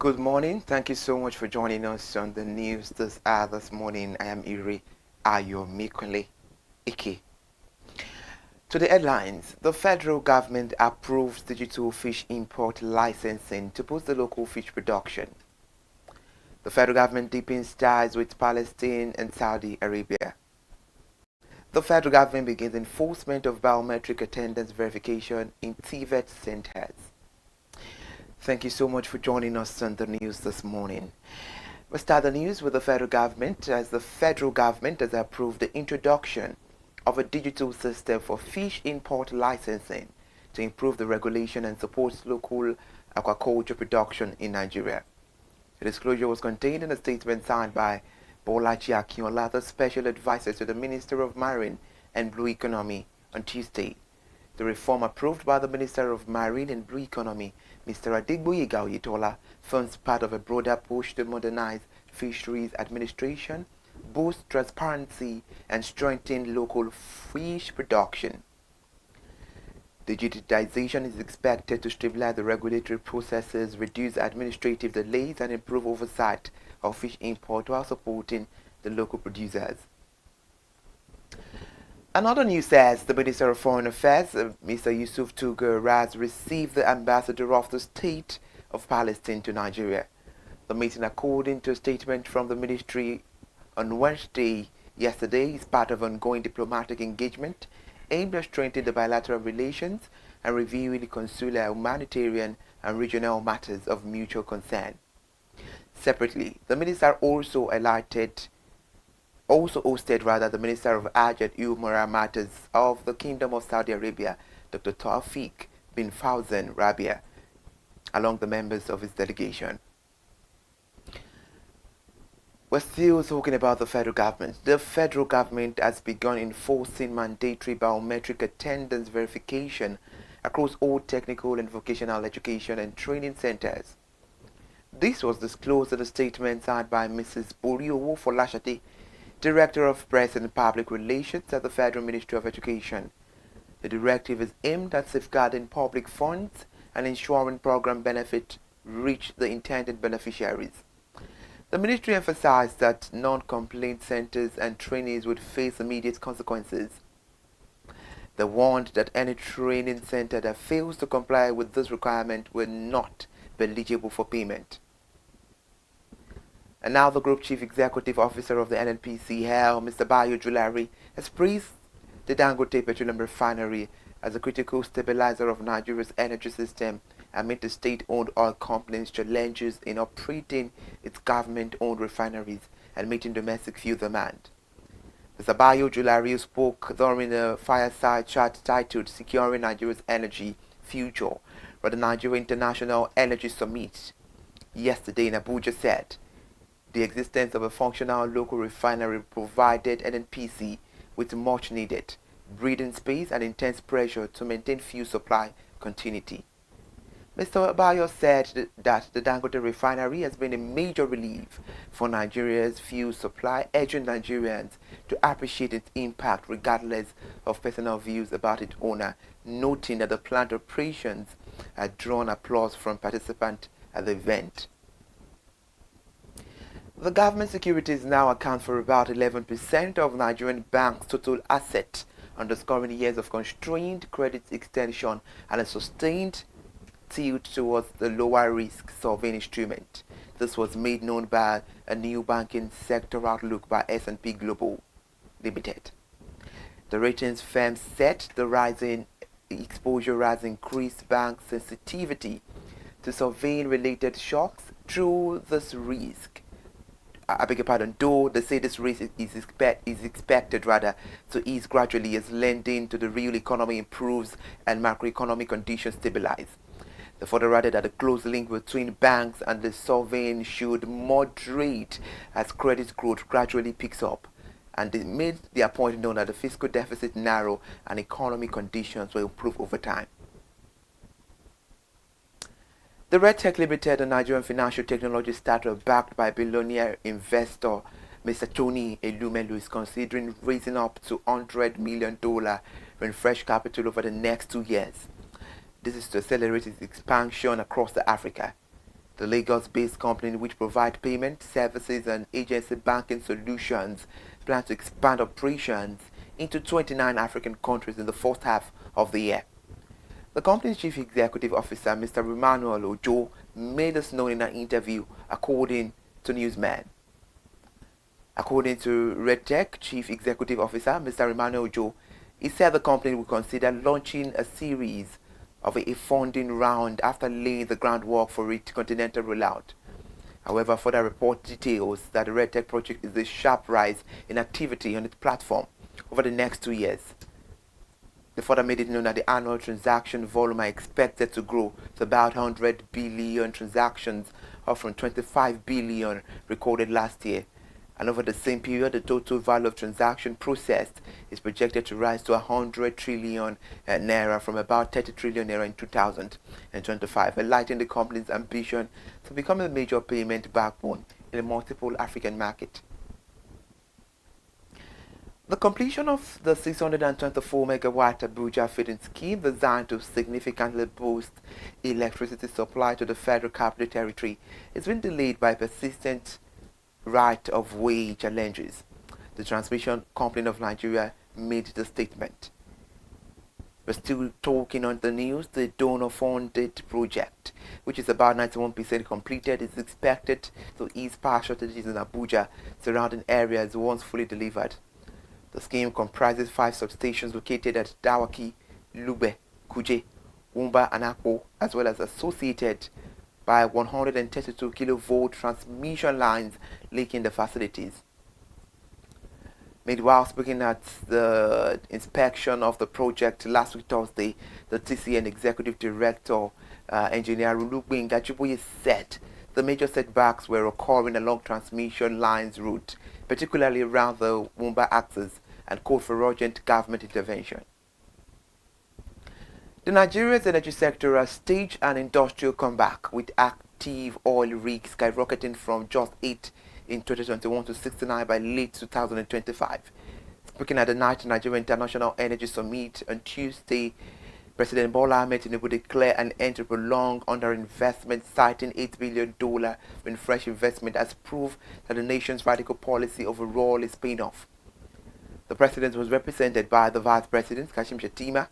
Good morning. Thank you so much for joining us on the news this morning. I am Iri Ayomikule Iki. To the headlines, the federal government approves digital fish import licensing to boost the local fish production. The federal government deepens ties with Palestine and Saudi Arabia. The federal government begins enforcement of biometric attendance verification in TVET centers. Thank you so much for joining us on the news this morning. We'll start the news with the federal government, as the federal government has approved the introduction of a digital system for fish import licensing to improve the regulation and support local aquaculture production in Nigeria. The disclosure was contained in a statement signed by Bolaji Akinola, the special advisor to the Minister of Marine and Blue Economy, on Tuesday. The reform approved by the Minister of Marine and Blue Economy, Mr. Adegboyega Oyetola, forms part of a broader push to modernize fisheries administration, boost transparency, and strengthen local fish production. Digitization is expected to streamline the regulatory processes, reduce administrative delays, and improve oversight of fish import while supporting the local producers. Another news says the Minister of Foreign Affairs, Mr. Yusuf Tugar, has received the ambassador of the State of Palestine to Nigeria. The meeting, according to a statement from the ministry on Wednesday yesterday, is part of ongoing diplomatic engagement aimed at strengthening the bilateral relations and reviewing the consular, humanitarian, and regional matters of mutual concern. Separately, the minister also hosted the Minister of Hajj and Umrah Matters of the Kingdom of Saudi Arabia, Dr. Tawfiq bin Fawzan Rabia, along the members of his delegation. We're still talking about the federal government. The federal government has begun enforcing mandatory biometric attendance verification across all technical and vocational education and training centers. This was disclosed in a statement signed by Mrs. Boriowo Folashade, Director of Press and Public Relations at the Federal Ministry of Education. The directive is aimed at safeguarding public funds and ensuring program benefit reach the intended beneficiaries. The ministry emphasized that non-complaint centers and trainees would face immediate consequences. They warned that any training center that fails to comply with this requirement will not be eligible for payment. And now the Group Chief Executive Officer of the NNPC, Mr. Bayo Julari, has praised the Dangote Petroleum Refinery as a critical stabilizer of Nigeria's energy system amid the state-owned oil company's challenges in operating its government-owned refineries and meeting domestic fuel demand. Mr. Bayo Julari spoke during a fireside chat titled Securing Nigeria's Energy Future for the Nigeria International Energy Summit yesterday in Abuja. Said the existence of a functional local refinery provided NNPC with much needed breathing space and intense pressure to maintain fuel supply continuity. Mr. Bayo said that the Dangote refinery has been a major relief for Nigeria's fuel supply, urging Nigerians to appreciate its impact regardless of personal views about its owner, noting that the plant operations had drawn applause from participants at the event. The government securities now account for about 11% of Nigerian banks' total assets, underscoring years of constrained credit extension and a sustained tilt towards the lower risk sovereign instrument. This was made known by a new banking sector outlook by S&P Global Limited. The ratings firm said the rising exposure has increased bank sensitivity to sovereign related shocks through this risk. Though they say this risk is expected to ease gradually as lending to the real economy improves and macroeconomic conditions stabilize. They further added that the close link between banks and the sovereign should moderate as credit growth gradually picks up, and they made their point known that the fiscal deficit narrow and economic conditions will improve over time. The Red Tech Limited, a Nigerian financial technology startup backed by billionaire investor Mr. Tony Elumelu, is considering raising up to $100 million in fresh capital over the next 2 years. This is to accelerate its expansion across Africa. The Lagos-based company, which provides payment services and agency banking solutions, plans to expand operations into 29 African countries in the first half of the year. The company's chief executive officer, Mr. Emmanuel Ojo, made this known in an interview, according to Newsman. According to RedTech chief executive officer, Mr. Emmanuel Ojo, he said the company will consider launching a series of a funding round after laying the groundwork for its continental rollout. However, further report details that the RedTech project is a sharp rise in activity on its platform over the next 2 years. They further made it known that the annual transaction volume are expected to grow to about 100 billion transactions, up from 25 billion recorded last year. And over the same period, the total value of transaction processed is projected to rise to 100 trillion naira from about 30 trillion naira in 2025, highlighting the company's ambition to become a major payment backbone in a multiple African market. The completion of the 624 megawatt Abuja feeding scheme, designed to significantly boost electricity supply to the Federal Capital Territory, has been delayed by persistent right-of-way challenges. The Transmission Company of Nigeria made the statement. We're still talking on the news. The donor-funded project, which is about 91% completed, is expected to ease power shortages in Abuja surrounding areas once fully delivered. The scheme comprises 5 substations located at Dawaki, Lube, Kuje, Wumba, and Akpo, as well as associated by 132 kilovolt transmission lines linking the facilities. Meanwhile, speaking at the inspection of the project last week Thursday, the TCN Executive Director, Engineer Ulugbe Ngachiboye, said the major setbacks were occurring along transmission lines route, particularly around the Wumba axis, and called for urgent government intervention. The Nigeria's energy sector has staged an industrial comeback, with active oil rigs skyrocketing from just 8 in 2021 to 69 by late 2025. Speaking at the Nigeria International Energy Summit on Tuesday, President Bola Ahmed Tinubu declared an end to prolonged underinvestment, citing $8 billion in fresh investment as proof that the nation's radical policy overall is paying off. The president was represented by the Vice President, Kashim Shettima,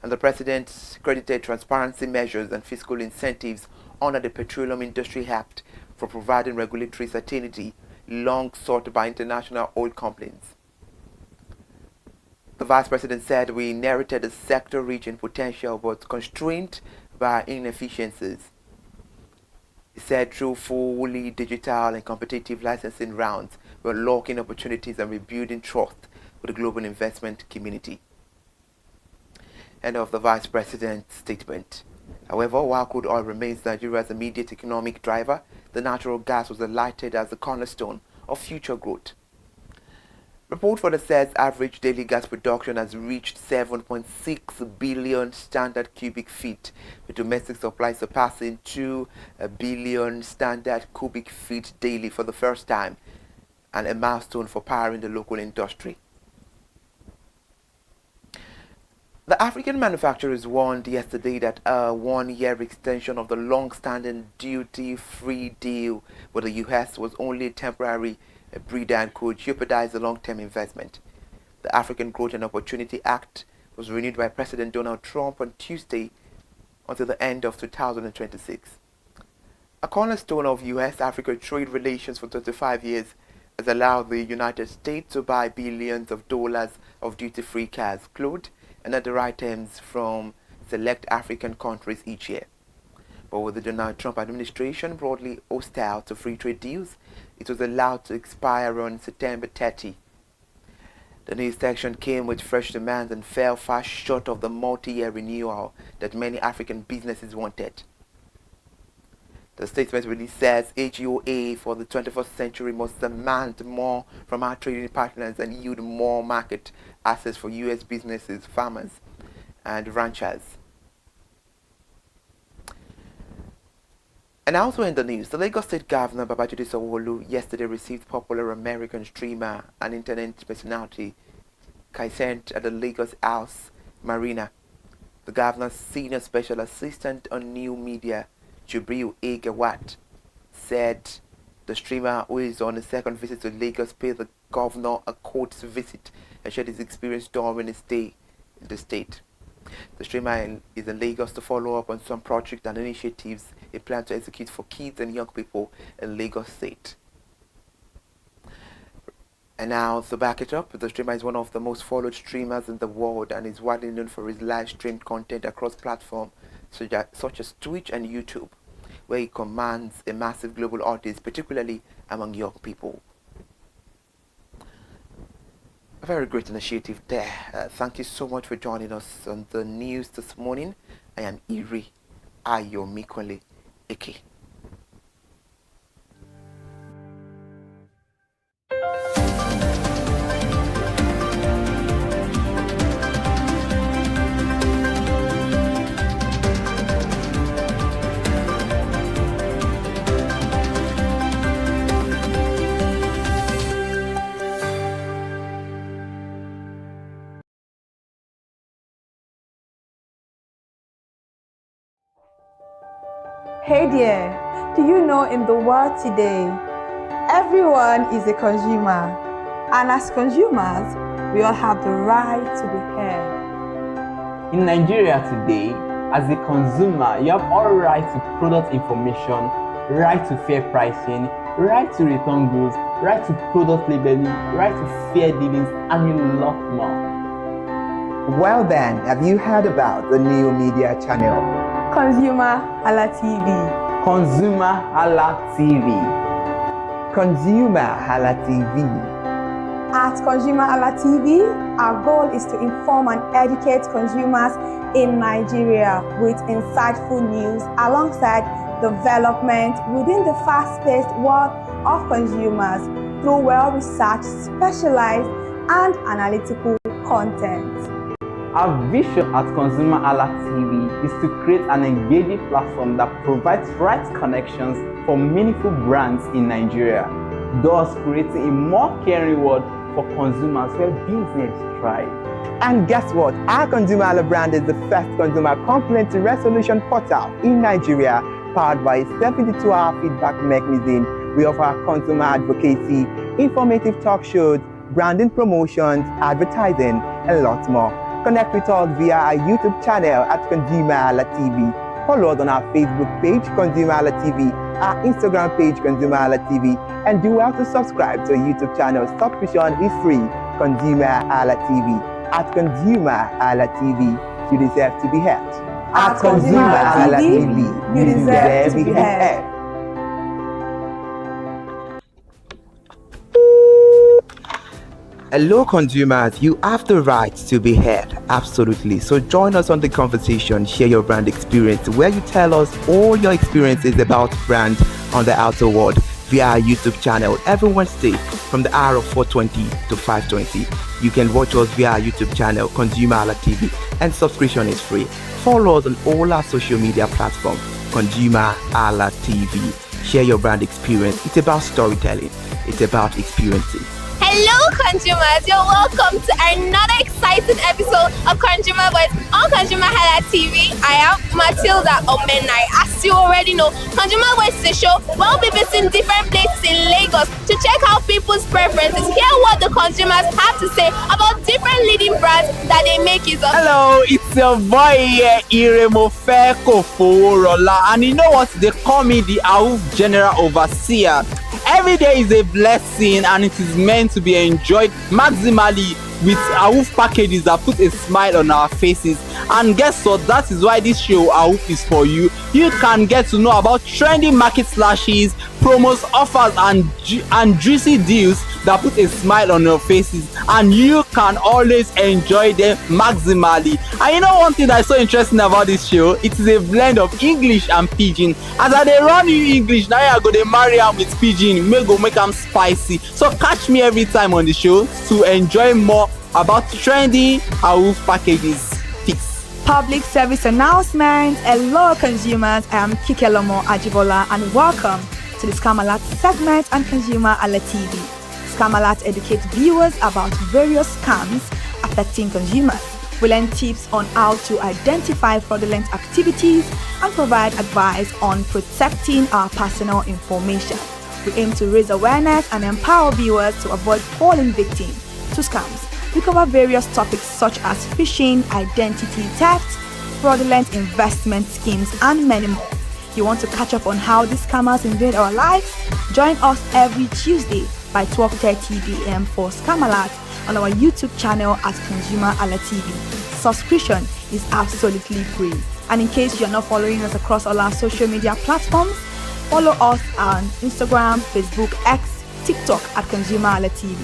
and the president credited transparency measures and fiscal incentives under the Petroleum Industry Act for providing regulatory certainty long sought by international oil companies. The vice president said, "We inherited a sector rich in potential but constrained by inefficiencies." He said, "Through fully digital and competitive licensing rounds, we're unlocking opportunities and rebuilding trust with the global investment community." End of the vice president's statement. However, while crude oil remains Nigeria's immediate economic driver, the natural gas was highlighted as the cornerstone of future growth. Report for the says average daily gas production has reached 7.6 billion standard cubic feet, with domestic supply surpassing 2 billion standard cubic feet daily for the first time, and a milestone for powering the local industry. The African manufacturers warned yesterday that a one-year extension of the long-standing duty-free deal with the U.S. was only temporary breather and could jeopardize the long-term investment. The African Growth and Opportunity Act was renewed by President Donald Trump on Tuesday until the end of 2026. A cornerstone of U.S.-Africa trade relations for 25 years, has allowed the United States to buy billions of dollars of duty-free cars, clothes, and other items from select African countries each year. But with the Donald Trump administration broadly hostile to free trade deals, it was allowed to expire on September 30. The new section came with fresh demands and fell far short of the multi-year renewal that many African businesses wanted. The statement really says AGOA for the 21st century must demand more from our trading partners and yield more market access for U.S. businesses, farmers, and ranchers. And also in the news, the Lagos State Governor Babajide Sanwo-Olu yesterday received popular American streamer and internet personality Kaisent at the Lagos House Marina. The governor's senior special assistant on new media, Jubril Egawat, said the streamer, who is on a second visit to Lagos, paid the governor a court visit and shared his experience during his stay in the state. The streamer is in Lagos to follow up on some projects and initiatives he plans to execute for kids and young people in Lagos State. And now, to back it up, the streamer is one of the most followed streamers in the world and is widely known for his live streamed content across platforms such as Twitch and YouTube, where he commands a massive global audience, particularly among young people. A very great initiative there. Thank you so much for joining us on the news this morning. I am Iri Ayomikwale Ike. Hey there, do you know in the world today, everyone is a consumer, and as consumers, we all have the right to be heard. In Nigeria today, as a consumer, you have all right to product information, right to fair pricing, right to return goods, right to product labeling, right to fair dealings, and a lot more. Well then, have you heard about the new media channel? ConsumerHallaTV. ConsumerHallaTV. ConsumerHallaTV. At ConsumerHallaTV, our goal is to inform and educate consumers in Nigeria with insightful news alongside development within the fast-paced world of consumers through well-researched, specialized, and analytical content. Our vision at ConsumerHallaTV is to create an engaging platform that provides right connections for meaningful brands in Nigeria, thus creating a more caring world for consumers where business thrive. And guess what? Our ConsumerHalla brand is the first consumer complaint resolution portal in Nigeria, powered by a 72-hour feedback mechanism. We offer consumer advocacy, informative talk shows, branding promotions, advertising, and lots more. Connect with us via our YouTube channel at ConsumerHallaTV. Follow us on our Facebook page, ConsumerHallaTV, our Instagram page, ConsumerHallaTV, and do well to subscribe to our YouTube channel. Subscription is free. ConsumerHallaTV. At ConsumerHallaTV, you deserve to be heard. At ConsumerHallaTV, you deserve to be heard. Hello consumers, you have the right to be heard, absolutely. So join us on the conversation, share your brand experience, where you tell us all your experiences about brands on the outer world via our YouTube channel every Wednesday from the hour of 4:20 to 5:20. You can watch us via our YouTube channel, ConsumerHallaTV, and subscription is free. Follow us on all our social media platforms, ConsumerHallaTV. Share your brand experience. It's about storytelling. It's about experiences. Hello consumers, you're welcome to another exciting episode of Consumer Voice on ConsumerHallaTV. I am Matilda Omenai. As you already know, Consumer Voice is a show where we'll be visiting different places in Lagos to check out people's preferences, hear what the consumers have to say about different leading brands that they make use of. Hello, it's your boy here, Iremofeko Foworola, and you know what? They call me the AUF General Overseer. Every day is a blessing and it is meant to be enjoyed maximally with AUF packages that put a smile on our faces. And guess what? That is why this show AUF is for you. You can get to know about trending market slashes, promos, offers, and juicy deals that put a smile on your faces, and you can always enjoy them maximally. And you know one thing that's so interesting about this show? It is a blend of English and Pidgin. As I dey run you English, now I go dey marry am with Pidgin, make am spicy. So catch me every time on the show to enjoy more about trendy AUF packages. Peace. Public service announcement. Hello consumers, I am Kikelomo Ajibola and welcome to the Scam Alert segment on ConsumerHallaTV. Scam Alert educates viewers about various scams affecting consumers. We learn tips on how to identify fraudulent activities and provide advice on protecting our personal information. We aim to raise awareness and empower viewers to avoid falling victim to scams. We cover various topics such as phishing, identity theft, fraudulent investment schemes, and many more. You want to catch up on how these scammers invade our lives? Join us every Tuesday by 12:30 p.m. for Scam Alert on our YouTube channel at ConsumerHalla TV. Subscription is absolutely free. And in case you're not following us across all our social media platforms, follow us on Instagram, Facebook, X, TikTok at ConsumerHalla TV.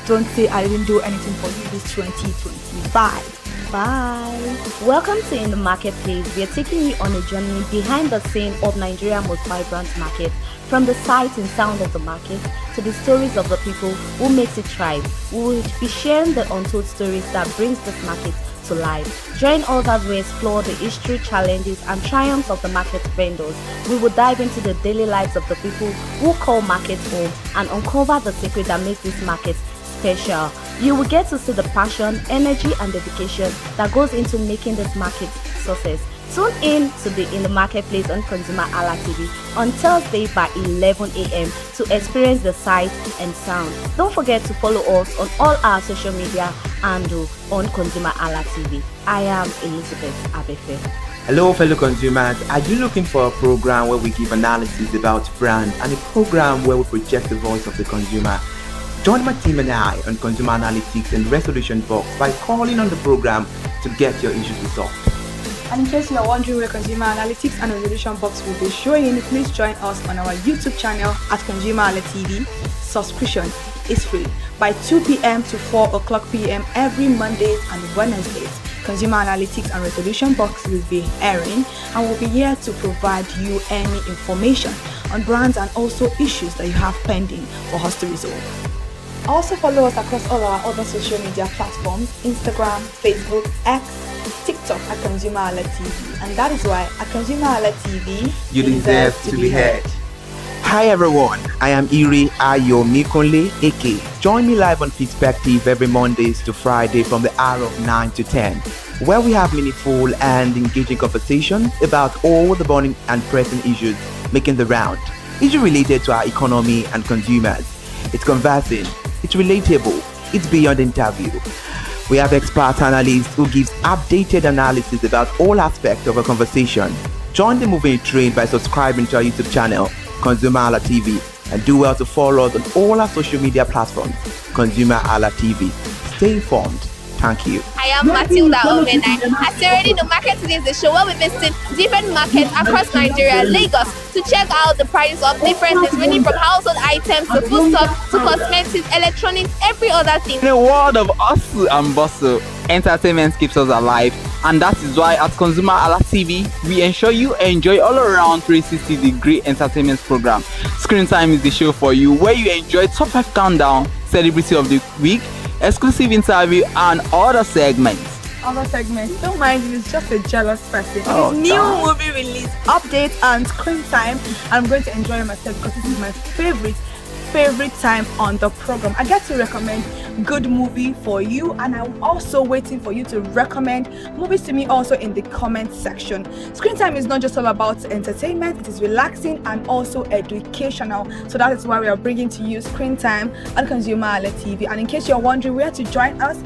Don't say I didn't do anything for you this 2025. Bye. Welcome to In the Marketplace. We are taking you on a journey behind the scene of Nigeria's most vibrant market, from the sight and sound of the market to the stories of the people who makes it thrive. We will be sharing the untold stories that brings this market to life. Join us as we explore the history, challenges, and triumphs of the market vendors. We will dive into the daily lives of the people who call market home and uncover the secret that makes this market special. You will get to see the passion, energy, and dedication that goes into making this market success. Tune in to the In the Marketplace on ConsumerHalla TV on Thursday by 11 a.m. to experience the sight and sound. Don't forget to follow us on all our social media handle on ConsumerHalla TV. I am Elizabeth Abefe. Hello fellow consumers, are you looking for a program where we give analysis about brand and a program where we project the voice of the consumer? Join my team and I on Consumer Analytics and Resolution Box by calling on the program to get your issues resolved. And in case you are wondering where Consumer Analytics and Resolution Box will be showing, please join us on our YouTube channel at ConsumerHalla TV. Subscription is free by 2 p.m. to 4 o'clock p.m. every Mondays and Wednesdays. Consumer Analytics and Resolution Box will be airing and will be here to provide you any information on brands and also issues that you have pending for us to resolve. Also follow us across all our other social media platforms, Instagram, Facebook, X, TikTok at ConsumerHalla TV. And that is why at ConsumerHalla TV, You deserve to be heard. Hi everyone, I am Iri Ayomikunle Eke. Join me live on Perspective every Mondays to Friday from the hour of 9 to 10, where we have meaningful and engaging conversations about all the burning and pressing issues making the round. Issues related to our economy and consumers. It's conversing, it's relatable, it's beyond interview. We have expert analysts who gives updated analysis about all aspects of a conversation. Join the moving train by subscribing to our YouTube channel, ConsumerHalla TV, and do well to follow us on all our social media platforms, ConsumerHalla TV. Stay informed. Thank you. I am Matilda Omenai. As you already know, Market Today is the show where we visit different markets across Nigeria, Lagos, to check out the prices of different things, ranging from household items to foodstuffs to cosmetics, electronics, every other thing. In a world of hustle and bustle, entertainment keeps us alive, and that is why at ConsumerHalla TV, we ensure you enjoy all around 360-degree entertainment program. Screen Time is the show for you, where you enjoy top 5 countdown, celebrity of the week, exclusive interview, and other segments. Don't mind him, he's just a jealous person. Oh, His new damn. movie release, update, and screen time. I'm going to enjoy myself because this is my favorite time on the program. I get to recommend good movie for you, and I'm also waiting for you to recommend movies to me also in the comment section. Screen time is not just all about entertainment, it is relaxing and also educational. So that is why we are bringing to you Screen Time on ConsumerHalla TV. And in case you're wondering where to join us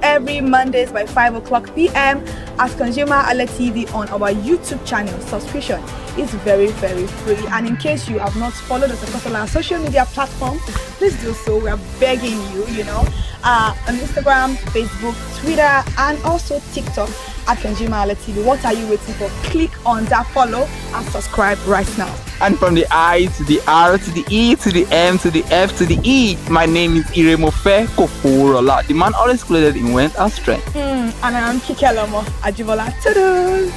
every Mondays by 5 o'clock p.m. at ConsumerHalla TV on our YouTube channel. Subscription is very, very free. And in case you have not followed us across all our social media platforms, please do so. We are begging you, on Instagram, Facebook, Twitter, and also TikTok at ConsumerHalla TV. What are you waiting for? Click on that follow and subscribe right now. And from the I to the R to the E to the M to the F to the E, my name is Iremofe Koforola, the man always clothed in wealth and strength. And I am Kikelomo Ajibola. Toodles!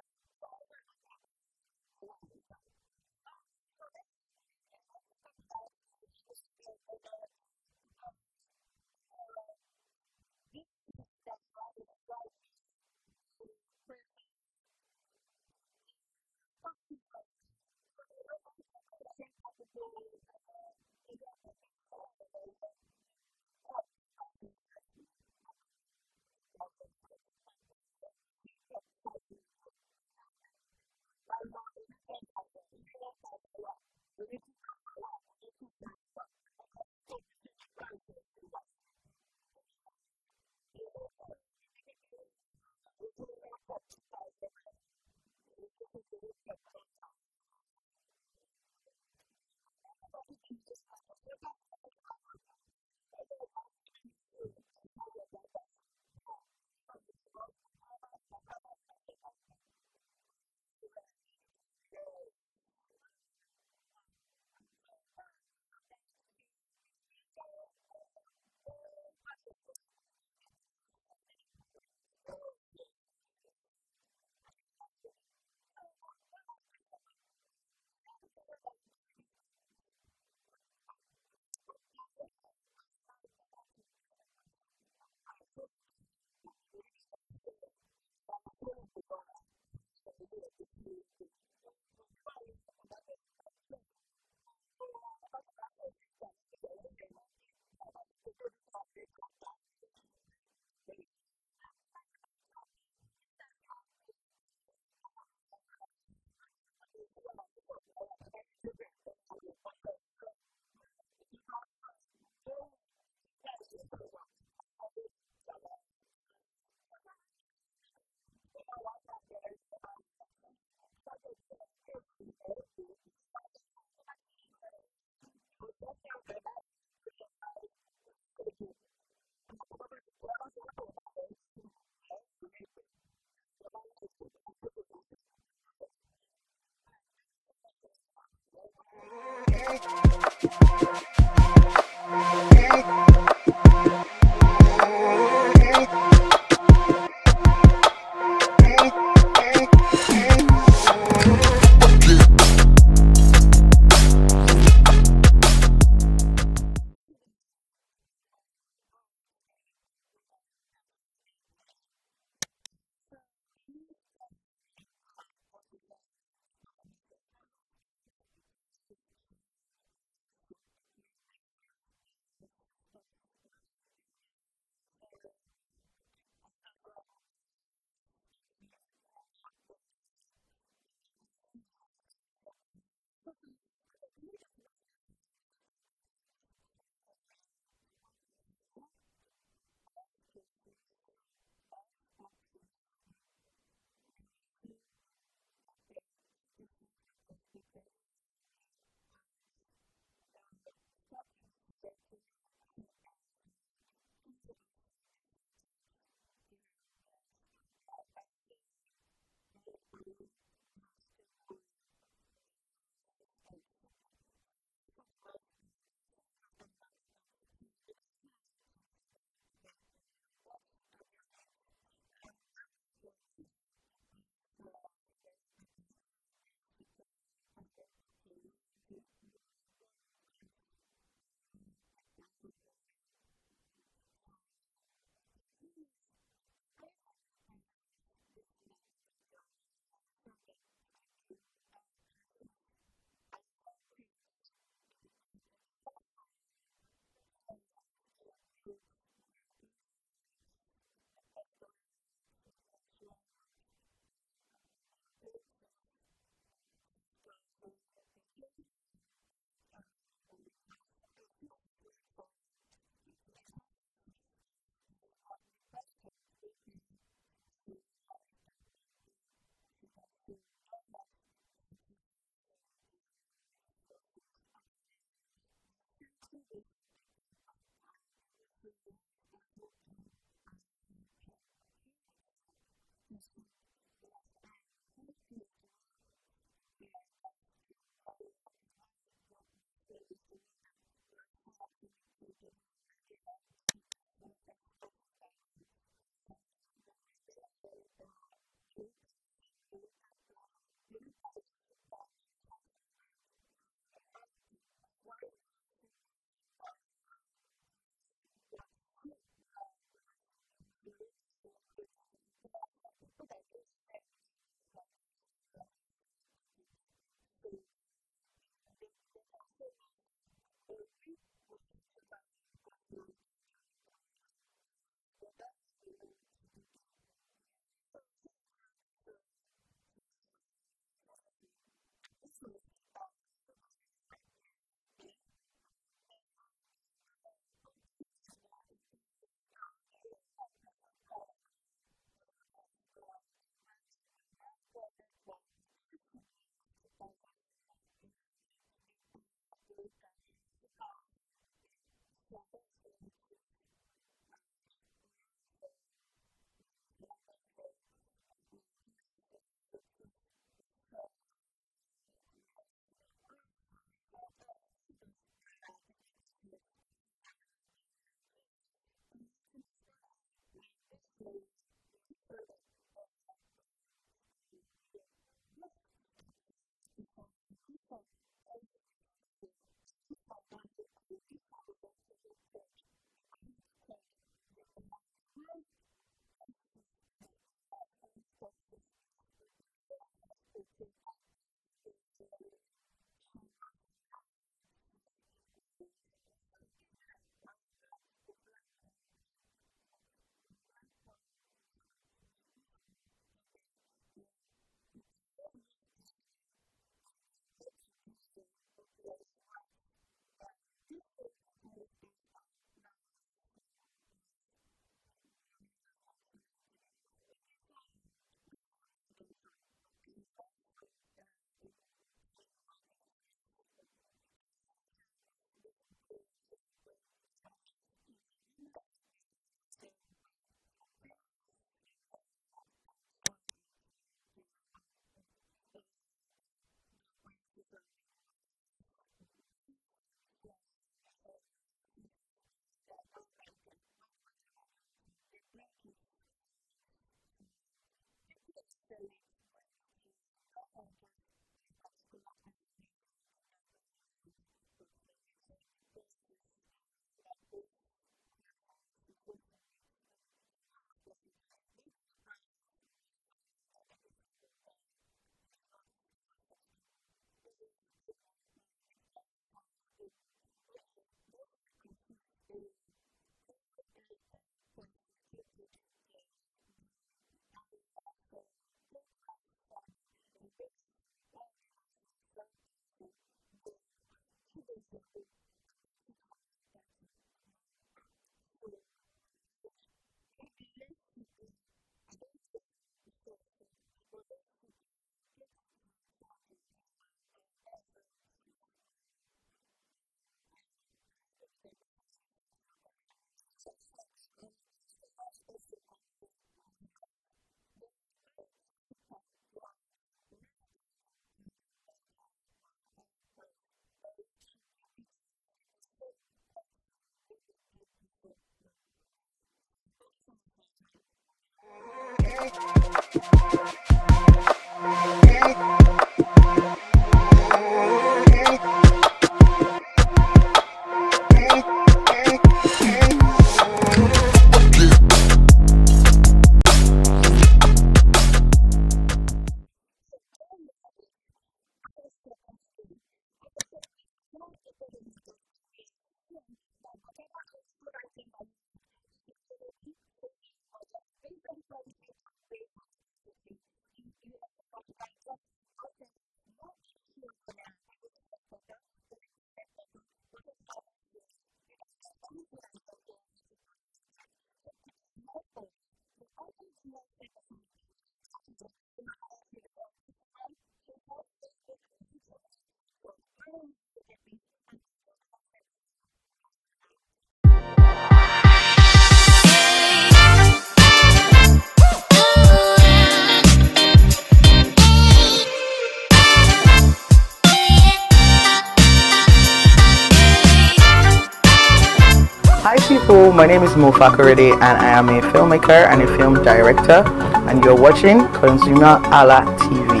So my name is Mo Fakorede and I am a filmmaker and a film director, and you're watching ConsumerHalla TV.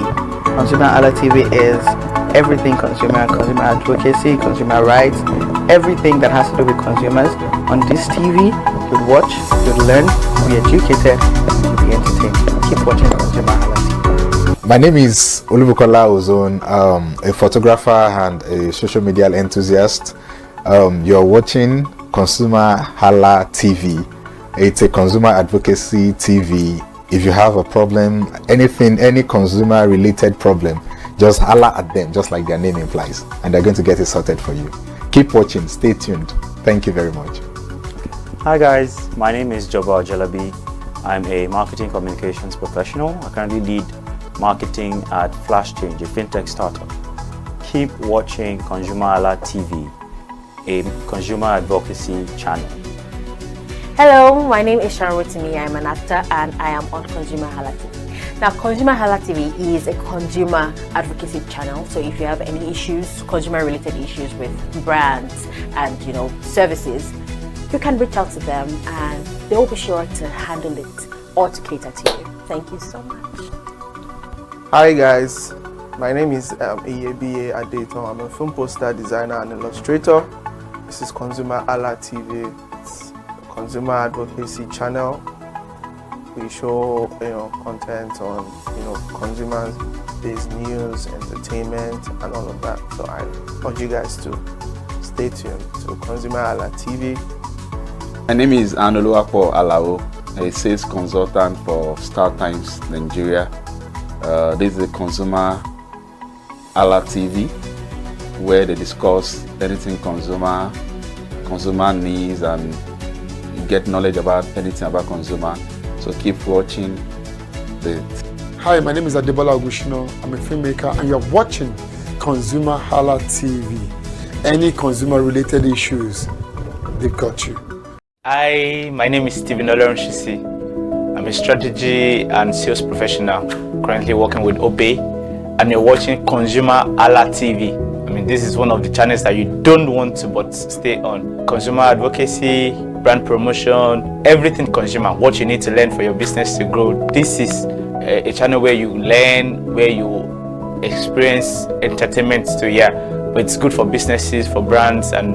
ConsumerHalla TV is everything consumer advocacy, consumer rights, everything that has to do with consumers. On this TV, you'll watch, you'll learn, you'll be educated, you'll be entertained. Keep watching ConsumerHalla TV. My name is Olubukola Ozone, a photographer and a social media enthusiast. You're watching ConsumerHalla TV. It's a consumer advocacy TV. If you have a problem, anything, any consumer related problem, just holla at them, just like their name implies, and they're going to get it sorted for you. Keep watching, stay tuned. Thank you very much. Hi guys, my name is Joba Jalabi. I'm a marketing communications professional. I currently lead marketing at Flash Change, a fintech startup. Keep watching ConsumerHalla TV, a consumer advocacy channel. Hello, my name is Sharon Rotimi. I'm an actor and I am on ConsumerHalla TV. Now, ConsumerHalla TV is a consumer advocacy channel. So if you have any issues, consumer-related issues with brands and services, you can reach out to them and they will be sure to handle it or to cater to you. Thank you so much. Hi guys, my name is Iyebiye Adeton. I'm a film poster designer and illustrator. This is ConsumerHalla TV. It's a consumer advocacy channel. We show content on consumers-based news, entertainment, and all of that. So I urge you guys to stay tuned to ConsumerHalla TV. My name is Anoluwapo Alao, a sales consultant for Star Times Nigeria. This is a ConsumerHalla TV, where they discuss anything consumer needs and get knowledge about anything about consumer. So keep watching it. Hi, my name is Adebola Ogushino. I'm a filmmaker and you're watching ConsumerHalla TV. Any consumer related issues, they've got you. Hi, my name is Stephen Olorunshisi. I'm a strategy and sales professional, currently working with Obey, and you're watching ConsumerHalla TV. I mean, this is one of the channels that you don't want to but stay on. Consumer advocacy, brand promotion, everything consumer, what you need to learn for your business to grow. This is a channel where you learn, where you experience entertainment too, but it's good for businesses, for brands, and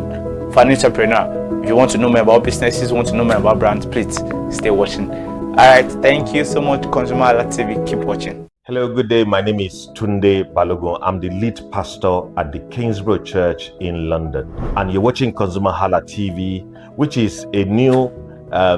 for an entrepreneur. If you want to know more about businesses, want to know more about brands, please stay watching. Alright, thank you so much, ConsumerHalla TV. Keep watching. Hello, good day. My name is Tunde Balogun. I'm the lead pastor at the Kingsborough Church in London. And you're watching ConsumerHalla TV, which is a new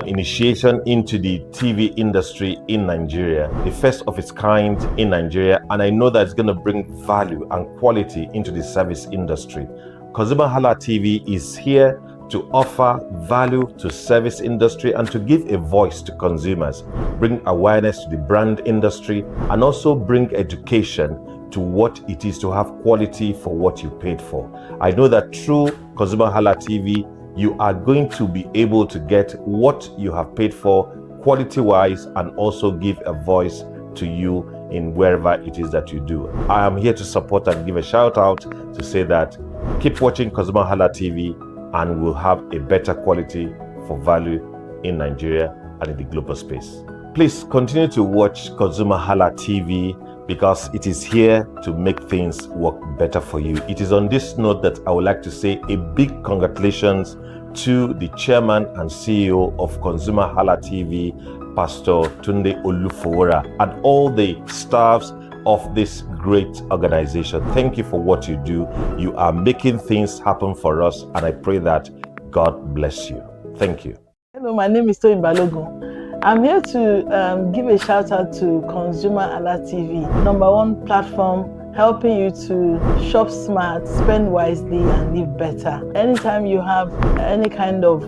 initiation into the TV industry in Nigeria, the first of its kind in Nigeria. And I know that it's going to bring value and quality into the service industry. ConsumerHalla TV is here to offer value to service industry and to give a voice to consumers, bring awareness to the brand industry, and also bring education to what it is to have quality for what you paid for. I know that through ConsumerHalla TV, you are going to be able to get what you have paid for quality-wise and also give a voice to you in wherever it is that you do. I am here to support and give a shout out to say that keep watching ConsumerHalla TV and we'll have a better quality for value in Nigeria and in the global space. Please continue to watch ConsumerHalla TV because it is here to make things work better for you. It is on this note that I would like to say a big congratulations to the chairman and CEO of ConsumerHalla TV, Pastor Tunde Olufowora, and all the staffs of this great organization. Thank you for what you do. You are making things happen for us, and I pray that God bless you. Thank you. Hello, my name is Toyin Balogun. I'm here to give a shout out to ConsumerHalla TV, #1 platform helping you to shop smart, spend wisely, and live better. Anytime you have any kind of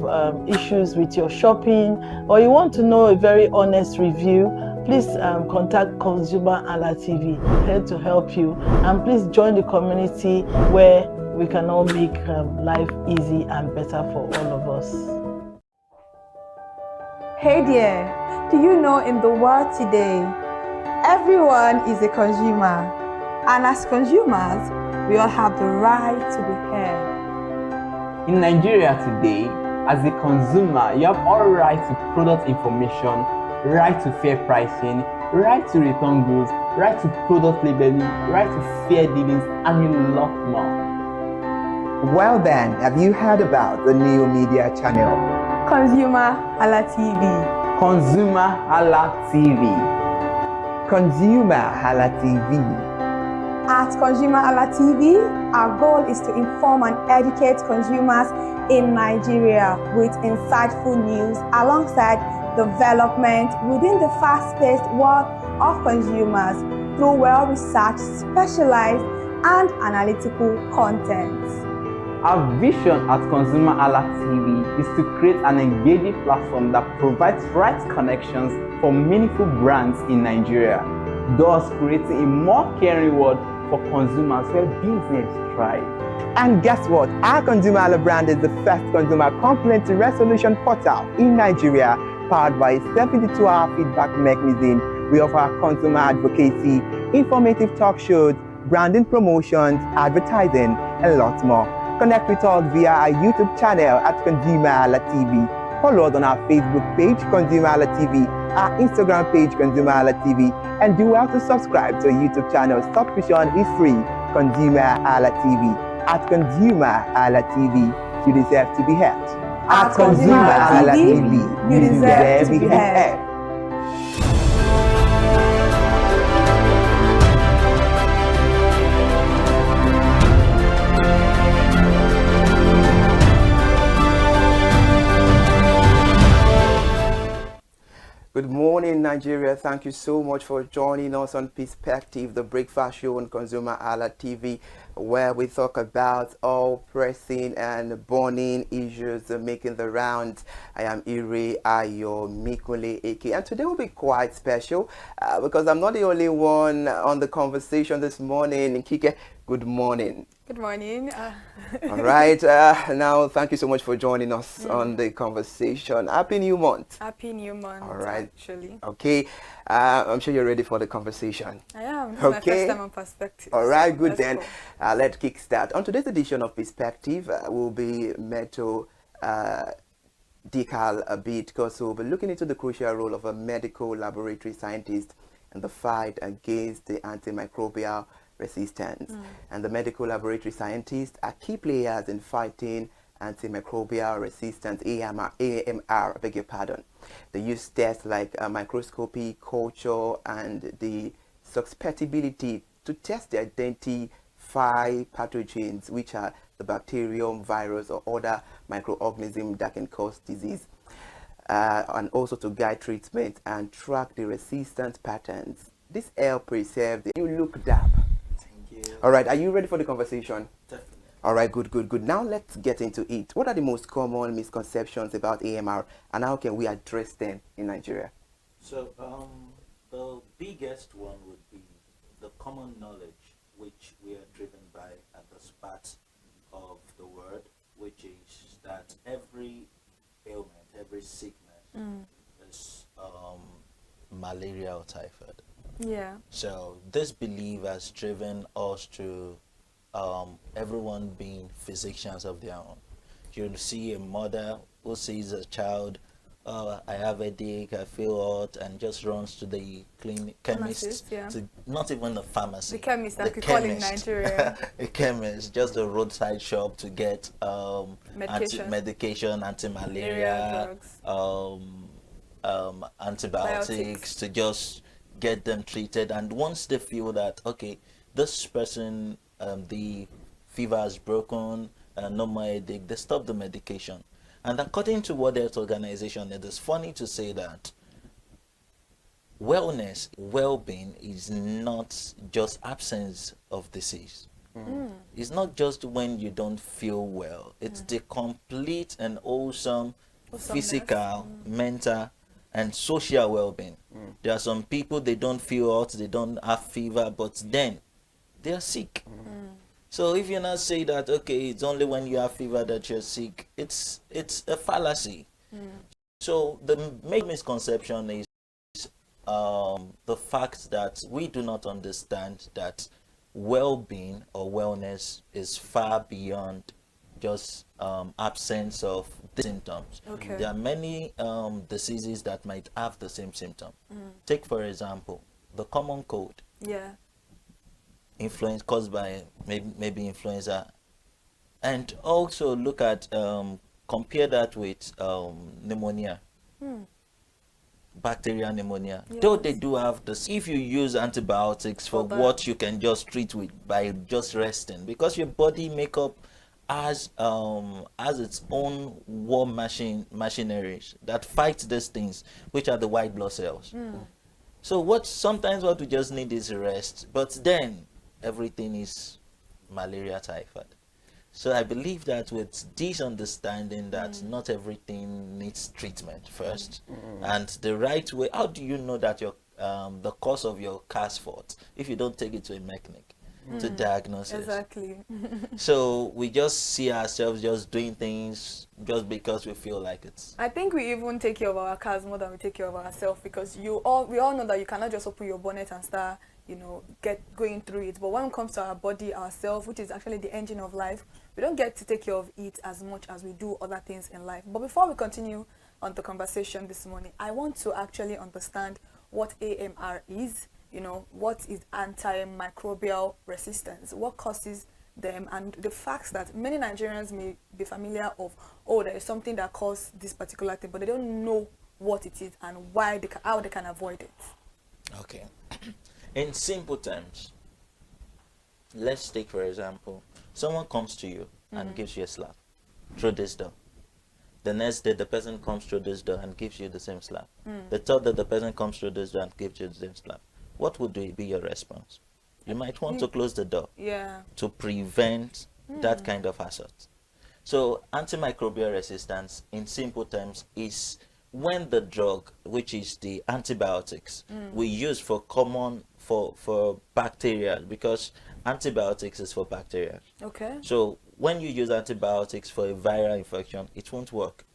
issues with your shopping, or you want to know a very honest review, please contact ConsumerHalla TV, here to help you. And please join the community where we can all make life easy and better for all of us. Hey there, do you know in the world today, everyone is a consumer. And as consumers, we all have the right to be heard. In Nigeria today, As a consumer, you have all right to product information, right to fair pricing, right to return goods, right to product labeling, right to fair dealings, and a lot more. Well then, have you heard about the new media channel? ConsumerHalla TV. ConsumerHallaTV. ConsumerHalla TV. At ConsumerHalla TV, our goal is to inform and educate consumers in Nigeria with insightful news alongside development within the fast-paced world of consumers through well-researched, specialized, and analytical content. Our vision at ConsumerHalla TV is to create an engaging platform that provides right connections for meaningful brands in Nigeria, thus creating a more caring world for consumers where business thrive. And guess what? Our ConsumerHalla brand is the first consumer complaint resolution portal in Nigeria, powered by a 72-hour feedback mechanism. We offer consumer advocacy, informative talk shows, branding promotions, advertising, and lots more. Connect with us via our YouTube channel at ConsumerHallaTV. Follow us on our Facebook page, ConsumerHallaTV, our Instagram page, ConsumerHallaTV, and do well to subscribe to our YouTube channel. Subscription is free. ConsumerHallaTV. At ConsumerHallaTV, you deserve to be heard. At ConsumerHallaTV, you deserve to be heard. Good morning, Nigeria. Thank you so much for joining us on Perspective, the breakfast show on ConsumerHalla TV, where we talk about all pressing and burning issues making the rounds. I am Ire Ayo Mikule Eke, and today will be quite special because I'm not the only one on the conversation this morning. Kike, good morning. Good morning. All right. Now, thank you so much for joining us on the conversation. Happy New Month. Happy New Month. All right. Actually. Okay. I'm sure you're ready for the conversation. I am. This is my first time on Perspective. All right. Good Let's then. go. Let's kick start. On today's edition of Perspective, we'll be metal decal a bit because we'll be looking into the crucial role of a medical laboratory scientist in the fight against the antimicrobial resistance. And the medical laboratory scientists are key players in fighting antimicrobial resistance, AMR, I beg your pardon. They use tests like microscopy, culture, and the susceptibility to test the identify pathogens, which are the bacterium, virus, or other microorganisms that can cause disease. And also to guide treatment and track the resistance patterns. This helps preserve the... You look dap. All right, are you ready for the conversation? Definitely. All right, good. Now let's get into it. What are the most common misconceptions about AMR and how can we address them in Nigeria? So the biggest one would be the common knowledge which we are driven by at the start of the word, which is that every ailment, every sickness is malaria or typhoid. Yeah. So this belief has driven us to everyone being physicians of their own. You'll see a mother who sees a child, I have a headache, I feel hot, and just runs to the chemist, yeah. to not even the pharmacy. The chemist, like we call in Nigeria. A chemist, just a roadside shop to get medication, anti-malaria, antibiotics, to just get them treated. And once they feel that, okay, this person, the fever has broken, no more headache, they stop the medication. And according to World Health Organization, it is funny to say that wellness, well-being is not just absence of disease. It's not just when you don't feel well. It's the complete and awesome physical, mental, and social well-being. There are some people, they don't feel hot, they don't have fever, but then they are sick. So if you not say that, okay, it's only when you have fever that you're sick, it's a fallacy. So the main misconception is the fact that we do not understand that well-being or wellness is far beyond just absence of the symptoms. Okay. There are many diseases that might have the same symptom. Mm. Take for example the common cold. Yeah. Influence caused by maybe influenza, and also look at compare that with pneumonia. Hmm. Bacterial pneumonia. Yes. Though they do have this, if you use antibiotics for what you can just treat with by just resting, because your body makeup has its own war machineries that fight these things, which are the white blood cells. So sometimes what we just need is rest, but then everything is malaria, typhoid. So I believe that with this understanding that not everything needs treatment first, and the right way, how do you know that your the cause of your car's fault if you don't take it to a mechanic to diagnose it? Exactly. So we just see ourselves just doing things just because we feel like it's. I think we even take care of our cars more than we take care of ourselves, because we all know that you cannot just open your bonnet and start, you know, going through it. But when it comes to our body, ourselves, which is actually the engine of life, we don't get to take care of it as much as we do other things in life. But before we continue on the conversation this morning, I want to actually understand what AMR is. You know, what is antimicrobial resistance? What causes them? And the facts that many Nigerians may be familiar of, oh, there is something that causes this particular thing, but they don't know what it is and how they can avoid it. Okay. In simple terms, let's take for example, someone comes to you and gives you a slap through this door. The next day, the person comes through this door and gives you the same slap. The third day, the person comes through this door and gives you the same slap. What would be your response? You might want to close the door to prevent that kind of assault. So antimicrobial resistance, in simple terms, is when the drug, which is the antibiotics, we use for bacteria, because antibiotics is for bacteria. Okay. So when you use antibiotics for a viral infection, it won't work.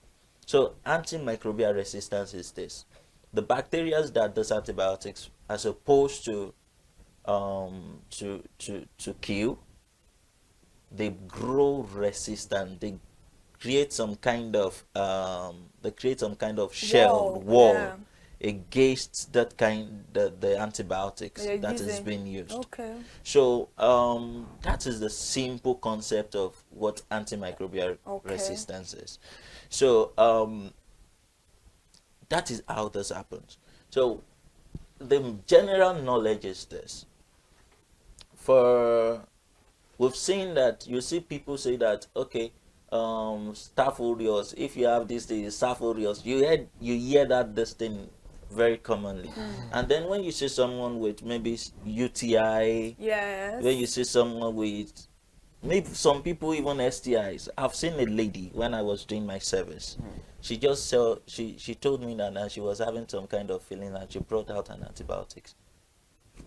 So antimicrobial resistance is this: the bacteria that does antibiotics, as opposed to kill, they grow resistant. They create some kind of shell wall against the antibiotics that is being used. Okay. So that is the simple concept of what antimicrobial resistance is. So that is how this happens. So the general knowledge is this: we've seen that, you see people say that, okay, staph aureus, if you have this thing, staph aureus, you hear that this thing very commonly. And then when you see someone with maybe UTI, when you see someone with maybe some people even STIs. I've seen a lady when I was doing my service. She just she told me that she was having some kind of feeling, and she brought out an antibiotics,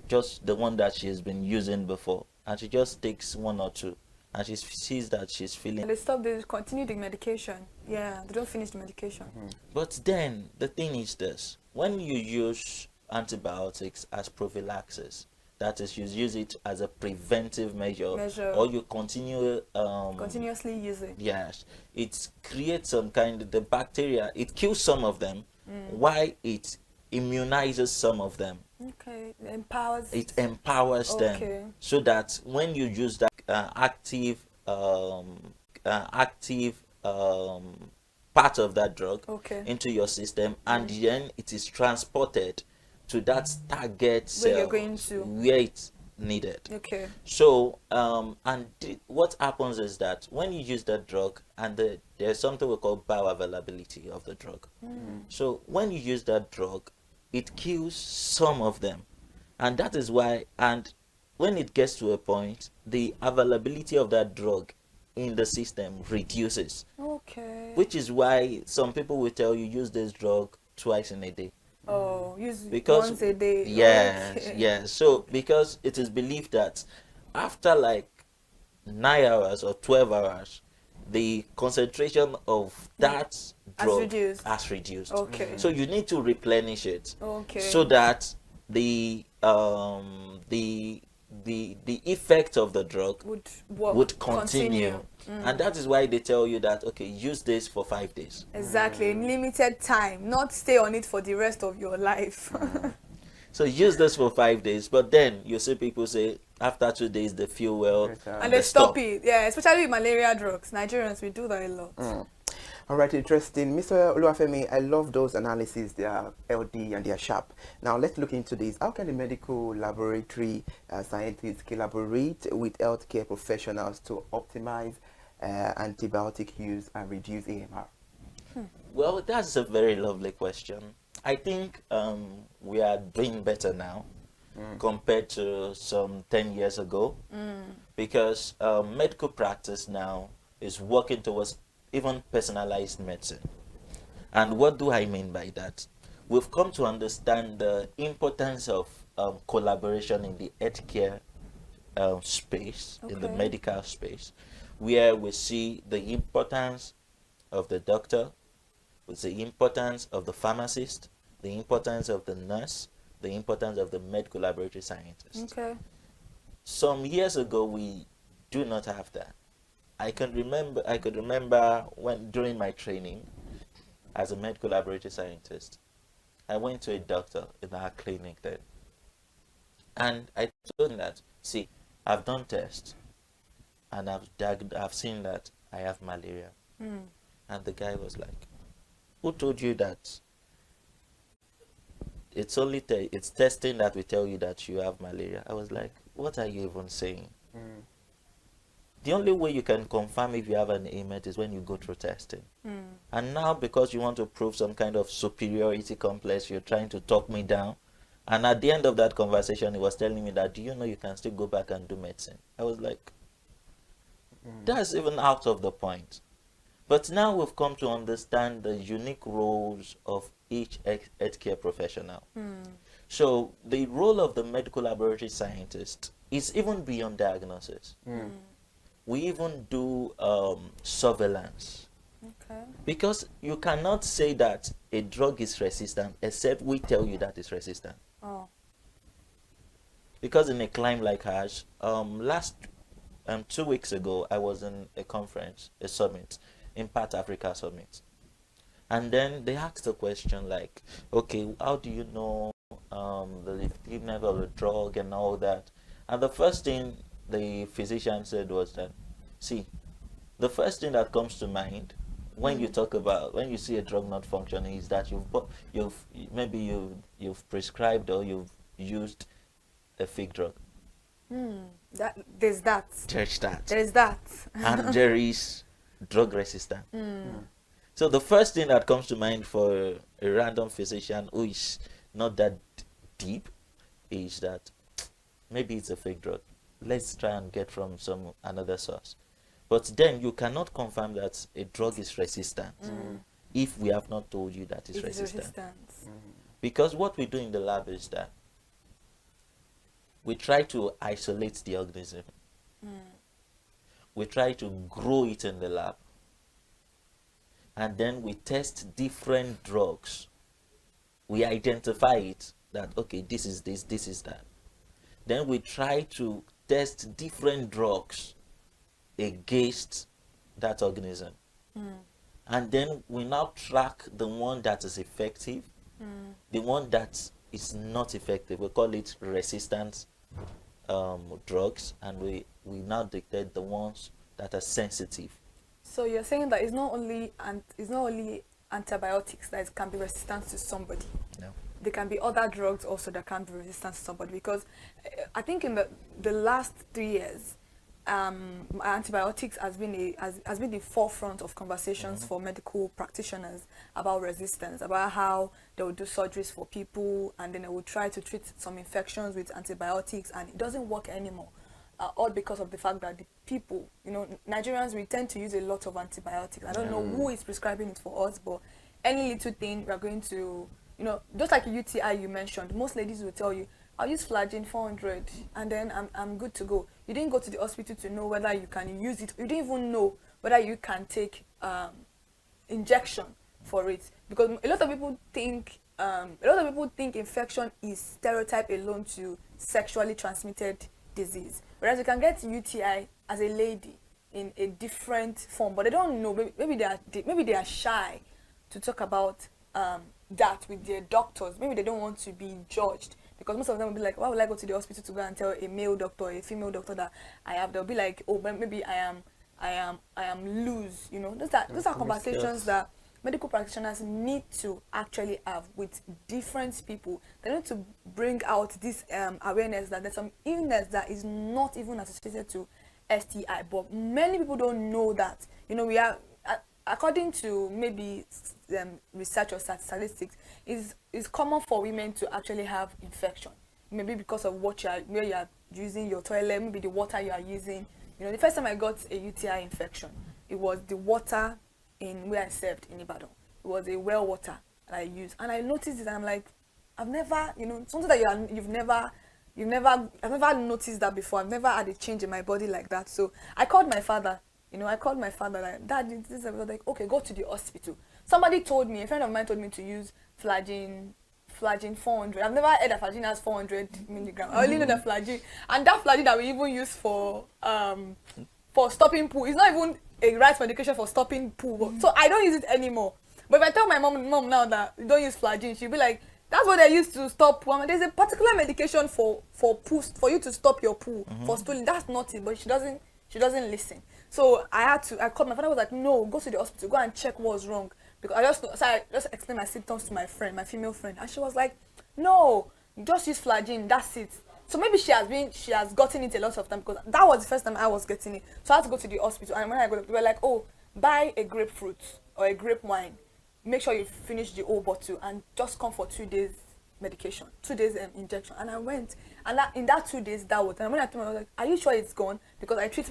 just the one that she has been using before, and she just takes one or two, and she sees that she's feeling. And they continue the medication. Yeah, they don't finish the medication. But then the thing is this: when you use antibiotics as prophylaxis, that is, you use it as a preventive measure. Or you continuously use it. Yes, it creates some kind of the bacteria. It kills some of them, while it immunizes some of them. Okay, it empowers them, so that when you use that active part of that drug into your system, and then it is transported to that target cell where it's needed. Okay. So what happens is that when you use that drug, and there's something we call bioavailability of the drug. So when you use that drug, it kills some of them, and that is why, and when it gets to a point, the availability of that drug in the system reduces. Okay. Which is why some people will tell you use this drug twice in a day. Oh, use once a day. Yes, yes. So because it is believed that after like 9 hours or 12 hours, the concentration of that drug has reduced. Okay. So you need to replenish it. Okay. So that the the effect of the drug would continue. And that is why they tell you that, okay, use this for 5 days. Exactly, in limited time, not stay on it for the rest of your life. So use this for 5 days, but then you see people say after 2 days they feel well and they stop it. Yeah, especially with malaria drugs. Nigerians, we do that a lot. All right, interesting. Mr. Oluwafemi, I love those analyses. They are LD and they are sharp. Now, let's look into this. How can the medical laboratory scientists collaborate with healthcare professionals to optimize antibiotic use and reduce AMR? Well, that's a very lovely question. I think we are doing better now compared to some 10 years ago, because medical practice now is working towards even personalized medicine. And what do I mean by that? We've come to understand the importance of collaboration in the healthcare space, in the medical space, where we see the importance of the doctor, with the importance of the pharmacist, the importance of the nurse, the importance of the medical laboratory scientist. Some years ago, we do not have that. I could remember when during my training as a medical laboratory scientist, I went to a doctor in our clinic then, and I told him that, see, I've done tests and I've seen that I have malaria. And the guy was like, who told you that? It's only it's testing that will tell you that you have malaria. I was like, what are you even saying? The only way you can confirm if you have an ailment is when you go through testing. And now, because you want to prove some kind of superiority complex, you're trying to talk me down. And at the end of that conversation, he was telling me that, do you know you can still go back and do medicine? I was like, that's even out of the point. But now we've come to understand the unique roles of each healthcare professional. So the role of the medical laboratory scientist is even beyond diagnosis. We even do surveillance. Because you cannot say that a drug is resistant except we tell you that it's resistant. Because in a climb like ours, 2 weeks ago, I was in a conference, a summit, Impact Africa Summit. And then they asked a question like, okay, how do you know the effectiveness of the drug and all that? And the first thing the physician said was that, see, the first thing that comes to mind when you talk about, when you see a drug not functioning, is that you've prescribed or you've used a fake drug. There's that. There's that. And there is drug resistance. So the first thing that comes to mind for a random physician who is not that deep is that maybe it's a fake drug. Let's try and get from another source. But then you cannot confirm that a drug is resistant if we have not told you that it's resistant. Because what we do in the lab is that we try to isolate the organism. We try to grow it in the lab. And then we test different drugs. We identify it that, okay, this is this, this is that. Then we try to test different drugs against that organism. And then we now track the one that is effective, the one that is not effective. We call it resistant drugs, and we now detect the ones that are sensitive. So you're saying that it's not only antibiotics that can be resistant to somebody. No. There can be other drugs also that can be resistant to somebody, because I think in the last 3 years, antibiotics has been the forefront of conversations for medical practitioners about resistance, about how they will do surgeries for people and then they will try to treat some infections with antibiotics, and it doesn't work anymore. All because of the fact that the people, Nigerians, we tend to use a lot of antibiotics. I don't know who is prescribing it for us, but any little thing we are going to, just like a UTI you mentioned, most ladies will tell you, I'll use Flagyl 400 and then I'm good to go. You didn't go to the hospital to know whether you can use it. You didn't even know whether you can take injection for it, because a lot of people think infection is stereotype alone to sexually transmitted disease. Whereas you can get UTI as a lady in a different form, but they don't know. Maybe they are shy to talk about that with their doctors. Maybe they don't want to be judged, because most of them will be like, why would I go to the hospital to go and tell a male doctor or a female doctor that I have? They'll be like, oh, maybe I am loose. You know, those are conversations that medical practitioners need to actually have with different people. They need to bring out this awareness that there's some illness that is not even associated to STI, but many people don't know that. You know, we are, according to maybe research or statistics, is common for women to actually have infection. Maybe because of where you are using your toilet, maybe the water you are using. You know, the first time I got a UTI infection, it was the water in where I served in Ibadan. It was a well water that I used, and I noticed it, and I'm like, I've never, you know, something that I've never noticed that before. I've never had a change in my body like that. So I called my father. You know, like, Dad, this is like, okay, go to the hospital. Somebody told me, a friend of mine told me to use flagyl 400. I've never heard of flagyl as 400 milligrams. I only know the flagyl, and that flagyl that we even use for stopping poo is not even a right medication for stopping poo. So I don't use it anymore. But if I tell my mom now that you don't use flagyl, she'll be like, that's what they used to stop poo. I mean, there's a particular medication for poo, for you to stop your poo, for stooling. That's not it, but she doesn't listen. So I called my father. Was like, no, go to the hospital, go and check what's wrong, because I just explained my symptoms to my friend, my female friend, and she was like, no, just use flagyl, that's it. So maybe she has gotten it a lot of time, because that was the first time I was getting it. So I had to go to the hospital, and when I got, they were like, oh, buy a grapefruit or a grape wine. Make sure you finish the whole bottle and just come for 2 days medication, 2 days injection. And I went, and in that 2 days that was, and when I told her, I was like, are you sure it's gone? Because I treat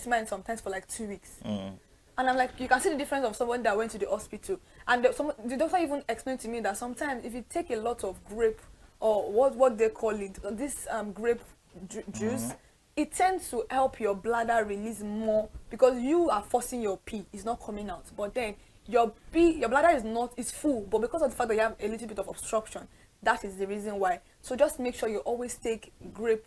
mine sometimes for like 2 weeks. And I'm like, you can see the difference of someone that went to the hospital. And the doctor even explained to me that sometimes if you take a lot of grape, or what they call it, this grape juice, it tends to help your bladder release more, because you are forcing your pee, it's not coming out. But then your bladder is full, but because of the fact that you have a little bit of obstruction, that is the reason why. So just make sure you always take grape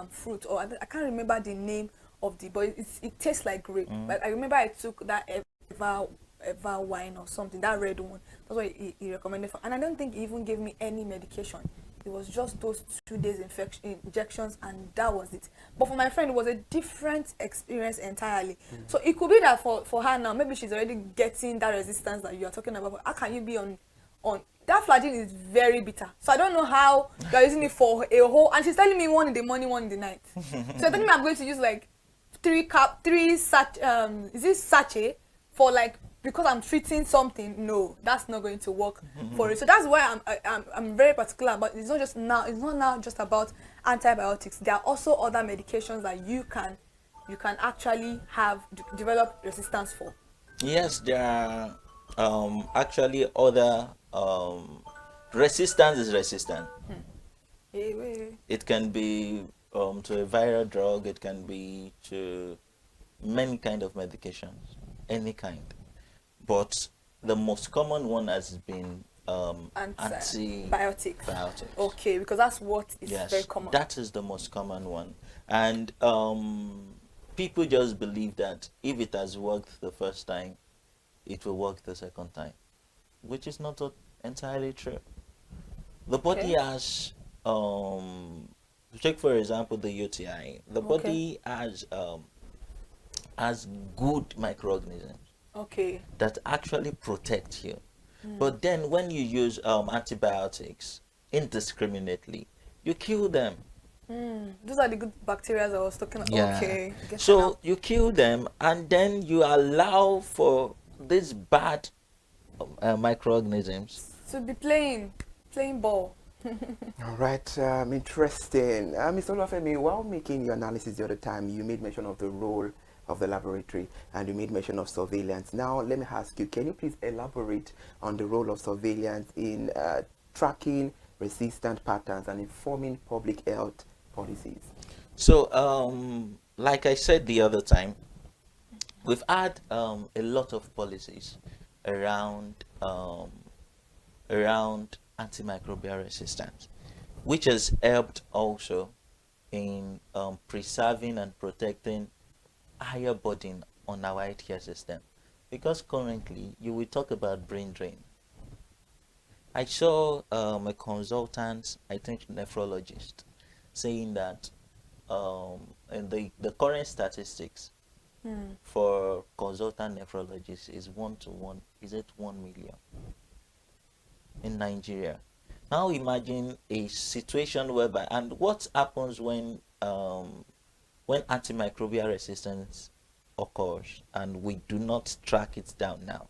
fruit, or I can't remember the name of but it tastes like grape. But I remember I took that Eva wine or something, that red one. That's what he recommended for, and I don't think he even gave me any medication. It was just those 2 days injections, and that was it. But for my friend, it was a different experience entirely. So it could be that for her now, maybe she's already getting that resistance that you are talking about. But how can you be on that flagyl is very bitter. So I don't know how you're using it for a whole, and she's telling me 1 in the morning, 1 in the night. So you're telling me I'm going to use like 3 sachet for like, because I'm treating something. No, that's not going to work for it. So that's why I'm very particular. But it's not now just about antibiotics. There are also other medications that you can actually develop resistance for. Yes, there are actually other resistance is resistant. It can be to a viral drug. It can be to many kind of medications, any kind. But the most common one has been antibiotics. Okay, because that's what is very common. That is the most common one. And people just believe that if it has worked the first time, it will work the second time, which is not entirely true. The body has, take for example the UTI, the body has good microorganisms that actually protect you. But then when you use antibiotics indiscriminately, you kill them. Those are the good bacteria I was talking about. Okay. So you kill them, and then you allow for these bad microorganisms to be playing ball. All right, interesting. Mr. Olafemi, while making your analysis the other time, you made mention of the role of the laboratory, and you made mention of surveillance. Now, let me ask you, can you please elaborate on the role of surveillance in tracking resistant patterns and informing public health policies? So, like I said the other time, we've had a lot of policies around antimicrobial resistance, which has helped also in preserving and protecting higher burden on our healthcare system. Because currently, you will talk about brain drain. I saw a consultant, I think nephrologist, saying that in the current statistics for consultant nephrologists is 1 to 1, is it 1 million in Nigeria? Now imagine a situation whereby, and what happens when antimicrobial resistance occurs and we do not track it down now,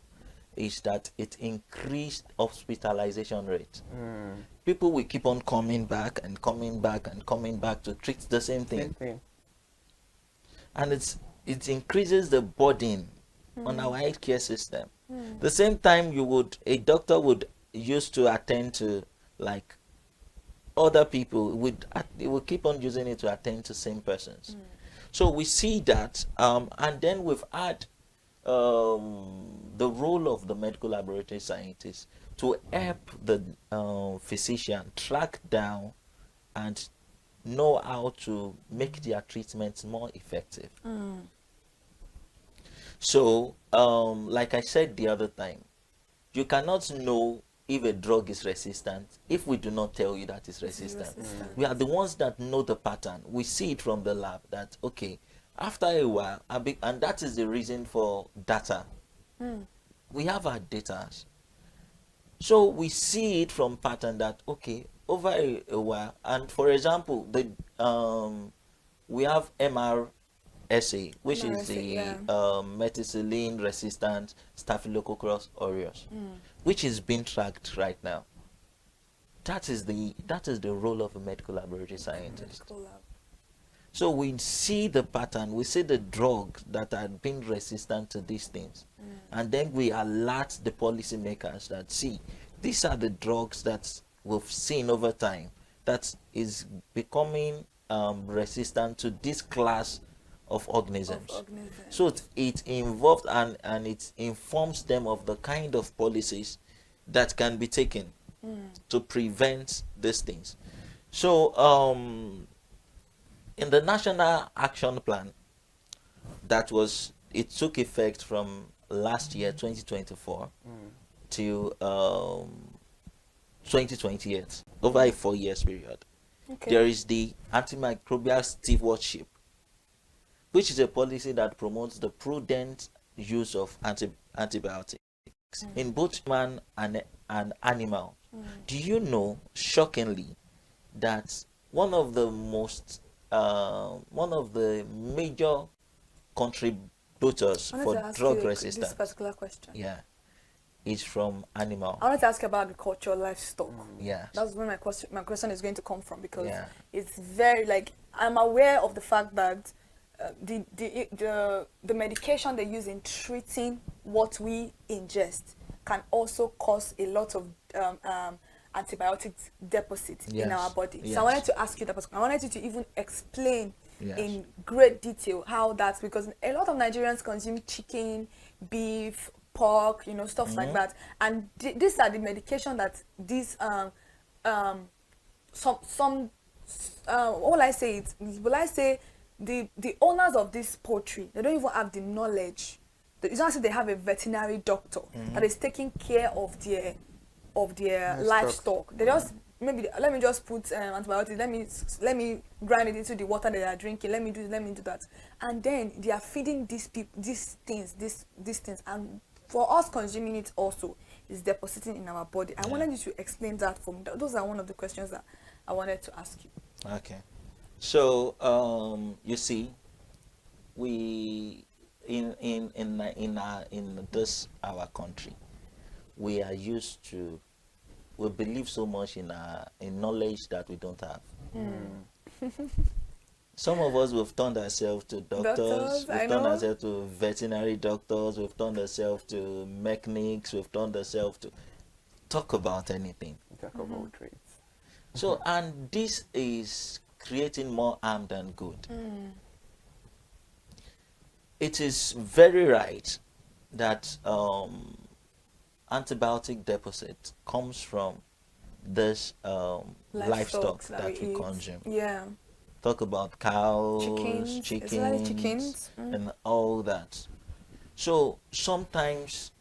is that it increased hospitalization rate. People will keep on coming back and coming back and coming back to treat the same thing. And it increases the burden on our healthcare system. The same time a doctor would used to attend to like other people, they will keep on using it to attend to same persons. So we see that, and then we've had the role of the medical laboratory scientist to help the physician track down and know how to make their treatments more effective. So, like I said the other time, you cannot know if a drug is resistant if we do not tell you that it's resistant. We are the ones that know the pattern. We see it from the lab that, okay, after a while, and that is the reason for data. We have our data. So we see it from pattern that, okay, over a while, and for example, we have MRSA, which is the methicillin resistant Staphylococcus aureus, which is being tracked right now. That is the role of a medical laboratory scientist. So we see the pattern, we see the drugs that are being resistant to these things, and then we alert the policymakers that, see, these are the drugs that we've seen over time that is becoming resistant to this class of organisms. So it involves and it informs them of the kind of policies that can be taken to prevent these things. So in the National Action Plan it took effect from last year 2024 to 2028, over a 4 years period. There is the antimicrobial stewardship, which is a policy that promotes the prudent use of antibiotics in both man and animal. Do you know, shockingly, that one of the major contributors for drug resistance, this particular question, is from animal? I wanted to ask you about agriculture, livestock. That's where my question is going to come from, because it's very, like, I'm aware of the fact that the medication they use in treating what we ingest can also cause a lot of antibiotic deposit in our body. So I wanted to ask you that. I wanted you to even explain in great detail how that's, because a lot of Nigerians consume chicken, beef, pork, stuff like that, and these are the medication that these what will I say? Will I say the owners of this poultry, they don't even have the knowledge. It's not as they have a veterinary doctor that is taking care of their livestock. They just let me just put antibiotics. Let me grind it into the water they are drinking. Let me do that, and then they are feeding these things, and for us consuming it also is depositing in our body. I wanted you to explain that for me. Those are one of the questions that I wanted to ask you. Okay, so you see, we in this our country, we are used to, we believe so much in knowledge that we don't have. Some of us, we've turned ourselves to doctors, we've turned ourselves to veterinary doctors, we've turned ourselves to mechanics, we've turned ourselves to talk about anything. Talk about trades. So, and this is creating more harm than good. It is very right that antibiotic deposit comes from this livestock that we consume. talk about cows, chickens, and all that. So sometimes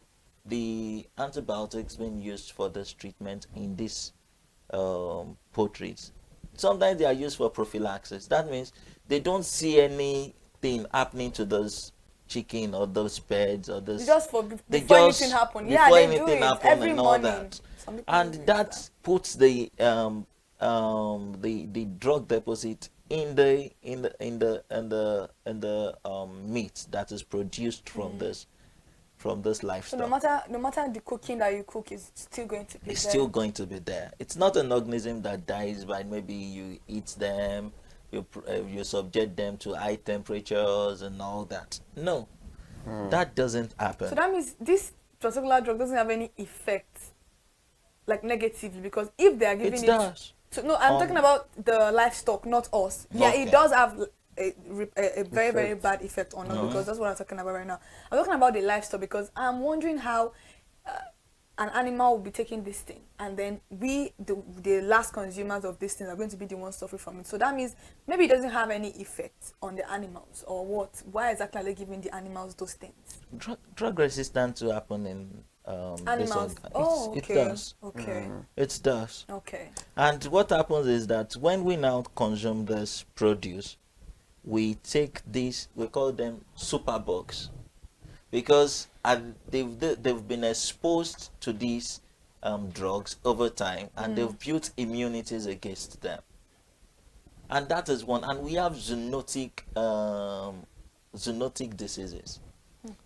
the antibiotics being used for this treatment in these poultries, sometimes they are used for prophylaxis. That means they don't see anything happening to those chicken or those birds or those. Just before anything happen. Yeah, they do it every morning. And that puts the drug deposit in the meat that is produced from this livestock. So no matter the cooking that you cook is still going to be there. It's still going to be there. It's not an organism that dies by maybe you eat them, you subject them to high temperatures and all that. No, that doesn't happen. So that means this particular drug doesn't have any effect, like negatively, because if they are giving does. So no, I'm talking about the livestock, not us. Yeah, it does have a very, very bad effect on us, because that's what I'm talking about right now. I'm talking about the livestock because I'm wondering how an animal will be taking this thing, and then we, the last consumers of this thing, are going to be the ones suffering from it. So that means maybe it doesn't have any effect on the animals, or what? Why exactly are they giving the animals those things? Drug resistance to happen in animals. Okay. It does. Okay. It does. Okay. And what happens is that when we now consume this produce, we take these, we call them superbugs, because they've been exposed to these drugs over time, and they've built immunities against them. And that is one. And we have zoonotic diseases,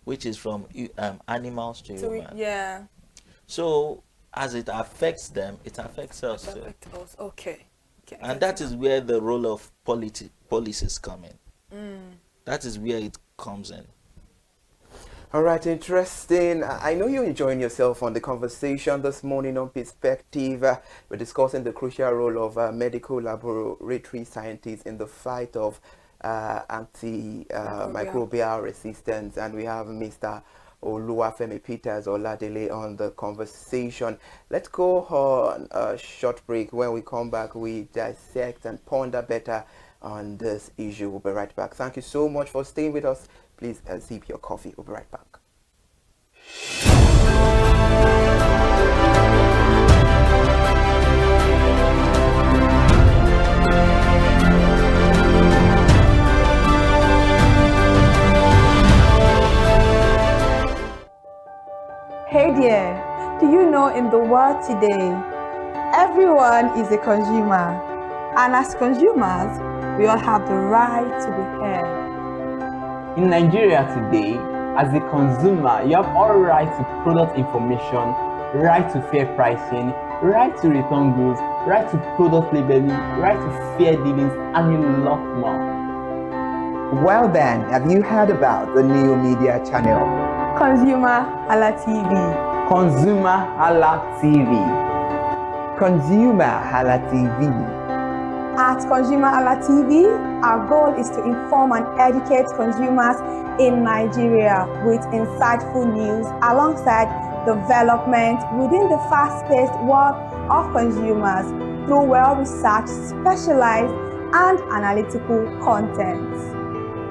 which is from animals to humans. Yeah. So as it affects them, it affects us too. Okay. And that is where the role of policies come in. That is where it comes in. All right, interesting. I know you're enjoying yourself on the conversation this morning on Perspective. We're discussing the crucial role of medical laboratory scientists in the fight of antimicrobial resistance, and we have Mr. Oluwafemi Peters Oladele on the conversation. Let's go on a short break. When we come back, we dissect and ponder better on this issue. We'll be right back. Thank you so much for staying with us. Please sip your coffee. We'll be right back. Hey there, do you know in the world today, everyone is a consumer, and as consumers, we all have the right to be heard. In Nigeria today, as a consumer, you have all right to product information, right to fair pricing, right to return goods, right to product labeling, right to fair dealings, and a lot more. Well then, have you heard about the new media channel? ConsumerHallaTV. ConsumerHallaTV. ConsumerHallaTV. At ConsumerHallaTV, our goal is to inform and educate consumers in Nigeria with insightful news alongside development within the fast-paced world of consumers through well-researched, specialized, and analytical content.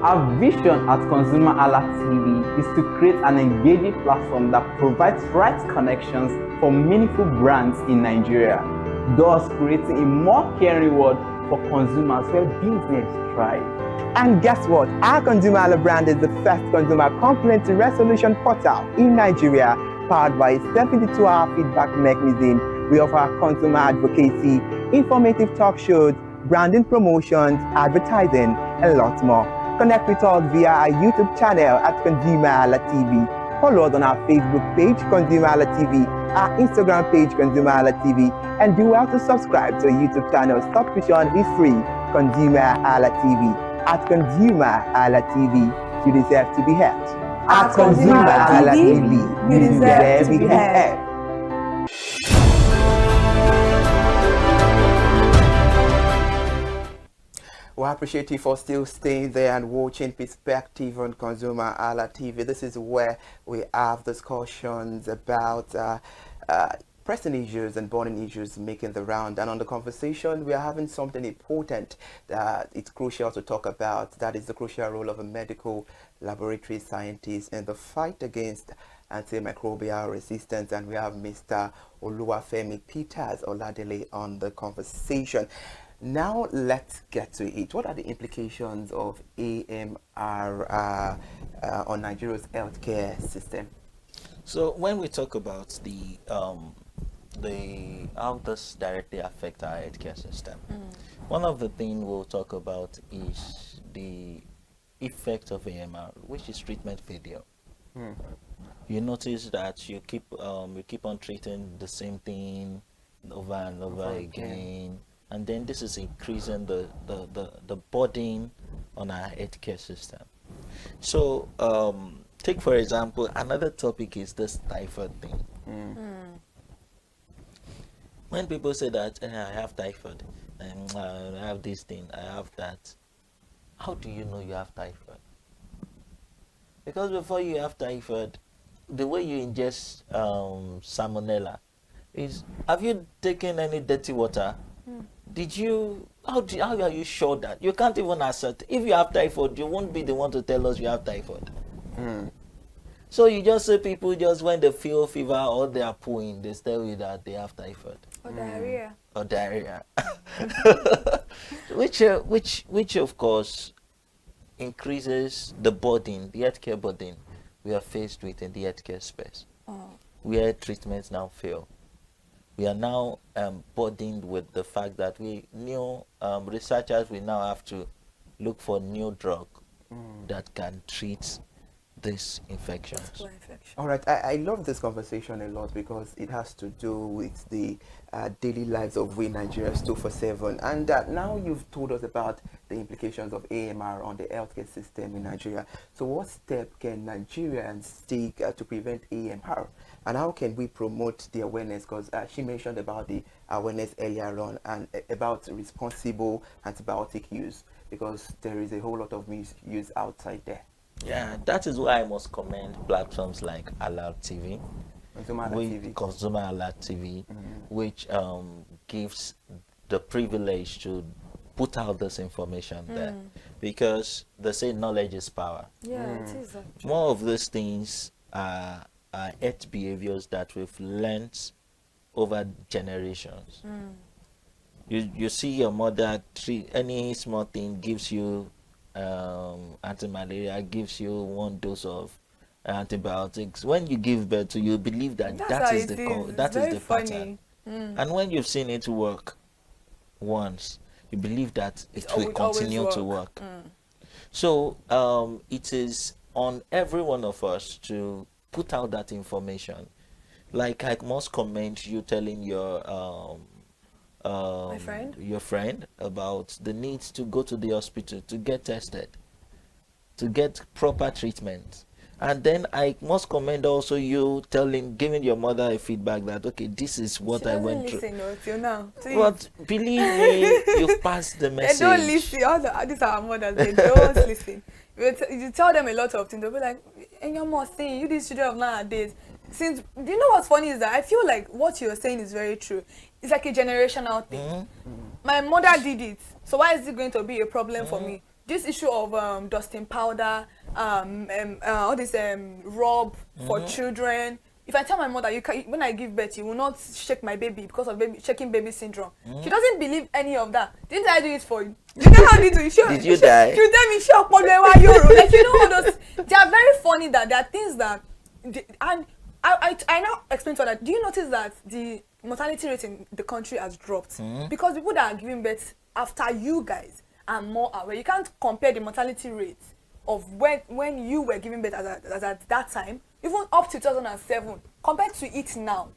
Our vision at ConsumerHallaTV is to create an engaging platform that provides right connections for meaningful brands in Nigeria, thus creating a more caring world for consumers where business thrives. And guess what? Our ConsumerHalla brand is the first consumer complaint resolution portal in Nigeria, powered by a 72-hour feedback mechanism. We offer consumer advocacy, informative talk shows, branding promotions, advertising, and a lot more. Connect with us via our YouTube channel at ConsumerHallaTV. Follow us on our Facebook page, ConsumerHallaTV, our Instagram page, ConsumerHallaTV, and do well to subscribe to our YouTube channel. Subscription is free. ConsumerHallaTV. At ConsumerHallaTV, you deserve to be heard. At ConsumerHallaTV, you deserve to be heard. We appreciate you for still staying there and watching Perspective on ConsumerHalla TV. This is where we have discussions about pressing issues and burning issues making the round. And on the conversation, we are having something important that it's crucial to talk about. That is the crucial role of a medical laboratory scientist in the fight against antimicrobial resistance. And we have Mr. Oluwafemi Peters Oladele on the conversation. Now let's get to it. What are the implications of AMR on Nigeria's healthcare system? So when we talk about how this directly affect our healthcare system, one of the things we'll talk about is the effect of AMR, which is treatment failure. You notice that you keep on treating the same thing over and over again, and then this is increasing the burden on our healthcare system. So take for example, another topic is this typhoid thing. When people say that I have typhoid, and I have this thing, I have that, how do you know you have typhoid? Because before you have typhoid, the way you ingest salmonella is, have you taken any dirty water? Did you, how are you sure that? You can't even assert. If you have typhoid, you won't be the one to tell us you have typhoid. So you just say people just when they feel fever or they are pooing, they tell you that they have typhoid. Or diarrhea. Or diarrhea. which of course increases the burden, the healthcare burden we are faced with in the healthcare space. Where treatments now fail. We are now burdened with the fact that researchers will now have to look for new drug that can treat these infections. All right, I love this conversation a lot because it has to do with the daily lives of we Nigerians 24/7. And now you've told us about the implications of AMR on the healthcare system in Nigeria. So what step can Nigerians take to prevent AMR? And how can we promote the awareness? Because she mentioned about the awareness earlier on and about responsible antibiotic use, because there is a whole lot of misuse outside there. Yeah, that is why I must commend platforms like ConsumerHalla TV, which gives the privilege to put out this information there, because they say knowledge is power. Yeah, it is. More of these things are health behaviors that we've learned over generations. You see your mother treat any small thing, gives you anti-malaria, gives you 1 dose of antibiotics. When you give birth to, you believe that that is the pattern. And when you've seen it work once, you believe that it will continue to work. So it is on every one of us to put out that information. Like I must commend you telling your friend about the need to go to the hospital to get tested, to get proper treatment. And then I must commend also you giving your mother a feedback that, okay, this is what I went through. Till now. But believe me, you've passed the message. They don't listen. These are our mothers. They don't listen. You tell them a lot of things. They'll be like, and your mom saying, you these children of nowadays. Do you know what's funny is that I feel like what you're saying is very true. It's like a generational thing. My mother did it, so why is it going to be a problem for me? This issue of dusting powder, all this rub for children. If I tell my mother, when I give birth, you will not shake my baby because of shaking baby syndrome. She doesn't believe any of that. Didn't I do it for you? You know how did you? Did you die? You tell me, shock, like you know all those. They are very funny that there are things that, and I now explain to that. Do you notice that the mortality rate in the country has dropped because people that are giving birth after you guys are more aware? You can't compare the mortality rate of when you were giving birth as at that time, even up to 2007, compared to it now.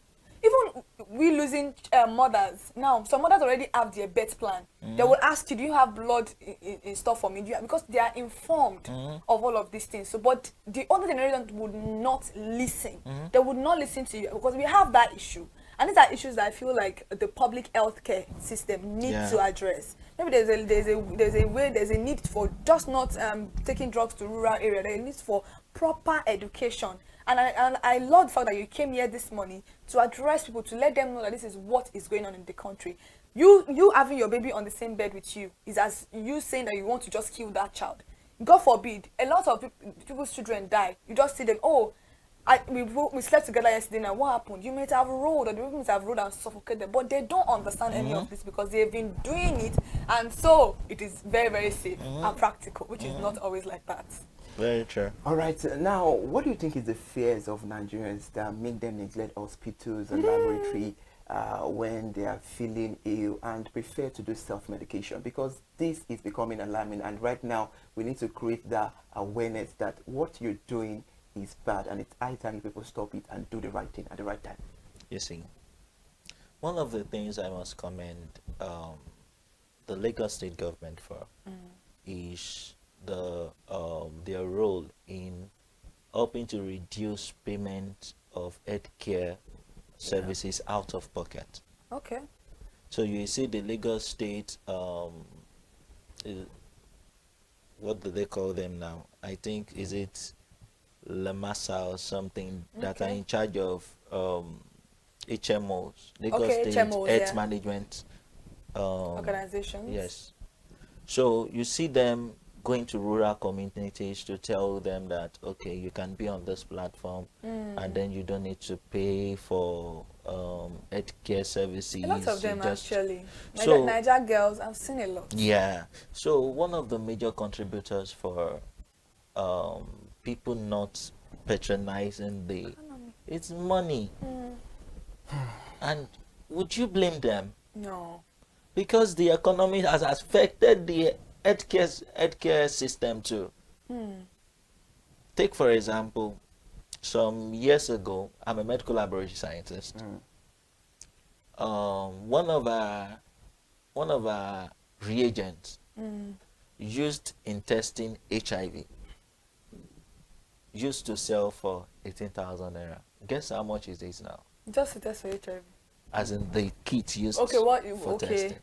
Even we losing mothers now. Some mothers already have their birth plan. They will ask you, do you have blood in store for me? Because they are informed of all of these things. So, but the older generation would not listen. They would not listen to you because we have that issue. And these are issues that I feel like the public healthcare system needs to address. Maybe there's a need for just not taking drugs to rural area. There is a need for proper education And I love the fact that you came here this morning to address people, to let them know that this is what is going on in the country. You having your baby on the same bed with you is as you saying that you want to just kill that child. God forbid, a lot of people's children die. You just see them, oh, we slept together yesterday, and what happened? You might have rolled, or the people might have rolled and suffocated, but they don't understand any of this because they've been doing it, and so it is very, very safe and practical, which is not always like that. Very true. All right, now, what do you think is the fears of Nigerians that make them neglect hospitals and laboratory when they are feeling ill and prefer to do self-medication? Because this is becoming alarming, and right now we need to create that awareness that what you're doing is bad, and it's high time people stop it and do the right thing at the right time. You see, one of the things I must commend the Lagos state government for is their role in helping to reduce payment of healthcare services out of pocket. Okay. So you see the Lagos state, what do they call them now? I think, is it Lamasa or something, that are in charge of HMOs, Lagos State HMOs, Health Management organizations. Yes. So you see them going to rural communities to tell them that, okay, you can be on this platform and then you don't need to pay for healthcare services. A lot of them actually. So, Niger girls, I've seen a lot. Yeah. So one of the major contributors for people not patronizing it's money. And would you blame them? No. Because the economy has affected the healthcare system too. Take for example, some years ago, I'm a medical laboratory scientist. One of our reagents used in testing HIV used to sell for 18,000 naira. Guess how much it is now? Just to test for HIV. As in the kit used for testing.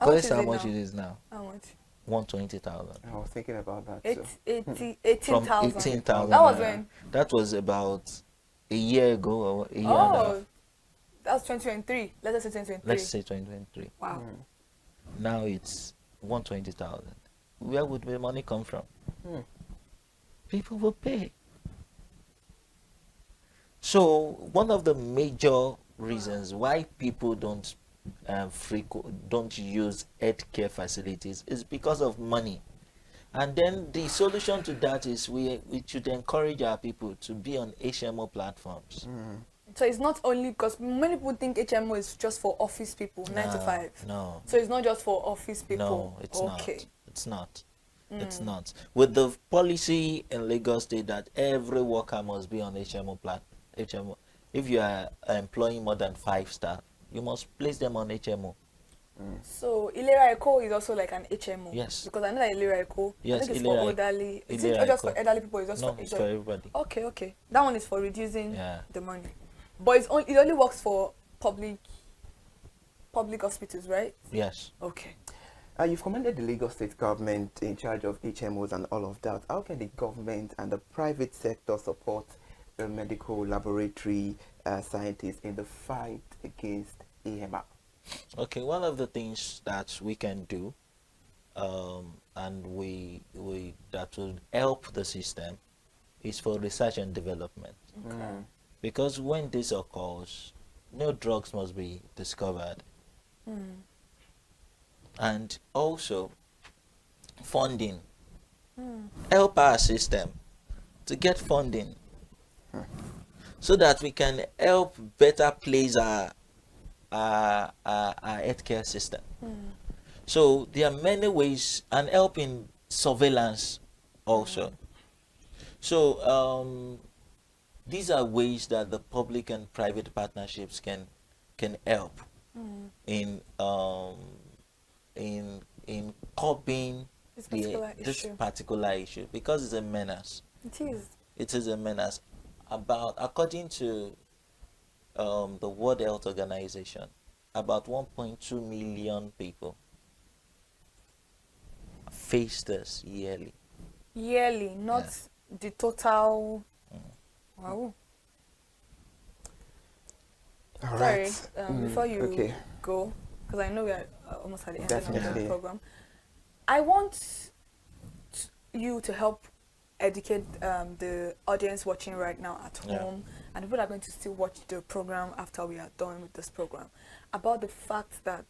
Guess how much it is now? How much? 120,000. I was thinking about that. 18,000. From 18,000. That was when? That was about a year ago or a year and a half. That's 2023. Let's say 2023. Let's say 2023. Wow. Now it's 120,000. Where would the money come from? People will pay. So one of the major reasons why people don't use healthcare facilities is because of money. And then the solution to that is we should encourage our people to be on HMO platforms. So it's not only because many people think HMO is just for office people, 9 to 5. No. So it's not just for office people. No, it's not. It's not. It's not. With the policy in Lagos State that every worker must be on HMO. If you are employing more than 5 staff, you must place them on HMO. So Ilera Eco is also like an HMO. Yes. Because I know that Ilera Eco, I think it's for elderly. Is it just for elderly people? It's just no, it's for everybody. Okay. That one is for reducing the money. But it only works for public hospitals, right? Yes. Okay. You've commended the Lagos State government in charge of HMOs and all of that. How can the government and the private sector support the medical laboratory scientists in the fight against AMR? Okay, one of the things that we can do, and we that will help the system, is for research and development. Okay. Because when this occurs, new drugs must be discovered. And also funding. Help our system to get funding so that we can help better place our healthcare system. So there are many ways, and help in surveillance also. So these are ways that the public and private partnerships can help in curbing this particular issue, because it's a menace. It is a menace. According to the World Health Organization, about 1.2 million people face this yearly. Yearly, not the total. Wow. All Sorry, right. before you okay. go, because I know we are almost at the end Definitely. of the program, I want you to help educate the audience watching right now at home and people are going to still watch the program after we are done with this program about the fact that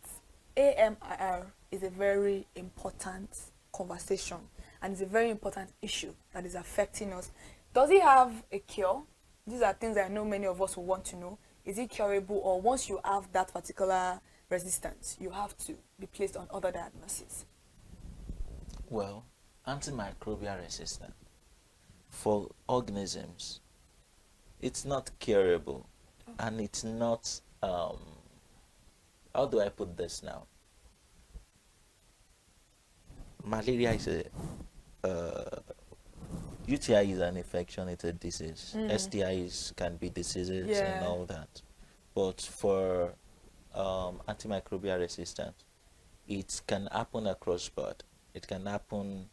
AMR is a very important conversation and it's a very important issue that is affecting us. Does it have a cure? These are things I know many of us will want to know. Is it curable, or once you have that particular resistance, you have to be placed on other diagnoses? Well, antimicrobial resistance for organisms, it's not curable, and it's not, how do I put this now? Malaria is UTI is an infection, it's a disease. STIs can be diseases and all that. But for antimicrobial resistance, it can happen across board. It can happen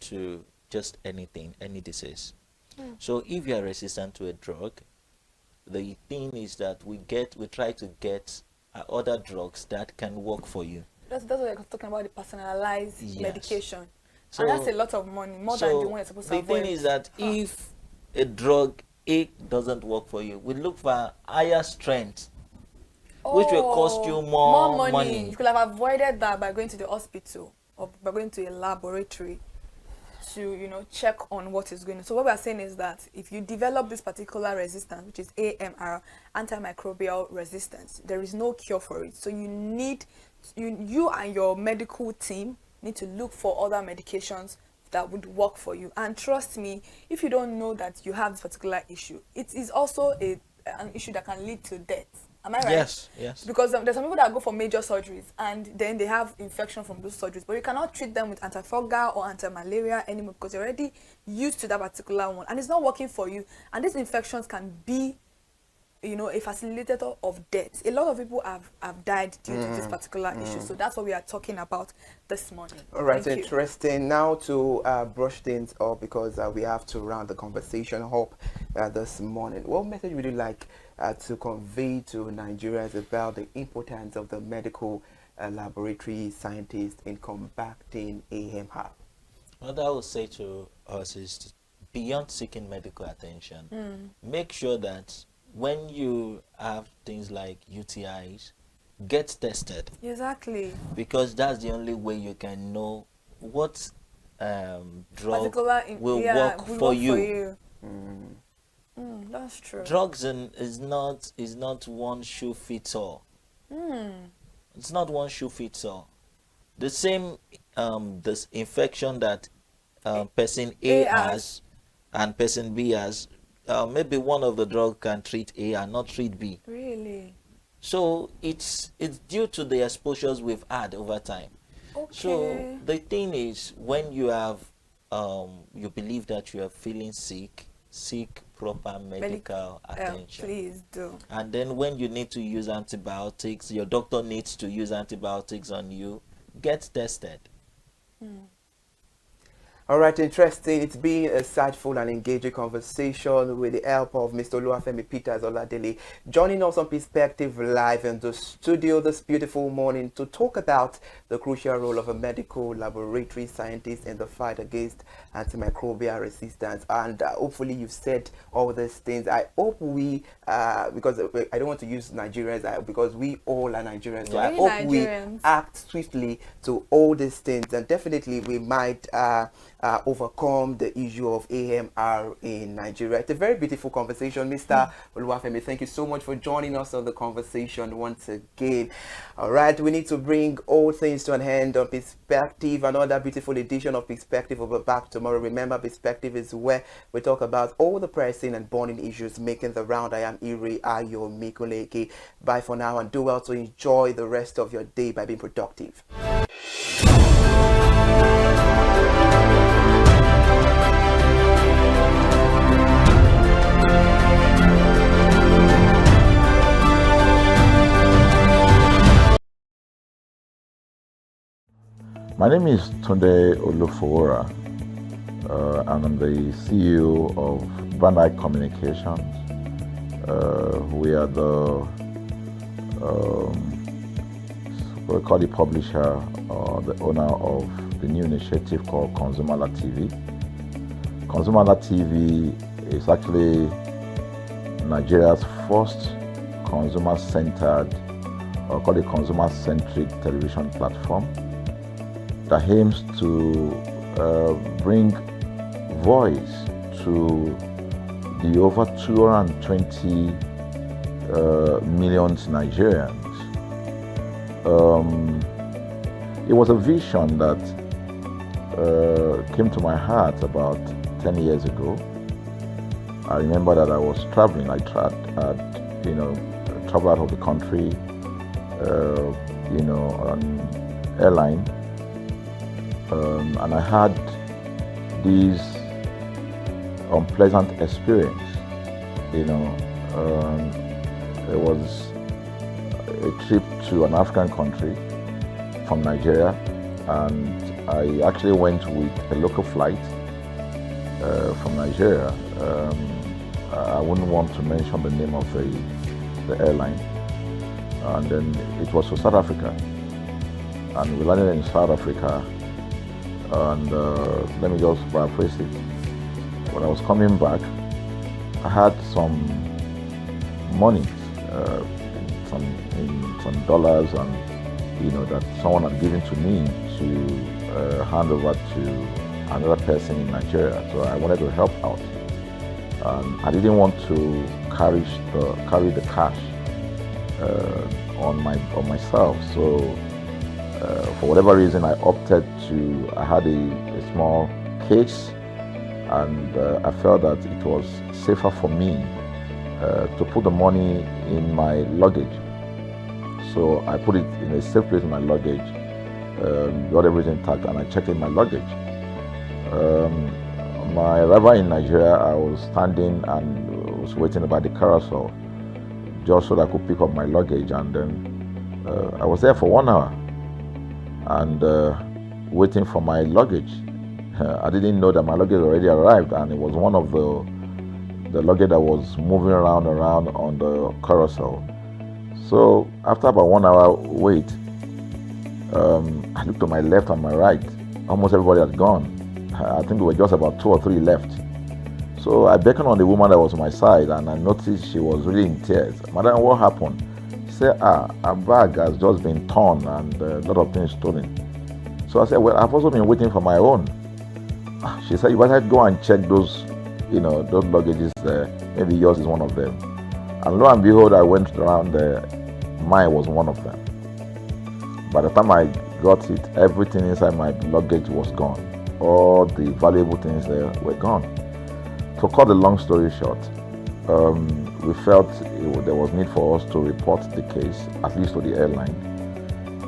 to just anything, any disease. So if you are resistant to a drug, the thing is that we try to get other drugs that can work for you. That's what we're talking about, the personalized medication. So, and that's a lot of money, more than the one you're supposed to avoid. The thing is that if a drug A doesn't work for you, we look for higher strength, which will cost you more money. You could have avoided that by going to the hospital or by going to a laboratory to, check on what is going on. So what we are saying is that if you develop this particular resistance, which is AMR, antimicrobial resistance, there is no cure for it. So you need, you and your medical team need to look for other medications that would work for you. And trust me, if you don't know that you have this particular issue, it is also an issue that can lead to death. Am I right? Yes, yes. Because there's some people that go for major surgeries and then they have infection from those surgeries, but you cannot treat them with antifungal or anti-malaria anymore because you're already used to that particular one and it's not working for you. And these infections can be, a facilitator of death. A lot of people have died due to this particular issue. So that's what we are talking about this morning. All right, interesting. Now to brush things up because we have to round the conversation up this morning. What message would you like to convey to Nigerians about the importance of the medical laboratory scientists in combating AMR? What I would say to us is, beyond seeking medical attention, make sure that when you have things like UTIs, get tested. Exactly. Because that's the only way you can know what drug will work for you. That's true. Drugs is not one shoe fits all. It's not one shoe fits all. The same this infection that person A has and person B has, maybe one of the drugs can treat A and not treat B. Really? So it's due to the exposures we've had over time. Okay. So the thing is, when you have you believe that you are feeling sick, seek proper medical attention. Please do. And then when you need to use antibiotics, your doctor needs to use antibiotics on you, get tested. All right, interesting. It's been a insightful and engaging conversation with the help of Mr. Oluwafemi Peters Oladele, joining us on Perspective Live in the studio this beautiful morning to talk about the crucial role of a medical laboratory scientist in the fight against antimicrobial resistance. And hopefully you've said all these things. I hope we, because I don't want to use Nigerians, because we all are Nigerians, so I hope we act swiftly to all these things, and definitely we might overcome the issue of AMR in Nigeria. It's a very beautiful conversation. Mr. Oluwafemi, thank you so much for joining us on the conversation once again. All right, we need to bring all things to an end on Perspective, another beautiful edition of Perspective. Will be back tomorrow. Remember, Perspective is where we talk about all the pressing and burning issues making the round. I am Iri Ayo Mikuleke. Bye for now, and do well to enjoy the rest of your day by being productive. My name is Tunde Olufowora. I'm the CEO of Brand Communications. We are we call the publisher or the owner of the new initiative called ConsumerHallaTV. ConsumerHallaTV is actually Nigeria's first consumer-centered, or call it consumer-centric television platform that aims to bring voice to the over 220 million Nigerians. It was a vision that came to my heart about 10 years ago. I remember that I was traveling. I traveled out of the country, on airline, and I had this unpleasant experience. It was a trip to an African country from Nigeria, and I actually went with a local flight from Nigeria. I wouldn't want to mention the name of the airline, and then it was to South Africa, and we landed in South Africa, and let me just paraphrase it. When I was coming back, I had some money, some dollars, and that someone had given to me to hand over to another person in Nigeria. So I wanted to help out. I didn't want to carry the cash on myself. So for whatever reason, I opted to. I had a small case, and I felt that it was safer for me to put the money in my luggage. So I put it in a safe place in my luggage, got everything intact, and I checked in my luggage. My arrival in Nigeria, I was standing and was waiting by the carousel just so that I could pick up my luggage, and then I was there for 1 hour and waiting for my luggage. I didn't know that my luggage already arrived, and it was one of the luggage that was moving around on the carousel. So after about 1 hour wait, I looked to my left and my right. Almost everybody had gone. I think there were just about 2 or 3 left. So I beckoned on the woman that was on my side, and I noticed she was really in tears. Madam, what happened? She said, her bag has just been torn and a lot of things stolen. So I said, well, I've also been waiting for my own. She said, you better go and check those, those luggages there. Maybe yours is one of them. And lo and behold, I went around there. Mine was one of them. By the time I got it, everything inside my luggage was gone. All the valuable things there were gone. To cut the long story short, we felt there was need for us to report the case, at least to the airline.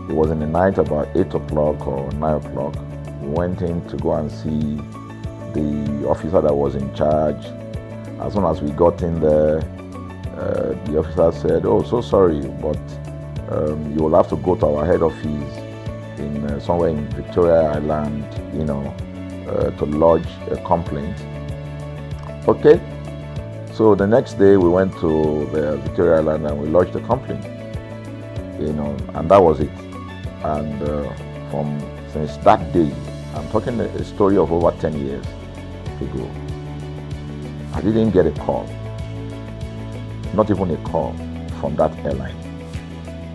It was in the night, about 8 o'clock or 9 o'clock. We went in to go and see the officer that was in charge. As soon as we got in there, the officer said, "Oh, so sorry, but you will have to go to our head office in somewhere in Victoria Island, to lodge a complaint." Okay. So the next day we went to the Victoria Island and we lodged a complaint, and that was it. And since that day, I'm talking a story of over 10 years ago, I didn't get a call, not even a call from that airline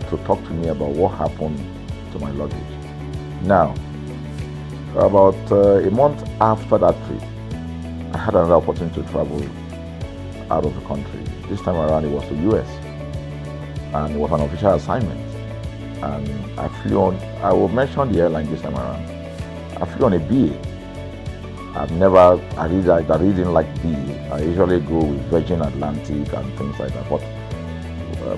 to talk to me about what happened to my luggage. Now, about a month after that trip, I had another opportunity to travel out of the country. This time around it was to US, and it was an official assignment. And I flew on, I will mention the airline this time around. I flew on a BA. I really didn't like BA. I usually go with Virgin Atlantic and things like that. But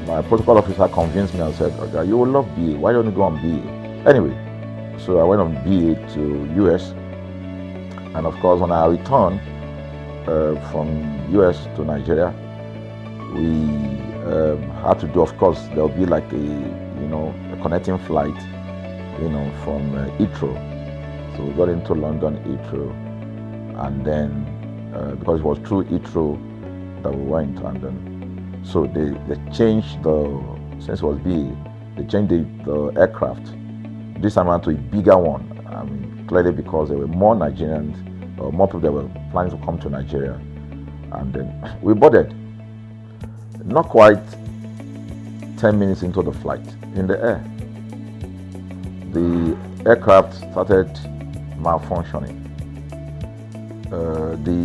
my protocol officer convinced me and said, "Okay, you will love BA. Why don't you go on BA?" Anyway, so I went on BA to US. And of course, when I returned from US to Nigeria, we had to do, of course, there'll be like a connecting flight, from Heathrow. So we got into London Heathrow, and then because it was through Heathrow that we went, and then so they changed since it was BA, they changed the aircraft this time around to a bigger one. I mean, clearly because there were more Nigerians, or more people that were planning to come to Nigeria, and then we boarded. Not quite 10 minutes into the flight, in the air, the aircraft started malfunctioning. The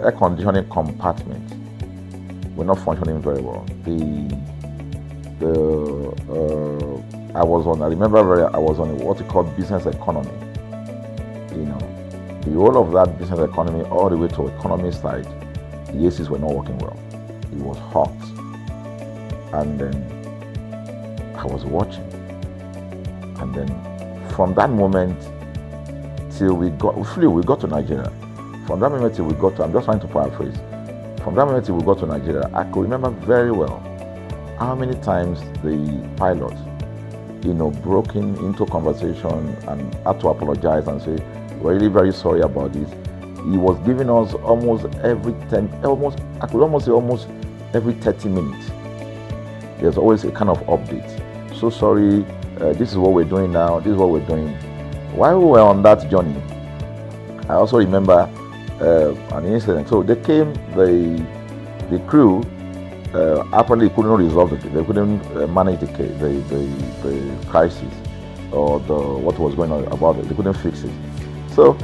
air conditioning compartment were not functioning very well. I was on what you call business economy. You know, the whole of that business economy all the way to economy side, the ACs were not working well. It was hot, and then I was watching, and then from that moment till we got to Nigeria. From that moment till we got to, I'm just trying to paraphrase. From that moment till we got to Nigeria, I could remember very well how many times the pilot, broke into conversation and had to apologize and say, "We're really very sorry about this." He was giving us almost every 30 minutes. There's always a kind of update. So sorry, this is what we're doing now, this is what we're doing. While we were on that journey, I also remember an incident. So they came, the crew apparently couldn't resolve they couldn't manage the crisis or what was going on about it. They couldn't fix it. So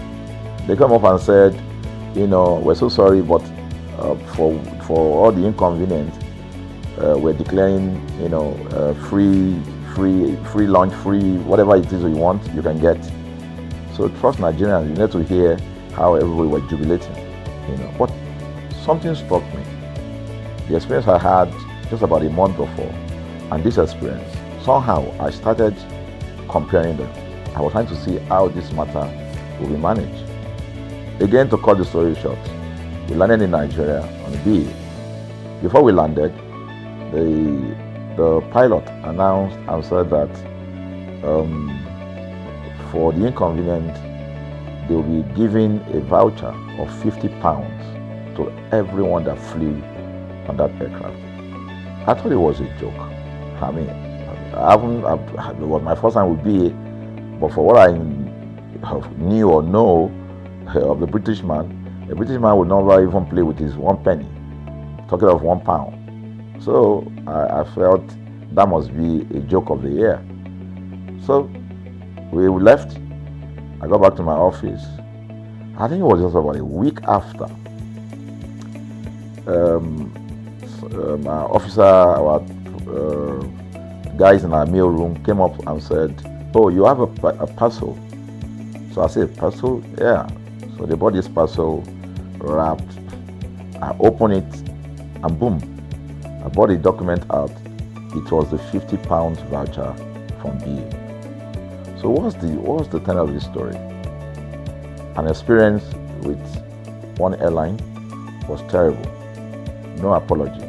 they came up and said, we're so sorry, but for all the inconvenience, we're declaring, free lunch, free whatever it is you want, you can get. So trust Nigerians, you need to hear how everybody was jubilating, But something struck me. The experience I had just about a month before, and this experience, somehow I started comparing them. I was trying to see how this matter will be managed. Again, to cut the story short, we landed in Nigeria on a BA. Before we landed, the pilot announced and said that for the inconvenient, they will be giving a voucher of £50 to everyone that flew on that aircraft. I thought it was a joke. I mean, it was my first time with BA, but for what I knew or know of the British man would never even play with his 1 penny, talking of £1. So I felt that must be a joke of the year. So we left. I got back to my office. I think it was just about a week after. My officer, our guys in our mail room came up and said, "Oh, you have a parcel." So I said, "Parcel? Yeah." So they bought this parcel wrapped. I opened it, and boom, I bought the document out. It was the £50 voucher from BA. So what's the tenor of this story? An experience with one airline was terrible, no apology.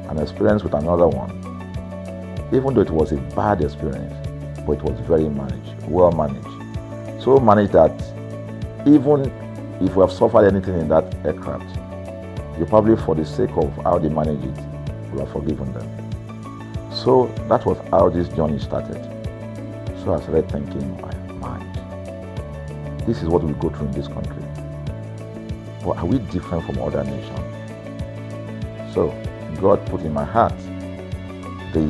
An experience with another one, even though it was a bad experience, but it was very well managed. So managed that even if we have suffered anything in that aircraft, you probably, for the sake of how they manage it, will have forgiven them. So that was how this journey started. So I started thinking in my mind, this is what we go through in this country. But are we different from other nations? So God put in my heart the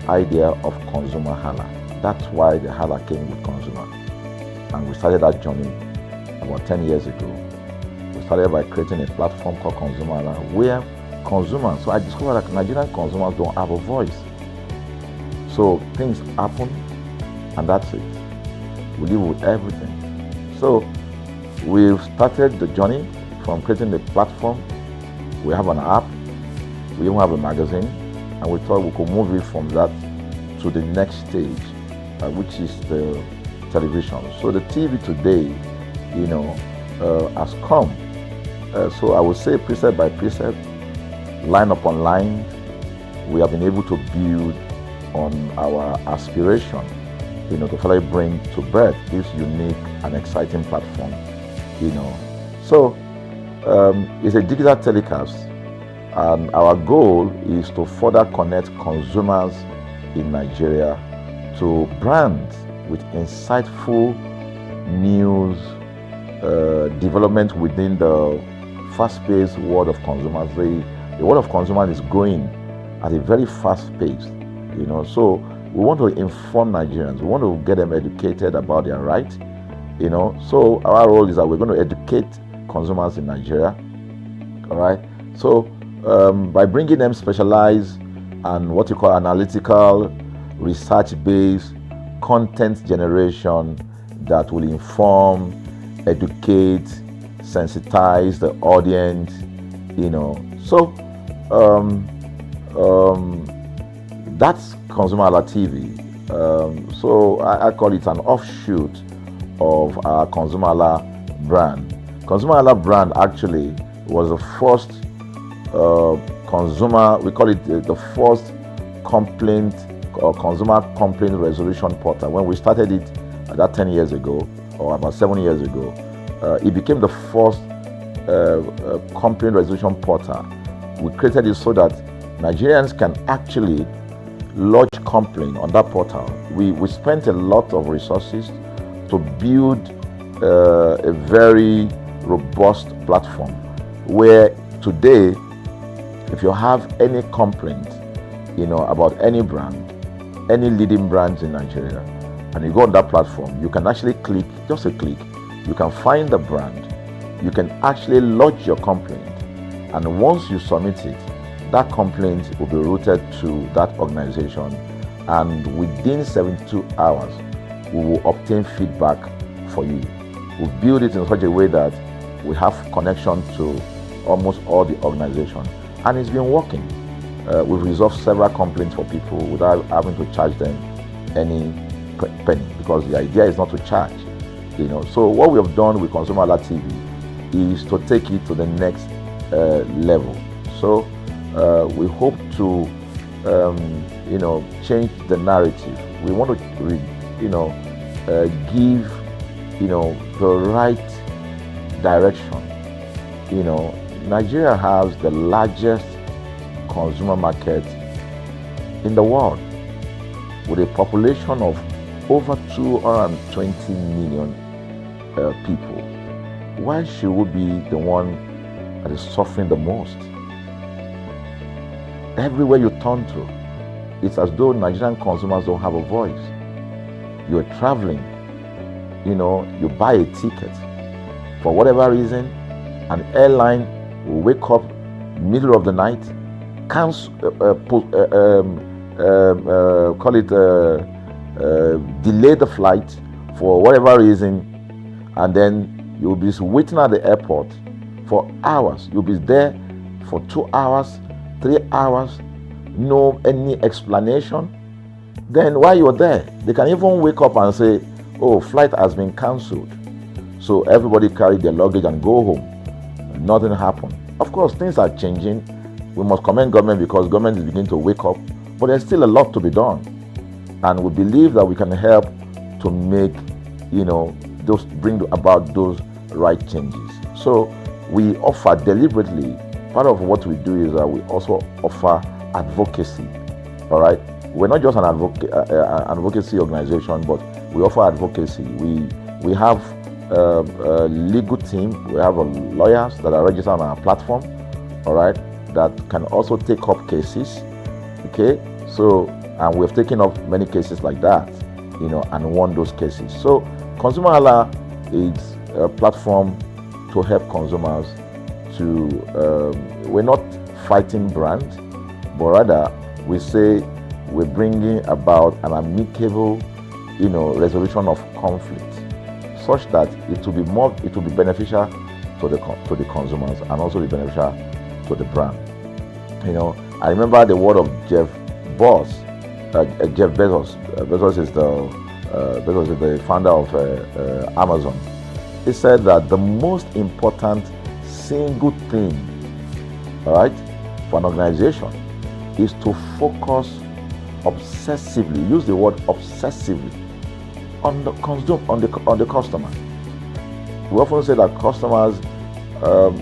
idea of ConsumerHalla. That's why the Hala came with consumer. And we started that journey about 10 years ago. We started by creating a platform called ConsumerHalla, where consumers, so I discovered that Nigerian consumers don't have a voice. So things happen, and that's it. We live with everything. So we've started the journey from creating the platform. We have an app, we even have a magazine, and we thought we could move it from that to the next stage, which is the television. So the TV today, has come. So I would say precept by precept, line upon line, we have been able to build on our aspiration, to finally bring to birth this unique and exciting platform, So it's a digital telecast, and our goal is to further connect consumers in Nigeria to brands with insightful news, development within the fast-paced world of consumers. The world of consumers is growing at a very fast pace, so we want to inform Nigerians. We want to get them educated about their rights, so our role is that we're going to educate consumers in Nigeria, all right? So by bringing them specialized and what you call analytical, research-based content generation that will inform, educate, sensitize the audience, so that's ConsumerHallaTV. So I call it an offshoot of our ConsumerHalla brand. ConsumerHalla brand actually was the first we call it the first complaint or consumer complaint resolution portal. When we started it about 10 years ago, or about 7 years ago, it became the first complaint resolution portal. We created it so that Nigerians can actually lodge complaint on that portal. We spent a lot of resources to build a very robust platform where today, if you have any complaint, about any brand, any leading brands in Nigeria, and you go on that platform, you can actually click, just a click, you can find the brand, you can actually lodge your complaint, and once you submit it, that complaint will be routed to that organization, and within 72 hours, we will obtain feedback for you. We build it in such a way that we have connection to almost all the organizations, and it's been working. We've resolved several complaints for people without having to charge them any penny, because the idea is not to charge. So what we have done with ConsumerHallaTV is to take it to the next level. So we hope to change the narrative. We want to give the right direction. Nigeria has the largest consumer market in the world, with a population of over 220 million people. Why should we be the one that is suffering the most? Everywhere you turn to, it's as though Nigerian consumers don't have a voice. You're traveling, you buy a ticket. For whatever reason, an airline will wake up middle of the night, delay the flight for whatever reason, and then you'll be waiting at the airport for hours. You'll be there for 2 hours, 3 hours, no any explanation. Then while you're there, they can even wake up and say, oh, flight has been cancelled. So everybody carry their luggage and go home. Nothing happened. Of course, things are changing. We must commend government because government is beginning to wake up, but there's still a lot to be done. And we believe that we can help to make, bring about those right changes. So we offer deliberately, part of what we do is that we also offer advocacy, all right? We're not just an advocacy organization, but we offer advocacy. We have a legal team, we have lawyers that are registered on our platform, all right, that can also take up cases, okay? So, and we've taken up many cases like that, and won those cases. So, ConsumerHalla is a platform to help consumers to, we're not fighting brands, but rather we say we're bringing about an amicable, resolution of conflict, such that it will be beneficial to the consumers and also be beneficial to the brand. I remember the word of Jeff Bezos. Bezos is the founder of Amazon. He said that the most important single thing, all right, for an organization is to focus obsessively, use the word obsessively, on the customer. We often say that customers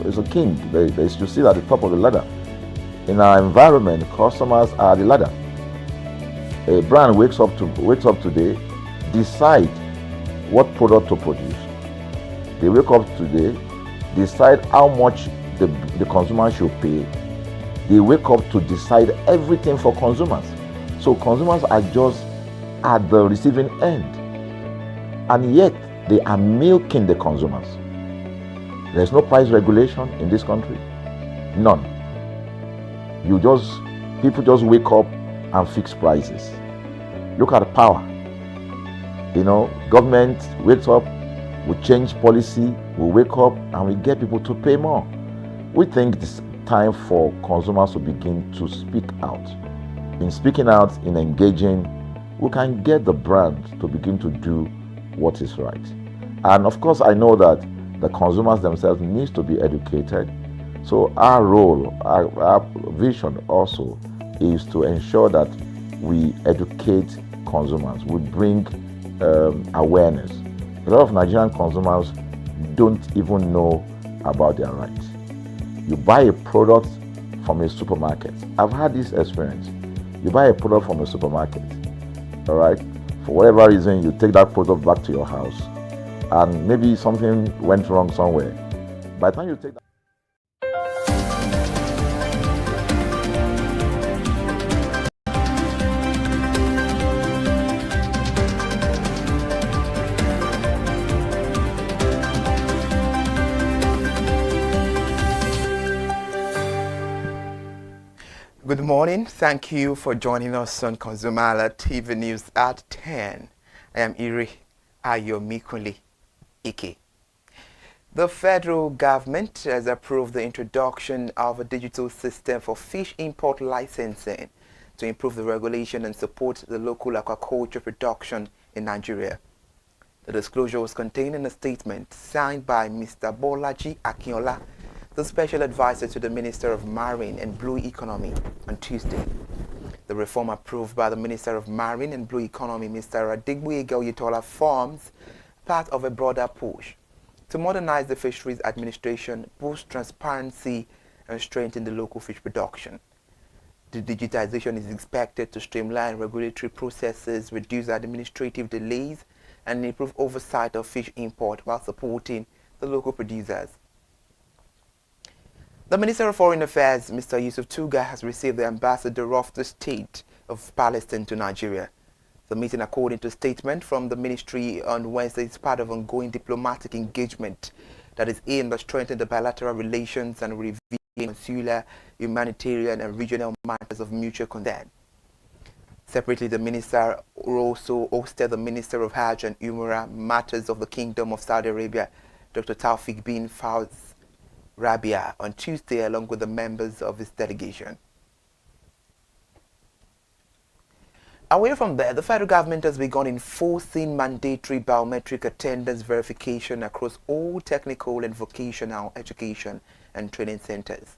is a king. They should sit at the top of the ladder. In our environment, customers are the ladder. A brand wakes up today, decide what product to produce. They wake up today, decide how much the consumer should pay. They wake up to decide everything for consumers. So consumers are just at the receiving end. And yet, they are milking the consumers. There's no price regulation in this country. None. People just wake up and fix prices. Look at power. Government wakes up, we change policy, we wake up and we get people to pay more. We think it's time for consumers to begin to speak out. In speaking out, in engaging, we can get the brand to begin to do what is right. And of course, I know that the consumers themselves need to be educated. So our role, our vision also is to ensure that we educate consumers, we bring awareness. A lot of Nigerian consumers don't even know about their rights. You buy a product from a supermarket. I've had this experience. You buy a product from a supermarket, all right? For whatever reason, you take that product back to your house, and maybe something went wrong somewhere. By the time you take that Good morning. Thank you for joining us on ConsumerHalla TV News at 10. I am Iri Ayomikunle Ike. The federal government has approved the introduction of a digital system for fish import licensing to improve the regulation and support the local aquaculture production in Nigeria. The disclosure was contained in a statement signed by Mr. Bolaji Akinola, the Special Advisor to the Minister of Marine and Blue Economy, on Tuesday. The reform approved by the Minister of Marine and Blue Economy, Mr. Adigboyega Oyetola, forms part of a broader push to modernize the fisheries administration, boost transparency, and strengthen the local fish production. The digitization is expected to streamline regulatory processes, reduce administrative delays, and improve oversight of fish import while supporting the local producers. The Minister of Foreign Affairs, Mr. Yusuf Tuga, has received the ambassador of the State of Palestine to Nigeria. The meeting, according to a statement from the ministry on Wednesday, is part of ongoing diplomatic engagement that is aimed at strengthening the bilateral relations and reviewing consular, humanitarian, and regional matters of mutual concern. Separately, the minister also hosted the Minister of Hajj and Umrah Matters of the Kingdom of Saudi Arabia, Dr. Taufik bin Fawz Rabia, on Tuesday, along with the members of his delegation. Away from there, the federal government has begun enforcing mandatory biometric attendance verification across all technical and vocational education and training centers.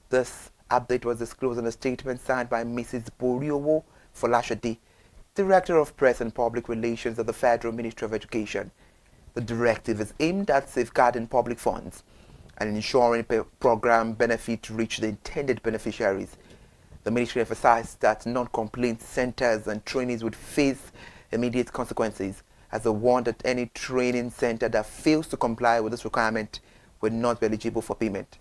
This update was disclosed in a statement signed by Mrs. Boriowo Folashade, Director of Press and Public Relations of the Federal Ministry of Education. The directive is aimed at safeguarding public funds and ensuring program benefit reach the intended beneficiaries. The ministry emphasized that non-complaint centers and trainees would face immediate consequences, as it warned that any training center that fails to comply with this requirement will not be eligible for payment.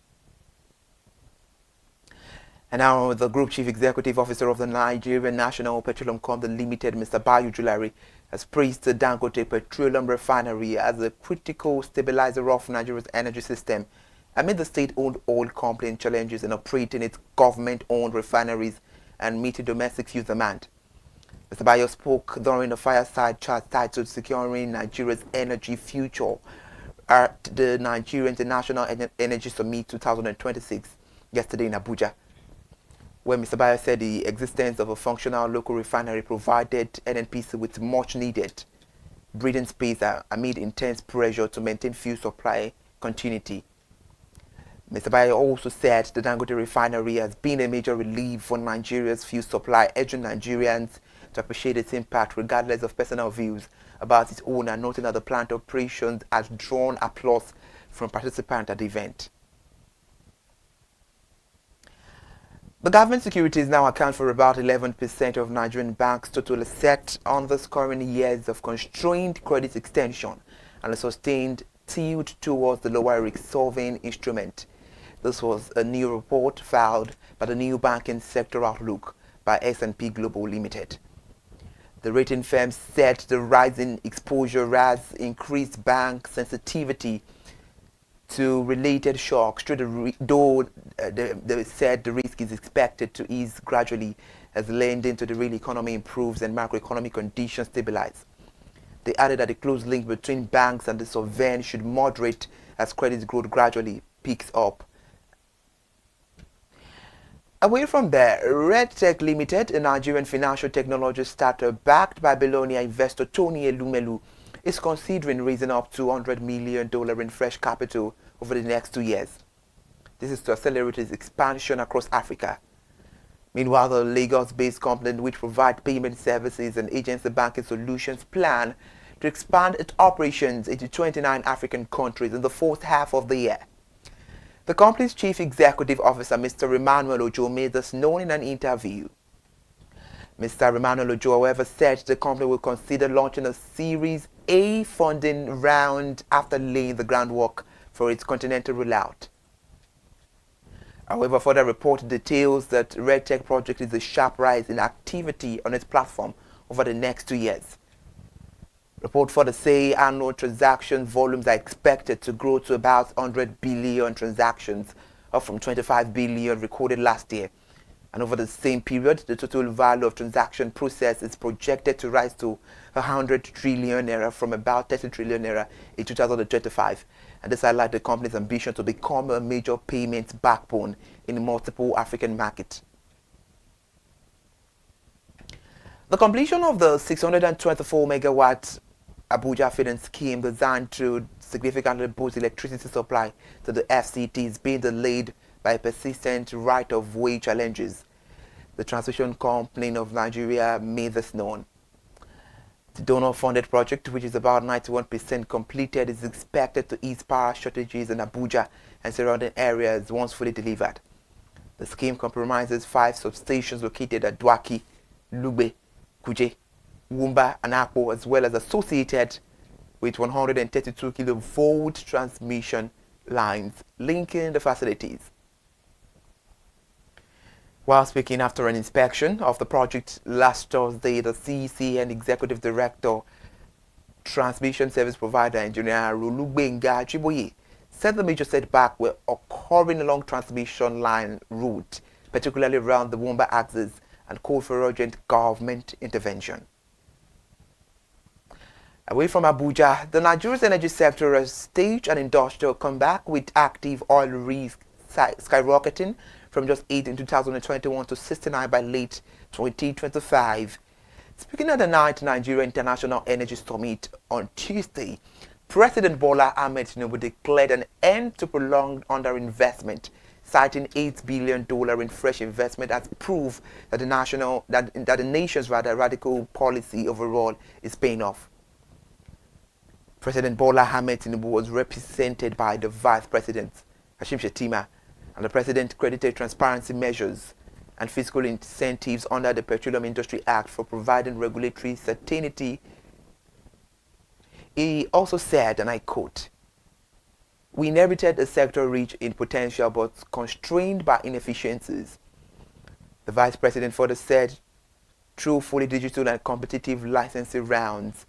And now the Group Chief Executive Officer of the Nigerian National Petroleum Company Limited, Mr. Bayo Julari, has praised the Dangote Petroleum Refinery as a critical stabilizer of Nigeria's energy system amid the state-owned oil company challenges in operating its government-owned refineries and meeting domestic fuel demand. Mr. Bayo spoke during a fireside chat titled Securing Nigeria's Energy Future at the Nigeria International Energy Summit 2026 yesterday in Abuja, where Mr. Bayo said the existence of a functional local refinery provided NNPC with much needed breathing space amid intense pressure to maintain fuel supply continuity. Mr. Bayo also said the Dangote refinery has been a major relief for Nigeria's fuel supply, urging Nigerians to appreciate its impact regardless of personal views about its owner, noting that the plant operations has drawn applause from participants at the event. The government securities now account for about 11% of Nigerian banks' total assets, underscoring years of constrained credit extension and a sustained tilt towards the lower risk sovereign instrument. This was a new report filed by the New Banking Sector Outlook by S&P Global Limited. The rating firm said the rising exposure has increased bank sensitivity to related shocks, though they said the risk is expected to ease gradually as lending to the real economy improves and macroeconomic conditions stabilize. They added that the close link between banks and the sovereign should moderate as credit growth gradually picks up. Away from there, Red Tech Limited, a Nigerian financial technology startup backed by billionaire investor Tony Elumelu, is considering raising up to $100 million in fresh capital over the next 2 years. This is to accelerate its expansion across Africa. Meanwhile, the Lagos-based company, which provides payment services and agency banking solutions, plan to expand its operations into 29 African countries in the first half of the year. The company's chief executive officer, Mr. Emmanuel Ojo, made this known in an interview. Mr. Emmanuel Ojo, however, said the company will consider launching a Series A funding round after laying the groundwork for its continental rollout. However, further report details that Red Tech project is a sharp rise in activity on its platform over the next 2 years. Report further say annual transaction volumes are expected to grow to about 100 billion transactions, up from 25 billion recorded last year. And over the same period, the total value of transaction process is projected to rise to 100 trillion naira from about 30 trillion naira in 2025. And this highlights the company's ambition to become a major payments backbone in multiple African markets. The completion of the 624 megawatt Abuja feeding scheme designed to significantly boost electricity supply to the FCT is being delayed by persistent right-of-way challenges. The Transmission Company of Nigeria made this known. The donor-funded project, which is about 91% completed, is expected to ease power shortages in Abuja and surrounding areas once fully delivered. The scheme comprises 5 substations located at Dwaki, Lugbe, Kuje, Wumba and Akpo, as well as associated with 132 kilovolt transmission lines linking the facilities. While speaking after an inspection of the project last Thursday, the CEC and Executive Director, Transmission Service Provider Engineer Rulugbenga Chiboye, said the major setback were occurring along transmission line route, particularly around the Wumba axis, and called for urgent government intervention. Away from Abuja, the Nigeria's energy sector has staged an industrial comeback with active oil risk skyrocketing from just 8 in 2021 to 69 by late 2025. Speaking at the 9th Nigeria International Energy Summit on Tuesday, President Bola Ahmed Tinubu declared an end to prolonged underinvestment, citing $8 billion in fresh investment as proof that the nation's radical policy overall is paying off. President Bola Ahmed Tinubu was represented by the Vice President, Hashim Shettima, and the President credited transparency measures and fiscal incentives under the Petroleum Industry Act for providing regulatory certainty. He also said, and I quote, "We inherited a sector rich in potential but constrained by inefficiencies." The Vice President further said, through fully digital and competitive licensing rounds,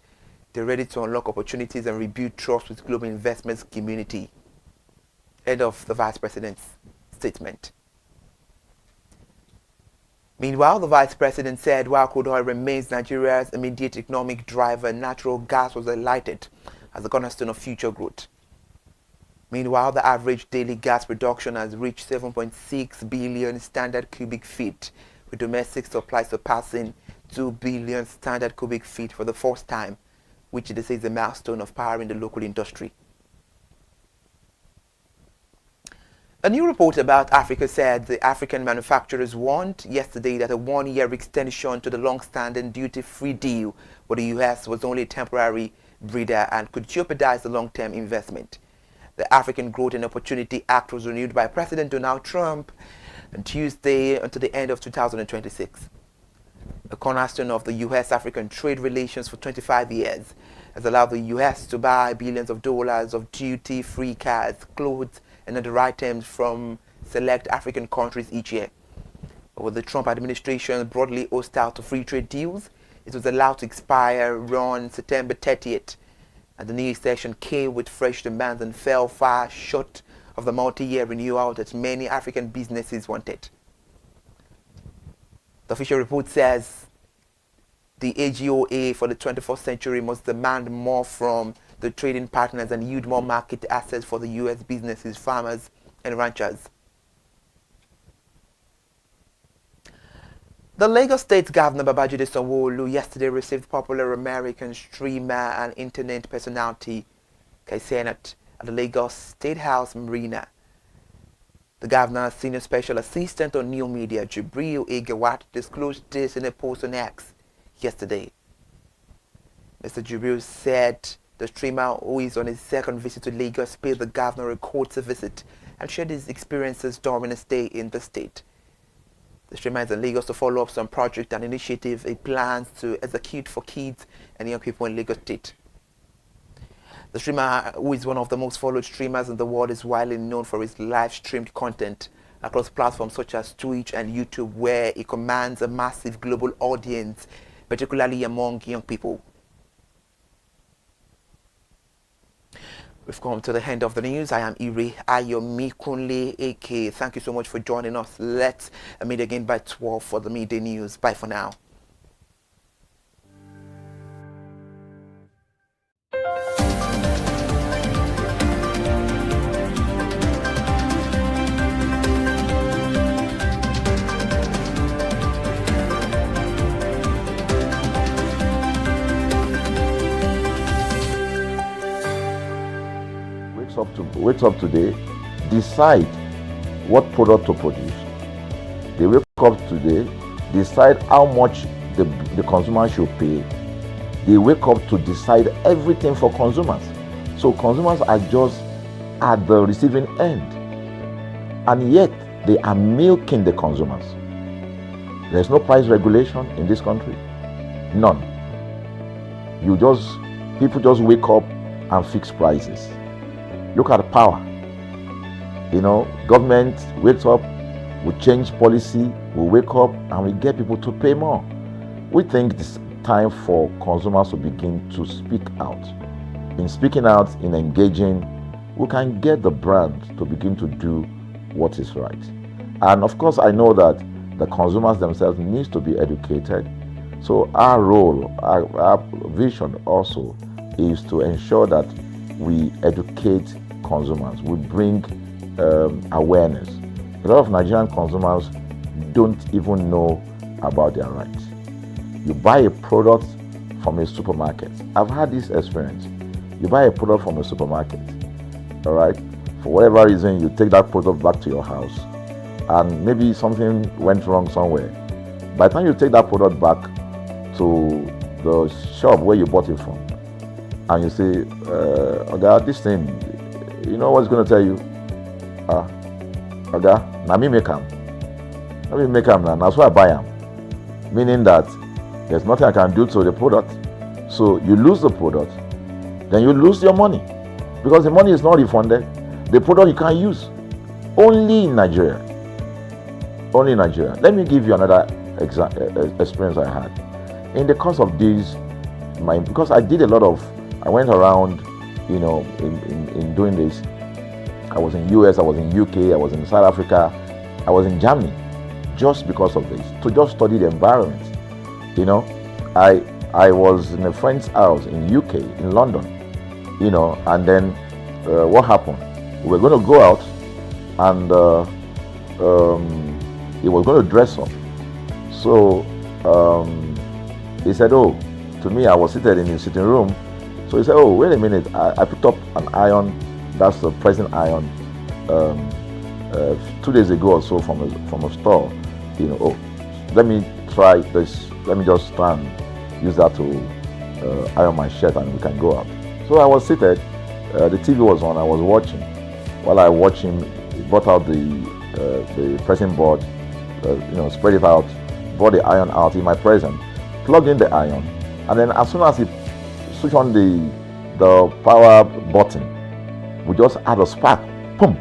they're ready to unlock opportunities and rebuild trust with global investments community. End of the Vice President's statement. Meanwhile, the Vice President said while crude oil remains Nigeria's immediate economic driver, natural gas was highlighted as a cornerstone of future growth. Meanwhile, the average daily gas production has reached 7.6 billion standard cubic feet, with domestic supply surpassing 2 billion standard cubic feet for the first time, which they say is a milestone of powering the local industry. A new report about Africa said the African manufacturers warned yesterday that a one-year extension to the long-standing duty-free deal with the U.S. was only a temporary breather and could jeopardize the long-term investment. The African Growth and Opportunity Act was renewed by President Donald Trump on Tuesday until the end of 2026. A cornerstone of the U.S.-African trade relations for 25 years has allowed the U.S. to buy billions of dollars of duty-free cars, clothes, and other items from select African countries each year. But with the Trump administration broadly hostile to free trade deals, it was allowed to expire on September 30th. And the new extension came with fresh demands and fell far short of the multi-year renewal that many African businesses wanted. The official report says the AGOA for the 21st century must demand more from the trading partners and yield more market access for the U.S. businesses, farmers, and ranchers. The Lagos State Governor Babajide Sanwo-Olu yesterday received popular American streamer and internet personality Kai Cenat at the Lagos State House Marina. The governor's senior special assistant on new media, Jibril Egewat, disclosed this in a post on X yesterday. Mr. Jibril said the streamer, who is on his second visit to Lagos, paid the governor a courtesy visit and shared his experiences during his stay in the state. The streamer is in Lagos to follow up some project and initiative he plans to execute for kids and young people in Lagos State. The streamer, who is one of the most followed streamers in the world, is widely known for his live-streamed content across platforms such as Twitch and YouTube, where he commands a massive global audience, particularly among young people. We've come to the end of the news. I am Ire Ayomikunle AK. Thank you so much for joining us. Let's meet again by 12 for the midday news. Bye for now. Wakes up today, decide what product to produce. They wake up today, decide how much the consumer should pay. They wake up to decide everything for consumers. So consumers are just at the receiving end. And yet they are milking the consumers. There's no price regulation in this country. None. People just wake up and fix prices. Look at the power. Government wakes up, we change policy, we wake up and we get people to pay more. We think it's time for consumers to begin to speak out. In speaking out, in engaging, we can get the brand to begin to do what is right. And of course, I know that the consumers themselves need to be educated. So our role, our vision also is to ensure that we educate consumers, we bring awareness. A lot of Nigerian consumers don't even know about their rights. You buy a product from a supermarket. I've had this experience. You buy a product from a supermarket, all right? For whatever reason, you take that product back to your house, and maybe something went wrong somewhere. By the time you take that product back to the shop where you bought it from, and you say, Oga, this thing, you know what's going to tell you? Oga, na me make am. Na me make am, that's why I buy am. Meaning that there's nothing I can do to the product. So you lose the product, then you lose your money, because the money is not refunded. The product you can't use. Only in Nigeria. Only in Nigeria. Let me give you another experience I had. In the course of this, because I did a lot of, I went around, in doing this. I was in US, I was in UK, I was in South Africa, I was in Germany, just because of this, to just study the environment. I was in a friend's house in UK, in London, and then what happened? We were going to go out, and he was going to dress up. So he said, oh, to me, I was seated in his sitting room. So he said, oh, wait a minute, I picked up an iron, that's the pressing iron 2 days ago or so from a store, you know, oh, let me try this, let me just try and use that to iron my shirt and we can go out. So I was seated, the TV was on, I was watching. While I watched him, he brought out the pressing board, you know, spread it out, brought the iron out in my presence, plugged in the iron, and then as soon as he switched on the power button, we just had a spark. Boom!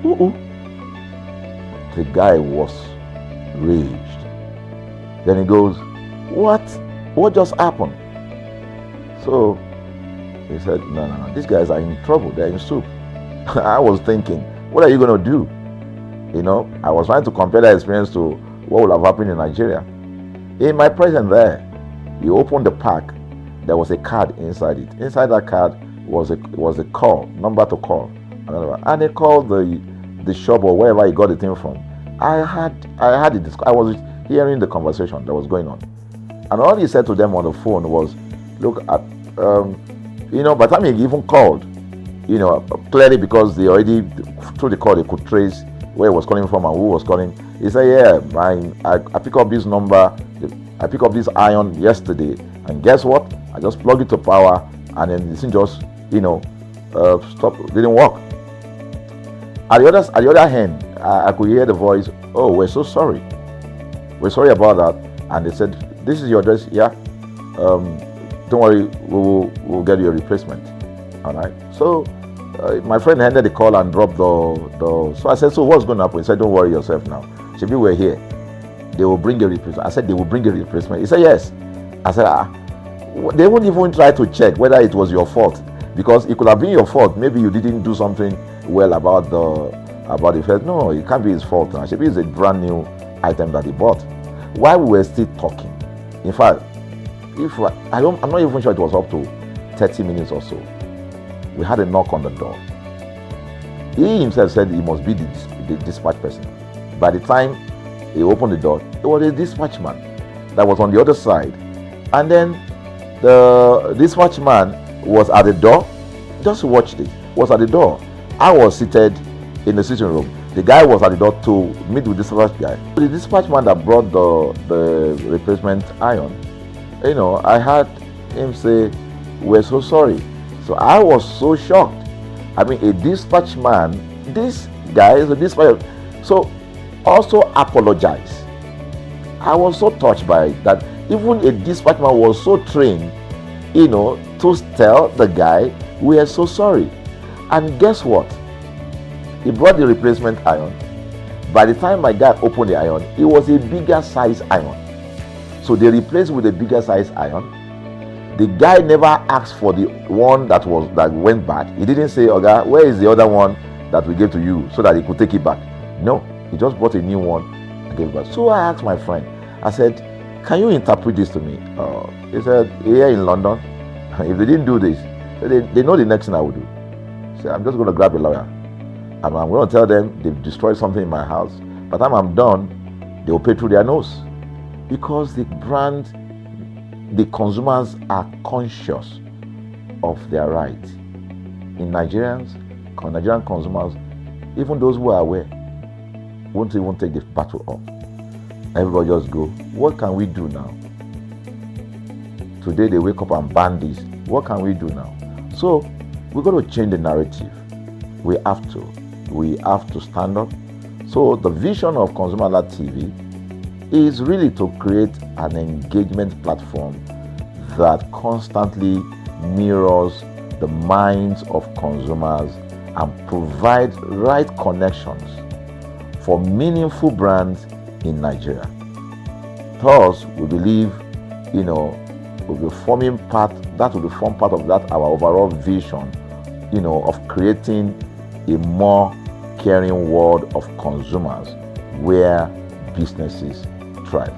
Ooh. The guy was raged. Then he goes, what just happened? So he said, no, these guys are in trouble, they're in soup. I was thinking, what are you going to do? You know, I was trying to compare that experience to what would have happened in Nigeria. In my presence there, he opened the pack, there was a card inside it. Inside that card was a call, number to call. And they called the shop or wherever he got the thing from. I was hearing the conversation that was going on. And all he said to them on the phone was, look, you know, by the time he even called, you know, clearly because they already, through the call, they could trace where he was calling from and who was calling. He said, yeah, I picked up this number, I picked up this iron yesterday, and guess what? I just plugged it to power, and then this thing just, you know, didn't work. At the other hand, I could hear the voice, oh, we're so sorry. We're sorry about that. And they said, this is your address, yeah. Don't worry, we'll get you a replacement. All right. So my friend handed the call and dropped the. So I said, so what's going to happen? He said, don't worry yourself now. Shebi, we're here. They will bring a replacement. I said, they will bring a replacement. He said, yes. I said, they won't even try to check whether it was your fault, because it could have been your fault. Maybe you didn't do something well about the first. No, it can't be his fault now. Shebi, it's a brand new item that he bought. While we were still talking, in fact, I'm not even sure it was up to 30 minutes or so, we had a knock on the door. He himself said he must be the dispatch person. By the time he opened the door, it was a dispatch man that was on the other side. And then the dispatch man was at the door. Just watched it. Was at the door. I was seated in the sitting room. The guy was at the door to meet with the dispatch guy. The dispatch man that brought the replacement iron, you know, I heard him say, we're so sorry. So I was so shocked. I mean, a dispatch man, this guy is a dispatch, so also apologize. I was so touched by that. Even a dispatch man was so trained, you know, to tell the guy, we are so sorry. And guess what? He brought the replacement iron. By the time my guy opened the iron, it was a bigger size iron. So they replaced with a bigger size iron. The guy never asked for the one that went bad. He didn't say, "Oga, where is the other one that we gave to you," so that he could take it back. No, he just bought a new one and gave it back. So I asked my friend, I said, can you interpret this to me? He said, here in London, if they didn't do this, they know the next thing I would do. So I'm just going to grab a lawyer and I'm going to tell them they've destroyed something in my house. By the time I'm done, they will pay through their nose. Because the consumers are conscious of their rights. In Nigerian consumers, even those who are aware, won't even take the battle up. Everybody just go, what can we do now? Today they wake up and ban this. What can we do now? So we're going to change the narrative. We have to stand up. So the vision of ConsumerHallaTV is really to create an engagement platform that constantly mirrors the minds of consumers and provide right connections for meaningful brands in Nigeria. Thus, we believe, will form part of that our overall vision, of creating a more caring world of consumers where businesses thrive.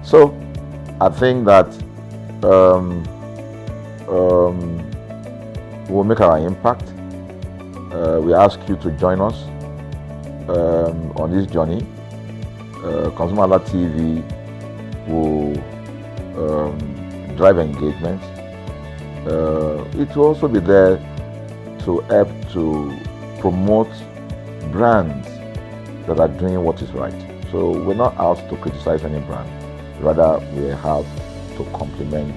So, I think that we'll make our impact. We ask you to join us on this journey. ConsumerHallaTV will drive engagement. It will also be there to help to promote brands that are doing what is right. So we're not out to criticize any brand. Rather, we are out to complement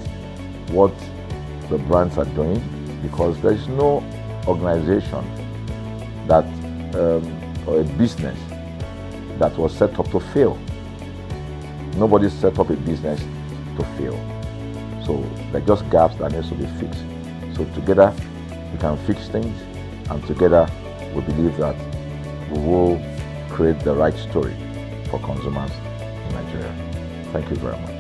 what the brands are doing, because there is no organization that or a business that was set up to fail. Nobody set up a business to fail. So they're just gaps that needs to be fixed. So together we can fix things, and together we believe that we will create the right story for consumers in Nigeria. Thank you very much.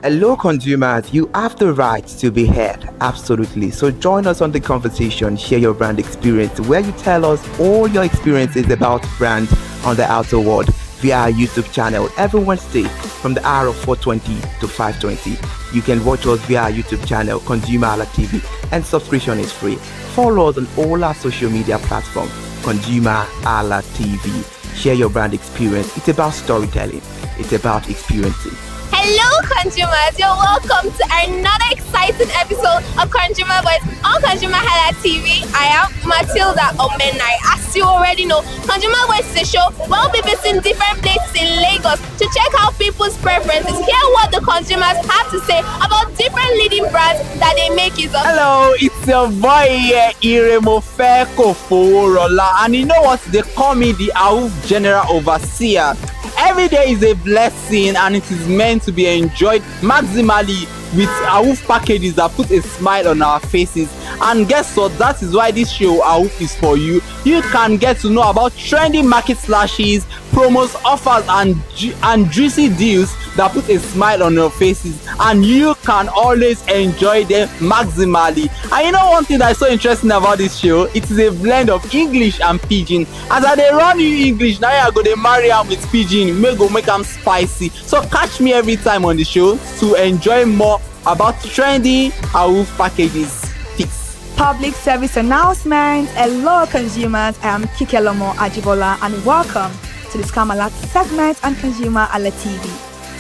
Hello consumers, you have the right to be heard, absolutely. So join us on the conversation, share your brand experience, where you tell us all your experiences about brand on the outer world via our YouTube channel every Wednesday from the hour of 4:20 to 5:20. You can watch us via our YouTube channel, ConsumerHalla TV, and subscription is free. Follow us on all our social media platforms, ConsumerHalla TV. Share your brand experience. It's about storytelling. It's about experiencing. Hello consumers, you're welcome to another exciting episode of Consumer Voice on ConsumerHallaTV. I am Matilda Omenai. As you already know, Consumer Voice is a show where we'll be visiting different places in Lagos to check out people's preferences, hear what the consumers have to say about different leading brands that they make use of. Hello, it's your boy here, Iremofe Kofoworola, and you know what? They call me the AWUF General Overseer. Every day is a blessing, and it is meant to be enjoyed maximally with AWUF packages that put a smile on our faces. And guess what? That is why this show AWUF is for you. You can get to know about trendy market slashes, promos, offers, and juicy deals that put a smile on your faces, and you can always enjoy them maximally. And you know one thing that is so interesting about this show? It is a blend of English and Pidgin. As I dey run you English, now I go dey marry am with Pidgin, make am spicy. So catch me every time on the show to enjoy more about trendy AWUF packages. Peace. Public service announcement. Hello consumers, I am Kikelomo Ajibola and welcome to the Scam Alert segment on ConsumerHalla TV.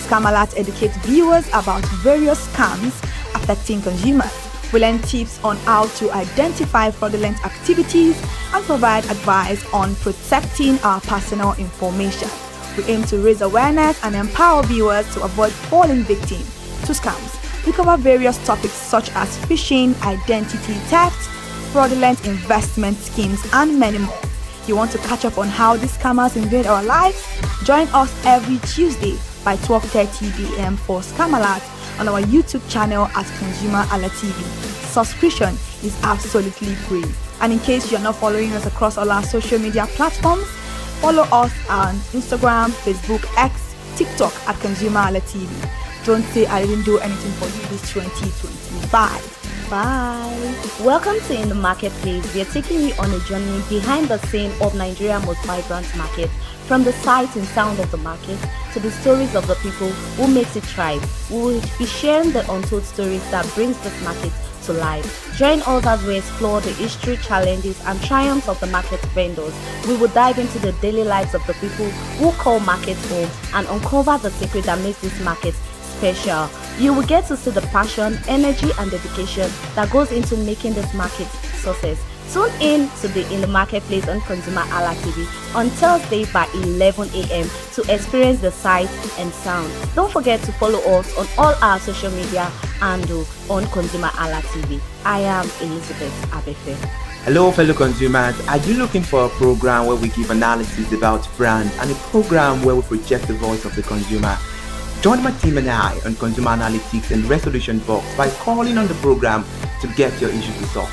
Scam Alert educates viewers about various scams affecting consumers. We learn tips on how to identify fraudulent activities and provide advice on protecting our personal information. We aim to raise awareness and empower viewers to avoid falling victim to scams. We cover various topics such as phishing, identity theft, fraudulent investment schemes, and many more. You want to catch up on how these scammers invade our lives? Join us every Tuesday by 12:30 p.m. for Scam Alert on our YouTube channel at ConsumerHalla TV. Subscription is absolutely free. And in case you're not following us across all our social media platforms, follow us on Instagram, Facebook, X, TikTok at ConsumerHalla TV. Don't say I didn't do anything for you this 2025. Bye. Welcome to In the Marketplace. We are taking you on a journey behind the scene of Nigeria's most vibrant market, from the sight and sound of the market to the stories of the people who makes it thrive. We will be sharing the untold stories that brings this market to life. Join us as we explore the history, challenges, and triumphs of the market vendors. We will dive into the daily lives of the people who call markets home and uncover the secret that makes this market special. You will get to see the passion, energy, and dedication that goes into making this market success. Tune in to the In the Marketplace on ConsumerHalla TV on Thursday by 11 a.m. to experience the sight and sound. Don't forget to follow us on all our social media and on ConsumerHalla TV. I am Elizabeth Abefe. Hello fellow consumers, are you looking for a program where we give analysis about brand and a program where we project the voice of the consumer? Join my team and I on Consumer Analytics and Resolution Box by calling on the program to get your issues resolved.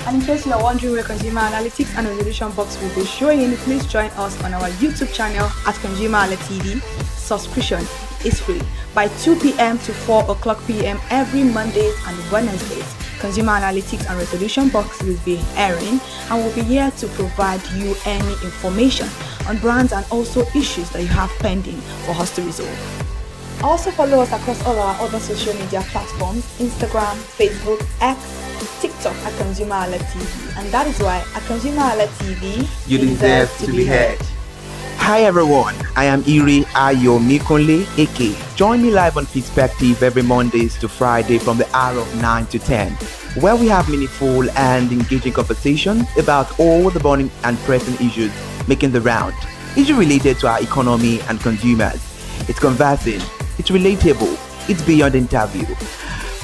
And in case you are wondering where Consumer Analytics and Resolution Box will be showing, please join us on our YouTube channel at ConsumerHalla TV. Subscription is free by 2 p.m. to 4 o'clock p.m. every Mondays and Wednesdays. Consumer Analytics and Resolution Box will be airing and will be here to provide you any information on brands and also issues that you have pending for us to resolve. Also follow us across all our other social media platforms, Instagram, Facebook, X, TikTok at ConsumerHalla TV. And that is why at ConsumerHalla TV, you deserve to be heard. Hi everyone, I am Iri Ayomikunle Eke. Join me live on Perspective every Mondays to Friday from the hour of 9 to 10, where we have meaningful and engaging conversations about all the burning and pressing issues making the round. Issues related to our economy and consumers. It's conversing, it's relatable, it's beyond interview.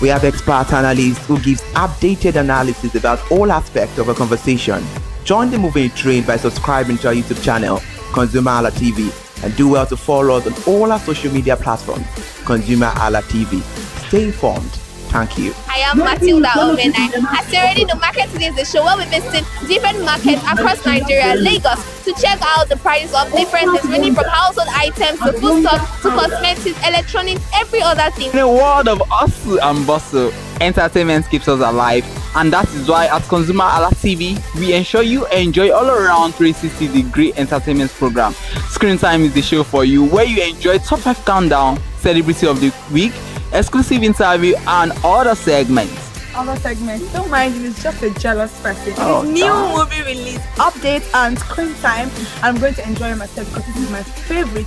We have expert analysts who gives updated analysis about all aspects of a conversation. Join the moving train by subscribing to our YouTube channel, ConsumerHalla TV, and do well to follow us on all our social media platforms, ConsumerHalla TV. Stay informed. Thank you. I am Matilda Omenai. As you already know, Market Today is the show where we visit different markets across Nigeria, Lagos, to check out the prices of different things, ranging from household items to foodstuffs to cosmetics, electronics, every other thing. In a world of hustle and bustle, entertainment keeps us alive, and that is why at ConsumerHalla TV, we ensure you enjoy all around 360-degree entertainment program. Screen Time is the show for you, where you enjoy top 5 countdown, celebrity of the week, exclusive interview, and other segments. Don't mind if it's just a jealous person. Oh, It is new damn. movie release, updates, and screen time. I'm going to enjoy myself because this is my favorite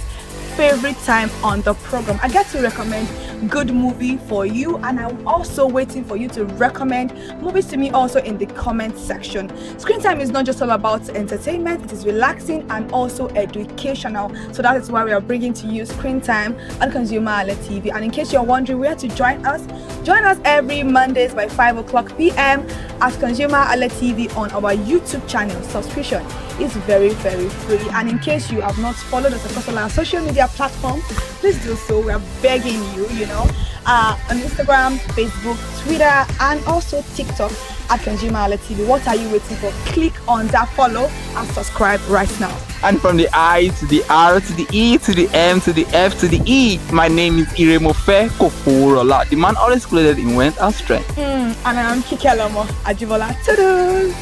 time on the program. I get to recommend good movie for you, and I'm also waiting for you to recommend movies to me also in the comment section. Screen time is not just all about entertainment, it is relaxing and also educational. So that is why we are bringing to you Screen Time on ConsumerHalla TV. And in case you're wondering where to join us every Mondays by 5 o'clock p.m. at ConsumerHalla TV on our YouTube channel. Subscription is very, very free. And in case you have not followed us across all our social media platforms, please do so. We are begging you, on Instagram, Facebook, Twitter, and also TikTok at ConsumerHalla TV. What are you waiting for? Click on that follow and subscribe right now. And from the I to the R to the E to the M to the F to the E, my name is Iremofe Koforola, the man always clothed in wealth and strength. And I am Kikelomo Ajibola. Toodles!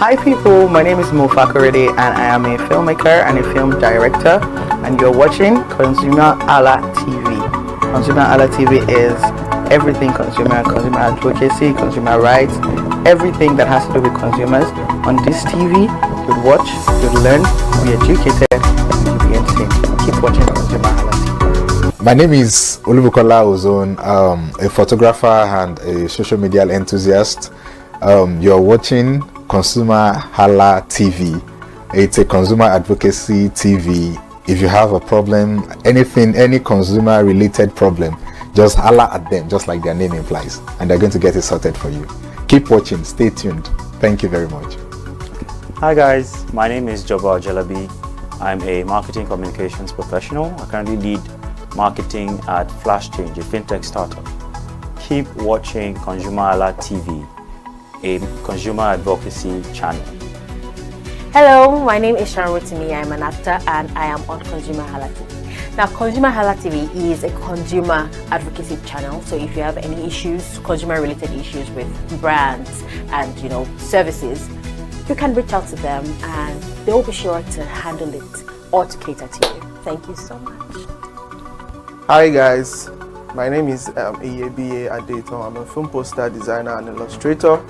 Hi people, my name is Mofakorede and I am a filmmaker and a film director, and you're watching ConsumerHalla TV. ConsumerHalla TV is everything consumer advocacy, consumer rights, everything that has to do with consumers. On this TV, you'll watch, you'll learn, you'll be educated, and you'll be entertained. Keep watching ConsumerHalla TV. My name is Olubukola Ozone, a photographer and a social media enthusiast. You're watching ConsumerHalla TV. It's a consumer advocacy TV. If you have a problem, anything, any consumer related problem, just holla at them, just like their name implies, and they're going to get it sorted for you. Keep watching, stay tuned. Thank you very much. Hi guys, my name is Joba Jalabi. I'm a marketing communications professional. I currently lead marketing at Flash Change, a fintech startup. Keep watching ConsumerHalla TV, a consumer advocacy channel. Hello, my name is Rotimi. I'm an actor and I am on ConsumerHalla TV. Now, ConsumerHalla TV is a consumer advocacy channel. So if you have any issues, consumer-related issues with brands and services, you can reach out to them and they will be sure to handle it or to cater to you. Thank you so much. Hi guys, my name is Advocacy. I'm a film poster designer and illustrator.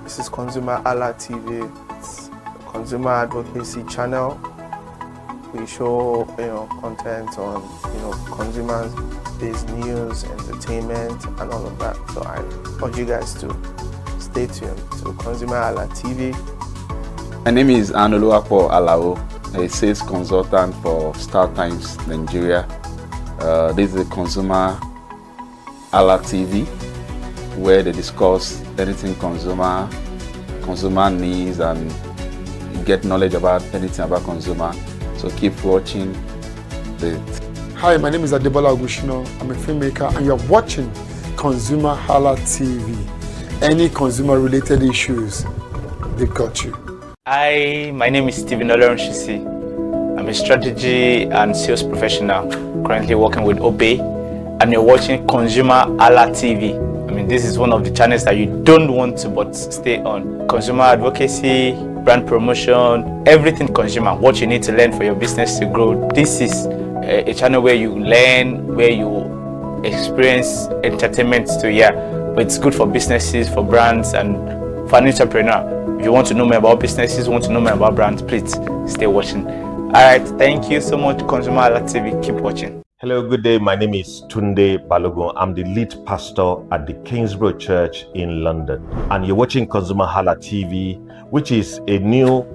This is ConsumerHalla TV. It's a consumer advocacy channel. We show content on consumers-based news, entertainment, and all of that. So I urge you guys to stay tuned to ConsumerHalla TV. My name is Anoluwapo Alao, a sales consultant for Star Times Nigeria. This is a ConsumerHalla TV, where they discuss anything consumer needs and get knowledge about anything about consumer. So keep watching. Hi, my name is Adebola Ogushino. I'm a filmmaker and you're watching ConsumerHalla TV. Any consumer related issues, they've got you. Hi, my name is Stephen Olorunshisi. I'm a strategy and sales professional, currently working with Obey, and you're watching ConsumerHalla TV. I mean, this is one of the channels that you don't want to but stay on. Consumer advocacy, brand promotion, everything consumer, what you need to learn for your business to grow. This is a channel where you learn, where you experience entertainment too, but it's good for businesses, for brands, and for an entrepreneur. If you want to know more about businesses, want to know more about brands, please stay watching. Alright, thank you so much, ConsumerHalla TV. Keep watching. Hello, good day. My name is Tunde Balogun. I'm the lead pastor at the Kingsborough Church in London. And you're watching ConsumerHalla TV, which is a new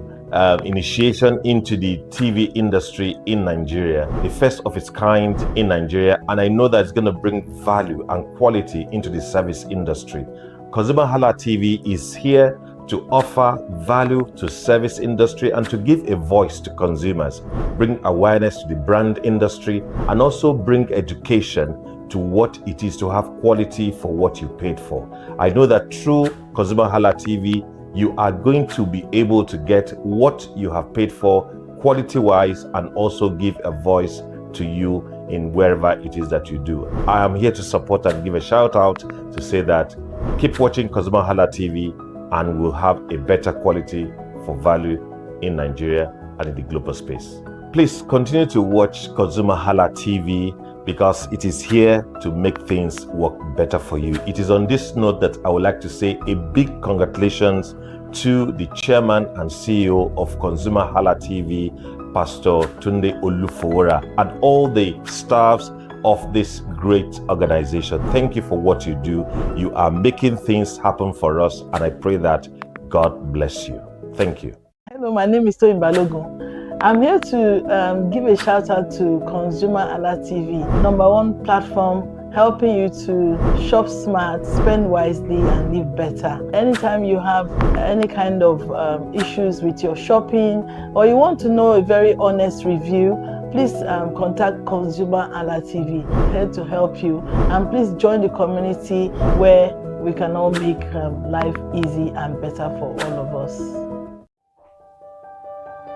initiation into the TV industry in Nigeria, the first of its kind in Nigeria. And I know that it's going to bring value and quality into the service industry. ConsumerHalla TV is here to offer value to service industry and to give a voice to consumers, bring awareness to the brand industry, and also bring education to what it is to have quality for what you paid for. I know that through ConsumerHalla TV, you are going to be able to get what you have paid for quality-wise and also give a voice to you in wherever it is that you do. I am here to support and give a shout out to say that keep watching ConsumerHalla TV and we'll have a better quality for value in Nigeria and in the global space. Please continue to watch ConsumerHalla TV because it is here to make things work better for you. It is on this note that I would like to say a big congratulations to the chairman and CEO of ConsumerHalla TV, Pastor Tunde Olufowora, and all the staffs of this great organization. Thank you for what you do. You are making things happen for us, and I pray that God bless you. Thank you. Hello, my name is Toyin Balogun. I'm here to give a shout out to ConsumerHalla TV, #1 platform helping you to shop smart, spend wisely, and live better. Anytime you have any kind of issues with your shopping, or you want to know a very honest review, please contact ConsumerHalla TV, here to help you. And please join the community where we can all make life easy and better for all of us.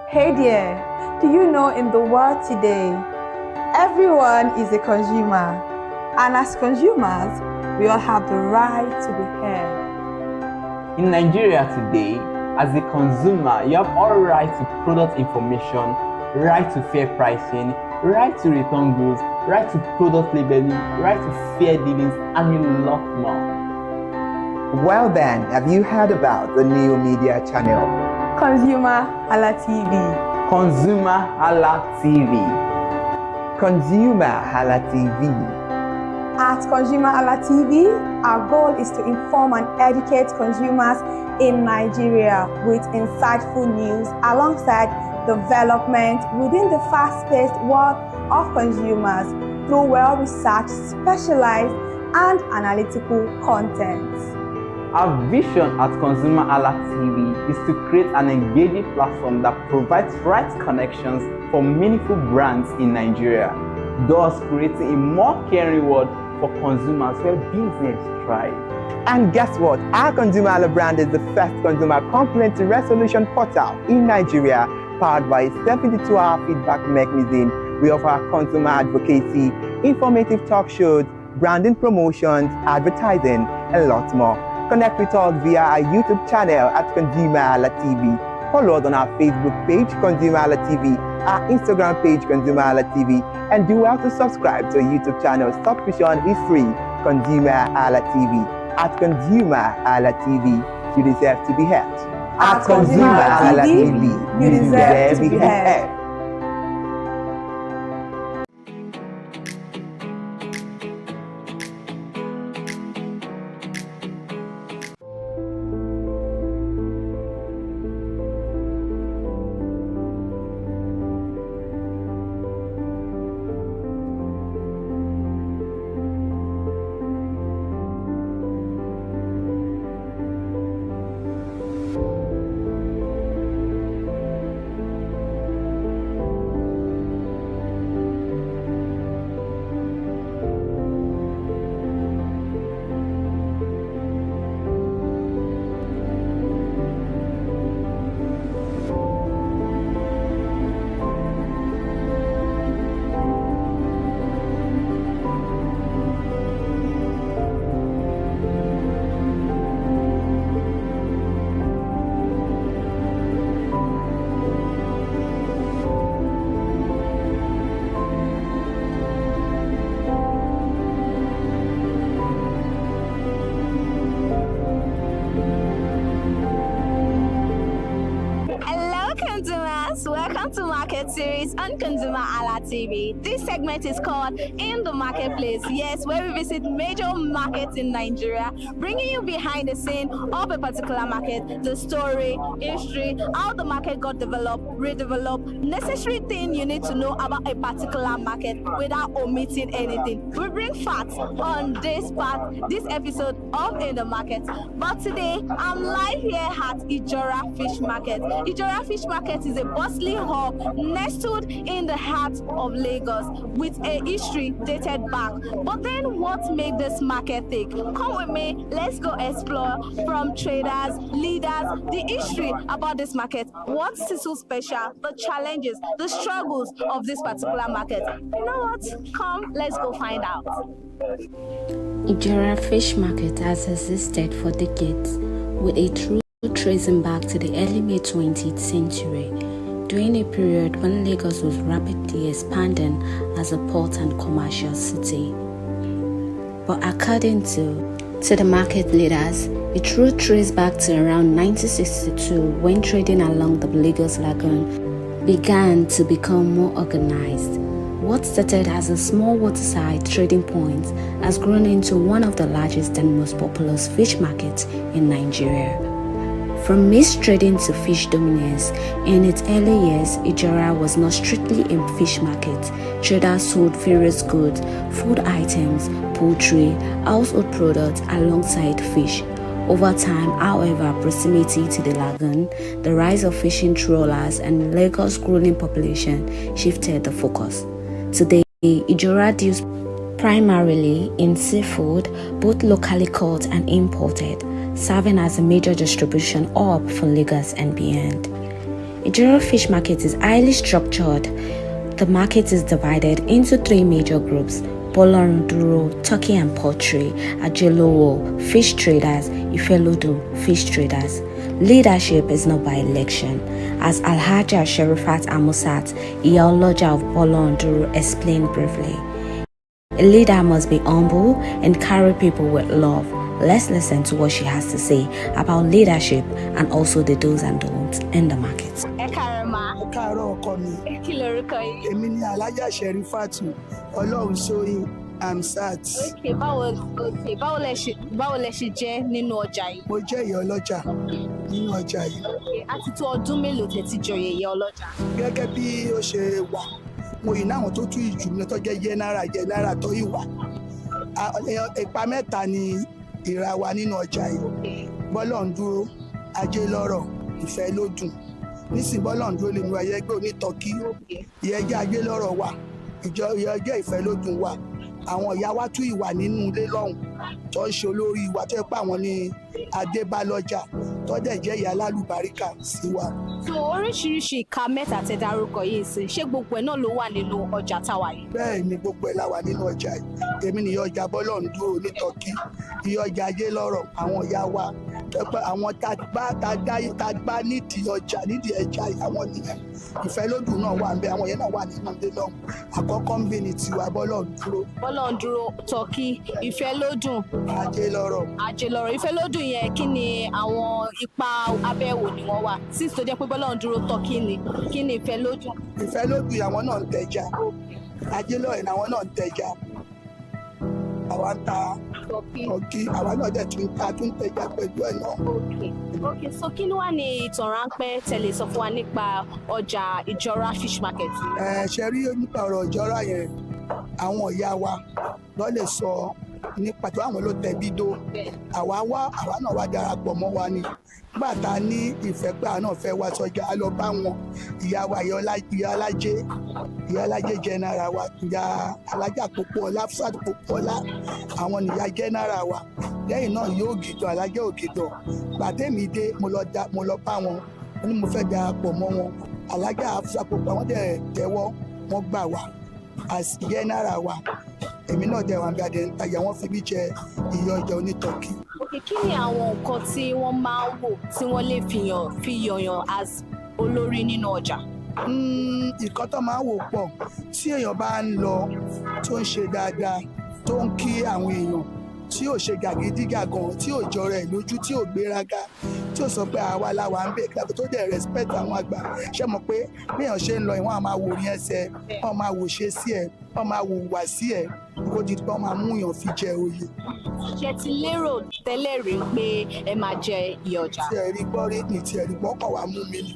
Hey there, do you know in the world today, everyone is a consumer. And as consumers, we all have the right to be heard. In Nigeria today, As a consumer, you have all right to product information, right to fair pricing, right to return goods, right to product labeling, right to fair dealings, and a lot more. Well then, have you heard about the new media channel? ConsumerHalla TV. ConsumerHalla TV. ConsumerHalla TV. At ConsumerHalla TV, our goal is to inform and educate consumers in Nigeria with insightful news alongside development within the fast-paced world of consumers through well-researched, specialized, and analytical content. Our vision at ConsumerHalla TV is to create an engaging platform that provides right connections for meaningful brands in Nigeria, thus creating a more caring world for consumers where business thrives. And guess what? Our ConsumerHalla brand is the first consumer complaint resolution portal in Nigeria, powered by a 72-hour feedback mechanism. We offer consumer advocacy, informative talk shows, branding promotions, advertising, and lots more. Connect with us via our YouTube channel at ConsumerHalla TV. Follow us on our Facebook page, ConsumerHalla TV, our Instagram page, ConsumerHalla TV, and do well to subscribe to our YouTube channel. Subscription is free. ConsumerHalla TV. At ConsumerHalla TV, you deserve to be heard. At ConsumerHalla TV, you deserve to be heard. Welcome to Market Series on ConsumerHalla TV. This segment is called In the Marketplace. Yes, where we visit major markets in Nigeria, bringing you behind the scene of a particular market, the story, history, how the market got developed, redeveloped, necessary thing you need to know about a particular market without omitting anything. We bring facts on this episode of In the Market. But today, I'm live here at Ijora Fish Market. Ijora Fish Market is a bustling hub nestled in the heart of Lagos with a history dated back. But then what made this market tick? Come with me, let's go explore from traders, leaders, the history about this market. What's so special, the challenges, the struggles of this particular market? You know what? Come, let's go find out. Ijora Fish Market has existed for decades, with a true tracing back to the early mid-20th century, during a period when Lagos was rapidly expanding as a port and commercial city. But according to the market leaders, its root traces back to around 1962, when trading along the Lagos Lagoon began to become more organized. What started as a small waterside trading point has grown into one of the largest and most populous fish markets in Nigeria. From mixed trading to fish dominance, in its early years, Ijora was not strictly a fish market. Traders sold various goods, food items, poultry, household products alongside fish. Over time, however, proximity to the lagoon, the rise of fishing trawlers, and Lagos' growing population shifted the focus. Today, Ijora deals primarily in seafood, both locally caught and imported, serving as a major distribution hub for Lagos and beyond. Ijora Fish Market is highly structured. The market is divided into three major groups: Bolorunduro, turkey and poultry, Ajelowo, fish traders, Ifelodo, fish traders. Leadership is not by election, as Alhaja Sherifat Amusat, Iyaloja of Bolonduru, explained briefly. A leader must be humble and carry people with love. Let's listen to what she has to say about leadership and also the do's and don'ts in the market. Káàárọ̀ ọkọ mi. Kí lorúkọ yín? Èmi ni Alhaja Sherifatu Ọlọ́runṣóyìn Amsat. Báwo lẹ ṣe jẹ́ nínú ọjà yìí? Mo jẹ́ ìyá ọlọ́jà nínú ọjà yìí. A ti tó ọdún mélòó tẹ́ ti joyè ìyá ọlọ́jà? Gẹ́gẹ́ bí ó ṣe wà, mo yìí náwọn tó tún ìjù mi tó jẹ́ jẹ́nára tó ìwà. Ipa mẹ́ta ni ìra wa nínú ọjà yìí. Bọ́lọ̀ ń dúró, ajé lọ́rọ̀, ìfẹ́ ló dùn. Nísìn bọ́lọ̀ ń dúró lè mú ayé gbé onítọ́kí. Ìyẹn jẹ́ ajé lọ́rọ̀ wa, ìyẹn jẹ́ ìfẹ́ ló dùn wa. Àwọn ìyá wa tún ìwà nínú ilé lọ́hùn tó ń ṣe olórí ìwà tó yẹ pé àwọn ní adébálọ́jà tó dẹ̀ jẹ́ ìyá alálùbáríkà sí wa. So oríṣiríṣi ìka mẹ́ta tẹ́ dárúkọ yìí sí, ṣé gbogbo ẹ̀ náà ló wà nínú ọjà táwa yìí? Bẹ́ẹ̀ ni gbogbo ẹ̀ la wà nínú ọjà yìí. Èmi ni ìyá ọjà bọ́lọ̀ ń dúró onítọ́kí, ìyá ọjà ajé lọ́rọ̀, àwọn ìyá wa pé àwọn tá gbá nídìí ọjà nídìí ẹja àwọn nìyẹn. Ìfẹ́ lódùn náà wà ń bẹ, àwọn yẹn náà wà nínú ilé náà. Àkọ́kọ́ ń bẹ ní tiwa bọ́lọ̀ ń dúró. Bọ́lọ̀ ń dúró tọ́kí, ìfẹ́ lódùn. Ajé lọ́rọ̀. Ajé lọ́rọ̀, ìfẹ́ lódùn yẹn kí ni àwọn ipa abẹ́wò ni wọ́n wà? Sísè tó jẹ́ pé bọ́lọ̀ ń dúró tọ́kí ni, kí ni ìfẹ́ lódùn? Ìfẹ́ lódùn àwọn náà ń tẹja. Ajé lọ́rọ̀ àwọn náà ń tẹja. Àwa ń ta ọ̀kí, àwa náà dẹ̀ tún tẹja pẹ̀lú ẹ̀ náà. Okay, so kí ni wá ní ìtàn ráńpẹ́ tẹ̀lé sọ fún wa nípa ọjà ìjọra fish market? Ṣe rí nípa ọ̀rọ̀ ìjọra yẹn, àwọn ìyá wa ló lè sọ nípa tó àwọn ló tẹ̀bí dó. Àwa náà wá darapọ̀ mọ́ wa ni. Nígbà tá a ní ìfẹ́ pé àwọn náà fẹ́ wá sọjà, a lọ bá wọn. Ìyá wa ìyá alájẹ jẹ́nára wa, ìyá alájà Pópóọlá, Fúsàt Pópóọlá, àwọn nìyá jẹ́nára wa. Lẹ́yìn náà yóò gìdọ̀, alájẹ ògìdọ̀. Gbàdémi dé, mo lọ bá wọn, mo ní mo fẹ́ darapọ̀ mọ́ wọn. Alájà Fúsàt Pópóọlá wọ́n dẹ̀ tẹ́wọ́, wọ́n gbà wá as jẹ́nára wa. Èmi náà dẹ̀ wà ń gbàdé ń tajà, wọ́n fi mí jẹ ìyá ọjà onítọ́kí. Kí ni àwọn nǹkan tí wọ́n máa ń wò tí wọ́n lè fi yọ̀yàn as olórí nínú ọjà? Nǹkan tó máa ń wò pọ̀, tí èèyàn bá ń lọ tó ń ṣe dáadáa, tó ń kí àwọn èèyàn, tí ò ṣe gàgídígàgan, tí ò jọra ẹ̀ lójú, tí ò gbéraga, tí ò sọ pé àwa la wà ń bẹ̀ kíláàbù, tó dẹ̀ respect àwọn àgbà. Ṣé mọ̀ pé bí èèyàn ṣe ń lọ ìwọ̀n á máa wò ní ẹsẹ̀, wọ́n máa wò ṣe sí ẹ̀, wọ́n máa wò wà sí ẹ̀, kó di pé wọ́n máa mú èèyàn fi jẹ oyè. Ṣé ti lérò tẹ́lẹ̀ rí pé ẹ máa jẹ ìyá ọjà? Tí ẹ rí gbọ́ rí ní tí ẹ rí gbọ́ kọ̀ wá mú mi ni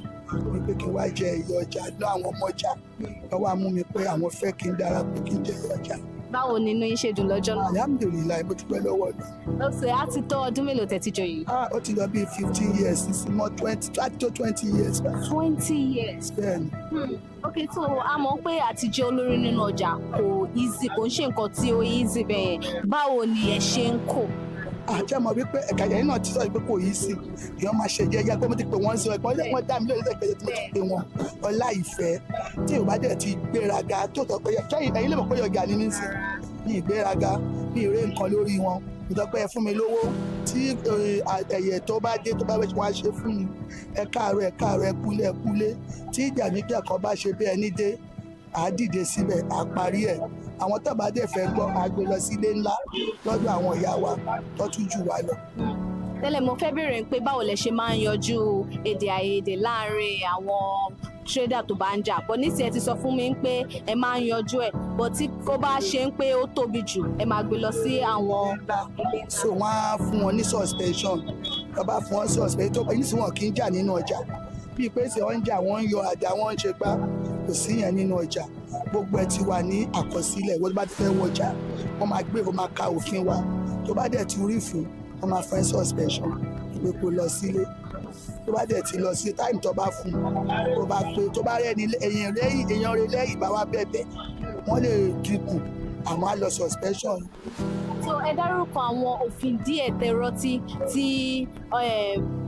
wípé kí n wá jẹ ìyá ọjà lọ àwọn ọmọ ọjà, wọ́n wá mú mi pé àwọn fẹ́ kí n darapọ̀ kí n jẹ ìyá ọjà. Báwo nínú yín ṣe dùn lọ́jọ́ náà? Alhamdulillah, mo dúpẹ́ lọ́wọ́ náà. Ó ṣe á ti tó ọdún mélòó tẹ́ ti joyè? Ó ti lọ bí 15 years, sísí mọ́ 20 years. 20 years? Bẹ́ẹ̀ni. Okay, so a mọ̀ pé àti jẹ́ olórí nínú ọjà kò easy, kò ń ṣe nǹkan tí ó easy bẹ́ẹ̀. Báwo ni ẹ ṣe ń kó? Àjẹ́ mọ̀ wípé ẹ̀ka yẹn náà ti sọ pé kò yí sí, èèyàn máa ṣe jẹ́jẹ́ pé mo ti pè wọ́n sí ẹ̀kọ́ wọ́n dá mi lórí ẹ̀kẹ́ tí mo ti pè wọ́n. Ọlá ìfẹ́ tí Yorùbá dẹ̀ ti gbéraga tó tọ́ pé ẹ̀yin lè mọ̀ pé ọjà ní nísìn ní ìgbéraga ní ìrè nǹkan lórí wọn. Ìtọ́pẹ́ ẹ fún mi lówó tí ẹ̀yẹ tó bá dé tó bá wẹ̀ wá ṣe fún mi. Ẹ káàárọ̀ ẹ kúlé tí ìjà níjà kan bá ṣe bí ẹni dé, à dìde síbẹ̀, à parí ẹ̀. Àwọn tó bá dẹ̀ fẹ́ gbọ́, à gbé lọ sí ilé ńlá lọ́dọ̀ àwọn ìyá wa tó tún jù wá lọ. Tẹ́lẹ̀ mo fẹ́ béèrè pé báwo lẹ ṣe máa ń yanjú èdè àìyedè láàárín àwọn trader tó bá ń jà, bọ́ ní tiẹ̀ ti sọ fún mi pé ẹ máa ń yanjú ẹ̀, bọ́ tí kò bá ṣe ń pé ó tóbi jù ẹ máa gbé lọ sí àwọn ilé. So wọ́n á fún wọn ní suspension, tó bá fún wọn suspension tó yìí sí wọn kì í jà nínú ọjà, bíi pé ṣe wọ́n ń jà, wọ́n ń yọ àdá, wọ́n ń ṣe gbá, kò sí yẹn nínú ọjà. Gbogbo ẹ ti wà ní àkọsílẹ̀, wọ́n bá ti fẹ́ wọjà wọ́n máa gbé, wọ́n máa ka òfin wa, tó bá dẹ̀ ti rí fún wọ́n máa fẹ́ suspension pé kó lọ sílé. Tó bá dẹ̀ ti lọ sí táìmù tó bá fún tó bá pé, tó bá rẹ́ni èèyàn rẹ̀ lẹ́yìn bá wá bẹ̀bẹ̀, wọ́n lè dínkù, àmọ́ á lọ suspension. So ẹ dárúkọ àwọn òfin díẹ̀ tẹ́rọ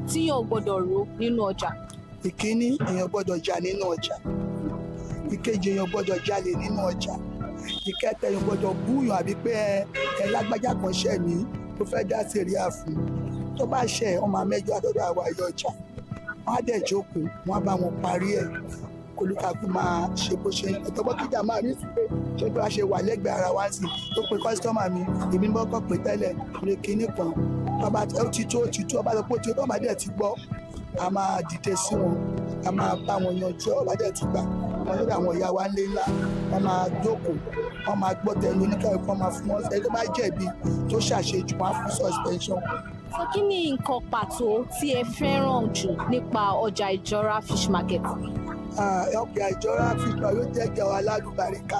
tí yóò gbọ́dọ̀ rò nínú ọjà. Ìkíní, èèyàn gbọ́dọ̀ jà nínú ọjà. Ìkejì, èèyàn gbọ́dọ̀ jalè nínú ọjà. Ìkẹta, èèyàn gbọ́dọ̀ búyàn àbí pé ẹ lágbájá kan ṣẹ̀ mí tó fẹ́ dá sẹ̀ríà fún. tó bá ṣe ọmọ mẹ́jọ àtọ́dọ̀ àwa ẹ̀yọ ọjà wọ́n á dẹ̀ jókòó wọ́n á bá wọn parí ẹ̀ kólúkàkú máa ṣe bó ṣe ọ̀tọ́gbọ́n kíjà máa rí pé ṣé bí wàá ṣe wà lẹ́gbẹ̀ẹ́ ara wa sí tó pe kọ́sítọ́mà mi èmi ń bọ́kọ̀ pé tẹ́lẹ̀ lè kíní kan bàbá ó ti tó ọba tó pé ó ti tó ọba dẹ̀ ti gbọ́ a máa dìde sí wọn a máa bá wọn yanjú ọba dẹ̀ ti gbà wọn lórí àwọn ìyá wa ńlé ńlá wọn máa jókòó wọn máa gbọ́ tẹnu oníkàwé kan máa fún wọn ẹni tó bá jẹ̀bi tó ṣàṣejù wọn á fún suspension. So kí ni nǹkan pàtó tí ẹ fẹ́ràn jù nípa ọjà ìjọra fish market? ọjà ìjọra fish market ló jẹ́ jẹ́ alálùbáríkà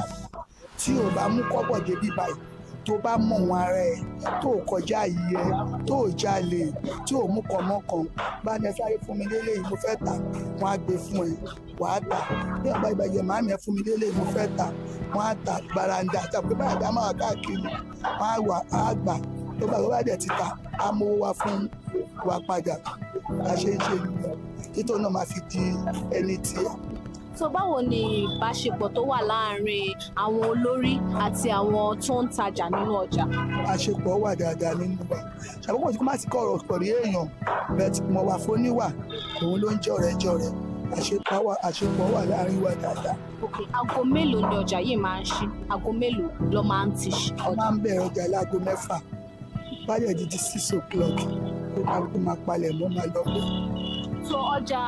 tí ò bá mú kọ́bọ̀ débi báyìí tó bá mọ̀ wọn ara ẹ̀ tó kọjá yìí ẹ tó jalè tí ò mú kọ̀mọ́kàn bá ní ẹ sáré fún mi lélẹ́yìí mo fẹ́ tà wọ́n á gbé fún ẹ wàá tà bí ọba ìbàjẹ́ màámi ẹ fún mi lélẹ́yìí mo fẹ́ tà wọ́n á tà gbaranda àtàkùn bá àdá máa káàkiri wọ́n á wà á gbà tó bá dẹ̀ ti tà á mówó wá fún wa padà àṣeṣe títọ́ náà máa fi di ẹni tiẹ̀. So báwo ni ìbáṣepọ̀ tó wà láàárín àwọn olórí àti àwọn tó ń tajà nínú ọjà? Àṣepọ̀ wà dáadáa nínú wa ṣàbọ̀pọ̀ tí kò má ti kọ̀ ọ̀rọ̀ pẹ̀lú èèyàn bẹ́ẹ̀ mọ̀ wà fóníwà òun ló ń jọ̀rẹ́ àṣepọ̀ wà láàárín wa dáadáa. Okay, aago mélòó ni ọjà yìí máa ń ṣí? Aago mélòó ló máa ń ti ṣí? a máa ń bẹ̀rẹ̀ ọjà láago 6 báyọ̀ di 6 o'clock kó máa palẹ̀ mọ́ máa lọ pé. So ọjà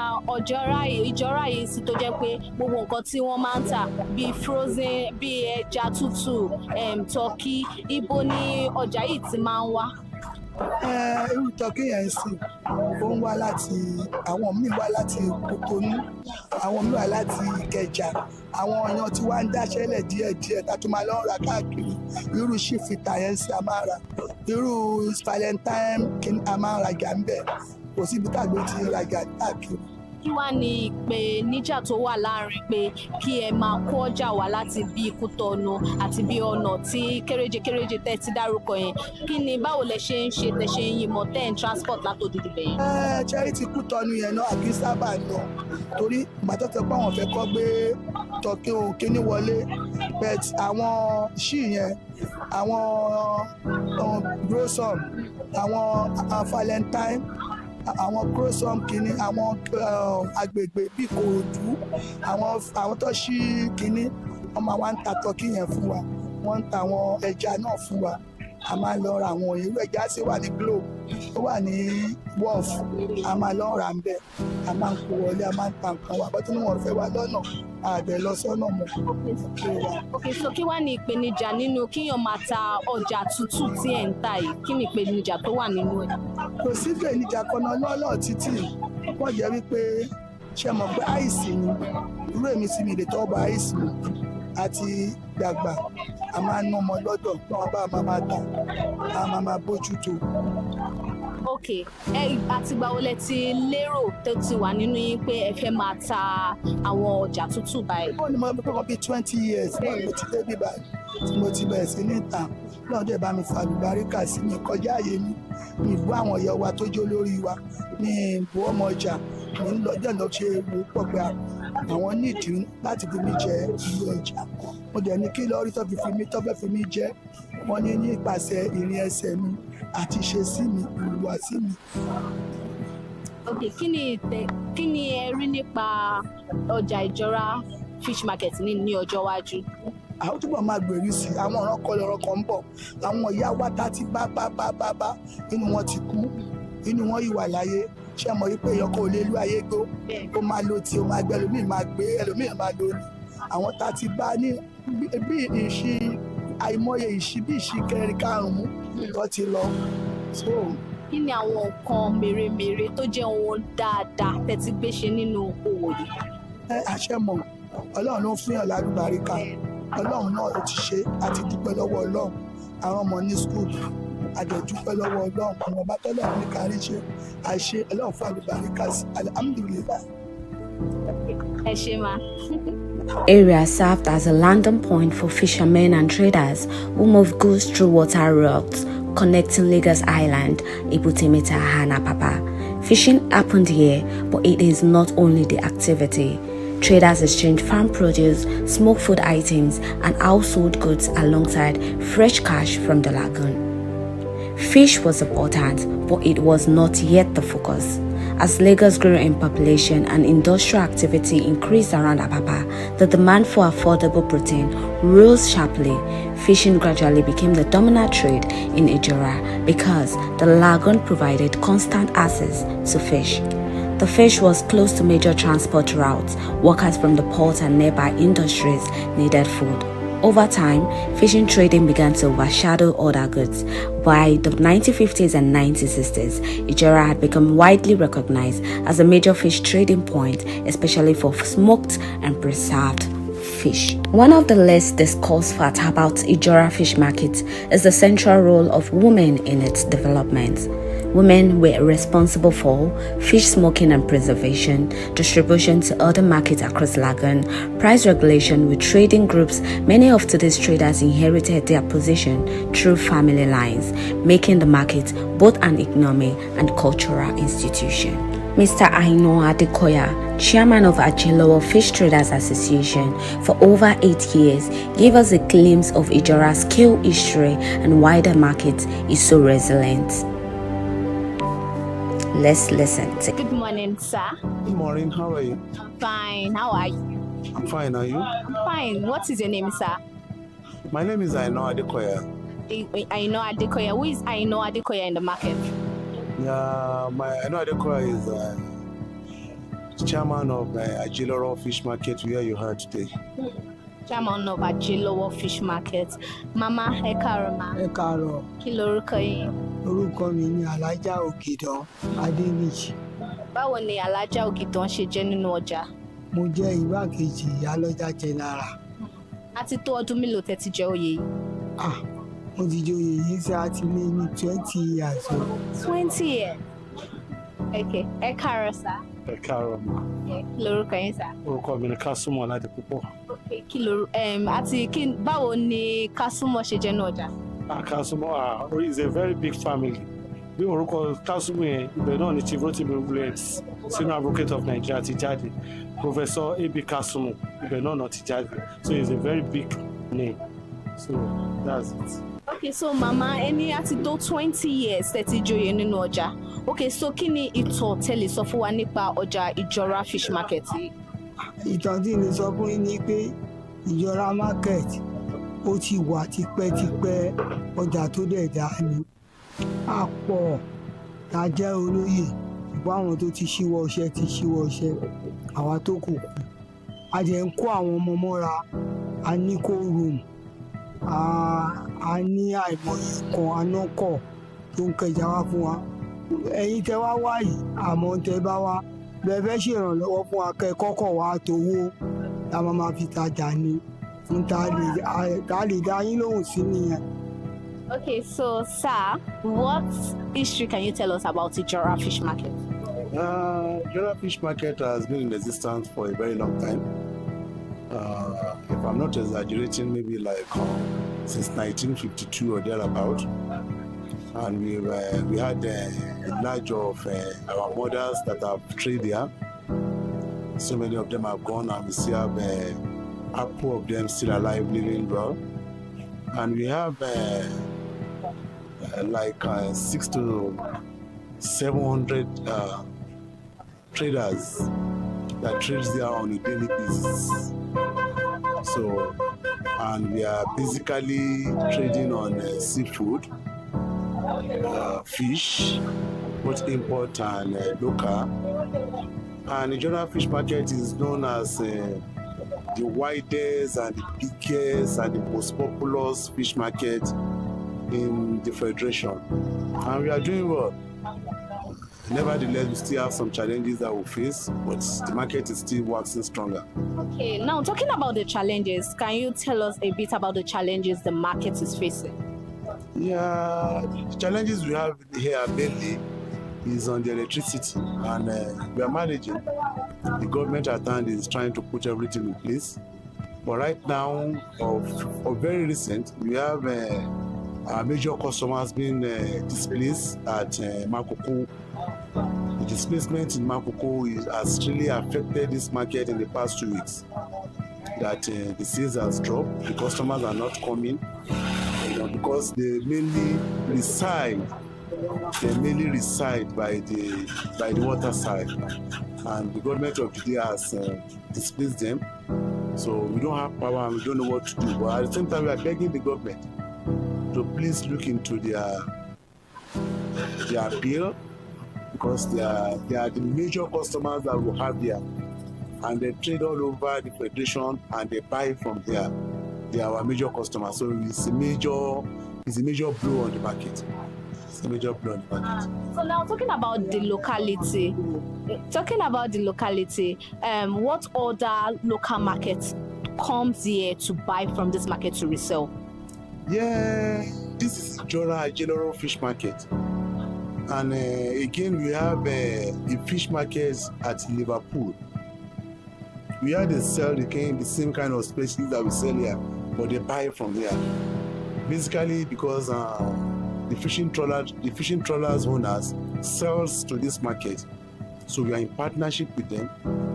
ìjọra yìí sì tó jẹ́ pé gbogbo nǹkan tí wọ́n máa ń tà bíi frozen bíi ẹja tútù tọ́kì ibo ni ọjà yìí ti máa ń wá? Irú tọ́kì yẹn sì ó ń wá láti àwọn míì wá láti Kòtónú àwọn míì wá láti Ìkẹjà àwọn èèyàn tí wá ń dáṣẹ́lẹ̀ díẹ̀díẹ̀ tá tó máa lọ rà káàkiri irú ṣífìtà yẹn sì a máa rà irú valentine kí a máa rajà ń bẹ̀ kò síbi tàgbé ti rajà káàkiri. Kí wá ní ìpèníjà tó wà láàrin pé kí ẹ máa kó ọjà wá láti bí Kútọ̀nù àti bí ọ̀nà tí kéréje tẹ́ ti dárúkọ yẹn kí ni báwo lẹ ṣe ń ṣe tẹ́ ṣe ń yìnbọn tẹ́ ń transport látòdìdì bẹ̀yẹn? Charity Kútọ̀nù yẹn náà àbí sábà lọ torí ìgbàtọ́ fẹ́ pé àwọn fẹ́ kọ́ gbé tọ́kí ohun kíní wọlé but àwọn ṣì yẹn àwọn grosom àwọn valentine àwọn grosom kìíní àwọn agbègbè bíi Kòròdú àwọn tó ṣí kìíní wọ́n máa wá ń ta tọ́kì yẹn fún wa wọ́n ń ta àwọn ẹja náà fún wa a máa lọ ra àwọn irú ẹja sì wà ní Globe ó wà ní Wharf a máa lọ ra ń bẹ a máa ń kó wọlé a máa ń ta nǹkan wa bọ́tí wọn fẹ́ wa lọ́nà àbẹ̀ lọ sọ́nà mọ́. Okay, so kí wá ní ìpèníjà nínú kíyàn máa ta ọjà tútù tí ẹ̀ ń tà yìí kí ni ìpèníjà tó wà nínú ẹ̀? Kò sí ìpèníjà kan náà lọ́lọ́ títì wọ́n jẹ́ wípé ṣe mọ̀ pé àìsí ni irú èmi sì mi lè tọ́ ọba àìsí mi àti dàgbà a máa ń ná ọmọ lọ́dọ̀ tí wọ́n bá máa tà a máa bójútó. Ok, àtìgbà wo lẹ ti lérò tó ti wà nínú yín pé ẹ fẹ́ máa ta àwọn ọjà tútù báyìí? Ó ní mo bí kọ́kọ́ bí 20 years náà ni mo ti dé bí báyìí tí mo ti bẹ̀rẹ̀ sí ní ìta náà dẹ̀ bá mi fa àlùbáríkà sí mi kọjá àyè mi ìbú àwọn ìyá wa tó jó lórí wa ní ìbú ọmọ ọjà mi ń lọ jẹ́ lọ ṣe ewu pọ̀ pé àwọn nídìí láti fi mí jẹ ìlú ọjà mo dẹ̀ ní kí lọ́ọ́rí tó fẹ́ fi mí jẹ wọ́n ní nípasẹ̀ ìrìn ẹsẹ̀ mi àti ìṣesí mi ìhùwàsí mi. Ok, kí ni ẹ rí nípa ọjà ìjọra fish market ní ọjọ́ iwájú? Àwọn túbọ̀ máa gbèrú sí àwọn ọ̀ràn kọlọ̀rọ̀ kan ń bọ̀ àwọn ìyá wa tá ti bá inú wọn ti kú inú wọn ìwà láyé ṣé mọ̀ wípé èèyàn kò lè lú ayé gbó ó máa lo tí ó máa gbẹ ẹlòmíì máa gbé ẹlòmíì máa lo ní àwọn tá ti bá ní bí ìṣí àìmọye ìṣí bí ìṣí kẹrin karùn-ún tó ti lọ. Kí ni àwọn nǹkan mèremère tó jẹ́ ohun dáadáa tẹ́ ti gbé ṣe nínú òwò yìí? Àṣẹ mọ̀ Ọlọ́run ló ń fún yàn lálùbáríkà Ọlọ́run náà ló ti ṣe àti dúpẹ́ lọ́wọ́ Ọlọ́run àwọn ọmọ ní skul àdẹ̀dúpẹ́ lọ́wọ́ Ọlọ́run àwọn ọba tọ́lọ́run ní kárí ṣe àṣẹ Ọlọ́run fún àlùbáríkà sí alhamdulillah. Ẹ ṣé ma. Area served as a landing point for fishermen and traders who move goods through water routes connecting Lagos Island, Ibutimeta, and Apapa. Fishing happened here, but it is not only the activity. Traders exchange farm produce, smoked food items, and household goods alongside fresh cash from the lagoon. Fish was important, but it was not yet the focus. As Lagos grew in population and industrial activity increased around Apapa, the demand for affordable protein rose sharply. Fishing gradually became the dominant trade in Ijora because the lagoon provided constant access to fish. The fish was close to major transport routes. Workers from the port and nearby industries needed food. Over time, fishing trading began to overshadow other goods. By the 1950s and 1960s, Ijora had become widely recognized as a major fish trading point, especially for smoked and preserved fish. One of the less discussed facts about Ijora fish market is the central role of women in its development. Women were responsible for fish smoking and preservation, distribution to other markets across Lagoon, price regulation with trading groups. Many of today's traders inherited their position through family lines, making the market both an economic and cultural institution. Mr. Aino Adekoya, chairman of Ajilowo Fish Traders Association for over 8 years, gave us a glimpse of Ijora's scale, history, and why the market is so resilient. Let's listen to. Good morning, sir. Good morning. How are you? I'm fine. How are you? I'm fine. Are you? I'm fine. What is your name, sir? My name is Aino Adekoya. Aino Adekoya. Who is Aino Adekoya in the market? Yeah, my Aino Adekoya is chairman of Ajilowo Fish Market where you heard today. Chairman of Ajilowo Fish Market. Mama Ekaroma. Ekaro. Kí lorúkọ yín? Orúkọ mi ni Alájà Ògìdán Adéníjì. Báwo ni Alájà Ògìdán ṣe jẹ́ nínú ọjà? Mo jẹ́ igbákejì ìyálọ́jà general. A ti tó ọdún mélòó tẹ́ ti jẹ oyè yìí? Mo ti jẹ oyè yìí sí àti lé ní 20 years. 20 years. Okay. Ẹ káàárọ̀ sir. Ẹ káàárọ̀ ma. Kí lorúkọ yín sir? Orúkọ mi ni Kásùmọ̀ Ládipúpọ̀. Okay. Báwo ni Kásùmọ̀ ṣe jẹ́ nínú ọjà? Kásùmọ̀ is a very big family. Bí orúkọ Kásùmọ̀ yẹn, ibẹ̀ náà ni Chief Rotimi Williams, Senior Advocate of Nigeria ti jáde. Professor A.B. Kásùmọ̀, ibẹ̀ náà ti jáde. So it's a very big name. So that's it. Okay, so mama, ẹni àti tó 20 years tẹ́ ti joyè nínú ọjà. Okay, so kí ni ìtàn tẹ́lẹ̀ sọ fún wa nípa ọjà Ìjọra Fish Market? Ìtàn tí mo sọ fún yín ni pé Ìjọra Market ó ti wà tipẹ́tipẹ́, ọjà tó dẹ̀ dá ni. A pọ̀ tá jẹ́ olóyè, ṣùgbọ́n àwọn tó ti ṣíwọ́ iṣẹ́ ti ṣíwọ́ iṣẹ́, àwa tó kù. A jẹ́ ń kó àwọn ọmọ mọ́ra, a ní co-room, a ní àìmọye kan anákọ̀ tó ń kẹjà wá fún wa. Ẹ̀yin tẹ́ wá wá yìí, àmọ́ tẹ́ bá wá bẹ́ẹ̀ fẹ́ ṣèrànlọ́wọ́ fún akẹ́kọ̀ọ́ wa tówó la máa fi tajà ni. Ta lè dá yín lóhùn sí nìyẹn. Okay, so sir, what history can you tell us about Ijora Fish Market? Ijora Fish Market has been in existence for a very long time. If I'm not exaggerating, maybe like since 1952 or thereabout. And we had a large of our mothers that have traded there. So many of them have gone, and we still have a couple of them still alive, living well. And we have like 600 to 700 traders that trade there on a daily basis. So, and we are basically trading on seafood, fish, both import and local. And the Ijora Fish Market is known as the widest and the biggest and the most populous fish market in the Federation. And we are doing well. Nevertheless, we still have some challenges that we face, but the market is still waxing stronger. Okay, now talking about the challenges, can you tell us a bit about the challenges the market is facing? Yeah, the challenges we have here mainly is on the electricity, and we are managing. The government at hand is trying to put everything in place. But right now, of very recent, we have our major customers being displaced at Makoko. The displacement in Makoko has really affected this market in the past 2 weeks. That the sales has dropped, the customers are not coming. because they mainly reside by the water side, and the government of the day has displaced them. So we don't have power and we don't know what to do. But at the same time, we are begging the government to please look into their bill, because they are the major customers that we have there, and they trade all over the federation and they buy from there. They are our major customers, so it's a major blow on the market. It's a major blow on the market. So now talking about the locality, what other local markets comes here to buy from this market to resell? Yeah, this is general fish market. And again, we have a fish market at Liverpool. We have to sell the same kind of species that we sell here, but they buy from here. Basically, because the fishing trawlers owners sells to this market, so we are in partnership with them.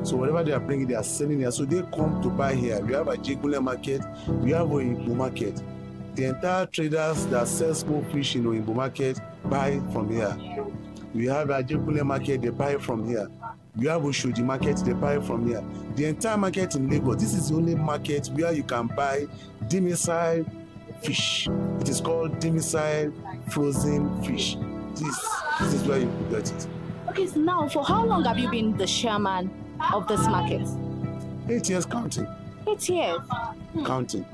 So whatever they are bringing, they are selling here. So they come to buy here. We have a Jegule market. We have a Oyinbo market. The entire traders that sell small fish in Oyinbo market buy from here. We have a Jegule market, they buy from here. We have Oshodi market, they buy from here. The entire market in Lagos, this is the only market where you can buy demersal fish. It is called demersal frozen fish. This is where you can get it. Okay, so now for how long have you been the chairman of this market? 8 years counting. 8 years? Counting.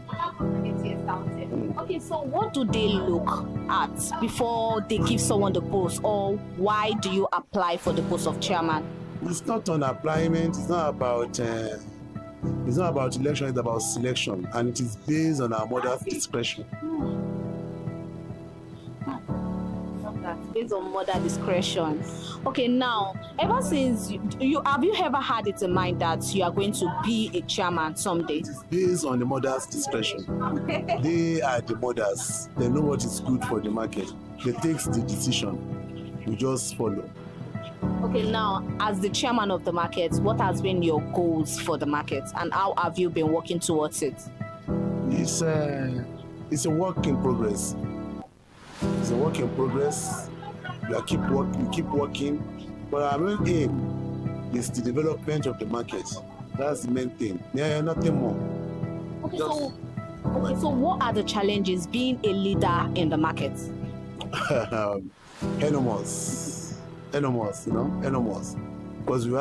8 years counting. Okay, so what do they look at before they give someone the post, or why do you apply for the post of chairman? It's not on appliement. It's not about election. It's about selection, and it is based on our mother's discretion. Based on mother discretion. Okay, now, ever since have you ever had it in mind that you are going to be a chairman someday? It is based on the mother's discretion. They are the mothers. They know what is good for the market. They take the decision. We just follow. Okay, now, as the chairman of the market, what has been your goals for the market, and how have you been working towards it? It's a work in progress. It's a work in progress. We keep working, but our main aim is the development of the market. That's the main thing. Yeah, nothing more. Okay, so what are the challenges being a leader in the market? Enormous, enormous. Because we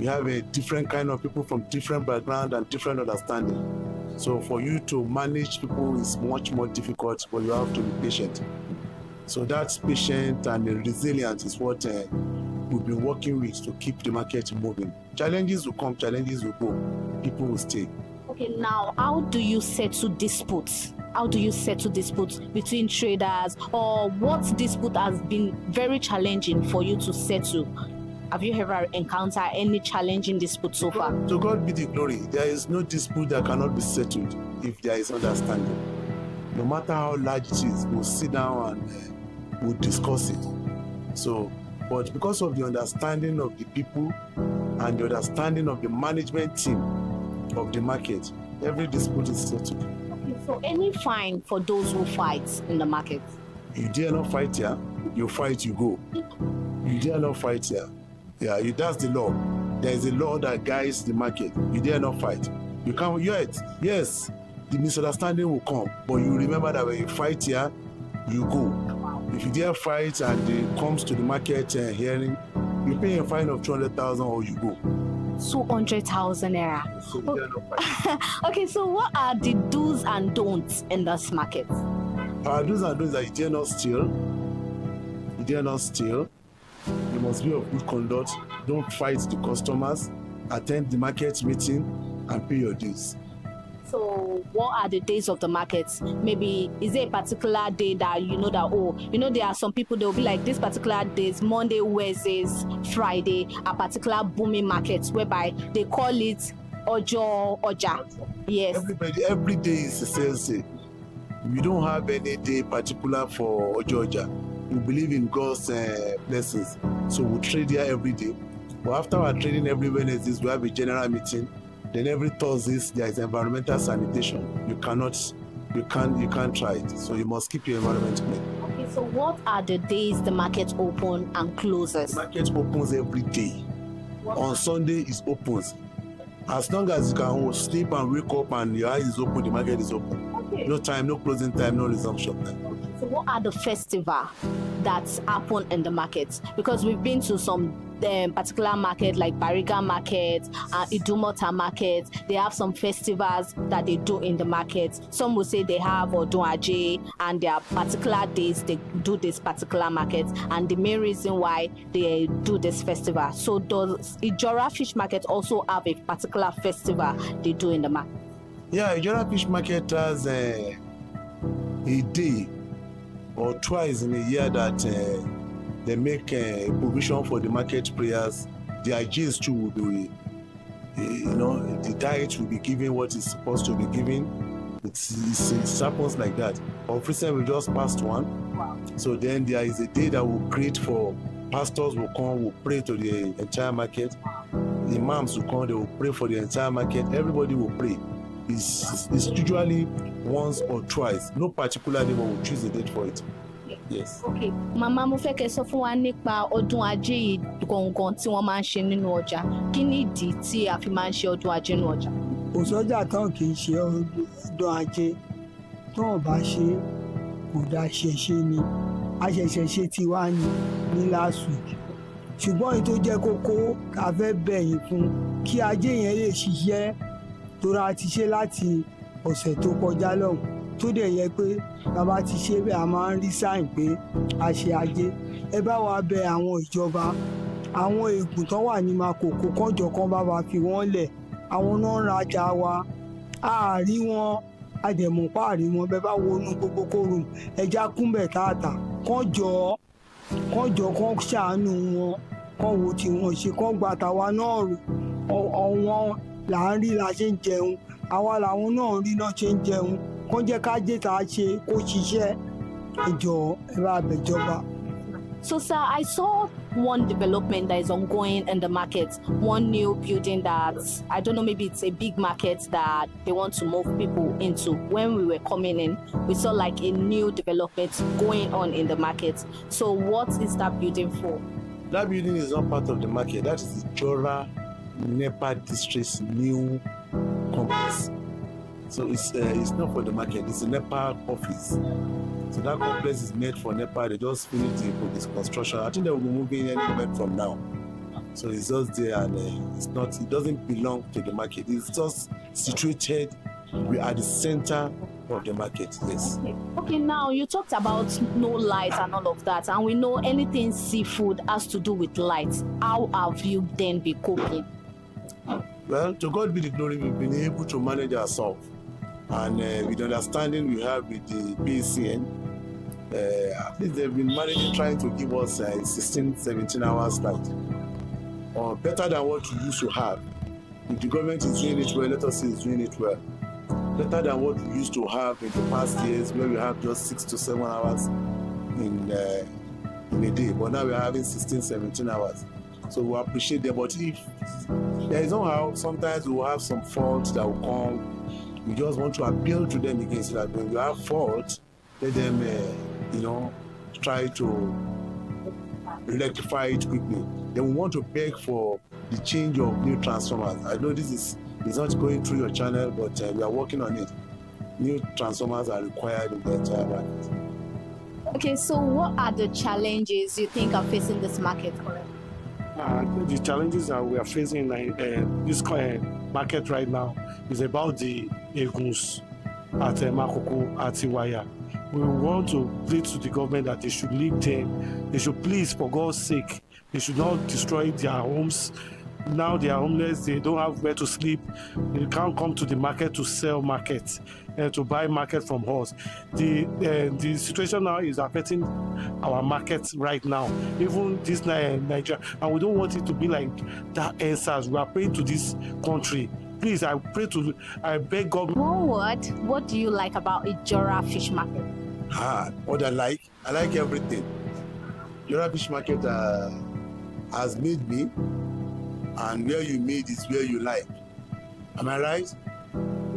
have a different kind of people from different background and different understanding. So for you to manage people is much more difficult, but you have to be patient. So that's patient and resilience is what we've been working with to keep the market moving. Challenges will come, challenges will go. People will stay. Okay, now how do you settle disputes? How do you settle disputes between traders, or what dispute has been very challenging for you to settle? Have you ever encountered any challenging dispute so far? To God be the glory. There is no dispute that cannot be settled if there is understanding. No matter how large it is, we'll sit down and we'll discuss it. So, but because of the understanding of the people and the understanding of the management team of the market, every dispute is settled. Okay, so any fine for those who fight in the market? You dare not fight here, you fight, you go. You dare not fight here. Yeah, that's the law. There is a law that guides the market. You dare not fight. You can't yet. Yes, the misunderstanding will come, but you remember that when you fight here, you go. If you dare fight and it comes to the market hearing, you pay a fine of 200,000 or you go. 200,000 naira. So you dare not fight. Okay, so what are the do's and don'ts in this market? Our do's and don'ts are you dare not steal. You dare not steal. You must be of good conduct. Don't fight the customers. Attend the market meeting and pay your dues. So what are the days of the market? Maybe is there a particular day that there are some people, they'll be like, this particular days, Monday, Wednesdays, Friday, a particular booming market whereby they call it Oja. Yes. Every day is a sales day. We don't have any day particular for Oja. We believe in God's blessings. So we trade here every day. But after our trading every Wednesdays, we have a general meeting. Then every Thursdays, there is environmental sanitation. You cannot you can't try it. So you must keep your environment clean. Okay, so what are the days the market open and closes? The market opens every day. On Sunday it opens. As long as you can sleep and wake up and your eyes is open, the market is open. Okay. No time, no closing time, no resumption time. So what are the festivals that happen in the market? Because we've been to some particular market like Bariga market, Idumota market. They have some festivals that they do in the market. Some will say they have Odun Aje, and there are particular days they do this particular market, and the main reason why they do this festival. So does Ijora Fish Market also have a particular festival they do in the market? Yeah, Ijora Fish Market has a day or twice in a year that they make provision for the market prayers. The IGs too will be, the diet will be given what is supposed to be given. It happens like that. Of recent we just passed one. Wow. So then there is a day that will create for pastors will come, will pray to the entire market. Imams will come, they will pray for the entire market. Everybody will pray. It's usually once or twice. No particular day, but we'll choose a date for it. Yes. Okay. Mama mo fẹ́ kẹ́ sọ fún wa nípa ọdún ajé yìí gangan tí wọ́n máa ń ṣe nínú ọjà. Kí ni ìdí tí a fi máa ń ṣe ọdún ajé nínú ọjà? Kò sọ́jà tán kì í ṣe ọdún ajé. Tán ò bá ṣe kò dá ṣẹ̀ṣẹ̀ ni. A ṣẹ̀ṣẹ̀ ṣe tiwa ní last week. Ṣùgbọ́n èyí tó jẹ́ kókó ká fẹ́ bẹ̀yìn fún kí ajé yẹn lè ṣiṣẹ́ torí a ti ṣe láti ọ̀sẹ̀ tó kọjá lọ́hùn. Tó dẹ̀ yẹ pé bàbá ti ṣe bẹ́ẹ̀ a máa ń rí sáìn pé a ṣe ajé. Ẹ bá wa bẹ àwọn ìjọba, àwọn ègùn tán wà ní Makòkò kọ́jọ kan bá wa fi wọ́n lẹ̀. Àwọn náà ń rajà wa, a rí wọn, a dẹ̀ mọ̀ pa àrí wọn. Bẹ́ẹ̀ bá wọnú gbogbo kóòrùn ẹja kúnbẹ̀ tààtà kọ́jọ kan ṣàánú wọn, kọ́ wo tí wọ́n ṣe kọ́ gba tàwa náà rò. Ọ̀wọ́n là ń rí la ṣe ń jẹun, àwa làwọn náà rí náà ṣe ń jẹun. Kọ́ jẹ́ ká jẹ́ tá a ṣe kó ṣiṣẹ́. Ẹ jọ̀ọ́ ẹ bá bẹ̀jọba. So sir, I saw one development that is ongoing in the market, one new building that, I don't know, maybe it's a big market that they want to move people into. When we were coming in, we saw like a new development going on in the market. So what is that building for? That building is not part of the market. That is the Jora NEPA District's new complex. So it's not for the market, it's a NEPA office. So that complex is made for NEPA. They just finished this construction. I think they will be moving anywhere from now. So it's just there, and it doesn't belong to the market. It's just situated at the center of the market. Yes. Okay, now you talked about no light and all of that, and we know anything seafood has to do with light. How have you then been coping? Well, to God be the glory, we've been able to manage ourselves. And with the understanding we have with the PCN, at least they've been managing, trying to give us 16, 17 hours light. Or better than what we used to have. If the government is doing it well, let us say it's doing it well. Better than what we used to have in the past years, where we have just 6 to 7 hours in a day. But now we're having 16, 17 hours. So we appreciate them. But if there is somehow, sometimes we will have some faults that will come. We just want to appeal to them again, so that when you have faults, let them, try to rectify it quickly. Then we want to beg for the change of new transformers. I know this is not going through your channel, but we are working on it. New transformers are required in the entire market. Okay, so what are the challenges you think are facing this market currently? The challenges that we are facing in this market right now is about the eguns at Makoko, at Iwaya. We want to plead to the government that they should leave them. They should please, for God's sake, they should not destroy their homes. Now they are homeless, they don't have where to sleep. They can't come to the market to sell market and to buy market from us. The situation now is affecting our market right now, even this Nigeria, and we don't want it to be like that answers. We are praying to this country. Please, I beg God. One word, what do you like about Ijora Fish Market? What I like everything. Ijora Fish Market has made me, and where you made is where you like. Am I right?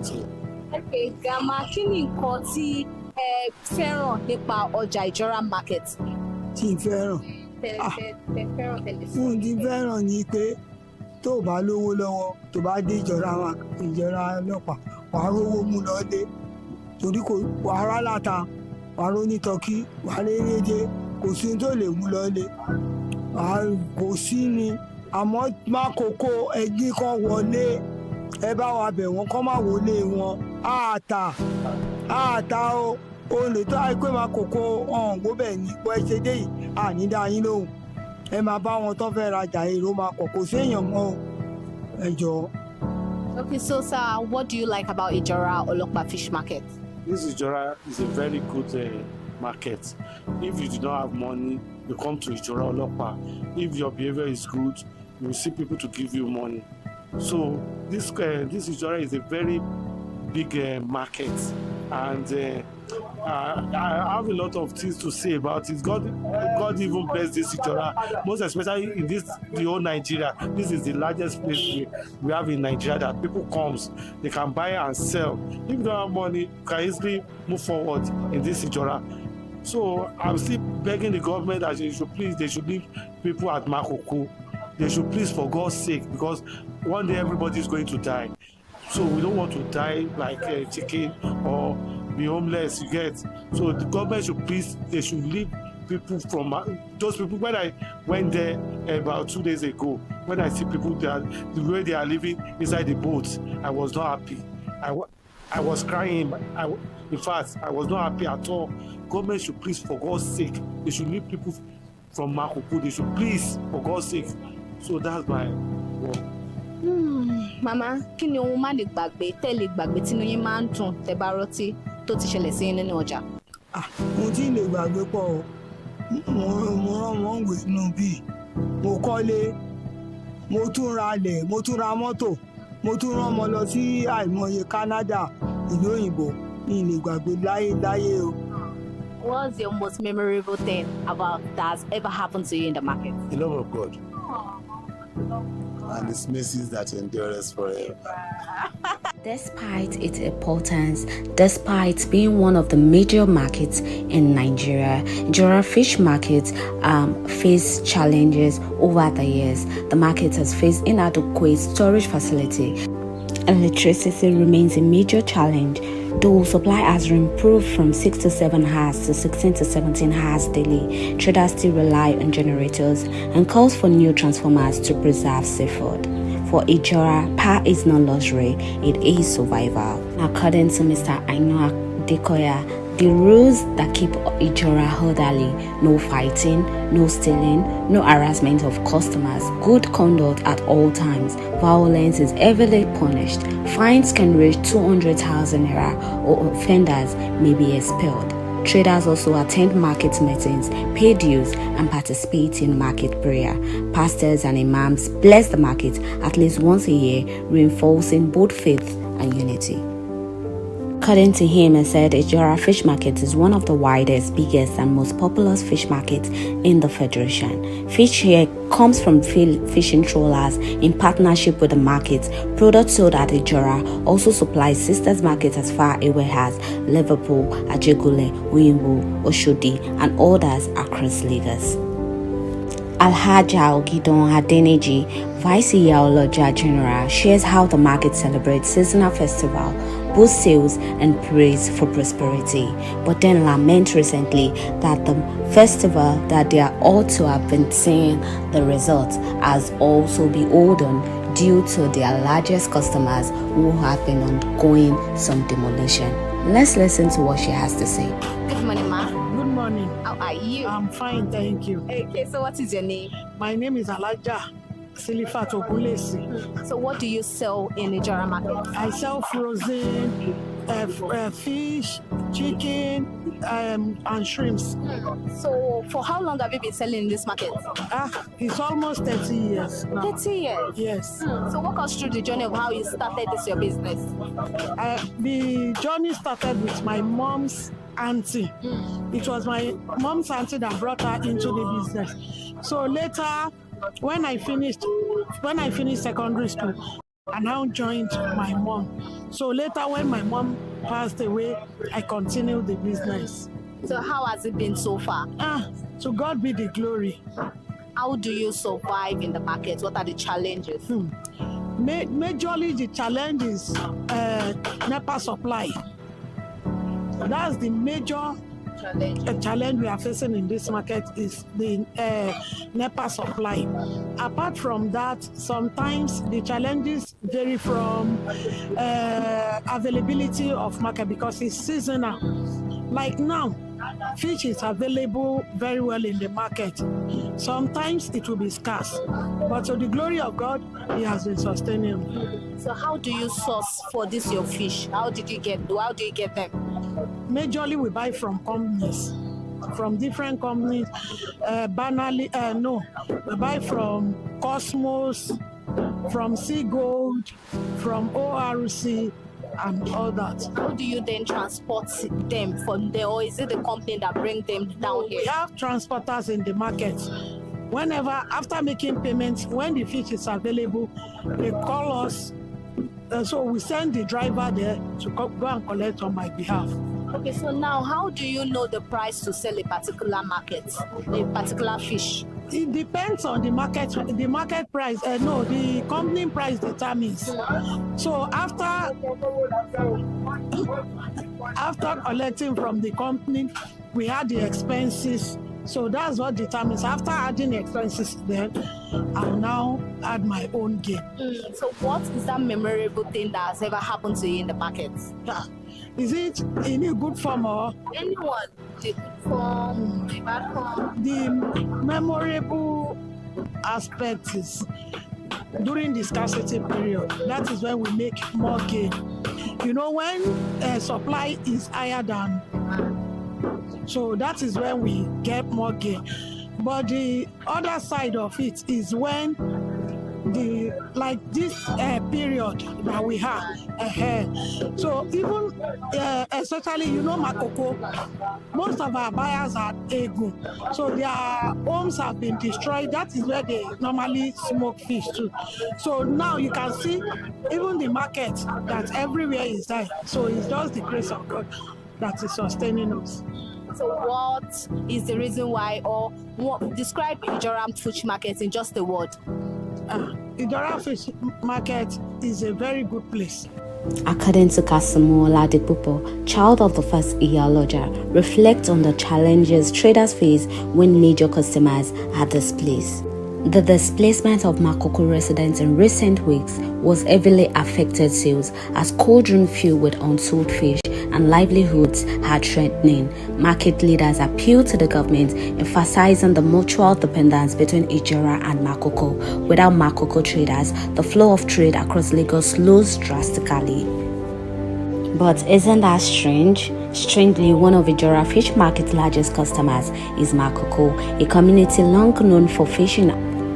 So Okay, Grandma, kí ni nǹkan tí ẹ fẹ́ràn nípa ọjà Ìjọra market? Tí n fẹ́ràn. Tẹ fẹ́ràn tẹ̀lé sí. Ohun tí n fẹ́ràn ni pé tó o bá lówó lọ́wọ́ tó bá dé Ìjọra ọlọ́pàá wàá rówó mú lọ́lé torí kò wàá rà láta wàá ró ní tọ́kí wàá rí eréje kò sí tó lè mú lọ́lé kò sí ni àmọ́ má kókó ẹgbẹ́ kan wọlé ẹ bá wa bẹ̀ wọ́n kọ́ má wọlé wọn àtà o olè tó àìpé má kókó ọ̀hún wó bẹ̀ ní bọ́ ẹ ṣe dé yìí àní dá yín lóhùn ẹ máa bá wọn tó fẹ́ rajà èrò máa pọ̀ kò séèyàn mọ́ o ẹ jọ. Okay, so sir, what do you like about Ìjọra Ọlọ́pàá fish market? This Ìjọra is a very good market. If you do not have money, you come to Ìjọra Ọlọ́pàá. If your behavior is good, you will see people to give you money. So this Ìjọra is a very big market, and I have a lot of things to say about it. God even bless this Ìjọra, most especially in the whole Nigeria. This is the largest place we have in Nigeria that people comes, they can buy and sell. If you don't have money, you can easily move forward in this Ìjọra. So I'm still begging the government that they should leave people at Makoko. They should please, for God's sake, because one day everybody is going to die. So we don't want to die like a chicken or be homeless, you get. So the government should please, they should leave people from those people. When I went there about 2 days ago, when I see people there, the way they are living inside the boats, I was not happy. I was crying. In fact, I was not happy at all. Government should please, for God's sake, they should leave people from Makoko. They should please, for God's sake. So that's my word. Mama, kí ni ohun má lè gbàgbé tẹ́lẹ̀ gbàgbé tínú yín máa ń dùn tẹ́ bá rántí tó ti ṣẹlẹ̀ sí yín nínú ọjà? Mo ti lè gbàgbé pọ̀ o, mo rán wọn wè nù bí, mo kọ́lé, mo tún ra ilẹ̀, mo tún ra mọ́tò, mo tún rán ọmọ lọ sí àìmọye Canada, ìlú òyìnbó, mi lè gbàgbé láyé o. What's your most memorable thing about that has ever happened to you in the market? The love of God. And His mercies that endures forever. Despite its importance, despite being one of the major markets in Nigeria, Ìjọra fish market faced challenges over the years. The market has faced inadequate storage facility. Electricity remains a major challenge, though supply has improved from 6 to 7 hours to 16 to 17 hours daily. Traders still rely on generators and calls for new transformers to preserve seafood. For Ìjọra, power is not luxury, it is survival. According to Mr. Aino Dekoya, the rules that keep Ìjọra orderly: no fighting, no stealing, no harassment of customers, good conduct at all times, violence is heavily punished, fines can reach 200,000 naira, or offenders may be expelled. Traders also attend market meetings, pay dues, and participate in market prayer. Pastors and imams bless the market at least once a year, reinforcing both faith and unity. According to him, he said Ìjọra Fish Market is one of the widest, biggest, and most populous fish markets in the Federation. Fish here comes from fishing trawlers in partnership with the market. Products sold at Ìjọra also supplies sisters markets as far away as Liverpool, Ajegule, Oyingbo, Oshodi, and others across Lagos. Alhaja Ogidon Adeneji, Vice Iyawoloja General, shares how the market celebrates seasonal festival, boosts sales and prays for prosperity, but then lament recently that the festival that they are all to have been seeing the results has also been beholden due to their largest customers who have been undergoing some demolition. Let's listen to what she has to say. Good morning, ma. Good morning. How are you? I'm fine, thank you. Okay, so what is your name? My name is Alaja Silifat Ogunlesi. So what do you sell in Ìjọra market? I sell frozen fish, chicken, and shrimps. So for how long have you been selling in this market? It's almost 30 years now. 30 years? Yes. So walk us through the journey of how you started your business. The journey started with my mom's auntie. It was my mom's auntie that brought her into the business. So later, when I finished secondary school, I now joined my mom. So later when my mom passed away, I continued the business. So how has it been so far? To God be the glory. How do you survive in the market? What are the challenges? Majorly the challenge is NEPA supply. That's the major challenge we are facing in this market is the NEPA supply. Apart from that, sometimes the challenges vary from availability of market because it's seasonal. Like now, fish is available very well in the market. Sometimes it will be scarce, but to the glory of God, He has been sustaining me. So how do you source for this your fish? How do you get them? Majorly we buy from companies, from different companies. We buy from Cosmos, from Sea Gold, from ORC, and all that. How do you then transport them from there, or is it the company that bring them down here? We have transporters in the market. Whenever, after making payments, when the fish is available, they call us. So we send the driver there to go and collect on my behalf. Okay, so now how do you know the price to sell a particular market, a particular fish? It depends on the market. The market price, the company price determines. So after collecting from the company, we had the expenses. So that's what determines. After adding expenses, then I'll now add my own gain. So what is that memorable thing that has ever happened to you in the market? Is it in a good form or? Anyone. The good form, the bad form. The memorable aspect is during the scarcity period. That is when we make more gain. You know, when supply is higher than demand, so that is when we get more gain. But the other side of it is when this period that we have. So even especially, Makoko, most of our buyers are Egu. So their homes have been destroyed. That is where they normally smoke fish too. So now you can see even the market that everywhere is there. So it's just the grace of God that is sustaining us. So what is the reason why, or describe Ijoram Fish Market in just a word? Ijoram Fish Market is a very good place. According to ConsumerHallaTV, child of the first Iyaloja, reflects on the challenges traders face when major customers are displaced. The displacement of Makoko residents in recent weeks was heavily affected sales as cold room filled with unsold fish and livelihoods are threatening. Market leaders appeal to the government, emphasizing the mutual dependence between Ijora and Makoko. Without Makoko traders, the flow of trade across Lagos slows drastically. But isn't that strange? Strangely, one of Ijora Fish Market's largest customers is Makoko, a community long known for fishing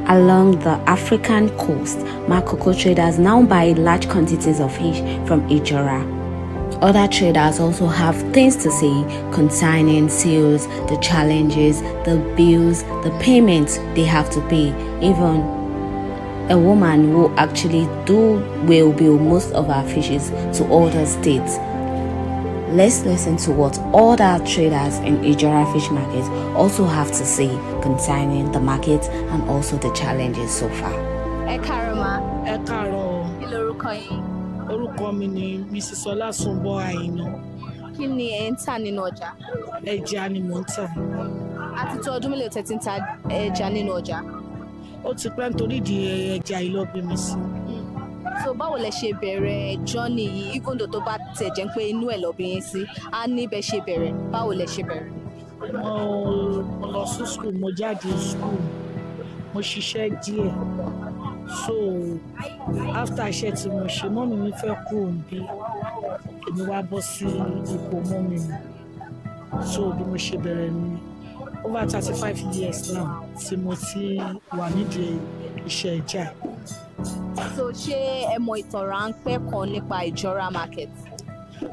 along the African coast. Makoko traders now buy large quantities of fish from Ijora. Other traders also have things to say concerning sales, the challenges, the bills, the payments they have to pay. Even a woman who actually will bill most of our fishes to other states. Let's listen to what other traders in Ijora Fish Market also have to say concerning the market and also the challenges so far. Ẹ káàárọ̀. Kí lorúkọ yín? Orúkọ mi ni Mrs. Ọlásùnbọ̀ Àìná. Kí ni ẹ̀ ń tà nínú ọjà? Ẹja ni mò ń tà. Àti tó ọdún mélòó tẹ́ ti ń ta ẹja nínú ọjà? Ó ti pẹ́ nítorí ìdí ẹja ìlọ́bí mi sí. So báwo lẹ ṣe bẹ̀rẹ̀ journey yìí, even though tó bá tẹ̀ jẹ́ pé inú ẹ̀ lọ́bí yín sí, á ní bẹ́ ṣe bẹ̀rẹ̀, báwo lẹ ṣe bẹ̀rẹ̀? Mo lọ sí school, mo jáde school, mo ṣiṣẹ́ díẹ̀. So after iṣẹ́ tí mo ṣe, mọ́mì mi fẹ́ kúrò níbí, èmi wá bọ́ sí ipò mọ́mì mi. So bí mo ṣe bẹ̀rẹ̀ ni over 35 years now tí mo ti wà nídìí iṣẹ́ ẹja. So ṣé ẹ mọ ìtàn ráńpẹ́ kan nípa Ijora Market?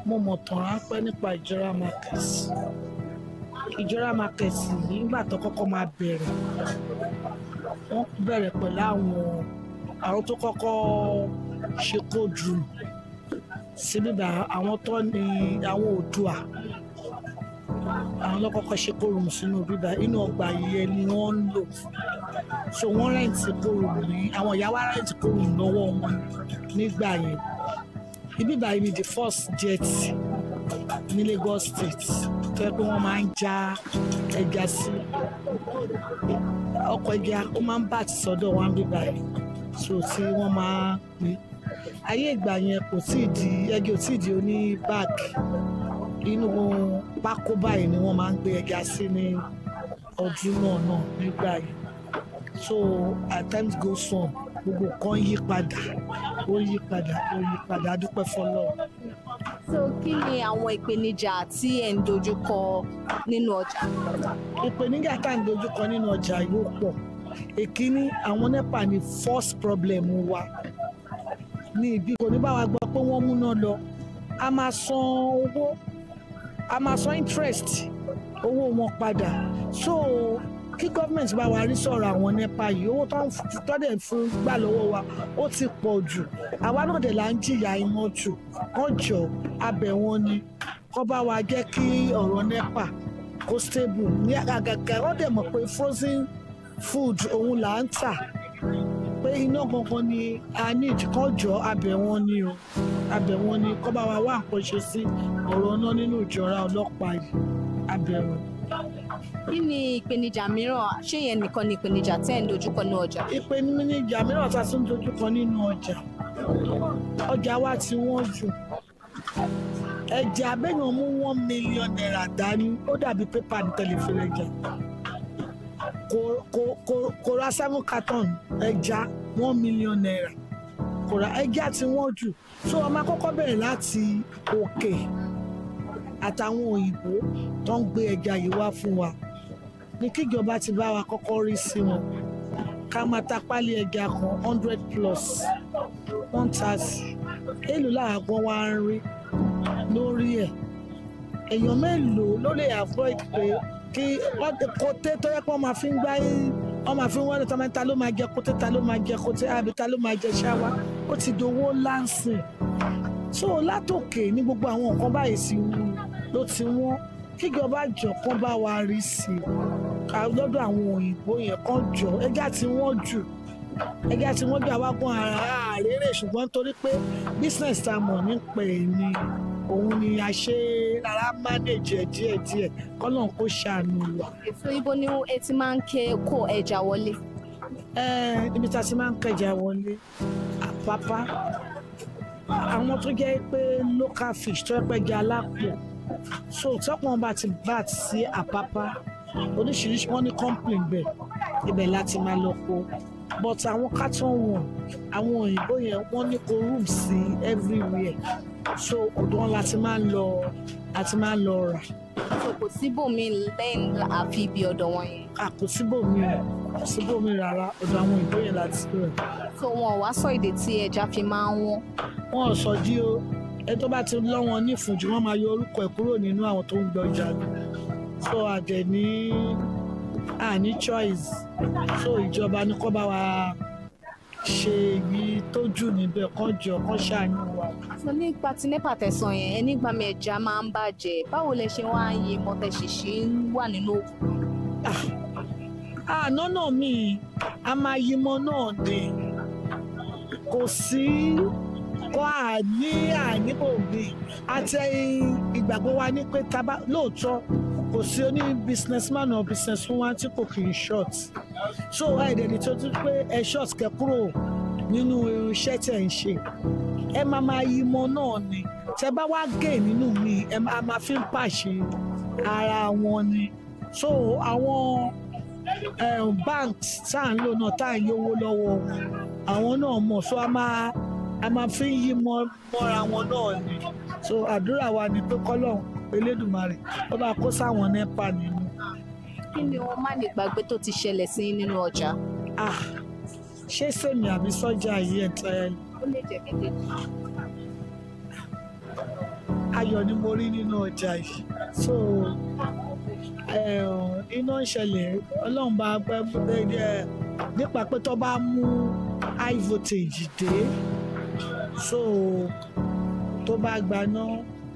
Mo mọ̀ ìtàn ráńpẹ́ nípa Ijora Market. Ijora Market nígbà tó kọ́kọ́ máa bẹ̀rẹ̀, wọ́n bẹ̀rẹ̀ pẹ̀lú àwọn tó kọ́kọ́ ṣe cold room síbí bá àwọn tó ní àwọn Oòduà àwọn lọ́kọ́kọ́ ṣe cold room sínú bíbá inú ọgbà yìí ni wọ́n ń lò so wọ́n rẹ́ǹtì cold room ní àwọn ìyá wa rẹ́ǹtì cold room lọ́wọ́ wọn nígbà yẹn ibi báyìí ni the first jet ní Lagos State tó yẹ pé wọ́n máa ń já ẹja sí ọkọ̀ ẹja ó máa ń bà tí sọ́dọ̀ wọn bí báyìí so tí wọ́n máa ń ayé ìgbà yẹn kò tíì di ẹja ò tíì di oní báàgì inú pákó báyìí ni wọ́n máa ń gbé ẹja sí ní ọdún náà nígbà yẹn so at times goes on gbogbo kan yí padà a dúpẹ́ fọlọ́. So kí ni àwọn ìpèníjà tí ẹ̀ ń dojúkọ nínú ọjà? Ìpèníjà tá à ń dojúkọ nínú ọjà yóò pọ̀. Èkíní àwọn NEPA ni first problem wa ní ibi kò ní bá wa gbọ́ pé wọ́n múná lọ a máa san owó a máa san interest owó wọn padà so kí gọ́ọ̀mẹ̀ntì bá wa rí sọ̀rọ̀ àwọn NEPA yìí owó tó dẹ̀ fún gbà lọ́wọ́ wa ó ti pọ̀ jù àwa náà dẹ̀ là ń jìyà iná jù kán jọ abẹ̀ wọn ni kán bá wa jẹ́ kí ọ̀rọ̀ NEPA kó stable ní àgàgà wọ́n dẹ̀ mọ̀ pé frozen food òun là ń tà pé iná gangan ni a need kán jọ abẹ̀ wọn ni o abẹ̀ wọn ni kán bá wa wá nǹkan ṣe sí ọ̀rọ̀ náà nínú ìjọra ọlọ́pàá yìí abẹ̀ wọn. Kí ni ìpèníjà mìíràn ṣé yẹn nìkan ni ìpèníjà tẹ́ ẹ̀ ń dojúkọ nínú ọjà? Ìpèníjà mìíràn tá a tún dojúkọ nínú ọjà wa tí wọ́n jù ẹja abẹ́yàn mú $1 million dání ó dàbí pépà ní tẹlifíṣàn ẹja kò ra 7 carton ẹja $1 million kò ra ẹja tí wọ́n jù so ọmọ akọ́kọ́ bẹ̀rẹ̀ láti òkè àtàwọn òyìnbó tó ń gbé ẹja yìí wá fún wa ní kíjọba ti bá wa kọ́kọ́ rí sí wọn ká máa ta pálí ẹja kan 100+ 130 èlò làágbọ́n wa ń rí lórí ẹ̀ èèyàn mélòó ló lè avoid pé kí kòté tó yẹ kó wọ́n máa fi ń gbá wọ́n máa fi ń wọ́n ní ta ló máa jẹ kòté ta ló máa jẹ kòté àbí ta ló máa jẹ ṣáwá ó ti dowó láǹsìn so látòkè ní gbogbo àwọn nǹkan báyìí sí ló ti wọ́n kíjọba jọ kán bá wa rí sí lọ́dọ̀ àwọn òyìnbó yẹn kán jọ ẹja tí wọ́n jù àwágùn àrèrè ṣùgbọ́n torí pé business tá a mọ̀ nípa ẹ̀ ni òun ni a ṣe rárá manage díẹ̀díẹ̀ kọ́nà kó ṣàánú wa. Èso ibo ni ẹ ti máa ń kó ẹja wọlé? Ibi tá a ti máa ń kẹja wọlé Àpápá àwọn tó jẹ́ pé local fish tó yẹ pé ẹja alápò so tọ́pọ̀ bá ti bat sí Àpápá oríṣiríṣi wọ́n ní complain bẹ́ẹ̀ ibẹ̀ láti máa lọ kó but àwọn carton wọn àwọn òyìnbó yẹn wọ́n ní kó room sí everywhere so ọ̀dọ̀ wọn láti máa ń lọ rà. So kò síbòmí lẹ́yìn àfi ibi ọ̀dọ̀ wọn yẹn? Kò síbòmí rárá ọ̀dọ̀ àwọn òyìnbó yẹn láti rẹ̀. So wọn ò wá sọ èdè tí ẹja fi máa ń wọ́n? Wọn ò sọ dí o ẹ tó bá ti lọ́ wọn nífùnjú wọ́n máa yọ orúkọ ẹ̀ kúrò nínú àwọn tó ń gbọ́ ọjà ni so àjẹ́ ní choice so ìjọba ní kó bá wa ṣe èyí tó jù níbẹ̀ kán jọ kán ṣàánú wa. So nípa ti NEPA tẹ̀sán yẹn ẹni gbà mí ẹja máa ń bàjẹ́ báwo lẹ ṣe wá ń yí mọ́tẹ́ṣìṣì wà nínú òkú? Nọ́nà mi a máa yí mọ́ náà ni kò sí kó àníbò mi àti ìgbàgbọ́ wa ní pé lóòótọ́ kò sí oní businessman or businesswoman tí kò kì í short so ẹ̀ẹ́dẹ̀ẹ́dẹ̀ tó tún pé ẹ short kẹ kúrò nínú iṣẹ́ tẹ̀ ń ṣe ẹ máa yí mọ́ náà ni tẹ bá wá gé nínú mi ẹ máa fi ń pàṣẹ ara wọn ni so àwọn banks tá à ń lò náà tá à ń yówó lọ́wọ́ àwọn náà mọ̀ so a máa fi ń yí mọ́ra wọn náà ni so àdúrà wa ni pé kọ́lọ́hún Elédùmarè ó bá kó sáwọn NEPA nínú. Kí ni wọ́n má lè gbàgbé tó ti ṣẹlẹ̀ sí nínú ọjà? Ṣé sèmi àbí sọ́jà yìí ẹ̀ tẹ́ ẹ? Ó lè jẹ́ méjèèjì. Ayọ̀ ni mo rí nínú ọjà yìí so iná ń ṣẹlẹ̀ Ọlọ́run bá nípa pé tó bá mú high voltage dé so tó bá gbaná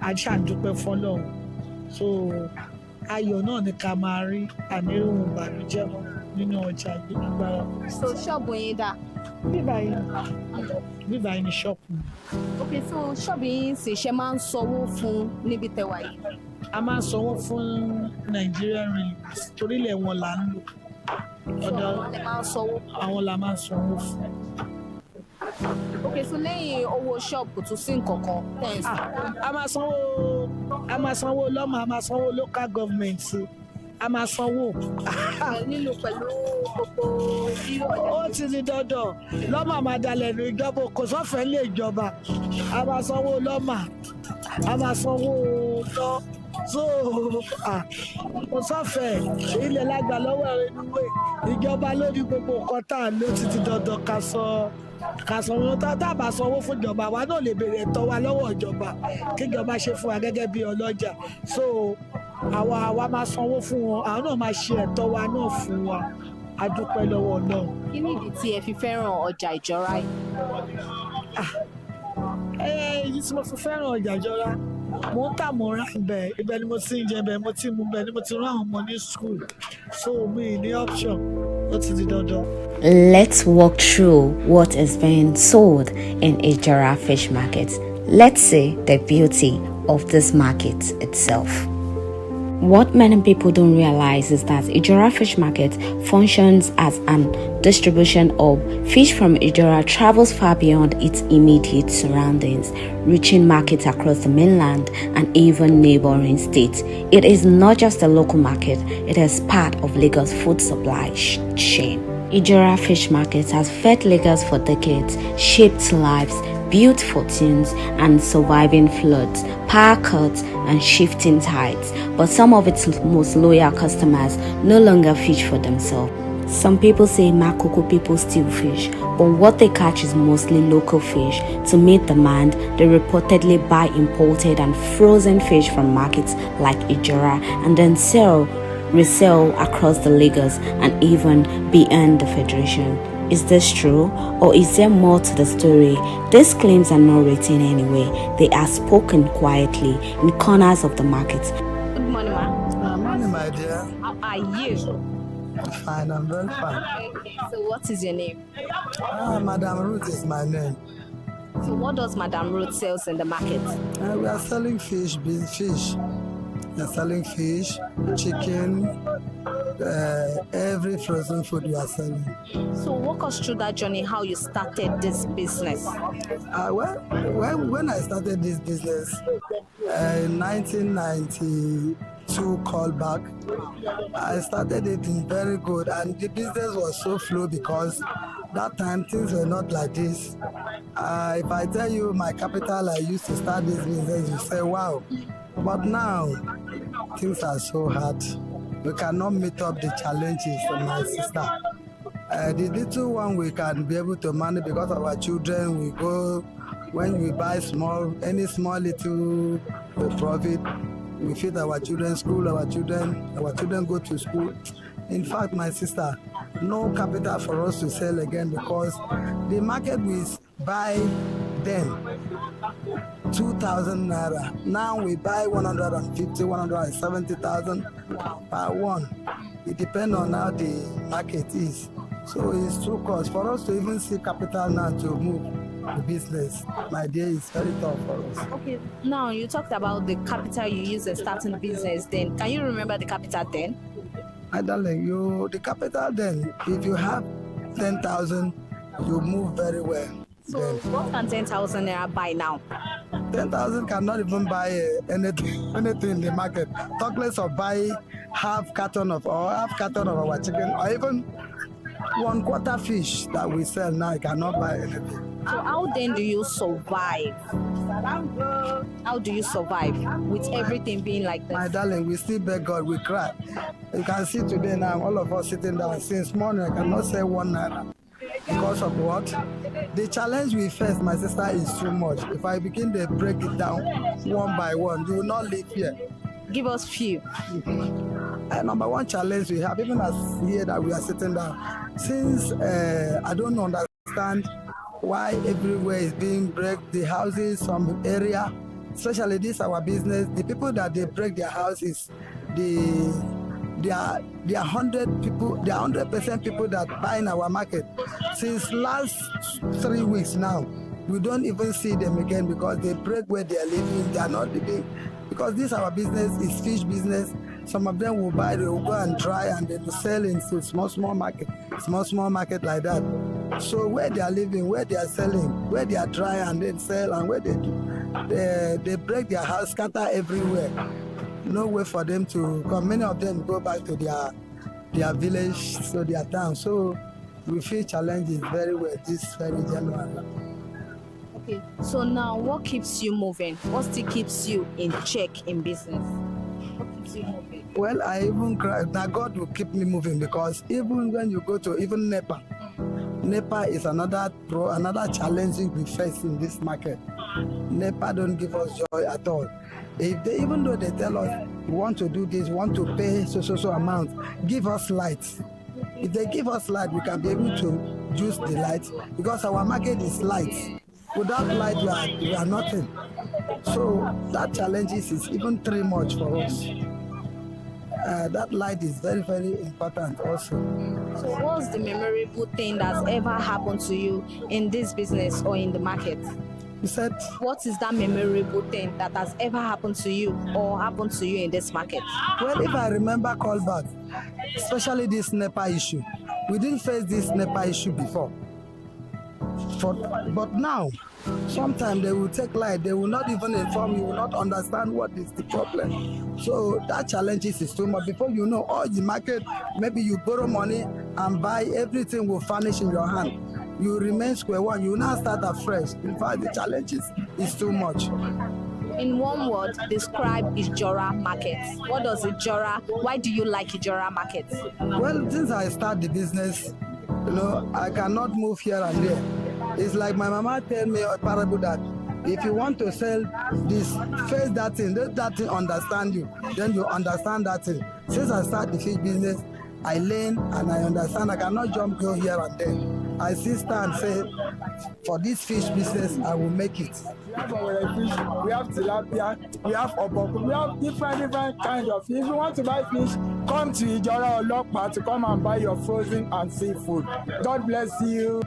aṣáàdúpẹ́ fọ́lọ́run so ayọ̀ náà ni ká máa rí àníròhùn ìbànújẹ́ mọ́ nínú ọjà yìí agbára. So ṣọ́ọ̀bù yín dà? Bíbá yìí ni ṣọ́ọ̀bù. Ok, so ṣọ́ọ̀bù yín sì ṣe máa ń sanwó fún níbi tẹwà yìí? A máa ń sanwó fún Nigerian Railways torílẹ̀ wọn là ń lò. Ọ̀dọ̀ àwọn la máa ń sanwó fún. Ok, so lẹ́yìn owó ṣọ́ọ̀bù tún sí nǹkan kan tẹ̀ ń sọ. A máa sanwó lọ́mọ, a máa sanwó local government, a máa sanwó. Nílò pẹ̀lú gbogbo bí ọjà. Ó ti di dandan lọ́mọ máa dalẹ̀ ní ìjọba kò sọ́fẹ̀ẹ́ lé ìjọba, a máa sanwó lọ́mọ, a máa sanwó lọ́ so kò sọ́fẹ̀ẹ́ ilẹ̀ lágbà lọ́wọ́ ẹ̀rọ inú wẹ̀ ìjọba lórí gbogbo nǹkan tá à ń lò títí dandan ká sanwó tá a bá sanwó fún ìjọba wa náà lè béèrè ẹ̀tọ́ wa lọ́wọ́ ìjọba kí ìjọba ṣe fún wa gẹ́gẹ́ bí ọlọ́jà so àwa máa sanwó fún wọn àwọn náà máa ṣe ẹ̀tọ́ wa náà fún wa a dúpẹ́ lọ́wọ́ náà. Kí ni ìdí tí ẹ fi fẹ́ràn ọjà ìjọra yìí? Èyí tí mo fi fẹ́ràn ọjà ìjọra mo ń tà mo ń rà ibẹ̀ ni mo ti ń jẹ ibẹ̀ mo ti mú ibẹ̀ ni mo ti rán àwọn ọmọ ní school so mi ní option ó ti di dandan. Let's walk through what is being sold in Ijora Fish Market. Let's see the beauty of this market itself. What many people don't realize is that Ijora Fish Market functions as an distribution hub. Fish from Ijora travels far beyond its immediate surroundings, reaching markets across the mainland and even neighboring states. It is not just a local market, it is part of Lagos' food supply chain. Ijora Fish Market has fed Lagos for decades, shaped lives, built fortunes, and surviving floods, power cuts, and shifting tides. But some of its most loyal customers no longer fish for themselves. Some people say Makoko people steal fish, but what they catch is mostly local fish. To meet demand, they reportedly buy imported and frozen fish from markets like Ijora and then resell across the Lagos and even beyond the Federation. Is this true, or is there more to the story? These claims are not written anyway. They are spoken quietly in corners of the market. Good morning, ma. Morning, my dear. How are you? Fine, I'm very fine. Okay, so what is your name? Madam Ruth is my name. So what does Madam Ruth sells in the market? We are selling fish, beef fish. We are selling fish, chicken, every frozen food we are selling. So walk us through that journey, how you started this business. Well, when I started this business in 1992 call back, I started it in very good and the business was so slow because that time things were not like this. If I tell you my capital I used to start this business, you say wow. But now things are so hard. We cannot meet up the challenges of my sister. The little one we can be able to manage because of our children. We go when we buy any small little profit. We feed our children school. Our children go to school. In fact, my sister, no capital for us to sell again because the market we buy then 2,000 naira. Now we buy 150, 170,000 per one. It depends on how the market is. So it's true cost for us to even see capital now to move the business. My dear, is very tough for us. Okay, now you talked about the capital you use in starting the business. Then, can you remember the capital then? My darling, the capital then, if you have 10,000, you move very well. So what can 10,000 naira buy now? 10,000 cannot even buy anything in the market. Talk less of buy half carton of our chicken, or even 1/4 fish that we sell now. You cannot buy anything. So how then do you survive? How do you survive with everything being like this? My darling, we still beg God, we cry. You can see today now, all of us sitting down since morning. I cannot say 1 naira. Because of what? The challenge we face, my sister, is too much. If I begin to break it down one by one, you will not live here. Give us few. Number one challenge we have, even as here that we are sitting down, since I don't understand why everywhere is being break the houses, some area, especially this our business. The people that they break their houses, they are 100 people, they are 100% people that buy in our market. Since last 3 weeks now, we don't even see them again because they break where they are living. They are not living because this our business is fish business. Some of them will buy, they will go and dry and they will sell into small market like that. So where they are living, where they are selling, where they are dry and then sell, and where they break their house, scatter everywhere. No way for them to come. Many of them go back to their village, so their town. So we feel challenges very well this very January. Okay, so now what keeps you moving? What still keeps you in check in business? What keeps you moving? Well, I even cry. Now God will keep me moving because even when you go to even NEPA is another challenging we face in this market. NEPA don't give us joy at all. Even though they tell us we want to do this, want to pay so amount, give us lights. If they give us light, we can be able to use the lights because our market is lights. Without light, we are nothing. So that challenge is even too much for us. That light is very, very important also. So what's the memorable thing that's ever happened to you in this business or in the market? You said? What is that memorable thing that has ever happened to you or happened to you in this market? Well, if I remember callback, especially this NEPA issue, we didn't face this NEPA issue before. But now, sometimes they will take light, they will not even inform you, will not understand what is the problem. So that challenge is too much. Before you know, all the market, maybe you borrow money and buy, everything will vanish in your hand. You remain square one, you now start afresh. In fact, the challenges is too much. In one word, describe Ijora market. What does Ijora, why do you like Ijora market? Well, since I start the business, I cannot move here and there. It's like my mama tell me a parable that if you want to sell this, face that thing, let that thing understand you, then you understand that thing. Since I start the fish business, I learn and I understand. I cannot go here and there. I still stand and say, for this fish business, I will make it. We have fish, we have tilapia, we have oboku, we have different kinds of fish. If you want to buy fish, come to Ijora Olokpa to come and buy your frozen and seafood. God bless you.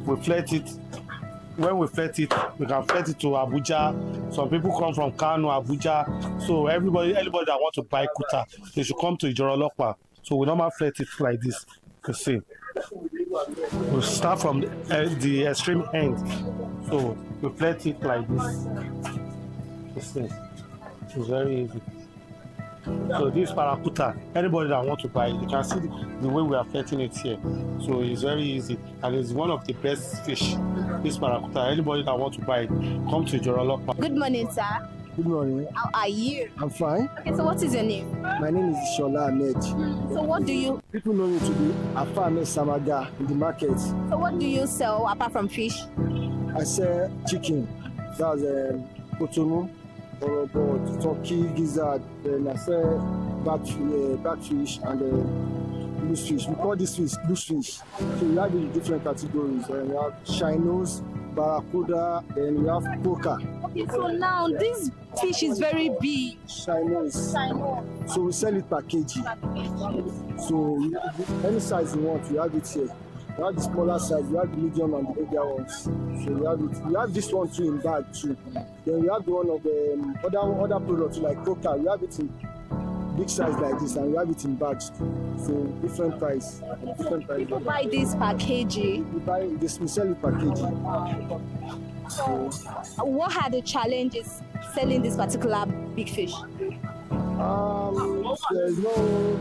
We flirt it. When we flirt it, we can flirt it to Abuja. Some people come from Kano, Abuja. So anybody that wants to buy kuta, they should come to Ijora Olokpa. So we normally flirt it like this. You can see. We start from the extreme end. So we flirt it like this. You see. It's very easy. So this parakuta, anybody that wants to buy it, you can see the way we are flirting it here. So it's very easy and it's one of the best fish. This parakuta, anybody that wants to buy it, come to Ijora Olokpa. Good morning, sir. Good morning. How are you? I'm fine. Okay, so what is your name? My name is Shola Ahmed. So what do you... People know me to be Afame Samaga in the market. So what do you sell apart from fish? I sell chicken. That's Kotonou, Orobo, turkey, gizzard. Then I sell backfish and loose fish. We call this fish loose fish. So we have the different categories. We have shinos, barracuda, then we have poker. Okay, so now this fish is very big. Shinos. So we sell it per kg. So any size you want, we have it here. We have the smaller size, we have the medium and the bigger ones. So we have it. We have this one too in bag too. Then we have the one of the other products like coca. We have it in big size like this, and we have it in bags too. So different price. People buy this per kg. We buy this. We sell it per kg. So what are the challenges selling this particular big fish? There's no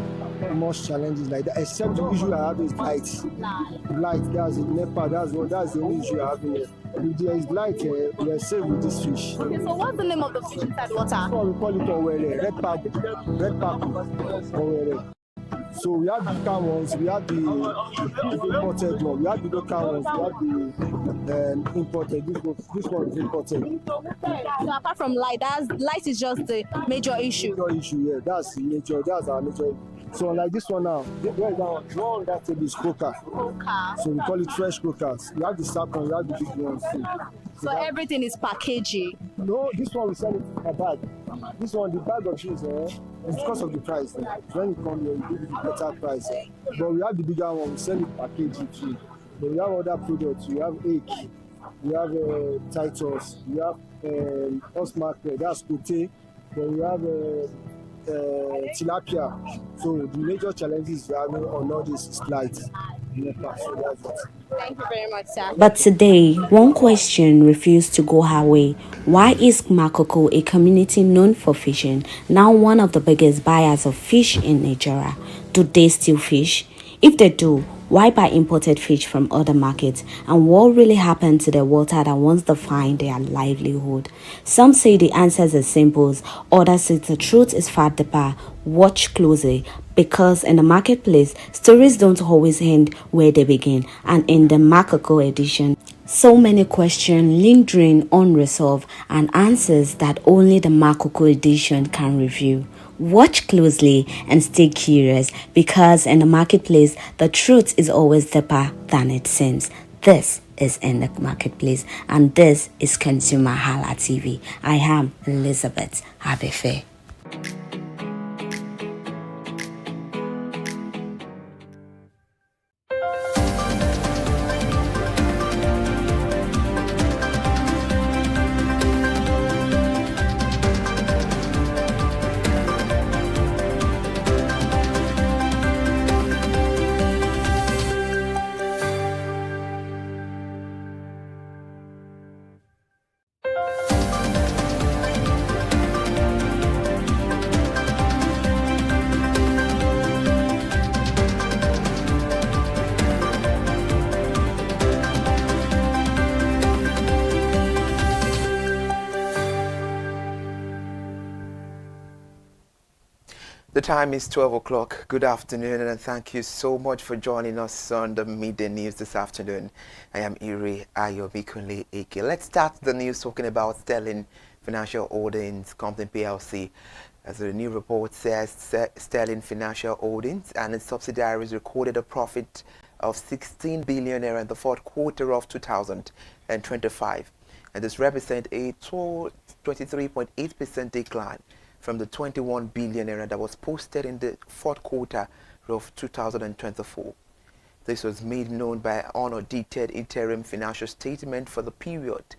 much challenges like that, except the issue I have is light. Light, that's in NEPA, that's the only issue I have here. If there is light, we are safe with this fish. Okay, so what's the name of the fish inside water? So we call it Owere, red pack, Owere. So we have the can ones, we have the imported one, we have the local ones, we have the imported. This one is imported. So apart from light is just the major issue. Major issue, yeah. That's our major. So like this one now, where is that one? One on that table is croaker. So we call it fresh croakers. We have the sap one, we have the big ones too. So everything is packaging. No, this one we sell it in a bag. This one, the bag of cheese, it's because of the price. When you come here, you give it a better price. But we have the bigger one, we sell it packaging too. But we have other products. We have egg, we have Titus, we have Osmark, that's Kote, then we have tilapia. So the major challenges we have on all this is light. So that's it. Thank you very much, sir. But today, one question refused to go her way. Why is Makoko, a community known for fishing, now one of the biggest buyers of fish in Nigeria? Do they still fish? If they do, why buy imported fish from other markets? And what really happened to the water that once defined their livelihood? Some say the answers are simple, others say the truth is far deeper. Watch closely, because in the marketplace, stories don't always end where they begin. And in the Makoko edition, so many questions lingering unresolved and answers that only the Makoko edition can reveal. Watch closely and stay curious, because in the marketplace, the truth is always deeper than it seems. This is In the Marketplace, and this is ConsumerHalla TV. I am Elizabeth Abefe. The time is 12 o'clock. Good afternoon, and thank you so much for joining us on the Midday News this afternoon. I am Iri Ayobikunle Eke. Let's start the news talking about Sterling Financial Holdings Company PLC. As the new report says, Sterling Financial Holdings and its subsidiaries recorded a profit of 16 billion naira in the fourth quarter of 2025. And this represents a 23.8% decline from the 21 billion naira that was posted in the fourth quarter of 2024. This was made known by an unaudited interim financial statement for the period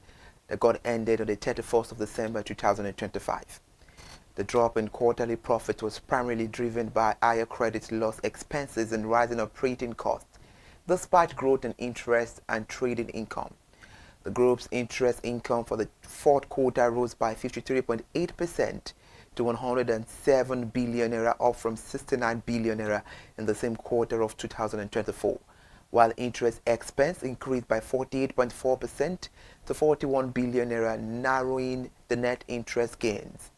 that got ended on the 31st of December 2025. The drop in quarterly profit was primarily driven by higher credit loss expenses and rising operating costs, despite growth in interest and trading income. The group's interest income for the fourth quarter rose by 53.8% to 107 billion naira, up from 69 billion naira in the same quarter of 2024, while interest expense increased by 48.4% to 41 billion naira, narrowing the net interest gains.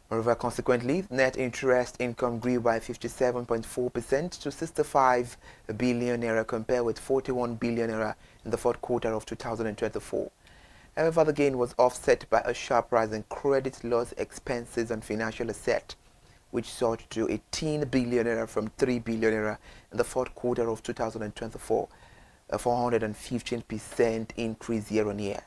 Moreover, consequently, net interest income grew by 57.4% to 65 billion naira compared with 41 billion naira in the fourth quarter of 2024. However, the gain was offset by a sharp rise in credit loss expenses and financial assets, which soared to 18 billion naira from 3 billion naira in the fourth quarter of 2024, a 415% increase year-on-year.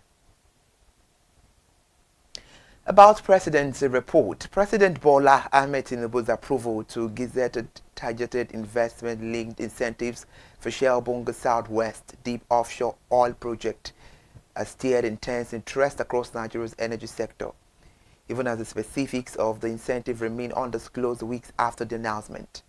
About President's report, President Bola Ahmed Tinubu's approval to gazetted targeted investment-linked incentives for Shell Bonga Southwest deep offshore oil project has stirred intense interest across Nigeria's energy sector, even as the specifics of the incentive remain undisclosed weeks after the announcement.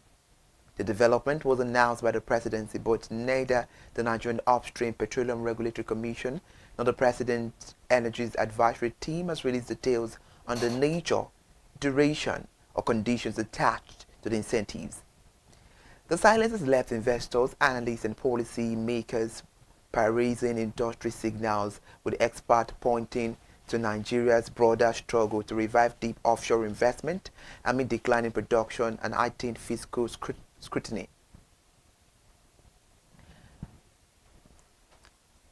The development was announced by the presidency, but neither the Nigerian Upstream Petroleum Regulatory Commission nor the President's Energy's advisory team has released details on the nature, duration, or conditions attached to the incentives. The silence has left investors, analysts, and policy makers paraphrasing industry signals, with experts pointing to Nigeria's broader struggle to revive deep offshore investment amid declining production and heightened fiscal scrutiny.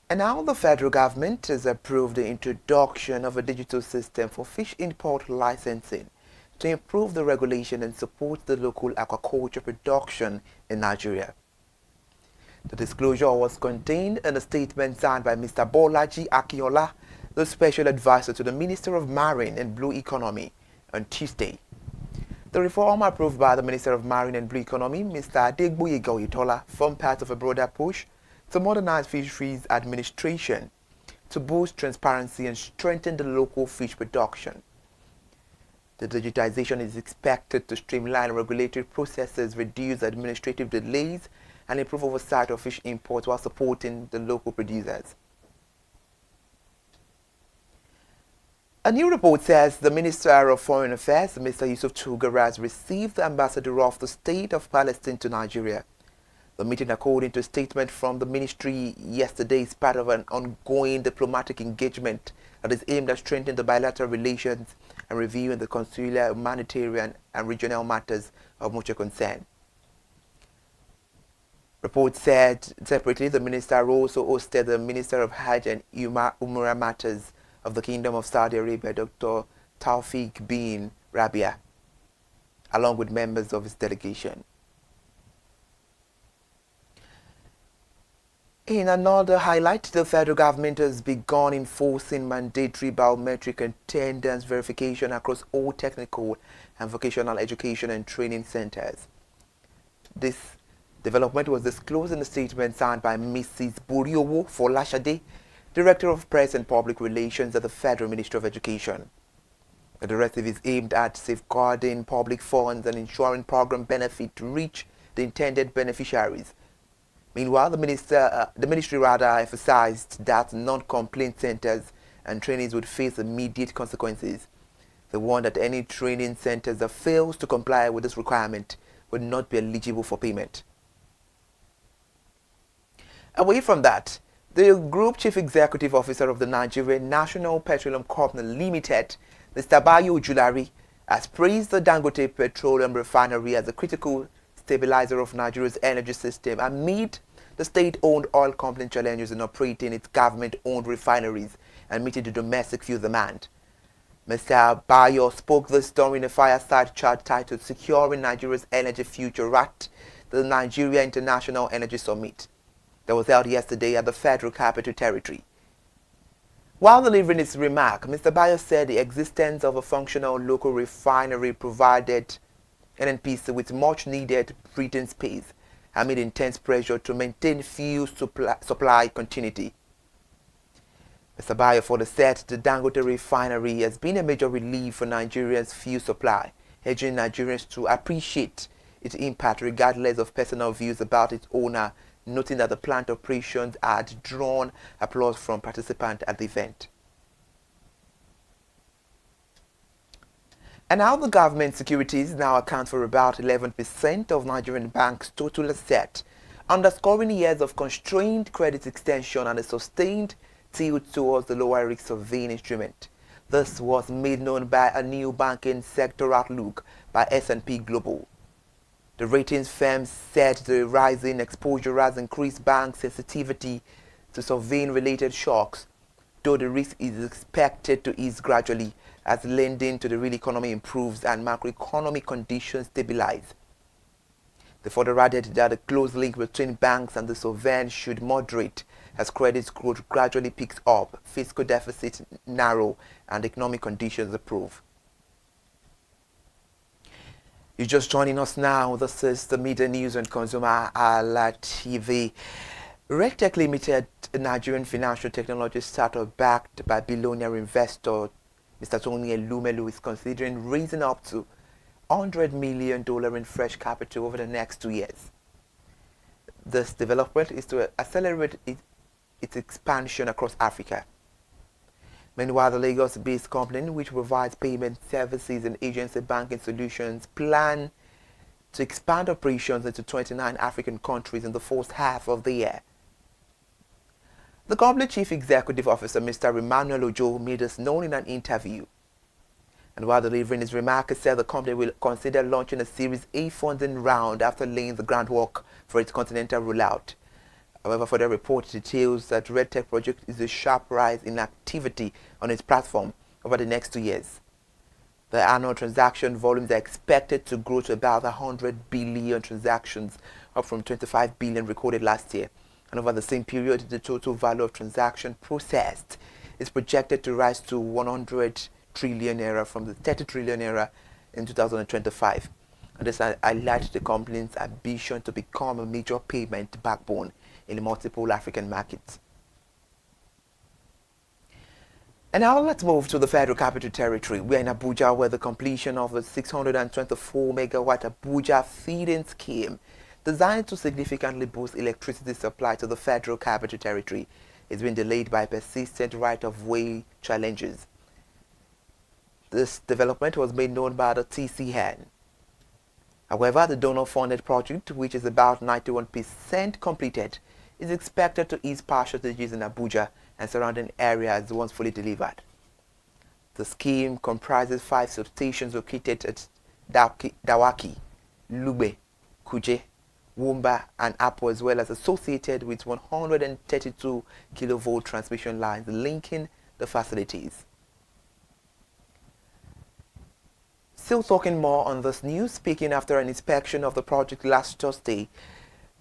And now the federal government has approved the introduction of a digital system for fish import licensing to improve the regulation and support the local aquaculture production in Nigeria. The disclosure was contained in a statement signed by Mr. Bolaji Akinola, the Special Advisor to the Minister of Marine and Blue Economy, on Tuesday. The reform approved by the Minister of Marine and Blue Economy, Mr. Adegboyega Oyetola, formed part of a broader push to modernize fisheries administration, to boost transparency and strengthen the local fish production. The digitization is expected to streamline regulatory processes, reduce administrative delays, and improve oversight of fish imports while supporting the local producers. A new report says the Minister of Foreign Affairs, Mr. Yusuf Tugar, has received the ambassador of the State of Palestine to Nigeria. The meeting, according to a statement from the ministry yesterday, is part of an ongoing diplomatic engagement that is aimed at strengthening the bilateral relations and reviewing the consular, humanitarian, and regional matters of mutual concern. Report said separately the minister also hosted the Minister of Hajj and Umrah Matters of the Kingdom of Saudi Arabia, Dr. Taufik bin Rabia, along with members of his delegation. In another highlight, the federal government has begun enforcing mandatory biometric attendance verification across all technical and vocational education and training centers. This development was disclosed in a statement signed by Mrs. Buriowo Folashade, Director of Press and Public Relations at the Federal Ministry of Education. The directive is aimed at safeguarding public funds and ensuring program benefit to reach the intended beneficiaries. Meanwhile, the ministry emphasized that non-complaint centers and trainees would face immediate consequences. They warned that any training centers that fails to comply with this requirement would not be eligible for payment. Away from that, the Group Chief Executive Officer of the Nigerian National Petroleum Company Limited, Mr. Bayo Julari, has praised the Dangote Petroleum Refinery as a critical stabilizer of Nigeria's energy system amid the state-owned oil company challenges in operating its government-owned refineries and meeting the domestic fuel demand. Mr. Bayo spoke this during a fireside chat titled Securing Nigeria's Energy Future at the Nigeria International Energy Summit that was held yesterday at the Federal Capital Territory. While delivering his remark, Mr. Bayo said the existence of a functional local refinery provided NNPC with much-needed breathing space amid intense pressure to maintain fuel supply continuity. Mr. Bayo further said the Dangote refinery has been a major relief for Nigerians' fuel supply, urging Nigerians to appreciate its impact regardless of personal views about its owner, noting that the plant operations had drawn applause from participants at the event. And now the government securities now account for about 11% of Nigerian banks' total asset, underscoring years of constrained credit extension and a sustained tilt towards the lower risk surveying instrument. This was made known by a new banking sector outlook by S&P Global. The ratings firm said the rising exposure has increased bank sensitivity to surveying-related shocks, though the risk is expected to ease gradually as lending to the real economy improves and macroeconomic conditions stabilize. They further added that the close link between banks and the sovereign should moderate as credit growth gradually picks up, fiscal deficits narrow, and economic conditions improve. You're just joining us now. This is the Media News on ConsumerHallaTV. RegTech Limited, a Nigerian financial technology startup backed by billionaire investor Mr. Tony Elumelu, is considering raising up to $100 million in fresh capital over the next 2 years. This development is to accelerate its expansion across Africa. Meanwhile, the Lagos-based company, which provides payment services and agency banking solutions, plan to expand operations into 29 African countries in the first half of the year. The company chief executive officer, Mr. Emmanuel Ojo, made this known in an interview. And while delivering his remarks, he said the company will consider launching a Series A funding round after laying the groundwork for its continental rollout. However, further report details that RedTech project is a sharp rise in activity on its platform over the next 2 years. The annual transaction volumes are expected to grow to about 100 billion transactions, up from 25 billion recorded last year. And over the same period, the total value of transaction processed is projected to rise to 100 trillion naira from the 30 trillion naira in 2025. And this highlights the company's ambition to become a major payment backbone in multiple African markets. And now let's move to the Federal Capital Territory. We're in Abuja, where the completion of the 624 megawatt Abuja feed-in scheme, designed to significantly boost electricity supply to the Federal Capital Territory, is being delayed by persistent right-of-way challenges. This development was made known by the TCN. However, the donor-funded project, which is about 91% completed, is expected to ease power shortages in Abuja and surrounding areas once fully delivered. The scheme comprises 5 substations located at Dawaki, Lugbe, Kuje, Wumba, and Apo, as well as associated with 132 kilovolt transmission lines linking the facilities. Still talking more on this news, speaking after an inspection of the project last Thursday,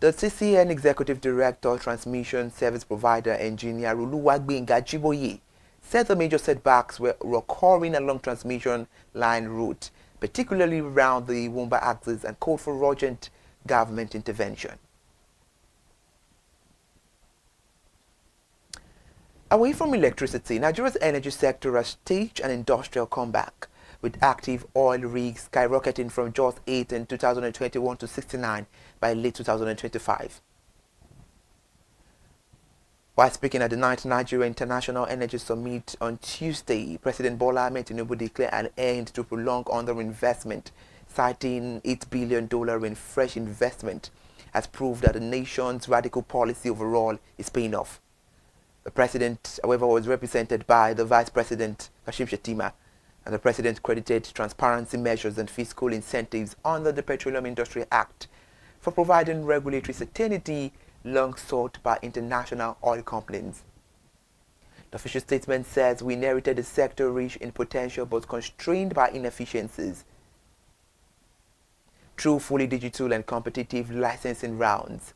the TCN Executive Director, Transmission Service Provider Engineer Oluwagbenga Jiboye, said the major setbacks were occurring along transmission line route, particularly around the Wumba axis, and called for urgent government intervention. Away from electricity, Nigeria's energy sector has staged an industrial comeback, with active oil rigs skyrocketing from just 8 in 2021 to 69 by late 2025. While speaking at the 9th Nigeria International Energy Summit on Tuesday, President Bola Ahmed Tinubu declared an end to prolonged underinvestment, citing $8 billion in fresh investment as proof that the nation's radical policy overall is paying off. The president, however, was represented by the Vice President, Kashim Shettima, and the president credited transparency measures and fiscal incentives under the Petroleum Industry Act for providing regulatory certainty long sought by international oil companies. The official statement says we inherited a sector rich in potential but constrained by inefficiencies. Through fully digital and competitive licensing rounds,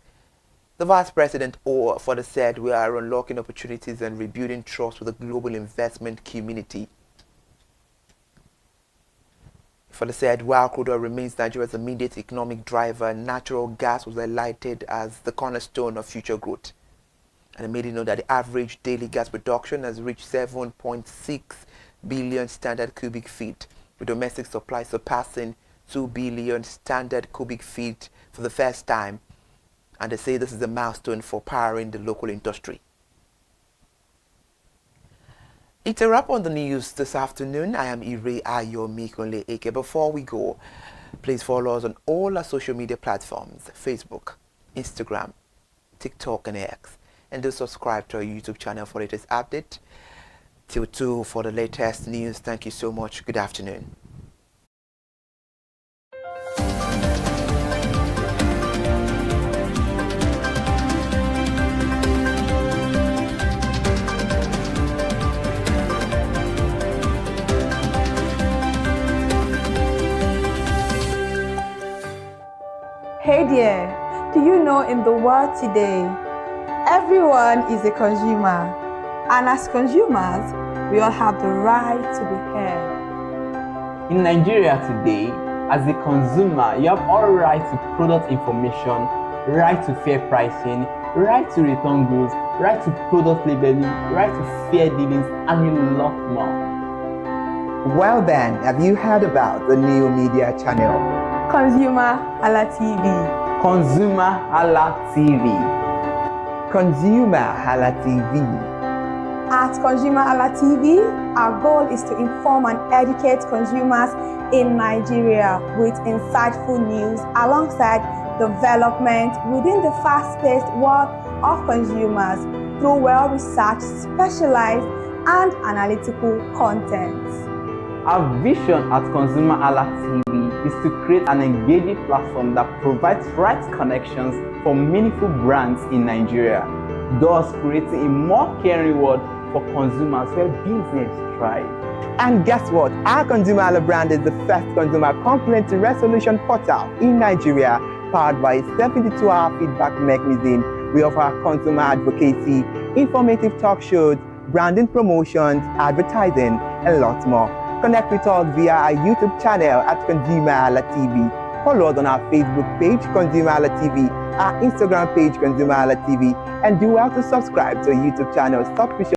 the Vice President further said we are unlocking opportunities and rebuilding trust with the global investment community. Further said, while crude oil remains Nigeria's immediate economic driver, natural gas was highlighted as the cornerstone of future growth. And it made it known that the average daily gas production has reached 7.6 billion standard cubic feet, with domestic supply surpassing 2 billion standard cubic feet for the first time. And they say this is a milestone for powering the local industry. It's a wrap on the news this afternoon. I am Ire Ayomikunle Eke. Before we go, please follow us on all our social media platforms: Facebook, Instagram, TikTok, and X. And do subscribe to our YouTube channel for latest update. Till 2 for the latest news. Thank you so much. Good afternoon. Hey there, do you know in the world today, everyone is a consumer, and as consumers, we all have the right to be heard. In Nigeria today, as a consumer, you have all right to product information, right to fair pricing, right to return goods, right to product labeling, right to fair dealings, and a lot more. Well then, have you heard about the new media channel? ConsumerHallaTV. ConsumerHallaTV. ConsumerHallaTV. At ConsumerHallaTV, our goal is to inform and educate consumers in Nigeria with insightful news alongside development within the fast-paced world of consumers through well-researched, specialized, and analytical content. Our vision at ConsumerHalla TV is to create an engaging platform that provides right connections for meaningful brands in Nigeria, thus creating a more caring world for consumers where business thrive. And guess what? Our ConsumerHalla brand is the first consumer complaint resolution portal in Nigeria, powered by a 72-hour feedback mechanism. We offer consumer advocacy, informative talk shows, branding promotions, advertising, and lots more. Connect with us via our YouTube channel at ConsumerHallaTV. Follow us on our Facebook page, ConsumerHallaTV, our Instagram page, ConsumerHallaTV, and do well to subscribe to our YouTube channel. Subscription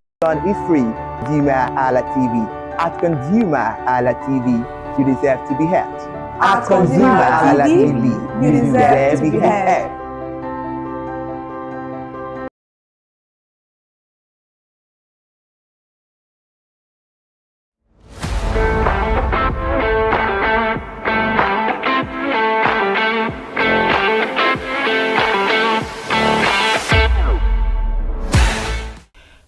is free. ConsumerHallaTV. At ConsumerHallaTV, you deserve to be heard. At ConsumerHallaTV, you deserve to be heard.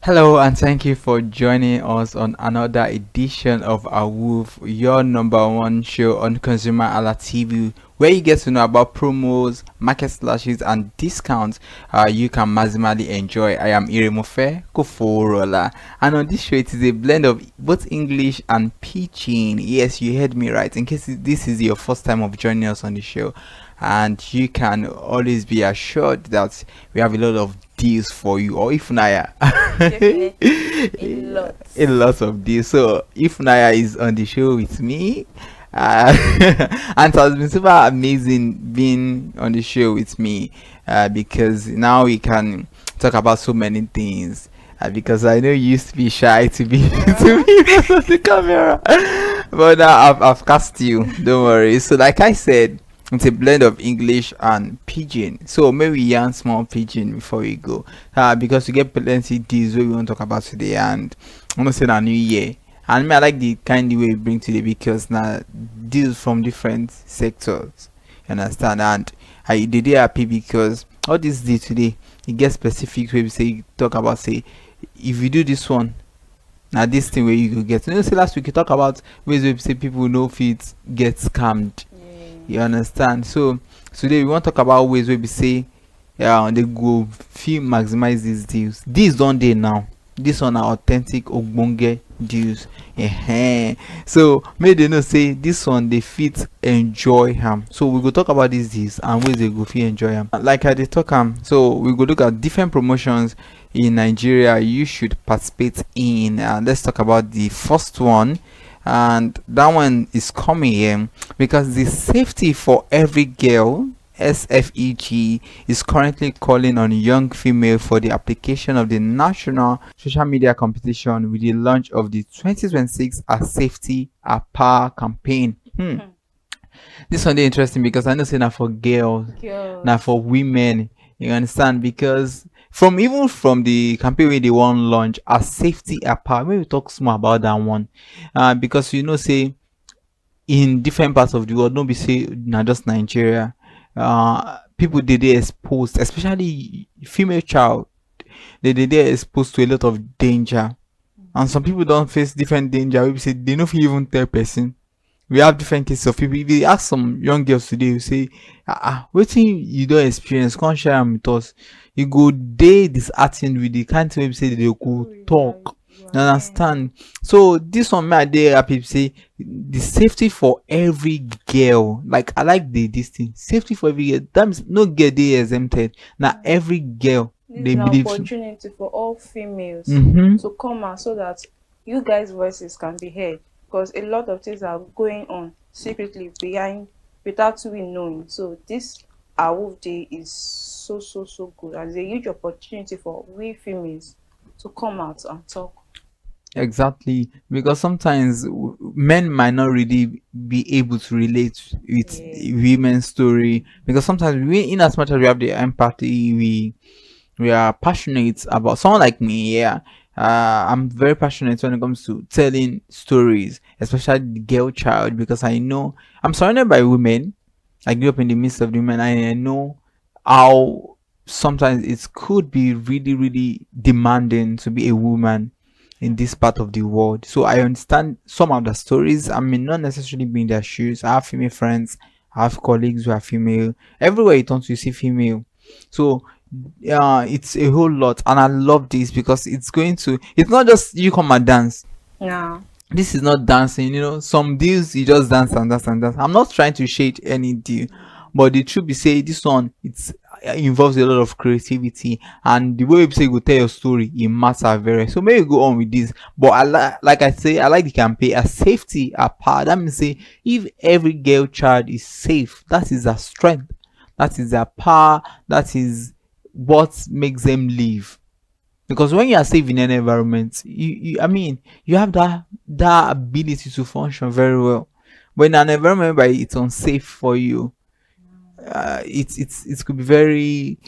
Hello and thank you for joining us on another edition of AWOOF, your #1 show on ConsumerHalla TV, where you get to know about promos, market slashes, and discounts you can maximally enjoy. I am Iremofe Koforola, and on this show it is a blend of both English and Pidgin. Yes, you heard me right. In case this is your first time of joining us on the show, and you can always be assured that we have a lot of deals for you, or if Naya a lot of deals. So if Naya is on the show with me, and it has been super amazing being on the show with me, because now we can talk about so many things, because I know you used to be shy to be to be in front of the camera, but now I've cast you, don't worry. So like I said, it's a blend of English and Pidgin. So maybe we yarn small Pidgin before we go, because we get plenty deals we want to talk about today, and I'm gonna say a new year. And I like the kind of way we bring today, because now deals from different sectors. You understand? And I did happy because all these deals today, it gets specific where we say talk about, say, if you do this one, now this thing where you go get. You know, say last week we talk about ways where we say people know if it get scammed. You understand? So today we want to talk about ways where we say they go feel maximize these deals. These don't they now. This one are authentic ogbonge deals. So may they know say this one they fit enjoy them. So we go talk about these deals and ways they go feel enjoy them. Like I did talk so we go look at different promotions in Nigeria you should participate in. Let's talk about the first one. And that one is coming here because the Safety for Every Girl SFEG is currently calling on young female for the application of the national social media competition with the launch of the 2026 Safety Power campaign. This one is interesting because I know say now for girls, now for women, you understand, because even from the campaign where they want launch a safety power, maybe we talk more about that one, because you know say in different parts of the world, don't be say not just Nigeria, people they exposed, especially female child, they exposed to a lot of danger, and some people don't face different danger. We say they don't even tell person. We have different cases of people. If you ask some young girls today, you say, what thing you don't experience, can't share them with us. You go day disheartened with the kind of way say they could talk. You understand? So this one my day happy to say the safety for every girl. Like I like this thing. Safety for every girl. That means no girl they exempted. Now every girl they believe opportunity for all females to come out so that you guys' voices can be heard. Because a lot of things are going on secretly behind without we knowing. So this AWOOF Day is so good, and it's a huge opportunity for we females to come out and talk. Exactly, because sometimes men might not really be able to relate with women's story, because sometimes we, in as much as we have the empathy, we are passionate about someone like me. I'm very passionate when it comes to telling stories, especially the girl child, because I know I'm surrounded by women. I grew up in the midst of women. I know how sometimes it could be really demanding to be a woman, in this part of the world. So I understand some of the stories. I mean, not necessarily be in their shoes. I have female friends, I have colleagues who are female. Everywhere you turn to, you see female. So it's a whole lot, and I love this because it's not just you come and dance. Yeah. This is not dancing, some deals you just dance and dance and dance. I'm not trying to shade any deal, but the truth be say this one, it involves a lot of creativity, and the way you say you go tell your story, it matters very. So maybe go on with this, but like I say, I like the campaign as safety apart. That means say if every girl child is safe, that is their strength, that is their power, that is what makes them live. Because when you are safe in an environment, I mean, you have that ability to function very well. When an environment by it's unsafe for you, it could be very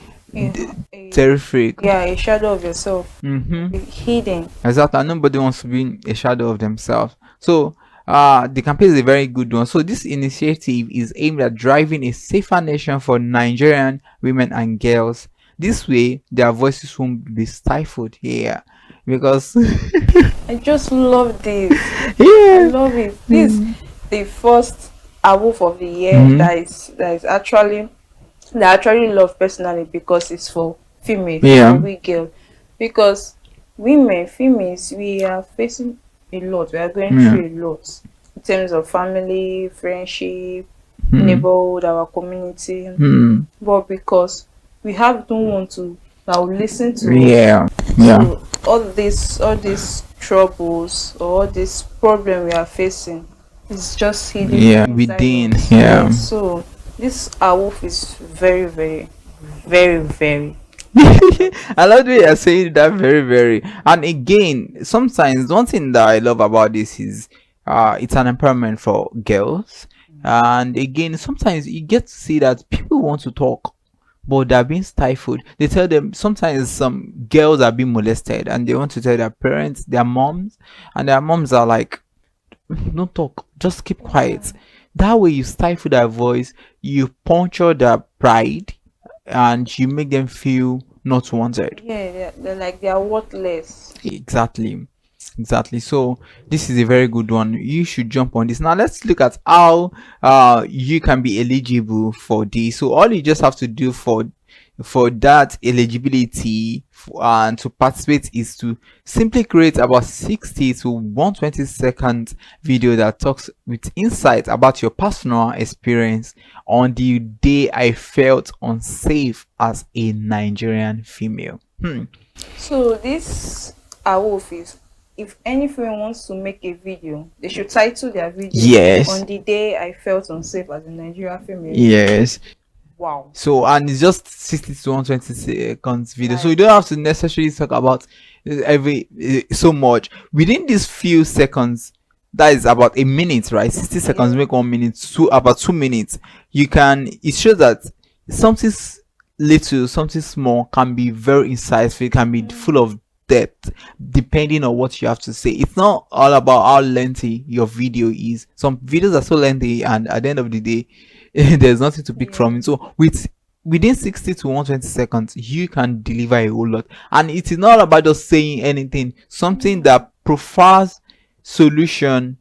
terrific. Yeah, a shadow of yourself. Mm-hmm. Hidden. Exactly. Nobody wants to be a shadow of themselves. So the campaign is a very good one. So this initiative is aimed at driving a safer nation for Nigerian women and girls. This way, their voices won't be stifled here, because I just love this. Yeah. I love it. This the first award of the year that I actually love personally, because it's for females, Yeah. for we girls. Because females, we are facing a lot. We are going Yeah. through a lot in terms of family, friendship, Mm. neighborhood, our community. Mm. But because we have no one to that will listen to Yeah. us. Yeah. So all these troubles or all this problem we are facing is just hidden inside within. us. Yeah. Yes, so this awoof is very, very, very, very. I love the way you're saying that, very, very. And again, sometimes one thing that I love about this is it's an empowerment for girls. And again, sometimes you get to see that people want to talk, but they're being stifled. They tell them, sometimes some girls are being molested and they want to tell their parents, their moms, and their moms are like, don't talk, just keep quiet. That way you stifle their voice, you puncture their pride, and you make them feel not wanted. Yeah, they're like they are worthless. Exactly. So this is a very good one. You should jump on this. Now let's look at how you can be eligible for this. So all you just have to do for that eligibility and to participate is to simply create about 60 to 120 second video that talks with insight about your personal experience on the day I felt unsafe as a Nigerian female. So this awoof is, if any friend wants to make a video, they should title their video Yes. on the day I felt unsafe as a Nigerian female. Yes. Wow. So, and it's just 60 to 120 seconds video. So you don't have to necessarily talk about so much. Within these few seconds, that is about a minute, right? 60 seconds make 1 minute, about 2 minutes. It shows that something little, something small can be very insightful, it can be full of depth depending on what you have to say. It's not all about how lengthy your video is. Some videos are so lengthy, and at the end of the day, there's nothing to pick from it. So within 60 to 120 seconds, you can deliver a whole lot, and it is not about just saying anything. Something that profiles solution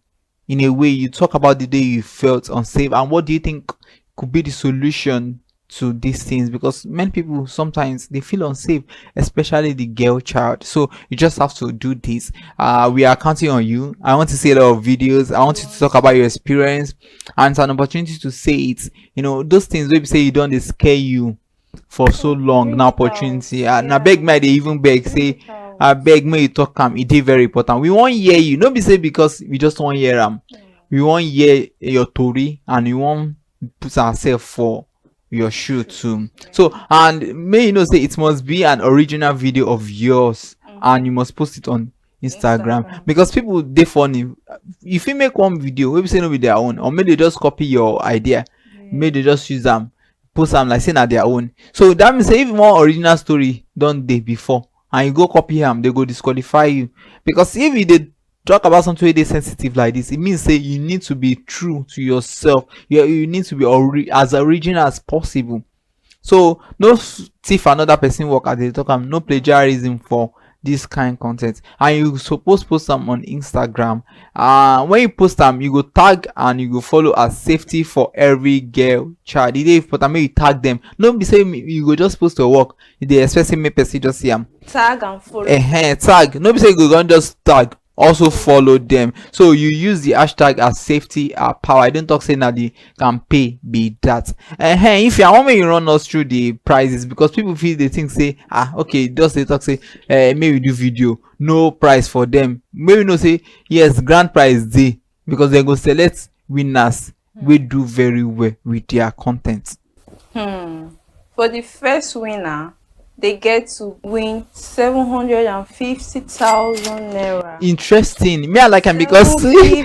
in a way. You talk about the day you felt unsafe and what do you think could be the solution to these things, because many people sometimes they feel unsafe, especially the girl child. So you just have to do this. We are counting on you. I want to see a lot of videos. I want you to talk about your experience, and it's an opportunity to say it. Those things where you say you don't, they scare you for so long. Now opportunity, and I beg me, they even beg say, I beg me, you talk it is very important. We won't hear you, not be say because we just won't hear them. We won't hear your story, and we won't put ourselves for your shoe too. So, and may you know, say it must be an original video of yours, and you must post it on Instagram, because people they funny. If you make one video, maybe say no with their own, or maybe they just copy your idea, maybe they just use them, post them like saying at their own. So that means say if more original story done day before, and you go copy them, they go disqualify you. Because if you did talk about something very sensitive like this, it means say you need to be true to yourself. You need to be as original as possible. So no thief another person work as they talk, no plagiarism for this kind of content, and you suppose post them on Instagram. When you post them, you go tag and you go follow as Safety for Every Girl Child. The day you put them, you tag them. Don't be saying you go just post your work. They expect me person just see them. Tag and follow. Tag. No be say you go just tag. Also follow them. So you use the hashtag as Safety Power. I don't talk say now the can pay be that. If you want me, you run us through the prices, because people feel they think say okay, just they talk say maybe do video, no price for them. Maybe no say yes, grand prize day, because they go select winners we do very well with their content. For the first winner, they get to win 750,000 naira. Interesting. Me I like him because sure you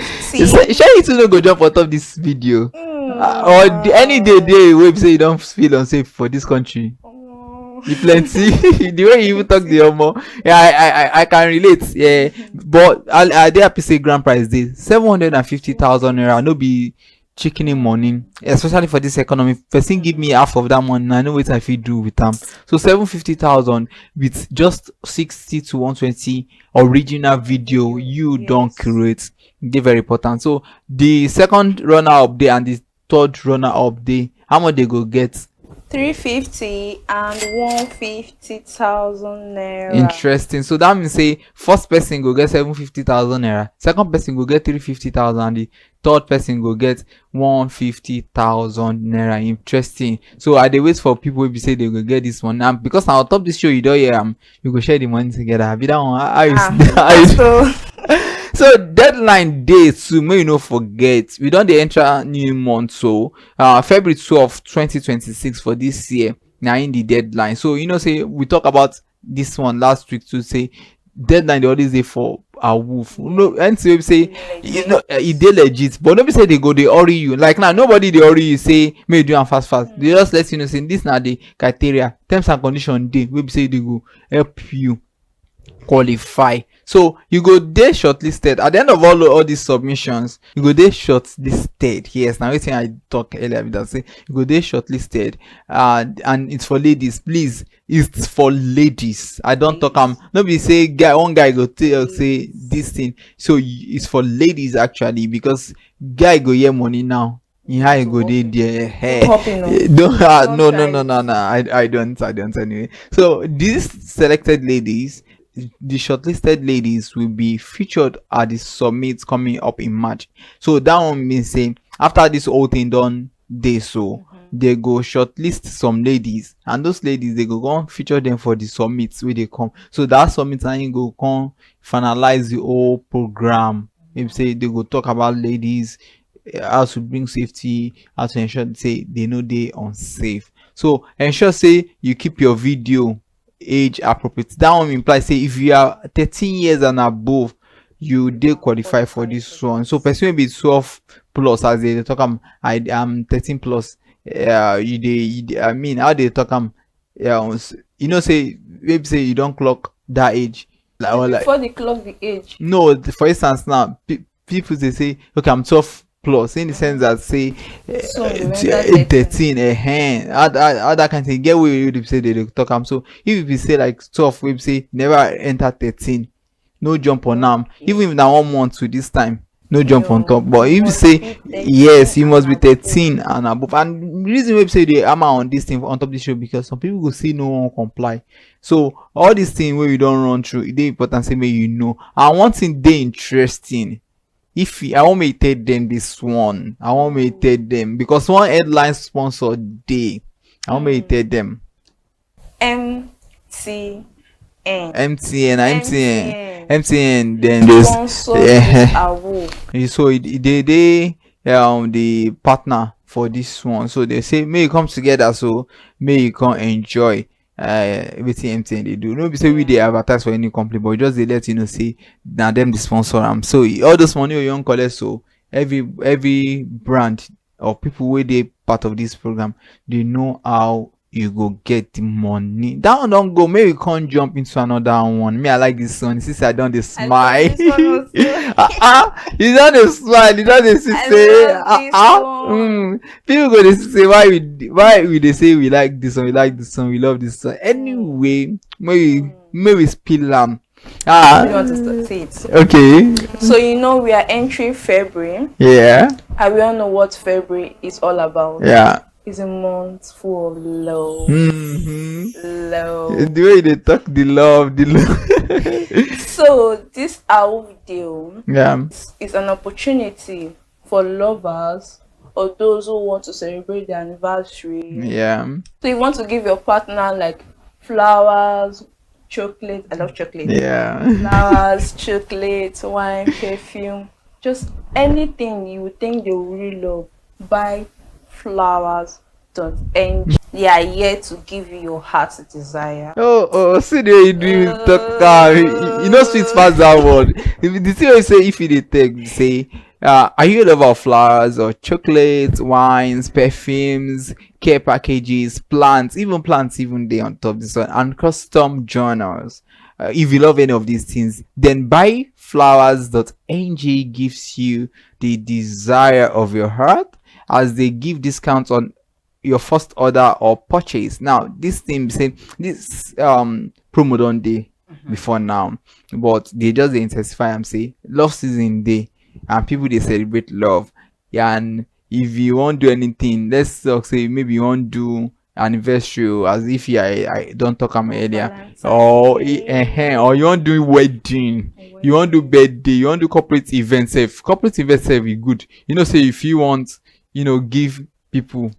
two no go jump on top this video. Or any day we say you don't feel unsafe for this country. You plenty. The way you even talk the more, I can relate. Yeah, but I dey happy say grand prize day 750,000 naira. No be chicken in money, especially for this economy. Person give me half of that money, I know what I fit do with them. So 750,000 with just 60 to 120 original video you don't create. They very important. So the second runner up there and the third runner up there, how much they go get? 350 and 150,000 naira. Interesting. So that means say first person go get 750,000 naira, second person go get 350,000, and the third person go get 150,000 naira. Interesting. So I dey wait for people be say they go get this one, and because now on top this show you don't hear you go share the money together. Be that one. So deadline dates too, may you no forget. We don't dey enter new month, so February 12, 2026 for this year. Now in the deadline. So say we talk about this one last week to say deadline they always dey for a wolf. No, and so we say it dey legit, but nobody say they go they hurry you. Like now nobody they hurry you say may you do and fast. They just let you know say this now the criteria, terms and condition day. We say they go help you qualify. So you go there shortlisted at the end of all these submissions. You go there shortlisted. Yes, now everything I talk earlier that say you go there shortlisted, and it's for ladies. Please, it's for ladies. I don't talk nobody say one guy go tell say this thing. So it's for ladies actually, because guy go hear money now. How you go there? No. I don't anyway. So these selected ladies, the shortlisted ladies, will be featured at the summit coming up in March. So that one means saying after this whole thing done so they go shortlist some ladies, and those ladies they go on feature them for the summits where they come. So that summit and you go come finalize the whole program. Maybe say they go talk about ladies, how to bring safety, how to ensure say they know they unsafe. So ensure say you keep your video age appropriate. That one implies say if you are 13 years and above, you dey qualify for this one. So person will be 12 plus, as they talk I'm 13 plus. I mean how they talk say maybe say you don't clock that age before they clock the age. No, for instance now people they say okay I'm 12 plus, in the sense that say 13 that kind of thing. Get where you say they talk so if you say like 12, we say never enter 13, no jump on them. Even if now 1 month to this time, no jump on top. But if you say yes, you must be 13 and above. And the reason we say they hammer on this thing on top of this show, because some people will see no one comply. So all these things where you don't run through, it's important say you know. And one thing they interesting, if I want me to tell them this one, I want me to tell them because one headline sponsor day, I want me to tell them MTN. Then there's so they the partner for this one. So they say may you come together, so may you come enjoy everything MTN they do. No be say we they advertise for any company, but just they let you know say now them the sponsor so all those money you don't collect. So every brand or people where they part of this program, they know how you go get the money. That one don't go. Maybe you can't jump into another one. Me I like this one. Since I don't smile. You don't smile. You don't say people go to say why we they say we like this one, we like this one, we love this one. Anyway, maybe spill I really want to say it. Okay. So you know we are entering February. Yeah. And we all know what February is all about. Yeah. It's a month full of love. The way they talk, the love. So this our video Yeah. is an opportunity for lovers or those who want to celebrate their anniversary. Yeah. So you want to give your partner like flowers, chocolate. I love chocolate. Yeah. Flowers, chocolate, wine, perfume, just anything you would think they will really love. Buy flowers.ng. They are here to give you your heart's desire. See the way you do talk. You know, sweet past that word. The thing you say, if you dey take, say, are you a lover of flowers or chocolates, wines, perfumes, care packages, plants, even they on top of this one, and custom journals? If you love any of these things, then buy flowers.ng gives you the desire of your heart, as they give discounts on your first order or purchase. Now this thing say this promo don't day before now, but they just intensify and say love season day and people they celebrate love. Yeah, and if you won't do anything, let's talk say maybe you won't do anniversary, as if I don't talk about earlier, or you want do wedding, you want do birthday, you want do corporate events. If corporate events is good, you know, say if you want, you know, give people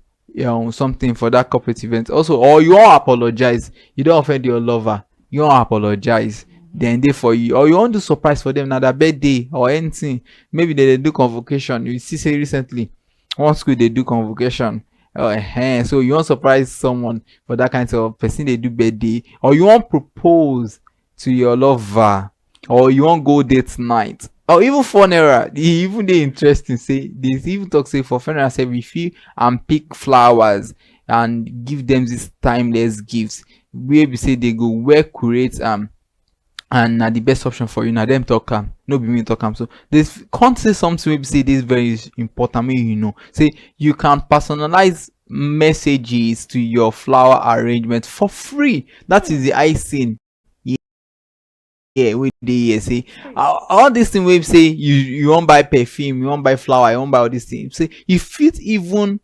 something for that corporate event also, or you want apologize, you don't offend your lover, you want apologize, then they for you, or you want to surprise for them, now their birthday or anything, maybe they do convocation. You see say recently one school they do convocation, so you want surprise someone for that kind of person, they do birthday, or you want propose to your lover, or you want go date night, or even funeral. Even they interesting say they even talk say for funeral, say refill and pick flowers and give them these timeless gifts where we say they go well curate and na the best option for you. Now them talk no be me talk so this can't say something maybe say this very important. Maybe you know, say you can personalize messages to your flower arrangement for free. That is the icing. We dey say all these things wey say you won't buy perfume, you won't buy flower, you won't buy all these things. Say you fit even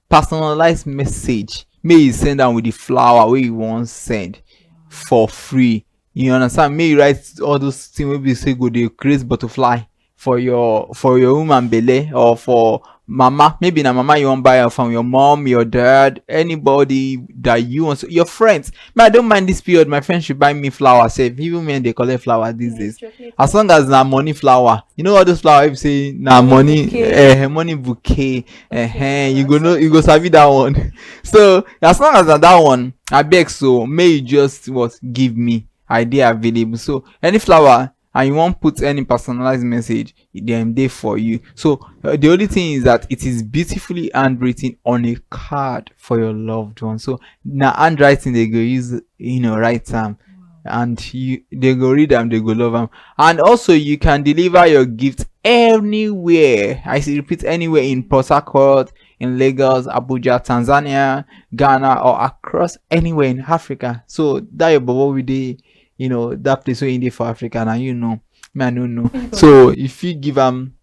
personalized message, may you send am with the flower wey you want send for free. You understand? May you write all those things wey be say go dey create butterfly for your woman belle, or for mama, maybe na mama you want buy from your mom, your dad, anybody that you want, your friends. Man, I don't mind this period, my friends should buy me flowers. Say even men they collect flowers these days, as long as na money flower. You know all those flowers, if say na money money bouquet, you go know, you go sabi that one. So as long as na that one, I beg, so may you just give me idea available. So any flower and you won't put any personalized message, them there for you. So the only thing is that it is beautifully handwritten on a card for your loved one. So now handwriting they go use, you know, write them, and they go read them, they go love them. And also you can deliver your gift anywhere. I say repeat, anywhere in Port Harcourt, in Lagos, Abuja, Tanzania, Ghana, or across anywhere in Africa. So that your bubble with the, you know, that place where in there for Africa, and you know, me I don't know. So if you give them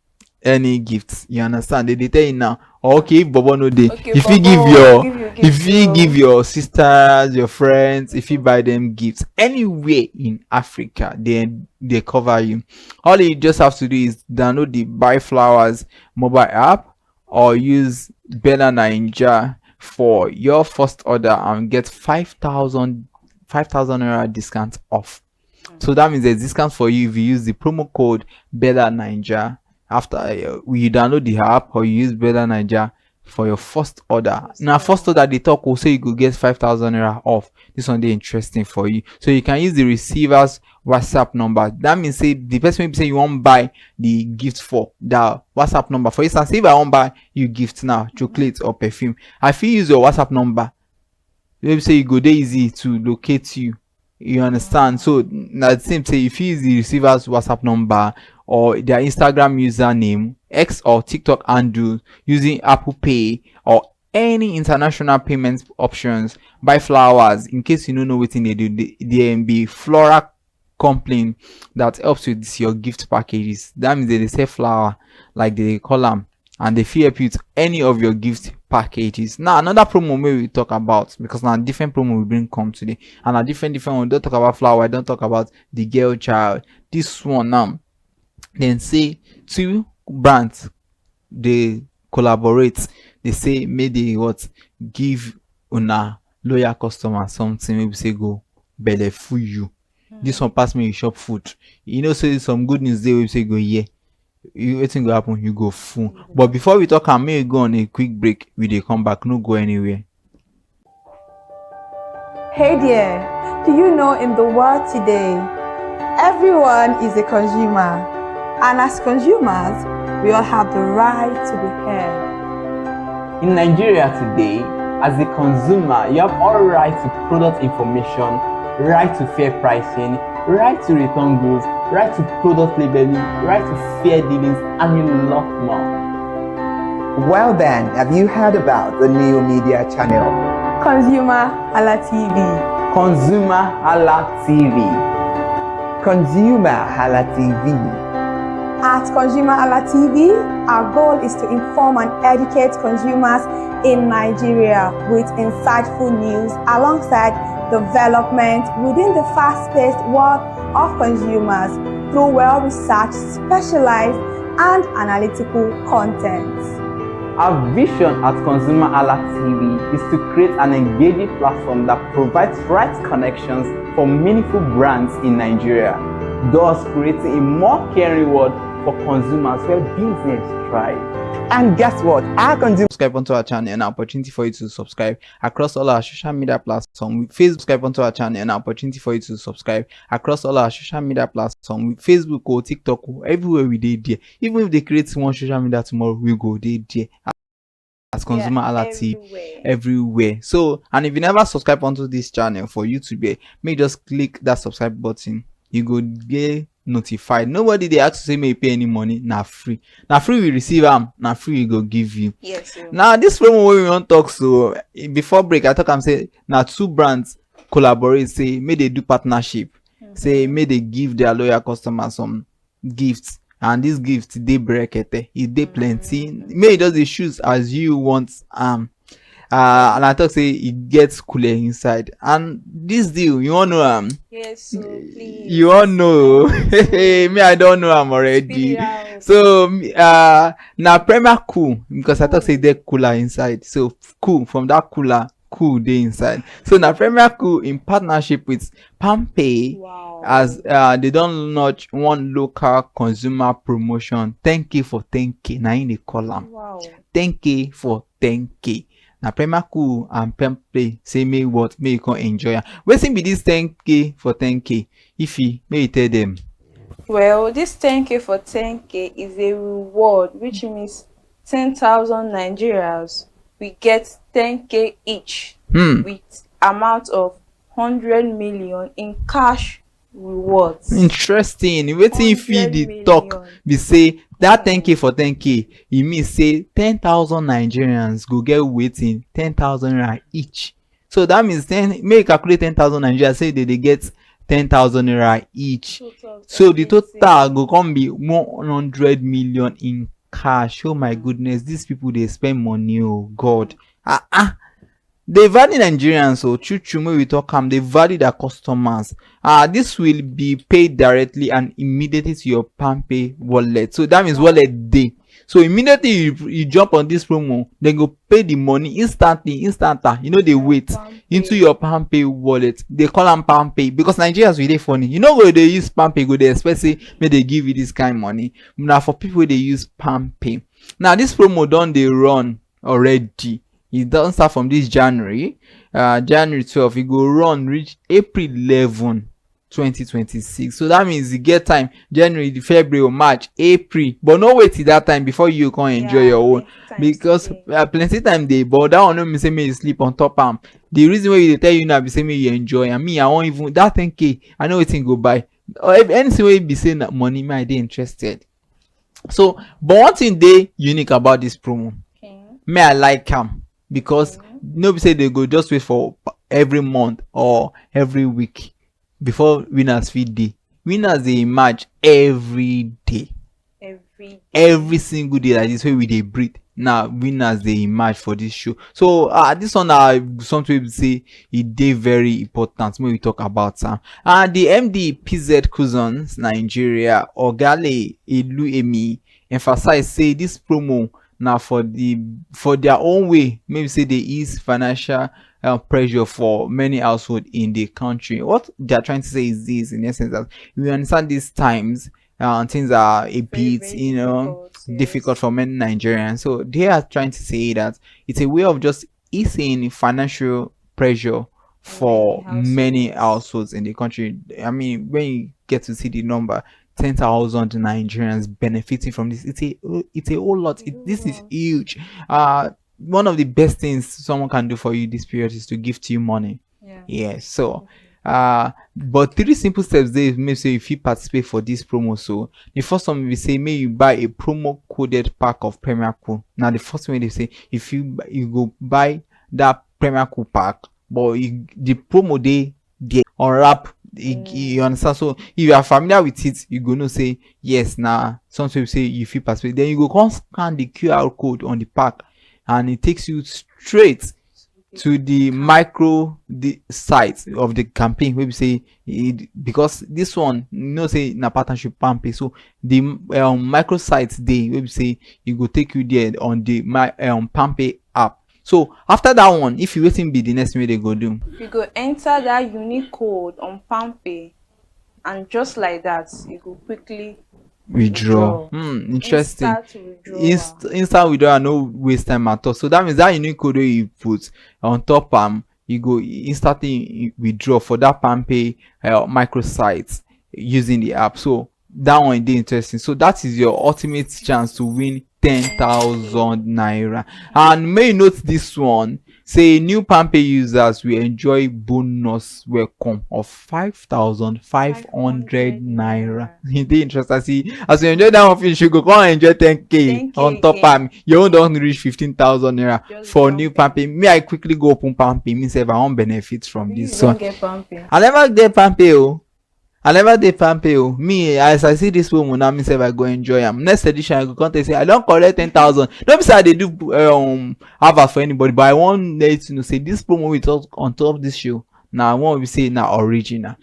any gifts, you understand, they tell you now, okay, if Bobo no day, if you give your sisters, your friends, if you buy them gifts anywhere in Africa, then they cover you. All you just have to do is download the Buy Flowers mobile app, or use Bella Ninja for your first order and get 5,000 naira discount off. So that means there's discount for you if you use the promo code Bella Ninja after you download the app, or you use Bella Ninja for your first order. Now first order they talk will say you could get 5,000 naira off. This one they interesting for you. So you can use the receiver's WhatsApp number. That means say the person maybe say you won't buy the gift for the WhatsApp number. For instance, if I won't buy you gift now, chocolate or perfume, I feel use your WhatsApp number. Maybe say you go there easy to locate you. You understand? So now the same say if you use the receiver's WhatsApp number or their Instagram username, X or TikTok handle, using Apple Pay or any international payment options, Buy Flowers, in case you don't know what they do, they be floral company that helps with your gift packages. That means they sell flower, like they call them, and they fit help you with any of your gift packages. Now another promo we talk about, because now different promo we bring come today, and a different one. Don't talk about flower, I don't talk about the girl child. This one now, then say two brands they collaborate, they say may they what give una loyal customer something, maybe say go belle full you. This one pass me shop food, you know, say some good news there, we say go yeah, you wetin go happen, you go full. But before we talk, I may go on a quick break, we dey come back, no go anywhere. Hey there, do you know in the world today, everyone is a consumer, and as consumers, we all have the right to be heard. In Nigeria today, as a consumer, you have all right to product information, right to fair pricing, right to return goods, right to product labeling, right to fair dealings, and a lot more. Well then, have you heard about the new media channel? ConsumerHalla TV. ConsumerHalla TV. ConsumerHalla TV. At ConsumerHalla TV, our goal is to inform and educate consumers in Nigeria with insightful news alongside development within the fast-paced world of consumers through well-researched, specialized, and analytical content. Our vision at ConsumerHalla TV is to create an engaging platform that provides right connections for meaningful brands in Nigeria, thus creating a more caring world for consumers where business thrive. And guess what? Our consumer subscribe onto our channel, and an opportunity for you to subscribe across all our social media platforms. Facebook, subscribe onto our channel, and an opportunity for you to subscribe across all our social media platforms. Facebook or TikTok or everywhere we did there. Even if they create one social media tomorrow, we go there as ConsumerHalla TV everywhere. So, and if you never subscribe onto this channel for YouTube, may just click that subscribe button. You go get notified. Nobody they ask to say may pay any money. Now free we receive them. Now free we go give you. Yes, sir. Now this promo we want talk, so before break I talk, I'm say now two brands collaborate, say may they do partnership, say may they give their loyal customers some gifts, and these gifts they brekete, it they plenty, may just the shoes as you want, and I talk say it gets cooler inside. And this deal, you want know Yes, so please. you all know. Me, I don't know I'm already. So now Premier cool, because I thought say they cooler inside. So cool from that cooler, cool they inside. So now Premier cool in partnership with Pampay, as they don't launch one local consumer promotion. 10K for 10K. Now in the column. Wow. 10K for 10K. Now Premier Cool and Pampay say me what may you can enjoy. Waiting be this 10K for 10K. If you may tell them. Well, this 10K for 10K is a reward, which means 10,000 Nigerians we get 10K each with amount of 100 million in cash rewards. Interesting. Waiting if you the talk we say that 10K for 10K, it means say 10,000 Nigerians go get waiting 10,000 naira each. So that means 10, may calculate 10,000 Nigerians, say they get 10,000 naira each. So the total go come be 100 million in cash. Oh my goodness, these people they spend money. Oh God. They value Nigerians, so choo when we talk they value their customers. This will be paid directly and immediately to your Pampay wallet. So that means wallet day. So immediately you jump on this promo, then go pay the money instantly. You know they wait into your Pampay wallet. They call them Pampay because Nigerians really funny. You know where they use Pampay, go they expect say may they give you this kind of money. Now for people they use Pampay. Now this promo done they run already. It doesn't start from this January 12th. It go run reach April 11, 2026. So that means you get time January, February, March, April. But no wait till that time before you can enjoy your own, because plenty time they. But that one no me say me you sleep on top arm. The reason why they tell you now be say me you enjoy, and me I won't even that 10K. I know wetin go buy. Or if anything way be saying that money, me I dey interested. So, but one thing they unique about this promo, me I like because nobody say they go just wait for every month or every week before winners feed day. winners they emerge every day. Every single day like this way we they breathe. Now winners they emerge for this show. So this one something we say it dey very important when we talk about the MD PZ Cousins Nigeria Ogale Iluemi emphasize say this promo now for their own way, maybe say they ease financial pressure for many households in the country. What they are trying to say is this, in essence, that we understand these times things are a bit difficult for many Nigerians. So they are trying to say that it's a way of just easing financial pressure for many households in the country. I mean, when you get to see the number, 10,000 Nigerians benefiting from this, it's a whole lot. This is huge. One of the best things someone can do for you this period is to gift you money. Yeah. So but 3 simple steps they may say if you participate for this promo. So the first one we say, may you buy a promo coded pack of Premier Cool. Now the first one they say, if you go buy that Premier Cool pack, but the promo they get unwrap. You understand? So if you are familiar with it, you gonna say yes. Now some people say if you participate, then you go come scan the QR code on the pack and it takes you straight to the site of the campaign where we say because this one say na partnership Pampe. So the micro sites they where we say you go take you there on the Pampe app. So after that one, if you waiting be the next way they go do, you go enter that unique code on Pampe, and just like that, you go quickly withdraw. Interesting. Instant withdrawal, no waste time at all. So that means that unique code you put on top you go instantly withdraw for that Pampe microsite using the app. So that one is interesting. So that is your ultimate chance to win 10,000 naira. And may you note this one, say new Pampe users will enjoy bonus welcome of 5,500 naira. It's interesting. See, as you enjoy that one finish, you go come and enjoy 10k on top. You don't reach 15,000 naira for new Pampe. Me, I quickly go open Pampe. Me say if I want benefits from this one. I never get Pampe. I never did Pampe. Me, as I see this woman now, me say I go enjoy am. Next edition, I go come say I don't collect 10,000. Don't be say they do advert for anybody, but I want let you know say this promo we talk on top of this show. Now I want we say now original.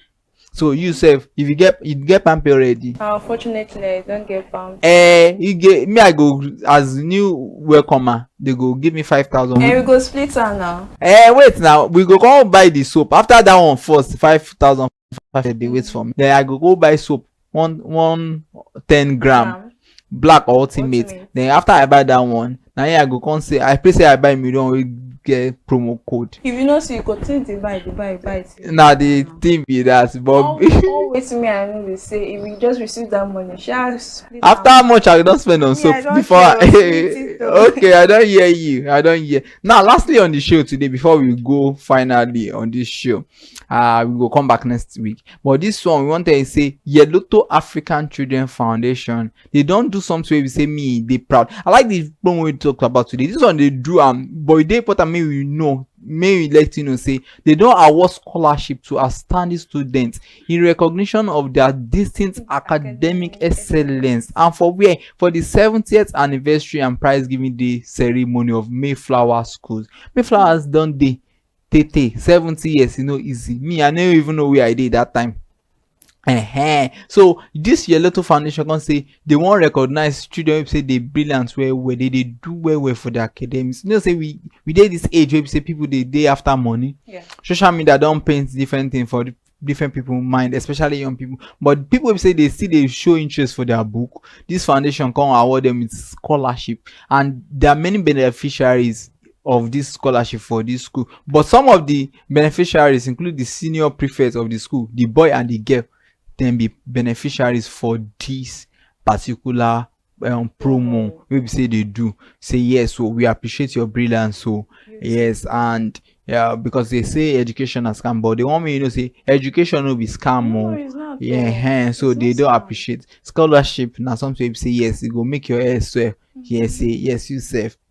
So you say if you get Pampe already. Unfortunately, I don't get Pampe. You get me. I go as new welcomer. They go give me 5,000. And we go split her now. Wait now. We go come buy the soap. After that one first 5,000. They wait for me. Then I go buy soap 10 gram black ultimate. Then after I buy that one, now I go come say I say I buy million we get promo code. If you know see you continue to buy. Now the thing be that but always me I know they say if we just receive that money, after how much I don't spend on soap before okay, I don't hear you. Now lastly on the show today, before we go finally on this show, we will come back next week. But this one we want to say Yeloto African Children Foundation. They don't do something where we say me they proud. I like the promo we talked about today. This one they do but they put may we let you know say they don't award scholarship to outstanding students in recognition of their distinct academic excellence and for the 70th anniversary and prize giving day ceremony of Mayflower schools. Mayflowers done day 70 years, easy. Me, I never even know where I did that time. So this Yeloto Foundation can say they won't recognize children who say they brilliant where they do well for their academics. Say we did this age where we say people they day after money. Social media don't paint different things for different people mind, especially young people. But people say they show interest for their book. This foundation can award them with scholarship, and there are many beneficiaries of this scholarship for this school. But some of the beneficiaries include the senior prefect of the school, the boy and the girl. Then be beneficiaries for this particular promo. We say they do say yes. So we appreciate your brilliance. So yes, and because they say education has scam, but they want me say education will be scam. So they don't appreciate scholarship. Now something we say yes, it will make your hair swear. Yes, say yes, you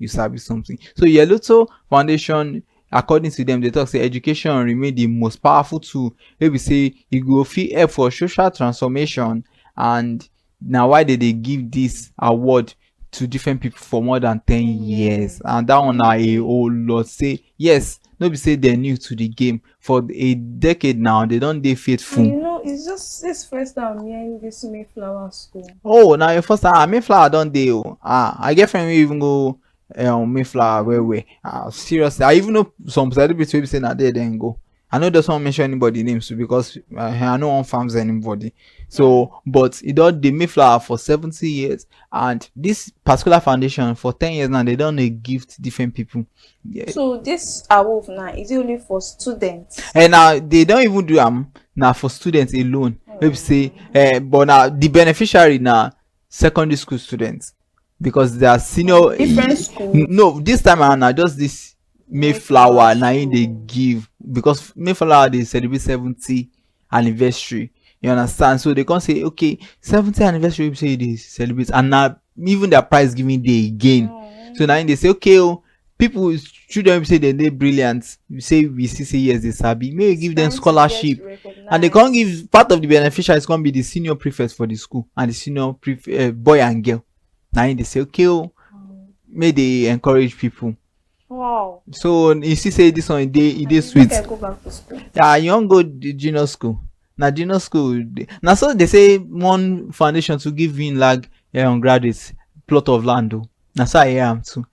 sabi something. So Yeloto Foundation according to them, they talk say education remain the most powerful tool. Maybe say it go fit help for social transformation, and now why did they give this award to different people for more than 10 years? And that one are a whole lot. Say yes, no be say they're new to the game for a decade now. They don't they faithful. You know, it's just this first time I'm hearing this Mayflower school. Oh, now your first time Mayflower don't they? I get friend we even go Mayflower where seriously, I even know some celebrities will say that they then go. I know doesn't want to mention anybody names too, because I know one farms anybody. So, but it does the Mayflower for 70 years, and this particular foundation for 10 years now, they don't gift different people. Yeah. So this award now is it only for students? And now they don't even do now for students alone. Maybe say, but now the beneficiary now secondary school students, because they are senior. Different schools. No, this time around now just this Mayflower now they give, because Mayflower they celebrate 70th anniversary. You understand? So they can't say okay 70th anniversary we say they celebrate, and now even their prize giving day again. So now they say okay, people children say they brilliant. You say we say yes they sabi. Maybe give them scholarship, and they can't give part of the beneficiary is gonna be the senior prefect for the school and the senior boy and girl. Now they say okay, may they encourage people. Wow. So you see say this one it is sweet. I go back to school. Yeah, you don't go the junior school. Now junior school now, so they say one foundation to give in like graduates plot of land. Now so I am too.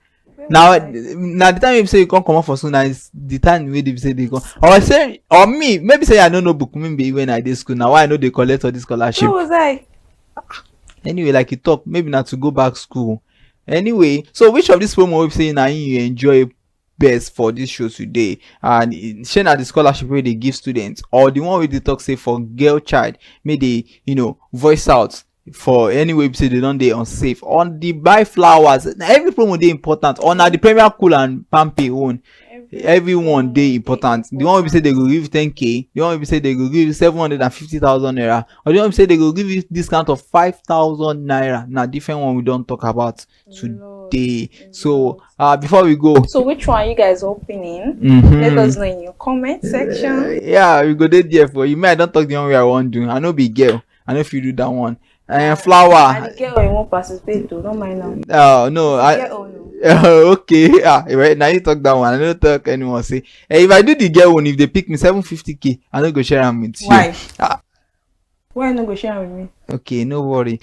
Now the time you say you can't come out for school, now is the time where they say they go. Or say or me maybe say I don't know book maybe when I did school. Now I know they collect all this scholarship. Who was I? Anyway, like you talk maybe not to go back school. Anyway, so which of these promo websites now you enjoy best for this show today? And share the scholarship where they give students, or the one where they talk say for girl child, may they voice out for any website they don't they unsafe on the buy flowers. Every promo they important on the Premier Cool and Pampe own. Everyone they important. The one we say they go give 10k, the one we say they go give 750,000 naira, or the one we say they go give you discount of 5,000 naira. Now different one we don't talk about today. So before we go, so which one are you guys opening? Let us know in your comment section. Yeah, we go there for you. May I don't talk the one way I want to do. I know be girl. I know if you do that one. Flower. And the girl you won't participate to, don't mind now. No, okay. Right now you talk that one. I don't talk anyone say. If I do the girl one, if they pick me 750k, I don't go share them with you. Why? Why not go share with me? Okay, no worry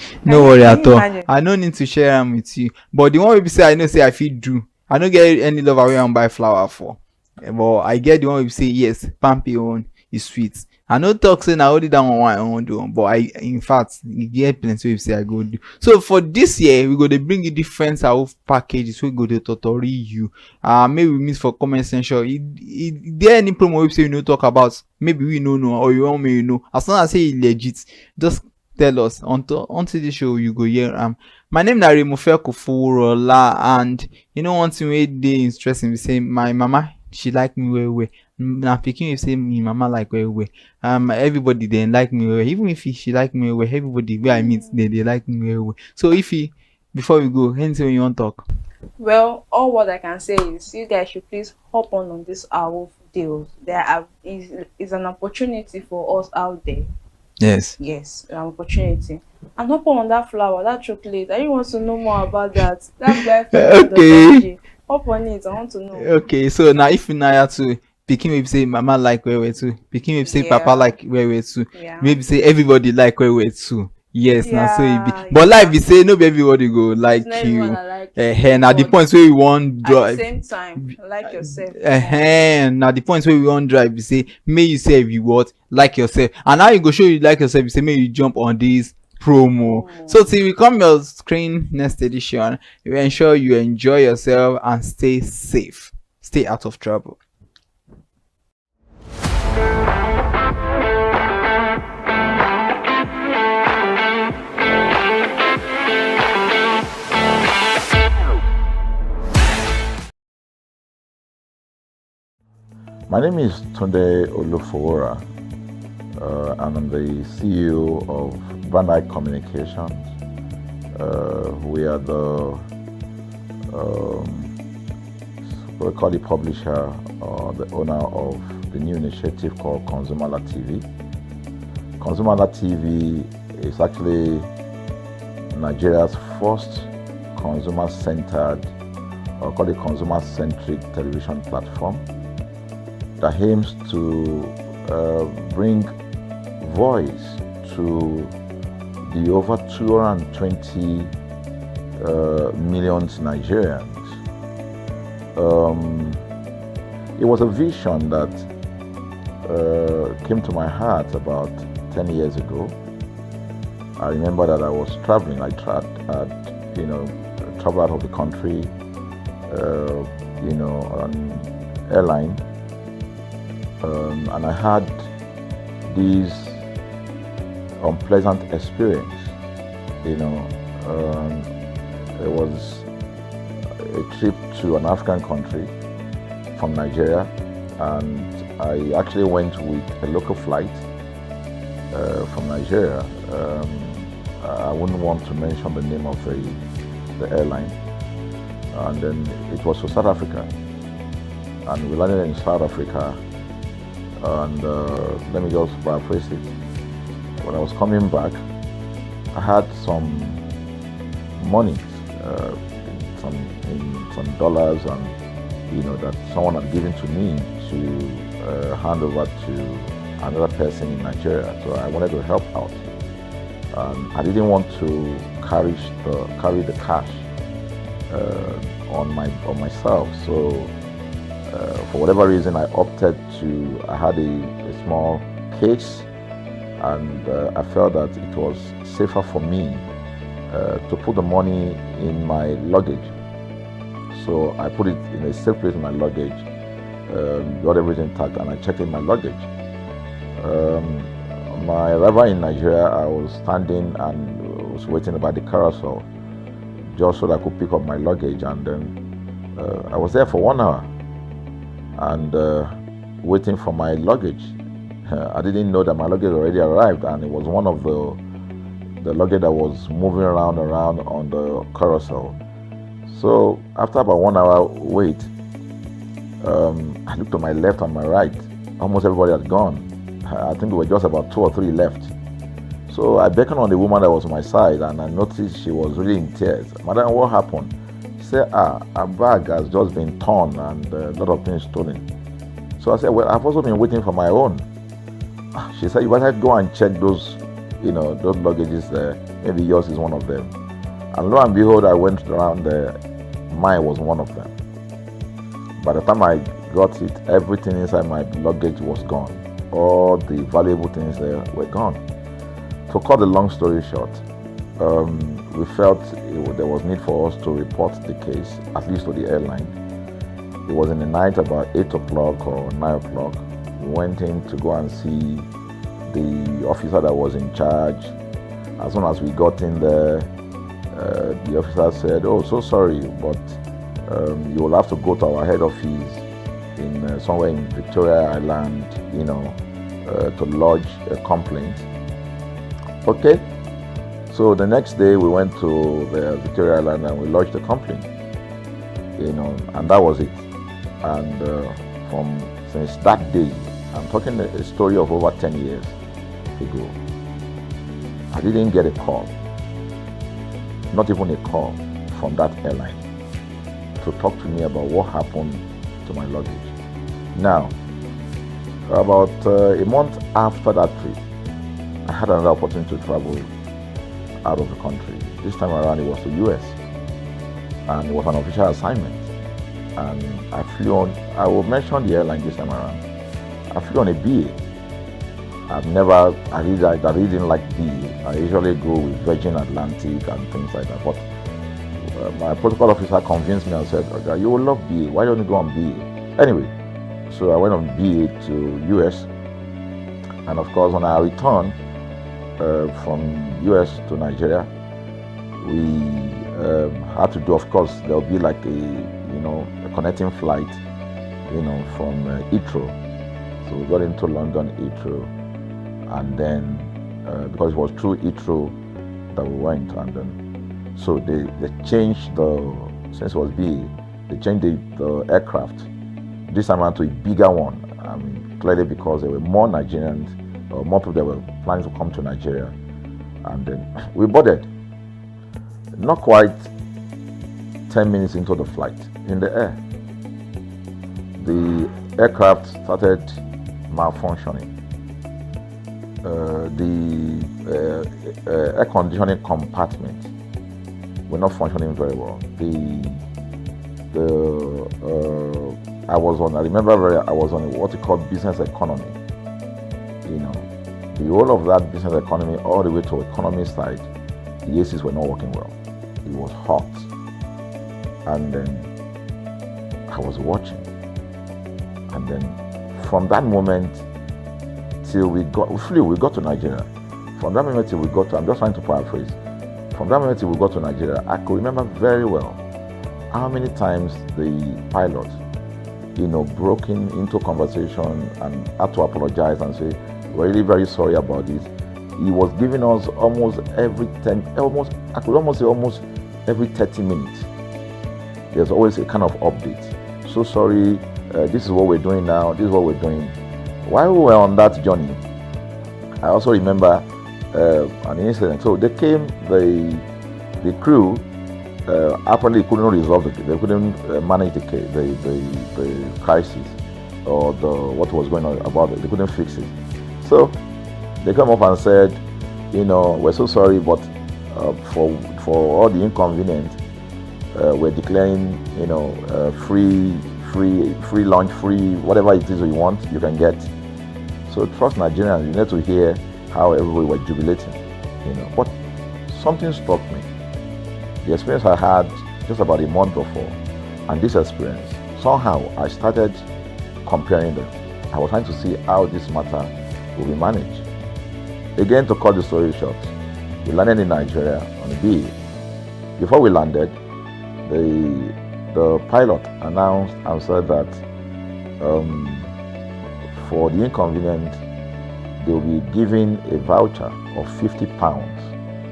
at all. I don't need to share them with you. But the one we say I know say I feel do. I don't get any love away and buy flower for. But I get the one we say yes, Pampi own is sweet. I know talk say now only that one I won't do, but in fact you get plenty of say I go do. So for this year we go to bring you different packages. We go to tutorial you. Maybe we meet for comment section. There any promo website you know talk about? Maybe we know or you want me as long as say it legit, just tell us until the show you go here. My name is Remofe Koforola, and you know one thing wey dey interesting we say my mama she like me well. Now picking you say me mama like well. Everybody they like me well. Even if she like me well, everybody where I meet they like me well. So before we go, anything you want to talk? Well, all what I can say is you guys should please hop on this our deals. There is an opportunity for us out there. Yes, an opportunity. And hop on that flower, that chocolate. I want to know more about that. That guy. Okay. Hop on it. I want to know. Okay, so now if you now to picking maybe say mama like where too. Picking maybe say papa like where too. Yeah. Maybe say everybody like where too. Yes, now so it be. But life we say no be everybody go like you. Now the points where we want drive. At the same time, like yourself. Now the points where we want drive, we say may you say you what like yourself. And now you go show you like yourself, you say may you jump on this promo. So till we come your screen next edition, we ensure you enjoy yourself and stay safe. Stay out of trouble. My name is Tunde Olufowora, and I'm the CEO of Van Eyck Communications. We are the we call the publisher or the owner of the new initiative called ConsumerHallaTV. ConsumerHallaTV is actually Nigeria's first consumer-centered, or call it consumer-centric television platform that aims to bring voice to the over 220 million Nigerians. It was a vision that came to my heart about 10 years ago. I remember that I was traveling. I traveled out of the country, on airline, and I had this unpleasant experience. It was a trip to an African country from Nigeria, and I actually went with a local flight from Nigeria. I wouldn't want to mention the name of the airline, and then it was to South Africa, and we landed in South Africa, and let me just paraphrase it. When I was coming back, I had some money, some dollars, and that someone had given to me to hand over to another person in Nigeria. So I wanted to help out. I didn't want to carry the cash on myself. So for whatever reason, I opted to. I had a small case, and I felt that it was safer for me to put the money in my luggage. So I put it in a safe place in my luggage, got everything tagged, and I checked in my luggage. My arrival in Nigeria, I was standing and was waiting about the carousel just so that I could pick up my luggage, and then I was there for 1 hour and waiting for my luggage. I didn't know that my luggage already arrived, and it was one of the luggage that was moving around on the carousel. So after about 1 hour wait, I looked to my left and my right. Almost everybody had gone. I think there were just about 2 or 3 left. So I beckoned on the woman that was on my side, and I noticed she was really in tears. Madam, what happened? She said, her bag has just been torn and a lot of things stolen. So I said, well, I've also been waiting for my own. She said, you better go and check those luggages there. Maybe yours is one of them. And lo and behold, I went around there. Mine was one of them. By the time I got it, everything inside my luggage was gone. All the valuable things there were gone. To cut the long story short, we felt there was need for us to report the case, at least to the airline. It was in the night, about 8 o'clock or 9 o'clock. We went in to go and see the officer that was in charge. As soon as we got in there, the officer said, "Oh, so sorry, but you will have to go to our head office in somewhere in Victoria Island, to lodge a complaint." Okay. So the next day we went to the Victoria Island and we lodged a complaint, and that was it. And since that day, I'm talking a story of over 10 years ago, I didn't get a call, not even a call from that airline to talk to me about what happened to my luggage. Now, about a month after that trip, I had another opportunity to travel out of the country. This time around, it was to US, and it was an official assignment. And I flew on, I will mention the airline this time around. I flew on a BA. I really didn't like BA. I usually go with Virgin Atlantic and things like that. But my protocol officer convinced me and said, "Okay, you will love BA. Why don't you go on BA?" Anyway, so I went on BA to US. And of course, on our return from US to Nigeria, we had to do, of course, there'll be like a connecting flight, from Heathrow. So we got into London Heathrow, and then because it was through Heathrow that we went, and then so they changed since it was BA, They changed the aircraft, this time around to a bigger one. I mean, clearly because there were more Nigerians, or more people that were planning to come to Nigeria. And then we boarded. Not quite 10 minutes into the flight, in the air, the aircraft started malfunctioning. The air conditioning compartment were not functioning very well. I was on what you call business economy. You know, the whole of that business economy all the way to economy side, the ACs were not working well. It was hot. And then I was watching. And then from that moment till we got to Nigeria. From that moment till we got to, I'm just trying to paraphrase. From that moment till we got to Nigeria, I could remember very well how many times the pilot, broke into conversation and had to apologize and say, we're really very sorry about this. He was giving us almost every 30 minutes. There's always a kind of update. So sorry, this is what we're doing now, this is what we're doing. While we were on that journey, I also remember an incident. So they came, the crew apparently couldn't resolve they couldn't manage the crisis or what was going on about it. They couldn't fix it. So they came up and said, we're so sorry, but for all the inconvenience, we're declaring, free lunch, free whatever it is you want, you can get. So trust Nigerians, you need to hear how everybody were jubilating, But something struck me. The experience I had just about a month before, and this experience, somehow I started comparing them. I was trying to see how this matter will be managed. Again, to cut the story short, we landed in Nigeria on a BA. Before we landed, the pilot announced and said that for the inconvenience, they will be giving a voucher of £50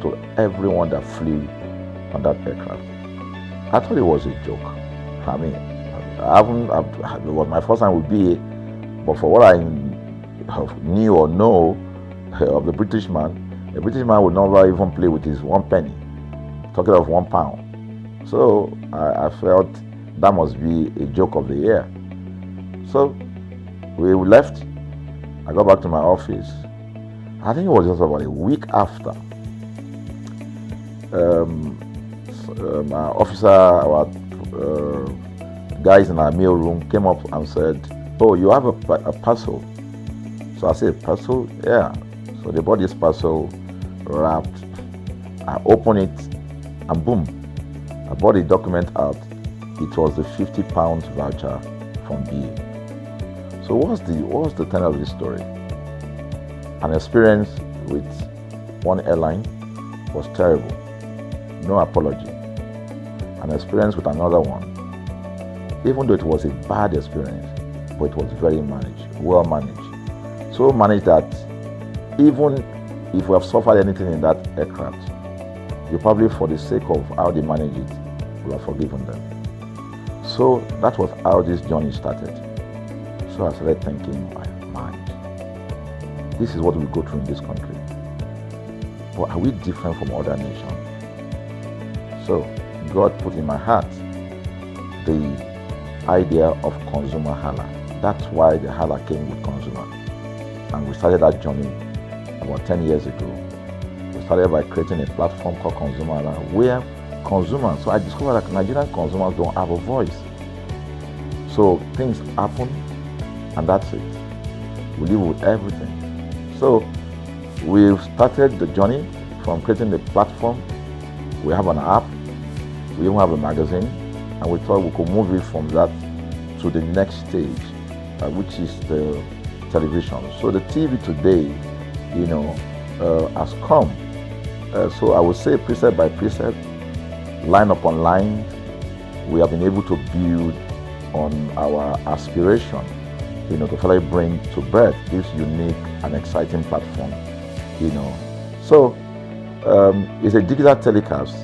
to everyone that flew on that aircraft. I thought it was a joke. I mean, it was my first time with BA, but for what I knew or know of the British man would never even play with his 1 penny, talking of £1. So I felt that must be a joke of the year. So we left. I got back to my office. I think it was just about a week after. My officer, our guys in our mail room came up and said, "Oh, you have a parcel." So I said, "Parcel? Yeah." So they bought this parcel wrapped. I opened it and boom, I bought the document out. It was the £50 voucher from BA. So what's the tenor of this story? An experience with one airline was terrible. No apology. An experience with another one, even though it was a bad experience, but it was very managed, well managed. So managed that even if we have suffered anything in that aircraft, you probably, for the sake of how they manage it, will have forgiven them. So that was how this journey started. So I started thinking, my mind, this is what we go through in this country. But are we different from other nations? So God put in my heart the idea of ConsumerHalla. That's why the Hala came with consumer. And we started that journey about 10 years ago. We started by creating a platform called ConsumerHalla, where consumers, so I discovered that Nigerian consumers don't have a voice. So things happen, and that's it. We live with everything. So we've started the journey from creating the platform. We have an app, we even have a magazine, and we thought we could move it from that to the next stage, which is the television. So the TV today, has come. So I would say precept by precept, line upon line, we have been able to build on our aspiration, to finally bring to birth this unique and exciting platform, So it's a digital telecast,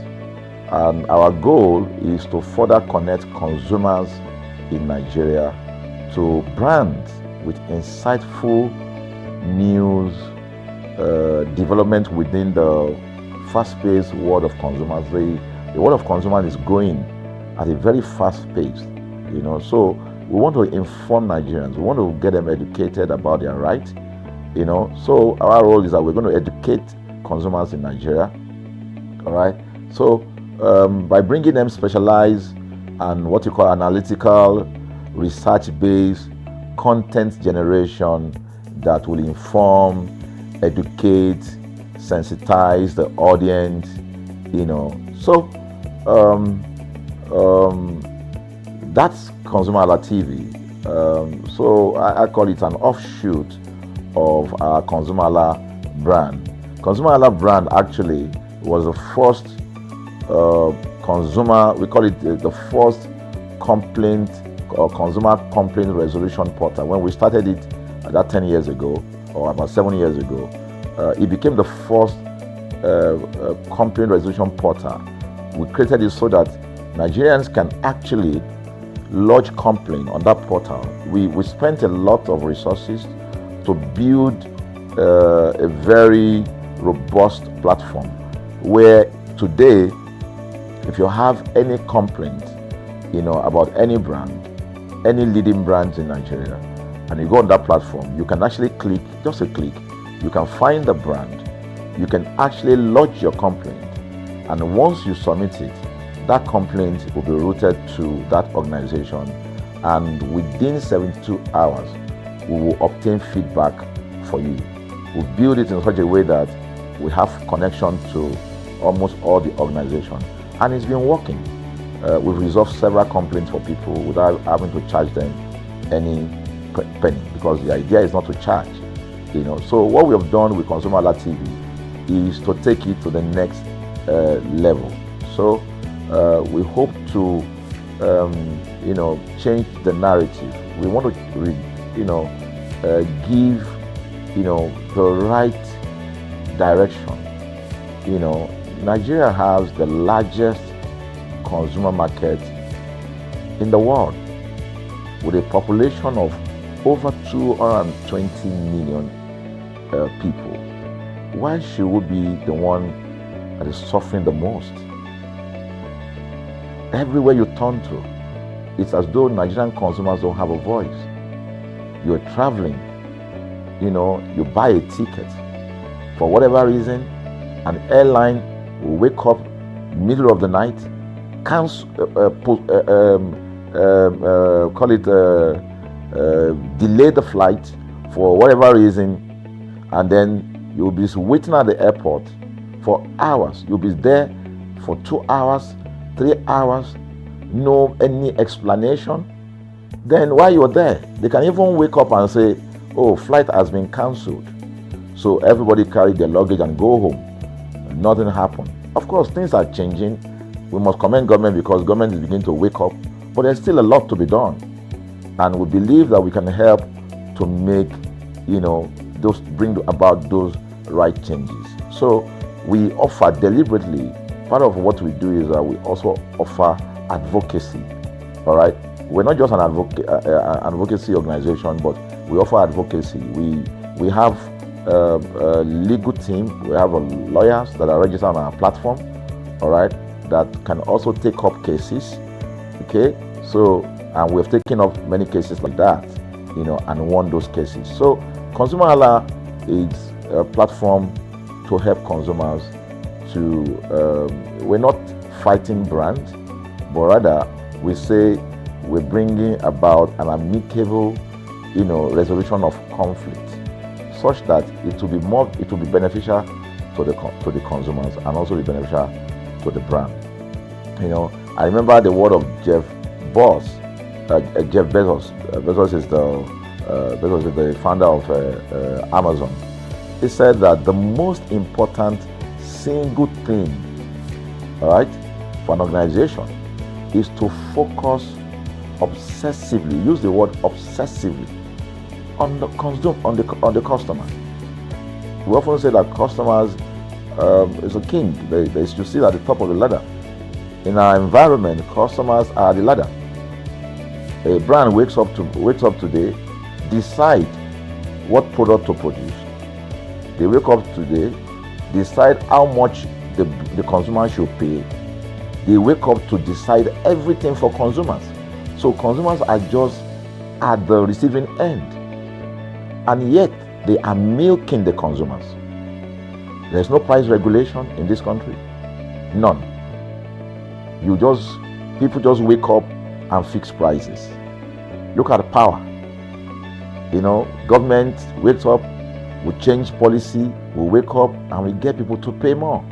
And our goal is to further connect consumers in Nigeria to brands with insightful news, development within the fast-paced world of consumers. The world of consumers is growing at a very fast pace, so we want to inform Nigerians. We want to get them educated about their rights, so our role is that we're going to educate consumers in Nigeria, all right? So by bringing them specialized and what you call analytical, research-based content generation that will inform, educate, sensitize the audience, so that's ConsumerHalla TV. So I call it an offshoot of our ConsumerHalla brand. ConsumerHalla brand actually was the first we call it the first complaint or consumer complaint resolution portal. When we started it about 10 years ago, or about 7 years ago, it became the first complaint resolution portal. We created it so that Nigerians can actually lodge complaint on that portal. We spent a lot of resources to build a very robust platform where today, if you have any complaint, about any brand, any leading brands in Nigeria, and you go on that platform, you can actually click, just a click, you can find the brand, you can actually lodge your complaint, and once you submit it, that complaint will be routed to that organization, and within 72 hours, we will obtain feedback for you. We build it in such a way that we have connection to almost all the organizations, and it's been working. We've resolved several complaints for people without having to charge them any penny, because the idea is not to charge. So what we have done with ConsumerHalla TV is to take it to the next level. So we hope to change the narrative. We want to give the right direction. Nigeria has the largest consumer market in the world, with a population of over 220 million people. Why should we be the one that is suffering the most? Everywhere you turn to, it's as though Nigerian consumers don't have a voice. You're traveling, you buy a ticket. For whatever reason, an airline will wake up middle of the night, delay the flight for whatever reason, and then you'll be waiting at the airport for hours. You'll be there for 2 hours, 3 hours, no any explanation. Then while you're there, they can even wake up and say, oh, flight has been cancelled. So everybody carry their luggage and go home. Nothing happened. Of course, things are changing. We must commend government because government is beginning to wake up, but there's still a lot to be done. And we believe that we can help to make, bring about those right changes. So we offer deliberately, part of what we do is that we also offer advocacy, all right? We're not just an advocacy organization, but we offer advocacy. We have a legal team, we have lawyers that are registered on our platform, all right, that can also take up cases, okay? So, and we've taken up many cases like that, and won those cases. So, ConsumerHalla is a platform to help consumers to, we're not fighting brands, but rather we say we're bringing about an amicable, resolution of conflict, such that it will be beneficial to the consumers and also be beneficial to the brand. I remember the word of Jeff Bezos. Bezos is the founder of Amazon. He said that the most important single thing, all right, for an organization is to focus obsessively, use the word obsessively, on the customer. We often say that customers is a king. They should sit at the top of the ladder. In our environment, customers are the ladder. A brand wakes up today, decide what product to produce. They wake up today, decide how much the consumer should pay. They wake up to decide everything for consumers. So consumers are just at the receiving end. And yet, they are milking the consumers. There's no price regulation in this country. None. People just wake up and fix prices. Look at power. Government wakes up, we change policy, we wake up and we get people to pay more.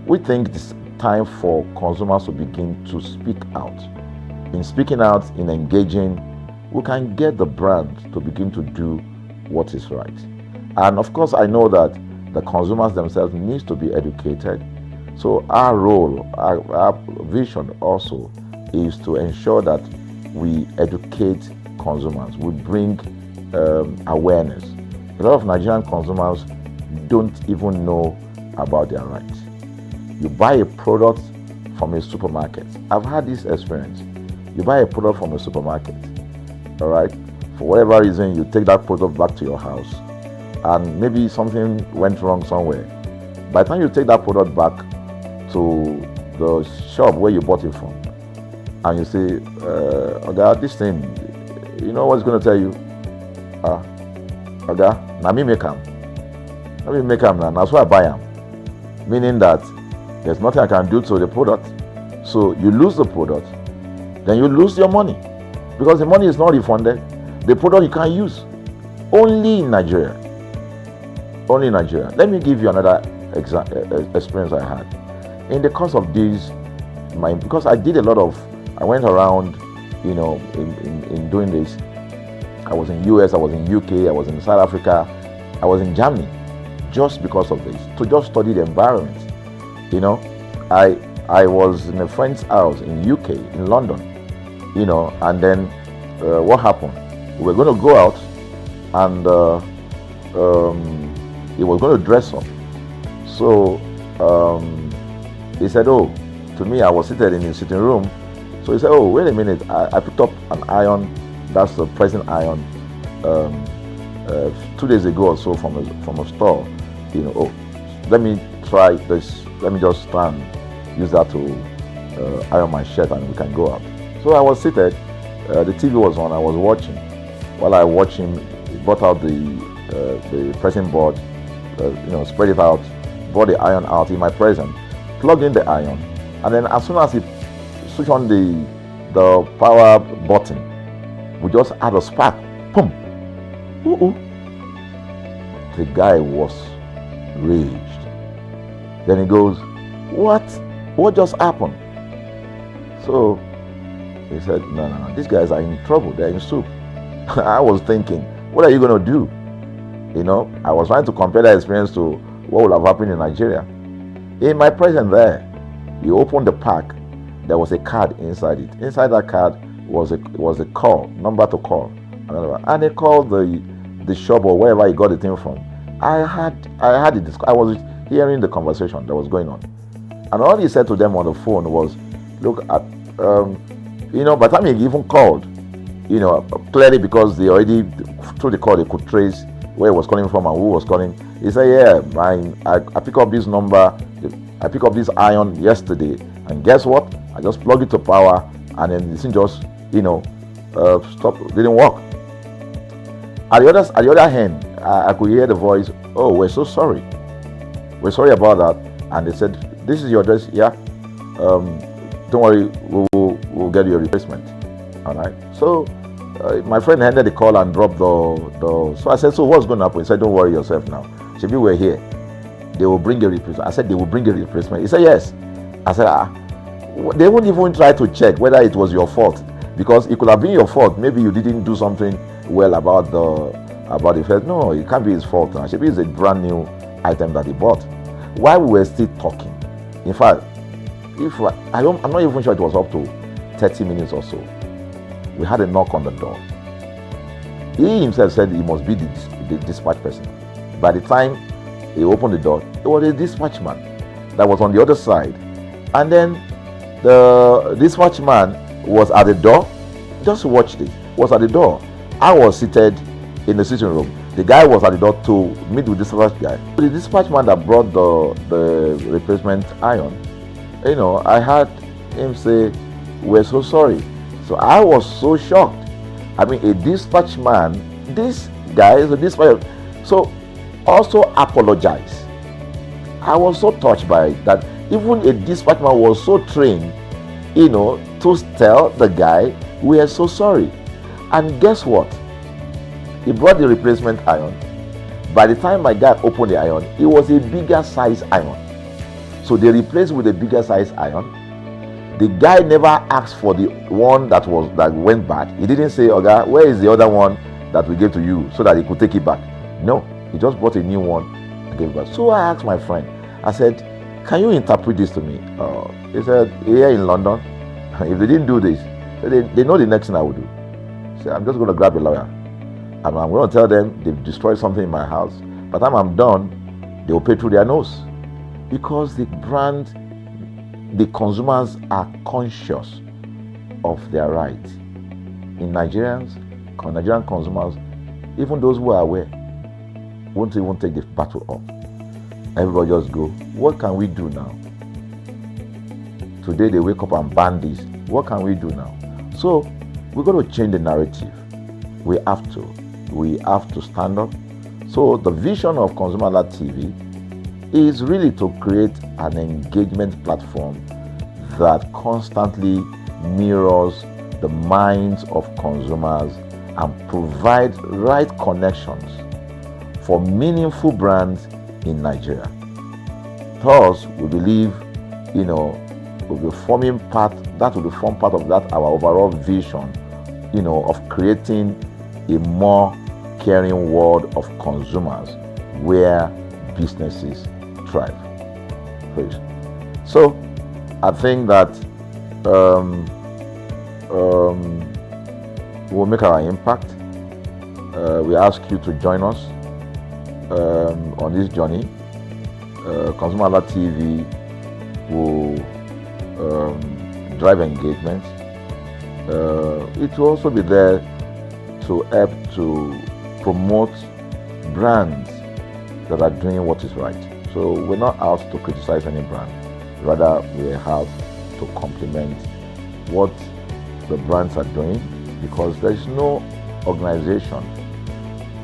We think it's time for consumers to begin to speak out. In speaking out, in engaging, we can get the brand to begin to do what is right. And of course, I know that the consumers themselves need to be educated. So our role, our vision also is to ensure that we educate consumers, we bring awareness. A lot of Nigerian consumers don't even know about their rights. You buy a product from a supermarket. I've had this experience. You buy a product from a supermarket, all right? For whatever reason, you take that product back to your house, and maybe something went wrong somewhere. By the time you take that product back to the shop where you bought it from, and you say, okay, this thing, you know what's going to tell you? Okay, now me make them. Let me make them now. That's why I buy them. Meaning that there's nothing I can do to the product. So you lose the product, then you lose your money, because the money is not refunded. The product you can't use. Only in Nigeria. Only in Nigeria. Let me give you another experience I had. In the course of this, because I did a lot of, I went around, in doing this. I was in US, I was in UK, I was in South Africa, I was in Germany, just because of this, to just study the environment. I was in a friend's house in UK, in London, and then what happened? We were going to go out, and he was going to dress up. So he said, to me, I was seated in his sitting room. So he said, wait a minute, I picked up an iron, that's the pressing iron, 2 days ago or so from a store. Let me try this, let me just stand, use that to iron my shirt and we can go out. So I was seated, the TV was on, I was watching. While I watched him, he brought out the pressing board, spread it out, brought the iron out in my presence, plugged in the iron, and then as soon as he switched on the power button, we just had a spark. Boom! The guy was raged. Then he goes, What just happened? So he said, no, these guys are in trouble, they're in soup. I was thinking, what are you going to do? I was trying to compare that experience to what would have happened in Nigeria. In my presence there, he opened the pack. There was a card inside it. Inside that card was a call, number to call. And he called the shop or wherever he got the thing from. I was hearing the conversation that was going on. And all he said to them on the phone was, look, by the time he even called, clearly because they already, through the call, they could trace where he was calling from and who was calling. He said, I picked up this number, I picked up this iron yesterday, and guess what? I just plugged it to power, and then this thing just, stopped, didn't work. At the other hand, I could hear the voice, we're so sorry. We're sorry about that. And they said, this is your address, yeah. Don't worry, we'll get you a replacement. All right. So my friend ended the call and dropped the. So I said, so what's going to happen? He said, don't worry yourself now. If you were here, they will bring a replacement. I said, they will bring a replacement. He said, yes. I said, they won't even try to check whether it was your fault, because it could have been your fault. Maybe you didn't do something well about the first. No, it can't be his fault. Maybe it's a brand new item that he bought. While we were still talking, in fact, I'm not even sure it was up to 30 minutes or so, we had a knock on the door. He himself said he must be the dispatch person. By the time he opened the door, it was a dispatch man that was on the other side. And then The dispatch man was at the door. Just watch this. Was at the door. I was seated in the sitting room. The guy was at the door to meet with the dispatch guy. The dispatch man that brought the replacement iron, you know, I heard him say, "We're so sorry." So I was so shocked. I mean, a dispatch man, this guy is a dispatch, so also apologize. I was so touched by it that even a dispatch man was so trained, you know, to tell the guy, "We are so sorry." And guess what? He brought the replacement iron. By the time my guy opened the iron, it was a bigger size iron. So they replaced with a bigger size iron. The guy never asked for the one that went bad. He didn't say, "Okay, where is the other one that we gave to you," so that he could take it back. No, he just bought a new one and gave it back. So I asked my friend, I said, "Can you interpret this to me?" He said, "Here in London, if they didn't do this, they know the next thing I will do." So I'm just going to grab a lawyer. And I'm going to tell them they've destroyed something in my house. By the time I'm done, they will pay through their nose. Because the brand, the consumers are conscious of their rights. In Nigerian consumers, even those who are aware, won't even take the battle up. Everybody just go, what can we do now? Today they wake up and ban this. What can we do now? So we're going to change the narrative. We have to stand up. So the vision of ConsumerHalla TV is really to create an engagement platform that constantly mirrors the minds of consumers and provides right connections for meaningful brands in Nigeria. Thus, we believe, will be forming part of that our overall vision, of creating a more caring world of consumers where businesses thrive. Please. So, I think that we'll make our impact. We ask you to join us on this journey. ConsumerHalla TV will drive engagement. It will also be there to help to promote brands that are doing what is right. So we're not out to criticize any brand. Rather, we have to complement what the brands are doing, because there is no organization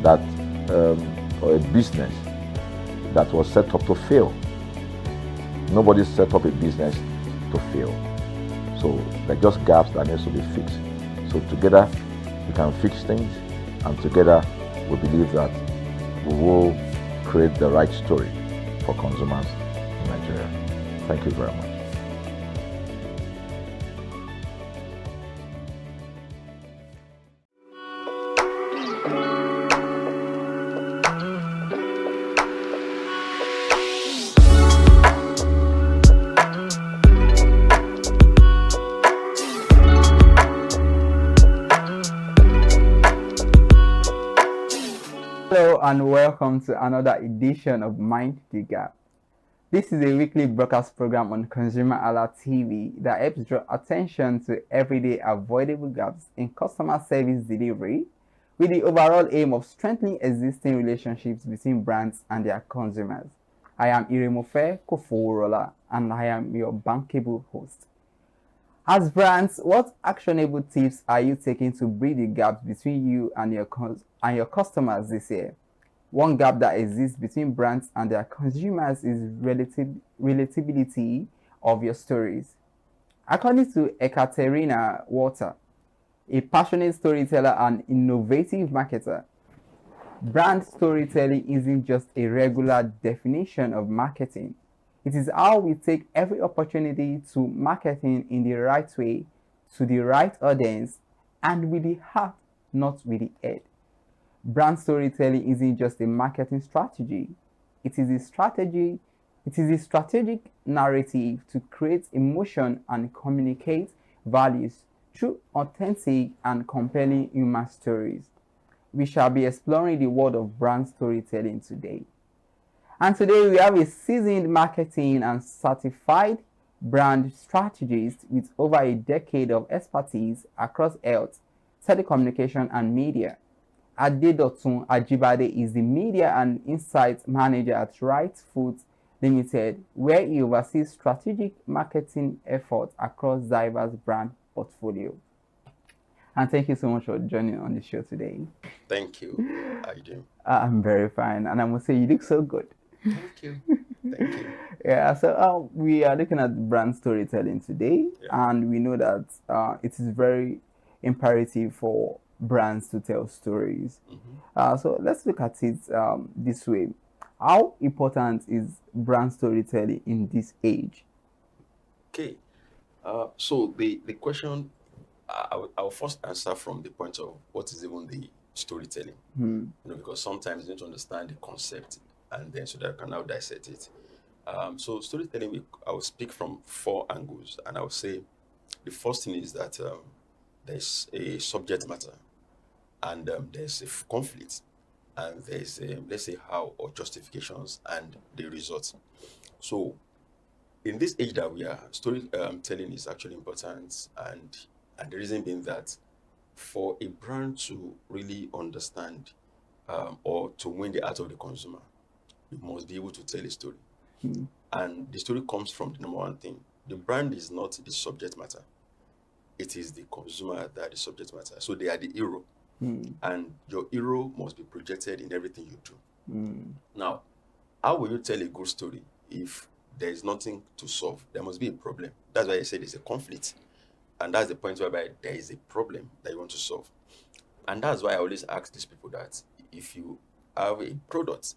that or a business that was set up to fail. Nobody set up a business to fail. So there are just gaps that needs to be fixed. So together we can fix things, and together we believe that we will create the right story for consumers in Nigeria. Thank you very much. Hello and welcome to another edition of Mind the Gap. This is a weekly broadcast program on ConsumerHalla TV that helps draw attention to everyday avoidable gaps in customer service delivery, with the overall aim of strengthening existing relationships between brands and their consumers. I am Iremofe Kofoworola, and I am your bankable host. As brands, what actionable tips are you taking to bridge the gaps between you and your customers this year? One gap that exists between brands and their consumers is relatability of your stories. According to Ekaterina Walter, a passionate storyteller and innovative marketer, brand storytelling isn't just a regular definition of marketing. It is how we take every opportunity to marketing in the right way, to the right audience, and with the heart, not with the head. Brand storytelling isn't just a marketing strategy. It is a strategic narrative to create emotion and communicate values through authentic and compelling human stories. We shall be exploring the world of brand storytelling today. And today we have a seasoned marketing and certified brand strategist with over a decade of expertise across health, telecommunication, and media. Adedotun Ajibade is the Media and Insights Manager at Right Foods Limited, where he oversees strategic marketing efforts across diverse brand portfolio. And thank you so much for joining on the show today. Thank you. How are you doing? I'm very fine, and I must say you look so good. Thank you. Thank you. Yeah, so we are looking at brand storytelling today, and we know that it is very imperative for brands to tell stories. So let's look at it this way. How important is brand storytelling in this age? Okay. So the question, I'll first answer from the point of what is even the storytelling. Because sometimes you need to understand the concept, and then so that I can now dissect it. So storytelling, I will speak from 4 angles, and I will say the first thing is that there's a subject matter, and there's a conflict, and there's let's say how or justifications and the results. So in this age that we are, storytelling is actually important, and the reason being that for a brand to really understand or to win the heart of the consumer, you must be able to tell a story. And the story comes from the number one thing. The brand is not the subject matter. It is the consumer that is subject matter. So they are the hero. And your hero must be projected in everything you do. Now, how will you tell a good story if there is nothing to solve? There must be a problem. That's why I said it's a conflict. And that's the point whereby there is a problem that you want to solve. And that's why I always ask these people that if you have a product,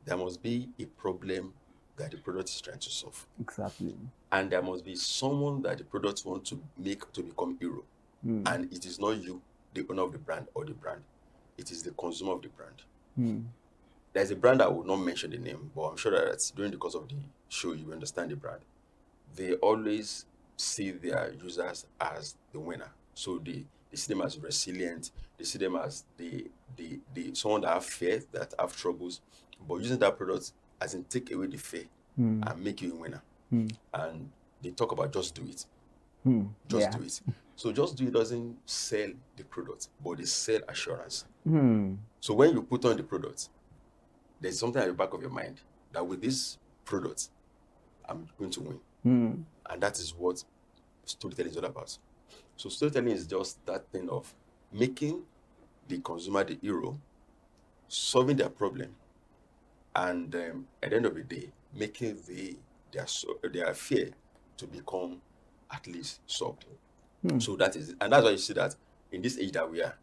there must be a problem that the product is trying to solve. Exactly. And there must be someone that the product wants to make to become hero. And it is not you, the owner of the brand or the brand. It is the consumer of the brand. There's a brand I will not mention the name, but I'm sure that during the course of the show, you understand the brand. They always see their users as the winner. So they see them as resilient. They see them as the someone that have fear, that have troubles, but using that product as in take away the fear and make you a winner. And they talk about just do it. Just do it. So just do it doesn't sell the product, but they sell assurance. So when you put on the product, there's something at the back of your mind that with this product, I'm going to win. And that is what storytelling is all about. So storytelling is just that thing of making the consumer the hero, solving their problem, and at the end of the day, making their fear to become at least solved. So that is it. And that's why you see that in this age that we are,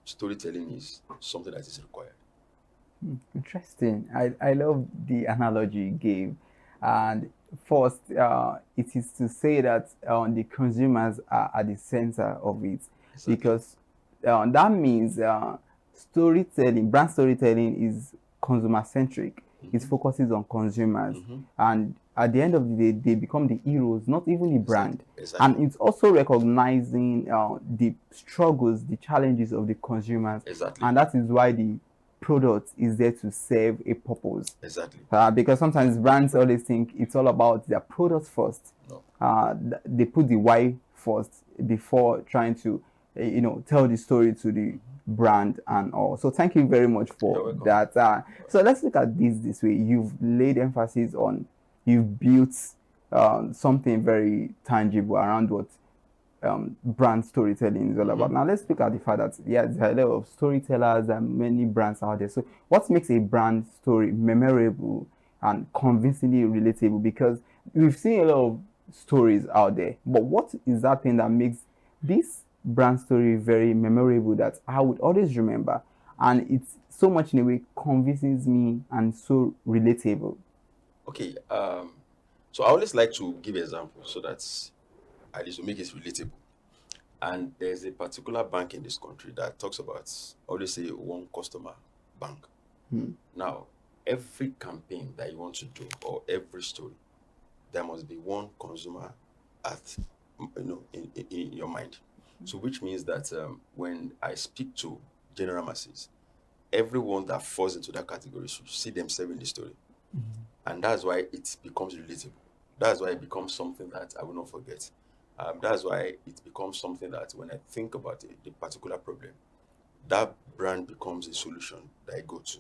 storytelling is something that is required. Interesting. I love the analogy you gave. And first, it is to say that the consumers are at the center of it. Exactly. Because that means storytelling, brand storytelling is consumer-centric. It focuses on consumers. And at the end of the day, they become the heroes, not even the brand. Exactly. And it's also recognizing the struggles, the challenges of the consumers. Exactly. And that is why the product is there to serve a purpose. Exactly. Because sometimes brands always think it's all about their product first. No. They put the why first before trying to, tell the story to the brand and all. So thank you very much for that. So let's look at this way. You've laid emphasis on, you've built something very tangible around what brand storytelling is all about. Now let's look at the fact that there are a lot of storytellers and many brands out there. So what makes a brand story memorable and convincingly relatable? Because we've seen a lot of stories out there, but what is that thing that makes this brand story very memorable that I would always remember, and it's so much in a way convinces me and so relatable? Okay, so I always like to give examples so that at least to make it relatable. And there's a particular bank in this country that talks about, I always say, one customer bank. Now, every campaign that you want to do or every story, there must be one consumer at in your mind. So which means that when I speak to general masses, everyone that falls into that category should see themselves in the story. And that's why it becomes relatable. That's why it becomes something that I will not forget. That's why it becomes something that when I think about the particular problem, that brand becomes a solution that I go to.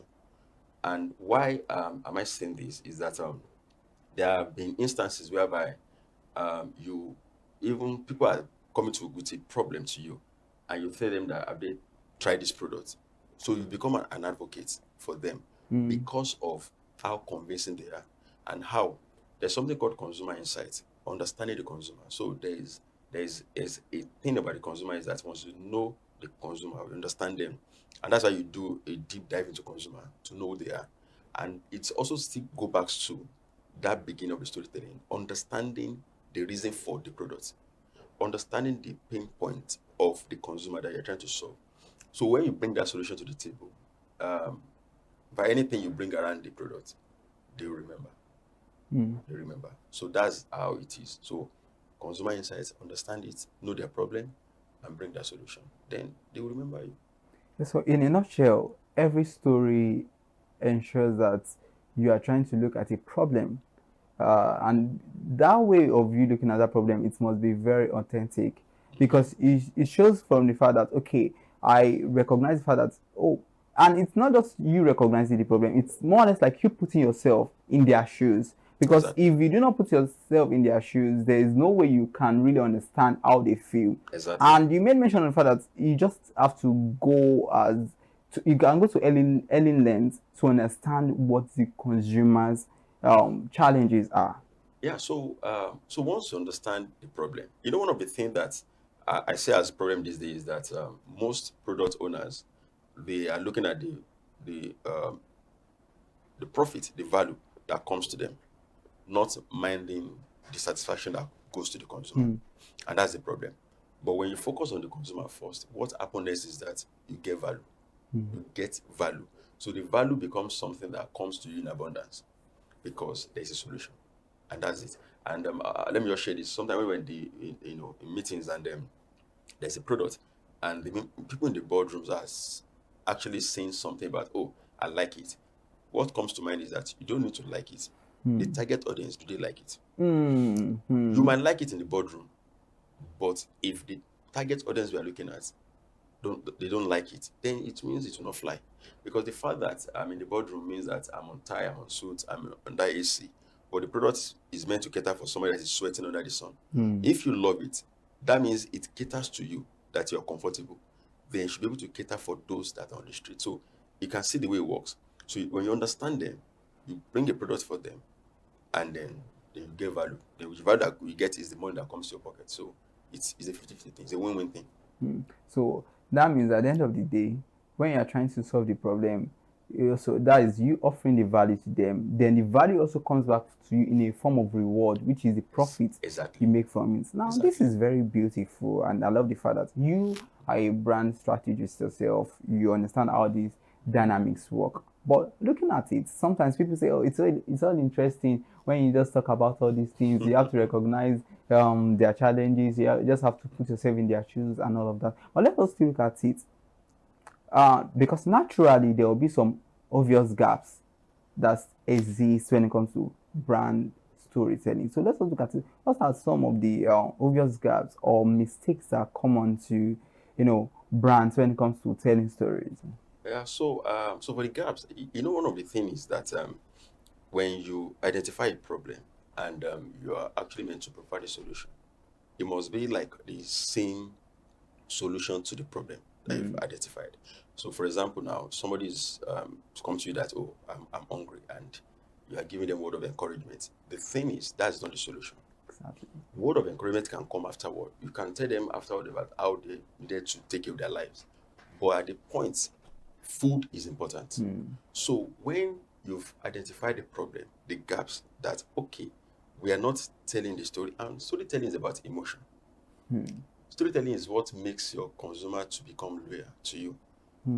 And why am I saying this is that there have been instances whereby people are coming to with a problem to you, and you tell them that have they tried this product. So you become an advocate for them because of how convincing they are, and how there's something called consumer insight, understanding the consumer. So there's a thing about the consumer is that once you know the consumer, you understand them, and that's why you do a deep dive into consumer to know who they are. And it's also still go back to that beginning of the storytelling, understanding the reason for the product, understanding the pain point of the consumer that you're trying to solve. So when you bring that solution to the table, by anything you bring around the product, they will remember. They remember. So that's how it is. So consumer insights, understand it, know their problem, and bring that solution. Then they will remember you. So in a nutshell, every story ensures that you are trying to look at a problem. And that way of you looking at that problem, it must be very authentic, because it shows from the fact that, okay, I recognize the fact that, oh, and it's not just you recognizing the problem, it's more or less like you putting yourself in their shoes. Because if you do not put yourself in their shoes, there is no way you can really understand how they feel. Exactly. And you made mention of the fact that you just have to go you can go to early lengths to understand what the consumers' challenges are. Yeah, so once you understand the problem, one of the things that I say as problem these days is that most product owners, they are looking at the profit, the value that comes to them, not minding the satisfaction that goes to the consumer. And that's the problem. But when you focus on the consumer first, what happens is that you get value. You get value. So the value becomes something that comes to you in abundance because there's a solution. And that's it. And let me just share this. Sometimes we went in meetings and there's a product, and the people in the boardrooms are actually saying something about, oh, I like it. What comes to mind is that you don't need to like it. The target audience, do they like it? You might like it in the boardroom, but if the target audience we are looking at they don't like it, then it means it will not fly. Because the fact that I'm in the boardroom means that I'm on tie, I'm on suit, I'm under AC. But the product is meant to cater for somebody that is sweating under the sun. If you love it, that means it caters to you, that you're comfortable. Then you should be able to cater for those that are on the street. So you can see the way it works. So when you understand them, you bring a product for them, and then you get value. The value that you get is the money that comes to your pocket. So it's a 50-50 thing. It's a win-win thing. So that means at the end of the day, when you are trying to solve the problem, so that is you offering the value to them. Then the value also comes back to you in a form of reward, which is the profit you make from it. Now, this is very beautiful, and I love the fact that you are a brand strategist yourself. You understand how these dynamics work. But looking at it, sometimes people say, oh, it's all interesting when you just talk about all these things. You have to recognize their challenges. You just have to put yourself in their shoes and all of that. But let us still look at it. Because naturally there will be some obvious gaps that exist when it comes to brand storytelling. So let's look at it. What are some of the obvious gaps or mistakes that are common to brands when it comes to telling stories? Yeah, so for the gaps, one of the things is that when you identify a problem and you are actually meant to provide a solution, it must be like the same solution to the problem that you've identified. So for example, now somebody's come to you that, oh, I'm hungry, and you are giving them word of encouragement. The thing is, that's not the solution. Exactly. Word of encouragement can come afterward. You can tell them afterward about how they needed to take care of their lives. But at the point, food is important. So when you've identified the problem, the gaps, that, okay, we are not telling the story, and storytelling is about emotion. Storytelling is what makes your consumer to become loyal to you.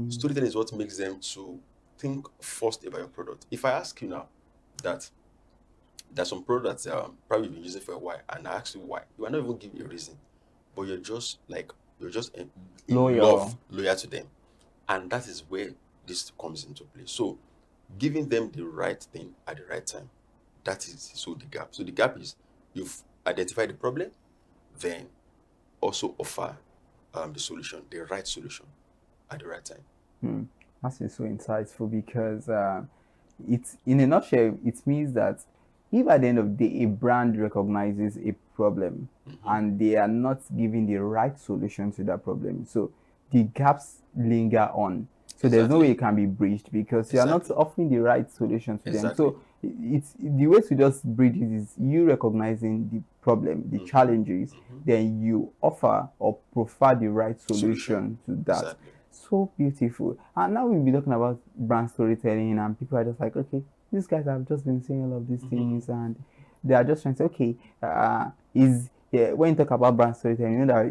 Storytelling is what makes them to think first about your product. If I ask you now that there's some products probably been using for a while, and I ask you why, you are not even giving a reason, but you're just in loyal to them. And that is where this comes into play. So giving them the right thing at the right time, that is the gap. So the gap is you've identified the problem, then also offer the solution, the right solution at the right time. That's so insightful because it's, in a nutshell, it means that if at the end of the day a brand recognizes a problem and they are not giving the right solution to that problem, so the gaps linger on. So there's no way it can be bridged because you are not offering the right solution to them. So it's the way to just bridge it is you recognizing the problem, the challenges, then you offer or provide the right solution to that. So beautiful. And now we'll be talking about brand storytelling, and people are just like, okay, these guys have just been saying all of these things, and they are just trying to say, okay, when you talk about brand storytelling, you know that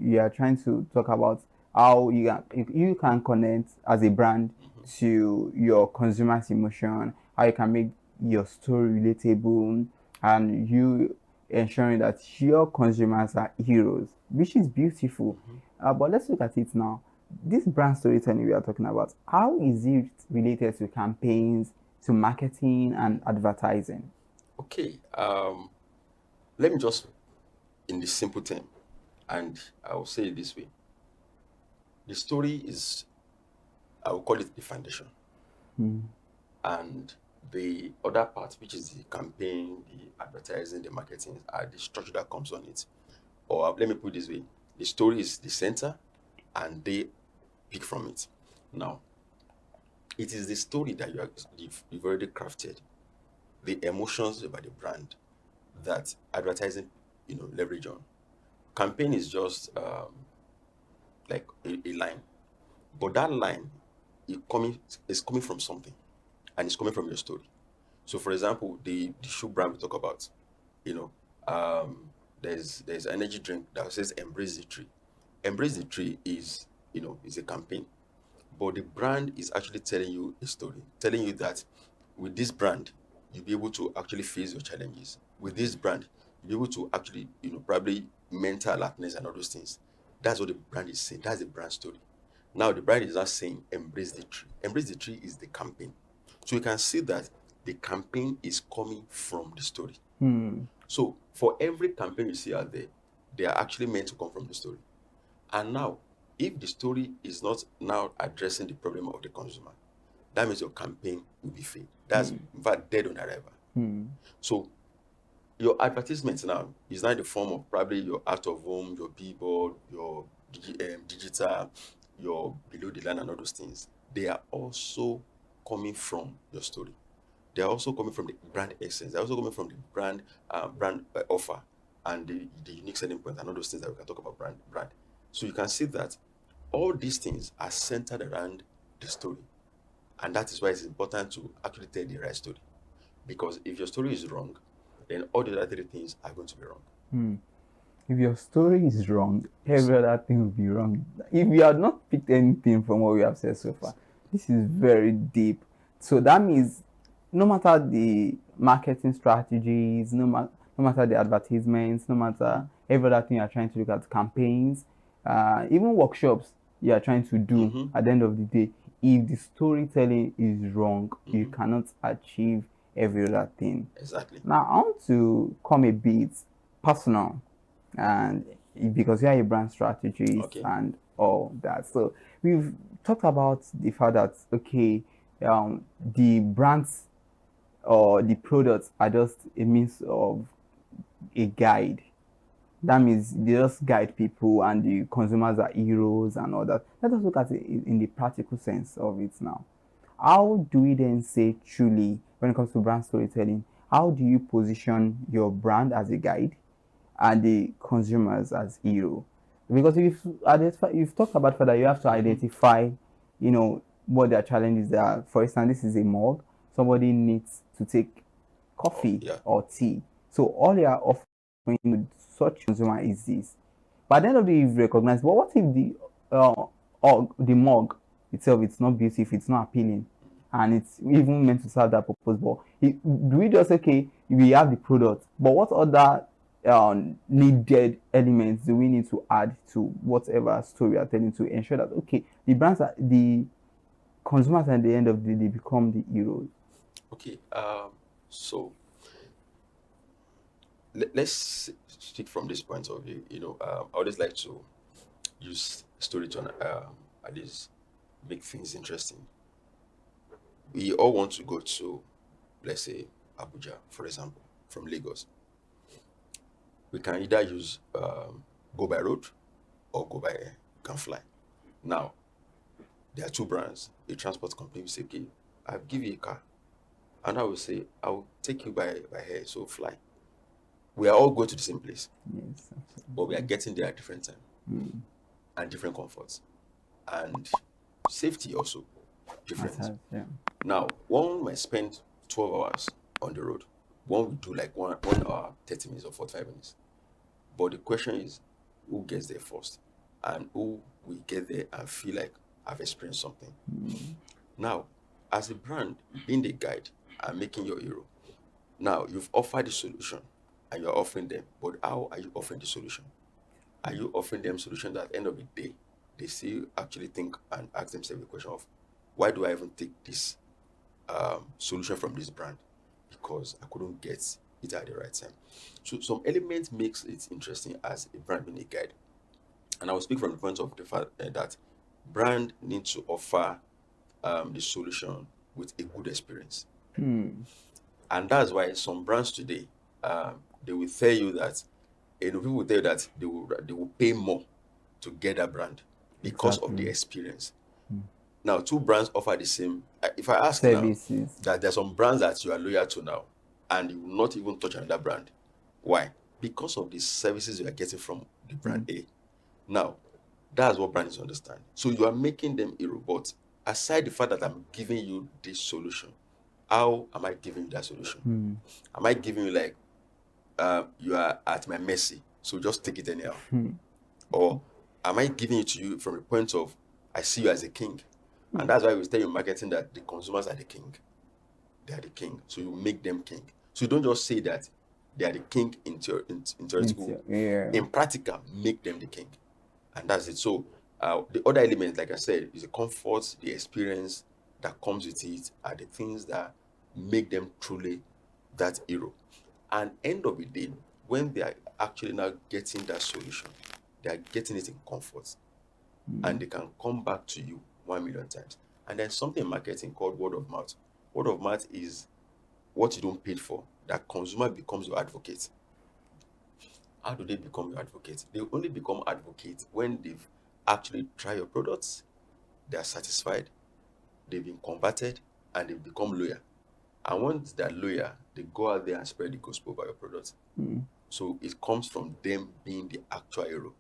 you are trying to talk about how you can connect as a brand to your consumer's emotion, how you can make your story relatable, and you ensuring that your consumers are heroes, which is beautiful. But let's look at it now. This brand storytelling we are talking about, how is it related to campaigns, to marketing and advertising? Okay, let me just, in this simple term, and I will say it this way. The story is, I will call it the foundation. And the other part, which is the campaign, the advertising, the marketing, are the structure that comes on it. Or let me put it this way, the story is the center and they pick from it. Now, it is the story that you've already crafted, the emotions about the brand that advertising, leverage on. Campaign is just like a line, but that line is coming from something, and it's coming from your story. So, for example, the shoe brand we talk about, there's an energy drink that says "Embrace the Tree." Embrace the Tree is a campaign, but the brand is actually telling you a story, telling you that with this brand you'll be able to actually face your challenges. With this brand, you'll be able to actually, probably mental alertness and all those things. That's what the brand is saying. That's the brand story. Now the brand is not saying embrace the tree. Embrace the tree is the campaign. So you can see that the campaign is coming from the story. So for every campaign you see out there, they are actually meant to come from the story. And now, if the story is not now addressing the problem of the consumer, that means your campaign will be failed. That's in fact dead on arrival. So your advertisement now is not in the form of probably your out of home, your billboard, your digital, your below the line and all those things. They are also coming from your story. They are also coming from the brand essence. They're also coming from the brand offer and the unique selling point and all those things that we can talk about brand. So you can see that all these things are centered around the story. And that is why it's important to actually tell the right story. Because if your story is wrong, then all the other three things are going to be wrong. If your story is wrong, every other thing will be wrong. If you have not picked anything from what we have said so far, this is very deep. So that means no matter the marketing strategies, no matter the advertisements, no matter every other thing you're trying to look at, campaigns, even workshops you are trying to do, at the end of the day, if the storytelling is wrong, you cannot achieve every other thing. Exactly. Now, I want to come a bit personal, and because you are a brand strategist and all that. So we've talked about the fact that, okay, the brands or the products are just a means of a guide. That means they just guide people and the consumers are heroes and all that. Let us look at it in the practical sense of it now. How do we then say truly, when it comes to brand storytelling, how do you position your brand as a guide and the consumers as hero? Because you've talked about that you have to identify, what their challenges are. For instance, this is a mug. Somebody needs to take coffee or tea. So all you are offering with such consumer is this. But at the end of the day, you've recognized, but what if the mug itself, it's not beautiful, it's not appealing, and it's even meant to serve that purpose? But do we just say, okay, we have the product, but what other needed elements do we need to add to whatever story we are telling to ensure that, okay, the consumers at the end of the day become the heroes? Okay, so let's stick from this point of view. I always like to use storytelling at least make things interesting. We all want to go to, let's say, Abuja, for example, from Lagos. We can either use go by road or go by air. You can fly. Now, there are two brands. A transport company will say, okay, I'll give you a car. And I will say, I'll take you by air, so fly. We are all going to the same place. Yes, but we are getting there at different time and different comforts. And safety also different. Now, one might spend 12 hours on the road. One will do like 1 hour, 30 minutes or 45 minutes. But the question is, who gets there first? And who will get there and feel like I've experienced something? Now, as a brand, being the guide and making your hero, now you've offered the solution and you're offering them, but how are you offering the solution? Are you offering them solution that at the end of the day, they still actually think and ask themselves the question of, why do I even take this solution from this brand? Because I couldn't get it at the right time. So some elements makes it interesting as a brand being a guide. And I will speak from the point of the fact that brand needs to offer the solution with a good experience. And that's why some brands today, they will tell you that, people will tell you that they will pay more to get a brand because of the experience. Now, two brands offer the same. If I ask services now that there's some brands that you are loyal to now, and you will not even touch another brand. Why? Because of the services you are getting from the brand A. Now, that's what brands understand. So you are making them a robot. Aside the fact that I'm giving you this solution, how am I giving you that solution? Am I giving you like, you are at my mercy, so just take it anyhow? Or am I giving it to you from a point of, I see you as a king? And that's why we tell you in marketing that the consumers are the king. They are the king. So you make them king. So you don't just say that they are the king in theoretical. In practical, make them the king. And that's it. So the other elements, like I said, is the comfort, the experience that comes with it, are the things that make them truly that hero. And end of the day, when they are actually now getting that solution, they are getting it in comfort. And they can come back to you 1 million times. And there's something in marketing called word of mouth. Word of mouth is what you don't pay for, that consumer becomes your advocate. How do they become your advocate? They only become advocate when they've actually tried your products, they are satisfied, they've been converted, and they've become loyal. And once they're loyal, they go out there and spread the gospel about your products. So it comes from them being the actual hero.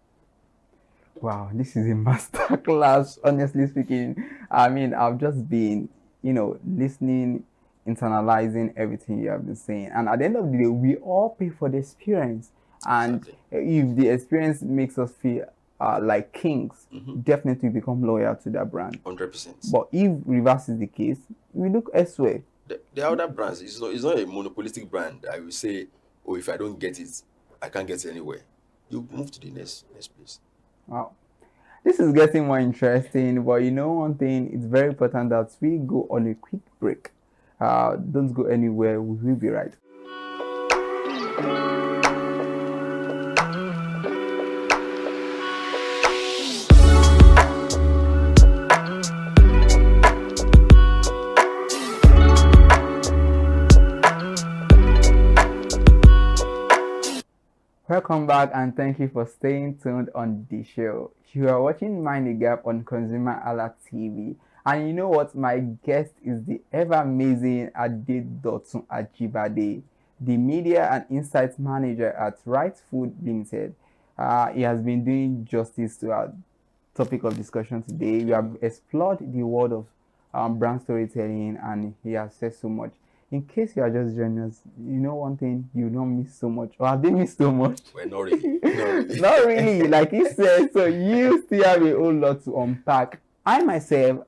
Wow, this is a master class, honestly speaking. I mean, I've just been, listening, internalizing everything you have been saying. And at the end of the day, we all pay for the experience. And if the experience makes us feel like kings, definitely become loyal to that brand. 100%. But if reverse is the case, we look elsewhere. The other brands, it's not a monopolistic brand. I will say, oh, if I don't get it, I can't get it anywhere. You move to the next place. Wow. This is getting more interesting, but one thing, it's very important that we go on a quick break. Don't go anywhere, we will be right. Welcome back and thank you for staying tuned on the show. You are watching Mind the Gap on ConsumerHallaTV. And you know what? My guest is the ever amazing Adedotun Ajibade, the Media and Insights Manager at Right Food Limited. He has been doing justice to our topic of discussion today. We have explored the world of brand storytelling and he has said so much. In case you are just joining us, one thing, you don't miss so much. Or have they missed so much? Well, not really. Not really, like he said. So you still have a whole lot to unpack. I myself,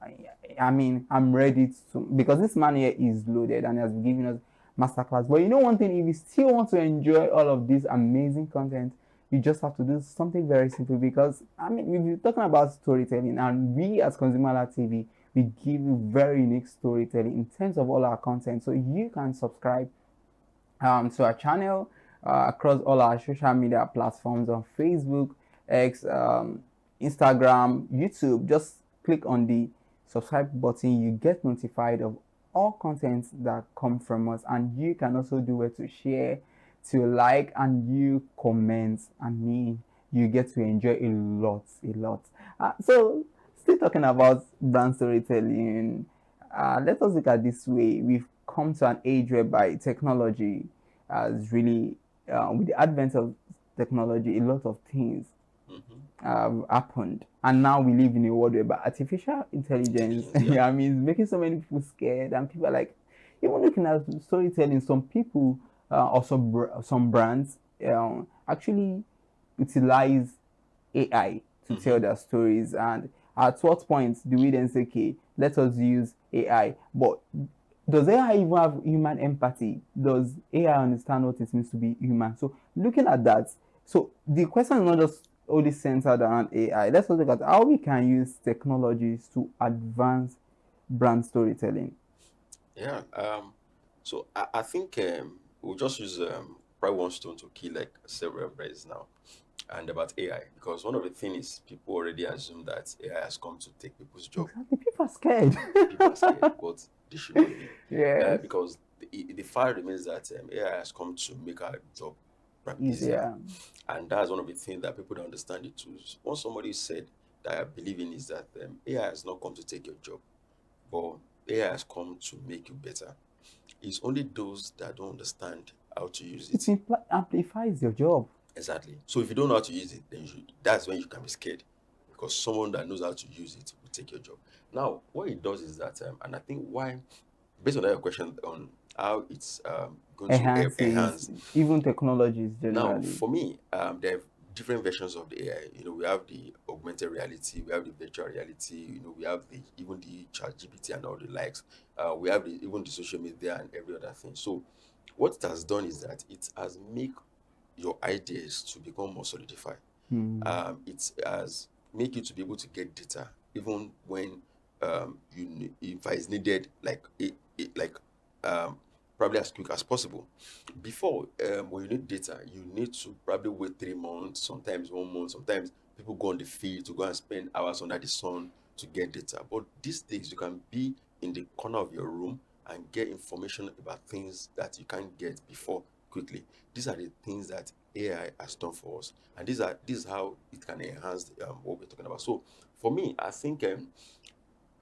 I'm ready to, because this man here is loaded and has given us masterclass. But one thing, if you still want to enjoy all of this amazing content, you just have to do something very simple. Because we're talking about storytelling, and we as ConsumerHallaTV, we give you very unique storytelling in terms of all our content. So you can subscribe to our channel, across all our social media platforms on Facebook, X, Instagram, YouTube. Just click on the subscribe button. You get notified of all contents that come from us, and you can also do it to share, to like, and you comment. I mean, you get to enjoy a lot. So still talking about brand storytelling, let us look at this way. We've come to an age whereby technology has really, with the advent of technology, a lot of things have happened, and now we live in a world where artificial intelligence, I mean, it's making so many people scared, and people are like, even looking at storytelling, some people or some brands actually utilize AI to tell their stories. And at what point do we then say, okay, let us use AI? But does AI even have human empathy? Does AI understand what it means to be human? So looking at that, so the question is not just only centered around AI. Let's look at how we can use technologies to advance brand storytelling. Yeah. So I think we'll just use probably one stone to kill like several birds now, and about AI, because one of the things is people already assume that AI has come to take people's job. Exactly. People are scared. People are scared, but this should not be. Yes. Because the fact remains that AI has come to make our job easier. And that's one of the things that people don't understand the tools. Once somebody said that I believe in is that AI has not come to take your job, but AI has come to make you better. It's only those that don't understand how to use it. It amplifies your job. Exactly. So if you don't know how to use it, then that's when you can be scared, because someone that knows how to use it will take your job. Now, what it does is that, and I think why, based on that question on how it's going to enhance even technologies generally. Now, for me, there are different versions of the AI. We have the augmented reality, we have the virtual reality, we have even the ChatGPT and all the likes. We have even the social media and every other thing. So what it has done is that it has made your ideas to become more solidified. It has made you to be able to get data even when if it's needed, probably as quick as possible. Before, when you need data, you need to probably wait 3 months, sometimes 1 month. Sometimes people go on the field to go and spend hours under the sun to get data. But these days, you can be in the corner of your room and get information about things that you can't get before quickly. These are the things that AI has done for us, and this is how it can enhance what we're talking about. So for me, I think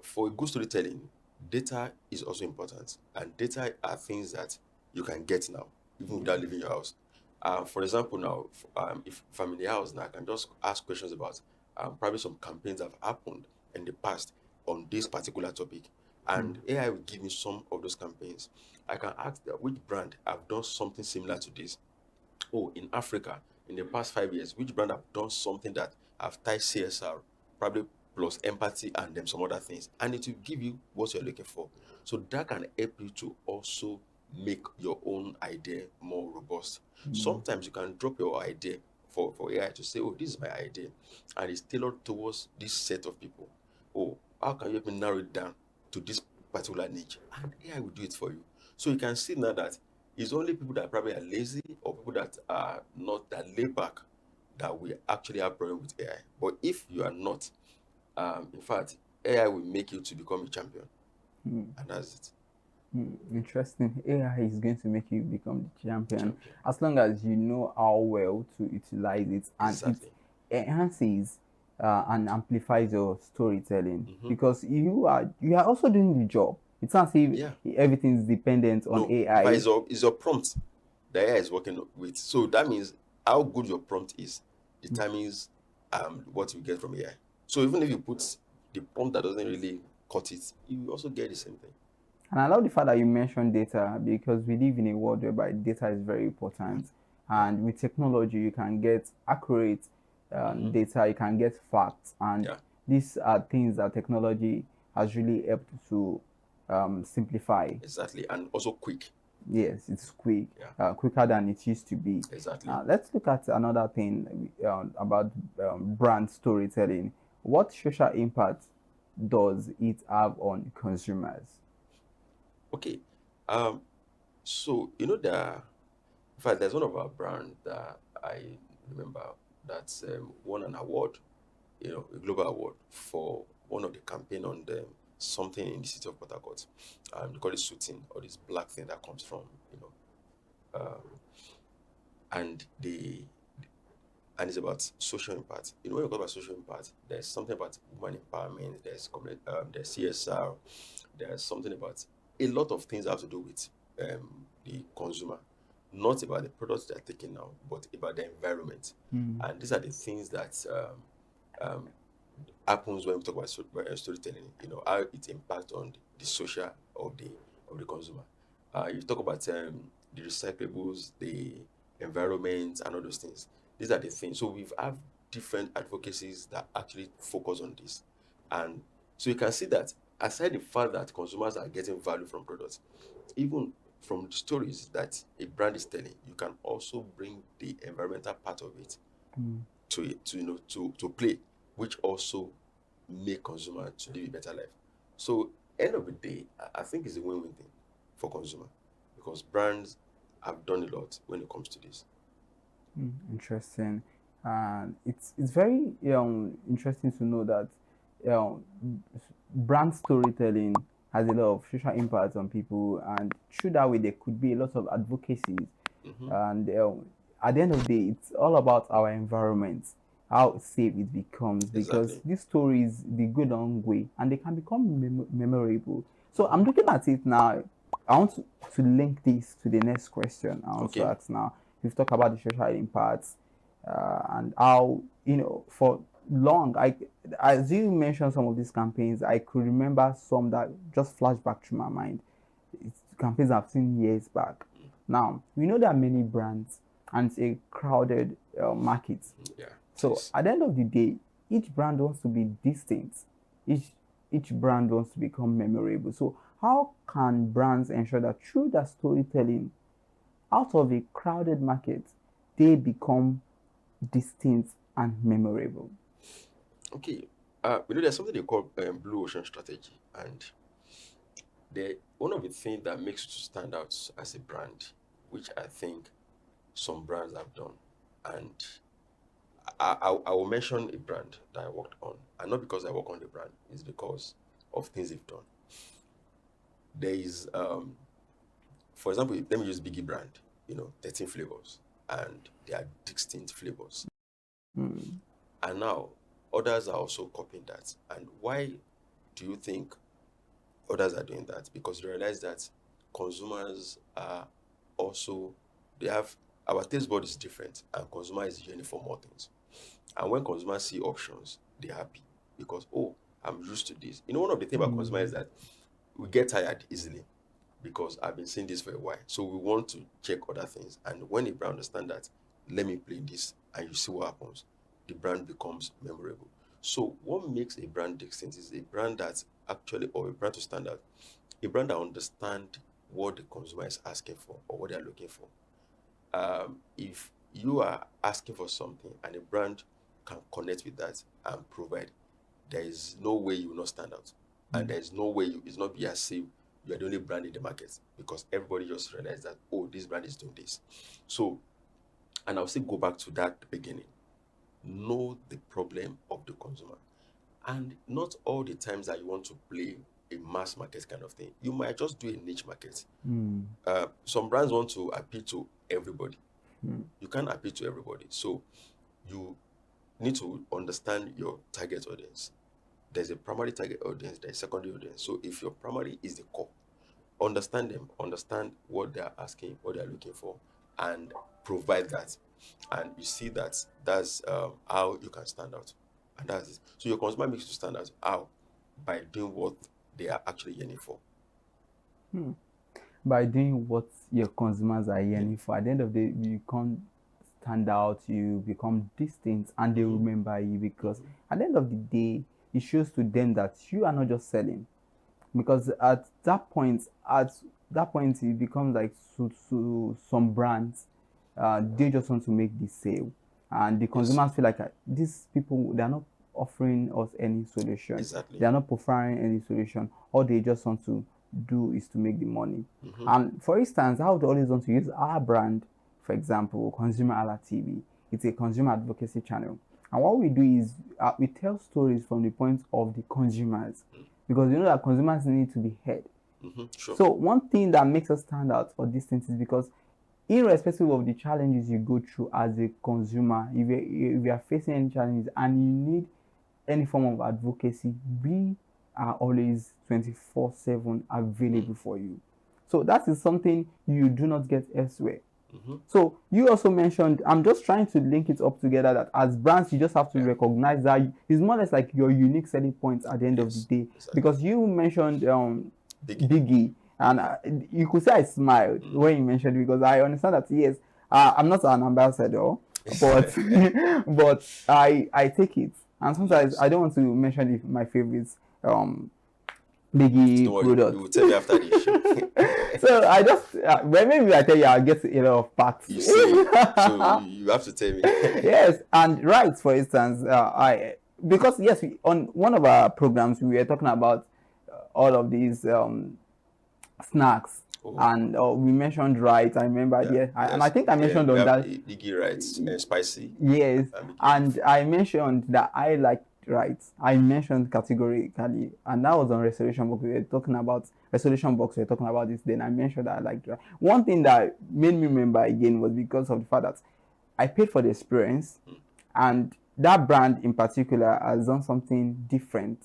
for a good storytelling, data is also important, and data are things that you can get now even without leaving your house. For example, now if I'm in the house now, I can just ask questions about probably some campaigns that have happened in the past on this particular topic, and AI will give me some of those campaigns. I can ask that which brand have done something similar to this. Oh, in Africa, in the past 5 years, which brand have done something that have tied CSR, probably plus empathy and then some other things, and it will give you what you're looking for. So that can help you to also make your own idea more robust. Sometimes you can drop your idea for AI to say, oh, this is my idea, and it's tailored towards this set of people. Oh, how can you help me narrow it down to this particular niche? And AI will do it for you. So you can see now that it's only people that probably are lazy or people that are not that laid back that we actually have problem with AI. But if you are not, in fact, AI will make you to become a champion, and that's it. Interesting. AI is going to make you become the champion as long as you know how well to utilize it, and it enhances and amplifies your storytelling, because you are also doing the job. It's not as if everything is dependent on AI. But it's your prompt that AI is working with. So that means how good your prompt is determines what you get from AI. So even if you put the prompt that doesn't really cut it, you also get the same thing. And I love the fact that you mentioned data, because we live in a world whereby data is very important. And with technology, you can get accurate data, you can get facts. And these are things that technology has really helped to simplify. Exactly, and also quick. Yes, it's quick, quicker than it used to be. Exactly. Let's look at another thing about brand storytelling. What social impact does it have on consumers? Okay, so In fact, there's one of our brand that I remember that won an award, a global award for one of the campaign on the something in the city of Port Harcourt. They call it suiting, or this black thing that comes from, and it's about social impact. When you talk about social impact, there's something about women empowerment, there's CSR, there's something about a lot of things that have to do with the consumer, not about the products they're taking now, but about the environment. And these are the things that happens when we talk about storytelling. How it impacts on the social of the consumer. You talk about the recyclables, the environment, and all those things. These are the things. So we've have different advocacies that actually focus on this, and so you can see that aside the fact that consumers are getting value from products, even from the stories that a brand is telling, you can also bring the environmental part of it to play, which also make consumers to live a better life. So end of the day, I think it's a win-win thing for consumer, because brands have done a lot when it comes to this. Interesting. And it's very interesting to know that brand storytelling has a lot of social impact on people, and through that way there could be a lot of advocacies. And at the end of the day, it's all about our environment, how safe it becomes, because these stories, they go a long way and they can become memorable. So I'm looking at it now. I want to link this to the next question I want to ask now. We've talked about the social impacts and how, for long, as you mentioned some of these campaigns, I could remember some that just flashed back through my mind. It's campaigns I've seen years back. Now, we know there are many brands and it's a crowded market. So at the end of the day, each brand wants to be distinct. Each brand wants to become memorable. So how can brands ensure that through their storytelling, out of a crowded market, they become distinct and memorable? Okay, there's something they call blue ocean strategy, and one of the things that makes you to stand out as a brand, which I think some brands have done, and I will mention a brand that I worked on, and not because I work on the brand, it's because of things they've done. There is, for example, let me use Biggie brand, 13 flavors, and they are distinct flavors. And now others are also copying that. And why do you think others are doing that? Because you realize that consumers are also, our taste bud is different, and consumer is yearning for more things. And when consumers see options, they're happy because, I'm used to this. One of the things about consumer is that we get tired easily because I've been seeing this for a while. So we want to check other things. And when a brand understands that, let me play this, and you see what happens, the brand becomes memorable. So what makes a brand distinct is a brand that's actually, or a brand to stand out, a brand that understands what the consumer is asking for or what they're looking for. If you are asking for something and a brand can connect with that and provide, there is no way you will not stand out. And there is no way it's not be as if you are the only brand in the market, because everybody just realized that, this brand is doing this. So, and I'll still go back to that beginning. Know the problem of the consumer. And not all the times that you want to play a mass market kind of thing. You might just do a niche market. Some brands want to appeal to everybody. You can't appeal to everybody. So you need to understand your target audience. There's a primary target audience, there's a secondary audience. So if your primary is the core, understand them, understand what they're asking, what they're looking for, and provide that. And you see that's how you can stand out. And that's it. So your consumer makes you stand out. How? By doing what they are actually yearning for. By doing what your consumers are yearning for. At the end of the day, you can't stand out, you become distinct, and they remember you, because at the end of the day, it shows to them that you are not just selling. Because at that point it becomes like some brands, they just want to make the sale, and the consumers feel like these people, they are not offering us any solution. They are not providing any solution. All they just want to do is to make the money. And for instance, I would always want to use our brand for example, ConsumerHalla TV. It's a consumer advocacy channel. And what we do is we tell stories from the point of the consumers, because you know that consumers need to be heard. Sure. So one thing that makes us stand out for this thing is because irrespective of the challenges you go through as a consumer, if you are facing any challenges and you need any form of advocacy, we are always 24/7 available for you. So that is something you do not get elsewhere. So you also mentioned, I'm just trying to link it up together, that as brands you just have to recognize that it's more or less like your unique selling points at the end of the day. Because you mentioned Biggie, and you could say I smiled when you mentioned it, because I understand that yes, I'm not an ambassador, but but I take it, and sometimes I don't want to mention my favorites Biggie product. You will tell me after the issue. So I just when maybe I tell you, I'll get a lot of packs. You see, so you have to tell me. Yes, and rights, for instance, because yes, on one of our programs we were talking about all of these snacks, and we mentioned rights. I remember, and I think I mentioned on that Biggie rights, spicy. Yes, and I mentioned that I like rights. I mentioned categorically, and that was on Restoration Box. We were talking about Restoration Box. We were talking about this. Then I mentioned that I liked rights. One thing that made me remember again was because of the fact that I paid for the experience, and that brand in particular has done something different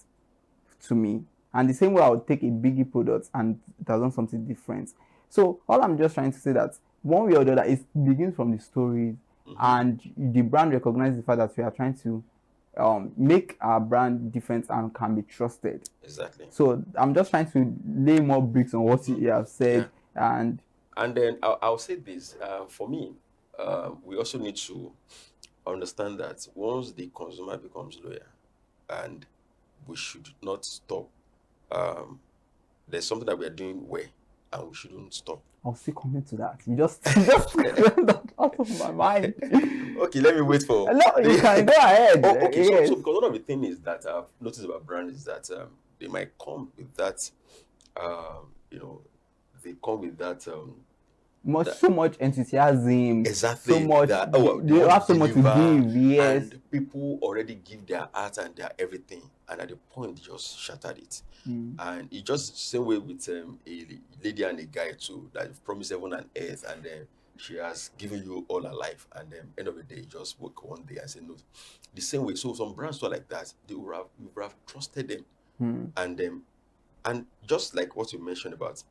to me. And the same way I would take a Biggie product and it has done something different. So all I'm just trying to say that one way or the other, it begins from the stories, and the brand recognizes the fact that we are trying to make our brand different and can be trusted. Exactly. So I'm just trying to lay more bricks on what you have said, and then I'll say this for me, we also need to understand that once the consumer becomes loyal, and we should not stop. There's something that we are doing well, and we shouldn't stop. I'll still comment to that. You just went that out of my mind. Okay, let me wait for. No, you can go ahead. Okay, Yes. so because one of the things is that I've noticed about brands is that they might come with that, they come with that. So much enthusiasm. Exactly. So much. That, they have so much to give. Yes. And people already give their heart and their everything, and at the point they just shattered it. And it just the same way with a lady and a guy too, that you've promised heaven and earth, and then she has given you all her life, and then end of the day you just woke one day and say no. The same way, so some brands are like that. You would have trusted them, and just like what you mentioned about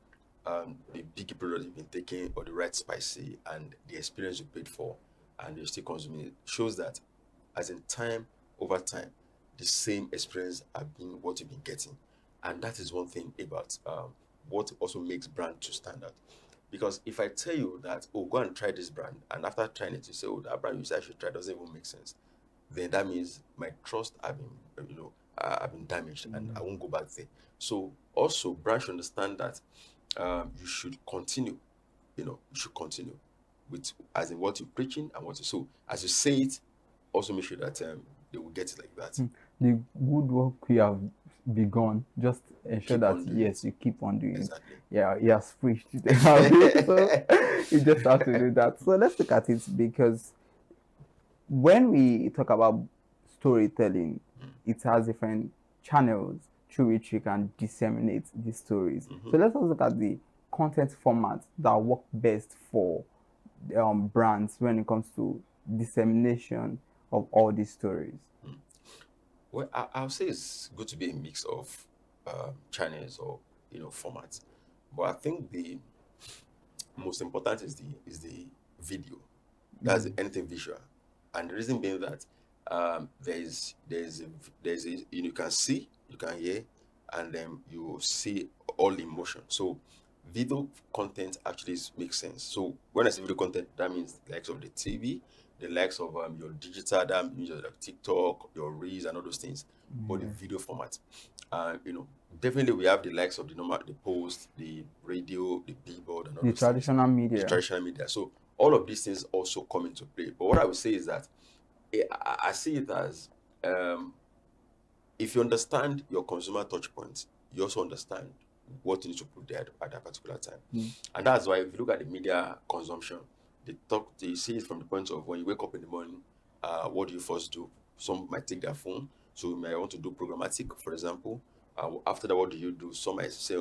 the Biggie product you've been taking, or the right spicy, and the experience you paid for, and you're still consuming it, shows that as in time over time, the same experience have been what you've been getting. And that is one thing about what also makes brand to stand out. Because if I tell you that, oh, go and try this brand, and after trying it, you say, oh, that brand you said I should try doesn't even make sense, then that means my trust have been damaged, and I won't go back there. So also, brands should understand that you should continue. You should continue with as in what you're preaching and what you so as you say it. Also, make sure that they will get it like that. The good work you have begun, just ensure that yes, you keep on doing it. Yeah, he has preached it. So you just have to do that. So let's look at it, because when we talk about storytelling, it has different channels through which you can disseminate these stories. So let's also look at the content formats that work best for brands when it comes to dissemination of all these stories. Well, I'll say it's good to be a mix of channels or formats, but I think the most important is the video. That's anything visual, and the reason being that there's a you can see, you can hear, and then you see all the emotion. So video content actually makes sense. So when I say video content, that means the likes of the TV, the likes of your digital, that means your TikTok, your Reels, and all those things, but the video format. Definitely we have the likes of the post, the radio, the billboard, and all the those traditional things. media. The traditional media. So all of these things also come into play. But what I would say is that I see it as if you understand your consumer touch points, you also understand what you need to put there at that particular time. And that's why if you look at the media consumption, they see it from the point of when you wake up in the morning, what do you first do? Some might take their phone, so you might want to do programmatic, for example. After that, what do you do? Some might say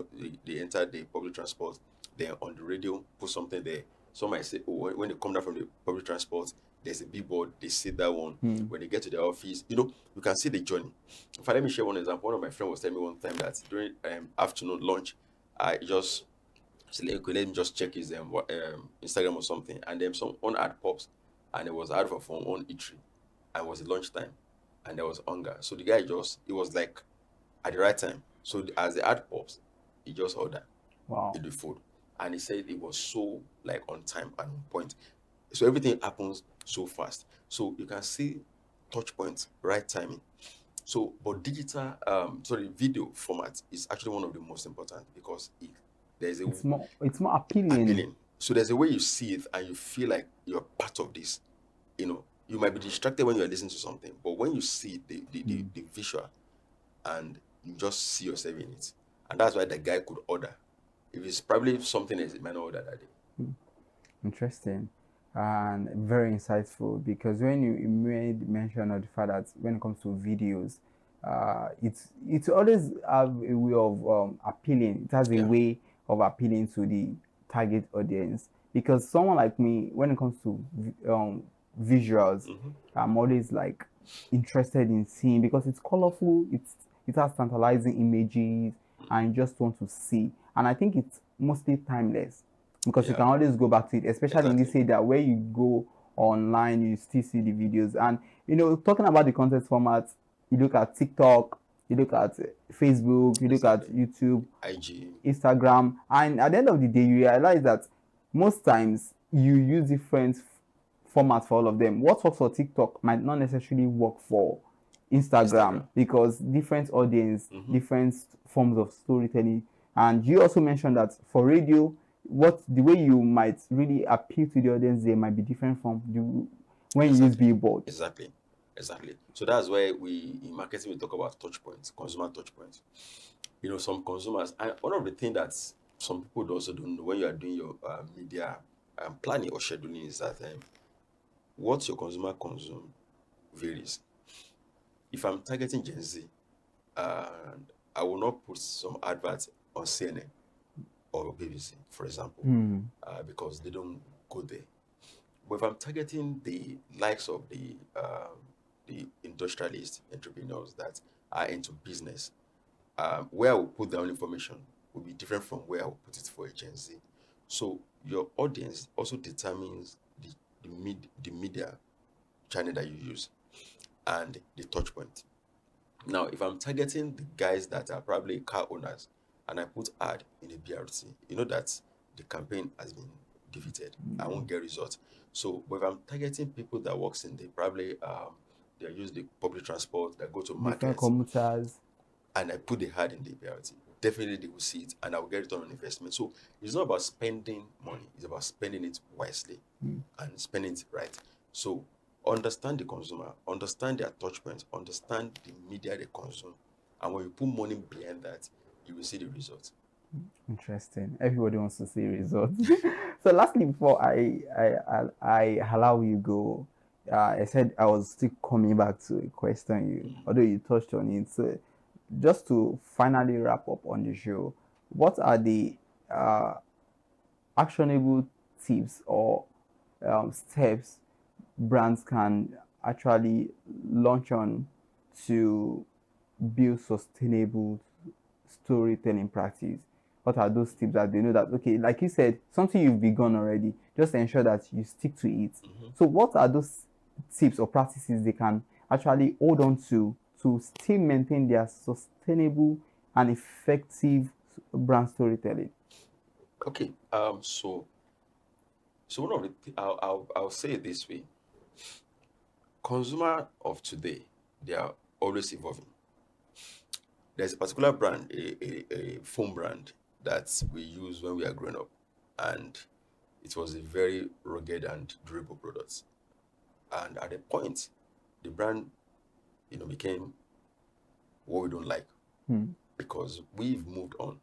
they enter the public transport, then on the radio, put something there. Some might say, oh, when they come down from the public transport, there's a billboard, they see that one. When they get to the office, you can see the journey. In fact, let me share one example. One of my friends was telling me one time that during afternoon lunch, I just said, okay, let me just check his Instagram or something. And then one ad pops, and it was ad for one eatery. And it was lunchtime, and there was hunger. So the guy it was like at the right time. So as the ad pops, he just ordered the food. And he said it was so like on time and on point. So everything happens so fast. So you can see touch points, right timing. So, but digital, video format is actually one of the most important because it's more appealing. So there's a way you see it and you feel like you're part of this. You might be distracted when you're listening to something, but when you see the visual and you just see yourself in it, and that's why the guy could order. If it's probably something else, he might not order that day. Interesting and very insightful, because when you made mention of the fact that when it comes to videos, it's always have a way of appealing. It has a way of appealing to the target audience, because someone like me, when it comes to visuals, I'm always like interested in seeing, because it's colorful, it has tantalizing images, and you just want to see. And I think it's mostly timeless, because you can always go back to it, especially in this area where you go online, you still see the videos. And talking about the content format, you look at TikTok, you look at Facebook, you look at YouTube, IG, Instagram, and at the end of the day, you realize that most times you use different formats for all of them. What works for TikTok might not necessarily work for Instagram. Because different audience, different forms of storytelling. And you also mentioned that for radio, the way you might really appeal to the audience there might be different from when you use billboard. Exactly. So that's why in marketing we talk about touch points, consumer touch points. Some consumers, and one of the things that some people also don't know when you are doing your media planning or scheduling is that what your consumer consume varies. If I'm targeting Gen Z, I will not put some adverts on CNN or BBC, for example, because they don't go there. But if I'm targeting the likes of the industrialists, entrepreneurs that are into business, where I will put down information will be different from where I will put it for a Gen Z. So your audience also determines the media channel that you use and the touch point. Now, if I'm targeting the guys that are probably car owners and I put ad in a BRT, you know that the campaign has been defeated. I won't get results. So, but if I'm targeting people that works in the probably they use the public transport, that go to markets, commuters, and I put the ad in the BRT, definitely they will see it and I will get return on investment. So it's not about spending money, it's about spending it wisely and spending it right. So understand the consumer, understand their touch points, understand the media they consume, and when you put money behind that, you will see the results. Interesting. Everybody wants to see results. So lastly, before I allow you go, I said I was still coming back to a question although you touched on it. So just to finally wrap up on the show, what are the actionable tips or steps brands can actually launch on to build sustainable storytelling practice? What are those tips that they know that, okay, like you said, something you've begun already, just ensure that you stick to it. So what are those tips or practices they can actually hold on to still maintain their sustainable and effective brand storytelling? Okay, so one of the I'll say it this way: consumer of today, they are always evolving. There's a particular brand, a phone brand that we used when we were growing up, and it was a very rugged and durable product. And at a point, the brand, became what we don't like because we've moved on.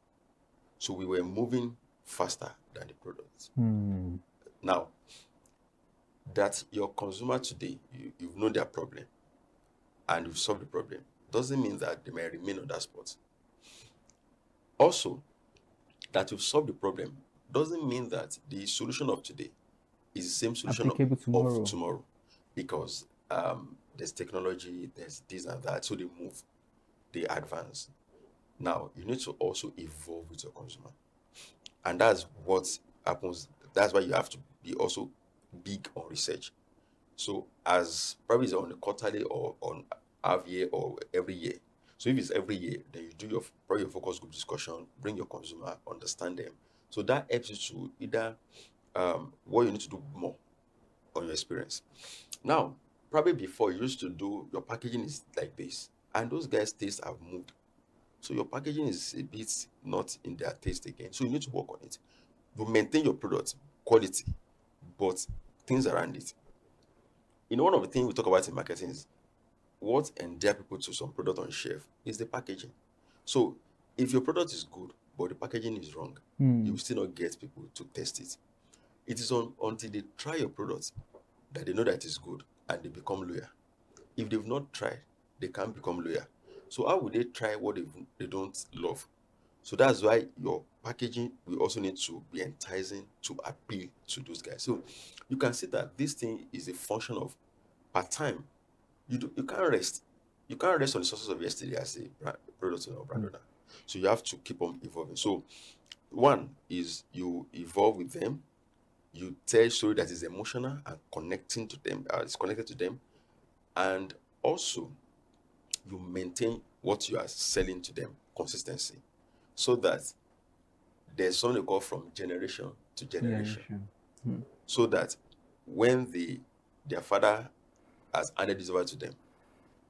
So we were moving faster than the product. Now, That your consumer today, you know their problem and you've solved the problem, doesn't mean that they may remain on that spot. Also, that you've solved the problem doesn't mean that the solution of today is the same solution Applicable tomorrow. of tomorrow. Because there's technology, there's this and that, so they move, they advance. Now, you need to also evolve with your consumer. And that's what happens. That's why you have to be also big on research. So as probably it's on a quarterly or on half year or every year. So if it's every year, then you do your probably your focus group discussion, bring your consumer, understand them. So that helps you to either what you need to do more on your experience. Now, probably before you used to do your packaging is like this, and those guys' tastes have moved. So your packaging is a bit not in their taste again. So you need to work on it. You maintain your product quality, but things around it. You know, one of the things we talk about in marketing is what endear people to some product on shelf is the packaging. So if your product is good, but the packaging is wrong, you will still not get people to test it. It is until they try your product that they know that it's good and they become loyal. If they've not tried, they can't become loyal. So how would they try what they don't love? So that's why your packaging will also need to be enticing to appeal to those guys. So you can see that this thing is a function of part-time. You can't rest. You can't rest on the sources of yesterday as a product owner or brand owner. So you have to keep on evolving. So one is you evolve with them. You tell a story that is emotional and connecting to them, it's connected to them. And also, you maintain what you are selling to them, consistency, so that there's something they call from generation to generation. So that when their father has handed this over to them,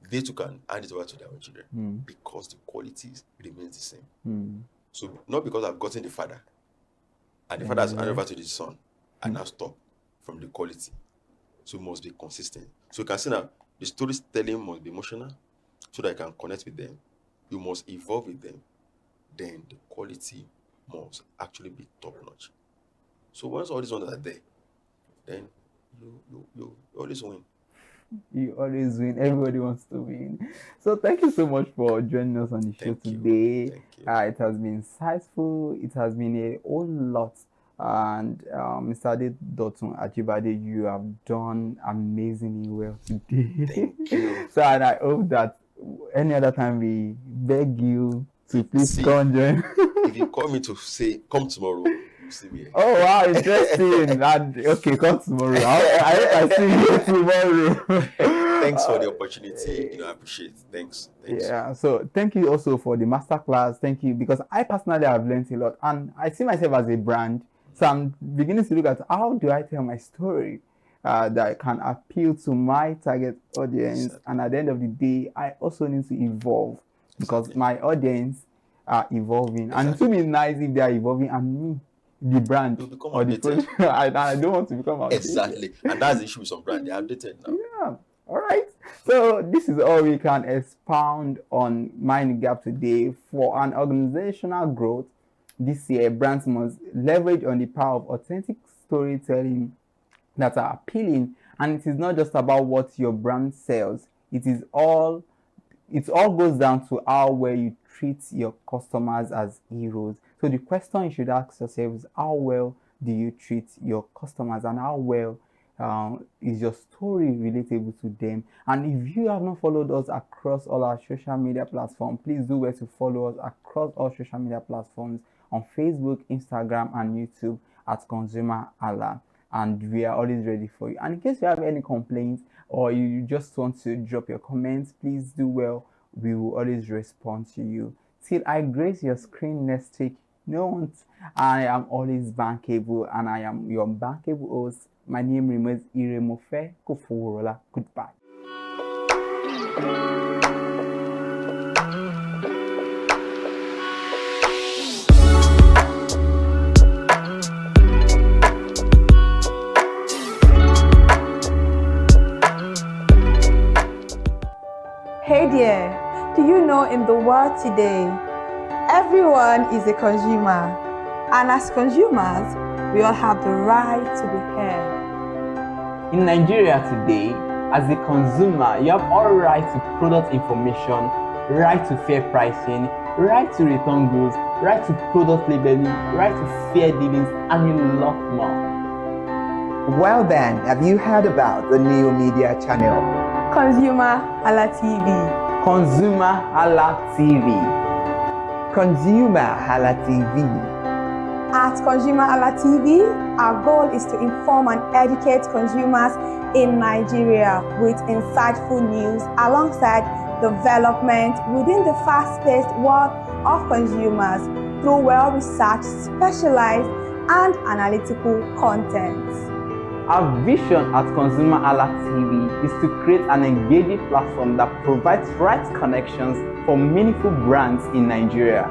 they too can hand it over to their own children because the quality remains the same. So not because I've gotten the father and the father has handed over to the son and now stop from the quality. So it must be consistent. So you can see now the storytelling must be emotional so that you can connect with them. You must evolve with them. Then the quality must actually be top notch. So once all these ones are there, then you always win. You always win. Everybody wants to win. So thank you so much for joining us on the show today. Thank you. It has been insightful. It has been a whole lot. And Mr. Adedotun Ajibade, you have done amazingly well today. Thank you. So and I hope that any other time we beg you to please come join. If you call me to say come tomorrow, you see me. Oh wow, interesting. And okay, come tomorrow. I see you tomorrow. Thanks for the opportunity. I appreciate it. Thanks. Yeah. So thank you also for the masterclass. Thank you, because I personally have learned a lot, and I see myself as a brand. So I'm beginning to look at how do I tell my story that can appeal to my target audience. And at the end of the day, I also need to evolve because my audience are evolving. And it would be nice if they are evolving and me, the brand or the product, I don't want to become outdated. Exactly. And that's the issue with some brand. They're outdated now. Yeah. All right. So this is all we can expound on Mind Gap today. For an organizational growth this year, brands must leverage on the power of authentic storytelling that are appealing. And it is not just about what your brand sells. It all goes down to how well you treat your customers as heroes. So the question you should ask yourself is, how well do you treat your customers, and how well is your story relatable to them? And if you have not followed us across all our social media platforms, please do well to follow us across all social media platforms on Facebook, Instagram, and YouTube at ConsumerHalla. And we are always ready for you. And in case you have any complaints or you just want to drop your comments, please do well. We will always respond to you. Till I grace your screen next week, I am always bankable, and I am your bankable host. My name remains Iremofe Koforola. Goodbye. Hey there, do you know in the world today, everyone is a consumer, and as consumers, we all have the right to be heard. In Nigeria today, as a consumer, you have all right to product information, right to fair pricing, right to return goods, right to product labeling, right to fair dealings, and a lot more. Well then, have you heard about the new media channel? ConsumerHalla TV. ConsumerHallaTV. ConsumerHallaTV. At ConsumerHalla TV, our goal is to inform and educate consumers in Nigeria with insightful news alongside development within the fast-paced world of consumers through well-researched, specialized, and analytical content. Our vision at ConsumerHallaTV is to create an engaging platform that provides right connections for meaningful brands in Nigeria,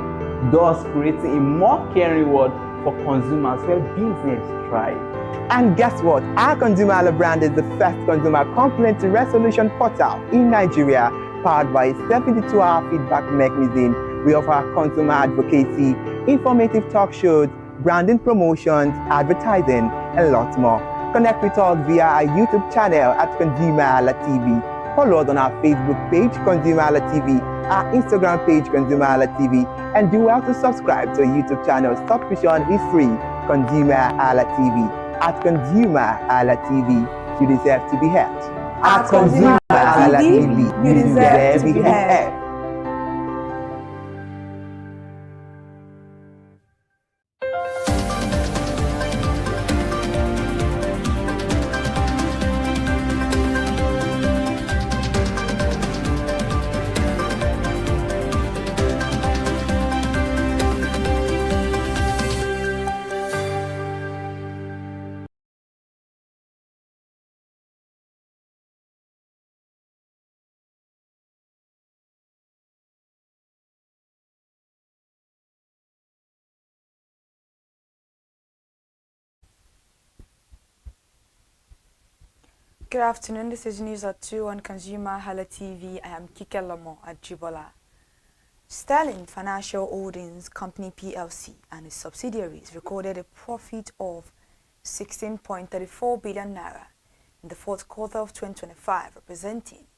thus creating a more caring world for consumers where business thrive. And guess what? Our ConsumerHalla brand is the first consumer complaint resolution portal in Nigeria, powered by a 72-hour feedback mechanism. We offer consumer advocacy, informative talk shows, branding promotions, advertising, and lots more. Connect with us via our YouTube channel at ConsumerHallaTV. Follow us on our Facebook page, ConsumerHallaTV, our Instagram page, ConsumerHallaTV, and do well to subscribe to our YouTube channel. Subscription is free. ConsumerHallaTV. At ConsumerHallaTV, you deserve to be heard. At ConsumerHallaTV, you deserve to be heard. Good afternoon, this is News at 2 on ConsumerHalla TV. I am Kike Lomo at Jibola. Sterling Financial Holdings Company PLC and its subsidiaries recorded a profit of 16.34 billion naira in the fourth quarter of 2025, representing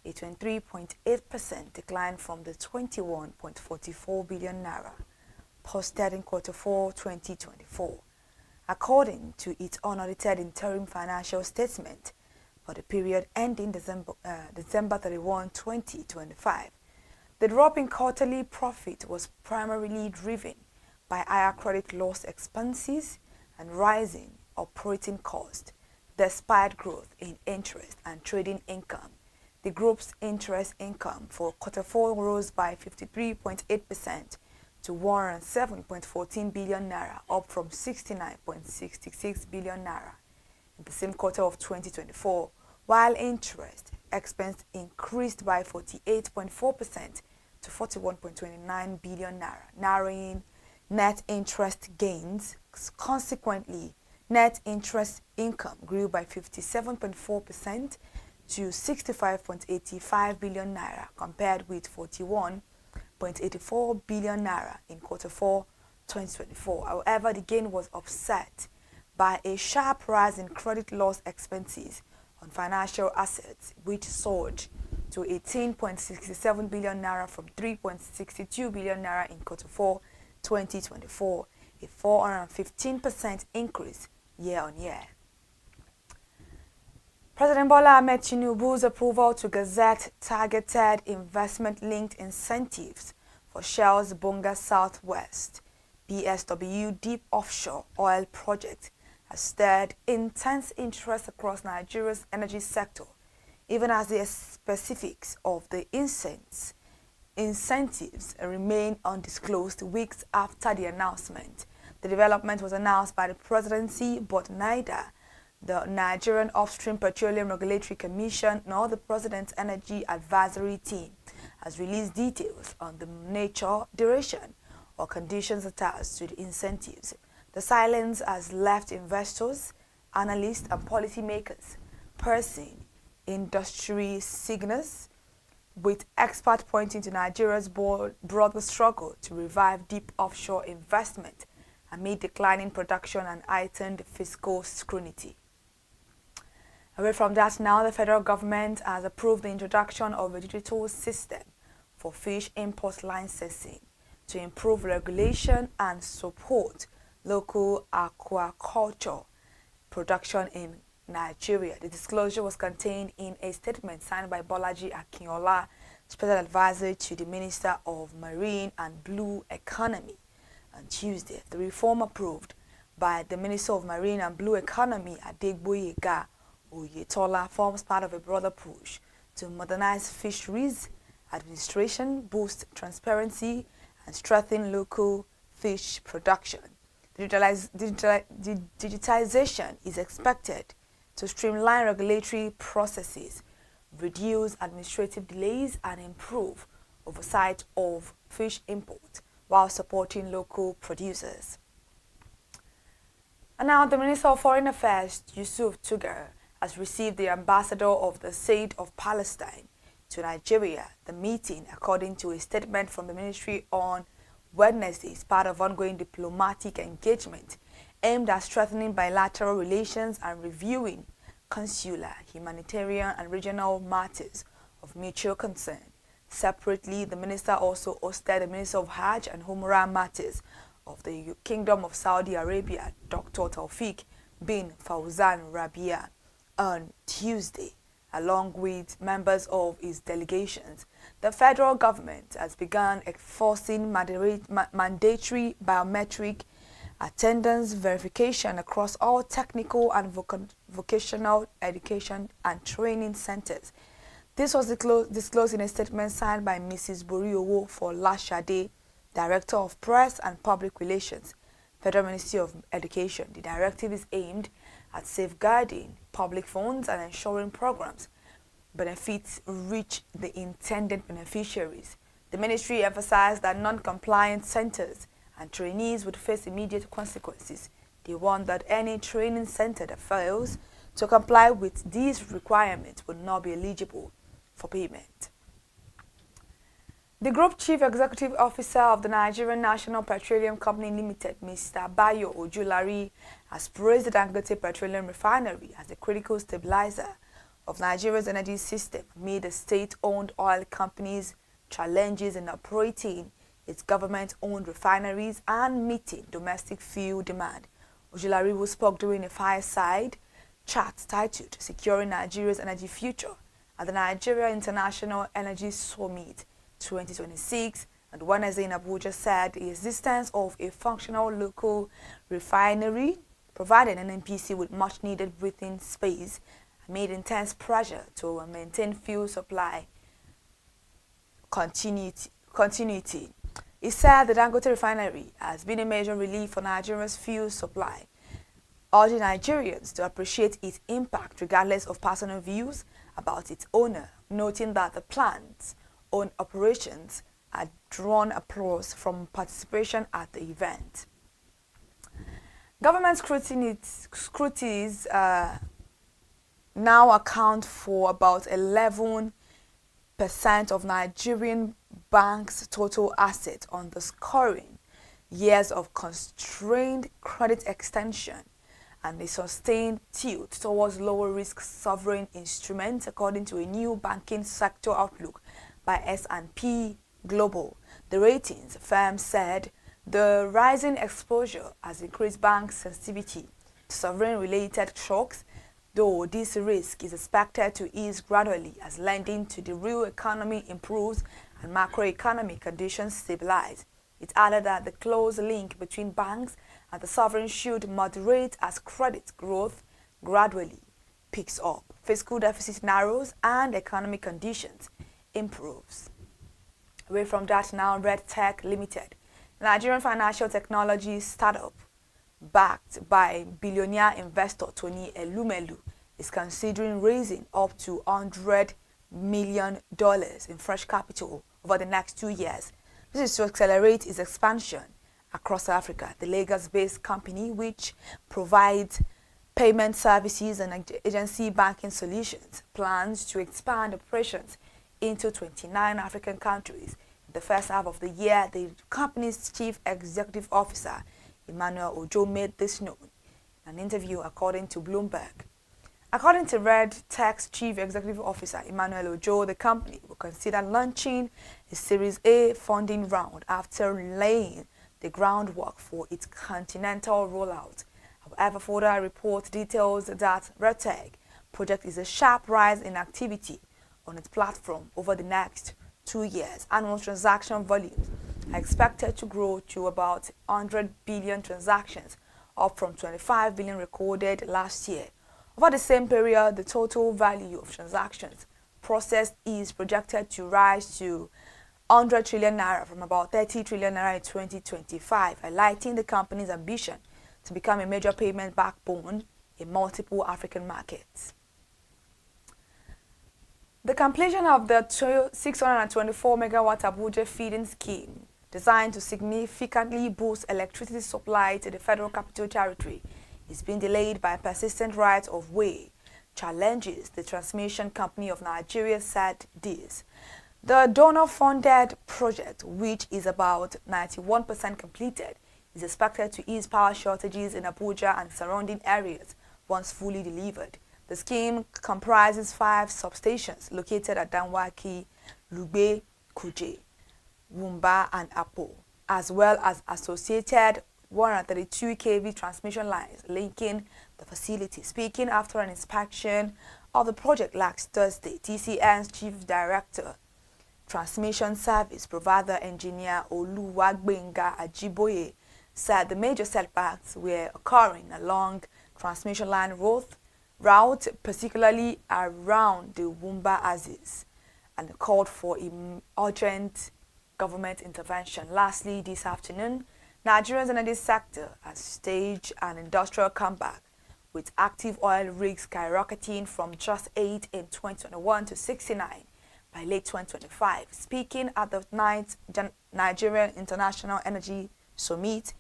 a 23.8% decline from the 21.44 billion naira posted in quarter 4 2024, according to its unaudited interim financial statement for the period ending December 31, 2025. The drop in quarterly profit was primarily driven by higher credit loss expenses and rising operating costs, despite growth in interest and trading income. The group's interest income for quarter 4 rose by 53.8% to 107.14 billion naira, up from 69.66 billion naira in the same quarter of 2024, while interest expense increased by 48.4% to 41.29 billion naira, narrowing net interest gains. Consequently, net interest income grew by 57.4% to 65.85 billion naira, compared with 41.84 billion naira in quarter 4 2024. However, the gain was offset by a sharp rise in credit loss expenses on financial assets, which soared to 18.67 billion naira from 3.62 billion naira in quarter 4 2024, a 415% increase year-on-year. President Bola Ahmed Tinubu's approval to gazette targeted investment-linked incentives for Shell's Bonga Southwest BSW deep offshore oil project has stirred intense interest across Nigeria's energy sector, even as the specifics of the incentives remain undisclosed weeks after the announcement. The development was announced by the presidency, but neither the Nigerian Upstream Petroleum Regulatory Commission nor the President's Energy Advisory Team has released details on the nature, duration, or conditions attached to the incentives. The silence has left investors, analysts, and policymakers parsing industry signals, with experts pointing to Nigeria's broader struggle to revive deep offshore investment amid declining production and heightened fiscal scrutiny. Away from that now, the federal government has approved the introduction of a digital system for fish import licensing to improve regulation and support local aquaculture production in Nigeria. The disclosure was contained in a statement signed by Bolaji Akinola, Special Advisor to the Minister of Marine and Blue Economy, on Tuesday. The reform approved by the Minister of Marine and Blue Economy, Adegboyega Oyetola, forms part of a broader push to modernize fisheries administration, boost transparency, and strengthen local fish production. Digitization is expected to streamline regulatory processes, reduce administrative delays, and improve oversight of fish import while supporting local producers. And now the Minister of Foreign Affairs, Yusuf Tugar, has received the ambassador of the State of Palestine to Nigeria. The meeting, according to a statement from the ministry on Wednesday, is part of ongoing diplomatic engagement aimed at strengthening bilateral relations and reviewing consular, humanitarian, and regional matters of mutual concern. Separately, the minister also hosted the Minister of Hajj and Umrah matters of the Kingdom of Saudi Arabia, Dr. Taufik bin Fawzan Rabia, on Tuesday, along with members of his delegations. The federal government has begun enforcing mandatory biometric attendance verification across all technical and vocational education and training centers. This was disclosed in a statement signed by Mrs. Boriowo for Lashade, Director of Press and Public Relations, Federal Ministry of Education. The directive is aimed at safeguarding public funds and ensuring programs benefits reach the intended beneficiaries. The ministry emphasized that non-compliant centers and trainees would face immediate consequences. They warned that any training center that fails to comply with these requirements would not be eligible for payment. The Group Chief Executive Officer of the Nigerian National Petroleum Company Limited, Mr. Bayo Ojulari, has praised the Dangote Petroleum Refinery as a critical stabilizer of Nigeria's energy system amid the state-owned oil company's challenges in operating its government-owned refineries and meeting domestic fuel demand. Ojulari, who spoke during a fireside chat titled Securing Nigeria's Energy Future at the Nigeria International Energy Summit 2026 and Wednesday in Abuja, said the existence of a functional local refinery provided an NPC with much needed breathing space amid intense pressure to maintain fuel supply continuity. He said the Dangote refinery has been a major relief for Nigeria's fuel supply, urging Nigerians to appreciate its impact regardless of personal views about its owner, noting that the plant's own operations had drawn applause from participation at the event. Government scrutinies now account for about 11% of Nigerian banks' total assets, underscoring years of constrained credit extension and a sustained tilt towards lower-risk sovereign instruments, according to a new banking sector outlook by S&P Global. The ratings firm said the rising exposure has increased bank sensitivity to sovereign-related shocks, though this risk is expected to ease gradually as lending to the real economy improves and macroeconomic conditions stabilize. It added that the close link between banks and the sovereign should moderate as credit growth gradually picks up, fiscal deficit narrows, and economic conditions improves. Away from that now, Red Tech Limited, Nigerian financial technology startup backed by billionaire investor Tony Elumelu, is considering raising up to $100 million in fresh capital over the next 2 years. This is to accelerate its expansion across Africa. The Lagos-based company, which provides payment services and agency banking solutions, plans to expand operations into 29 African countries. In the first half of the year, the company's chief executive officer, Emmanuel Ojo, made this known in an interview according to Bloomberg. According to Red Tech's Chief Executive Officer Emmanuel Ojo, the company will consider launching a Series A funding round after laying the groundwork for its continental rollout. However, further report details that Red Tech project is a sharp rise in activity on its platform over the next 2 years. Annual transaction volumes are expected to grow to about 100 billion transactions, up from 25 billion recorded last year. Over the same period, the total value of transactions processed is projected to rise to 100 trillion naira from about 30 trillion naira in 2025, highlighting the company's ambition to become a major payment backbone in multiple African markets. The completion of the 624 megawatt Abuja feeding scheme, designed to significantly boost electricity supply to the Federal Capital Territory, is being delayed by persistent right of way challenges, the Transmission Company of Nigeria said this. The donor-funded project, which is about 91% completed, is expected to ease power shortages in Abuja and surrounding areas once fully delivered. The scheme comprises 5 substations located at Danwaki, Lugbe, Kuje, Wumba, and Apo, as well as associated 132 kV transmission lines linking the facility. Speaking after an inspection of the project last Thursday, TCN's Chief Director, Transmission Service Provider Engineer Oluwagbenga Ajiboye, said the major setbacks were occurring along transmission line route, particularly around the Wumba axis, and called for urgent government intervention. Lastly, this afternoon, Nigeria's energy sector has staged an industrial comeback, with active oil rigs skyrocketing from just 8 in 2021 to 69 by late 2025. Speaking at the 9th Nigerian International Energy Summit,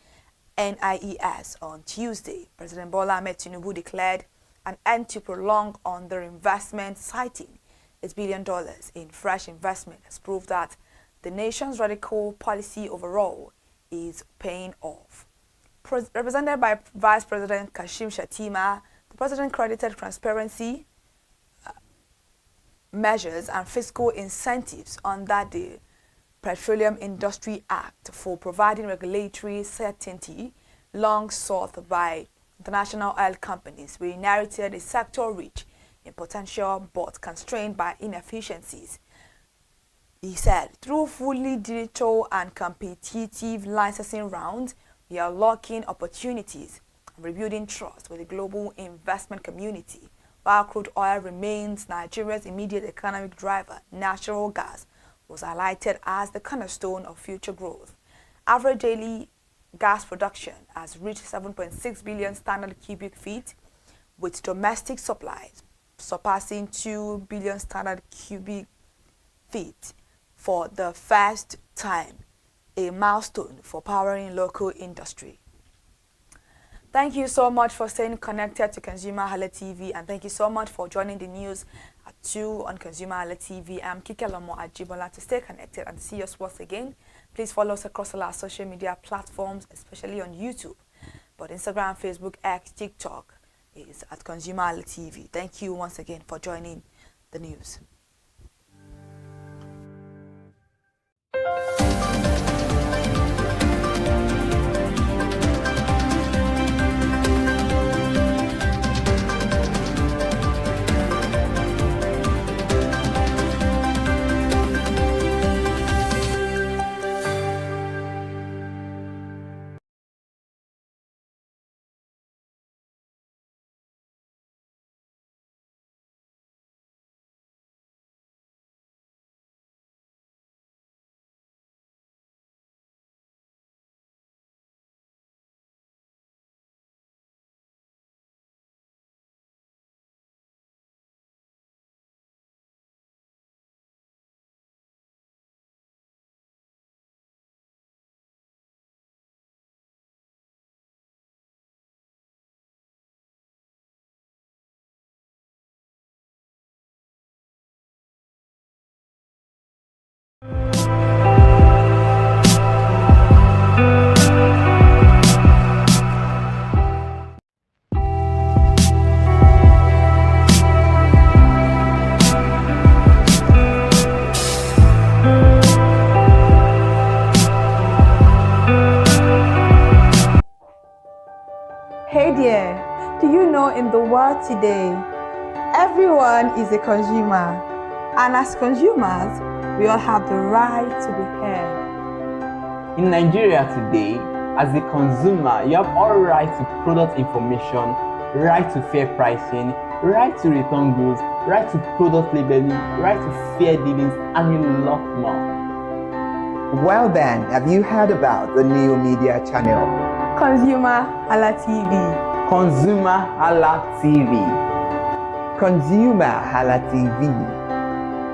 NIES, on Tuesday, President Bola Ahmed Tinubu declared an end to prolonged underinvestment, citing $8 billion in fresh investment has proved that the nation's radical policy overall is paying off. Represented by Vice President Kashim Shettima, the President credited transparency measures and fiscal incentives under the Petroleum Industry Act for providing regulatory certainty long sought by international oil companies. We inherited a sector rich in potential but constrained by inefficiencies. He said, through fully digital and competitive licensing rounds, we are unlocking opportunities and rebuilding trust with the global investment community. While crude oil remains Nigeria's immediate economic driver, natural gas was highlighted as the cornerstone of future growth. Average daily gas production has reached 7.6 billion standard cubic feet, with domestic supplies surpassing 2 billion standard cubic feet for the first time, a milestone for powering local industry. Thank you so much for staying connected to ConsumerHallaTV, and thank you so much for joining the news at 2 on ConsumerHallaTV. I'm Kikelomo at Jibola. To stay connected and see us once again, please follow us across all our social media platforms, especially on YouTube. But Instagram, Facebook, X, TikTok is at ConsumerHallaTV. Thank you once again for joining the news. in the world today, everyone is a consumer. And as consumers, we all have the right to be heard. In Nigeria today, as a consumer, you have all right to product information, right to fair pricing, right to return goods, right to product labeling, right to fair dealings, and a lot more. Well then, have you heard about the new media channel? ConsumerHalla TV. ConsumerHalla TV. ConsumerHalla TV.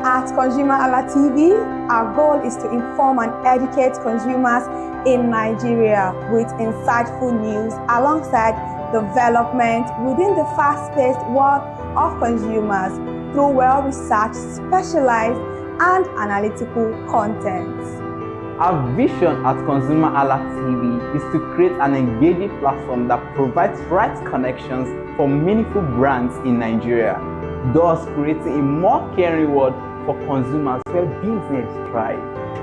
At ConsumerHalla TV, our goal is to inform and educate consumers in Nigeria with insightful news alongside development within the fast-paced world of consumers through well-researched, specialized, and analytical content. Our vision at ConsumerHalla TV is to create an engaging platform that provides right connections for meaningful brands in Nigeria, thus creating a more caring world for consumers where business thrive.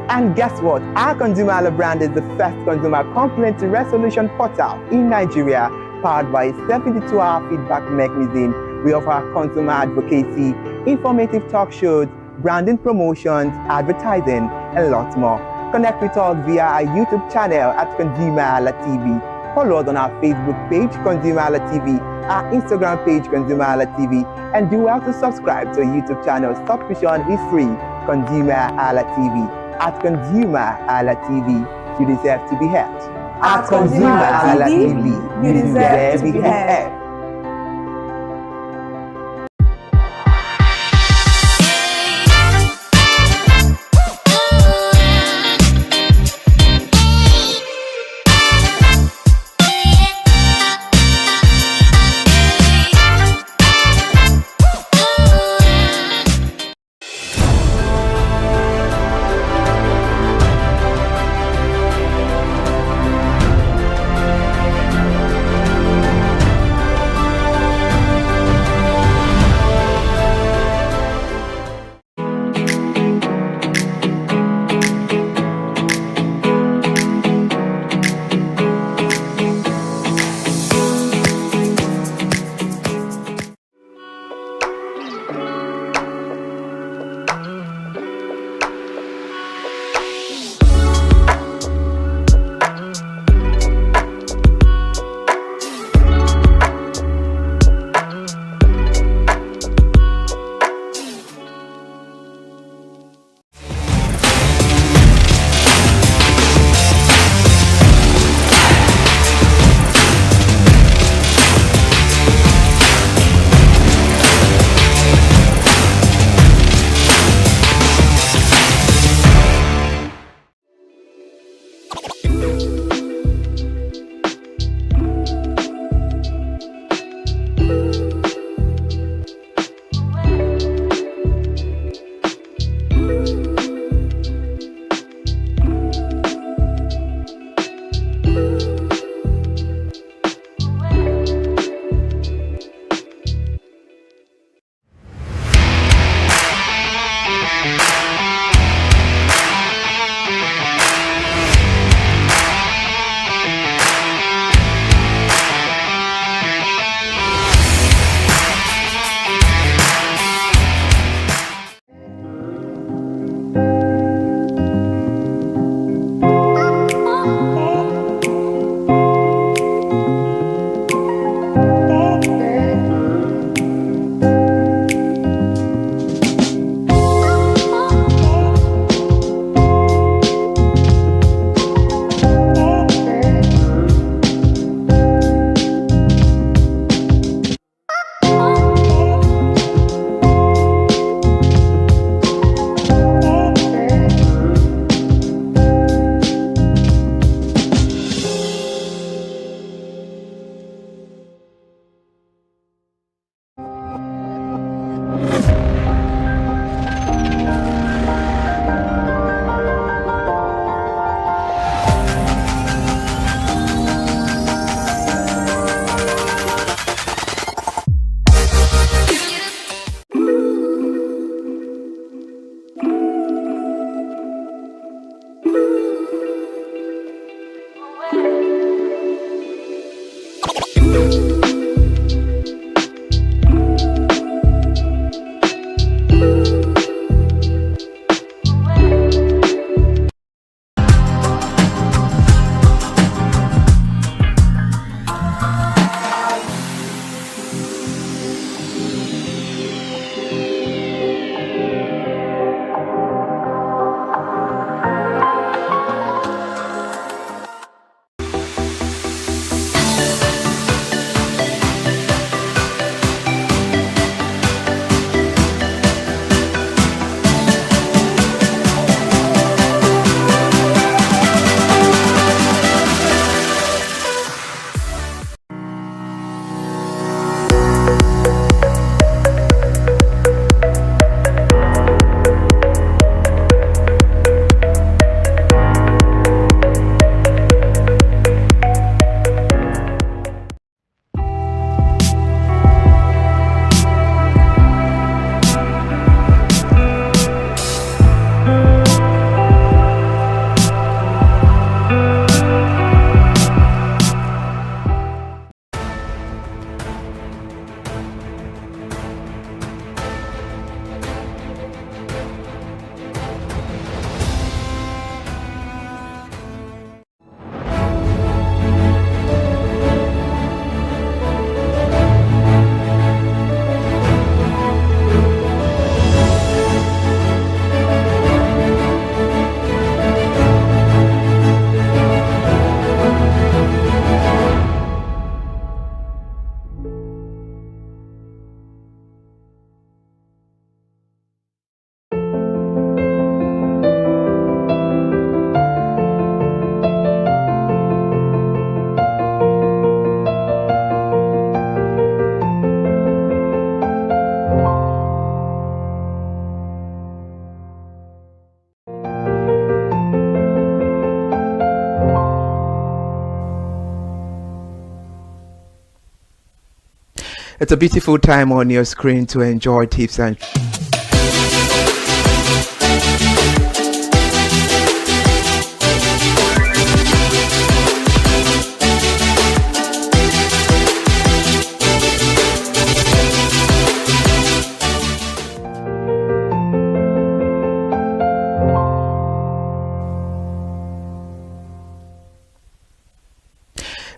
And guess what? Our ConsumerHalla brand is the first consumer complaint resolution portal in Nigeria, powered by a 72-hour feedback mechanism. We offer consumer advocacy, informative talk shows, branding promotions, advertising, and lots more. Connect with us via our YouTube channel at ConsumerHalla TV. Follow us on our Facebook page, ConsumerHalla TV, our Instagram page, ConsumerHalla TV, and do well to subscribe to our YouTube channel. Subscription is free. ConsumerHalla TV. At ConsumerHalla TV, you deserve to be heard. At ConsumerHalla TV, you deserve to be heard. It's a beautiful time on your screen to enjoy tips and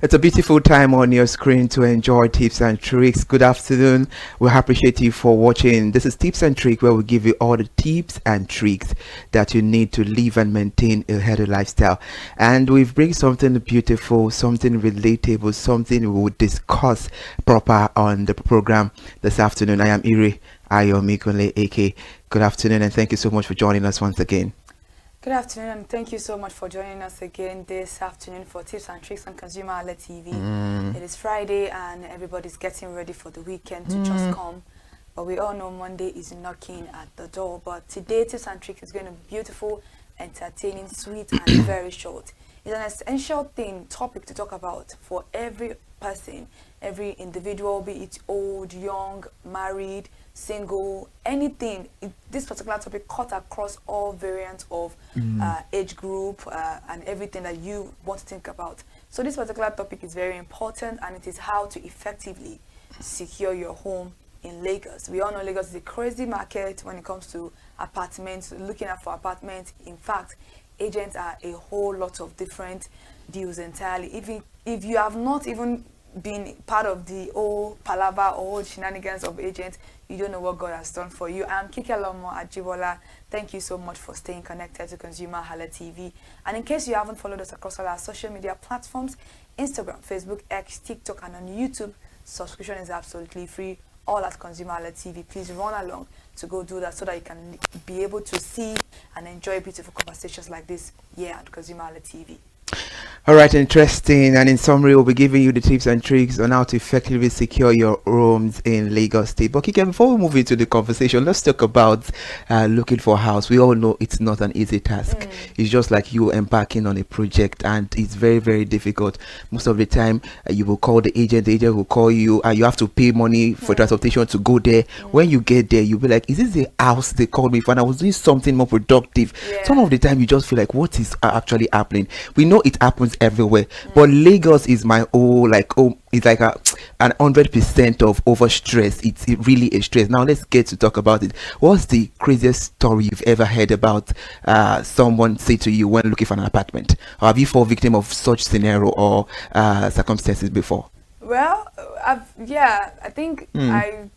It's a beautiful time on your screen to enjoy tips and tricks. Good afternoon. We appreciate you for watching. This is Tips and Tricks, where we give you all the tips and tricks that you need to live and maintain a healthy lifestyle. And we've bring something beautiful, something relatable, something we will discuss proper on the program this afternoon. I am Iri Ayomikunle AK. Good afternoon, and thank you so much for joining us once again. Good afternoon, and thank you so much for joining us again this afternoon for Tips and Tricks on ConsumerHallaTV. It is Friday and everybody's getting ready for the weekend to just come. But we all know Monday is knocking at the door. But today, Tips and Tricks is going to be beautiful, entertaining, sweet, and very short. It's an essential topic to talk about for every person, every individual, be it old, young, married, single, anything. This particular topic cut across all variants of age group and everything that you want to think about. So this particular topic is very important, and it is how to effectively secure your home in Lagos. We all know Lagos is a crazy market when it comes to apartments, looking out for apartments. In fact, agents are a whole lot of different deals entirely. If you have not even been part of the old palaver or old shenanigans of agents, you don't know what God has done for you. I'm Kikelomo at Jibola. Thank you so much for staying connected to ConsumerHallaTV. And in case you haven't followed us across all our social media platforms, Instagram, Facebook, X, TikTok, and on YouTube, subscription is absolutely free, all at ConsumerHallaTV. Please run along to go do that so that you can be able to see and enjoy beautiful conversations like this here at ConsumerHallaTV. All right, interesting. And in summary, we'll be giving you the tips and tricks on how to effectively secure your homes in Lagos State. But Kike, before we move into the conversation, let's talk about looking for a house. We all know it's not an easy task. It's just like you embarking on a project, and it's very, very difficult. Most of the time, you will call the agent will call you, and you have to pay money for transportation to go there. When you get there, you'll be like, is this the house they called me for? And I was doing something more productive. Some of the time, you just feel like, what is actually happening? We know it happens everywhere, but Lagos is my it's like an 100% of over stress. It's really a stress. Now let's get to talk about it. What's the craziest story you've ever heard about someone say to you when looking for an apartment? Or have you fallen victim of such scenario or circumstances before? Well, I think I've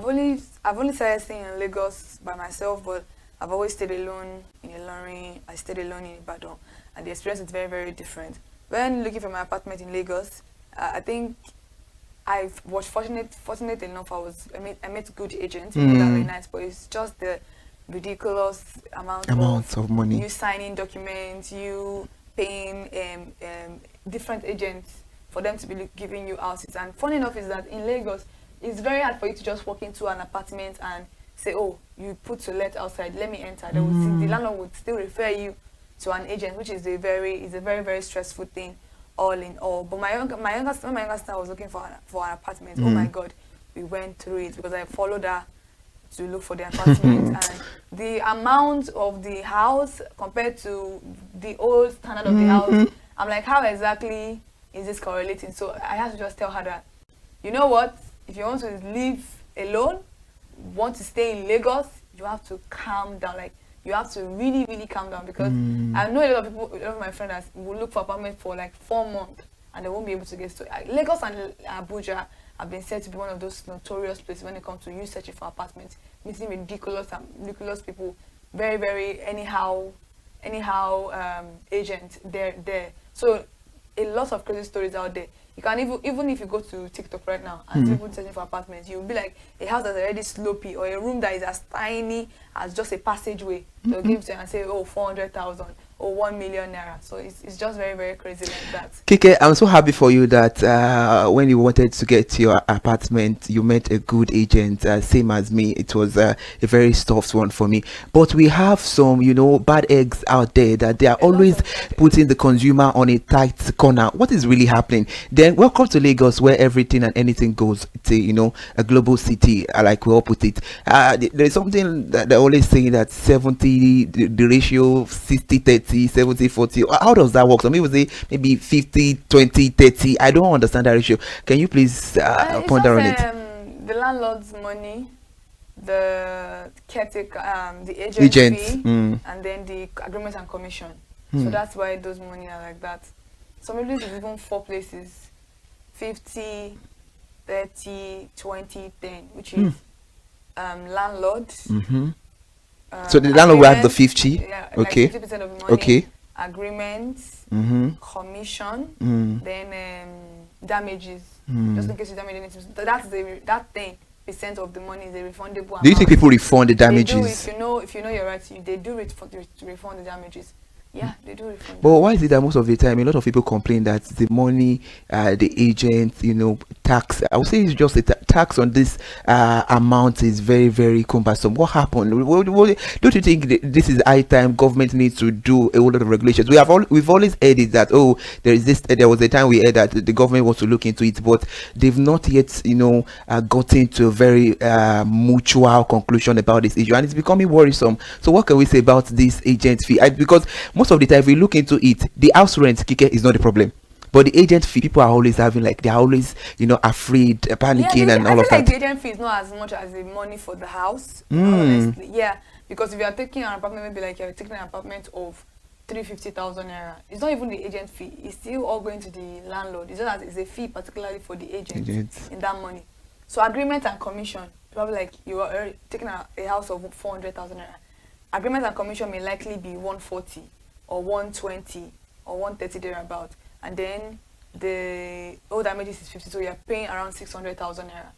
only started staying in Lagos by myself, but I've always stayed alone in Ilorin. I stayed alone in Ibadan, and the experience is very, very different. When looking for my apartment in Lagos, I think I was fortunate enough. I met good agents, people that were very nice, but it's just the ridiculous amount of money. You signing documents, you paying different agents for them to be giving you houses. And funny enough is that in Lagos, it's very hard for you to just walk into an apartment and say, oh, you put to let outside, let me enter. They will see, the landlord would still refer you to an agent, which is a very, very stressful thing, all in all. But my younger sister was looking for an apartment. Oh my God, we went through it because I followed her to look for the apartment, and the amount of the house compared to the old standard of the house, I'm like, how exactly is this correlating? So I had to just tell her that, you know what, if you want to live alone, want to stay in Lagos, you have to calm down. Like, you have to really, really calm down, because I know a lot of people, a lot of my friends will look for apartment for like 4 months and they won't be able to get to Lagos. And Abuja have been said to be one of those notorious places when it comes to you searching for apartments, meeting ridiculous people, very, very anyhow agents there. So a lot of crazy stories out there. You can even if you go to TikTok right now and people searching for apartments, you'll be like a house that's already slopey, or a room that is as tiny as just a passageway. They'll give to you and say, oh, 400,000, or 1 million naira. So it's just very, very crazy like that. Kike, I'm so happy for you that when you wanted to get your apartment, you met a good agent, same as me. It was a very soft one for me. But we have some, bad eggs out there that they are always putting the consumer on a tight corner. What is really happening? Then welcome to Lagos, where everything and anything goes. It's a global city, like we all put it. There's something that they're always saying that 70, the ratio 60-30, 70-40. How does that work? Some people say maybe 50-20-30. I don't understand that ratio. Can you please ponder on it? The landlord's money, the caretaker, the agent fee, and then the agreement and commission. So that's why those money are like that. Some places is even 4 places, 50, 30, 20, 10, which is landlord. So the landlord will have the 50. Yeah, okay. Like 50% of the money. Okay. Agreements, commission, then damages. Just in case you damage anything. That's that 10% of the money is a refundable amount. Do you think people refund the damages? They do, if you know your rights, they do refund the damages. Yeah, they do refund. But why is it that most of the time a lot of people complain that the money, the agent, tax? I would say it's just a tax on this amount is very, very cumbersome. What happened? Don't you think this is high time government needs to do a whole lot of regulations? We've always heard it that there was a time we heard that the government wants to look into it, but they've not yet gotten to a very mutual conclusion about this issue, and it's becoming worrisome. So what can we say about this agent fee? Because most of the time, if we look into it, the house rent, Kike, is not the problem. But the agent fee, people are always having they're always, afraid, panicking, and all of that. Like the agent fee is not as much as the money for the house, honestly. Yeah, because if you are taking an apartment, maybe like you're taking an apartment of 350,000 naira, it's not even the agent fee. It's still all going to the landlord. It's just that it's a fee particularly for the agent in that money. So agreement and commission, probably like you are taking a house of 400,000 naira. Agreement and commission may likely be 140 or 120 or 130 thereabout, and then the all damages is 50, so you're paying around 600,000 naira.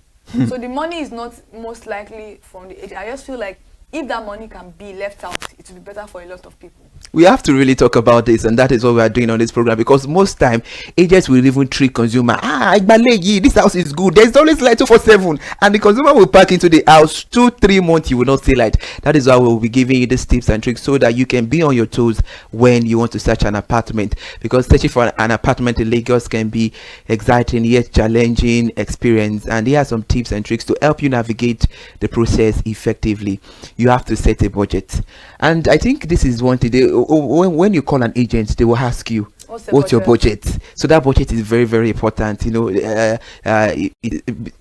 So the money is not most likely from the agent. I just feel like if that money can be left out, it will be better for a lot of people. We have to really talk about this, and that is what we are doing on this program, because most time agents will even trick consumer. This house is good. There's always light 247, and the consumer will pack into the house 2-3 months. You will not see light. That is why we will be giving you these tips and tricks so that you can be on your toes when you want to search an apartment. Because searching for an apartment in Lagos can be exciting yet challenging experience, and here are some tips and tricks to help you navigate the process effectively. You have to set a budget, and I think this is one thing. When you call an agent, they will ask you, what's your budget? So that budget is very, very important,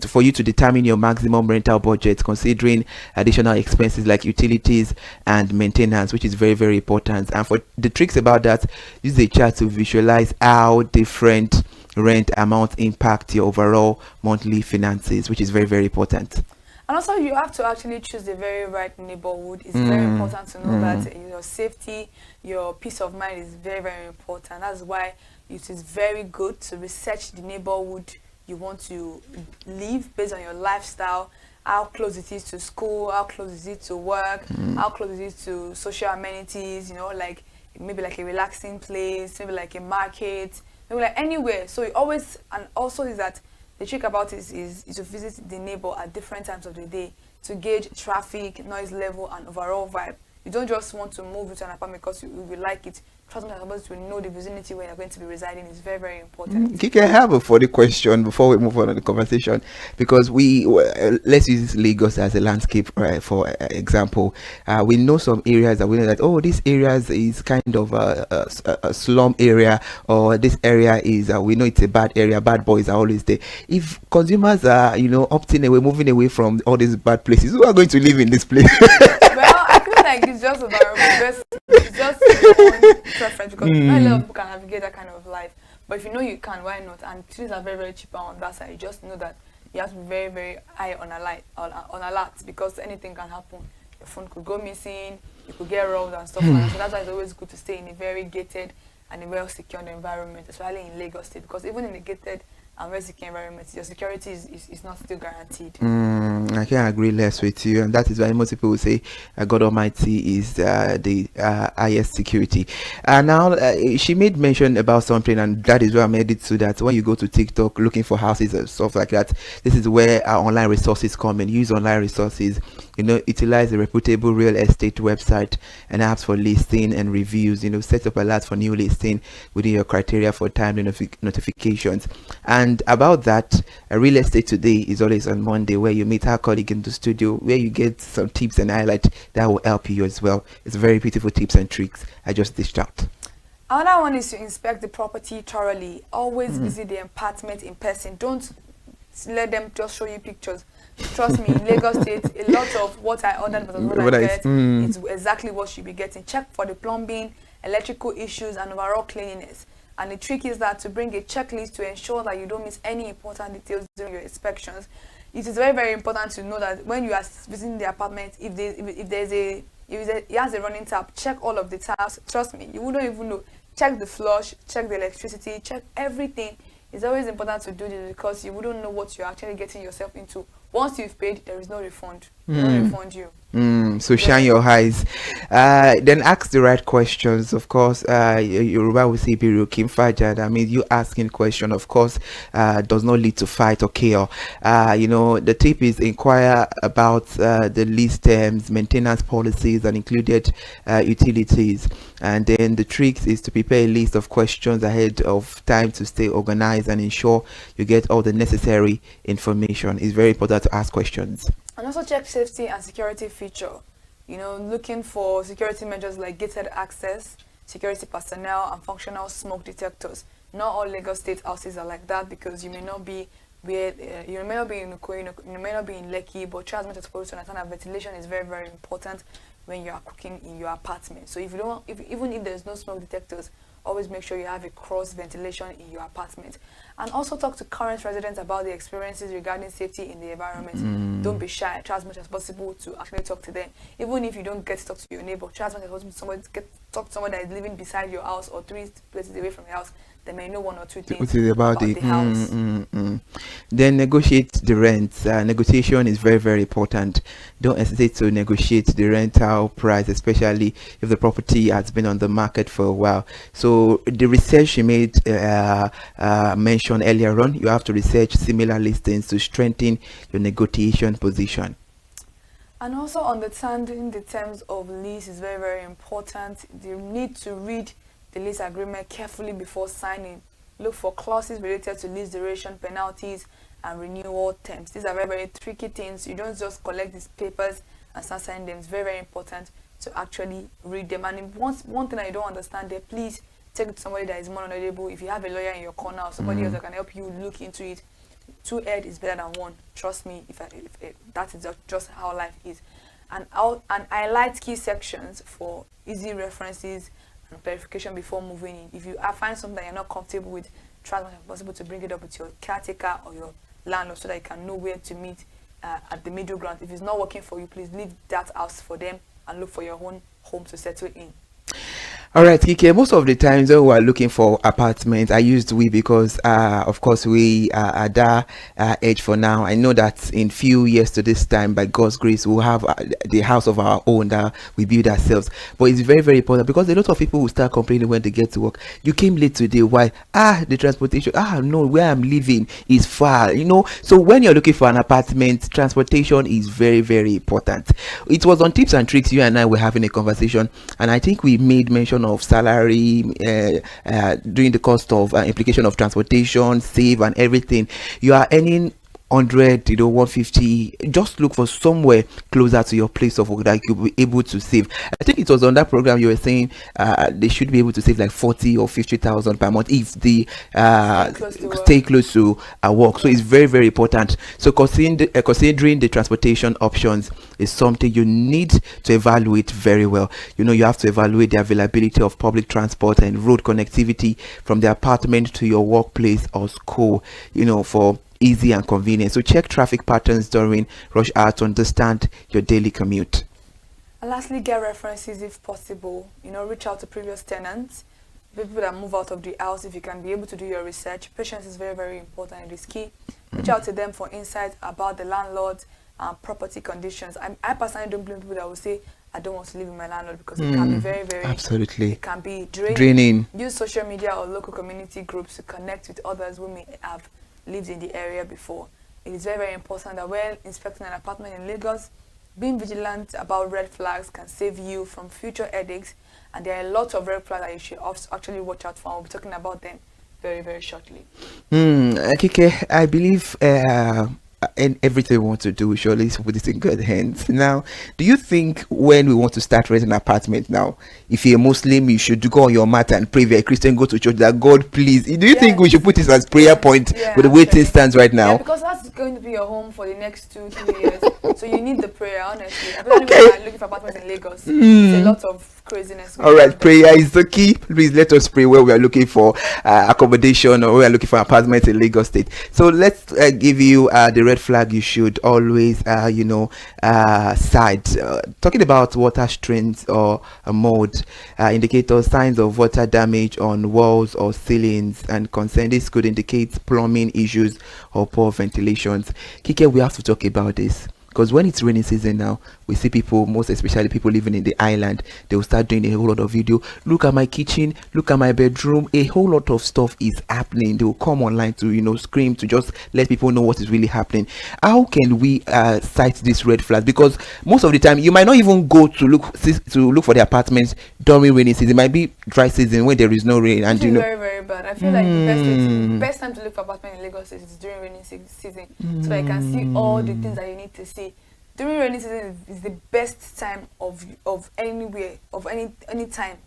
for you to determine your maximum rental budget, considering additional expenses like utilities and maintenance, which is very, very important. And for the tricks about that, use a chart to visualize how different rent amounts impact your overall monthly finances, which is very, very important. And also, you have to actually choose the very right neighborhood. It's very important to know that your safety, your peace of mind is very, very important. That's why it is very good to research the neighborhood you want to live based on your lifestyle, how close it is to school, how close is it to work, how close is it to social amenities, like maybe like a relaxing place, maybe like a market, maybe like anywhere. So it always, and also is that the trick about it is to visit the neighbor at different times of the day to gauge traffic, noise level, and overall vibe. You don't just want to move into an apartment because you like it. Trust me, supposed to know the vicinity where you're going to be residing is very, very important. Kike, I have a funny question before we move on in the conversation, because let's use Lagos as a landscape, for example. We know some areas that we know that this area is kind of a slum area, or this area is we know it's a bad area. Bad boys are always there. If consumers are opting away, moving away from all these bad places, who are going to live in this place? Well, I feel like it's just about it's just your own preference, because not a lot of people can navigate that kind of life. But if you know you can, why not? And things are very, very cheaper on that side. You just know that you have to be very, very high on alert, because anything can happen. Your phone could go missing, you could get robbed and stuff like that. So that's why it's always good to stay in a very gated and a well secured environment, especially in Lagos State, because even in a gated and risk environment, your security is not still guaranteed. I can't agree less with you, and that is why most people will say God Almighty is the highest security. Now, she made mention about something, and that is where I'm headed to. That when you go to TikTok looking for houses and stuff like that, this is where our online resources come in. Use online resources, utilize a reputable real estate website and apps for listing and reviews. Set up alerts for new listing within your criteria for timely notifications. And about that, real estate today is always on Monday, where you meet our colleague in the studio, where you get some tips and highlights that will help you as well. It's very beautiful tips and tricks I just dished out. Another one is to inspect the property thoroughly. Always visit the apartment in person. Don't let them just show you pictures. Trust me, in Lagos State, a lot of what I ordered versus what I get is exactly what you should be getting. Check for the plumbing, electrical issues, and overall cleanliness. And the trick is that to bring a checklist to ensure that you don't miss any important details during your inspections. It is very, very important to know that when you are visiting the apartment, if it has a running tap, check all of the taps. Trust me, you wouldn't even know. Check the flush, check the electricity, check everything. It's always important to do this because you wouldn't know what you're actually getting yourself into. Once you've paid, there is no refund. They don't refund you. So shine your eyes. Then ask the right questions. Of course, Yoruba will say Birukim Fajad. I mean, you asking question, of course, does not lead to fight or chaos. The tip is inquire about the lease terms, maintenance policies, and included utilities. And then the tricks is to prepare a list of questions ahead of time to stay organized and ensure you get all the necessary information. It's very important to ask questions. And also check safety and security feature. Looking for security measures like gated access, security personnel, and functional smoke detectors. Not all Lagos State houses are like that because you may not be you may not be in Uko, you may not be in Lekki, but try as much as possible to understand that ventilation is very, very important when you are cooking in your apartment. So even if there's no smoke detectors, always make sure you have a cross ventilation in your apartment. And also talk to current residents about the experiences regarding safety in the environment. Don't be shy. Try as much as possible to actually talk to them. Even if you don't get to talk to your neighbor, try as much as possible to talk to someone that is living beside your house or 3 places away from your house. They may know 1 or 2 things about the house. Then negotiate the rent. Negotiation is very, very important. Don't hesitate to negotiate the rental price, especially if the property has been on the market for a while. So the research you made mentioned earlier on, you have to research similar listings to strengthen your negotiation position. And also understanding the terms of lease is very, very important. You need to read the lease agreement carefully before signing. Look for clauses related to lease duration, penalties, and renewal terms. These are very, very tricky things. You don't just collect these papers and start signing them. It's very, very important to actually read them. And if one thing that you don't understand there, please take it to somebody that is more knowledgeable. If you have a lawyer in your corner or somebody else that can help you look into it, 2 heads is better than 1. Trust me, if that is just how life is. And highlight key sections for easy references and verification before moving in. If you find something that you're not comfortable with, try as much as possible to bring it up with your caretaker or your landlord so that you can know where to meet at the middle ground. If it's not working for you, please leave that house for them and look for your own home to settle in. All right, Kike, most of the times when we are looking for apartments, I used we because, of course, we are at that age for now. I know that in few years to this time, by God's grace, we'll have the house of our own that we build ourselves. But it's very, very important because a lot of people will start complaining when they get to work. You came late today. Why? The transportation. No, where I'm living is far, So when you're looking for an apartment, transportation is very, very important. It was on Tips and Tricks, you and I were having a conversation, and I think we made mention of salary during the cost of implication of transportation, save and everything. You are earning 100, 150. Just look for somewhere closer to your place of work that you'll be able to save. I think it was on that program you were saying they should be able to save like 40 or 50,000 per month if they stay close to work. So it's very, very important. So considering the transportation options is something you need to evaluate very well. You have to evaluate the availability of public transport and road connectivity from the apartment to your workplace or school, for easy and convenient. So check traffic patterns during rush hour to understand your daily commute. And lastly, get references if possible. Reach out to previous tenants. people that move out of the house, if you can be able to do your research, patience is very, very important. It is key. Reach out to them for insights about the landlord property conditions. I personally don't blame people that will say, I don't want to live with my landlord, because it can be very, very... Absolutely. It can be draining. Draining. Use social media or local community groups to connect with others who may have lived in the area before. It is very, very important that when inspecting an apartment in Lagos, being vigilant about red flags can save you from future headaches. And there are a lot of red flags that you should actually watch out for. We'll be talking about them very, very shortly. Kike, I believe and everything we want to do, we should always put it in good hands. Now, do you think when we want to start renting an apartment now, if you're a Muslim, you should go on your mat and pray? If you're a Christian, go to church, that God please. Do you think we should put this as prayer point with the way things stands right now? Yeah, because that's going to be your home for the next 2-3 years. So you need the prayer, honestly. Okay. Looking for apartments in Lagos. It's a lot of craziness. All right, prayer is the key. Please let us pray where we are looking for accommodation, or we are looking for apartments in Lagos State. So let's give you the red flag you should always side. Talking about water strength or mold indicators, signs of water damage on walls or ceilings and concern. This could indicate plumbing issues or poor ventilations. Kike, we have to talk about this. Because when it's raining season now, we see people, most especially people living in the island, they will start doing a whole lot of video. Look at my kitchen, look at my bedroom. A whole lot of stuff is happening. They will come online to, scream, to just let people know what is really happening. How can we cite this red flag? Because most of the time, you might not even go to look for the apartments during rainy season. It might be dry season when there is no rain. And very, very bad. I feel like the best time to look for apartment in Lagos is during rainy season, so that you can see all the things that you need to see. During rainy season is the best time of any time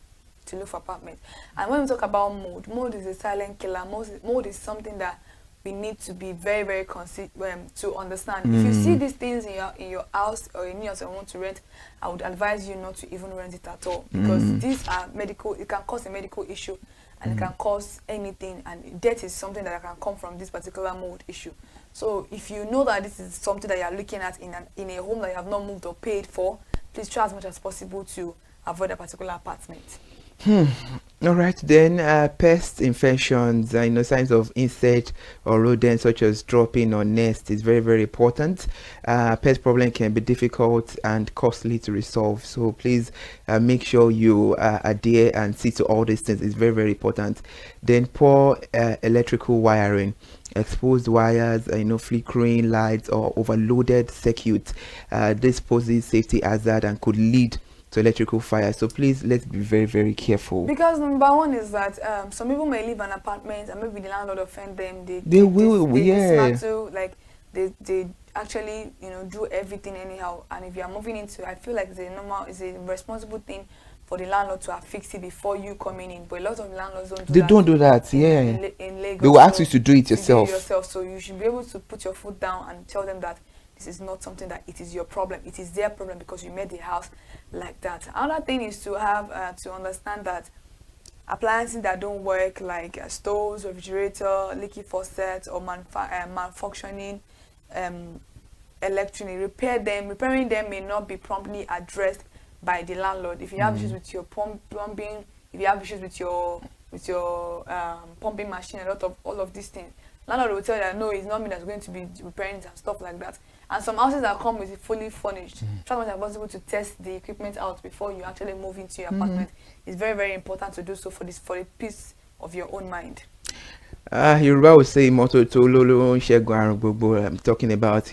to look for apartments. And when we talk about mold is a silent killer. Mold is something that we need to be very, very to understand. If you see these things in your house or in your house and want to rent, I would advise you not to even rent it at all, because these are medical. It can cause a medical issue, and it can cause anything, and death is something that can come from this particular mold issue. So if you know that this is something that you are looking at in a home that you have not moved or paid for, please try as much as possible to avoid a particular apartment. All right, then pest infections, signs of insect or rodents such as dropping or nest is very, very important. Pest problem can be difficult and costly to resolve, so please make sure you adhere and see to all these things. It's very, very important. Then poor electrical wiring, exposed wires, flickering lights or overloaded circuits. This poses safety hazard and could lead to electrical fire. So please, let's be very, very careful. Because number one is that some people may live in an apartment and maybe the landlord offend them. They dismantle, like they actually do everything anyhow. And if you are moving into, I feel like it's a responsible thing for the landlord to affix it before you coming in. But a lot of landlords don't do that. In Lagos, they will ask you to do it yourself. So you should be able to put your foot down and tell them that this is not something that it is your problem. It is their problem because you made the house like that. Another thing is to have to understand that appliances that don't work, like stoves, refrigerator, leaky faucet, or malfunctioning repairing them may not be promptly addressed by the landlord. If you have issues with your plumbing, if you have issues with your pumping machine, all of these things, landlord will tell you that no, it's not me that's going to be repairing it and stuff like that. And some houses that come with it fully furnished, try as much as possible to test the equipment out before you actually move into your apartment. It's very, very important to do so for the peace of your own mind. Yoruba will say moto to lolo I'm talking about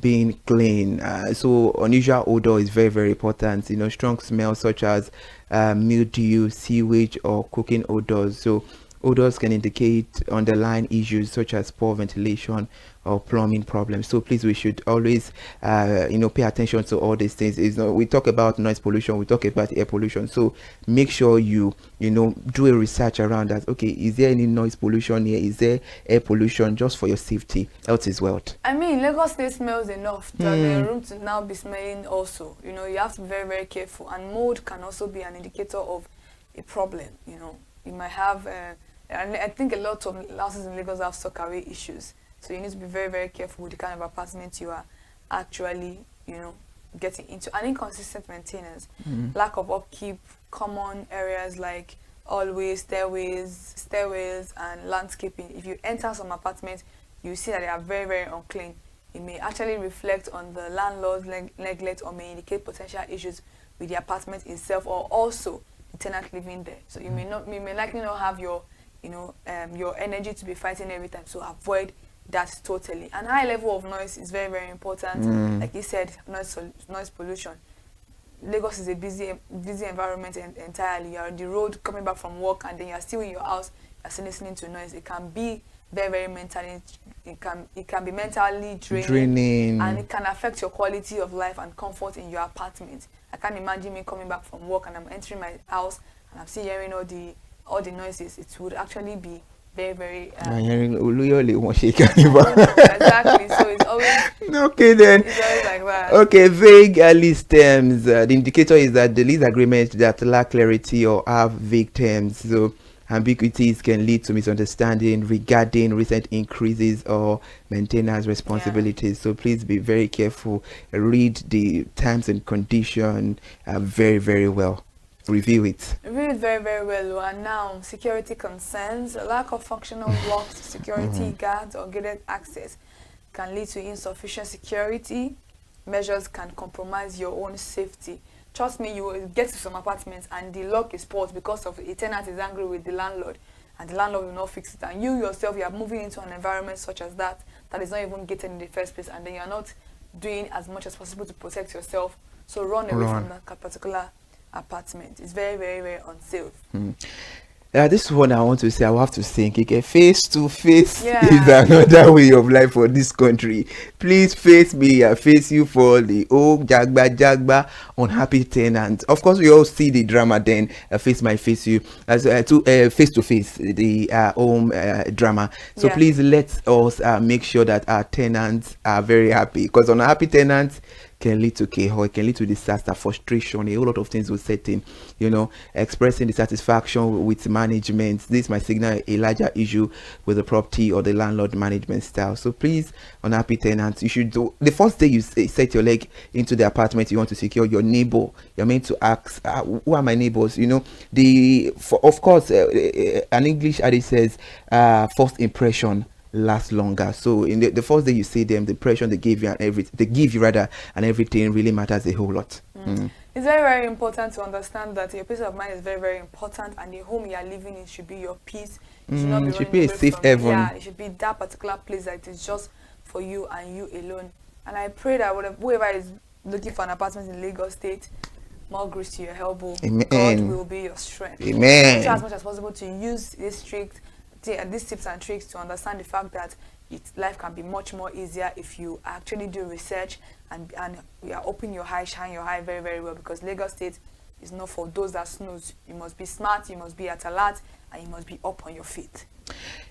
being clean. So unusual odor is very, very important. Strong smells such as mildew, sewage, or cooking odors. So odors can indicate underlying issues such as poor ventilation or plumbing problems. So please, we should always pay attention to all these things. We talk about noise pollution, we talk about air pollution, so make sure you do a research around that. Okay, is there any noise pollution here? Is there air pollution? Just for your safety. Health is wealth. I mean, Lagos State smells enough. There's room to now be smelling also. You have to be very, very careful, and mold can also be an indicator of a problem. You might have and I think a lot of houses in Lagos have sockaway issues. So you need to be very, very careful with the kind of apartment you are actually, getting into. And inconsistent maintenance, lack of upkeep, common areas like hallways, stairways, and landscaping. If you enter some apartments, you see that they are very, very unclean. It may actually reflect on the landlord's neglect or may indicate potential issues with the apartment itself or also the tenant living there. So you may likely not have your, your energy to be fighting every time. So avoid that totally. And high level of noise is very, very important. Like you said, noise pollution. Lagos is a busy environment entirely. You're on the road coming back from work and then you're still in your house, you're still listening to noise. It can be very, very mentally, it can be mentally draining, and it can affect your quality of life and comfort in your apartment. I can't imagine me coming back from work and I'm entering my house and I'm still hearing all the noises. It would actually be very, very exactly. So it's always okay then. It's always like that. Okay, vague lease terms. The indicator is that the lease agreements that lack clarity or have vague terms. So ambiguities can lead to misunderstanding regarding recent increases or maintenance responsibilities. So please be very careful. Read the terms and conditions very, very well. Review it. Review it very, very well. And now, security concerns. A lack of functional locked security guards or gated access can lead to insufficient security. Measures can compromise your own safety. Trust me, you will get to some apartments and the lock is spoiled because of a tenant is angry with the landlord and the landlord will not fix it. And you yourself, you are moving into an environment such as that is not even gated in the first place, and then you are not doing as much as possible to protect yourself. So run away from that particular apartment. It's very, very, very unsafe. This one I want to say, I will have to think. Okay, face to face is another way of life for this country. Please face me, I face you for the jagba unhappy tenant. Of course, we all see the drama. Then face you as face to face the home drama. So please let us make sure that our tenants are very happy, because unhappy tenants can lead to chaos, it can lead to disaster, frustration, a whole lot of things will set in, expressing dissatisfaction with management. This might signal a larger issue with the property or the landlord management style. So please, unhappy tenants, you should do, the first day you set your leg into the apartment, you want to secure your neighbor. You're meant to ask, who are my neighbors? Of course, an English adage says, first impression last longer. So in the first day you see them, the impression they give you and everything really matters a whole lot. It's very, very important to understand that your peace of mind is very, very important, and the home you are living in should be your peace. It should not be a safe haven. Yeah, it should be that particular place that is just for you and you alone. And I pray that whoever is looking for an apartment in Lagos State, more grace to your elbow. Amen. God will be your strength. Amen. Try as much as possible to use these tips and tricks to understand the fact that life can be much more easier if you actually do research and you are open your eye, shine your eye very, very well, because Lagos State is not for those that snooze. You must be smart, you must be at alert, and you must be up on your feet.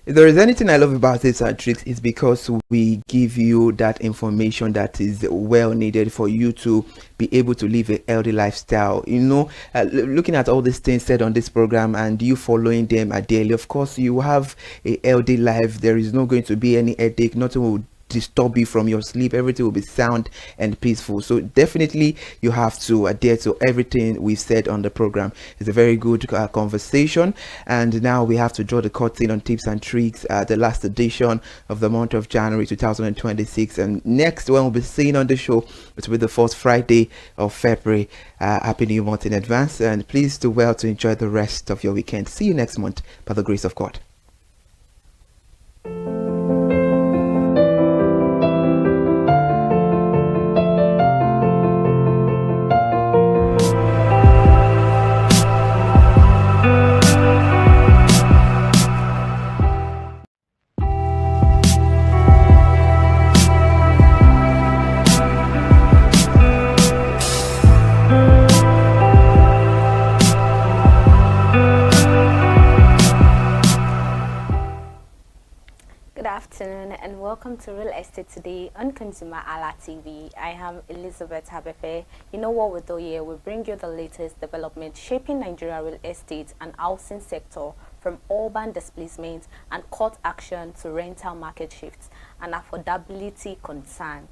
If there is anything I love about this tricks, it's because we give you that information that is well needed for you to be able to live a healthy lifestyle. Looking at all these things said on this program and you following them daily, of course you have a healthy life. There is not going to be any headache, nothing will disturb you from your sleep, everything will be sound and peaceful. So definitely you have to adhere to everything we've said on the program. It's a very good conversation, and now we have to draw the curtain on tips and tricks, the last edition of the month of January 2026, and next one we'll be seeing on the show, it will be the first Friday of February. Happy new month in advance, and please do well to enjoy the rest of your weekend. See you next month by the grace of God. And welcome to Real Estate Today on ConsumerHalla TV. I am Elizabeth Habefe. You know what we do here? We bring you the latest development shaping Nigeria real estate and housing sector, from urban displacement and court action to rental market shifts and affordability concern.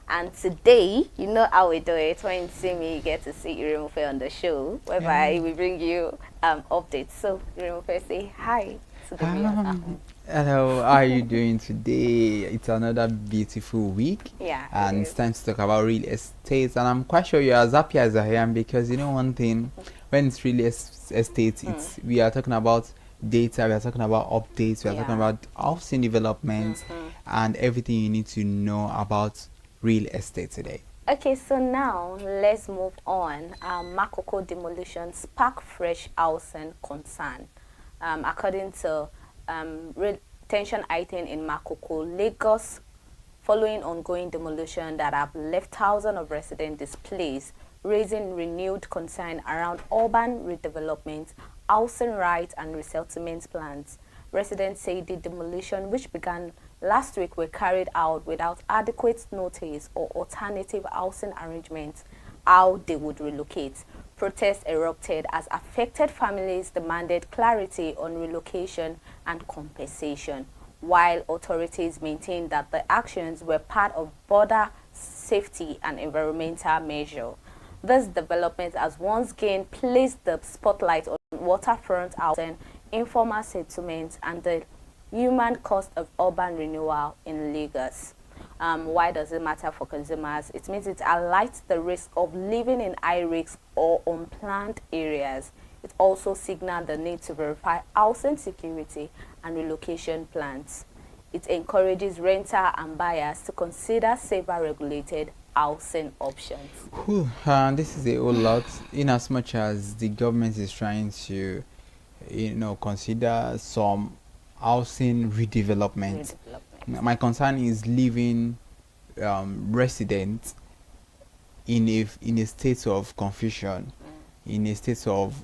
And today, you know how we do it. When you see me, you get to see Iremofe on the show, whereby we bring you updates. So, Iremofe, say hi to the viewers at home. Hello, how are you doing today? It's another beautiful week. Yeah. And it's time to talk about real estate. And I'm quite sure you're as happy as I am, because you know one thing, when it's real estate, we are talking about data, we are talking about updates, we are talking about housing development, and everything you need to know about real estate today. Okay, so now let's move on. Makoko demolition spark fresh housing concern. According to retention item in Makoko, Lagos, following ongoing demolition that have left thousands of residents displaced, raising renewed concern around urban redevelopment, housing rights and resettlement plans. Residents say the demolition, which began last week, were carried out without adequate notice or alternative housing arrangements how they would relocate. Protests erupted as affected families demanded clarity on relocation and compensation, while authorities maintained that the actions were part of border safety and environmental measure. This development has once again placed the spotlight on waterfront housing, informal settlements, and the human cost of urban renewal in Lagos. Why does it matter for consumers? It means it highlights the risk of living in high-risk or unplanned areas. It also signals the need to verify housing security and relocation plans. It encourages renter and buyers to consider safer regulated housing options. This is a whole lot, in as much as the government is trying to, consider some housing redevelopment. My concern is leaving residents in a state of confusion, in a state of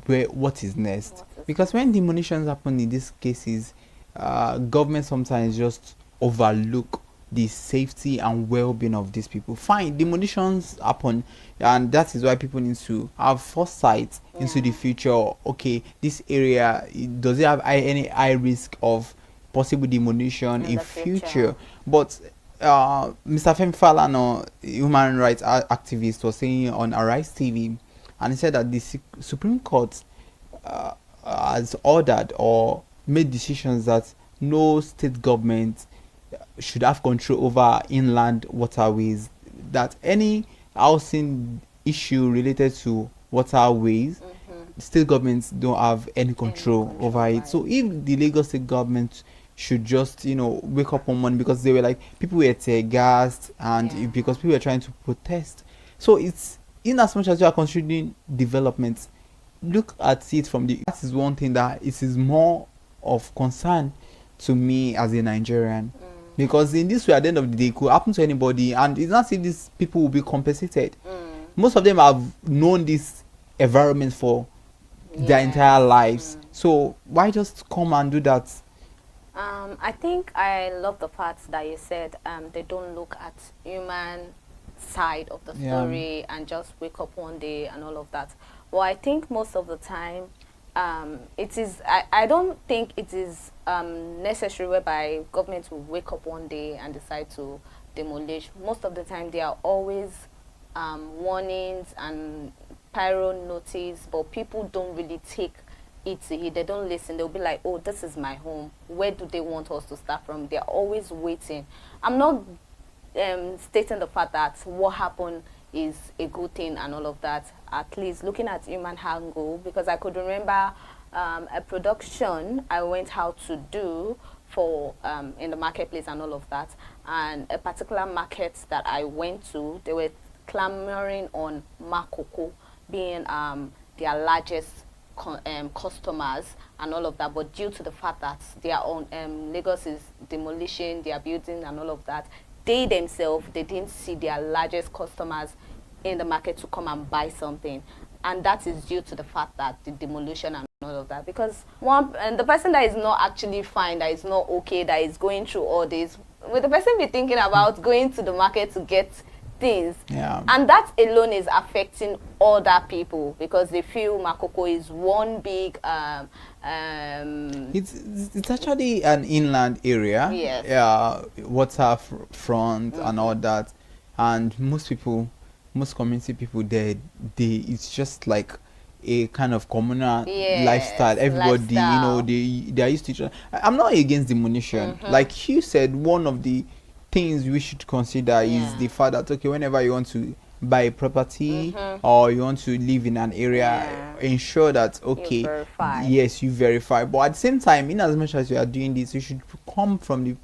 what is next. Because when demolitions happen in these cases, government sometimes just overlook the safety and well-being of these people. Fine, demolitions happen, and that is why people need to have foresight into the future. Okay, this area, does it have any high risk of possible demolition in future? But Mr. Femi Falana, human rights activist, was saying on Arise TV, and he said that the Supreme Court has ordered or made decisions that no state government should have control over inland waterways, that any housing issue related to waterways, state governments don't have any control over it. So if the Lagos state government should just, wake up one morning, because they were like, people were tear gassed, and because people were trying to protest. So it's, in as much as you are considering development, look at it from that is one thing that it is more of concern to me as a Nigerian. Because in this way, at the end of the day, it could happen to anybody, and it's not if these people will be compensated. Most of them have known this environment for their entire lives. So why just come and do that? I think I love the fact that you said they don't look at human side of the story and just wake up one day and all of that. Well, I think most of the time, it is. I don't think it is necessary whereby government will wake up one day and decide to demolish. Most of the time, there are always warnings and pyro notice, but people don't really take it to heed. They don't listen. They'll be like, "Oh, this is my home. Where do they want us to start from?" They're always waiting. I'm not stating the fact that what happened is a good thing and all of that. At least looking at human angle, because I could remember a production I went out to do for in the marketplace and all of that, and a particular market that I went to, they were clamoring on Makoko being their largest customers and all of that, but due to the fact that their own Lagos is demolishing their building and all of that, they themselves, they didn't see their largest customers in the market to come and buy something, and that is due to the fact that the demolition and all of that. Because the person that is not actually fine, that is not okay, that is going through all this, will the person be thinking about going to the market to get things? And that alone is affecting other people, because they feel Makoko is one big it's actually an inland area, waterfront and all that. and most people, most community people there, it's just like a kind of communal lifestyle. Everybody, you know, they are used to each other. I'm not against demolition. Like you said, one of the things we should consider is the fact that, okay, whenever you want to buy a property or you want to live in an area, ensure that, okay, yes, you verify. But at the same time, in as much as you are doing this, you should come from the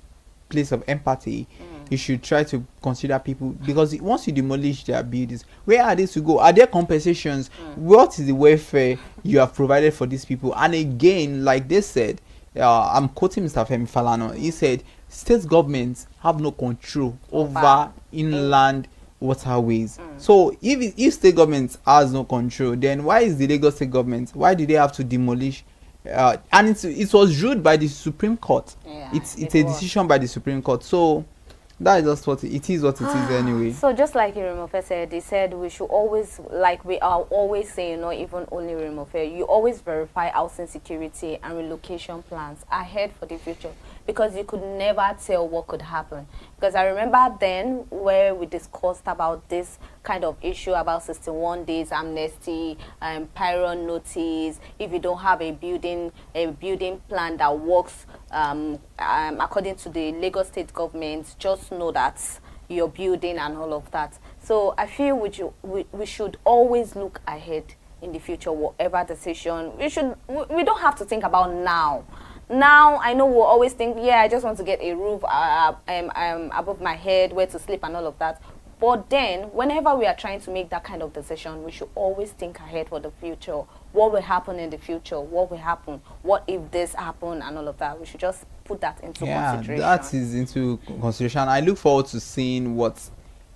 place of empathy. You should try to consider people, because once you demolish their buildings, where are they to go? Are there compensations? What is the welfare you have provided for these people? And again, like they said, I'm quoting Mr. Femi Falana. He said state governments have no control over inland waterways. So if state government has no control, then why is the Lagos state government, why do they have to demolish? And it was ruled by the Supreme Court. It's a decision by the Supreme Court. So that is just what it is anyway. So just like Iremofe said, they said we should always, like we are always saying, not even only Iremofe, you always verify housing security and relocation plans ahead for the future, because you could never tell what could happen. Because I remember then where we discussed about this kind of issue about 61 days amnesty, Pyron notice, if you don't have a building plan that works according to the Lagos state government, just know that you're building and all of that. So I feel we should always look ahead in the future, whatever decision. We don't have to think about now. Now, I know we'll always think, yeah, I just want to get a roof above my head, where to sleep and all of that. But then, whenever we are trying to make that kind of decision, we should always think ahead for the future. What will happen in the future? What will happen? What if this happened and all of that? We should just put that into consideration. That is into consideration. I look forward to seeing what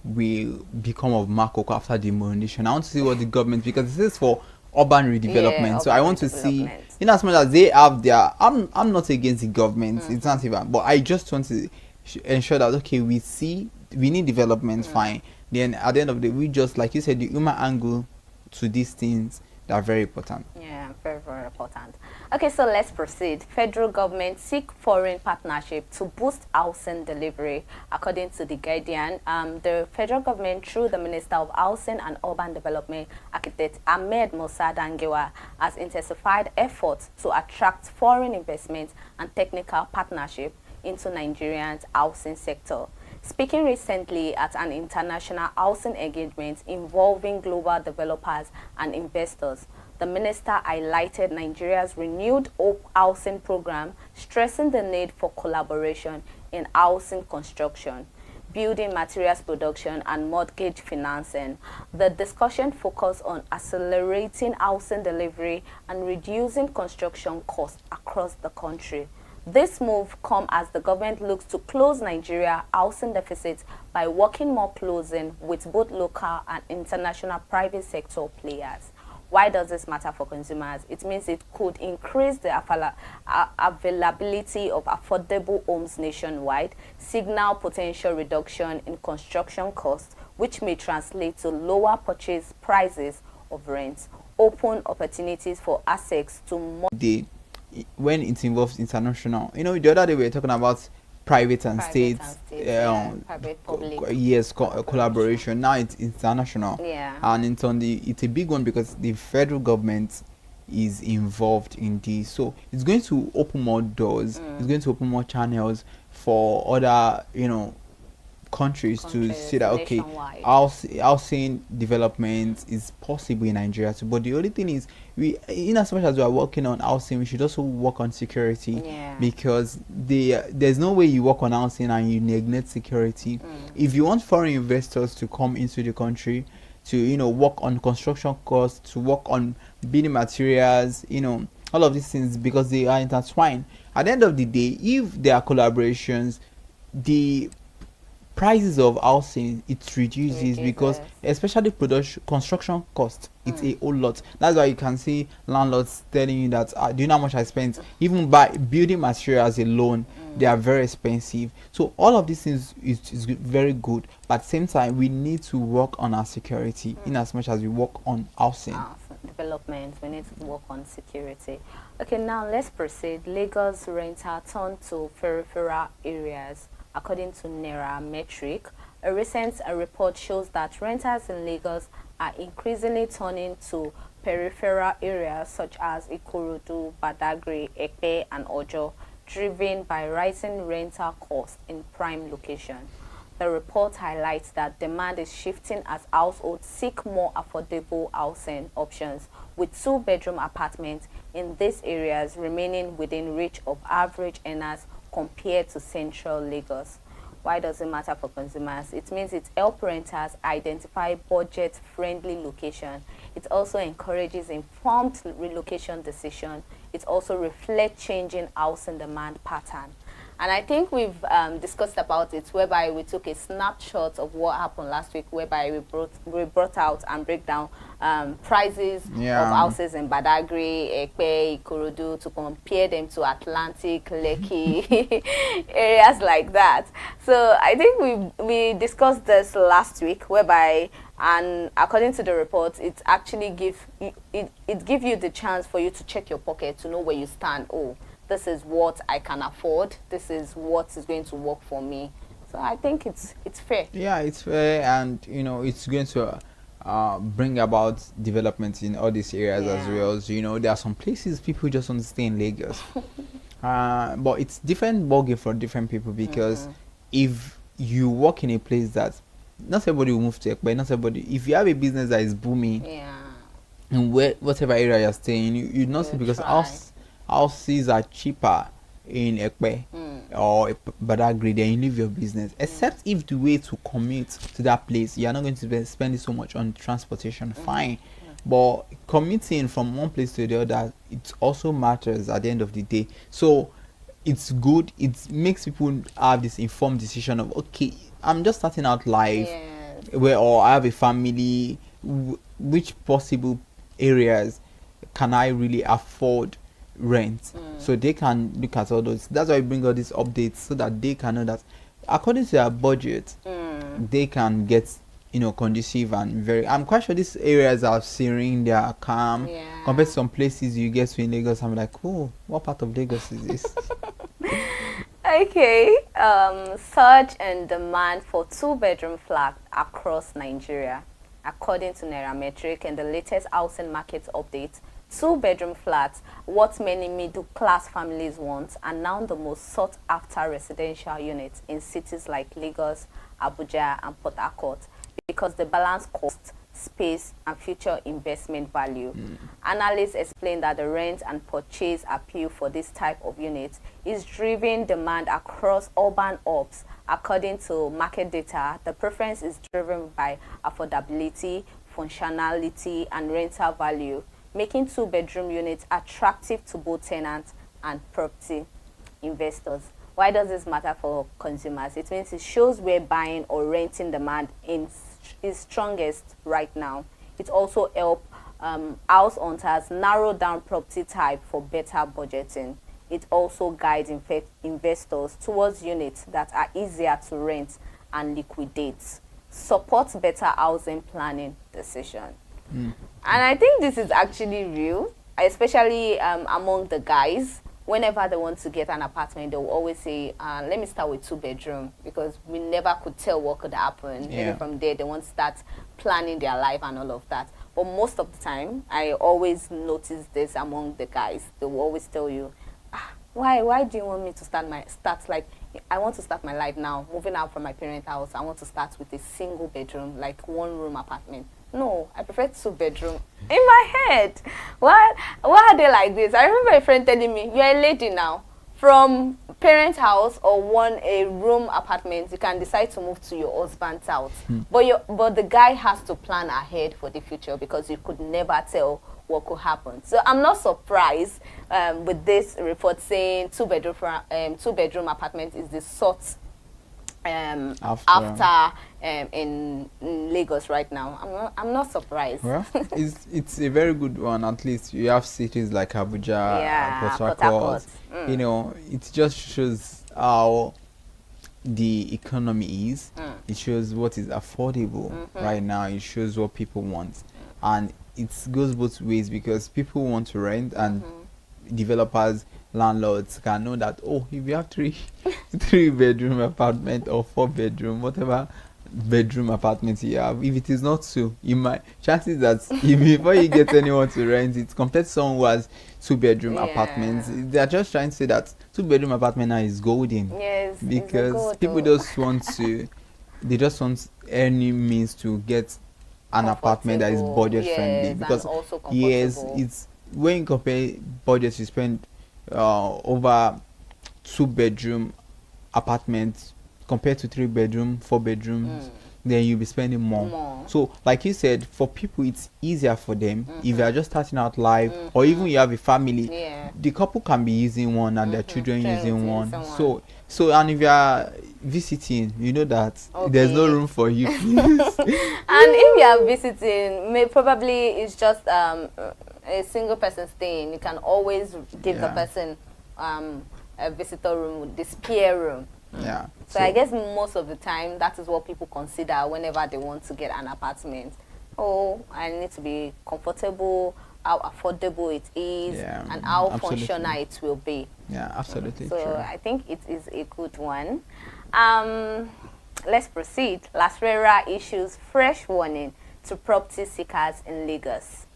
will become of Makoko after demolition. I want to see what the government, because this is for urban redevelopment, so I want to see, in as much as they have their, I'm not against the government, it's not even, but I just want to ensure that, okay, we need development, fine, then at the end of the day, we just, like you said, the human angle to these things that are very important. Yeah, very, very important. Okay, so let's proceed. Federal government seek foreign partnership to boost housing delivery. According to The Guardian, the federal government, through the Minister of Housing and Urban Development, Architect Ahmed Musa Dangewa, has intensified efforts to attract foreign investment and technical partnership into Nigeria's housing sector. Speaking recently at an international housing engagement involving global developers and investors, the minister highlighted Nigeria's renewed Hope housing program, stressing the need for collaboration in housing construction, building materials production, and mortgage financing. The discussion focused on accelerating housing delivery and reducing construction costs across the country. This move comes as the government looks to close Nigeria's housing deficit by working more closely with both local and international private sector players. Why does this matter for consumers? It means it could increase the availability of affordable homes nationwide, signal potential reduction in construction costs, which may translate to lower purchase prices of rents, open opportunities for assets to more. When it involves international, you know, the other day we were talking about private and state, collaboration. Now it's international, and it's a big one because the federal government is involved in this. So it's going to open more doors. It's going to open more channels for other, you know, countries to see that, okay, housing development is possible in Nigeria too. But the only thing is, we, in as much as we are working on housing, we should also work on security, because there's no way you work on housing and you neglect security. If you want foreign investors to come into the country to, you know, work on construction costs, to work on building materials, you know, all of these things, because they are intertwined. At the end of the day, if there are collaborations, the prices of housing, it reduces, because especially construction cost, it's a whole lot. That's why you can see landlords telling you that, do you know how much I spent? Even by building materials alone, they are very expensive. So all of these things is very good, but at the same time we need to work on our security in as much as we work on housing development. We need to work on security. Okay, now let's proceed. Lagos renter turned to peripheral areas. According to Naira metric, A recent report shows that renters in Lagos are increasingly turning to peripheral areas such as Ikorodu, Badagry, Ekpe, and Ojo, driven by rising rental costs in prime locations. The report highlights that demand is shifting as households seek more affordable housing options, with two-bedroom apartments in these areas remaining within reach of average earners compared to central Lagos. Why does it matter for consumers? It means it helps renters identify budget-friendly location. It also encourages informed relocation decision. It also reflects changing housing demand pattern. And I think we've discussed about it, whereby we took a snapshot of what happened last week, whereby we brought out and break down prices of houses in Badagry, Ekpe, Ikorodu, to compare them to Atlantic, Lekki, areas like that. So I think we discussed this last week, whereby, and according to the report, it actually give you the chance for you to check your pocket to know where you stand. Oh, this is what I can afford. This is what is going to work for me. So I think it's fair. Yeah, it's fair, and it's going to bring about development in all these areas as well. So, there are some places people just want to stay in Lagos, but it's different ballgame for different people, because if you work in a place that not everybody will move to Ekpe, not everybody. If you have a business that is booming, in whatever area you're staying, you not see, because houses are cheaper in Ekpe or Badagry, then you leave your business. Except if the way to commute to that place, you are not going to spend it so much on transportation. Fine, but commuting from one place to the other, it also matters at the end of the day. So it's good. It makes people have this informed decision of, okay, I'm just starting out life, or I have a family. Which possible areas can I really afford rent? So they can look at all those. That's why we bring all these updates, so that they can know that according to their budget, they can get conducive and very. I'm quite sure these areas are serene, they are calm compared to some places you get to in Lagos. I'm like, oh, what part of Lagos is this? Okay, surge and demand for two-bedroom flats across Nigeria. According to Nairametric and the latest housing market update, two-bedroom flats, what many middle-class families want, are now the most sought-after residential units in cities like Lagos, Abuja, and Port Harcourt, because they balance cost, space, and future investment value. Analysts explain that the rent and purchase appeal for this type of unit is driving demand across urban hubs. According to market data, the preference is driven by affordability, functionality, and rental value, making two-bedroom units attractive to both tenants and property investors. Why does this matter for consumers? It means it shows where buying or renting demand is strongest right now. It also helps house hunters narrow down property type for better budgeting. It also guides investors towards units that are easier to rent and liquidate, supports better housing planning decision. And I think this is actually real, especially among the guys. Whenever they want to get an apartment, they will always say, let me start with two-bedroom, because we never could tell what could happen. Maybe from there, they want to start planning their life and all of that. But most of the time, I always notice this among the guys. They will always tell you, why do you want me to start like, I want to start my life now, moving out from my parents' house. I want to start with a single bedroom, like one-room apartment. No, I prefer two-bedroom. In my head, why are they like this? I remember a friend telling me, you're a lady now. From parents' house or a room apartment, you can decide to move to your husband's house. But the guy has to plan ahead for the future, because you could never tell what could happen. So I'm not surprised with this report saying two-bedroom apartment is the sort after in Lagos right now. I'm not surprised. Well, it's a very good one. At least you have cities like Abuja, Port Harcourt. It just shows how the economy is. It shows what is affordable right now. It shows what people want, and it goes both ways, because people want to rent, and developers, landlords can know that, oh, if you have three bedroom apartment or 4-bedroom, whatever bedroom apartment you have. If it is not so, you might chances that if before you get anyone to rent it, compared to someone who has 2-bedroom apartments, they are just trying to say that 2-bedroom apartment now is golden. Yes, because people just want to, they just want any means to get an apartment that is budget friendly. Because and also yes, it's when you compare budgets, you spend over 2-bedroom apartments compared to 3-bedroom, 4-bedrooms, then you'll be spending more. So, like you said, for people it's easier for them if they are just starting out life, or even you have a family. The couple can be using one and their children using one. So, and if you are visiting, you know that there's no room for you. And if you are visiting, probably it's just a single person staying. You can always give the person a visitor room, the spare room. Yeah. So I guess most of the time that is what people consider whenever they want to get an apartment. Oh, I need to be comfortable, how affordable it is, and how functional it will be. Yeah, absolutely. So true. I think it is a good one. Let's proceed. Lasrera issues fresh warning to property seekers in Lagos.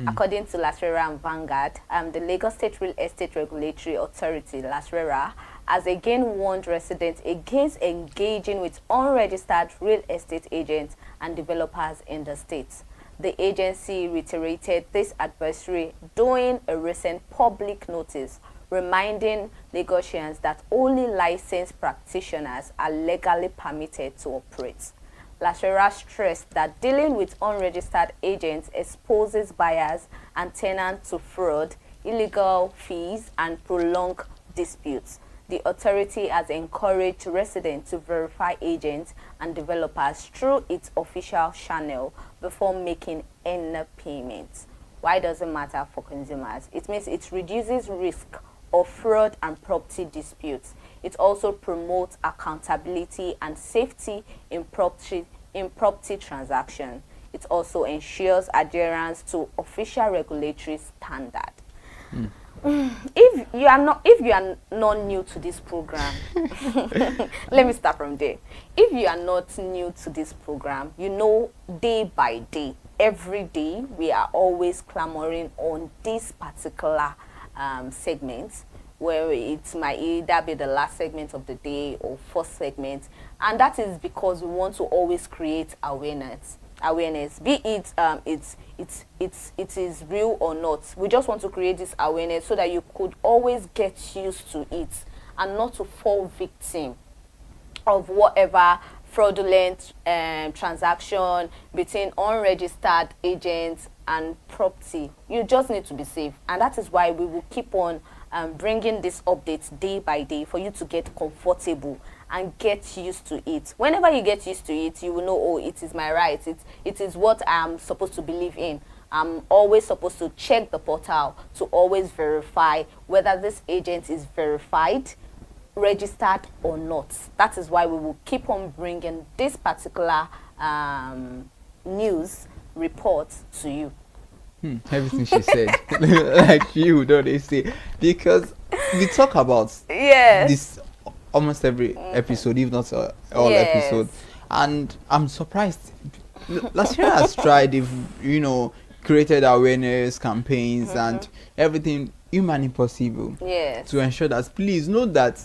According to Lasrera and Vanguard, the Lagos State Real Estate Regulatory Authority, Lasrera, has again warned residents against engaging with unregistered real estate agents and developers in the state. The agency reiterated this advisory during a recent public notice, reminding Lagosians that only licensed practitioners are legally permitted to operate. Lasrera stressed that dealing with unregistered agents exposes buyers and tenants to fraud, illegal fees, and prolonged disputes. The authority has encouraged residents to verify agents and developers through its official channel before making any payments. Why does it matter for consumers? It means it reduces risk of fraud and property disputes. It also promotes accountability and safety in property transactions. It also ensures adherence to official regulatory standard. If you are not new to this program, let me start from there. If you are not new to this program, you know day by day, every day, we are always clamoring on this particular segment, where it might either be the last segment of the day or first segment, and that is because we want to always create awareness, be it it is real or not. We just want to create this awareness so that you could always get used to it and not to fall victim of whatever fraudulent transaction between unregistered agents and property. You just need to be safe, and that is why we will keep on bringing these updates day by day for you to get comfortable and get used to it. Whenever you get used to it, you will know, oh, it is my right. It is what I'm supposed to believe in. I'm always supposed to check the portal to always verify whether this agent is verified, registered or not. That is why we will keep on bringing this particular news report to you. Everything she said, like you, don't they say? Because we talk about this almost every episode, if not all episodes, and I'm surprised. Last year has tried, created awareness campaigns and everything humanly possible to ensure that, please know that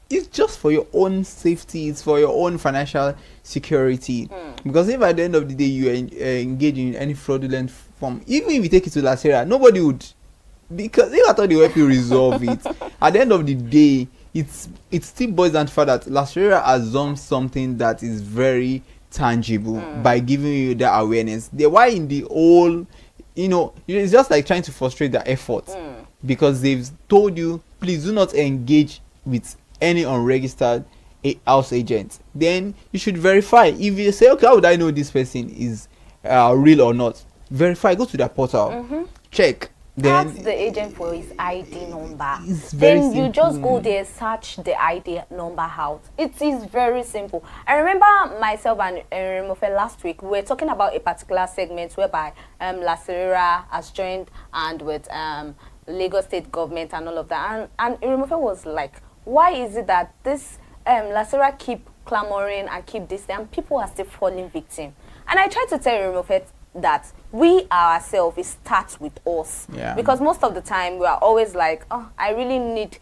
it's just for your own safety, it's for your own financial security. Because if at the end of the day you engage in any fraudulent form, even if you take it to Lasera, nobody would, because if I thought they would help you resolve it, at the end of the day, it still boils down to the fact that Lasera has done something that is very tangible by giving you the awareness. Why in the whole, it's just like trying to frustrate their efforts, because they've told you, please do not engage with any unregistered house agent. Then you should verify. If you say, okay, how would I know this person is real or not? Verify, go to their portal, check. Then ask the agent for his ID number. Then you just go there, search the ID number out. It is very simple. I remember myself and Remofe last week, we were talking about a particular segment whereby Lasera has joined and with Lagos State government and all of that. And Remofe was like, why is it that this Lasera keep clamoring and keep this, and people are still falling victim. And I try to tell Iremofet that we ourselves, it starts with us. Yeah. Because most of the time we are always like, oh, I really need,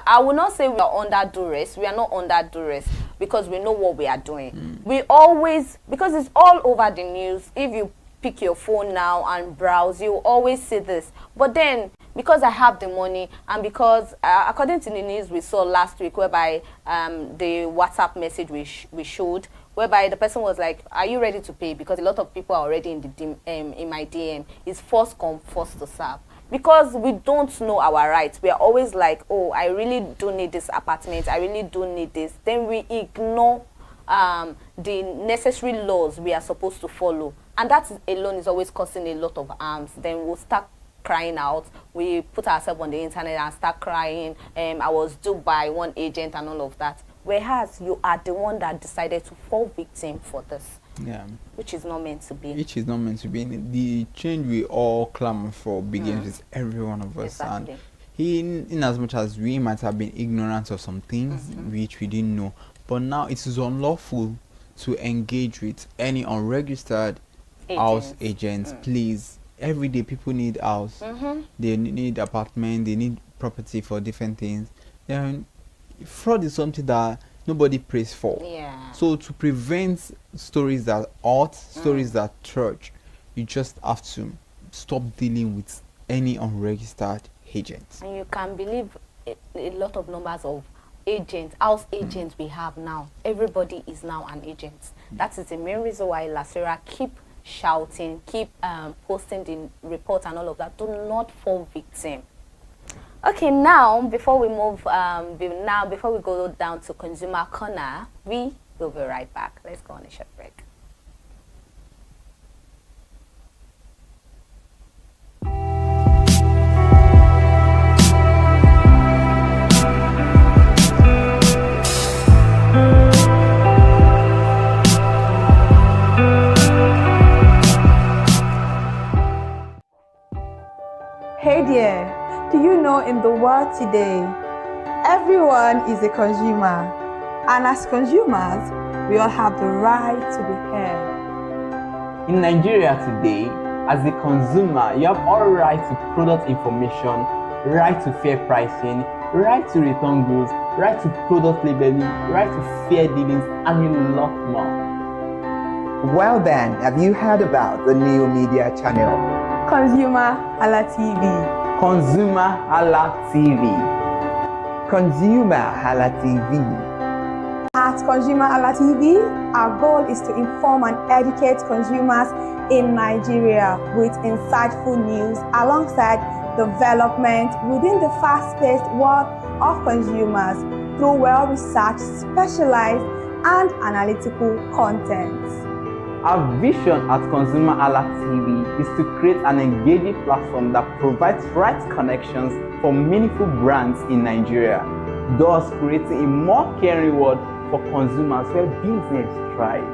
I will not say we are under duress. We are not under duress because we know what we are doing. We always, because it's all over the news, if you pick your phone now and browse, you always see this. But then, because I have the money, and because according to the news we saw last week, whereby the WhatsApp message we showed, whereby the person was like, are you ready to pay? Because a lot of people are already in the in my DM. It's first come, first to serve. Because we don't know our rights. We are always like, oh, I really do need this apartment. I really do need this. Then we ignore the necessary laws we are supposed to follow. And that alone is always causing a lot of harms. Then we'll start crying out. We put ourselves on the internet and start crying. I was duped by one agent and all of that. Whereas you are the one that decided to fall victim for this. Yeah. Which is not meant to be. Which is not meant to be. The change we all clamor for begins with every one of us. Exactly. And in as much as we might have been ignorant of some things which we didn't know, but now it is unlawful to engage with any unregistered house agents. Please, every day people need house. They need apartment. They need property for different things. Then fraud is something that nobody prays for. Yeah. So to prevent stories that hurt, stories that church, you just have to stop dealing with any unregistered agents. And you can believe a lot of numbers of agents, house agents we have now. Everybody is now an agent. That is the main reason why Lasera keep shouting, keep posting the report and all of that. Do not fall victim. Okay, now before we move, before we go down to Consumer Corner, we will be right back. Let's go on a short break. Hey there, do you know in the world today, everyone is a consumer, and as consumers, we all have the right to be heard. In Nigeria today, as a consumer, you have all right to product information, right to fair pricing, right to return goods, right to product labeling, right to fair dealings, and a lot more. Well then, have you heard about the new media channel? ConsumerHallaTV. ConsumerHallaTV. ConsumerHallaTV. At ConsumerHallaTV, our goal is to inform and educate consumers in Nigeria with insightful news alongside development within the fast-paced world of consumers through well-researched, specialized, and analytical content. Our vision at ConsumerHallaTV is to create an engaging platform that provides right connections for meaningful brands in Nigeria, thus creating a more caring world for consumers where business thrive.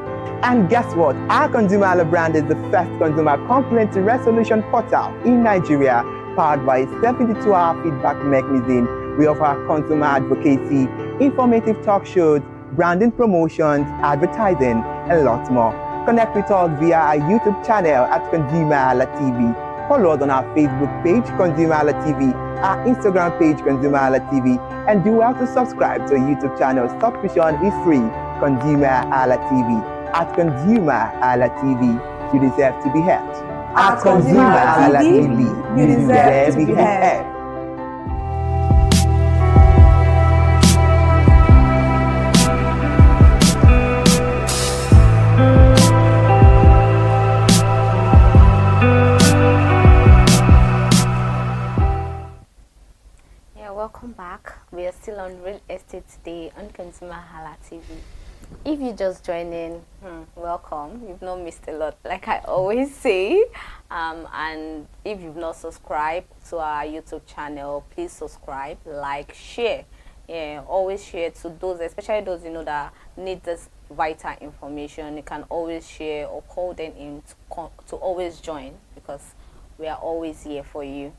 And guess what? Our ConsumerHalla brand is the first consumer complaint resolution portal in Nigeria, powered by a 72-hour feedback mechanism. We offer consumer advocacy, informative talk shows, branding promotions, advertising, and lots more. Connect with us via our YouTube channel at ConsumerHallaTV. Follow us on our Facebook page, ConsumerHallaTV, our Instagram page, ConsumerHallaTV, and do well to subscribe to our YouTube channel. Subscription is free. ConsumerHallaTV. At ConsumerHallaTV, you deserve to be heard. At ConsumerHallaTV, you deserve to be heard. Welcome back. We are still on real estate today on ConsumerHallaTV. If you just joined in, welcome. You've not missed a lot, like I always say. And if you've not subscribed to our YouTube channel, please subscribe, like, share. Yeah, always share to those, especially those that need this vital information. You can always share or call them in to always join, because we are always here for you.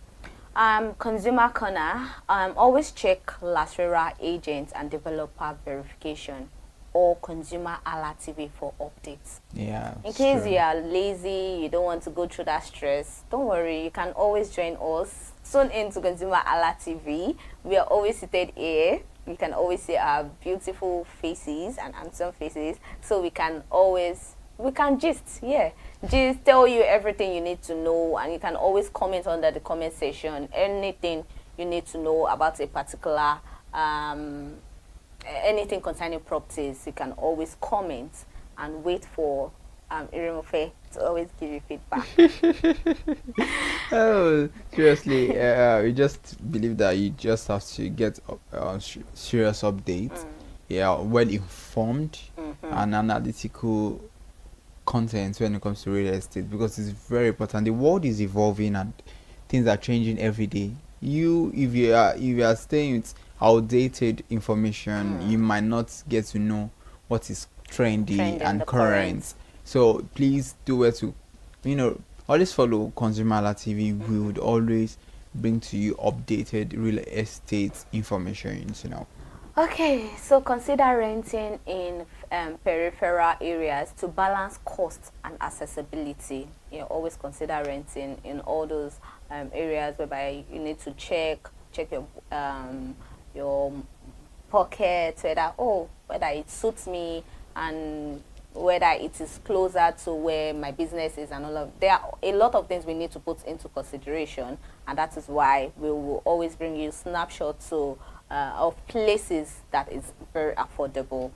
Consumer Corner, always check Lasera agent and developer verification. or ConsumerHallaTV for updates. Yeah. In case you are lazy, you don't want to go through that stress, don't worry, you can always join us. Tune in to ConsumerHallaTV. We are always seated here. You can always see our beautiful faces and handsome faces. So we can just tell you everything you need to know, and you can always comment under the comment section anything you need to know about a particular anything concerning properties. You can always comment and wait for Iremofe to always give you feedback. Oh, seriously, we just believe that you just have to get serious updates, well informed and analytical content when it comes to real estate, because it's very important. The world is evolving and things are changing every day. If you are staying with outdated information, you might not get to know what is trendy and current. So please do well to always follow ConsumerHallaTV. We would always bring to you updated real estate information. Okay, so consider renting in peripheral areas to balance cost and accessibility. Always consider renting in all those areas whereby you need to check your pocket, whether it suits me and whether it is closer to where my business is, and all of there are a lot of things we need to put into consideration, and that is why we will always bring you snapshots of places that is very affordable.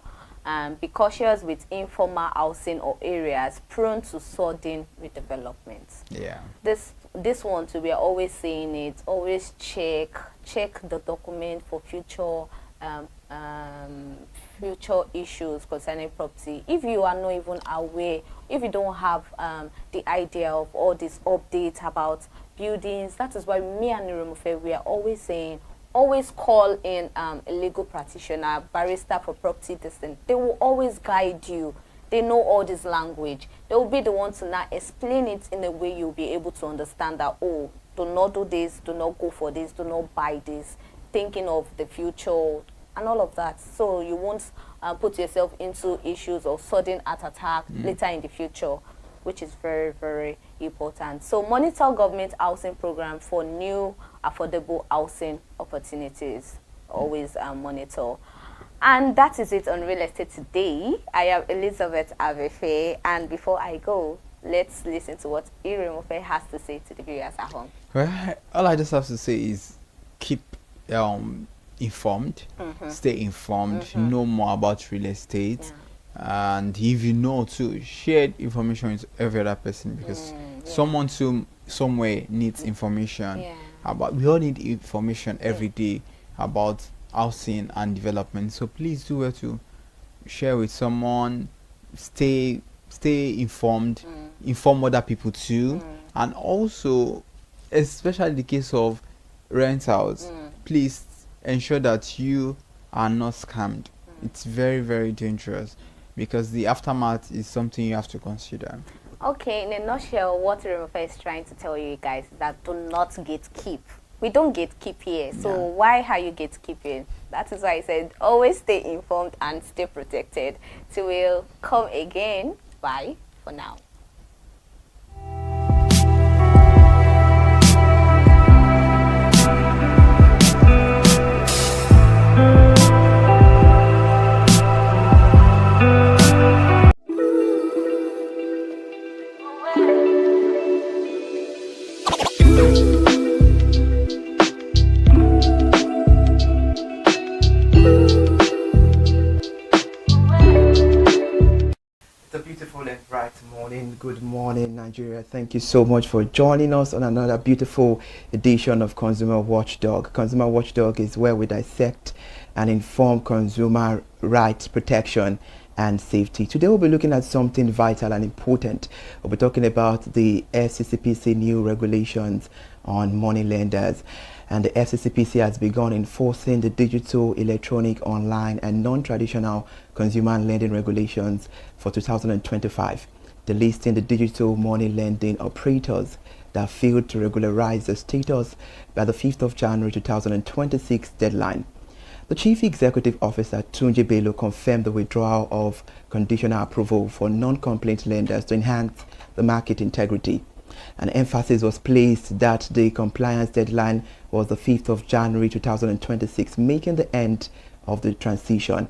Be cautious with informal housing or areas prone to sudden redevelopment. Yeah. This one too, we are always saying it. Always check the document for future future issues concerning property. If you are not even aware, if you don't have the idea of all these updates about buildings, that is why me and Iremofe, we are always saying, always call in a legal practitioner, barrister for property testing. They will always guide you. They know all this language. They will be the ones to now explain it in a way you'll be able to understand that, oh, do not do this, do not go for this, do not buy this, thinking of the future and all of that. So you won't put yourself into issues of sudden heart attack later in the future, which is very, very important. So monitor government housing program for new affordable housing opportunities. Always monitor. And that is it on real estate today. I am Elizabeth Avefe, and before I go, let's listen to what Iremofe has to say to the viewers at home. Well, all I just have to say is keep informed, stay informed, know more about real estate, and if you know to share information with every other person, because someone somewhere needs information about. We all need information every day about housing and development. So please do well to share with someone. Stay informed, inform other people too, and also, especially in the case of rentals, please ensure that you are not scammed. It's very, very dangerous, because the aftermath is something you have to consider. Okay, in a nutshell, what Iremofe is trying to tell you guys is that do not gatekeep. We don't gatekeep here, so why are you gatekeeping? That is why I said always stay informed and stay protected. So we'll come again. Bye for now. Good morning, Nigeria. Thank you so much for joining us on another beautiful edition of Consumer Watchdog. Consumer Watchdog is where we dissect and inform consumer rights protection and safety. Today we'll be looking at something vital and important. We'll be talking about the FCCPC new regulations on money lenders. And the FCCPC has begun enforcing the digital, electronic, online and non-traditional consumer lending regulations for 2025. Delisting the digital money lending operators that failed to regularize the status by the 5th of January 2026 deadline. The Chief Executive Officer, Tunji Bello, confirmed the withdrawal of conditional approval for non-complaint lenders to enhance the market integrity. An emphasis was placed that the compliance deadline was the 5th of January 2026, making the end of the transition.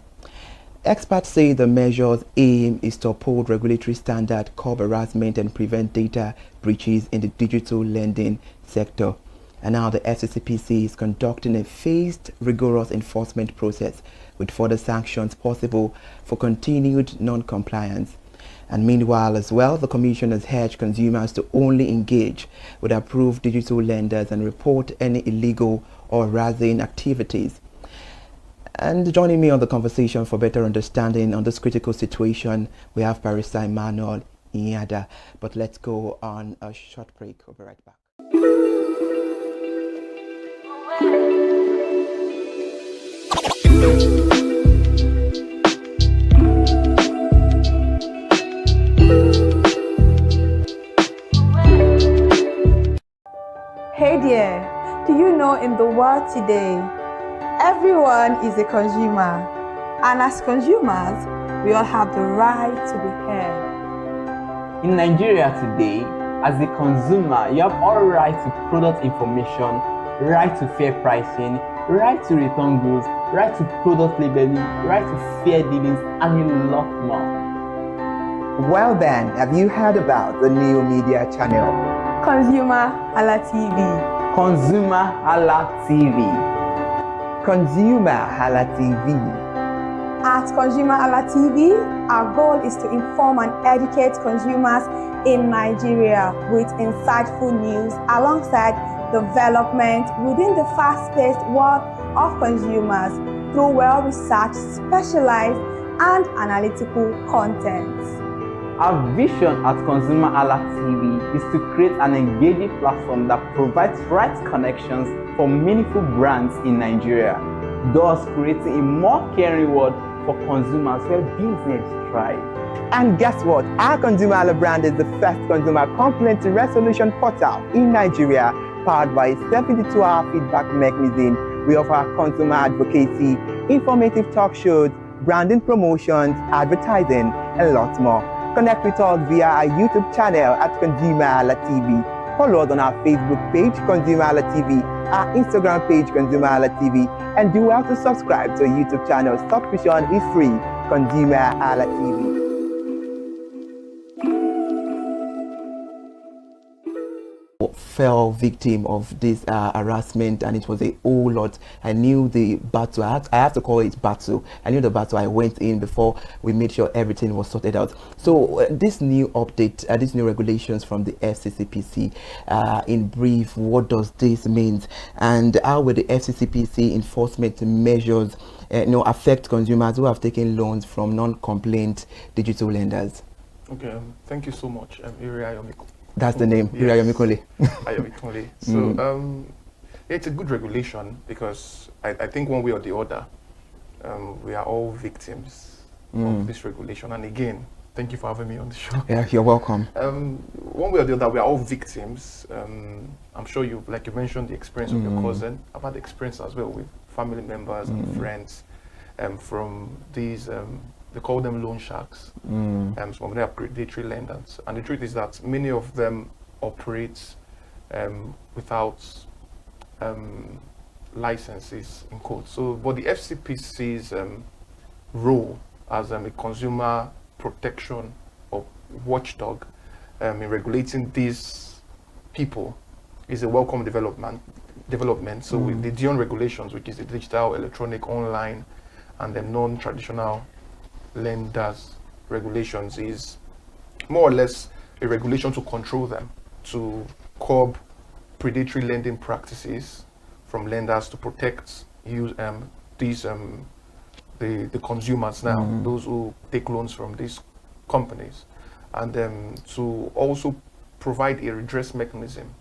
Experts say the measure's aim is to uphold regulatory standard, curb harassment, and prevent data breaches in the digital lending sector. And now the FCCPC is conducting a phased, rigorous enforcement process with further sanctions possible for continued non-compliance. And meanwhile as well, the Commission has urged consumers to only engage with approved digital lenders and report any illegal or harassing activities. And joining me on the conversation for better understanding on this critical situation, we have Barrister Emmanuel Inyada. But let's go on a short break. We'll be right back. Hey there, do you know in the world today, everyone is a consumer, and as consumers, we all have the right to be heard. In Nigeria today, as a consumer, you have all right to product information, right to fair pricing, right to return goods, right to product labeling, right to fair dealings, and a lot more. Well then, have you heard about the new media channel? ConsumerHalla TV. ConsumerHallaTV. ConsumerHalla TV. At ConsumerHalla TV, our goal is to inform and educate consumers in Nigeria with insightful news alongside development within the fast-paced world of consumers through well-researched, specialized, and analytical content. Our vision at ConsumerHalla TV is to create an engaging platform that provides right connections for meaningful brands in Nigeria, thus creating a more caring world for consumers where business thrive. And guess what? Our ConsumerHalla brand is the first consumer complaint resolution portal in Nigeria, powered by a 72-hour feedback mechanism. We offer consumer advocacy, informative talk shows, branding promotions, advertising, and lots more. Connect with us via our YouTube channel at ConsumerHallaTV. Follow us on our Facebook page, ConsumerHallaTV, our Instagram page, ConsumerHallaTV, and do well to subscribe to our YouTube channel. Subscription is free, ConsumerHallaTV. Fell victim of this harassment, and it was a whole lot. I knew the battle. I have to call it battle. I knew the battle. I went in before we made sure everything was sorted out. So this new update, these new regulations from the FCCPC, in brief, what does this mean, and how will the FCCPC enforcement measures affect consumers who have taken loans from non-complaint digital lenders? Okay, thank you so much, Iri. That's the name, yes. Ayomikole. So it's a good regulation because I think one way or the other, we are all victims of this regulation. And again, thank you for having me on the show. Yeah, you're welcome. One way or the other, we are all victims. I'm sure you, like you mentioned, the experience of your cousin. I've had the experience as well with family members and friends from these. They call them loan sharks. Some of them are predatory lenders. And the truth is that many of them operate without licenses, in quotes. So, but the FCPC's role as a consumer protection or watchdog in regulating these people is a welcome development. So with the DION regulations, which is the digital, electronic, online, and the non-traditional lenders regulations, is more or less a regulation to control them, to curb predatory lending practices from lenders, to protect the consumers now, those who take loans from these companies, and to also provide a redress mechanism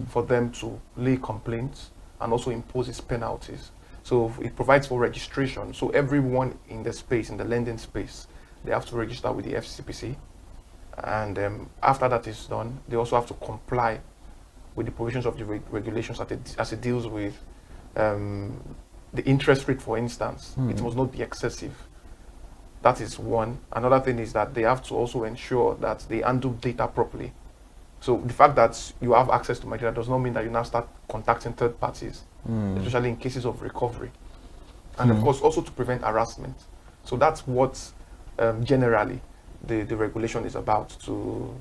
for them to lay complaints and also impose its penalties. So it provides for registration. So everyone in the space, in the lending space, they have to register with the FCCPC. And after that is done, they also have to comply with the provisions of the regulations as it deals with the interest rate, for instance, it must not be excessive. That is one. Another thing is that they have to also ensure that they handle data properly. So the fact that you have access to my data does not mean that you now start contacting third parties, especially in cases of recovery. And of course, also to prevent harassment. So that's what generally the regulation is about to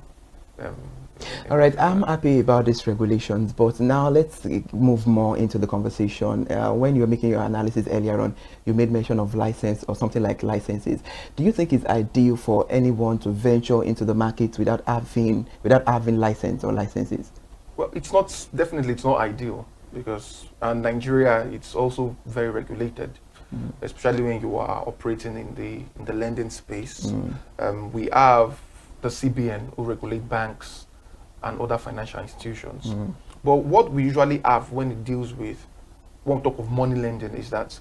all right, I'm happy about these regulations, but now let's move more into the conversation. When you were making your analysis earlier on, you made mention of license or something like licenses. Do you think it's ideal for anyone to venture into the market without having license or licenses? Well, it's not ideal, because in Nigeria it's also very regulated, especially when you are operating in the lending space. We have the CBN, who regulate banks and other financial institutions. But what we usually have when it deals with, when we talk of money lending, is that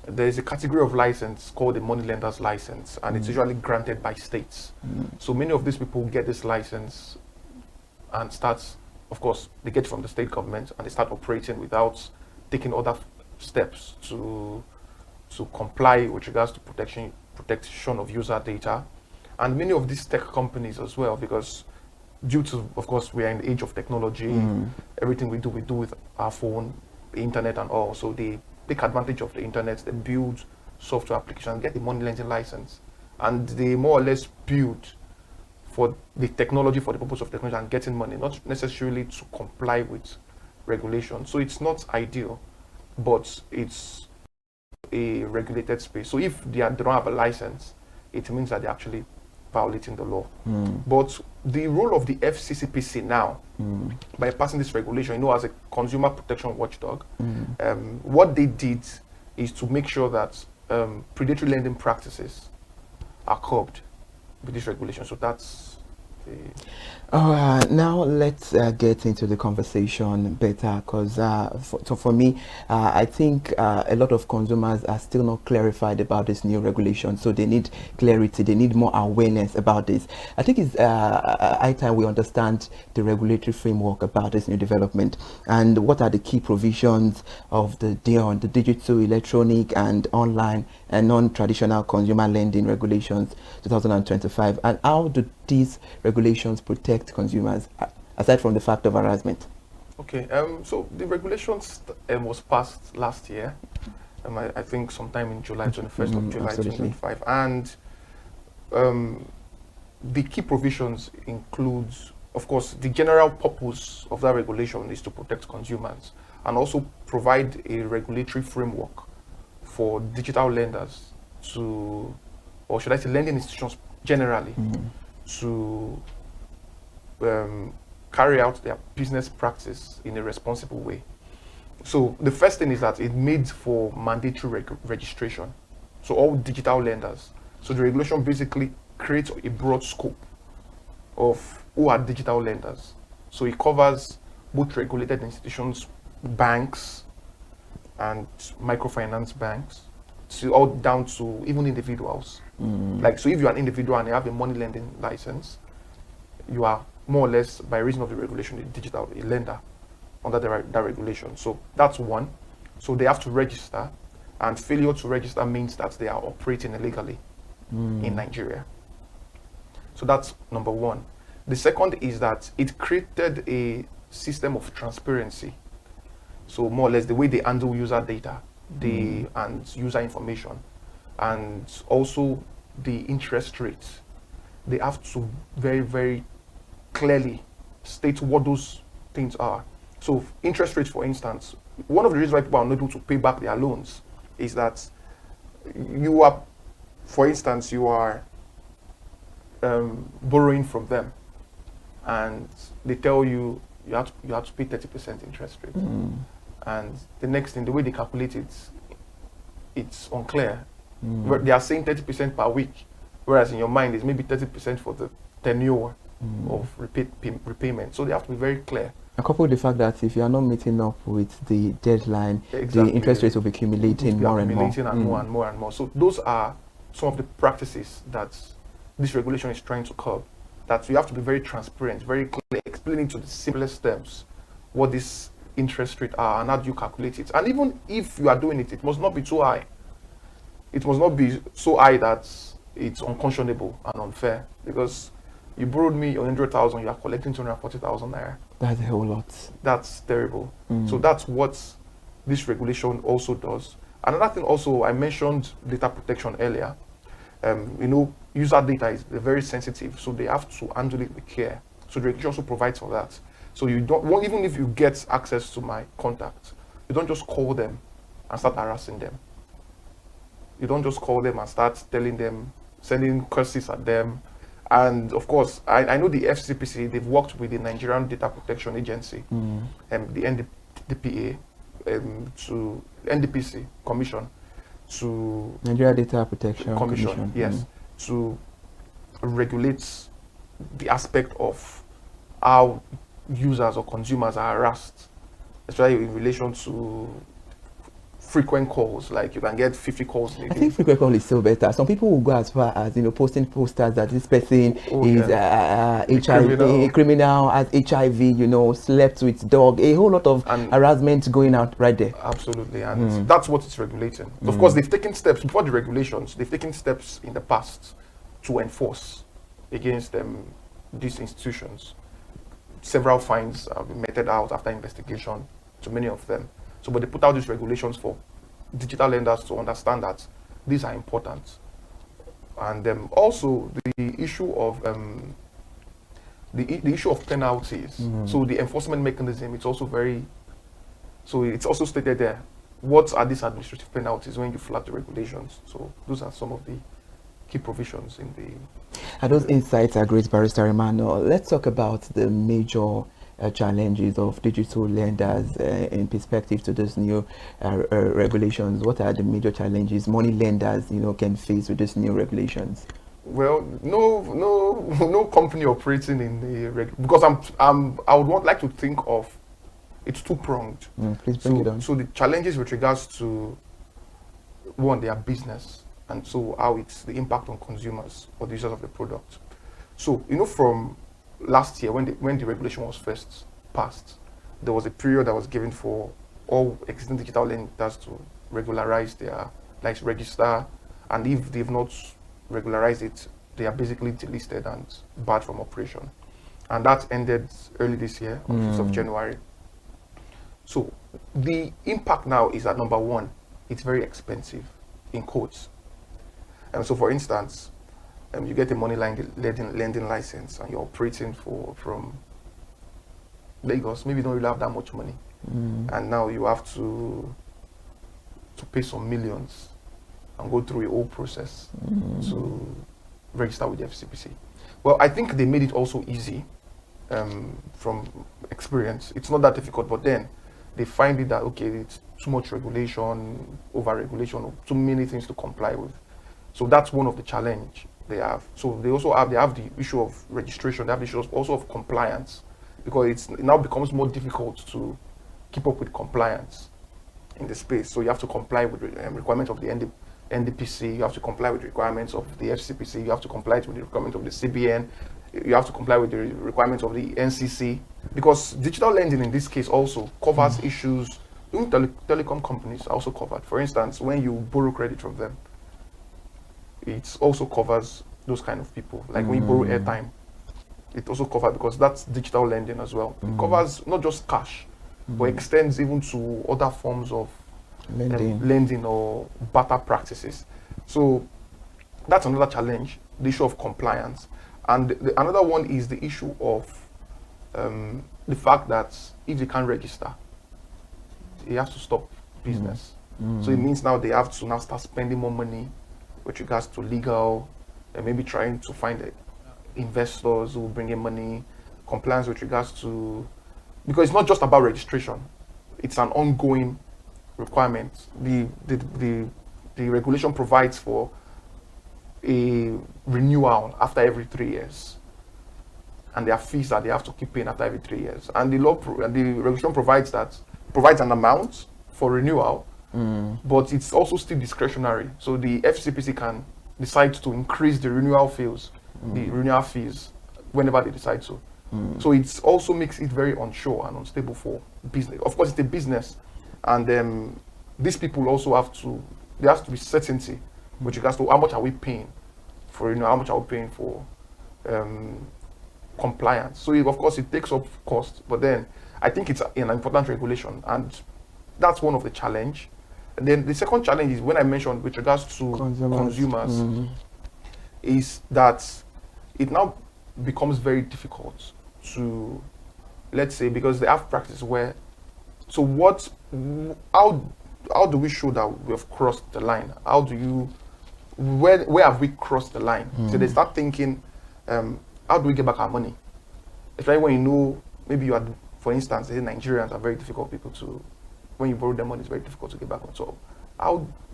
there is a category of license called the money lender's license, and it's usually granted by states. So many of these people get this license and of course, they get it from the state government, and they start operating without taking other steps to comply with regards to protection of user data. And many of these tech companies as well, because due to, of course, we are in the age of technology, everything we do with our phone, the internet and all. So they take advantage of the internet, they build software applications, get the money lending license. And they more or less build for the technology, for the purpose of technology and getting money, not necessarily to comply with regulation. So it's not ideal, but it's a regulated space. So if they don't have a license, it means that they're actually violating the law. But the role of the FCCPC now, by passing this regulation, as a consumer protection watchdog, what they did is to make sure that predatory lending practices are curbed with this regulation. So that's now let's get into the conversation better, because for me, I think a lot of consumers are still not clarified about this new regulation, so they need clarity, they need more awareness about this. I think it's high time we understand the regulatory framework about this new development, and what are the key provisions of the digital, electronic and online and non-traditional consumer lending regulations 2025, and how do these regulations protect consumers aside from the fact of harassment? Okay, so the regulations was passed last year, I think sometime in July, 21st of July 2025, and the key provisions includes, of course, the general purpose of that regulation is to protect consumers and also provide a regulatory framework for digital lenders to, or should I say lending institutions generally, to carry out their business practice in a responsible way. So the first thing is that it made for mandatory registration. So all digital lenders. So the regulation basically creates a broad scope of who are digital lenders. So it covers both regulated institutions, banks, and microfinance banks, so all down to even individuals. Like, so if you're an individual and you have a money lending license, you are more or less, by reason of the regulation, a lender under that regulation. So that's one. So they have to register, and failure to register means that they are operating illegally in Nigeria. So that's number one. The second is that it created a system of transparency. So more or less the way they handle user data, and user information, and also the interest rates. They have to very, very clearly state what those things are. So interest rates, for instance, one of the reasons why people are not able to pay back their loans is that you are, for instance, you are borrowing from them, and they tell you you have to pay 30% interest rate. And the next thing, the way they calculate it, it's unclear. They are saying 30% per week, whereas in your mind it's maybe 30% for the tenure of repayment. So they have to be very clear. And coupled with the fact that if you are not meeting up with the deadline, the interest rates will be accumulating more and more. So those are some of the practices that this regulation is trying to curb. That you have to be very transparent, very clear, explaining to the simplest steps what this interest rate are and how do you calculate it. And even if you are doing it, it must not be too high. It must not be so high that it's unconscionable and unfair, because you borrowed me 100,000, you are collecting 240,000 naira. That's a whole lot. That's terrible. So that's what this regulation also does. Another thing also, I mentioned data protection earlier. User data is very sensitive, so they have to handle it with care. So the regulation also provides for that. So you don't, even if you get access to my contact, you don't just call them and start harassing them. You don't just call them and start telling them, sending curses at them. And of course, I know the FCPC, they've worked with the Nigerian Data Protection Agency, the NDPA, to NDPC Commission, to Nigeria Data Protection Commission. Yes, to regulate the aspect of how users or consumers are harassed, especially in relation to frequent calls. Like you can get 50 calls in a day. I think frequent call is still better. Some people will go as far as posting posters that this person is HIV, a criminal, has HIV, slept with dog, a whole lot of harassment going out right there. Absolutely, and that's what it's regulating. Of course, they've taken steps before the regulations. They've taken steps in the past to enforce against these institutions. Several fines have been meted out after investigation to many of them. So, but they put out these regulations for digital lenders to understand that these are important. And also the issue of the issue of penalties. So the enforcement mechanism, it's also it's also stated there. What are these administrative penalties when you flout the regulations? So those are some of the key provisions in the. And those insights are great, Barrister Emmanuel. Let's talk about the major challenges of digital lenders in perspective to those new regulations. What are the major challenges money lenders can face with these new regulations? Well, no company operating in the because I would like to think of it's two-pronged. Please bring it on. So the challenges with regards to one, their business, and so how it's the impact on consumers or the users of the product. So from last year, when the regulation was first passed, there was a period that was given for all existing digital lenders to regularize their, register, and if they've not regularized it, they are basically delisted and barred from operation. And that ended early this year, on 5th of January. So the impact now is that, number one, it's very expensive, in quotes. And so, for instance, you get a money lending license and you're operating from Lagos. Maybe you don't really have that much money, and now you have to pay some millions and go through a whole process to register with the FCPC. Well, I think they made it also easy. From experience, it's not that difficult, but then they find it that it's too much regulation, over-regulation, too many things to comply with. So that's one of the challenge they have. So they also have the issue of registration. They have the issue also of compliance, because it now becomes more difficult to keep up with compliance in the space. So you have to comply with requirements of the NDPC. You have to comply with requirements of the FCPC. You have to comply with the requirements of the CBN. You have to comply with the requirements of the NCC, because digital lending in this case also covers issues. Even telecom companies are also covered. For instance, when you borrow credit from them, it also covers those kind of people. Like when you borrow airtime, it also covers, because that's digital lending as well. It covers not just cash, but extends even to other forms of lending or barter practices. So that's another challenge, the issue of compliance. And another one is the issue of the fact that if they can't register, they have to stop business. So it means now they have to now start spending more money with regards to legal, and maybe trying to find investors who will bring in money, compliance with regards to, because it's not just about registration, it's an ongoing requirement. The regulation provides for a renewal after every 3 years, and there are fees that they have to keep paying after every 3 years. And the regulation provides an amount for renewal, but it's also still discretionary. So the FCPC can decide to increase the renewal fees, whenever they decide to. So it also makes it very unsure and unstable for business. Of course, it's a business, and these people also there has to be certainty with regards to how much are we paying for, how much are we paying for compliance. So of course it takes up cost, but then I think it's an important regulation, and that's one of the challenge. And then the second challenge is when I mentioned with regards to consumers, is that it now becomes very difficult to, let's say, because they have practice where, so how do we show that we have crossed the line? Where have we crossed the line? So they start thinking, how do we get back our money? Especially when you know, maybe you are, for instance, Nigerians are very difficult people to, when you borrow their money, it's very difficult to get back on. So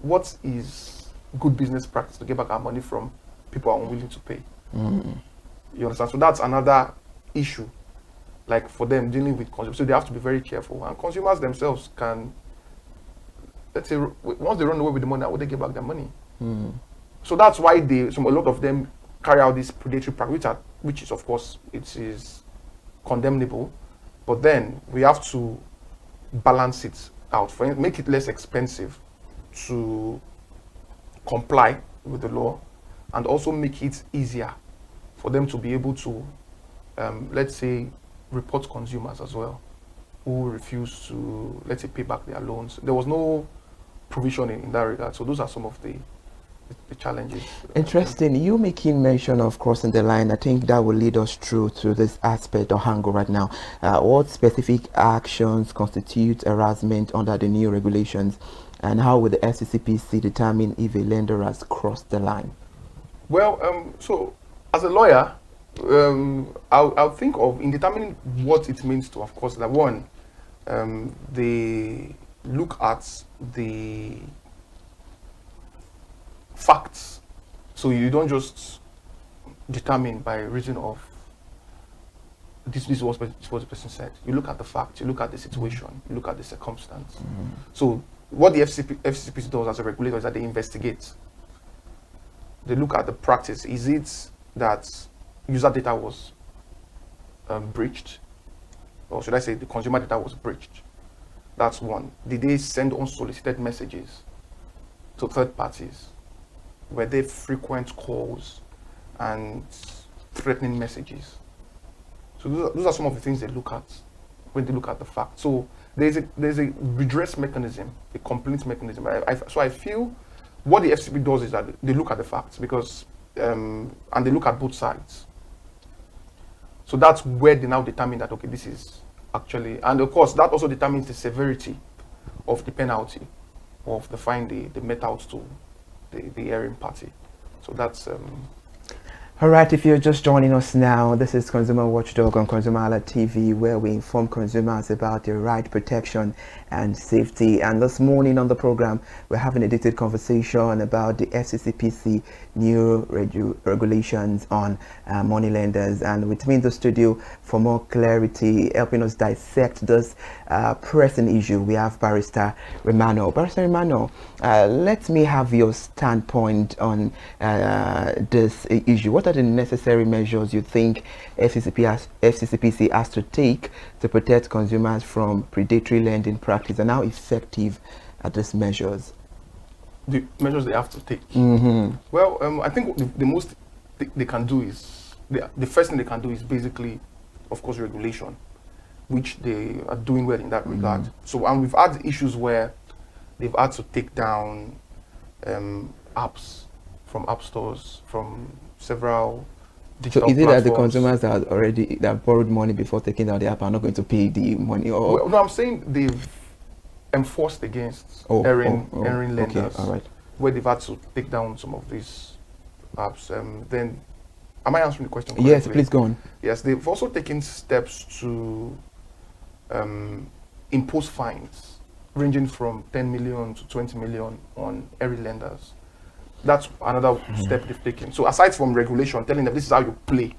what is good business practice to get back our money from people who are unwilling to pay? You understand? So that's another issue, like for them dealing with consumers. So they have to be very careful. And consumers themselves can, let's say, once they run away with the money, how would they get back their money? So that's why a lot of them carry out this predatory practice, which is, of course, it is condemnable. But then we have to balance it out, make it less expensive to comply with the law, and also make it easier for them to be able to, let's say, report consumers as well who refuse to, let's say, pay back their loans. There was no provision in that regard. So those are some of the challenges. Interesting. You making mention of crossing the line. I think that will lead us through to this aspect or angle right now. What specific actions constitute harassment under the new regulations, and how will the FCCPC determine if a lender has crossed the line? Well, so as a lawyer, I'll think of, in determining what it means to, of course, that one, they look at the facts. So you don't just determine by reason of this is what the person said. You look at the facts, you look at the situation, you look at the circumstance. So what the FCCPC does as a regulator is that they investigate. They look at the practice. Is it that user data was breached? Or should I say the consumer data was breached? That's one. Did they send unsolicited messages to third parties? Were there frequent calls and threatening messages? So those are some of the things they look at when they look at the facts. So there's a redress mechanism, a complaint mechanism. So I feel what the FCP does is that they look at the facts, because and they look at both sides. So that's where they now determine that, okay, this is actually, and of course that also determines the severity of the penalty of the fine they met out to the erring party. So that's all right, if you're just joining us now, this is Consumer Watchdog on ConsumerHallaTV, where we inform consumers about their right protection and safety. And this morning on the program, we're having a detailed conversation about the FCCPC new regulations on money lenders. And with me in the studio for more clarity, helping us dissect this pressing issue, we have Barrister Emmanuel. Barrister Emmanuel, let me have your standpoint on this issue. What are the necessary measures you think FCCPC has to take to protect consumers from predatory lending practice, and how effective are these measures? The measures they have to take. Well, I think the most they can do is, the first thing they can do is basically, of course, regulation, which they are doing well in that regard. So, and we've had issues where they've had to take down apps from app stores, from several digital platforms. So is it that the consumers that borrowed money before taking out the app are not going to pay the money? Or? Well, no, I'm saying they've enforced against erring lenders, okay, all right, where they've had to take down some of these apps. Then, am I answering the question correctly? Yes, please go on. Yes, they've also taken steps to impose fines ranging from 10 million to 20 million on erring lenders. That's another step they've taken. So aside from regulation, telling them this is how you play,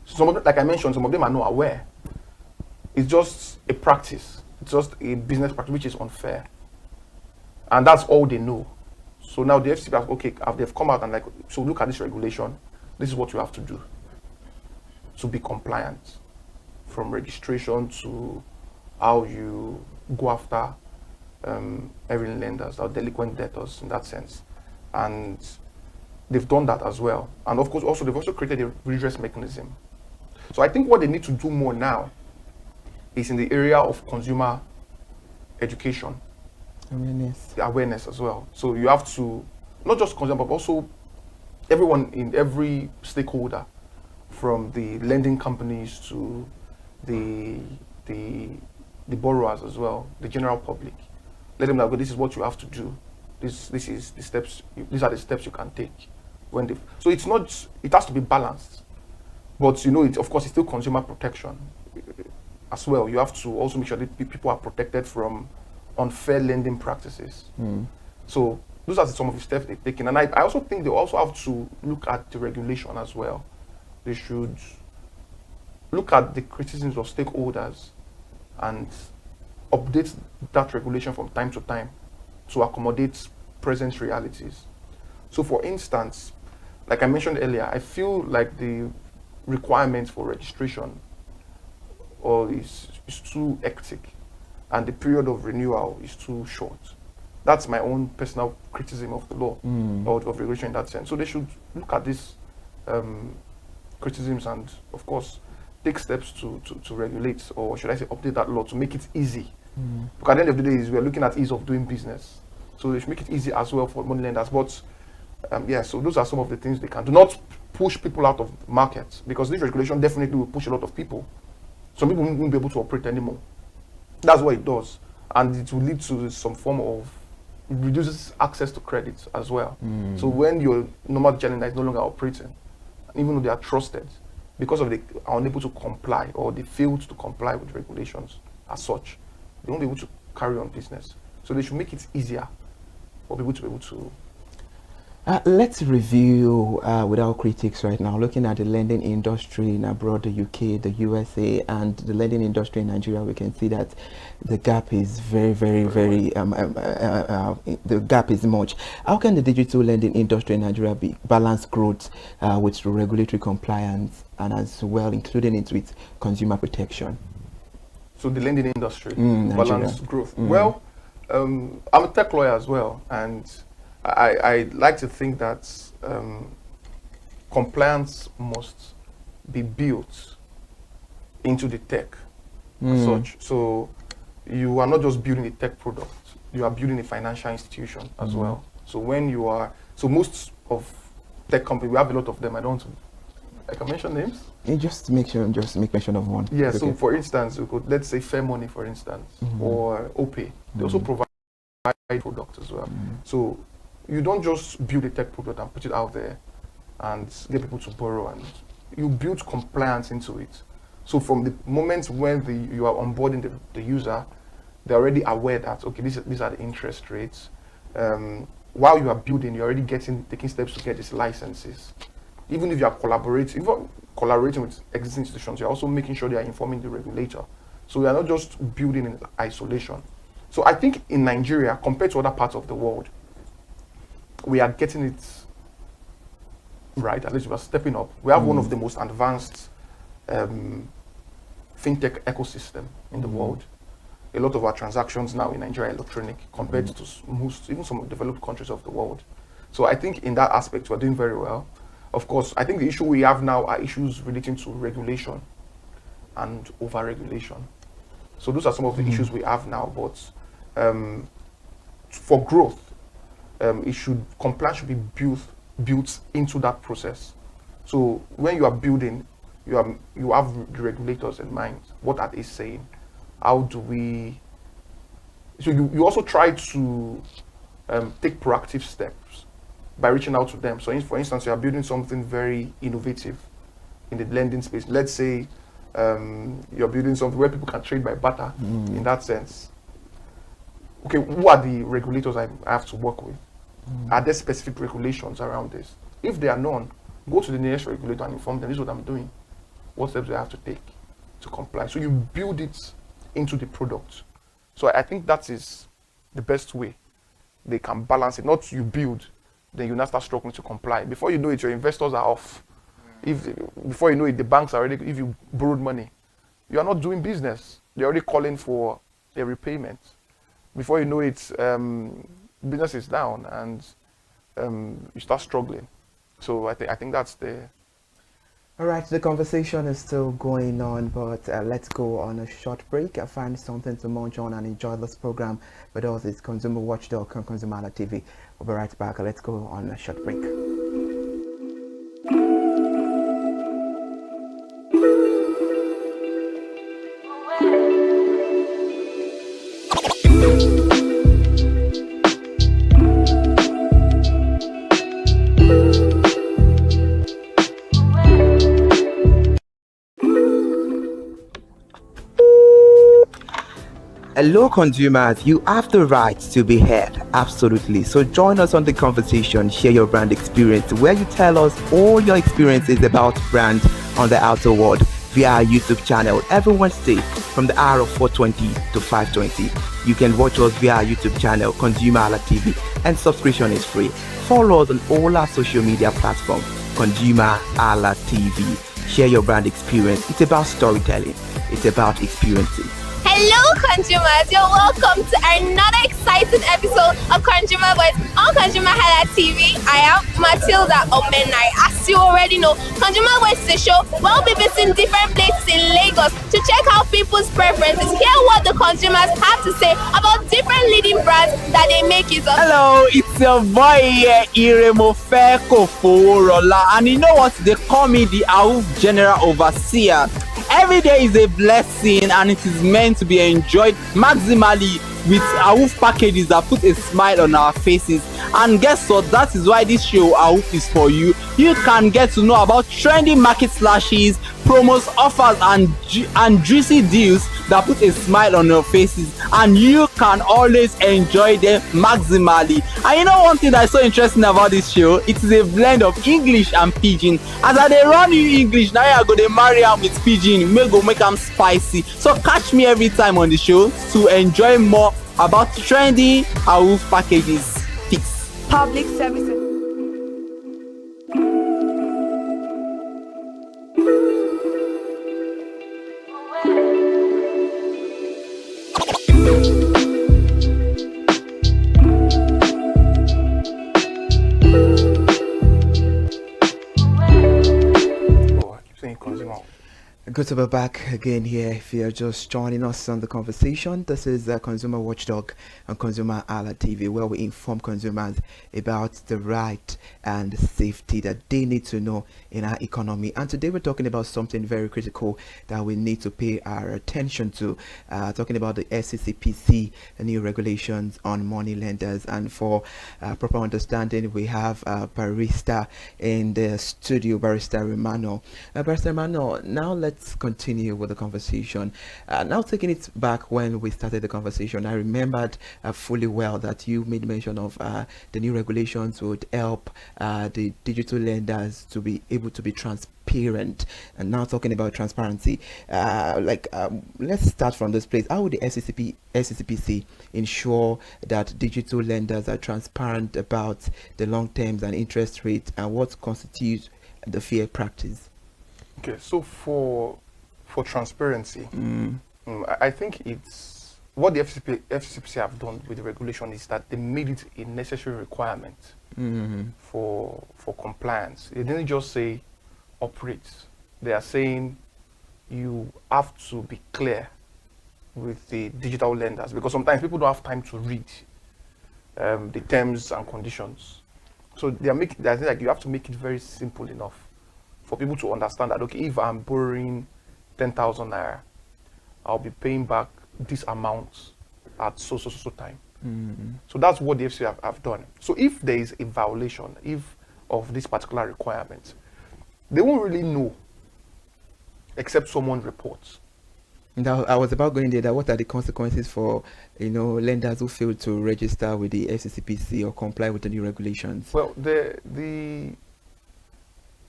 some of them, like I mentioned, some of them are not aware. It's just a practice. It's just a business practice which is unfair. And that's all they know. So now the FCC, okay, they've come out and like, so look at this regulation. This is what you have to do. to be compliant, from registration to how you go after erring lenders or delinquent debtors in that sense. And they've done that as well. And of course, also they've also created a redress mechanism. So I think what they need to do more now is in the area of consumer education. Awareness as well. So you have to, not just consumer, but also everyone in every stakeholder, from the lending companies to the borrowers as well, the general public. Let them know, this is what you have to do. This is the steps. These are the steps you can take. So it's not. It has to be balanced. But of course, it's still consumer protection as well. You have to also make sure that people are protected from unfair lending practices. So those are some of the steps they've taken. And I also think they also have to look at the regulation as well. They should look at the criticisms of stakeholders and update that regulation from time to time to accommodate present realities. So for instance, like I mentioned earlier, I feel like the requirements for registration is too hectic, and the period of renewal is too short. That's my own personal criticism of the law or of regulation in that sense. So they should look at these criticisms and, of course, take steps to regulate, or should I say update that law to make it easy. Because at the end of the day, we're looking at ease of doing business. So they should make it easy as well for money lenders. But so those are some of the things they can do. Not push people out of markets, because this regulation definitely will push a lot of people. Some people won't be able to operate anymore. That's what it does. And it will lead to some form of, it reduces access to credit as well. So when your normal lender is no longer operating, even though they are trusted, because of they are unable to comply or they failed to comply with regulations as such, they won't be able to carry on business. So they should make it easier for people to be able to. Let's review without critics right now, looking at the lending industry in abroad, the UK, the USA, and the lending industry in Nigeria. We can see that the gap is very, the gap is much. How can the digital lending industry in Nigeria balance growth with regulatory compliance, and as well including it with consumer protection? So the lending industry, balance growth. Well, I'm a tech lawyer as well, and I like to think that compliance must be built into the tech as such. So you are not just building a tech product, you are building a financial institution as well. So when you are, so most of tech companies, we have a lot of them. I can mention names? Just make mention of one. Yeah, okay. So for instance, we could, let's say Fair Money, for instance, or OPay. They also provide products as well. So you don't just build a tech product and put it out there and get people to borrow, and you build compliance into it. So from the moment when you are onboarding the user, they're already aware that, okay, these are the interest rates. While you are building, you're already taking steps to get these licenses. Even if you are collaborating with existing institutions, you're also making sure they are informing the regulator. So we are not just building in isolation. So I think in Nigeria, compared to other parts of the world, we are getting it right. At least we are stepping up. We have one of the most advanced fintech ecosystem in the world. A lot of our transactions now in Nigeria are electronic compared to even some developed countries of the world. So I think in that aspect, we're doing very well. Of course, I think the issue we have now are issues relating to regulation and over-regulation. So those are some of the issues we have now. But for growth, compliance should be built into that process. So when you are building, you have the regulators in mind. What are they saying? How do we? So you also try to take proactive steps by reaching out to them. So for instance, you are building something very innovative in the lending space. Let's say you're building something where people can trade by barter. In that sense, okay, who are the regulators I have to work with? Are there specific regulations around this? If there are none, go to the nearest regulator and inform them, this is what I'm doing. What steps do I have to take to comply? So you build it into the product. So I think that is the best way they can balance it. Not you build, then you now start struggling to comply. Before you know it, your investors are off. If before you know it, the banks are already, if you borrowed money, you are not doing business. They're already calling for a repayment. Before you know it, business is down and you start struggling. So I think that's the. All right, the conversation is still going on, but let's go on a short break. I find something to munch on and enjoy this program. But also, it's Consumer Watchdog on ConsumerHallaTV. We'll be right back. Let's go on a short break. Hello consumers, you have the right to be heard, absolutely. So join us on the conversation, share your brand experience, where you tell us all your experiences about brands on the outer world via our YouTube channel every Wednesday from the hour of 4:20 to 5:20. You can watch us via our YouTube channel, ConsumerHallaTV, and subscription is free. Follow us on all our social media platforms, ConsumerHallaTV. Share your brand experience. It's about storytelling. It's about experiences. Hello, consumers. You're welcome to another exciting episode of Consumer Voice on ConsumerHallaTV. I am Matilda Omenai. As you already know, Consumer Voice is a show where we'll be visiting different places in Lagos to check out people's preferences, hear what the consumers have to say about different leading brands that they make use of. Hello, it's your boy here, Iremofeko Foworola, and you know what? They call me the AUF General Overseer. Every day is a blessing and it is meant to be enjoyed maximally with AUF packages that put a smile on our faces. And guess what? That is why this show AUF is for you. You can get to know about trendy market slashes, promos, offers and juicy deals that put a smile on your faces, and you can always enjoy them maximally. And you know one thing that's so interesting about this show? It is a blend of English and Pidgin. As I dey run you English, now you go to marry am with Pidgin, go make them spicy. So catch me every time on the show to enjoy more about trendy AUF packages. Peace. Public services. Good to be back again here. If you're just joining us on the conversation, this is Consumer Watchdog on ConsumerHallaTV, where we inform consumers about the right and safety that they need to know in our economy. And today we're talking about something very critical that we need to pay our attention to, talking about the SCCPC, the new regulations on money lenders. And for proper understanding, we have Barrister in the studio, Barrister Emmanuel. Barrister Emmanuel, now let's continue with the conversation. Now taking it back when we started the conversation, I remembered fully well that you made mention of the new regulations would help the digital lenders to be able to be transparent. And now talking about transparency, let's start from this place. How would the SCCPC ensure that digital lenders are transparent about the long terms and interest rates, and what constitutes the fair practice? Okay, so for transparency, I think it's what the FCCPC have done with the regulation is that they made it a necessary requirement for compliance. They didn't just say operate. They are saying you have to be clear with the digital lenders, because sometimes people don't have time to read the terms and conditions. So they are making, I think, like you have to make it very simple enough for people to understand that, okay, if I'm borrowing 10,000 naira, I'll be paying back this amount at so time. So that's what the FCC have done. So if there is a violation of this particular requirement, they won't really know except someone reports. Now, I was about going there. What are the consequences for lenders who fail to register with the FCCPC or comply with the new regulations? Well,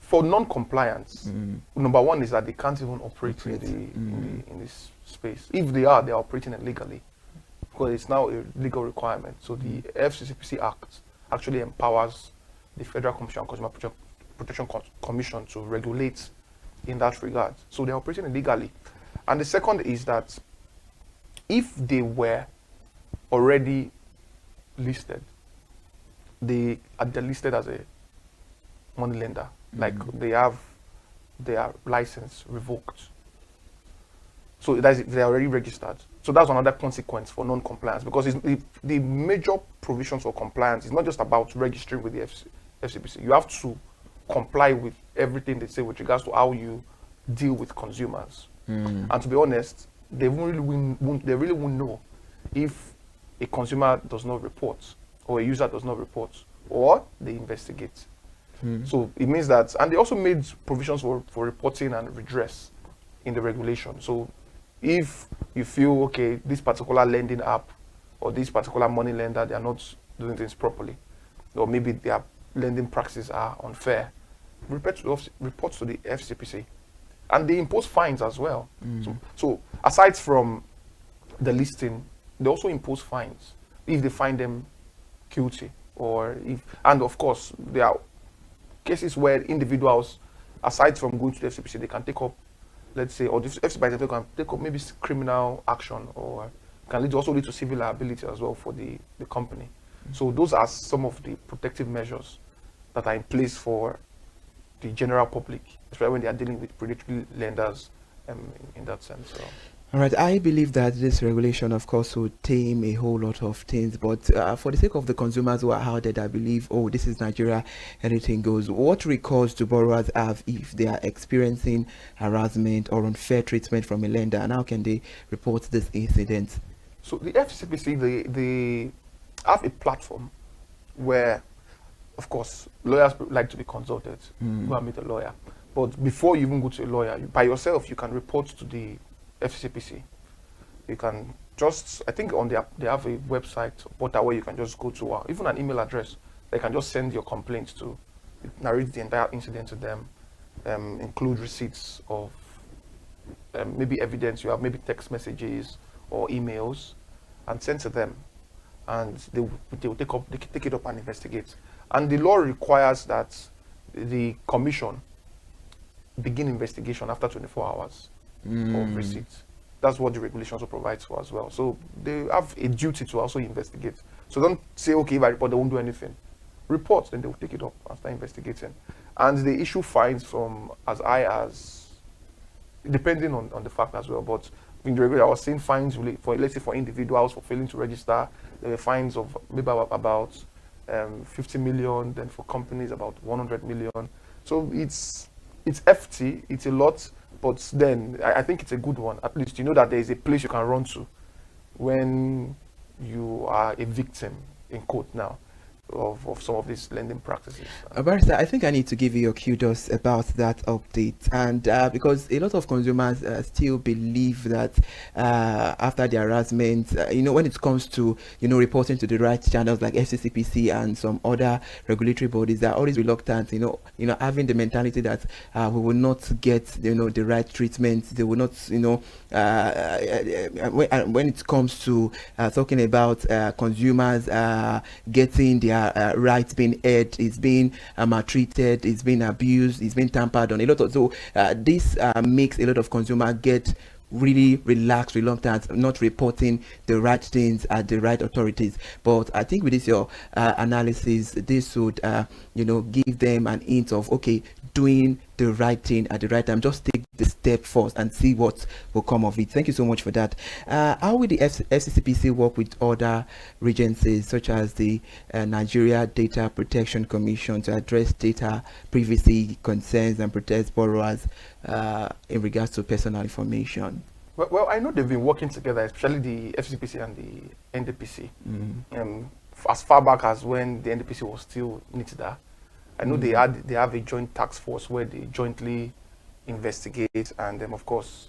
for non-compliance, number one is that they can't even operate in this space. If they are, they're operating illegally, because it's now a legal requirement. So the FCCPC Act actually empowers the Federal Commission on Consumer Protection Commission to regulate in that regard. So they're operating illegally. And the second is that if they were already listed, they're listed as a money lender, like they have their license revoked. So they're already registered. So that's another consequence for non-compliance, because the major provisions for compliance is not just about registering with the FCPC. You have to comply with everything they say with regards to how you deal with consumers. And to be honest, they really won't know if a consumer does not report or a user does not report, or they investigate. So it means that, and they also made provisions for reporting and redress in the regulation. So if you feel, okay, this particular lending app or this particular money lender, they are not doing things properly, or maybe their lending practices are unfair, report to the FCPC. And they impose fines as well. So aside from the listing, they also impose fines if they find them guilty, and of course, there are cases where individuals, aside from going to the FCPC, they can take up, let's say, or the FCPC can take up maybe criminal action, or can also lead to civil liability as well for the company. So those are some of the protective measures that are in place for the general public, especially when they are dealing with predatory lenders in that sense. So. All right, I believe that this regulation, of course, will tame a whole lot of things, but for the sake of the consumers who are out there that believe, oh, this is Nigeria, anything goes, what recourse do borrowers have if they are experiencing harassment or unfair treatment from a lender, and how can they report this incident? So the FCPC, they have a platform where, of course, lawyers like to be consulted. Go and meet a lawyer. But before you even go to a lawyer, by yourself, you can report to the FCPC. You can just, I think they have a website portal where you can just go to, even an email address. They can just send your complaint to, narrate the entire incident to them, include receipts of maybe evidence you have, maybe text messages or emails, and send to them. And they will take it up and investigate. And the law requires that the commission begin investigation after 24 hours of receipt. That's what the regulation also provides for as well. So they have a duty to also investigate. So don't say, okay, if I report, they won't do anything. Report, then they will take it up after investigating. And they issue fines from as high as, depending on the fact as well. But in the regulation, I was seeing fines for, let's say, for individuals for failing to register. There were fines of maybe about 50 million, then for companies about 100 million. So it's hefty, it's a lot, but then I think it's a good one. At least you know that there is a place you can run to when you are a victim, in quote now, of some of these lending practices. Barrister, I think I need to give you your kudos about that update, and because a lot of consumers still believe that after the harassment, when it comes to reporting to the right channels like FCCPC and some other regulatory bodies, they are always reluctant. Having the mentality that we will not get the right treatment. They will not when it comes to talking about consumers getting their rights being aired, is being maltreated, is being abused, is being tampered on. This makes a lot of consumers get really relaxed, reluctant, not reporting the right things at the right authorities. But I think with this your analysis, this would give them an hint of, okay, doing the right thing at the right time. Just take the step first and see what will come of it. Thank you so much for that. How will the FCCPC work with other agencies such as the Nigeria Data Protection Commission to address data privacy concerns and protect borrowers in regards to personal information? Well, I know they've been working together, especially the FCCPC and the NDPC. As far back as when the NDPC was still NITDA, I know they have a joint task force where they jointly investigate and of course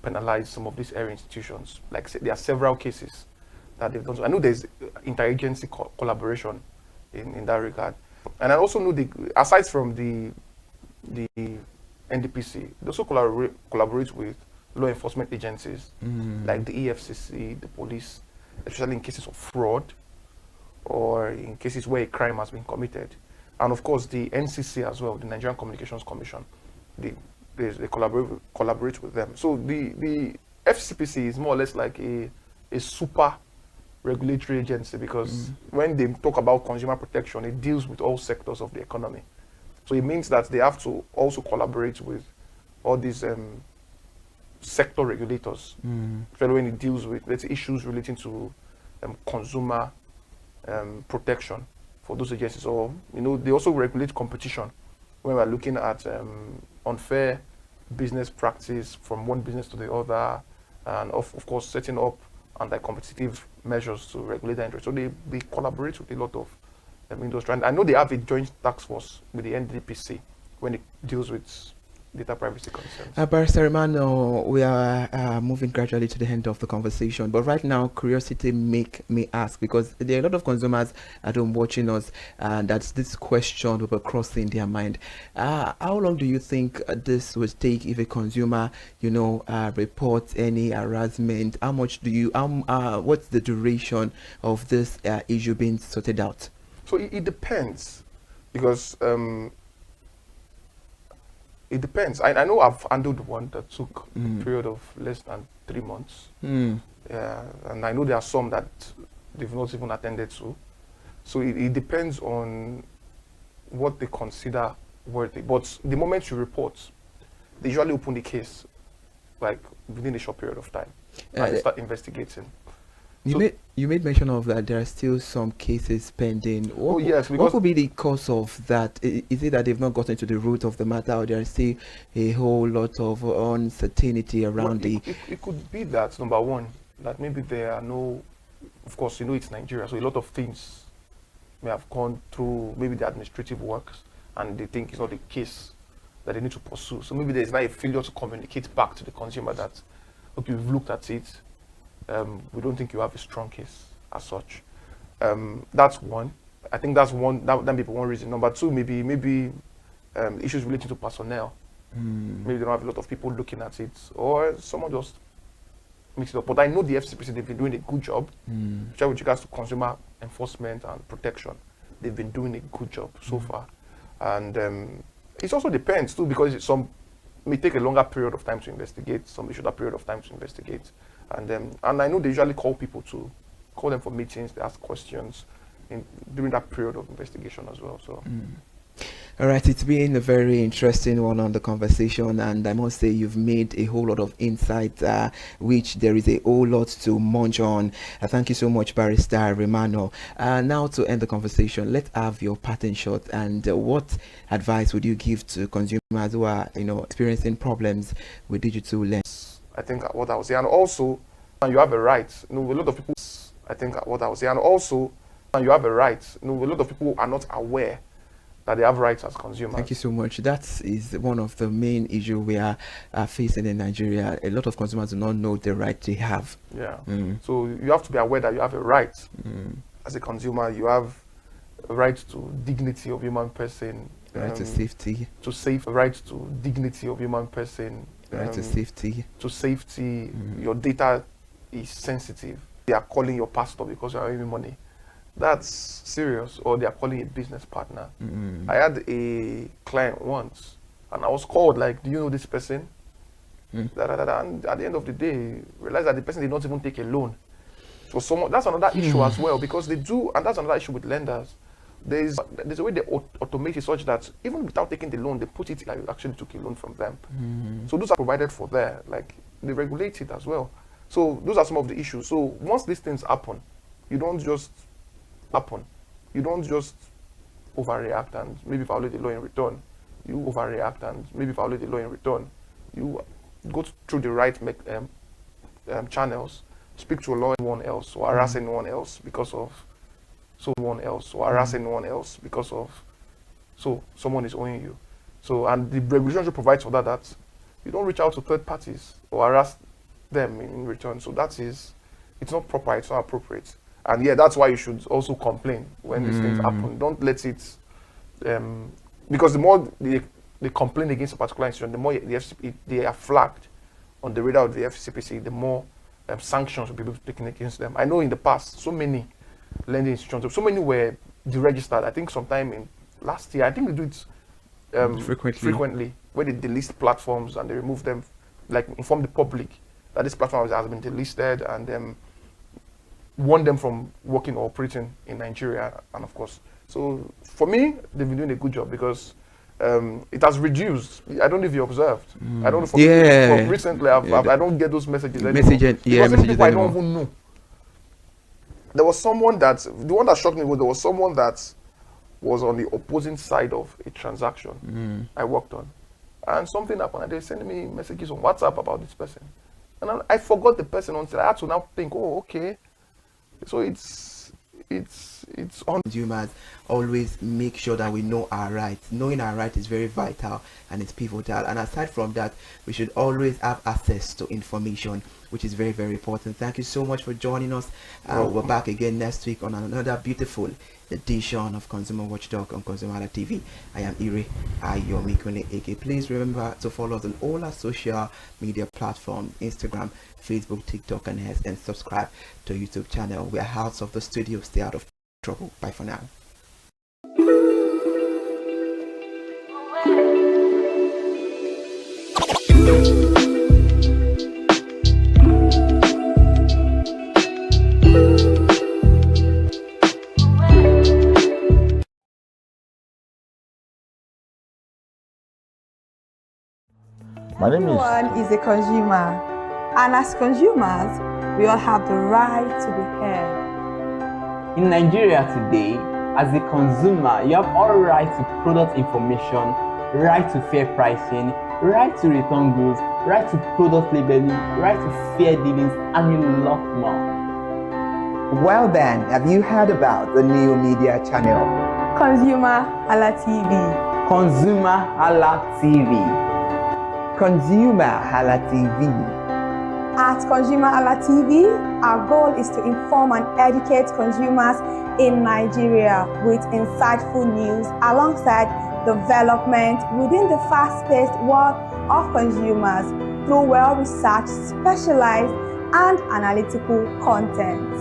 penalize some of these area institutions. Like there are several cases that they've done. So I know there's interagency collaboration in that regard. And I also know aside from the NDPC, they also collaborate with law enforcement agencies like the EFCC, the police, especially in cases of fraud or in cases where a crime has been committed. and of course the NCC as well, the Nigerian Communications Commission. They collaborate with them. So the FCPC is more or less like a super regulatory agency, because when they talk about consumer protection, it deals with all sectors of the economy. So it means that they have to also collaborate with all these sector regulators, especially when it deals with, let's say, issues relating to consumer protection for those agencies. Or, they also regulate competition when we're looking at unfair business practice from one business to the other, and of course setting up anti-competitive measures to regulate the industry. So they collaborate with a lot of industry. And I know they have a joint task force with the NDPC when it deals with data privacy concerns. Barrister Emmanuel, we are moving gradually to the end of the conversation, but right now curiosity make me ask, because there are a lot of consumers at home watching us, and that's this question will be crossing their mind. How long do you think this would take if a consumer reports any harassment? How much do you what's the duration of this issue being sorted out? So it depends, because it depends. I know I've handled one that took a period of less than 3 months. Yeah, and I know there are some that they've not even attended to. So it depends on what they consider worthy. But the moment you report, they usually open the case like within a short period of time and start investigating. You made mention of that there are still some cases pending. Yes, because what could be the cause of that? Is it that they've not gotten to the root of the matter, or there is still a whole lot of uncertainty around it could be that, number one, that maybe there are no, of course, it's Nigeria, so a lot of things may have gone through maybe the administrative works, and they think it's not the case that they need to pursue. So maybe there's not a failure to communicate back to the consumer that, okay, we've looked at it. We don't think you have a strong case as such. That's one. I think that's one. That may be one reason. Number two, maybe issues related to personnel. Maybe they don't have a lot of people looking at it, or someone just mix it up. But I know the FCPC, they've been doing a good job, especially with regards to consumer enforcement and protection. They've been doing a good job so far, and it also depends too, because some may take a longer period of time to investigate, some a shorter period of time to investigate. And I know they usually call them for meetings, they ask questions during that period of investigation as well. So. All right, it's been a very interesting one on the conversation, and I must say you've made a whole lot of insights, which there is a whole lot to munch on. Thank you so much, Barrister Emmanuel. Now to end the conversation, let's have your pattern shot, and what advice would you give to consumers who are experiencing problems with digital lens? I think what I would say, and also, you have a right. A lot of people. I think what I would say, and also, you have a right. A lot of people are not aware that they have rights as consumers. Thank you so much. That is one of the main issues we are facing in Nigeria. A lot of consumers do not know the right they have. Yeah. So you have to be aware that you have a right as a consumer. You have a right to dignity of human person. Right to safety. Right to dignity of human person. Right to safety. To safety. Your data is sensitive. They are calling your pastor because you are earning money. That's serious. Or they are calling a business partner. I had a client once, and I was called like, do you know this person? And at the end of the day, realized that the person did not even take a loan. So that's another issue as well, because they do, and that's another issue with lenders. There's a way they automate it such that even without taking the loan, they put it like you actually took a loan from them. So those are provided for there, like they regulate it as well. So those are some of the issues. So once these things happen, you don't just overreact and maybe violate the law in return. You overreact and maybe violate the law in return. You go through the right channels, speak to a lawyer, anyone else, or harass anyone else because of someone else, or harass anyone else because of someone is owing you. So, and the regulation should provide for that you don't reach out to third parties or harass them in return. So it's not proper, it's not appropriate. And yeah, that's why you should also complain when these things happen. Don't let it, because the more they complain against a particular institution, the more they are flagged on the radar of the FCPC, the more sanctions will be taken against them. I know in the past, so many lending institutions, so many were deregistered. I think sometime in last year. I think they do it frequently, where they delist platforms and they remove them, like inform the public that this platform has been delisted and warn them from working or operating in Nigeria. And of course, so for me, they've been doing a good job because it has reduced. I don't know if you observed. I don't know for recently. I don't get those messages anymore. Because people I don't even know. There was someone the one that shocked me was there was someone that was on the opposing side of a transaction I worked on, and something happened and they sent me messages on WhatsApp about this person, and I forgot the person until I had to now think, oh, okay, so it's on. Consumers always make sure that we know our rights. Knowing our rights is very vital and it's pivotal, and aside from that, we should always have access to information, which is very, very important. Thank you so much for joining us. We're back again next week on another beautiful edition of Consumer Watchdog on ConsumerHallaTV. I am Ire Ayomikune Eke. Please remember to follow us on all our social media platforms, Instagram, Facebook, TikTok, and subscribe to our YouTube channel. We are out of the studio. Stay out of trouble. Bye for now. My name is... Everyone is a consumer, and as consumers, we all have the right to be heard. In Nigeria today, as a consumer, you have all right to product information, right to fair pricing, right to return goods, right to product labeling, right to fair dealings, and a lot more. Well then, have you heard about the new media channel? ConsumerHallaTV. ConsumerHallaTV. ConsumerHallaTV. At ConsumerHallaTV, our goal is to inform and educate consumers in Nigeria with insightful news alongside development within the fast-paced world of consumers through well-researched, specialized, and analytical content.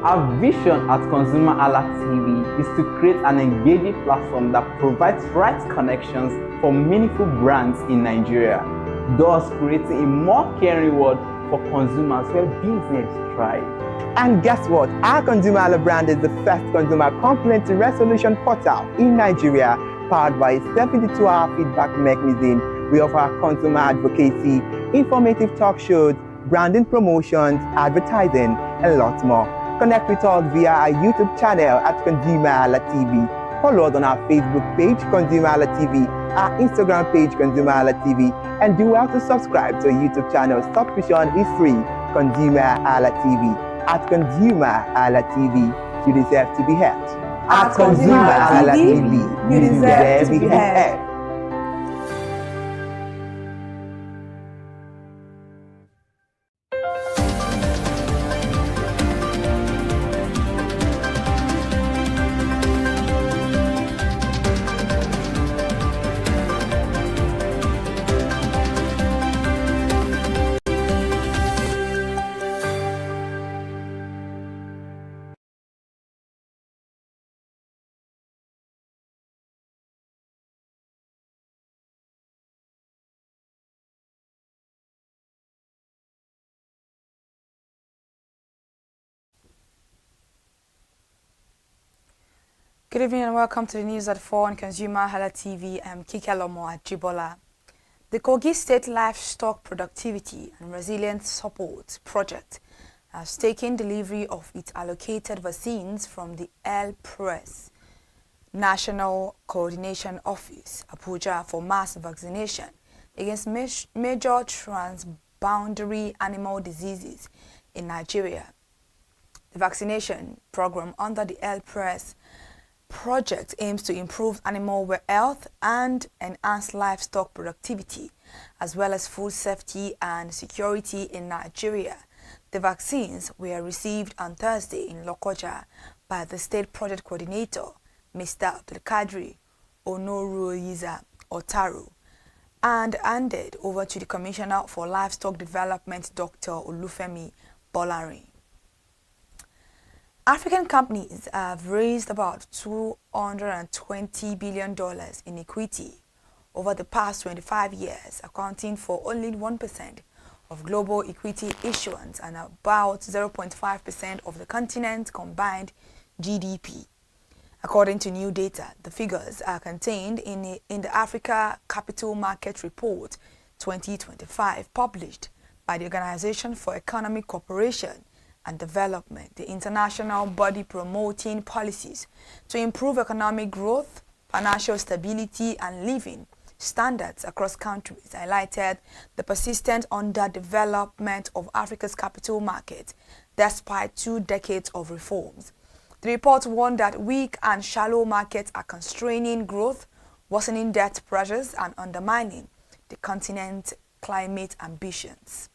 Our vision at ConsumerHallaTV is to create an engaging platform that provides right connections for meaningful brands in Nigeria, thus creating a more caring world for consumers where business thrive. And guess what? Our ConsumerHalla brand is the first consumer complaint resolution portal in Nigeria, powered by a 72-hour feedback mechanism. We offer consumer advocacy, informative talk shows, branding promotions, advertising, and lots more. Connect with us via our YouTube channel at ConsumerHallaTV. Follow us on our Facebook page, ConsumerHallaTV, our Instagram page, ConsumerHallaTV, and do well to subscribe to our YouTube channel. Subscription is free. ConsumerHallaTV. At ConsumerHallaTV, you deserve to be heard. At ConsumerHallaTV, you deserve to be heard. Good evening and welcome to the news at 4 on ConsumerHallaTV. I'm Kike Lomo at Jibola. The Kogi State Livestock Productivity and Resilience Support Project has taken delivery of its allocated vaccines from the Press National Coordination Office, Abuja, for mass vaccination against major transboundary animal diseases in Nigeria. The vaccination program under the Press project aims to improve animal health and enhance livestock productivity, as well as food safety and security in Nigeria. The vaccines were received on Thursday in Lokoja by the state project coordinator, Mr. Abdulkadri Onoruyiza Otaru, and handed over to the Commissioner for Livestock Development, Dr. Olufemi Bolarin. African companies have raised about $220 billion in equity over the past 25 years, accounting for only 1% of global equity issuance and about 0.5% of the continent's combined GDP. According to new data, the figures are contained in the Africa Capital Market Report 2025, published by the Organization for Economic Cooperation and Development, the international body promoting policies to improve economic growth, financial stability, and living standards across countries, highlighted the persistent underdevelopment of Africa's capital market despite 2 decades of reforms. The report warned that weak and shallow markets are constraining growth, worsening debt pressures, and undermining the continent's climate ambitions.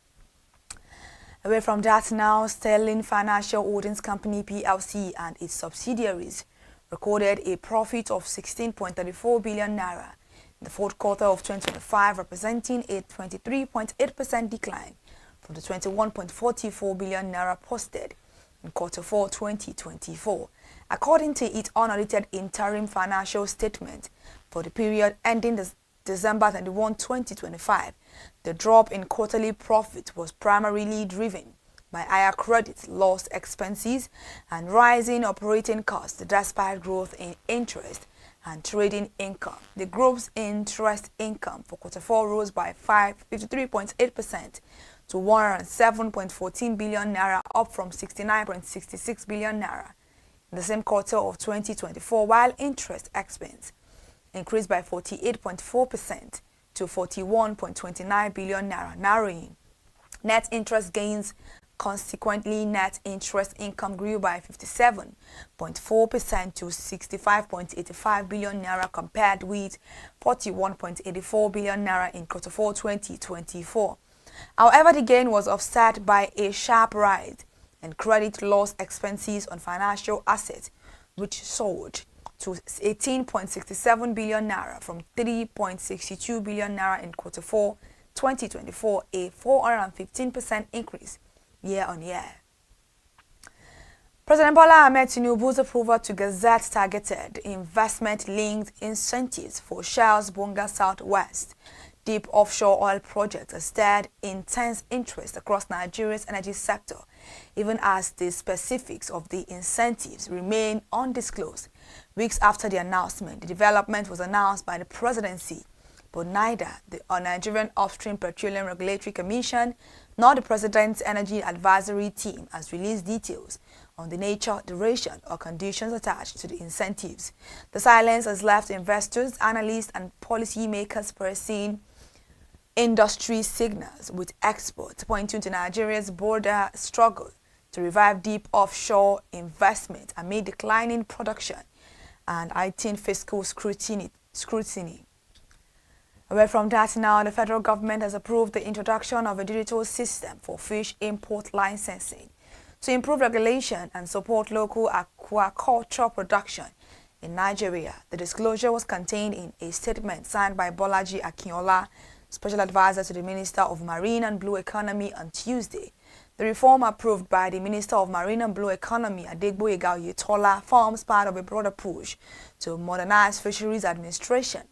Away from that now, Sterling Financial Holdings Company PLC and its subsidiaries recorded a profit of 16.34 billion naira in the fourth quarter of 2025, representing a 23.8% decline from the 21.44 billion naira posted in quarter 4 2024. According to its unaudited interim financial statement for the period ending December 31, 2025, the drop in quarterly profit was primarily driven by higher credit loss expenses and rising operating costs despite growth in interest and trading income. The group's interest income for quarter 4 rose by 53.8% to 107.14 billion naira, up from 69.66 billion naira in the same quarter of 2024, while interest expense increased by 48.4% to 41.29 billion naira, narrowing net interest gains. Consequently, net interest income grew by 57.4% to 65.85 billion naira compared with 41.84 billion naira in quarter 4 2024. However, the gain was offset by a sharp rise in credit loss expenses on financial assets, which soared to 18.67 billion naira from 3.62 billion naira in quarter 4 2024, a 415% increase year-on-year. President Bola Ahmed Tinubu's approval to gazette targeted investment-linked incentives for Shell's Bonga Southwest deep offshore oil project has stirred intense interest across Nigeria's energy sector, even as the specifics of the incentives remain undisclosed. Weeks after the announcement, the development was announced by the presidency, but neither the Nigerian Upstream Petroleum Regulatory Commission nor the President's Energy Advisory Team has released details on the nature, duration, or conditions attached to the incentives. The silence has left investors, analysts, and policymakers pressing industry signals, with experts pointing to Nigeria's border struggle to revive deep offshore investment amid declining production and heightened fiscal scrutiny. Away from that now, the federal government has approved the introduction of a digital system for fish import licensing to improve regulation and support local aquaculture production in Nigeria. The disclosure was contained in a statement signed by Bolaji Akinola, Special Advisor to the Minister of Marine and Blue Economy, on Tuesday. The reform approved by the Minister of Marine and Blue Economy, Adegboyega Oyetola, forms part of a broader push to modernize fisheries administration,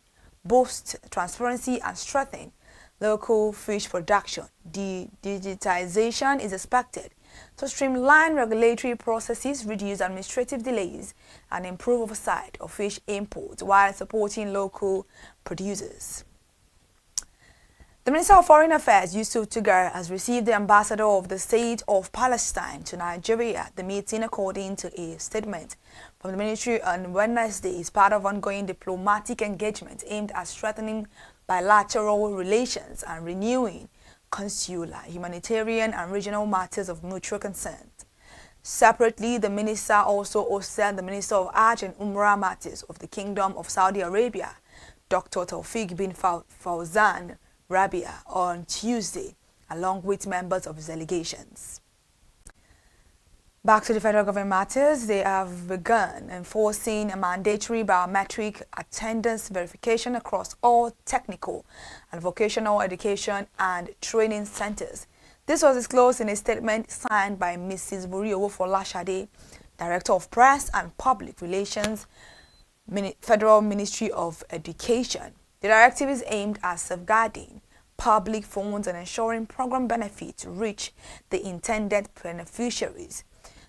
boost transparency, and strengthen local fish production. The digitization is expected to streamline regulatory processes, reduce administrative delays, and improve oversight of fish imports while supporting local producers. The Minister of Foreign Affairs, Yusuf Tugar, has received the ambassador of the State of Palestine to Nigeria. The meeting, according to a statement from the ministry on Wednesday, is part of ongoing diplomatic engagement aimed at strengthening bilateral relations and renewing consular, humanitarian, and regional matters of mutual concern. Separately, the minister also hosted the Minister of Hajj and Umrah Matters of the Kingdom of Saudi Arabia, Dr. Tawfiq bin Fawzan Rabia, on Tuesday, along with members of his delegations. Back to the federal government matters, they have begun enforcing a mandatory biometric attendance verification across all technical and vocational education and training centers. This was disclosed in a statement signed by Mrs. Buriowo Folashade, Director of Press and Public Relations, Federal Ministry of Education. The directive is aimed at safeguarding public funds and ensuring program benefits reach the intended beneficiaries.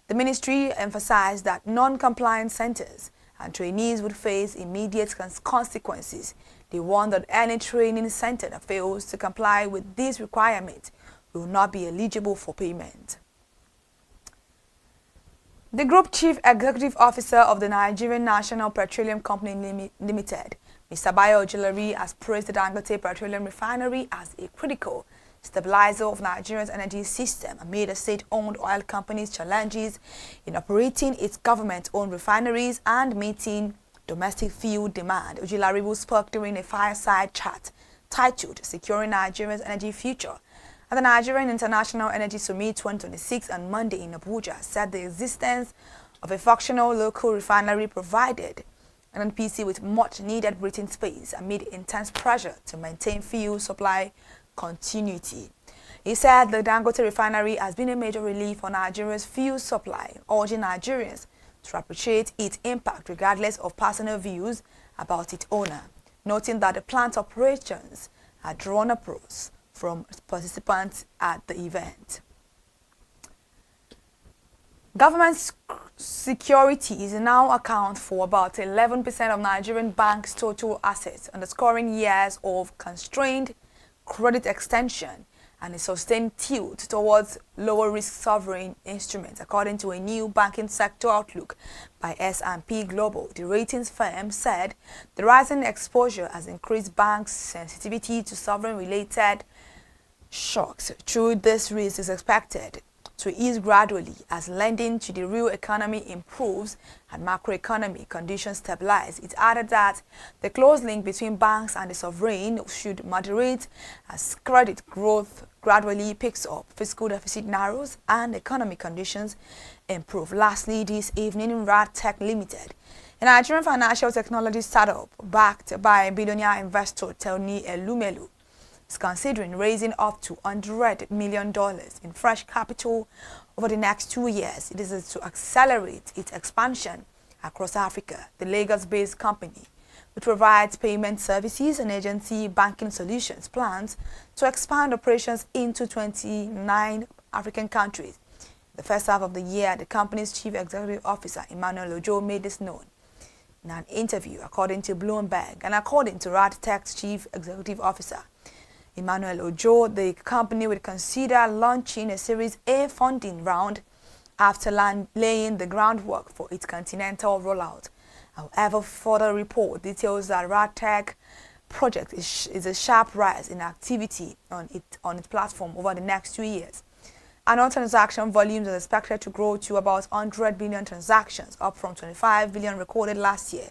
The ministry emphasized that non-compliant centers and trainees would face immediate consequences. They warned that any training center that fails to comply with these requirements will not be eligible for payment. The Group Chief Executive Officer of the Nigerian National Petroleum Company Limited, Mr. Bayo Ojulari, has praised the Dangote Petroleum Refinery as a critical stabilizer of Nigeria's energy system amid the state-owned oil company's challenges in operating its government-owned refineries and meeting domestic fuel demand. Ojulari, who spoke during a fireside chat titled Securing Nigeria's Energy Future at the Nigerian International Energy Summit 2026 on Monday in Abuja, said the existence of a functional local refinery provided NNPC with much-needed breathing space amid intense pressure to maintain fuel supply continuity. He said the Dangote refinery has been a major relief for Nigeria's fuel supply, urging Nigerians to appreciate its impact regardless of personal views about its owner, noting that the plant operations had drawn applause from participants at the event. Government securities now account for about 11% of Nigerian banks' total assets, underscoring years of constrained credit extension and a sustained tilt towards lower-risk sovereign instruments, according to a new banking sector outlook by S&P Global. The ratings firm said the rising exposure has increased banks' sensitivity to sovereign-related shocks. Through this risk is expected to ease gradually as lending to the real economy improves and macroeconomic conditions stabilize. It added that the close link between banks and the sovereign should moderate as credit growth gradually picks up, fiscal deficit narrows, and economic conditions improve. Lastly, this evening, RadTech Limited, a Nigerian financial technology startup backed by billionaire investor Tony Elumelu, is considering raising up to $100 million in fresh capital over the next 2 years. It is to accelerate its expansion across Africa. The Lagos-based company, which provides payment services and agency banking solutions, plans to expand operations into 29 African countries. In the first half of the year, the company's chief executive officer, Emmanuel Ojo, made this known in an interview, according to Bloomberg. And according to RadTech's chief executive officer, Emmanuel Ojo, the company will consider launching a Series A funding round after laying the groundwork for its continental rollout. However, further report details that RadTech project is a sharp rise in activity on its platform over the next 2 years. Annual transaction volumes are expected to grow to about 100 billion transactions, up from 25 billion recorded last year.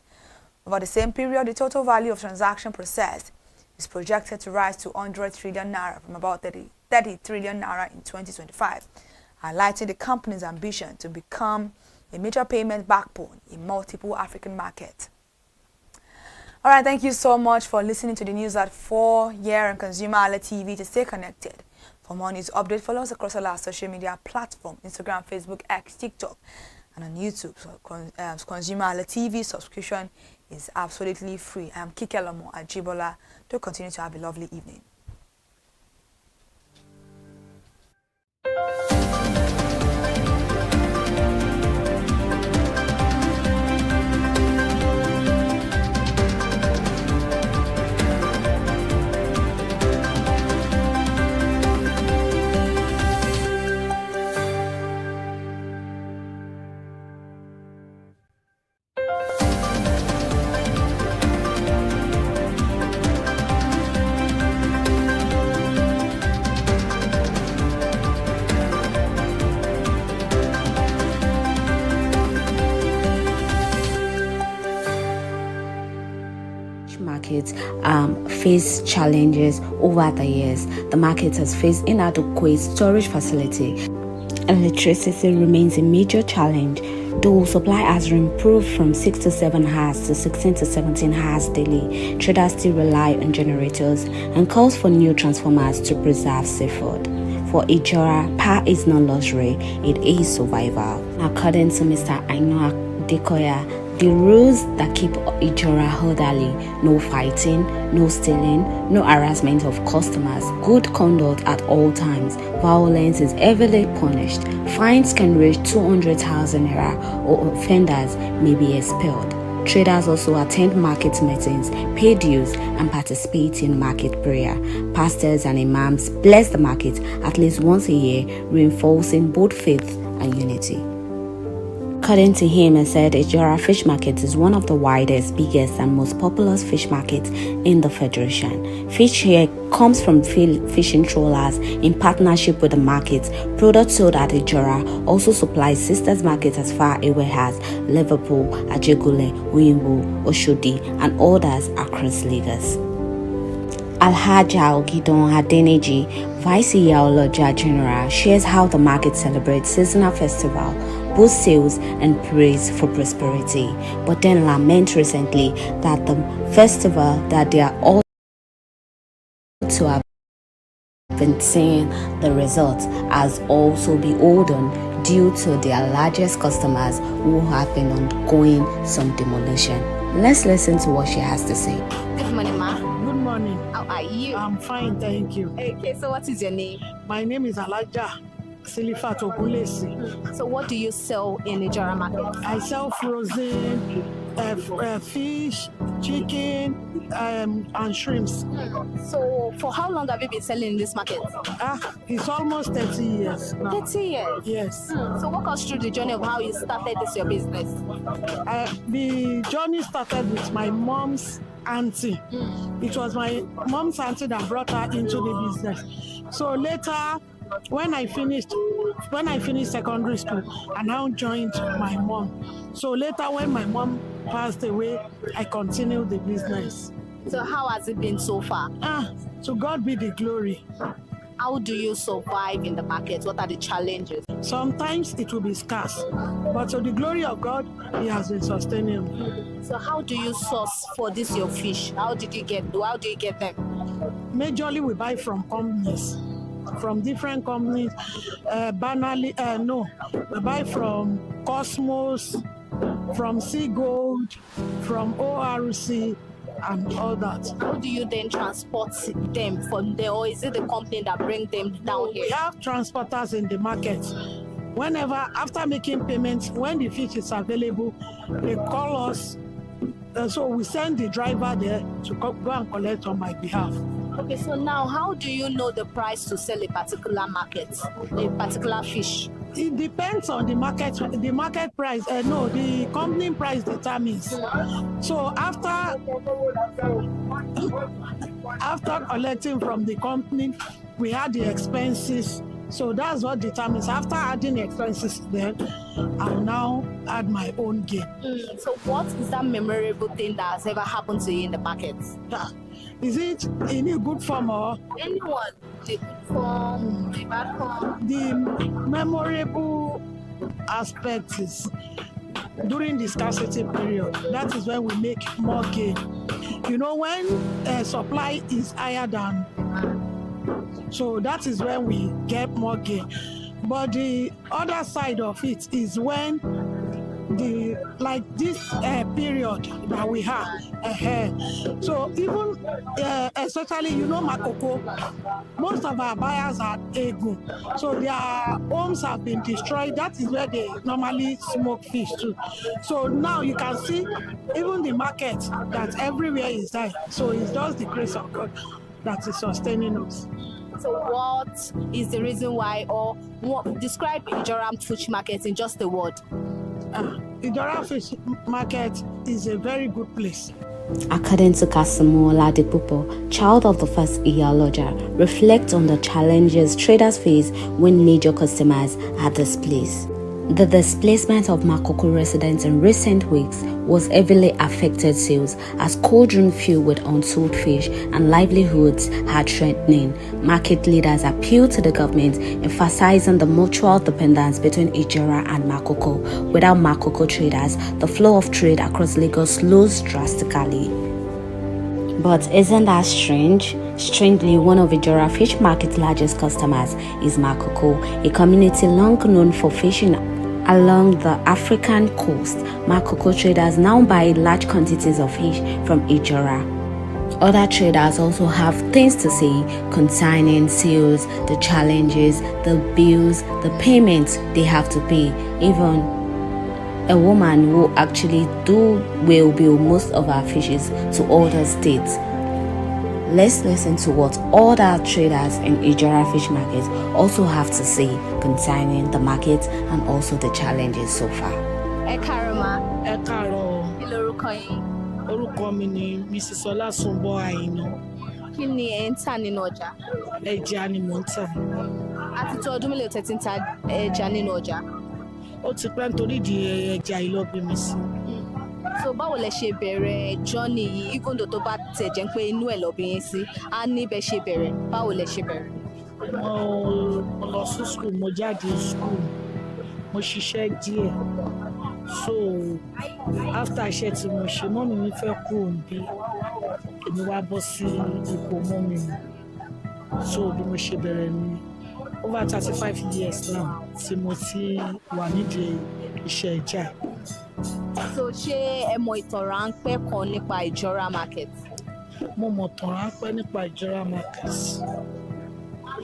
Over the same period, the total value of transaction processed is projected to rise to 100 trillion naira from about 30 trillion naira in 2025, highlighting the company's ambition to become a major payment backbone in multiple African markets. All right, thank you so much for listening to the news at 4 here on ConsumerHallaTV. To stay connected, for more news updates, follow us across all our social media platforms: Instagram, Facebook, X, TikTok, and on YouTube. So, ConsumerHallaTV subscription is absolutely free. I am Kike Lomo at Jibola. Do continue to have a lovely evening. Markets face challenges over the years. The market has faced inadequate storage facility. Electricity remains a major challenge, though supply has improved from 6 to 7 hours to 16 to 17 hours daily. Traders still rely on generators and calls for new transformers to preserve safety. For Ijora, power is not luxury, it is survival. According to Mr. Aino Dekoya, the rules that keep Ijora orderly: no fighting, no stealing, no harassment of customers, good conduct at all times, violence is heavily punished, fines can reach 200,000 naira, or offenders may be expelled. Traders also attend market meetings, pay dues, and participate in market prayer. Pastors and imams bless the market at least once a year, reinforcing both faith and unity. According to him, he said Ijora Fish Market is one of the widest, biggest, and most populous fish markets in the Federation. Fish here comes from fishing trawlers in partnership with the market. Products sold at Ijora also supplies sisters markets as far away as Liverpool, Ajegule, Uyimbo, Oshodi, and others across Lagos. Alhaja Ogidon Adeneji, Vice Iyaloja General, shares how the market celebrates seasonal festival, boosts sales and prays for prosperity, but then lament recently that the festival that they are all to have been seeing the results has also beholden due to their largest customers who have been undergoing some demolition. Let's listen to what she has to say. Good morning, ma. Good morning. How are you? I'm fine, thank you. Okay, so what is your name? My name is Alaja Silifat Ogunlesi. So what do you sell in Ijora market? I sell frozen fish, chicken, and shrimps. So for how long have you been selling in this market? It's almost 30 years now. 30 years? Yes. So walk us through the journey of how you started this your business. The journey started with my mom's auntie. It was my mom's auntie that brought her into the business. So later, when I finished secondary school, I now joined my mom. So later, when my mom passed away, I continued the business. So how has it been so far? To God be the glory. How do you survive in the market? What are the challenges? Sometimes it will be scarce, but to the glory of God, He has been sustaining me. So how do you source for this your fish? How do you get them? Majorly, we buy from companies, from different companies. We buy from Cosmos, from Sea Gold, from ORC, and all that. How do you then transport them from there, or is it the company that bring them down here? We have transporters in the market. Whenever, after making payments, when the fish is available, they call us. So we send the driver there to go and collect on my behalf. Okay, so now how do you know the price to sell a particular market, a particular fish? It depends on the market. The market price. The company price determines. So after collecting from the company, we had the expenses. So that's what determines. After adding the expenses, then I'll now add my own gain. So what is that memorable thing that has ever happened to you in the market? Is it in a good form or? Anyone. The good form, the bad form. The memorable aspect is during the scarcity period. That is when we make more gain. When supply is higher than, so that is when we get more gain. But the other side of it is when this period that we have. So even especially Makoko, most of our buyers are Egun. So their homes have been destroyed. That is where they normally smoke fish too. So now you can see even the market that everywhere is there. So it's just the grace of God that is sustaining us. So what is the reason why, or describe Ijora Fish Market in just a word? Ijora Fish Market is a very good place. According to ConsumerHalla, child of the first Iyaloja, reflects on the challenges traders face when major customers are displaced. The displacement of Makoko residents in recent weeks was heavily affected sales as cauldron filled with unsold fish and livelihoods are threatening. Market leaders appealed to the government, emphasizing the mutual dependence between Ijora and Makoko. Without Makoko traders, the flow of trade across Lagos slows drastically. But isn't that strange? Strangely, one of Ijora Fish Market's largest customers is Makoko, a community long known for fishing along the African coast. Makoko traders now buy large quantities of fish from Ijora. Other traders also have things to say concerning sales, the challenges, the bills, the payments they have to pay. Even a woman who actually will bill most of our fishes to other states. Let's listen to what other traders in Ijora Fish Market also have to say concerning the market and also the challenges so far. Ekarama. Ekaro. Kí lorúkọ yín? Orúkọ mi ni Mrs. Ọlásùnbọ̀ Àìná. Kí ni ẹ̀ ń tà nínú ọjà? Ẹja ni mò ń tà. Àti tó ọdún mélòó tẹ́ ti ń ta ẹja nínú ọjà? Ó ti pẹ́ nítorí ìdí ẹja yìí ló bí mi sí. So báwo lẹ ṣe bẹ̀rẹ̀ journey yìí even though tó bá tẹ̀ jẹ́ pé inú ẹ̀ lọ bí yín sí á ní bẹ́ ṣe bẹ̀rẹ̀ báwo lẹ ṣe bẹ̀rẹ̀? Mo lọ sí school, mo jáde school, mo ṣiṣẹ́ díẹ̀. So after iṣẹ́ tí mo ṣe mọ́mì mi fẹ́ kúrò níbí èmi wá bọ́ sí ipò mọ́mì mi. So bí mo ṣe bẹ̀rẹ̀ ni over 35 years now tí mo ti wà nídìí iṣẹ́ ẹja. So ṣé ẹ mọ ìtàn ráńpẹ́ kan nípa Ijora Market? Mo mọ̀ ìtàn ráńpẹ́ nípa Ijora Market.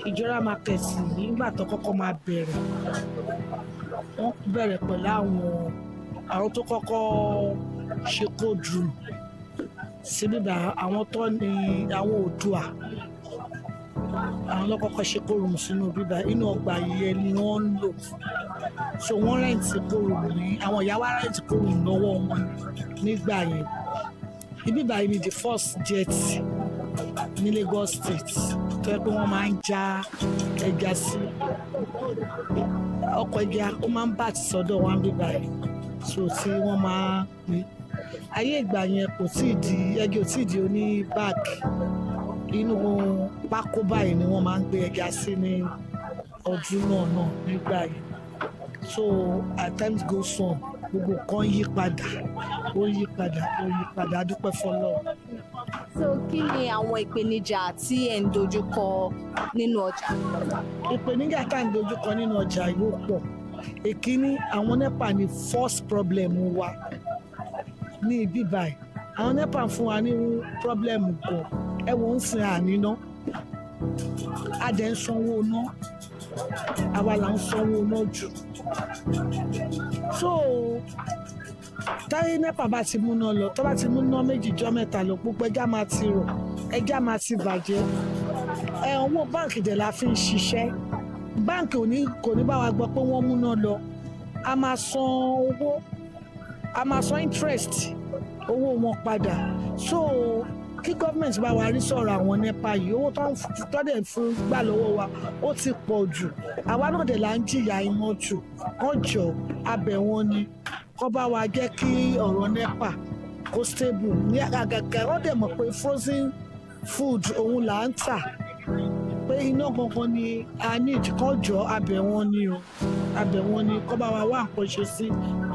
Ijora Market nígbà tó kọ́kọ́ máa bẹ̀rẹ̀ wọ́n bẹ̀rẹ̀ pẹ̀lú àwọn tó kọ́kọ́ ṣe kóòdù síbíbà àwọn tó ní àwọn Oòduà àwọn lọ́kọ́kọ́ ṣe kóòrùn sínú bíbá inú ọgbà yìí ni wọ́n ń lò. So wọ́n rẹ́ǹtì kóòrùn ní àwọn ìyá wa rẹ́ǹtì kóòrùn lọ́wọ́ wọn nígbà yẹn. Ibíbà yìí ni the first jet ní Lagos State tó yẹ pé wọ́n máa ń já ẹja sí ọkọ̀ ẹja ó máa ń bà tí sọ́dọ̀ wọn bíbá yìí so tí wọ́n máa ń pín. Ayé ìgbà yẹn kò tí ì di ẹjọ́ ò tí ì di oní báàgì inú pákó báyìí ni wọ́n máa ń gbé ẹja sí ní ọdún náà nígbà yìí. So at times goes on gbogbo kan yí padà a dúpẹ́ fọ́lọ́run. So kí ni àwọn ìpèníjà tí ẹ̀ ń dojúkọ nínú ọjà? Ìpèníjà tá à ń dojúkọ nínú ọjà yóò pọ̀. Èkíní àwọn NEPA ni first problem wa ní ibi báyìí. Àwọn NEPA fún wa ní problem gan. Ẹ wò ń sin àníná. A dẹ̀ ń sanwó ná. Àwa là ń sanwó ná jù. So táyé NEPA bá ti múná lọ tó bá ti múná méjì jọ́ mẹ́ta lọ gbogbo ẹja máa ti rọ̀ ẹja máa ti bàjẹ́. Owó báǹkì dẹ̀ la fi ń ṣiṣẹ́. Báǹkì kò ní bá wa gbọ́ pé wọ́n múná lọ. A máa san owó a máa san interest owó wọn padà. So kí gọ́ọ̀mẹ̀ntì bá wa rí sọ̀rọ̀ àwọn NEPA yìí owó tó dẹ̀ fún gbà lọ́wọ́ wa ó ti pọ̀ jù. Àwa náà dẹ̀ là ń jìyà iná jù. Wọ́n jọ abẹ̀ wọn ni kó bá wa jẹ́ kí ọ̀rọ̀ NEPA kó stable ní àgàgà. Wọ́n dẹ̀ mọ̀ pé frozen food òun là ń tà pé iná gangan ni a ní ìdíkọ́jọ́ abẹ̀ wọn ni o abẹ̀ wọn ni kó bá wa wá nǹkan ṣe sí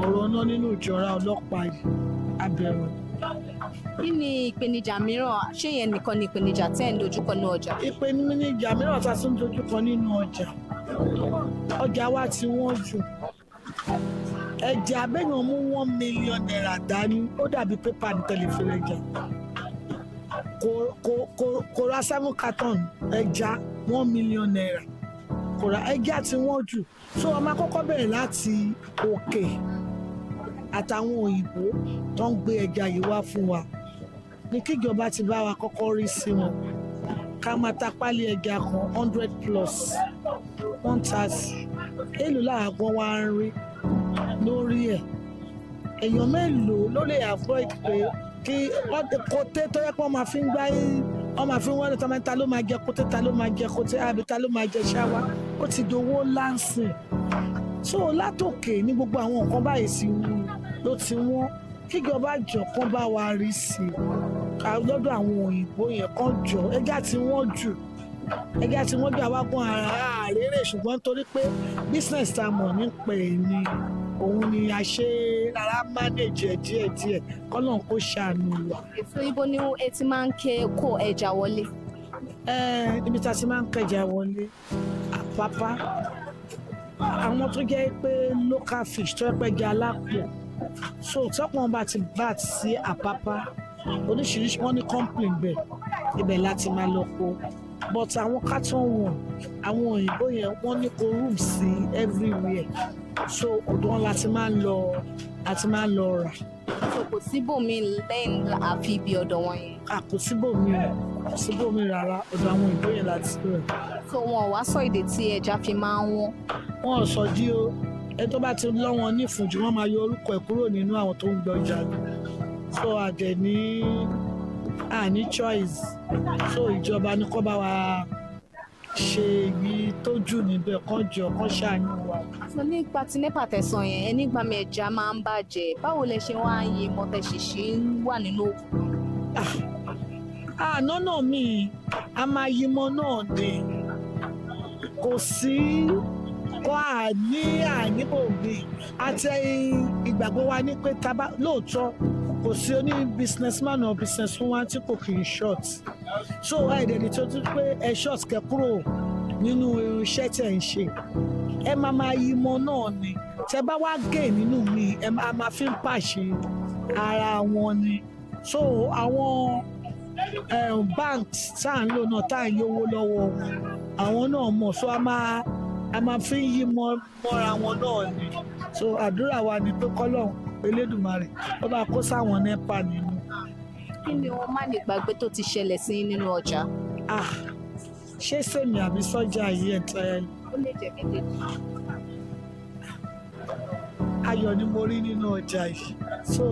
ọ̀rọ̀ náà nínú Ìjọra ọlọ́pàá yìí abẹ̀ wọn. Kí ni ìpèníjà mìíràn? Ṣé yẹn nìkan ni ìpèníjà tẹ́ ẹ̀ ń dojúkọ ní ọjà? Ìpèníjà mìíràn tá a tún dojúkọ nínú ọjà wa ti wọ́n jù. Ẹja abẹ́yàn mú 1 million naira dání ó dàbí pépà ní tẹlifíṣàn ẹja. Kò ra 7 carton ẹja 1 million naira. Kò ra ẹja tí wọ́n jù. So a máa kọ́kọ́ bẹ̀rẹ̀ láti òkè àtàwọn òyìnbó tó ń gbé ẹja yìí wá fún wa. Ní kíjọba ti bá wa kọ́kọ́ rí sí wọn. Ká máa ta pálí ẹja kan 100 plus 130. Èlò làágbọ́n wa ń rí lórí ẹ̀. Èèyàn mélòó ló lè avoid pé kí kòté tó yẹ pé wọ́n máa fi ń gbá wọ́n máa fi ń wọ́n lọ́tọ́ ta ló máa jẹ kòté ta ló máa jẹ kòté àbí ta ló máa jẹ ṣáwá ó ti dowó láǹsìn. So látòkè ní gbogbo àwọn nǹkan báyìí sí ló ti wọ́n kíjọba jọ kán bá wa rí sí i lọ́dọ̀ àwọn òyìnbó yẹn kán jọ ẹja tí wọ́n jù àwa gan àrèrè ṣùgbọ́n torí pé business ta mọ̀ nípa ẹ̀ ni òun ni a ṣe rárá manage díẹ̀díẹ̀ kọ́lọ́n kó ṣàánú wa. Èso ibo ni ẹ ti máa ń kó ẹja wọlé? Ibi tá a ti máa ń kẹja wọlé Àpápá, àwọn tó jẹ́ pé local fish tó pẹ́ jẹ́ alápò, so tọ́pọ̀ bá ti bat sí Àpápá oríṣiríṣi wọ́n ní complain bẹ́ẹ̀ ibẹ̀ láti máa lọ kó, but àwọn carton wọn àwọn òyìnbó yẹn wọ́n ní kó room sí everywhere, so ọ̀dọ̀ wọn láti máa ń lọ rà. So kò síbòmí lẹ́yìn àfi ibi ọ̀dọ̀ wọn yẹn? Kò síbòmí rárá, ọ̀dọ̀ àwọn òyìnbó yẹn láti rẹ̀. So wọn ò wá sọ èdè tí ẹja fi máa ń wọ́n? Wọn ò sọ dí o, ẹ tó bá ti lọ́ wọn ní ìfúnjù wọ́n máa yọ orúkọ ẹ̀ kúrò nínú àwọn tó ń gbọ́ ọjà ni, so àdẹ̀ ní choice, so ìjọba ní kó bá wa ṣe èyí tó jù níbẹ̀ kán ṣàánú wa. So nípa ti NEPA tẹ̀sán yẹn ẹni gbà mí ẹja máa ń bàjẹ́, báwo lẹ ṣe wá ń yé mọ́tẹ́ṣìṣì ń wà nínú òkú? Nọ́nà mi a máa yí mọ́ náà ni kò sí kó àníbòmí àti ìgbàgbọ́ wa ní pé lóòótọ́ kò sí oní businessman or businesswoman tí kò kì í short, so ẹ̀ẹ́dẹ̀ni tó tún pé ẹ short kẹ kúrò nínú iṣẹ́ tẹ̀ ń ṣe, ẹ máa yí mọ́ náà ni, tẹ bá wá gé nínú mi ẹ máa fi ń pàṣẹ ara wọn ni, so àwọn banks tá à ń lò náà tá à ń yówó lọ́wọ́ àwọn náà mọ̀, so a máa fi ń yí mọ́ra wọn náà ni, so àdúrà wa ni pé kọ́lọ́hún Elédùmarè ó bá kó sáwọn NEPA nínú. Kí ni wọ́n má lè gbàgbé tó ti ṣẹlẹ̀ sí nínú ọjà? Ṣé sèmi àbí sọ́jà yìí entirely? Ó lè jẹ́ méjèèjì. Ayọ̀ ni mo rí nínú ọjà yìí, so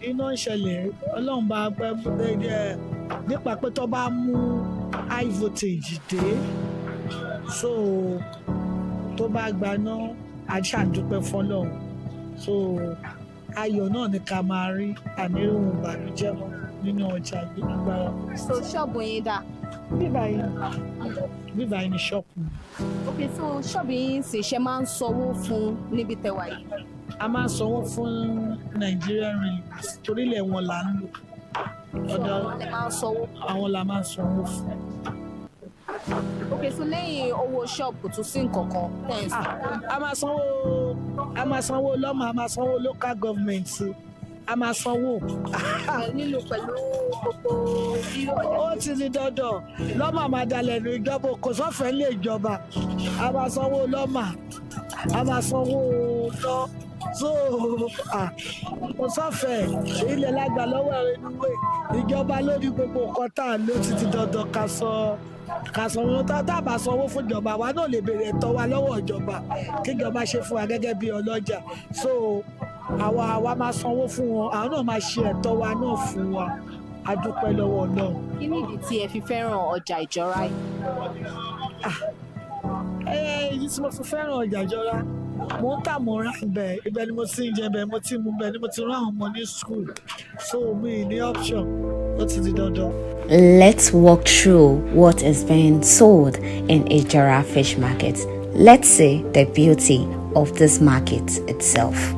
iná ń ṣẹlẹ̀ Ọlọ́run bá gbẹ́ nípa pé tó bá mú high voltage dé, so tó bá gbaná àṣàdúpẹ́ fọ́lọ́run, so ayọ̀ náà ni ká máa rí àníròhùn ìbànújẹ́ mọ́ nínú ọjà yìí agbára. So ṣọ́ọ̀bù yín dà? Bíbá yìí ni ṣọ́ọ̀bù. Okay, so ṣọ́ọ̀bù yín sì ṣe máa ń sanwó fún níbi tẹwà yìí? A máa ń sanwó fún Nigerian Railways torílẹ̀ wọn là ń lò. Àwọn la máa ń sanwó fún. Okay, so lẹ́yìn owó ṣọ́ọ̀bù tún sí nǹkan kan thanks. A máa sanwó lọ́mọ, a máa sanwó local government, a máa sanwó. Nílò pẹ̀lú gbogbo bí ọjà. Ó ti di dandan lọ́mọ máa dalẹ̀ ní ìjọba, kò sọ́fẹ̀ẹ́ lè jọba, a máa sanwó lọ́mọ, a máa sanwó lọ́, so kò sọ́fẹ̀ẹ́ ilẹ̀ lágbà lọ́wọ́ ẹ̀rọ inú ìjọba lórí gbogbo nǹkan tá à ń lò ti di dandan ká sanwó tá a bá sanwó fún ìjọba wa náà lè béèrè ẹ̀tọ́ wa lọ́wọ́ ìjọba kí ìjọba ṣe fún wa gẹ́gẹ́ bí ọlọ́jà, so àwa máa sanwó fún wọn, àwọn náà máa ṣe ẹ̀tọ́ wa náà fún wa, a dúpẹ́ lọ́wọ́ náà. Kí ni ìdí tí ẹ fi fẹ́ràn ọjà Ìjọra yìí? Ìdí tí mo fi fẹ́ràn ọjà Ìjọra, mo ń tà mo rà ibẹ̀ ni mo ti ń jẹ ibẹ̀ mo ti mú ibẹ̀ ni mo ti rán àwọn ọmọ ní school, so mi ní option, ó ti di dandan. Let's walk through what is being sold in Ìjọra fish market. Let's see the beauty of this market itself.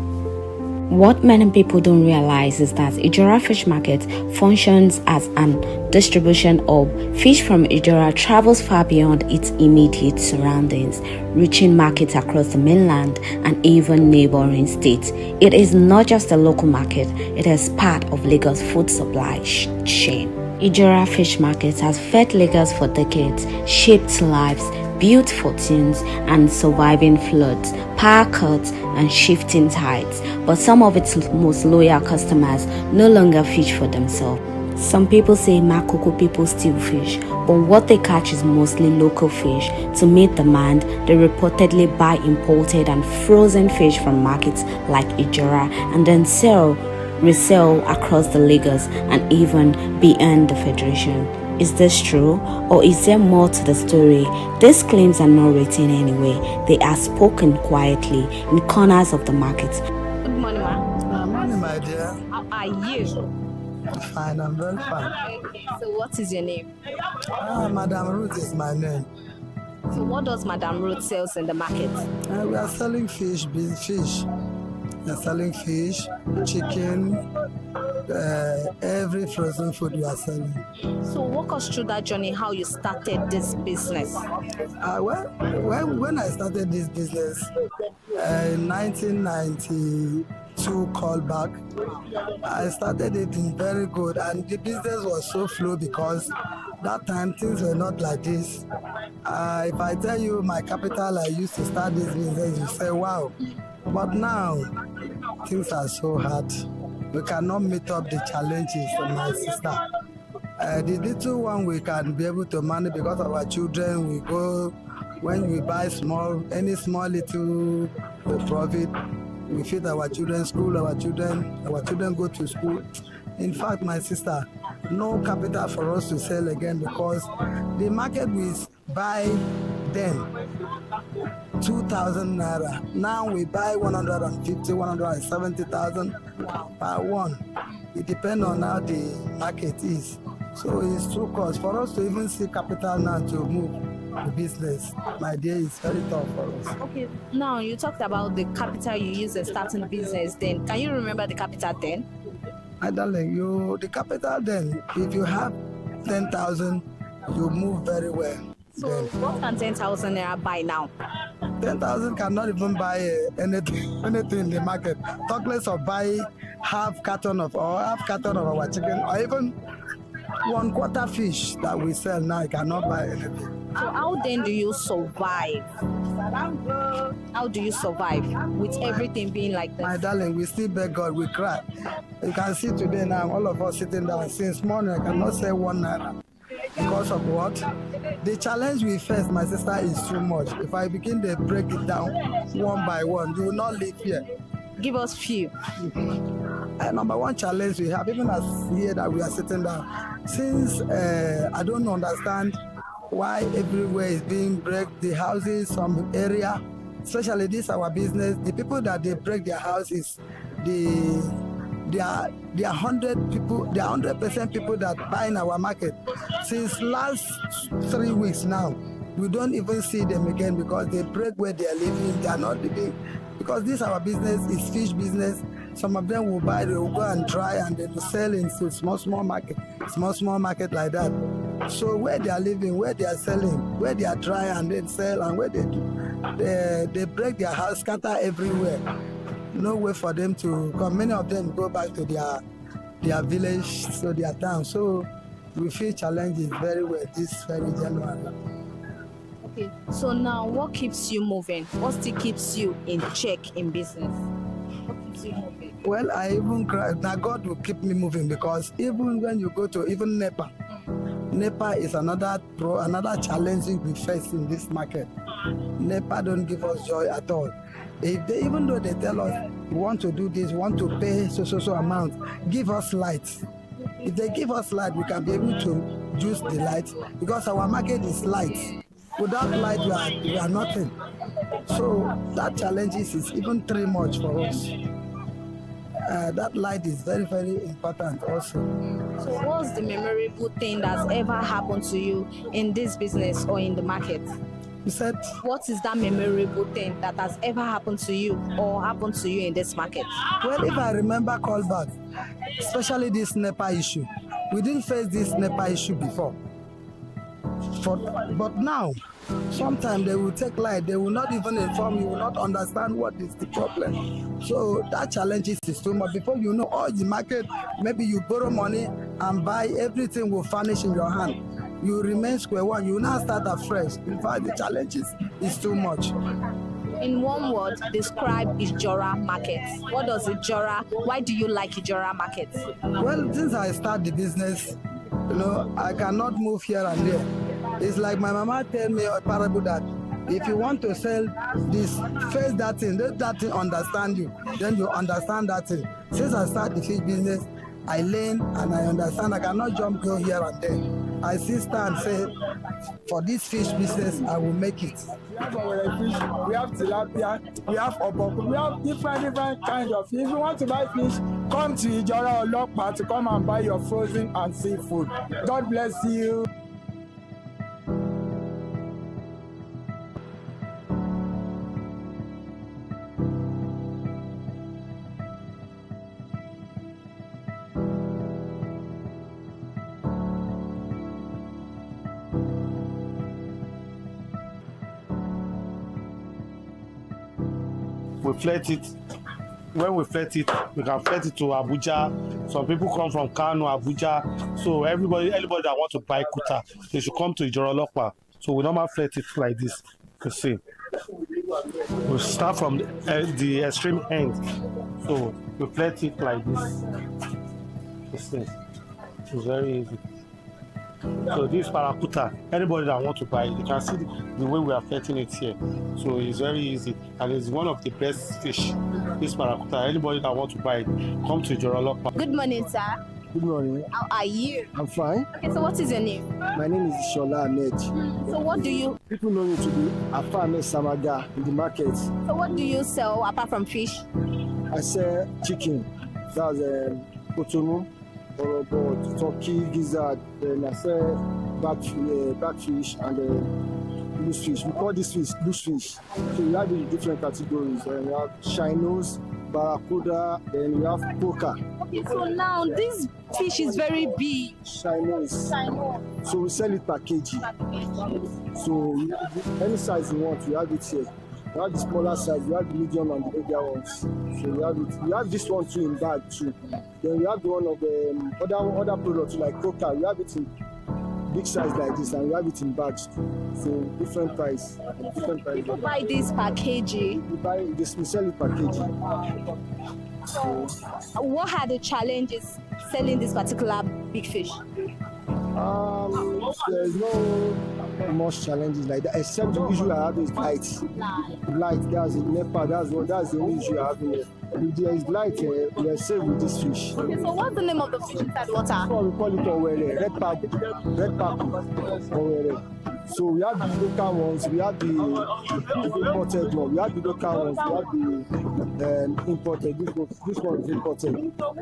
What many people don't realize is that Ìjọra Fish Market functions as an distribution hub. Fish from Ìjọra travels far beyond its immediate surroundings, reaching markets across the mainland and even neighboring states. It is not just a local market, it is part of Lagos' food supply chain. Ìjọra Fish Market has fed Lagos for decades, shaped lives, built fortunes, and surviving floods, power cuts, and shifting tides. But some of its most loyal customers no longer fish for themselves. Some people say Makoko people steal fish, but what they catch is mostly local fish. To meet demand, they reportedly buy imported and frozen fish from markets like Ìjọra and then resell across the Lagos and even beyond the Federation. Is this true, or is there more to the story? These claims are not written anyway. They are spoken quietly in corners of the market. Good morning, ma. Morning, my dear. How are you? Fine, I'm very fine. Okay, so what is your name? Madam Ruth is my name. So what does Madam Ruth sells in the market? We are selling fish, fish. We are selling fish, chicken, every frozen food we are selling. So walk us through that journey, how you started this business. When I started this business in 1992, callback, I started it in very good, and the business was so slow because that time things were not like this. If I tell you my capital I used to start this business, you say wow. But now things are so hard. We cannot meet up the challenges, my sister. The little one we can be able to manage because of our children. We go when we buy any small little profit. We feed our children school. Our children go to school. In fact, my sister, no capital for us to sell again because the market we buy then 2,000 naira. Now we buy 150, 170,000 per one. It depends on how the market is. So it's too cost for us to even see capital now to move the business. My dear, is very tough for us. Okay, now you talked about the capital you used in starting the business then. Can you remember the capital then? My darling, the capital then, if you have 10,000, you move very well. So what can 10,000 naira buy now? 10,000 cannot even buy anything in the market. Talk less of buy half carton of our chicken, or even 1/4 fish that we sell now. You cannot buy anything. So how then do you survive? How do you survive with everything being like this? My darling, we still beg God, we cry. You can see today now, all of us sitting down since morning, I cannot say 1 naira. Because of what? The challenge we face, my sister, is too much. If I begin to break it down one by one, you will not live here. Give us few. Number one challenge we have, even as here that we are sitting down, since I don't understand why everywhere is being break the houses, some area, especially this our business, the people that they break their houses, there are 100 people, there are 100% people that buy in our market. Since last 3 weeks now, we don't even see them again because they break where they are living. They are not living because this our business is fish business. Some of them will buy, they will go and dry and they will sell in small market like that. So where they are living, where they are selling, where they are dry and then sell, and where they break their house, scatter everywhere. No way for them to come. Many of them go back to their village, so their town. So we feel challenges very well this very January. Okay, so now what keeps you moving? What still keeps you in check in business? What keeps you moving? Well, I even cry. Now God will keep me moving because even when you go to even NEPA is another challenge we face in this market. NEPA don't give us joy at all. Even though they tell us we want to do this, we want to pay so amount, give us lights. If they give us light, we can be able to use the light because our market is light. Without light, we are nothing. So that challenge is even too much for us. That light is very, very important also. So what's the memorable thing that's ever happened to you in this business or in the market? You said? What is that memorable thing that has ever happened to you or happened to you in this market? Well, if I remember callback, especially this NEPA issue, we didn't face this NEPA issue before. But now, sometimes they will take light, they will not even inform you, will not understand what is the problem. So that challenge is too much. Before you know all the market, maybe you borrow money and buy, everything will vanish in your hand. You remain square one, you now start afresh. In fact, the challenge is too much. In one word, describe Ijora market. What does Ijora, why do you like Ijora market? Well, since I start the business, I cannot move here and there. It's like my mama tell me a parable that if you want to sell this, face that thing, let that thing understand you, then you understand that thing. Since I start the fish business, I learn and I understand. I cannot go here and there. I still stand and say, for this fish business, I will make it. We have fish, we have tilapia, we have oboku, we have different kind of fish. If you want to buy fish, come to Ijora or Lokpa to come and buy your frozen and seafood. God bless you. we flirt it. When we flirt it, we can flirt it to Abuja. Some people come from Kano, Abuja. So anybody that wants to buy kuta, they should come to Ijorolokpa. So we normally flirt it like this. You can see. We start from the extreme end. So we flirt it like this. It's very easy. So this parakuta, anybody that wants to buy it, you can see the way we are flirting it here. So it's very easy, and it's one of the best fish. This parakuta, anybody that wants to buy it, come to Jorolokpa. Good morning, sir. Good morning. How are you? I'm fine. Okay, so what is your name? My name is Shola Ahmed. So what do you... People know me to be Afa Ahmed Samaga in the market. So what do you sell apart from fish? I sell chicken. That's Kotonou, Orobo, turkey, gizzard. Then I sell backfish and loose fish. We call this fish loose fish. So we have the different categories. We have Chinos, Barracuda, then we have Poker. Okay, so now this fish is very big. Chinos. So we sell it per kg. So any size you want, we have it here. We have the smaller size, we have the medium and the bigger ones. So we have it. We have this one too in bag too. Then we have the one of the other products like Coca. We have it in big size like this, and we have it in bags. So different price. People buy this per kg. We buy this. We sell it per kg. So what are the challenges selling this particular big fish? There's no much challenges like that, except the issue I have is light. Light, that's in Nepal, that's the only issue I have here. If there is light, we are safe with this fish. Okay, so what's the name of the fish inside water? So we call it Owere, red papu, Owere. So we have the local ones, we have the imported one, we have the local ones, we have the imported. This one is imported. So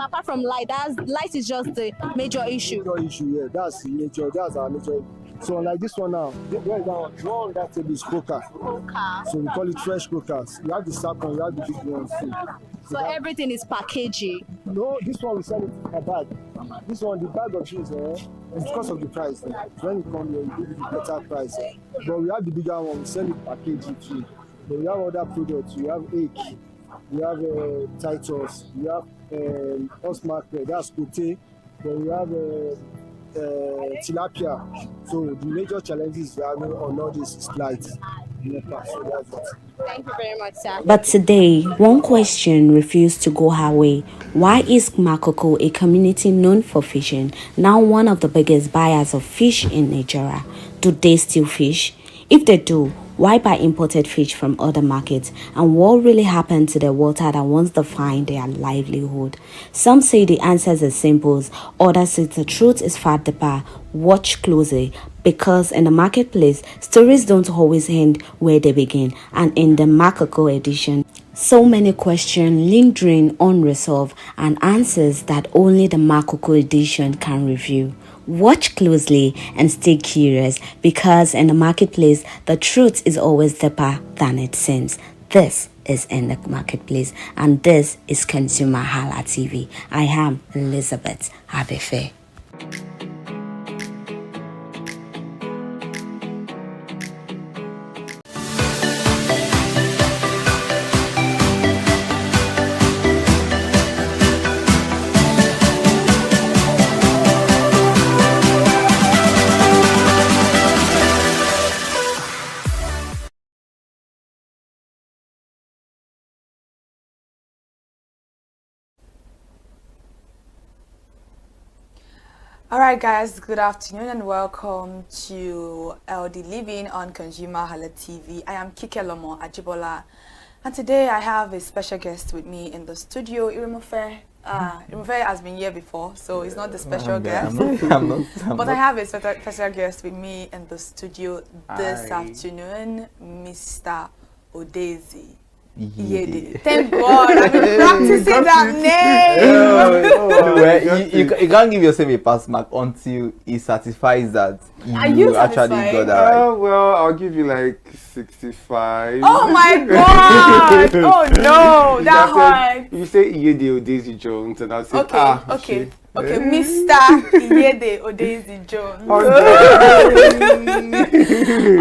apart from light, light is just the major issue. Major issue, yeah. That's our major. So like this one now, where is that one? One that table is Coca. So we call it fresh Cocas. You have the sack one, you have the big ones too. So everything is per kg? No, this one we sell it in a bag. This one, the bag of cheese, it's because of the price. When you come here, we give you the better price. But we have the bigger one, we sell it per kg too. But we have other products. We have egg, we have Titus, we have horse market, that's Kote. Then we have tilapia. So the major challenges we have on all this is light. So that's it. Thank you very much, sir. But today, one question refused to go her way. Why is Makoko, a community known for fishing, now one of the biggest buyers of fish in Nigeria? Do they still fish? If they do, why buy imported fish from other markets? And what really happened to the water that once defined their livelihood? Some say the answers are simple, others say the truth is far deeper. Watch closely, because in the marketplace, stories don't always end where they begin. And in the Makoko edition, so many questions lingering unresolved and answers that only the Makoko edition can reveal. Watch closely and stay curious, because in the marketplace, the truth is always deeper than it seems. This is In the Marketplace, and this is ConsumerHalla TV. I am Elizabeth Abefe. Alright guys, good afternoon and welcome to LD Living on ConsumerHalla TV. I am Kike Lomo Ajibola, and today I have a special guest with me in the studio, Iramofe. Iramofe has been here before, so he's not the special guest. But I have a special guest with me in the studio this afternoon, Mr. Odezi. Thank God, I've been practicing that name. You can't give yourself a pass mark until it certifies that you actually got that right. Well, I'll give you like 65. Oh my God! Oh no, that hard. You say Iyede Odezi Jones, and I'll say, Okay, Mr. Iyede Odezi Jones.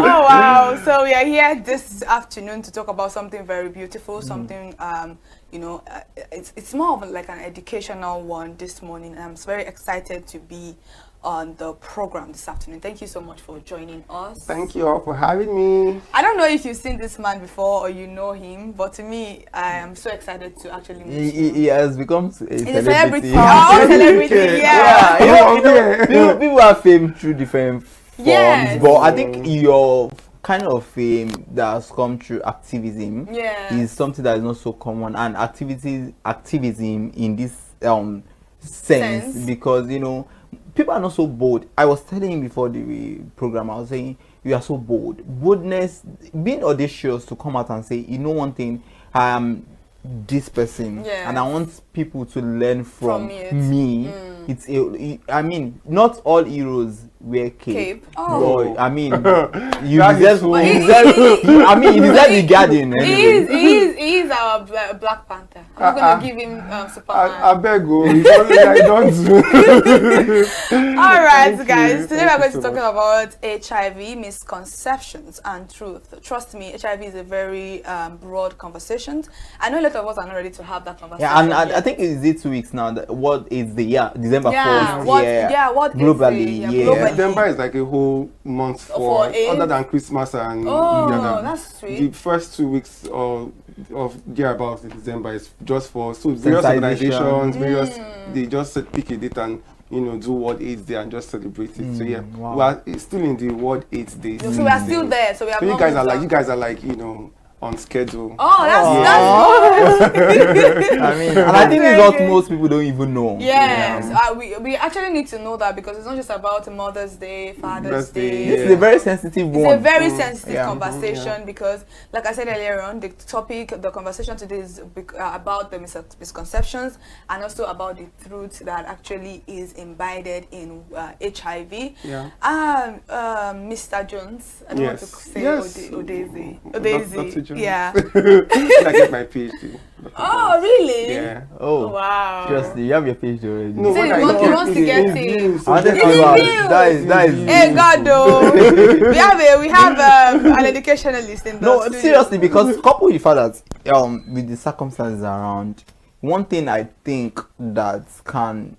Oh wow! So we are here this afternoon to talk about something very beautiful, something you know, it's more of like an educational one this morning, and I'm very excited to be on the program this afternoon. Thank you so much for joining us. Thank you all for having me. I don't know if you've seen this man before or you know him, but to me, I am so excited to actually meet him. He has become a celebrity. Oh, celebrity, yeah. People are famed through different forms, Yes. but I think your kind of fame that has come through activism is something that is not so common, and activism in this sense, because you know, people are not so bold. I was telling him before the program, I was saying, you are so bold. Boldness, being audacious to come out and say, you know one thing, I am this person, and I want people to learn from me. I mean, not all heroes wear cape. Oh. But, I mean, you deserve I mean, you deserve the guardian. Anyway. He is our Black Panther. I'm going to give him Superman. I beg you, I don't do. All right, guys. Today we're going to talk about HIV, misconceptions, and truth. Trust me, HIV is a very broad conversation. I know a lot of us are not ready to have that conversation. Yeah, and I think it's 2 weeks now. What is the December 4th? What globally? Globally. December is like a whole month for other than Christmas and that's sweet. The first 2 weeks of thereabouts in December is just for various organizations, they just pick a date and do World AIDS Day and just celebrate it. So we are still in the World AIDS Day. So we are still there. So we are. So you guys are like on schedule. Oh, that's good. I mean, and I think it's what most people don't even know. Yes, we actually need to know that, because it's not just about Mother's Day, Father's Day. This is a very sensitive one. It's a very sensitive conversation because, like I said earlier on, the conversation today is about the misconceptions and also about the truth that actually is embedded in HIV. Yeah. Mr. Jones, I don't want to say Odezi. Yeah. I get my PhD. Oh, really? Yeah. Oh, wow. Seriously, you have your PhD already. No, he wants to get it. That is. Hey, God, though. we have an educationalist in the studio. Seriously, because couple with fathers, with the circumstances around, one thing I think that can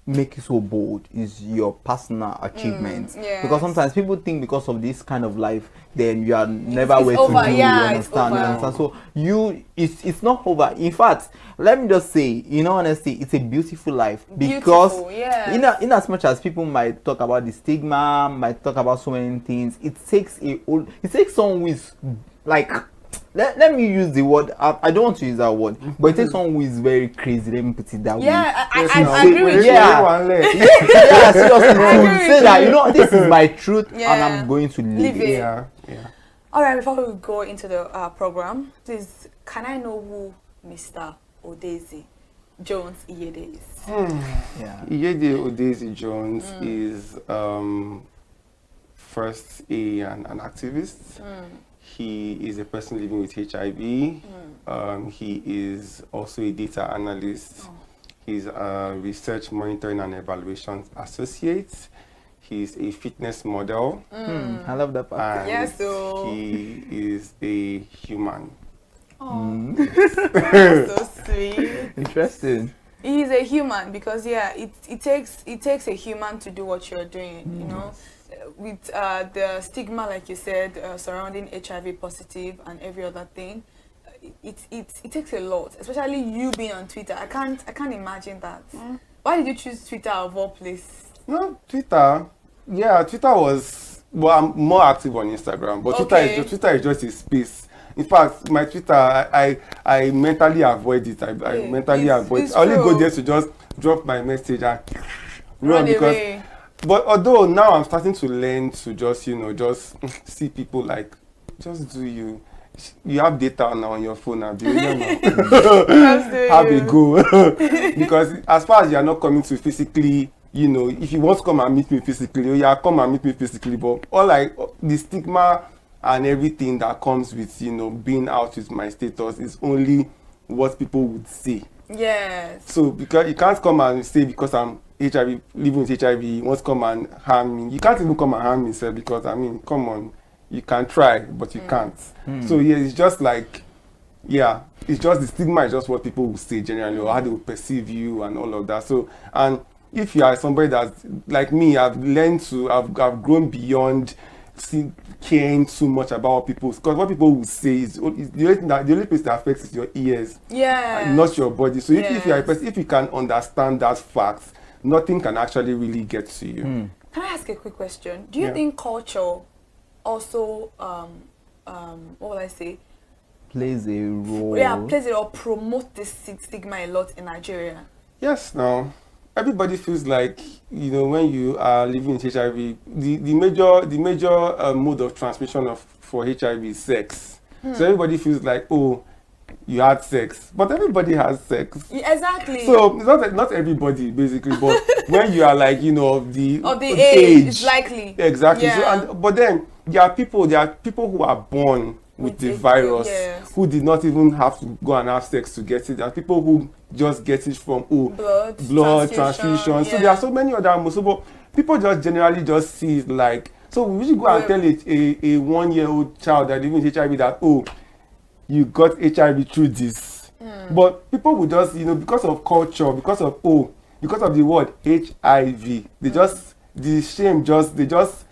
make you so bold is your personal achievements. Because sometimes people think because of this kind of life, then you are never where to do. You understand? So it's not over. In fact, let me just say, honestly, it's a beautiful life. Because in as much as people might talk about the stigma, might talk about so many things, it takes someone who is like, let me use the word, I don't want to use that word, but it takes someone who is very crazy, let me put it that way. I agree with you. Seriously, say that, this is my truth and I'm going to live it. All right, before we go into the program, please, can I know who Mr. Odezi Jones Iyede is? Iyede Odezi Jones is first an activist. He is a person living with HIV. He is also a data analyst. He's a research monitoring and evaluation associate. He's a fitness model. I love that part. Yes, so he is a human. So sweet. Interesting. He is a human because it takes a human to do what you're doing. With the stigma, like you said, surrounding HIV positive and every other thing, it takes a lot, especially you being on Twitter. I can't imagine that. Why did you choose Twitter of all places? No, Twitter. Yeah, Twitter was. Well, I'm more active on Instagram, but Twitter is just a space. In fact, my Twitter, I mentally avoid it. I mentally avoid it. I only go there to just drop my message and run because. Away. But although now I'm starting to learn to just see people like, just do you. You have data now on your phone, have a go. Because as far as you are not coming to physically, if you want to come and meet me physically, come and meet me physically. But the stigma and everything that comes with, being out with my status is only what people would say. Yes. So because you can't come and say because I'm HIV, living with HIV, wants to come and harm me. You can't even come and harm me, sir, because I mean, come on, you can try, but you can't. So yeah, it's just like, yeah, it's just the stigma is just what people will say generally, or how they will perceive you and all of that. So, and if you are somebody that's like me, I've grown beyond caring too much about what people, because what people will say is the only place that affects is your ears, not your body. So if you are a person, if you can understand that fact, nothing can actually really get to you. Can I ask a quick question? Do you think culture also, what will I say? Plays a role. Yeah, plays a role, promote this stigma a lot in Nigeria. Yes, now everybody feels like, you know, when you are living with HIV, the major mode of transmission for HIV is sex. So everybody feels like, oh, you had sex, but everybody has sex. Yeah, exactly. So it's not everybody basically, but when you are like, you know, of the age, it's likely. Exactly. So but then there are people who are born with the virus, who did not even have to go and have sex to get it. There are people who just get it from blood transfusion. So there are so many other but people just generally just see it like, so we should go and tell a 1-year-old child that living with HIV that, oh, you got HIV through this. But people would just, you know, because of culture, because of the word HIV, they just, the shame they just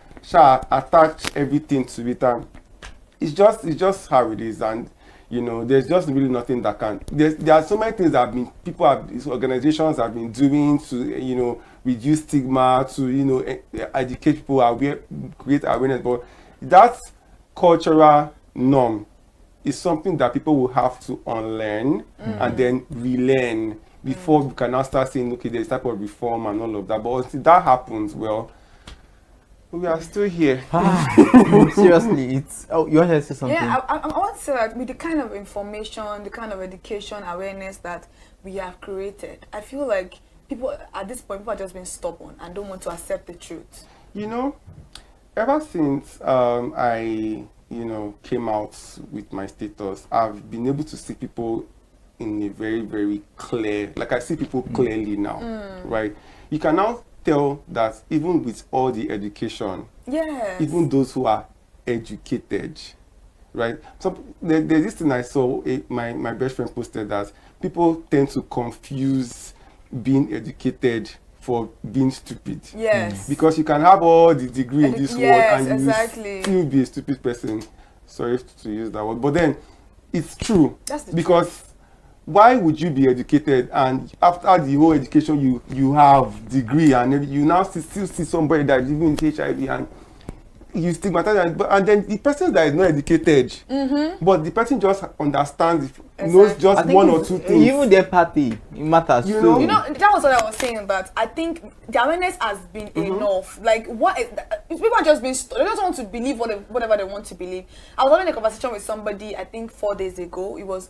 attach everything to it. And it's just how it is. And you know, there's just really nothing that can. There are so many things that these organizations have been doing to, you know, reduce stigma, to, you know, educate people, create awareness. But that cultural norm is something that people will have to unlearn and then relearn before we can now start saying, okay, there's type of reform and all of that. But until that happens, well, we are still here. Seriously, it's... Oh, you want to say something? Yeah, I want to say that with the kind of information, the kind of education, awareness that we have created, I feel like people, at this point, people are just being stubborn and don't want to accept the truth. You know, ever since I, you know, came out with my status, I've been able to see people in a very, very clear, like I see people clearly now, right? You can now tell that even with all the education, even those who are educated, right? So there's this thing I saw, my best friend posted that people tend to confuse being educated for being stupid. Yes. Because you can have all the degree in this world and you will still be a stupid person. Sorry to use that word, but then it's true. That's the truth. Why would you be educated and after the whole education you have degree and you now still see somebody that is living with HIV and you stigmatize and then the person that is not educated, but the person just understands, knows just one or two things. Even the empathy matters. You know, that was what I was saying, that I think the awareness has been enough. Like, people are just being, they just want to believe whatever they want to believe. I was having a conversation with somebody, I think 4 days ago. It was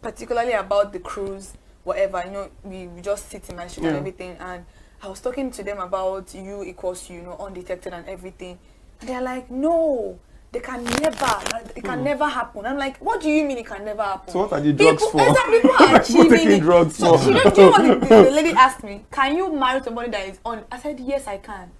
particularly about the cruise, whatever, you know, we just sit in my street and everything, and I was talking to them about U equals U, you know, undetected and everything, and they're like, no, it can never happen. I'm like, what do you mean it can never happen? So what are the drugs for? People are achieving it. Drugs for? Do you know what the lady asked me? Can you marry somebody that is on? I said, yes, I can.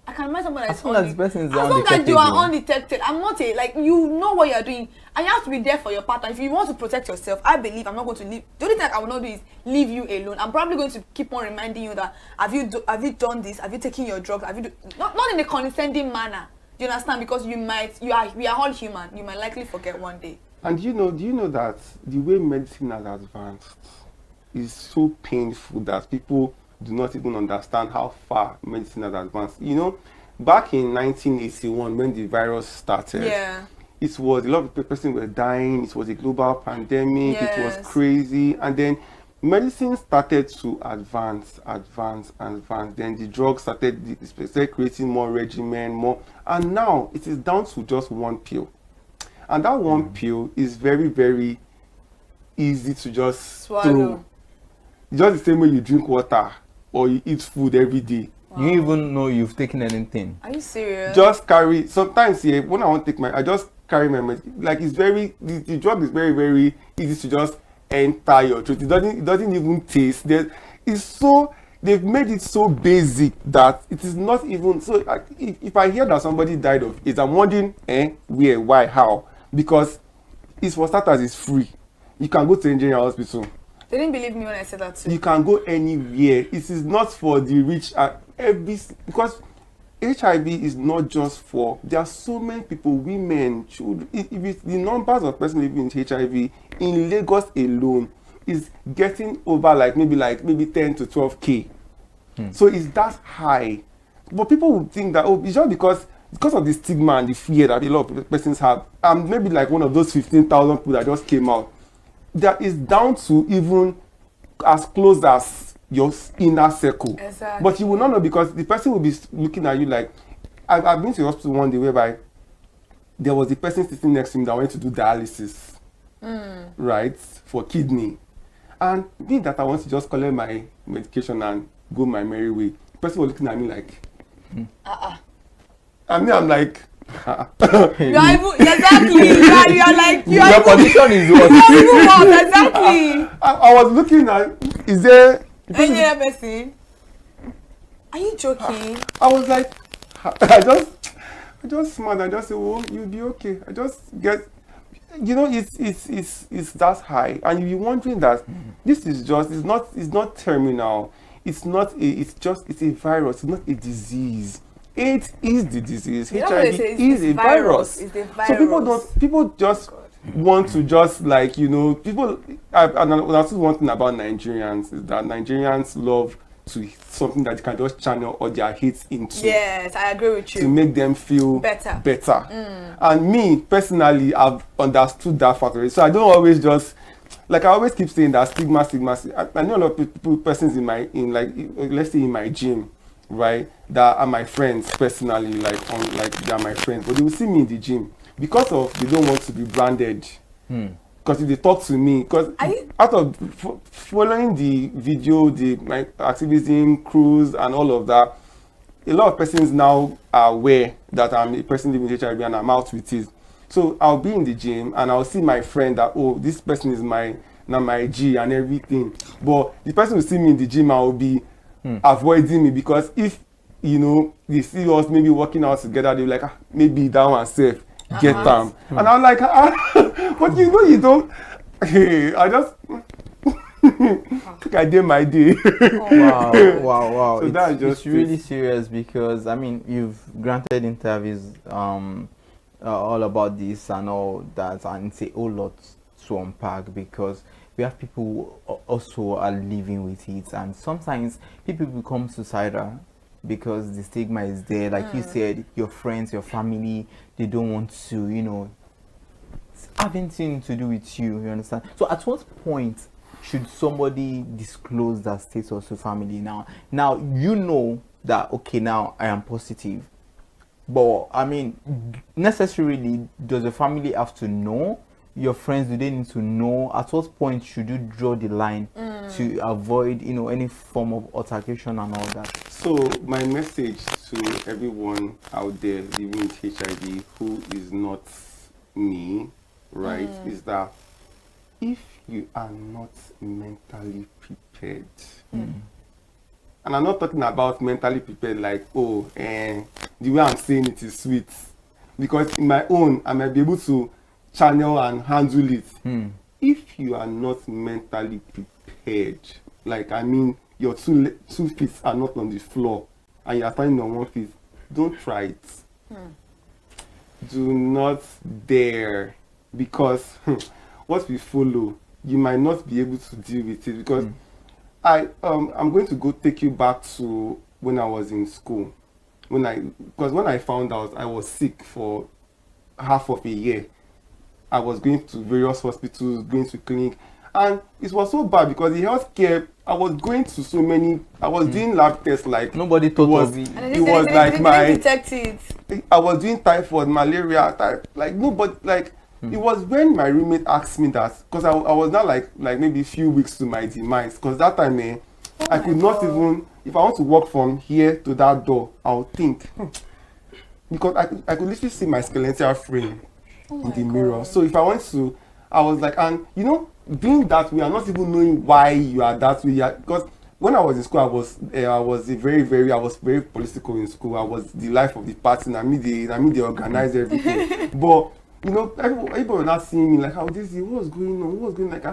I can marry somebody that is on. As long as you are undetected. I'm not you know what you're doing, and you have to be there for your partner. If you want to protect yourself, I believe I'm not going to leave. The only thing I will not do is leave you alone. I'm probably going to keep on reminding you that have you done this? Have you taken your drugs? Have you not in a condescending manner? Do you understand? Because we are all human. You might likely forget one day. And do you know that the way medicine has advanced is so painful that people do not even understand how far medicine has advanced. You know, back in 1981 when the virus started, it was a lot of people were dying, it was a global pandemic, it was crazy, and then medicine started to advance, then the drugs started creating more regimen, and now it is down to just one pill. And that one pill is very, very easy to just swallow. Just the same way you drink water or you eat food every day. Wow. You even know you've taken anything. Are you serious? Just carry, sometimes when I want to take I just carry my medicine. Like it's very, the drug is very, very easy to just enter your throat. It doesn't even taste. It's so they've made it so basic that it is not even so. If I hear that somebody died of AIDS, I'm wondering, where, why, how? Because it's, for starters, it's free. You can go to engineering hospital. They didn't believe me when I said that too. You can go anywhere. It is not for the rich. Because HIV is not just for. There are so many people, women, children. The numbers of persons living with HIV in Lagos alone is getting over maybe 10 to 12K. So it's that high. But people would think that it's just because of the stigma and the fear that a lot of persons have. I'm maybe like one of those 15,000 people that just came out. That is down to even as close as your inner circle. Exactly. But you will not know, because the person will be looking at you like, I've been to the hospital one day whereby there was a person sitting next to me that went to do dialysis, right, for kidney. And being that I want to just collect my medication and go my merry way, the person was looking at me like, I mean, I'm like, You are even, exactly. You are like, you are your even, condition is what? You are even what? Exactly. I was looking at, is there any other person? Are you joking? I was like, I just smiled. I just said, "Oh, you'll be okay." I just get, it's that high, and you'll be wondering that this is just, it's not terminal. It's not it's a virus. It's not a disease. AIDS is the disease. HIV is a virus. It's a virus. So people just want to just people. That's one thing about Nigerians is that Nigerians love to something that you can just channel all their hates into. Yes, I agree with you. To make them feel better. And me personally, I've understood that factor. So I don't always just, like I always keep saying that stigma. I know a lot of persons let's say in my gym, right, that are my friends personally, like they are my friends, but they will see me in the gym because of they don't want to be branded. Because if they talk to me, because out of following the video, my activism, cruise, and all of that, a lot of persons now are aware that I'm a person living with HIV and I'm out with it. So I'll be in the gym and I'll see my friend that, oh, this person is my G and everything. But the person will see me in the gym and will be avoiding me, because if they see us maybe working out together, they're like, maybe that one safe. Get them. And I'm like, but you don't. Hey, I just think I did my day. Wow. So that's just it's really serious, because I mean, you've granted interviews all about this and all that, and it's a whole lot to unpack, because we have people who also are living with it, and sometimes people become suicidal because the stigma is there. Like you said, your friends, your family, they don't want to, have anything to do with you understand? So at what point should somebody disclose that status to family? Now that, okay, now I am positive, but I mean, necessarily, does the family have to know? Your friends, do they need to know? At what point should you draw the line to avoid any form of altercation and all that? So my message to everyone out there living with HIV who is not me, right, is that if you are not mentally prepared, and I'm not talking about mentally prepared like, the way I'm saying it is sweet, because in my own, I might be able to channel and handle it. If you are not mentally prepared, like, I mean, your two feet are not on the floor and you are standing on one foot, don't try it. Do not dare, because what we follow, you might not be able to deal with it. Because I'm going to go take you back to when I was in school. Because when I found out I was sick for half of a year, I was going to various hospitals, going to clinic, and it was so bad because the healthcare, I was going to so many, I was doing lab tests like nobody thought of it. And it was like my detect it. I was doing typhoid, malaria, like nobody, like it was when my roommate asked me that, because I was not like maybe a few weeks to my demise, because that time I could not even, if I want to walk from here to that door, I'll think, because I could literally see my skeletal frame in the mirror. So if I want to, I was like, and being that way, I'm not even knowing why you are that way, because when I was in school, I was very political in school. I was the life of the party, and I mean they organize everything. But you know, everybody were not seeing me like, how this is, what's going on, like.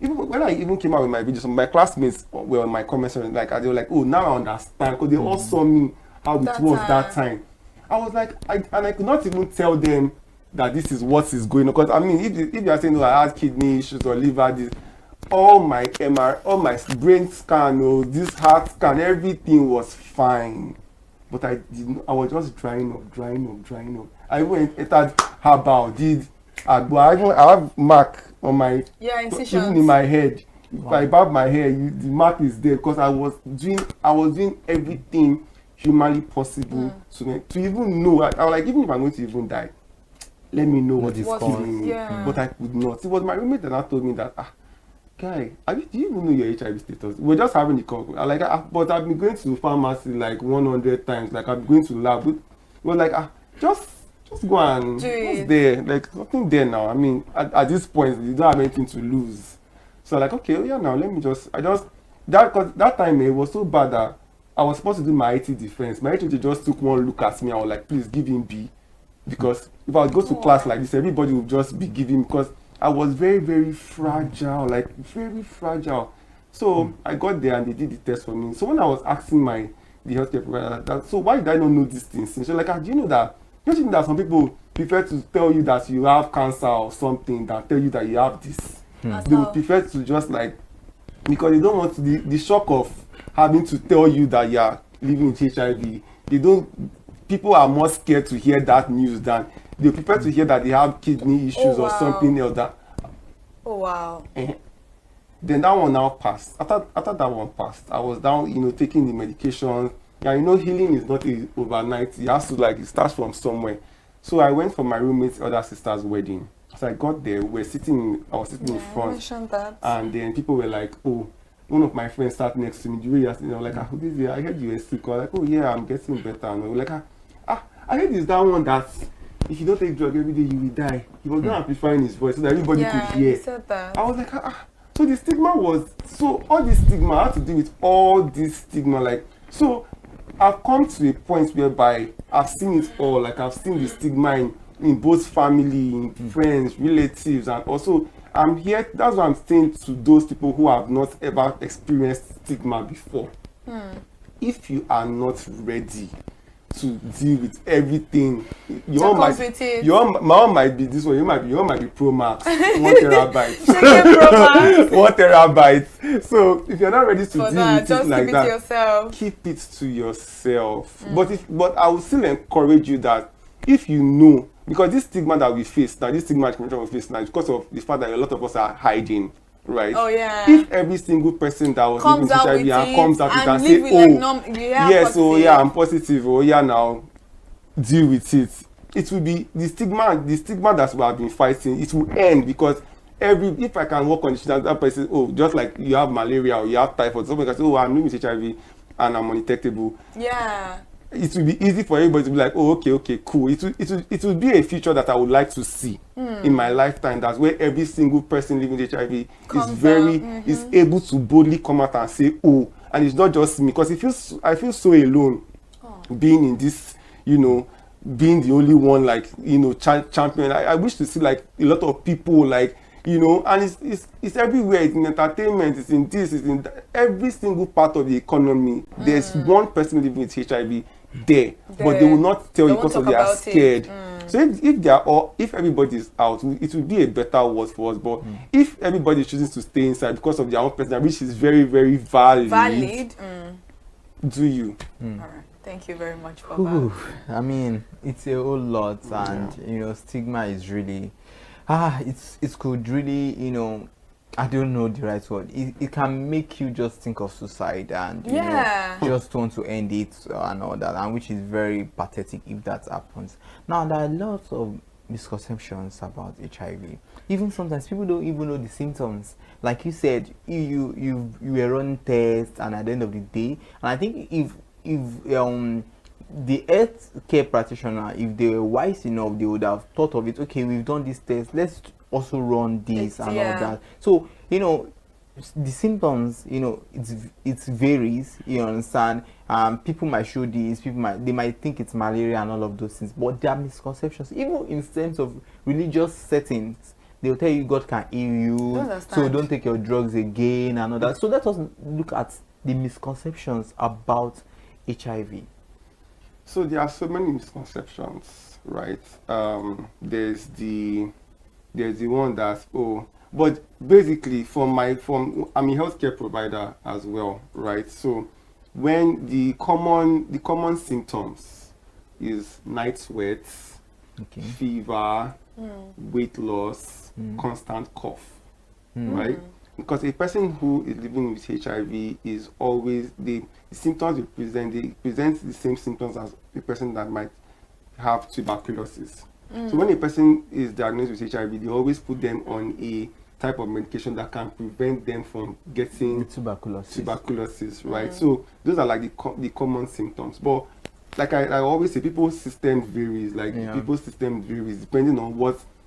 Even when I even came out with my videos, my classmates were on my comments like, they were like, oh, now I understand, because they all saw me how it was that time. I was like, I could not even tell them that this is what is going on. Because I mean, if you are saying, oh, I had kidney issues or liver, this, all my brain scan, this heart scan, everything was fine. But I was just drying up. I even entered herbal, I have mark on my, even in my head. If I barb my hair, the mark is there, because I was doing everything humanly possible to even know. I was like, even if I'm going to even die, let me know what is killing me. But I could not. It was my roommate that told me that, guy, do you even know your HIV status? We're just having the call. But I've been going to pharmacy like 100 times. Like, I'm going to lab. We're like, just go and what's there? Like, nothing there now. I mean, at this point, you don't have anything to lose. So like, okay, now let me that time it was so bad that I was supposed to do my IT defense. My HOD just took one look at me. I was like, please give him B, because if I would go to class like this, everybody would just be giving, because I was very, very fragile, like very fragile. So I got there and they did the test for me. So when I was asking the healthcare provider, so why did I not know these things? So like, do you know that? Don't you think that some people prefer to tell you that you have cancer or something than tell you that you have this? They would prefer to just like, because they don't want the shock of having to tell you that you are living with HIV. People are more scared to hear that news than they prefer to hear that they have kidney issues or something else. Oh wow. Then that one now passed. After that one passed, I was down, taking the medication. Yeah, healing is not overnight. It has to it starts from somewhere. So I went for my roommate's other sister's wedding. So I got there, I was sitting in front, and then people were like, oh, one of my friends sat next to me. Like, I heard you were sick. I was like, oh yeah, I'm getting better. And we were like, I heard it's that one that if you don't take drug every day, you will die. He was not amplifying his voice so that everybody could hear. He said that. I was like, So the stigma all this stigma, I had to deal with all this stigma. So I've come to a point whereby I've seen it all. Like, I've seen the stigma in both family, in friends, relatives, and also I'm here. That's what I'm saying to those people who have not ever experienced stigma before. If you are not ready to deal with everything, my own might be this one. Your might be Pro Max, 1 terabyte. 1 terabyte. So if you're not ready to deal with it like that, keep it to yourself. But I will still encourage you that if you know, because this stigma that we face now, this stigma we face now, because of the fact that a lot of us are hiding. Right. Oh yeah. If every single person that was living with HIV and comes out and can say, oh, yes, I'm positive. Oh yeah, now deal with it. It will be the stigma that we have been fighting. It will end, because if I can work on that person, oh, just like you have malaria or you have typhoid, somebody can say, oh, I'm living with HIV and I'm undetectable. Yeah. It will be easy for everybody to be like, oh, okay, cool. It will be a future that I would like to see in my lifetime. That's where every single person living with HIV is able to boldly come out and say, oh, and it's not just me, because I feel so alone being in this, being the only one, champion. I wish to see a lot of people and it's everywhere. It's in entertainment, it's in this, it's in every single part of the economy. There's one person living with HIV there, but they will not tell you because they are scared. So if everybody is out, it will be a better world for us. But if everybody chooses to stay inside because of their own personal, which is very, very valid, do you? All right. Thank you very much for that. I mean, it's a whole lot, and stigma is really it could really, I don't know the right word. It can make you just think of suicide and just want to end it and all that, and which is very pathetic if that happens. Now there are lots of misconceptions about HIV. Even sometimes people don't even know the symptoms. Like you said, you were running tests, and at the end of the day, and I think if the health care practitioner, if they were wise enough, they would have thought of it. Okay, we've done this test, let's also run this and all that. So the symptoms, it varies. You understand? People might show this. They might think it's malaria and all of those things, but there are misconceptions. Even in terms of religious settings, they'll tell you God can heal you, so don't take your drugs again and all that. So let us look at the misconceptions about HIV. So there are so many misconceptions, right? There's the one that's but basically I'm a healthcare provider as well, right? So when the common symptoms is night sweats, fever, weight loss, constant cough, right? Because a person who is living with HIV is always the symptoms they present the same symptoms as a person that might have tuberculosis. So when a person is diagnosed with HIV, they always put them on a type of medication that can prevent them from getting tuberculosis, right? So those are like the common symptoms. But like I always say, people's system varies. People's system varies depending on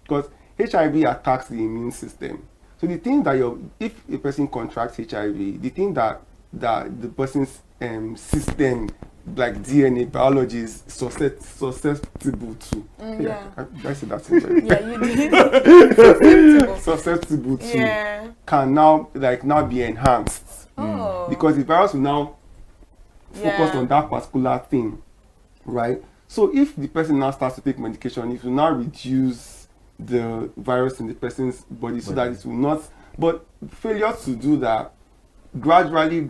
because HIV attacks the immune system. So the thing that if a person contracts HIV, the thing that the person's system, like DNA biology, is susceptible to. I said that. You did. Susceptible to can now be enhanced. Because the virus will now focus on that particular thing, right? So if the person now starts to take medication, it will now reduce the virus in the person's body so that it will not. But failure to do that gradually.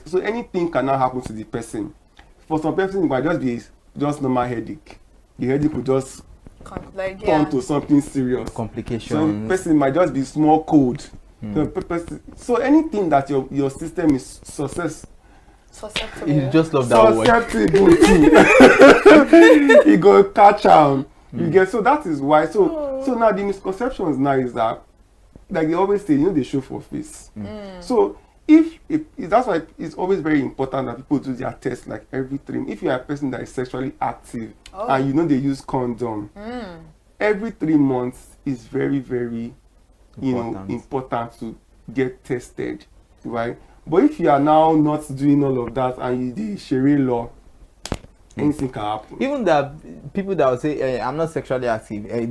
So anything can now happen to the person. For some person, it might just be normal headache. The headache will just turn to something serious. Complications. So person might just be small cold. So anything that your system is susceptible. You just love that word. Susceptible to. You go catch on. You get, so that is why. So now the misconceptions now is that, like they always say, they show for face. So that's why it's always very important that people do their test like every 3 months. If you are a person that is sexually active and they use condom, every 3 months is very, very important to get tested, right? But if you are now not doing all of that and you do Sharia law, anything can happen. Even the people that will say, hey, I'm not sexually active, I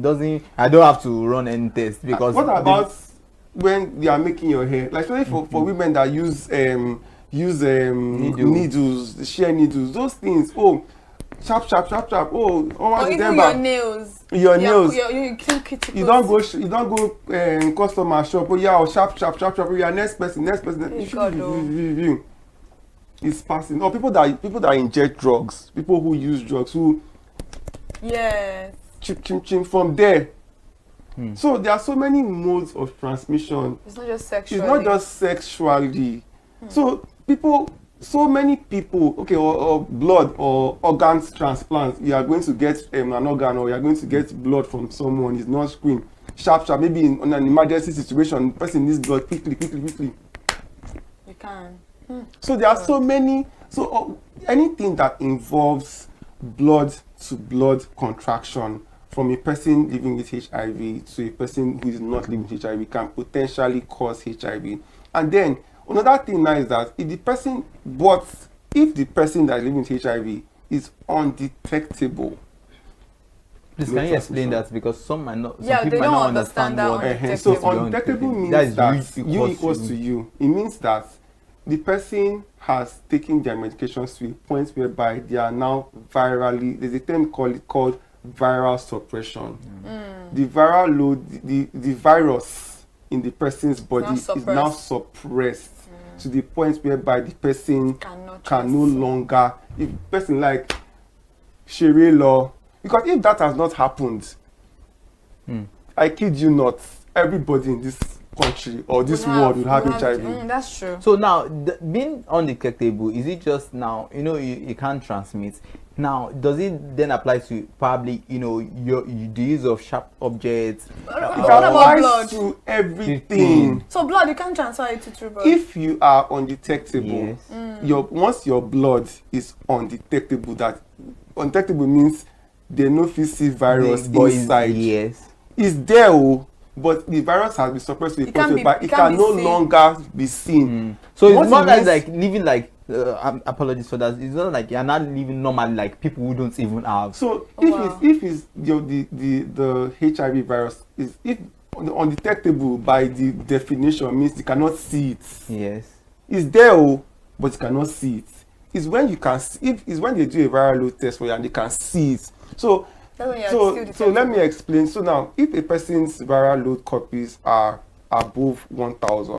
don't have to run any test because. What about when they are making your hair? Like especially for women that use needles, share needles, those things. Sharp. Even your nails. Your nails. You kill cuticles. You don't go customer shop. Sharp. Your next person. It's passing. Or people that inject drugs, people who use drugs, chim from there. So there are so many modes of transmission. It's not just sexually. So many people, or blood or organs transplants, you are going to get an organ or you are going to get blood from someone, it's not screened. Sharp, maybe in an emergency situation, the person needs blood quickly. You can. So there are so many, anything that involves blood to blood contraction from a person living with HIV to a person who is not living with HIV can potentially cause HIV. And then another thing now is that if the person that is living with HIV is undetectable. Please, can you explain that? Because some might not. Some people might not understand what undetectable. So undetecable means that U equals to U. It means that the person has taken their medications to a point whereby they are now virally. There's a term called viral suppression. The viral load, the virus in the person's body is now suppressed to the point whereby the person can no longer. If the person like Sharia law, because if that has not happened, I kid you not, everybody in this country or this world will have HIV. That's true. So now, being undetectable, is it just now, you can't transmit? Now, does it then apply to probably, the use of sharp objects? It applies to everything. So blood, you can't transfer it through blood? If you are undetectable, once your blood is undetectable, undetectable means they no see virus inside. Yes. It's there, but the virus has been suppressed to a It point can be- whereby it it can can be no seen. longer be seen. So it's Once more it like, means- living like apologies for that. It's not like you're not living normally like people who don't even have. So if it's the HIV virus is if undetectable by the definition means you cannot see it. Yes. It's there, but you cannot see it. It's when you can it's when they do a viral load test for you and they can see it. So That's when you're still so let me explain. So now, if a person's viral load copies are above 1,000,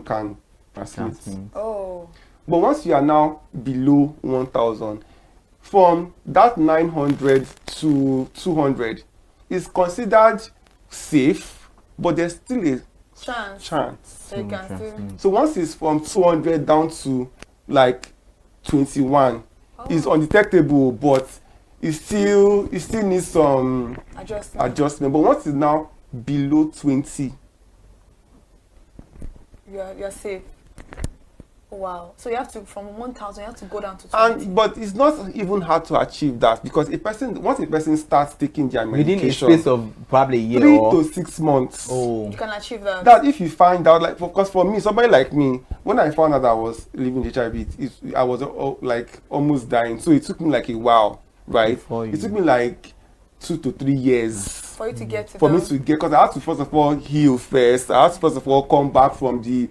can transmit. Oh. But once you are now below 1,000, from that 900 to 200 is considered safe, but there's still a chance. So you can still. So once it's from 200 down to like 21, it's undetectable, but it still needs some adjustment. But once it's now below 20, You're safe. Wow. So you have to, from 1,000, you have to go down to 20. but it's not even hard to achieve that, because once a person starts taking their medication Within a space of probably a year 3 or to 6 months. Oh. You can achieve that. That if you find out, like, because for me, somebody like me, when I found out I was living HIV, I was like almost dying. So it took me like a while, right? It took me like 2 to 3 years For you to get to for me to get, because I had to first of all heal first. I had to first of all come back from the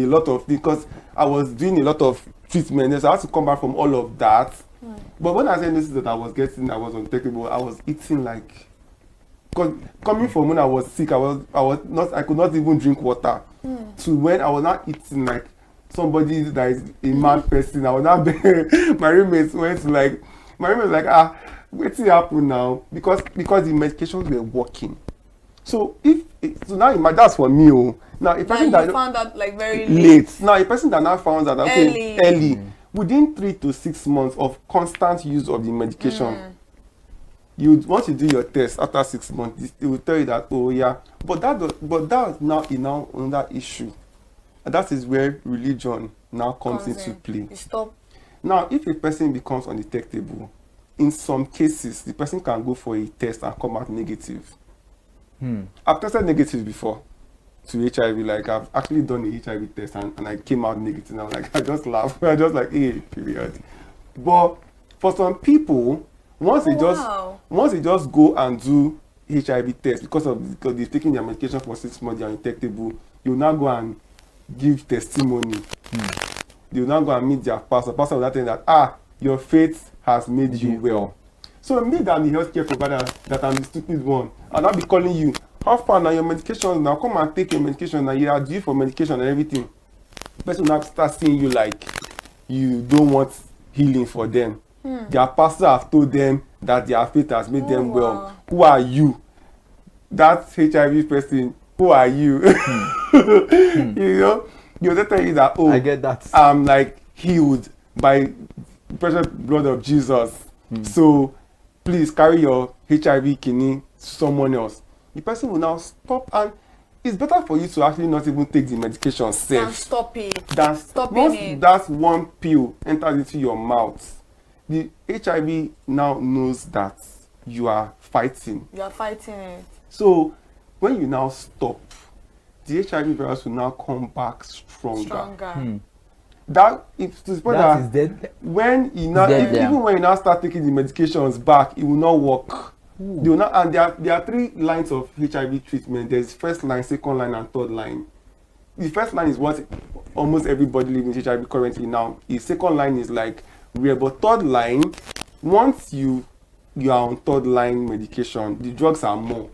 lot of, because I was doing a lot of treatment, so I had to come back from all of that. But when I said this that I was undetectable, I was eating like, because coming from when I was sick, I could not even drink water. To when I was not eating like somebody that is a mad person, I was not my roommates was like, what's happened now? Because the medications were working. So now that's for me. Now a person that found that like very late. Now a person that now found that early. Within 3 to 6 months of constant use of the medication, once you do your test after 6 months, it will tell you that but that's now another issue, and that is where religion now comes into play. Now, if a person becomes undetectable, in some cases the person can go for a test and come out negative. I've tested negative before to HIV. Like, I've actually done a HIV test and I came out negative. And I'm like, I just laugh. I just like, hey, period. But for some people, once they just go and do HIV test because they've taken their medication for 6 months, they're undetectable, you'll now go and give testimony. They'll now go and meet their pastor. Pastor will not tell that, your faith has made you well. So me that I'm the healthcare provider, that I'm the stupid one, and I'll be calling you, how far now your medications, now come and take your medication, now you are due for medication and everything. The person will now start seeing you like you don't want healing for them. Their pastor have told them that their faith has made them well. Who are you? That HIV person, who are you? You know, you'll tell you that, I get that. I'm like healed by the precious blood of Jesus. So please carry your HIV kidney to someone else. The person will now stop, and it's better for you to actually not even take the medication safe. And stop it. Once that one pill enters into your mouth, the HIV now knows that you are fighting. You are fighting it. So when you now stop, the HIV virus will now come back stronger. That is dead. When you now, even when you now start taking the medications back, it will not work. They will not, and there are 3 lines of HIV treatment. There's first line, second line, and third line. The first line is what almost everybody living with HIV currently now. The second line is like rare, but third line, once you are on third line medication, the drugs are more.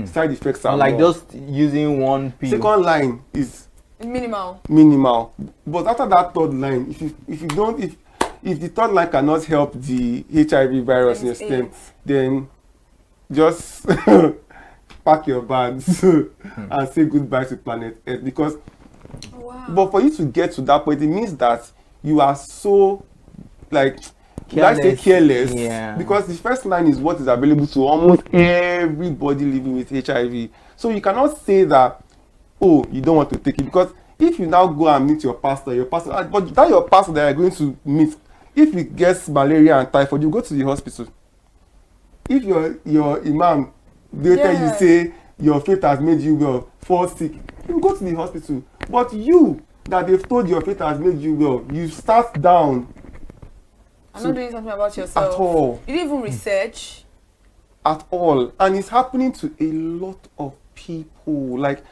Side effects are like more. just using one pill. Second line is minimal, but after that third line, if the third line cannot help the HIV virus in your system, then just pack your bags and say goodbye to planet Earth. Because but for you to get to that point, it means that you are so like careless, because the first line is what is available to almost everybody living with HIV. So you cannot say that, oh, you don't want to take it, because if you now go and meet your pastor, but that your pastor that you're going to meet, if he gets malaria and typhoid, you go to the hospital. If your imam They tell you, say, your faith has made you well, fall sick. You go to the hospital. But you, that they've told your faith has made you well, you start down. I'm not doing something about yourself. At all. You didn't even research. At all. And it's happening to a lot of people. Like,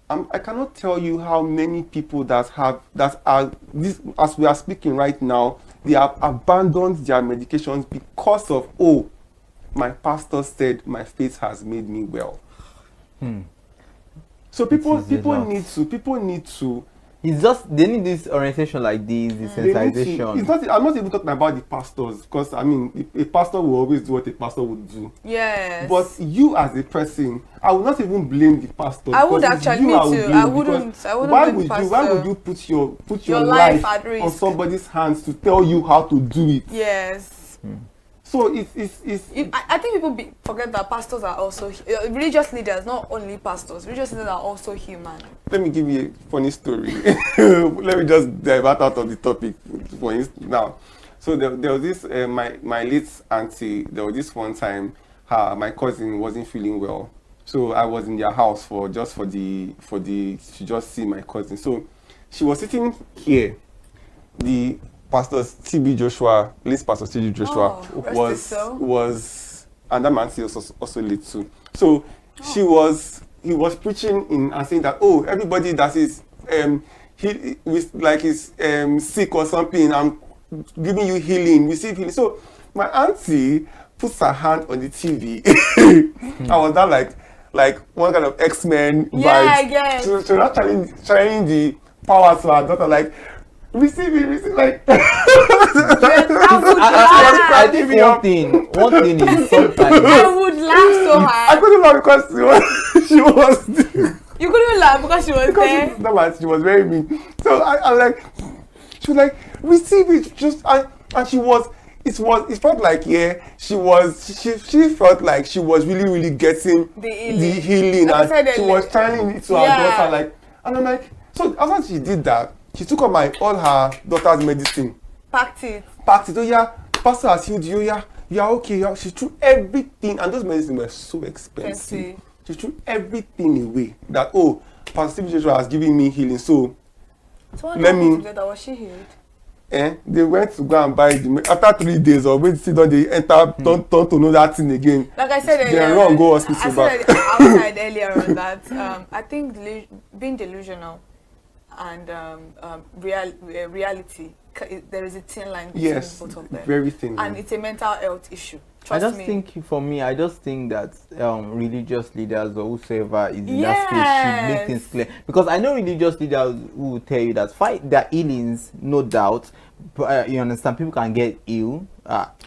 I cannot tell you how many people that are this, as we are speaking right now, they have abandoned their medications because of, oh, my pastor said my faith has made me well. So people need to. It's just they need this orientation like this, the sensitization. It's not. I'm not even talking about the pastors, because I mean, a pastor will always do what a pastor would do. Yes. But you as a person, I would not even blame the pastor. I would actually, me too. I wouldn't Why blame the pastor. Why would you put your life at risk on somebody's hands to tell you how to do it? Yes. So I think people forget that pastors are also religious leaders, not only pastors. Religious leaders are also human. Let me give you a funny story. Let me just divert out of the topic for instance now. So there was this my late auntie. There was this one time my cousin wasn't feeling well. So I was in their house to just see my cousin. So she was sitting here. The Pastor T.B. Joshua, late Pastor T.B. Joshua, was and that man was also late too. So he was preaching and saying that, oh, everybody that is sick or something, I'm giving you healing, receive healing. So my auntie puts her hand on the TV. I was that like one kind of X-Men vibe. So she was trying the powers to her daughter, like, receive like. I think one thing is sometimes I would laugh so hard. I couldn't laugh because she was. You couldn't laugh because she was there. She was very mean. So I was like, she was like, receive it, and she was. It felt like she felt like she was really getting the healing, and she was trying it to her daughter, like, and I'm like, so after she did that, she took all her daughter's medicine. Packed it. Oh yeah, pastor has healed you. Yeah, you are okay. She threw everything, and those medicines were so expensive. She threw everything away. That, oh, Pastor T.B. Joshua has given me healing, so let me. Was she healed? They went to go and buy after 3 days or wait till they enter don't to know that thing again. Like I said earlier, they run go hospital back. I said outside earlier on that I think being delusional and reality, there is a thin line between both of them. Very thin. And it's a mental health issue. I just think that religious leaders or whosoever is in that space should make things clear. Because I know religious leaders who will tell you that fight their healings, no doubt. You understand, people can get ill.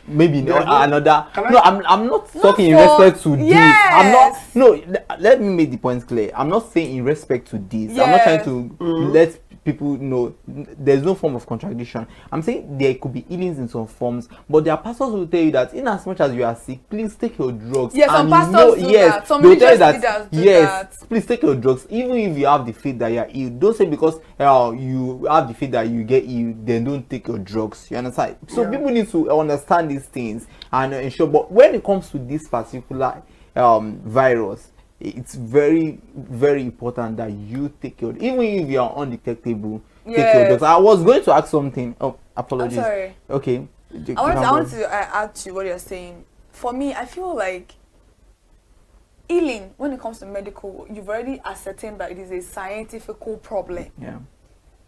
Maybe another. I'm not talking in respect to this. I'm not. No, let me make the points clear. I'm not saying in respect to this. I'm not trying to let people know there's no form of contradiction. I'm saying there could be healings in some forms, but there are pastors who will tell you that in as much as you are sick, please take your drugs. Yes, some pastors do that. Some religious leaders do that. Please take your drugs, even if you have the faith that you are ill. Don't say because you have the faith that you get ill, then don't take your drugs. You understand? So people need to understand these things and ensure. But when it comes to this particular virus, it's very, very important that you take your, even if you are undetectable, take your drugs. I was going to ask something. Oh, apologies. I'm sorry. Okay. I want to add to what you're saying. For me, I feel like healing, when it comes to medical, you've already ascertained that it is a scientific problem. Yeah.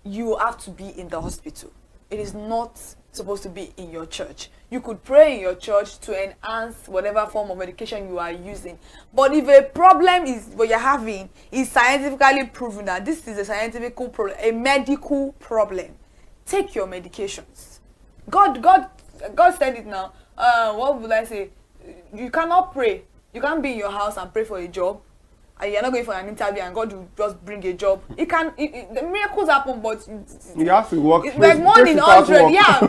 You have to be in the hospital. It is not supposed to be in your church. You could pray in your church to enhance whatever form of medication you are using. But if a problem is what you're having is scientifically proven that this is a scientific problem, a medical problem, take your medications. God said it now. What would I say? You cannot pray. You can't be in your house and pray for a job. And you're not going for an interview and God will just bring a job. The miracles happen, but you have to work. It's like 1 in 100. Yeah.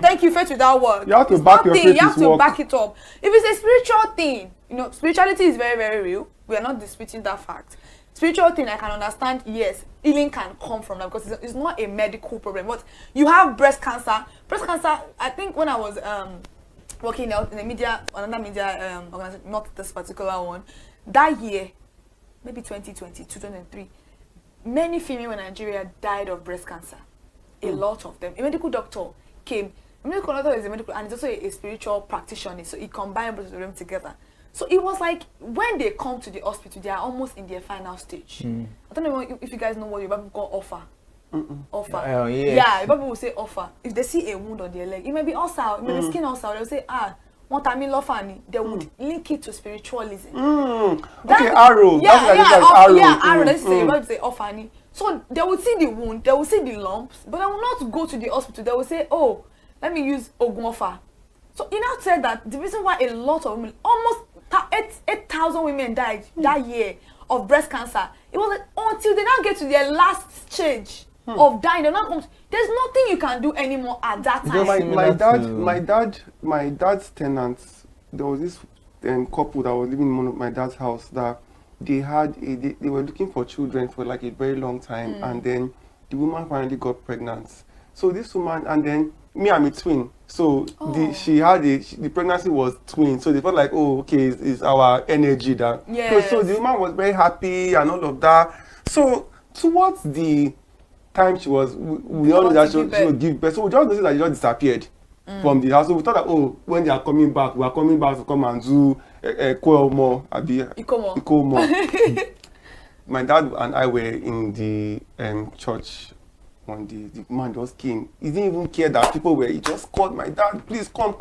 Thank you, faith without work. You have to back your faith. You have to back it up. If it's a spiritual thing, spirituality is very, very real. We are not disputing that fact. Spiritual thing, I can understand, yes, healing can come from that because it's not a medical problem. But you have breast cancer. Breast cancer, I think when I was working out in the media, another media organization, not this particular one, that year, maybe 2020, 2003, many females in Nigeria died of breast cancer. A lot of them. A medical doctor came. A medical doctor is a medical, and he's also a spiritual practitioner. So he combined both of them together. So it was like when they come to the hospital, they are almost in their final stage. I don't know if you guys know what your people call offer. Offer. Yeah, people will say offer. If they see a wound on their leg, it may be ulcer, it may be skin ulcer. They'll say, one time in Lofani, they would link it to spiritualism. Okay, arrow. Arrow. Let's say about say offani. So they would see the wound, they will see the lumps, but they will not go to the hospital. They will say, oh, let me use Ogunfa. So he now said that the reason why a lot of women, almost 8,000 women died that year of breast cancer, it was like, until they now get to their last stage of dying. They're not, there's nothing you can do anymore at that time. My dad's tenants, there was this couple that was living in one of my dad's house that they were looking for children for like a very long time, and then the woman finally got pregnant. So this woman, and then me, I'm a twin. So the pregnancy was twin. So they felt like, oh, okay, it's our energy that. Yes. So the woman was very happy and all of that. So towards the time she was, we all knew that she would give birth. So we just noticed that she just disappeared from the house. So we thought that, oh, when they are coming back, we are coming back to come and do Ikomo. My dad and I were in the church one day. The man just came. He didn't even care that people were. He just called my dad, please come.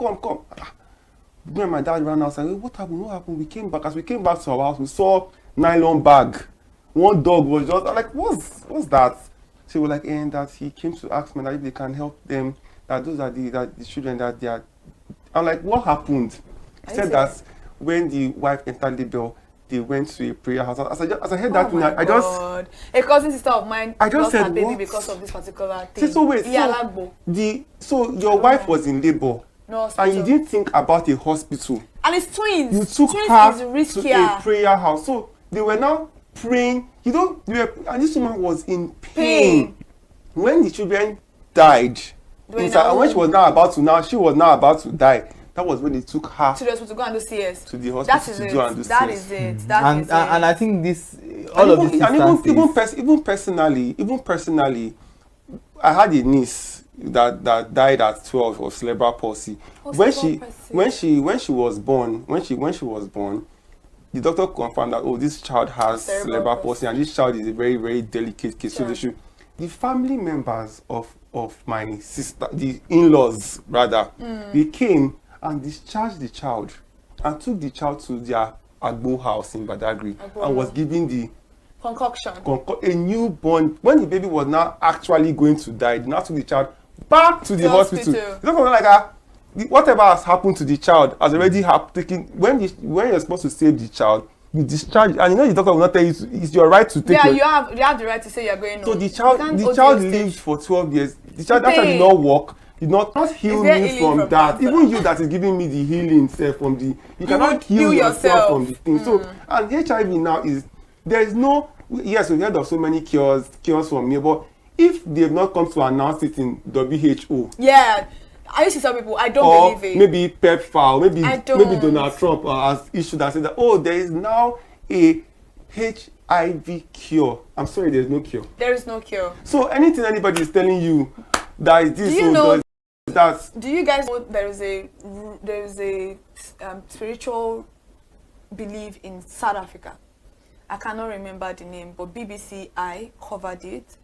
When my dad ran outside, what happened? We came back. As we came back to our house, we saw nylon bag. One dog was just like, what's that? So we were like, and that he came to ask me that if they can help them, that those are the children that they are. I'm like, what happened? He said that when the wife entered labor, they went to a prayer house. As I heard that, a cousin sister of mine lost her baby what? because of this particular thing. So wait, so your wife was in labor, and you didn't think about a hospital. And it's twins. You took her to a prayer house. So they were now praying. And this woman was in pain. When the children died, and when she was now about to die. That was when they took her to the hospital to go and do CS. To the hospital to go and do CS. That is it. And I think this, all of these instances. Even personally, I had a niece that died at 12 of cerebral palsy. When she was born, the doctor confirmed that this child has cerebral palsy, and this child is a very, very delicate case. So the family members of my sister, the in-laws rather, they came and discharged the child and took the child to their Agbo house in Badagry and was giving the concoction. A newborn. When the baby was now actually going to die, they now took the child back to the hospital. It's not like whatever has happened to the child has already taken. When you're supposed to save the child, you discharge, and the doctor will not tell you it's your right to take. Yeah, you have the right to say you're going. So the child lived for 12 years. The child actually did not walk. Did not heal me from that. Even you that is giving me the healing from the, you cannot heal yourself from the thing. So, and HIV now there is no, yes, we've heard of so many cures from here, but if they've not come to announce it in WHO. Yeah, I used to tell people, I don't believe it. Maybe PEPFAR, maybe Donald Trump has issued that said that, there is now a HIV cure. I'm sorry, there's no cure. There is no cure. So anything anybody is telling you that is this, do you guys know there is a spiritual belief in South Africa? I cannot remember the name, but BBC I covered it,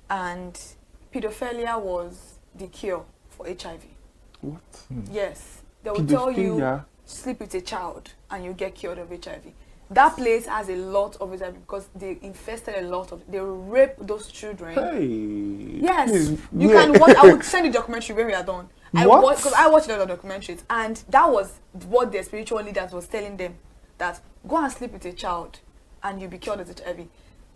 and pedophilia was the cure for HIV. What? Yes, they will tell you sleep with a child and you get cured of HIV. That place has a lot of HIV because they infested a lot of. They rape those children. Hey. Yes, you can watch. I would send a documentary when we are done. Because I watched a lot of documentaries, and that was what their spiritual leaders was telling them, that go and sleep with a child, and you'll be cured of HIV.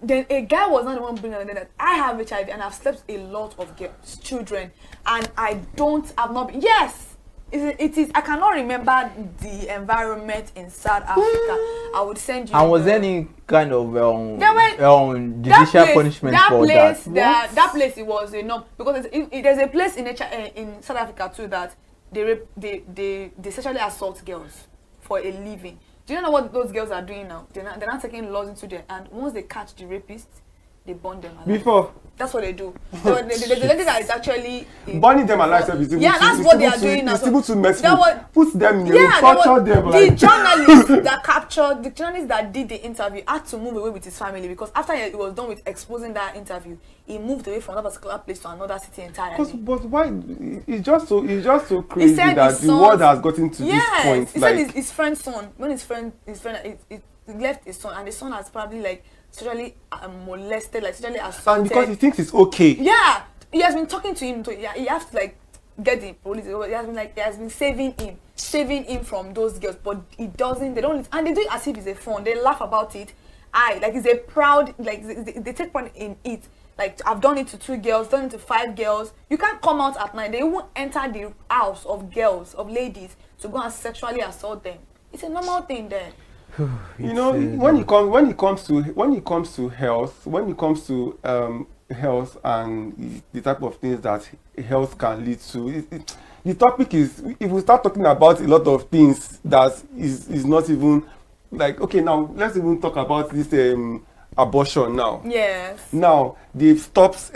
Then a guy was not the one bringing it that I have HIV and I've slept a lot of children, and I've not been. Yes. It is. I cannot remember the environment in South Africa. I would send you. And was there any kind of judicial punishment for that? That place, it was because there's a place in South Africa too that they sexually assault girls for a living. Do you know what those girls are doing now? They're not taking laws into their hand. Once they catch the rapist, they burn them alive. Before. That's what they do. The lady that is actually burning them alive is able that's what they are doing now. It's able to mess with, put them in torture them. The journalist that captured, the journalist that did the interview had to move away with his family because after he was done with exposing that interview, he moved away from that particular place to another city entirely. But why? It's just so crazy that the world has gotten to this point. He said his friend's son, when his friend he left his son, and the son has probably like sexually molested, like sexually assaulted. And because he thinks it's okay. Yeah, he has been talking to him. He has to like get the police. He has been saving him from those girls, but he doesn't. They don't, and they do it as if it's a fun. They laugh about it. Like it's a proud, like they take part in it. Like I've done it to 2 girls, done it to 5 girls. You can't come out at night. They won't enter the house of girls, of ladies, to go and sexually assault them. It's a normal thing there. You know, when it comes to health, when it comes to health and the type of things that health can lead to, the topic is, if we start talking about a lot of things that is not even like, okay, now let's even talk about this abortion now. Yes. Now they put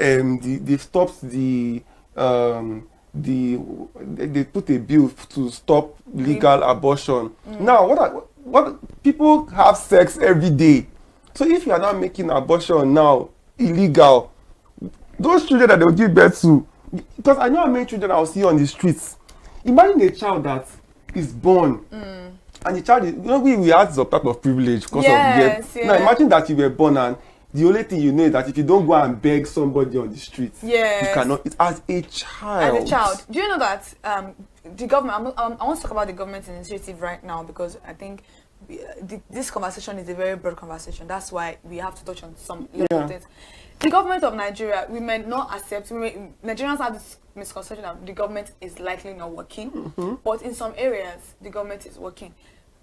a bill to stop legal abortion. Now what people have sex every day. So if you are not making abortion now illegal, those children that they will give birth to, because I know how many children I will see on the streets. Imagine a child that is born and the child is, you know, we have some type of privilege because of the. Now imagine that you were born and the only thing you know is that if you don't go and beg somebody on the street, you cannot. It as a child. As a child, do you know that the government? I want to talk about the government initiative right now because I think this conversation is a very broad conversation. That's why we have to touch on some little things. The government of Nigeria, we may not accept. Nigerians have this misconception that the government is likely not working, but in some areas the government is working.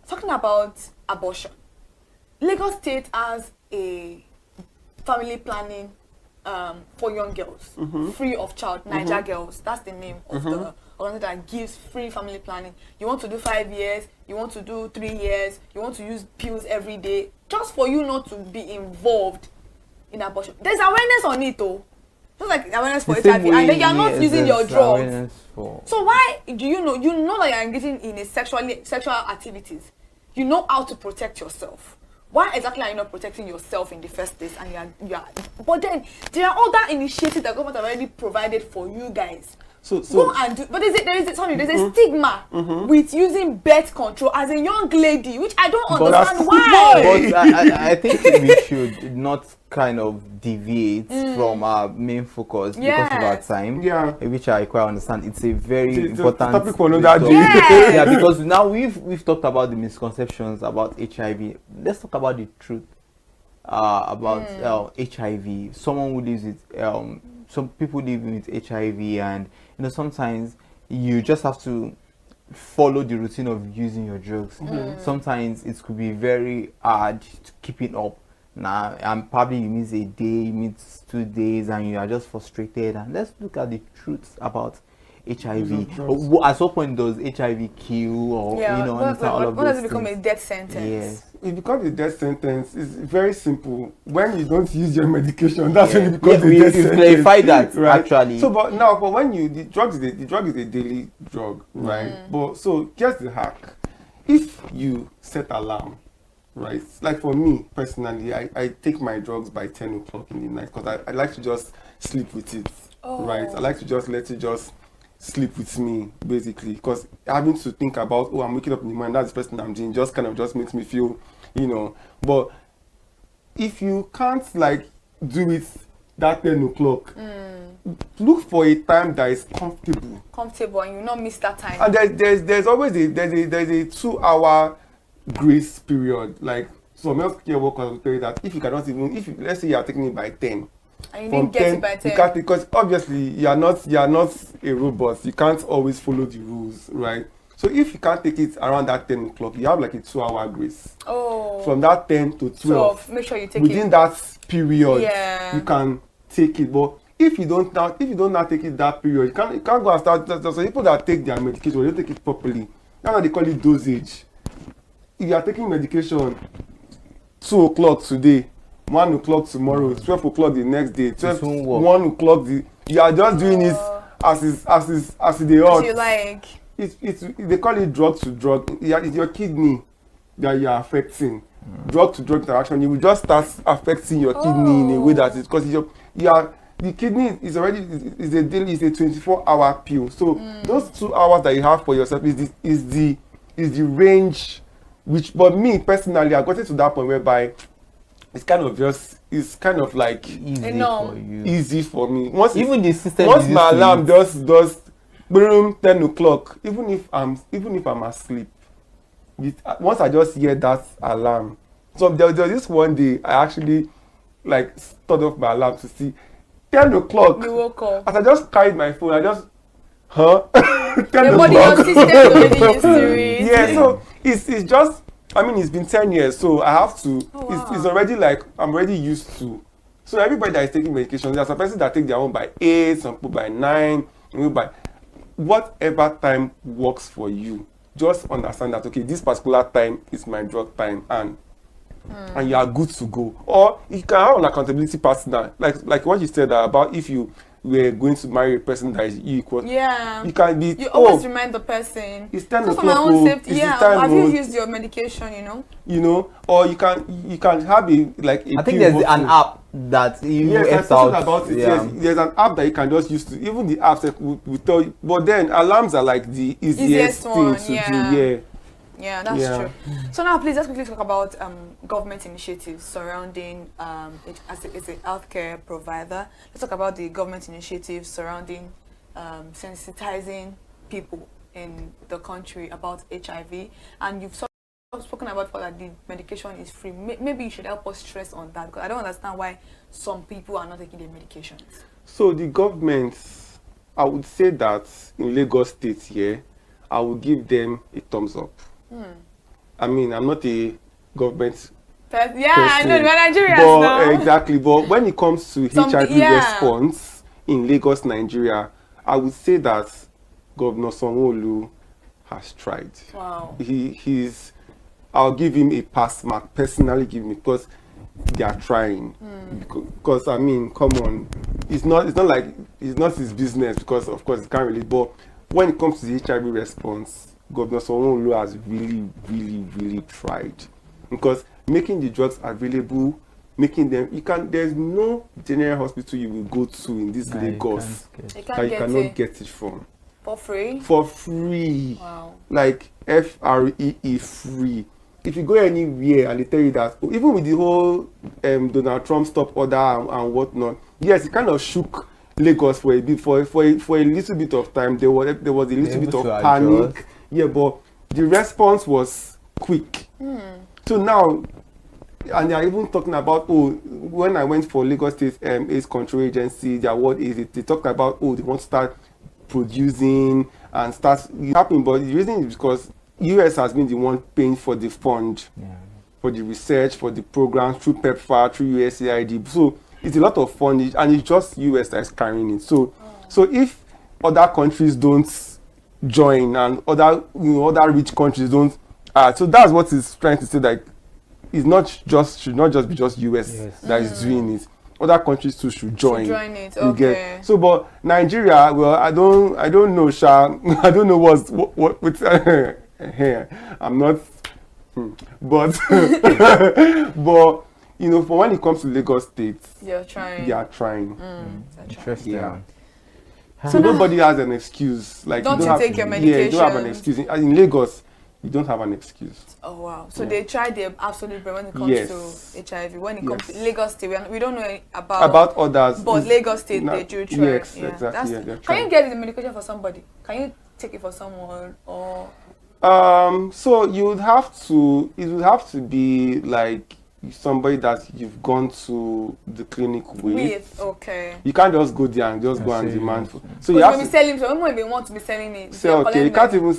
Talking about abortion, Lagos State has a family planning for young girls, free of charge. Niger Girls, that's the name of the organization that gives free family planning. You want to do 5 years, you want to do 3 years, you want to use pills every day, just for you not to be involved in abortion. There's awareness on it though. Just like awareness for HIV, and then you're not using your drugs. So why do you know that you're engaging in a sexual activities? You know how to protect yourself. Why exactly are you not protecting yourself in the first place? And you are but then there are other initiatives that government have already provided for you guys. Go and do, but there's a stigma with using birth control as a young lady, which I don't understand why. But I think we should not kind of deviate from our main focus because of our time. Which I quite understand. It's a very important topic for another day. Yeah, because now we've talked about the misconceptions about HIV. Let's talk about the truth about HIV. Someone who lives with some people living with HIV, and sometimes you just have to follow the routine of using your drugs. Sometimes it could be very hard to keep it up. Now, and probably you miss a day, you miss 2 days, and you are just frustrated. And let's look at the truth about HIV. At what point does HIV kill, or when does it become a death sentence? Yes. It becomes a death sentence. It's very simple. When you don't use your medication, that's when it becomes a death sentence. Clarify that, right? Actually. So, but when the drug is a daily drug, right? But so here's the hack: if you set alarm, right? Like for me personally, I take my drugs by 10 o'clock in the night because I like to just sleep with it, right? I like to just let it just sleep with me, basically, because having to think about, I'm waking up in the morning, that's the person I'm doing, just kind of just makes me feel, but if you can't like do it that 10 o'clock, look for a time that is comfortable and you not miss that time. And there's always a 2-hour grace period. Like some healthcare workers will tell you that if let's say you are taking it by 10, and you didn't get it by 10. You can't, because obviously you are not a robot. You can't always follow the rules, right? So if you can't take it around that 10 o'clock, you have like a 2-hour grace. From that 10 to 12. Make sure you take within that period, you can take it. But if you don't now take it that period, you can't go and start. So people that take their medication, they don't take it properly. Now they call it dosage. if you are taking medication 2 o'clock today, 1 o'clock tomorrow, 12 o'clock the next day, 1 o'clock you are just doing it as they ought. You like. They call it drug to drug. It's your kidney that you are affecting. Drug to drug interaction, you will just start affecting your kidney in a way that is because the kidney is already is a 24-hour pill. So those 2 hours that you have for yourself is the range. Which, but me personally, I got it to that point whereby it's kind of like easy for me. Once my alarm does boom 10 o'clock, even if I'm asleep, once I just hear that alarm. So there was this one day I actually like turned off my alarm to see 10 o'clock. You woke up. As I just carried my phone, I just 10 Your body, your system already used to it. Yeah, so it's just, I mean, it's been 10 years, so I have to, it's already like, I'm already used to. So everybody that is taking medication, there's some person that take their own by 8, some people by 9, by whatever time works for you. Just understand that, okay, this particular time is my drug time, and you are good to go. Or you can have an accountability partner, like what you said about if you were going to marry a person that is equal. Yeah. You can be. You always remind the person. It's 10 just for my o'clock. own safety. It's Yeah. time, Have you used your medication? You know. Or you can have a like. I think there's an app that you yes, I about it. Yeah. Yes, there's an app that you can just use to. Even the apps will tell you. But then alarms are like the easiest thing to do. Yeah. Yeah, that's true. So now, please, let's quickly talk about government initiatives surrounding as a healthcare provider. Let's talk about the government initiatives surrounding sensitizing people in the country about HIV. And you've spoken about that the medication is free. Maybe you should help us stress on that, because I don't understand why some people are not taking their medications. So the government, I would say that in Lagos State here, I will give them a thumbs up. I mean, I'm not a government person, I know, we're Nigerians now. Exactly, but when it comes to HIV response in Lagos, Nigeria, I would say that Governor Sanwo-Olu has tried. Wow. I'll give him a pass mark, personally give him, because they are trying. Because I mean, come on, it's not like it's not his business, because of course it can't really. But when it comes to the HIV response, Governor Sanwo-Olu has really, really, really tried, because making the drugs available, making them, there's no general hospital you will go to in this Lagos that you cannot get it from. For free? For free. Wow. Like FREE, free. If you go anywhere and they tell you that, even with the whole Donald Trump stop order and whatnot, yes, it kind of shook Lagos for a bit, for a little bit of time. There was a little bit of panic. Yeah, but the response was quick. So now, and they are even talking about, when I went for Lagos State AIDS Control Agency, their word is they talked about, they want to start producing and start happening. But the reason is because US has been the one paying for the fund, for the research, for the programs through PEPFAR, through USAID. So it's a lot of funding, and it's just US that is carrying it. So if other countries don't join and other rich countries don't, so that's what it's trying to say, that it's should not just be just US that is doing it. Other countries too should join. It, okay. So, but Nigeria, well, I don't know, Sha. I don't know what with I'm not, but but for when it comes to Lagos State, they are trying. Interesting. Yeah. So nobody has an excuse. Like, don't you take your medication? Yeah, you don't have an excuse. In Lagos, you don't have an excuse. Oh wow! So they tried their absolute best when it comes to HIV. When it comes to Lagos State, we don't know about others. But Lagos State, they do try. Yes, exactly. Can you get the medication for somebody? Can you take it for someone, or? So you would have to. It would have to be like somebody that you've gone to the clinic with. Okay. You can't just go there and just go and demand for. So you have to sell him. So when they want to be selling it, sell. Okay, you can't even.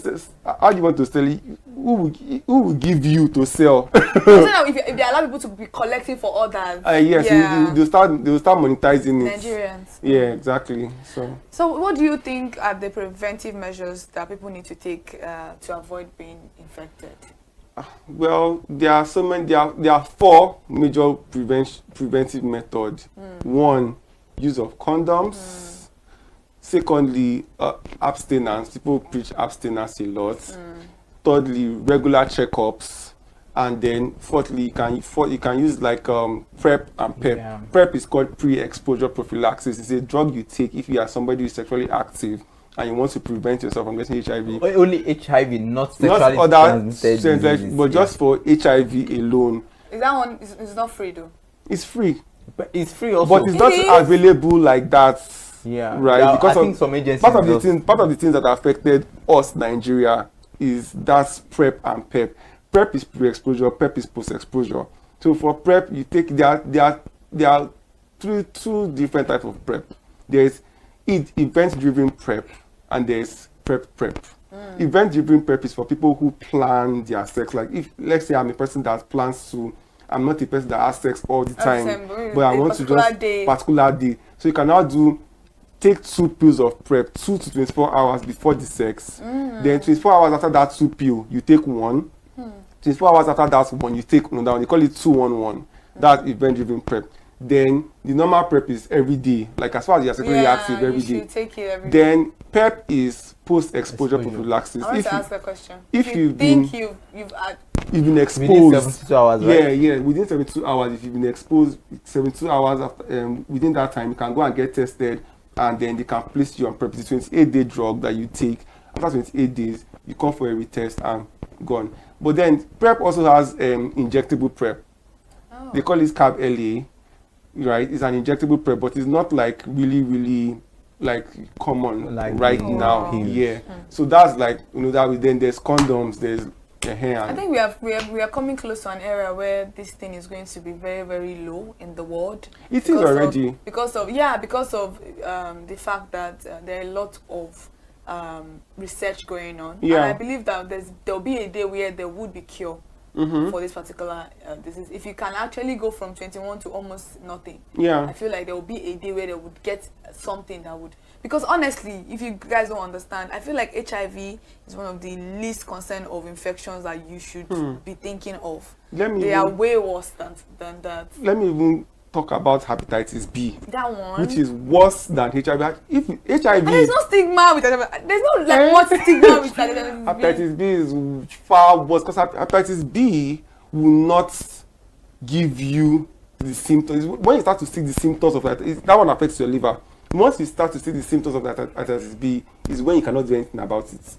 How do you want to sell it? Who will give you to sell? If they allow people to be collecting for others. Yes, they'll start monetizing it. Nigerians. Yeah, exactly. So what do you think are the preventive measures that people need to take to avoid being infected? Well, there are so many. There are 4 major preventive methods. One, use of condoms. Secondly, abstinence. People preach abstinence a lot. Thirdly, regular checkups. And then fourthly, you can use like PrEP and PEP. Yeah. PrEP is called pre-exposure prophylaxis. It's a drug you take if you are somebody who is sexually active and you want to prevent yourself from getting HIV. Only HIV, not sexually transmitted diseases. But just for HIV alone. Is that one is not free though? It's free. But it's free also. But it's not available like that. Yeah. Right. Yeah, because I think some agencies part of the things that affected us, Nigeria, is that's PrEP and PEP. PrEP is pre-exposure, PEP is post-exposure. So for PrEP, you take there are two different types of PrEP. There's event-driven PrEP and there's PrEP. Event-driven PrEP is for people who plan their sex. Like if let's say I'm a person that plans to, I'm not a person that has sex all the time, but I want to just particular day. So you can now take 2 pills of PrEP, 2 to 24 hours before the sex. Then 24 hours after that 2 pill, you take 1. 24 hours after that one, you take another one. They call it 2-1-1. That's event-driven PrEP. Then the normal PrEP is every day. Like as far as you're sexually active every day. Take it every day. Then PEP is post-exposure prophylaxis. I want to ask a question. If you've been exposed within 72 hours, right? Yeah, within 72 hours, if you've been exposed 72 hours after, within that time, you can go and get tested, and then they can place you on PrEP. It's a 28-day drug that you take. After 28 days, you come for a retest and gone. But then PrEP also has injectable PrEP. They call it Carb LA, right? It's an injectable PrEP, but it's not like really like common like right now. Yeah. So that's like then there's condoms, there's I think we are coming close to an era where this thing is going to be very, very low in the world. It is already because of the fact that there are a lot of research going on. Yeah. And I believe that there'll be a day where there would be cure for this particular disease. If you can actually go from 21 to almost nothing, I feel like there will be a day where they would get something that would. Because honestly, if you guys don't understand, I feel like HIV is one of the least concern of infections that you should be thinking of. They are way worse than that. Let me even talk about hepatitis B. That one. Which is worse than HIV. If HIV... And there's no stigma with that. There's no like what stigma with that. Hepatitis B is far worse because hepatitis B will not give you the symptoms. When you start to see the symptoms of that one affects your liver. Once you start to see the symptoms of that hepatitis B is when you cannot do anything about it.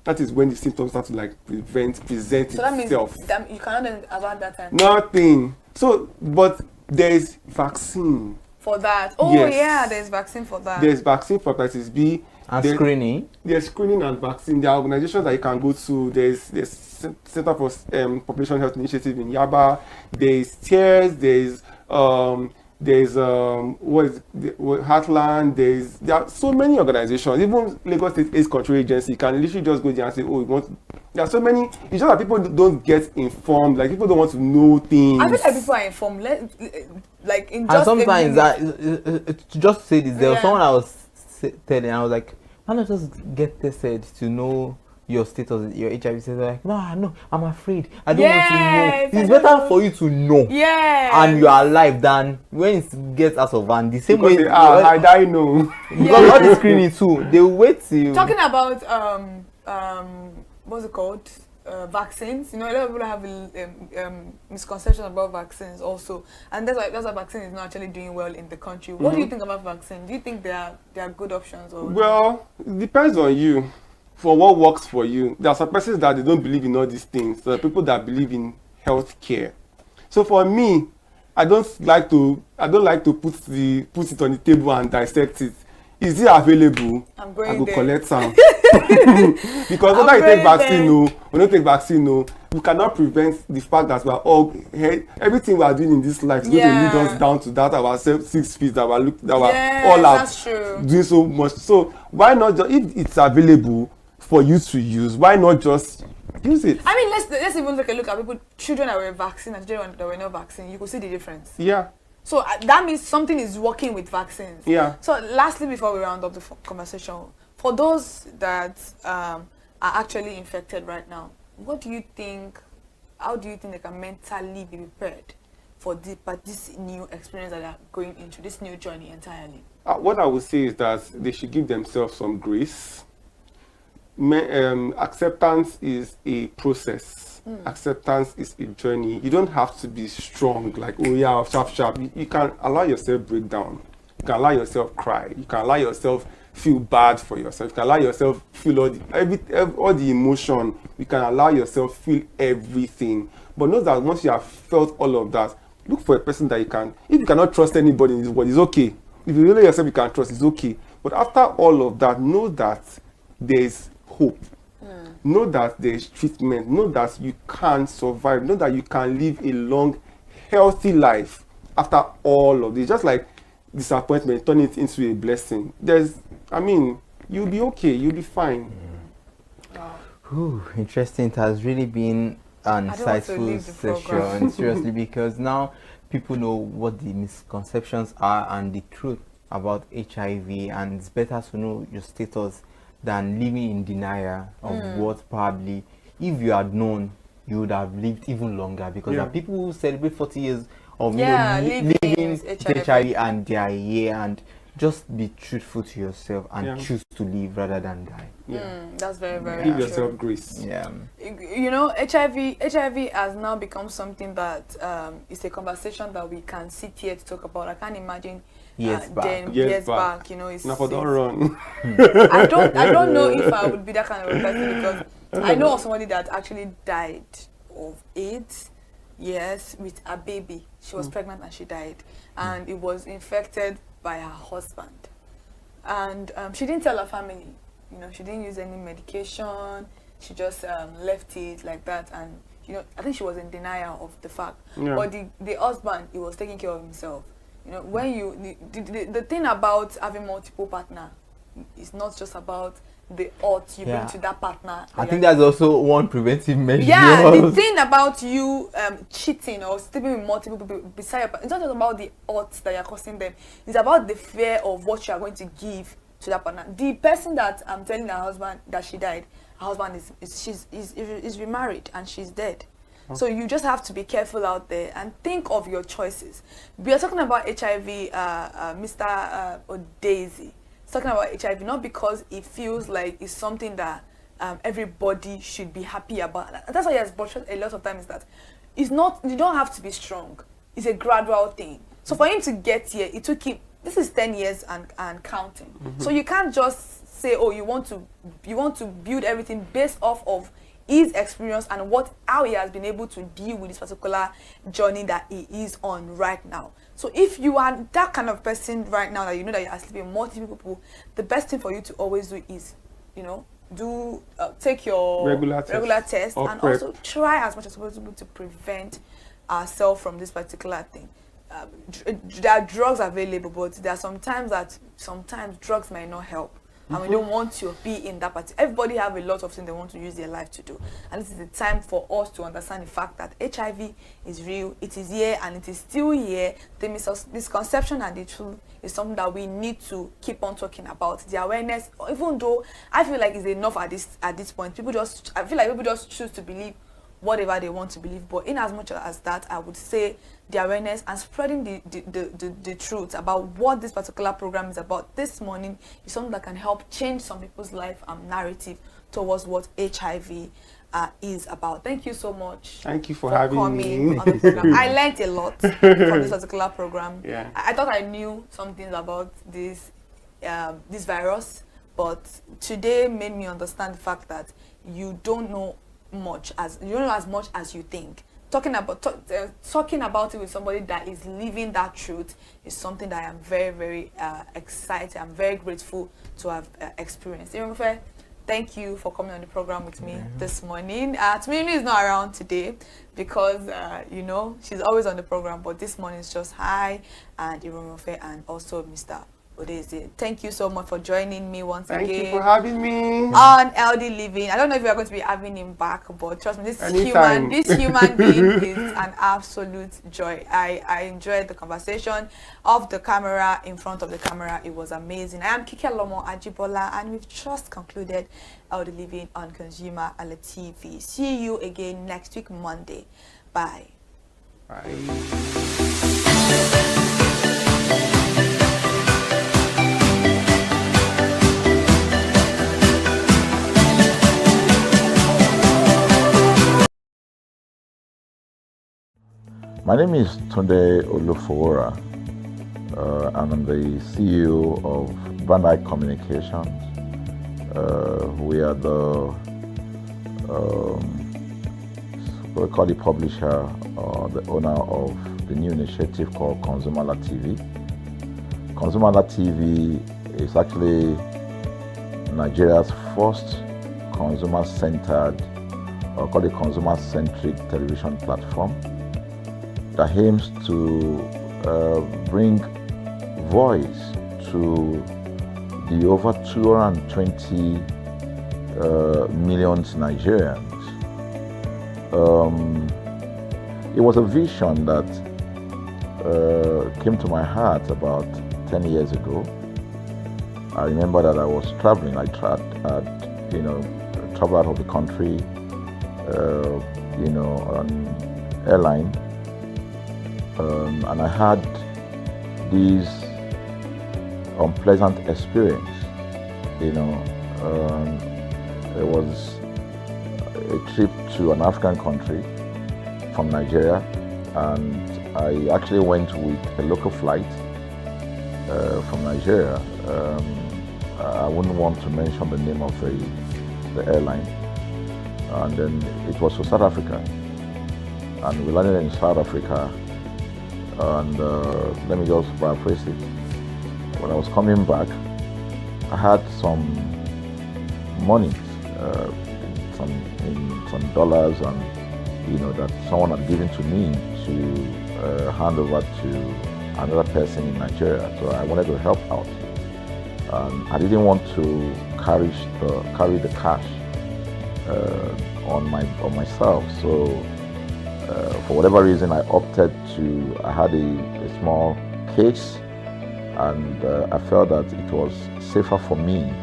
That is when the symptoms start to like present so that itself. means you cannot do anything about that time. Nothing. So, but there is vaccine for that. Oh yes. Yeah, there's vaccine for that. There's vaccine for hepatitis B. And screening. There's screening and vaccine. There are organizations that you can go to. There's Center for Population Health Initiative in Yaba. There's TEARS. There's Heartland. There are so many organizations. Even Lagos State AIDS Control Agency, you can literally just go there and say, oh, we want. There are so many. It's just that people don't get informed. Like people don't want to know things. I feel like people are informed. Like in just. And sometimes to just say this, there was someone I was telling, I was like, why not just get tested to know your status, your HIV status? Like, no, I'm afraid. I don't want to know. It's better for you to know. And you are alive than when it gets out of hand. The same because way. I die no. Because all the screening too, they wait till. Talking about what's it called? Vaccines. You know, a lot of people have misconceptions about vaccines also, and that's why vaccine is not actually doing well in the country. What do you think about vaccine? Do you think they are good options or? Well, it depends on you. For what works for you. There are some persons that they don't believe in all these things. There are people that believe in health care. So for me, I don't like to put it on the table and dissect it. Is it available? I go collect some. Because whether you take vaccine or not take vaccine, you cannot prevent the fact that we are all everything we are doing in this life is going to lead us down to that our 6 feet that we're all out doing so much. So why not just, if it's available for you to use, why not just use it? I mean, let's even take a look at children that were vaccinated and children that were not vaccinated. You could see the difference. Yeah. So that means something is working with vaccines. Yeah. So lastly, before we round up the conversation, for those that are actually infected right now, what do you think? How do you think they can mentally be prepared for this new experience that they're going into, this new journey entirely? What I would say is that they should give themselves some grace. Acceptance is a process. Acceptance is a journey. You don't have to be strong, like, oh yeah, sharp. You can allow yourself break down. You can allow yourself cry. You can allow yourself feel bad for yourself. You can allow yourself feel all the emotion. You can allow yourself feel everything. But know that once you have felt all of that, look for a person that you can. If you cannot trust anybody in this world, it's okay. If you really yourself you can trust, it's okay. But after all of that, know that there is hope. Know that there is treatment. Know that you can survive. Know that you can live a long, healthy life after all of this. Just like disappointment, turn it into a blessing. You'll be okay. You'll be fine. Interesting. It has really been an insightful session, seriously, because now people know what the misconceptions are and the truth about HIV, and it's better to know your status than living in denial of what probably, if you had known, you would have lived even longer, because there are people who celebrate 40 years of living HIV and they are here, and just be truthful to yourself and choose to live rather than die. That's very, very Give yourself grace. You know, HIV has now become something that is a conversation that we can sit here to talk about. I can't imagine years back, you know, it's don't run. I don't know if I would be that kind of a person, because I know of somebody that actually died of AIDS, with a baby. She was pregnant and she died, and it was infected by her husband, and she didn't tell her family. You know, she didn't use any medication. She just left it like that, and you know, I think she was in denial of the fact. But the husband, he was taking care of himself. You know, when you the thing about having multiple partner is not just about the odds you bring to that partner. I think that's also one preventive measure. The thing about you cheating or sleeping with multiple people beside your partner, it's not just about the odds that you're causing them. It's about the fear of what you are going to give to that partner. The person that I'm telling her husband that she died, her husband is remarried and she's dead. So you just have to be careful out there and think of your choices. We are talking about HIV, Mr. Daisy. Talking about HIV not because it feels like it's something that everybody should be happy about. That's why he has brought a lot of times is that it's not. You don't have to be strong. It's a gradual thing. So for him to get here, it took him. This is 10 years and counting. So you can't just say, oh, you want to build everything based off of his experience and how he has been able to deal with this particular journey that he is on right now. So if you are that kind of person right now that you know that you are sleeping with multiple people, the best thing for you to always do is, you know, take your regular test and also try as much as possible to prevent ourselves from this particular thing. There are drugs available, but there are sometimes drugs might not help. And we don't want to be in that party. Everybody have a lot of things they want to use their life to do. And this is the time for us to understand the fact that HIV is real, it is here, and it is still here. The misconception and the truth is something that we need to keep on talking about. The awareness, even though I feel like it's enough at this point. I feel like people just choose to believe whatever they want to believe. But in as much as that, I would say the awareness and spreading the truth about what this particular program is about this morning is something that can help change some people's life and narrative towards what HIV is about. Thank you so much. Thank you for having me on the program. I learned a lot from this particular program. I thought I knew some things about this virus, but today made me understand the fact that you don't know as much as you think. Talking about it with somebody that is living that truth is something that I am very, very excited. I'm very grateful to have experienced. Thank you for coming on the program with me this morning. Tumini is not around today because you know, she's always on the program, but this morning is just hi and Iromofe and also Mr. Odeze. Thank you so much for joining me once again. Thank you for having me. On LD Living. I don't know if we are going to be having him back, but trust me, this Anytime. human being is an absolute joy. I enjoyed the conversation off the camera, in front of the camera. It was amazing. I am Kikelomo Ajibola, and we've just concluded LD Living on ConsumerHalla TV. See you again next week, Monday. Bye. Bye. My name is Tunde Olufowora, and I'm the CEO of Brand Eye Communications. We are we call the publisher or the owner of the new initiative called ConsumerHallaTV. ConsumerHallaTV is actually Nigeria's first consumer-centered, or called a consumer-centric television platform that aims to bring voice to the over 220 million Nigerians. It was a vision that came to my heart about 10 years ago. I remember that I was traveling. I traveled out of the country, on airline. And I had this unpleasant experience. It was a trip to an African country from Nigeria, and I actually went with a local flight from Nigeria. I wouldn't want to mention the name of the airline. And then it was to South Africa, and we landed in South Africa. And let me just paraphrase it. When I was coming back, I had some money, some dollars, and that someone had given to me to hand over to another person in Nigeria. So I wanted to help out. I didn't want to carry the cash on myself. So for whatever reason, I had a small case, and I felt that it was safer for me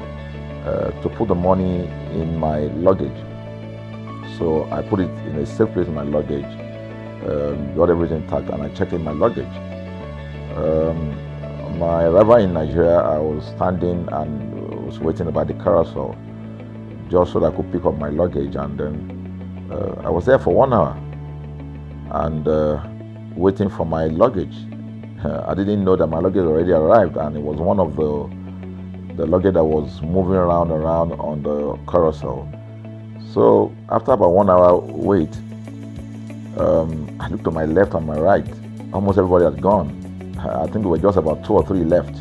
to put the money in my luggage. So I put it in a safe place in my luggage, got everything intact, and I checked in my luggage. My arrival in Nigeria, I was standing and was waiting about the carousel just so that I could pick up my luggage, and then I was there for 1 hour. And waiting for my luggage. I didn't know that my luggage already arrived, and it was one of the luggage that was moving around on the carousel. So after about 1 hour wait, I looked to my left and my right. Almost everybody had gone. I think there were just about 2 or 3 left.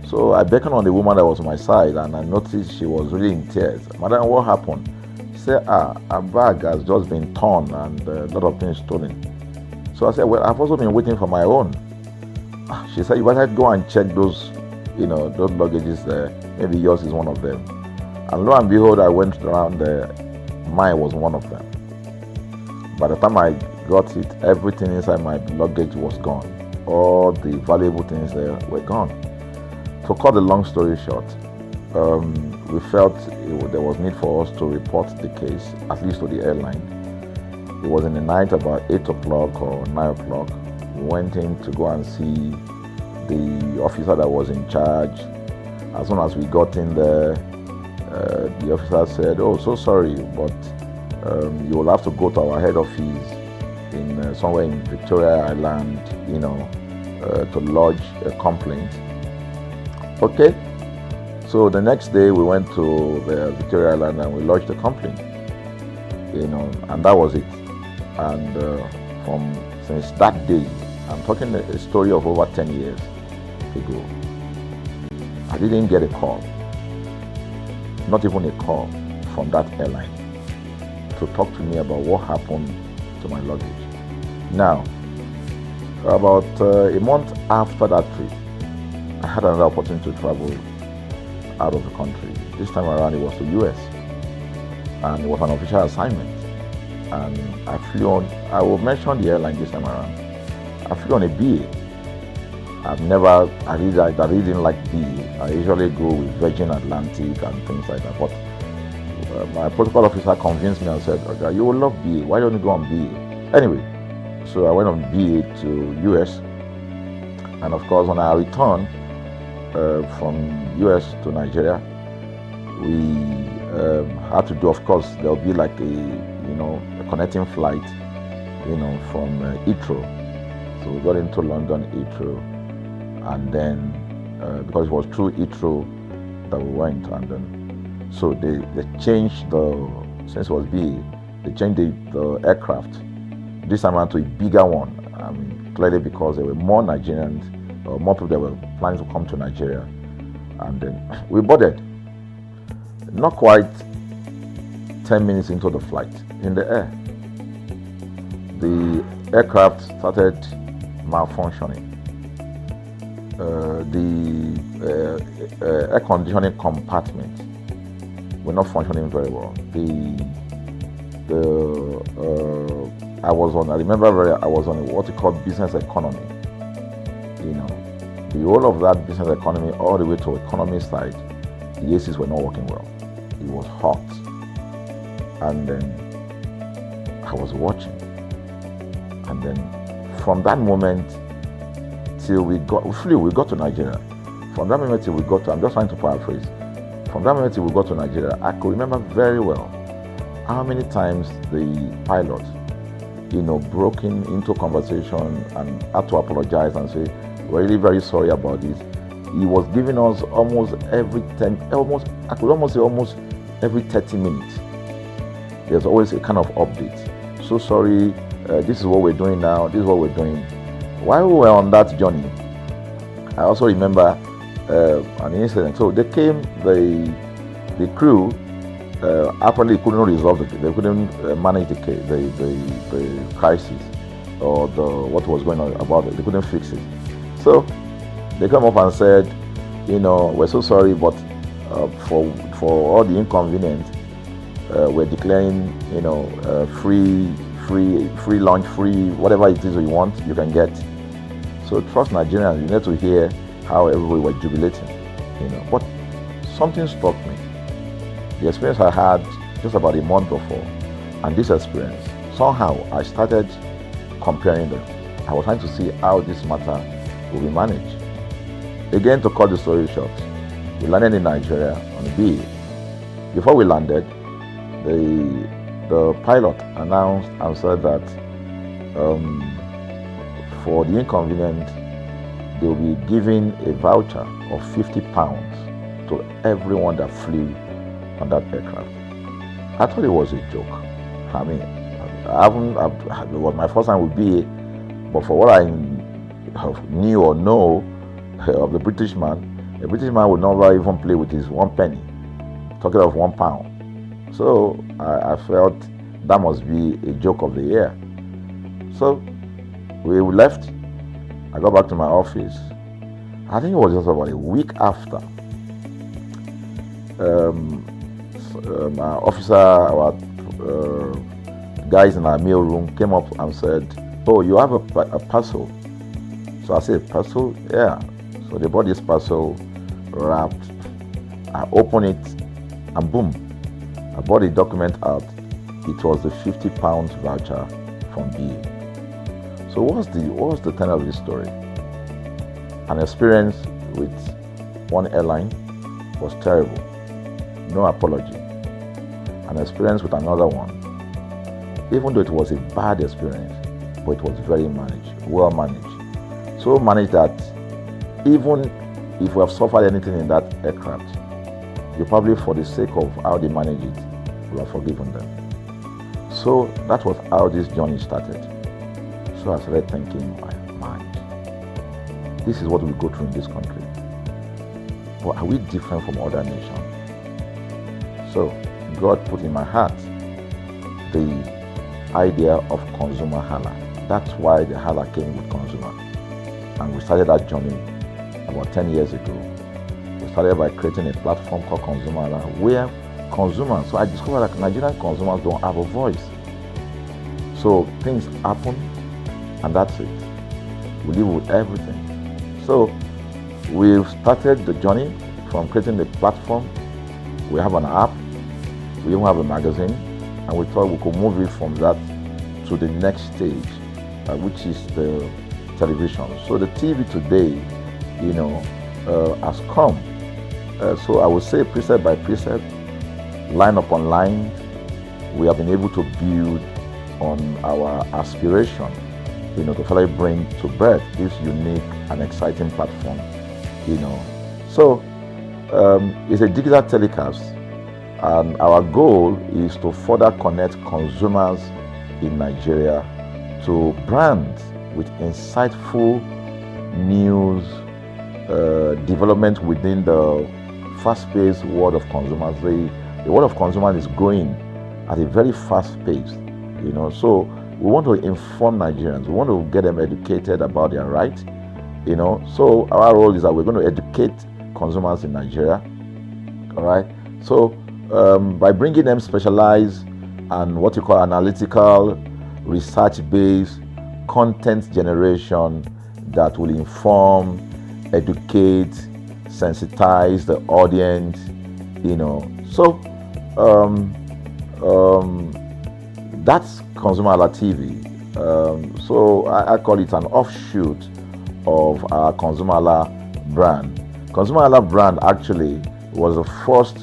So I beckoned on the woman that was on my side, and I noticed she was really in tears. Madam, what happened? She said, her bag has just been torn and a lot of things stolen. So I said, well, I've also been waiting for my own. She said, you better go and check those luggages there. Maybe yours is one of them. And lo and behold, I went around there. Mine was one of them. By the time I got it, everything inside my luggage was gone. All the valuable things there were gone. To cut the long story short, we felt there was need for us to report the case, at least to the airline. It was in the night, about 8 o'clock or 9 o'clock. We went in to go and see the officer that was in charge. As soon as we got in there, the officer said, "Oh, so sorry, but you will have to go to our head office in somewhere in Victoria Island, to lodge a complaint." Okay. So the next day we went to the Victoria Island and we lodged a complaint, and that was it. And since that day, I'm talking a story of over 10 years ago, I didn't get a call, not even a call from that airline to talk to me about what happened to my luggage. Now, about a month after that trip, I had another opportunity to travel out of the country. This time around it was to US, and it was an official assignment. And I flew on, I will mention the airline this time around. I flew on a BA. I really didn't like BA. I usually go with Virgin Atlantic and things like that. But my protocol officer convinced me and said, okay, you will love BA. Why don't you go on BA? Anyway, so I went on BA to US. And of course, when I returned from US to Nigeria, we had to do, of course, there'll be like a connecting flight, from Heathrow. So we got into London, Heathrow, and then because it was through Heathrow that we went, and then so they changed since it was BA, they changed the aircraft this time around to a bigger one. I mean, clearly because there were more Nigerians, more people that were planning to come to Nigeria, and then we boarded. Not quite 10 minutes into the flight, in the air, the aircraft started malfunctioning. The air conditioning compartment were not functioning very well. I was on what you call business economy. The whole of that business economy all the way to economy side, the ACs were not working well. It was hot. And then I was watching. And then from that moment till we got to Nigeria. From that moment till we got to, I'm just trying to paraphrase. From that moment till we got to Nigeria, I could remember very well how many times the pilot, broke into conversation and had to apologize and say, we're really very sorry about this. He was giving us almost every 30 minutes. There's always a kind of update. So sorry, this is what we're doing now, this is what we're doing. While we were on that journey, I also remember an incident. So they came, the crew apparently couldn't resolve it. They couldn't manage the crisis or what was going on about it. They couldn't fix it. So they come up and said, we're so sorry, but for all the inconvenience, we're declaring, free lunch, free whatever it is you want, you can get. So trust Nigerians, you need to hear how everybody was jubilating, But something struck me. The experience I had just about a month before, and this experience, somehow I started comparing them. I was trying to see how this matter will be managed. Again, to cut the story short, we landed in Nigeria on BA. Before we landed, the pilot announced and said that for the inconvenience, they will be giving a voucher of 50 pounds to everyone that flew on that aircraft. I thought it was a joke. I mean, it was my first time with BA, but for what I knew or know of the British man would never even play with his 1 penny, talking of £1. So I felt that must be a joke of the year. So we left. I got back to my office. I think it was just about a week after. Our guys in our mail room came up and said, "Oh, you have a parcel." So I said, "Parcel? Yeah." So they bought this parcel wrapped. I opened it and boom, I bought the document out. It was the £50 voucher from BA. So what's the tenor of this story? An experience with one airline was terrible. No apology. An experience with another one, even though it was a bad experience, but it was very well managed. So managed that even if we have suffered anything in that aircraft, you probably, for the sake of how they manage it, will have forgiven them. So that was how this journey started. So I started thinking, my mind, this is what we go through in this country. But are we different from other nations? So God put in my heart the idea of ConsumerHalla. That's why the Halla came with consumer. And we started that journey about 10 years ago. We started by creating a platform called ConsumerHalla, where consumers, so I discovered that Nigerian consumers don't have a voice. So things happen, and that's it. We live with everything. So we've started the journey from creating the platform. We have an app, we even have a magazine, and we thought we could move it from that to the next stage, which is the television. So the TV today, has come. So I would say precept by precept, line upon line, we have been able to build on our aspiration, to finally bring to birth this unique and exciting platform, So it's a digital telecast, and our goal is to further connect consumers in Nigeria to brands with insightful news, development within the fast-paced world of consumers. The world of consumers is growing at a very fast pace, So we want to inform Nigerians. We want to get them educated about their rights, So our role is that we're going to educate consumers in Nigeria, all right? So by bringing them specialized and what you call analytical, research-based content generation that will inform, educate, sensitize the audience, So that's ConsumerHalla TV. So I call it an offshoot of our ConsumerHalla brand. ConsumerHalla brand actually was the first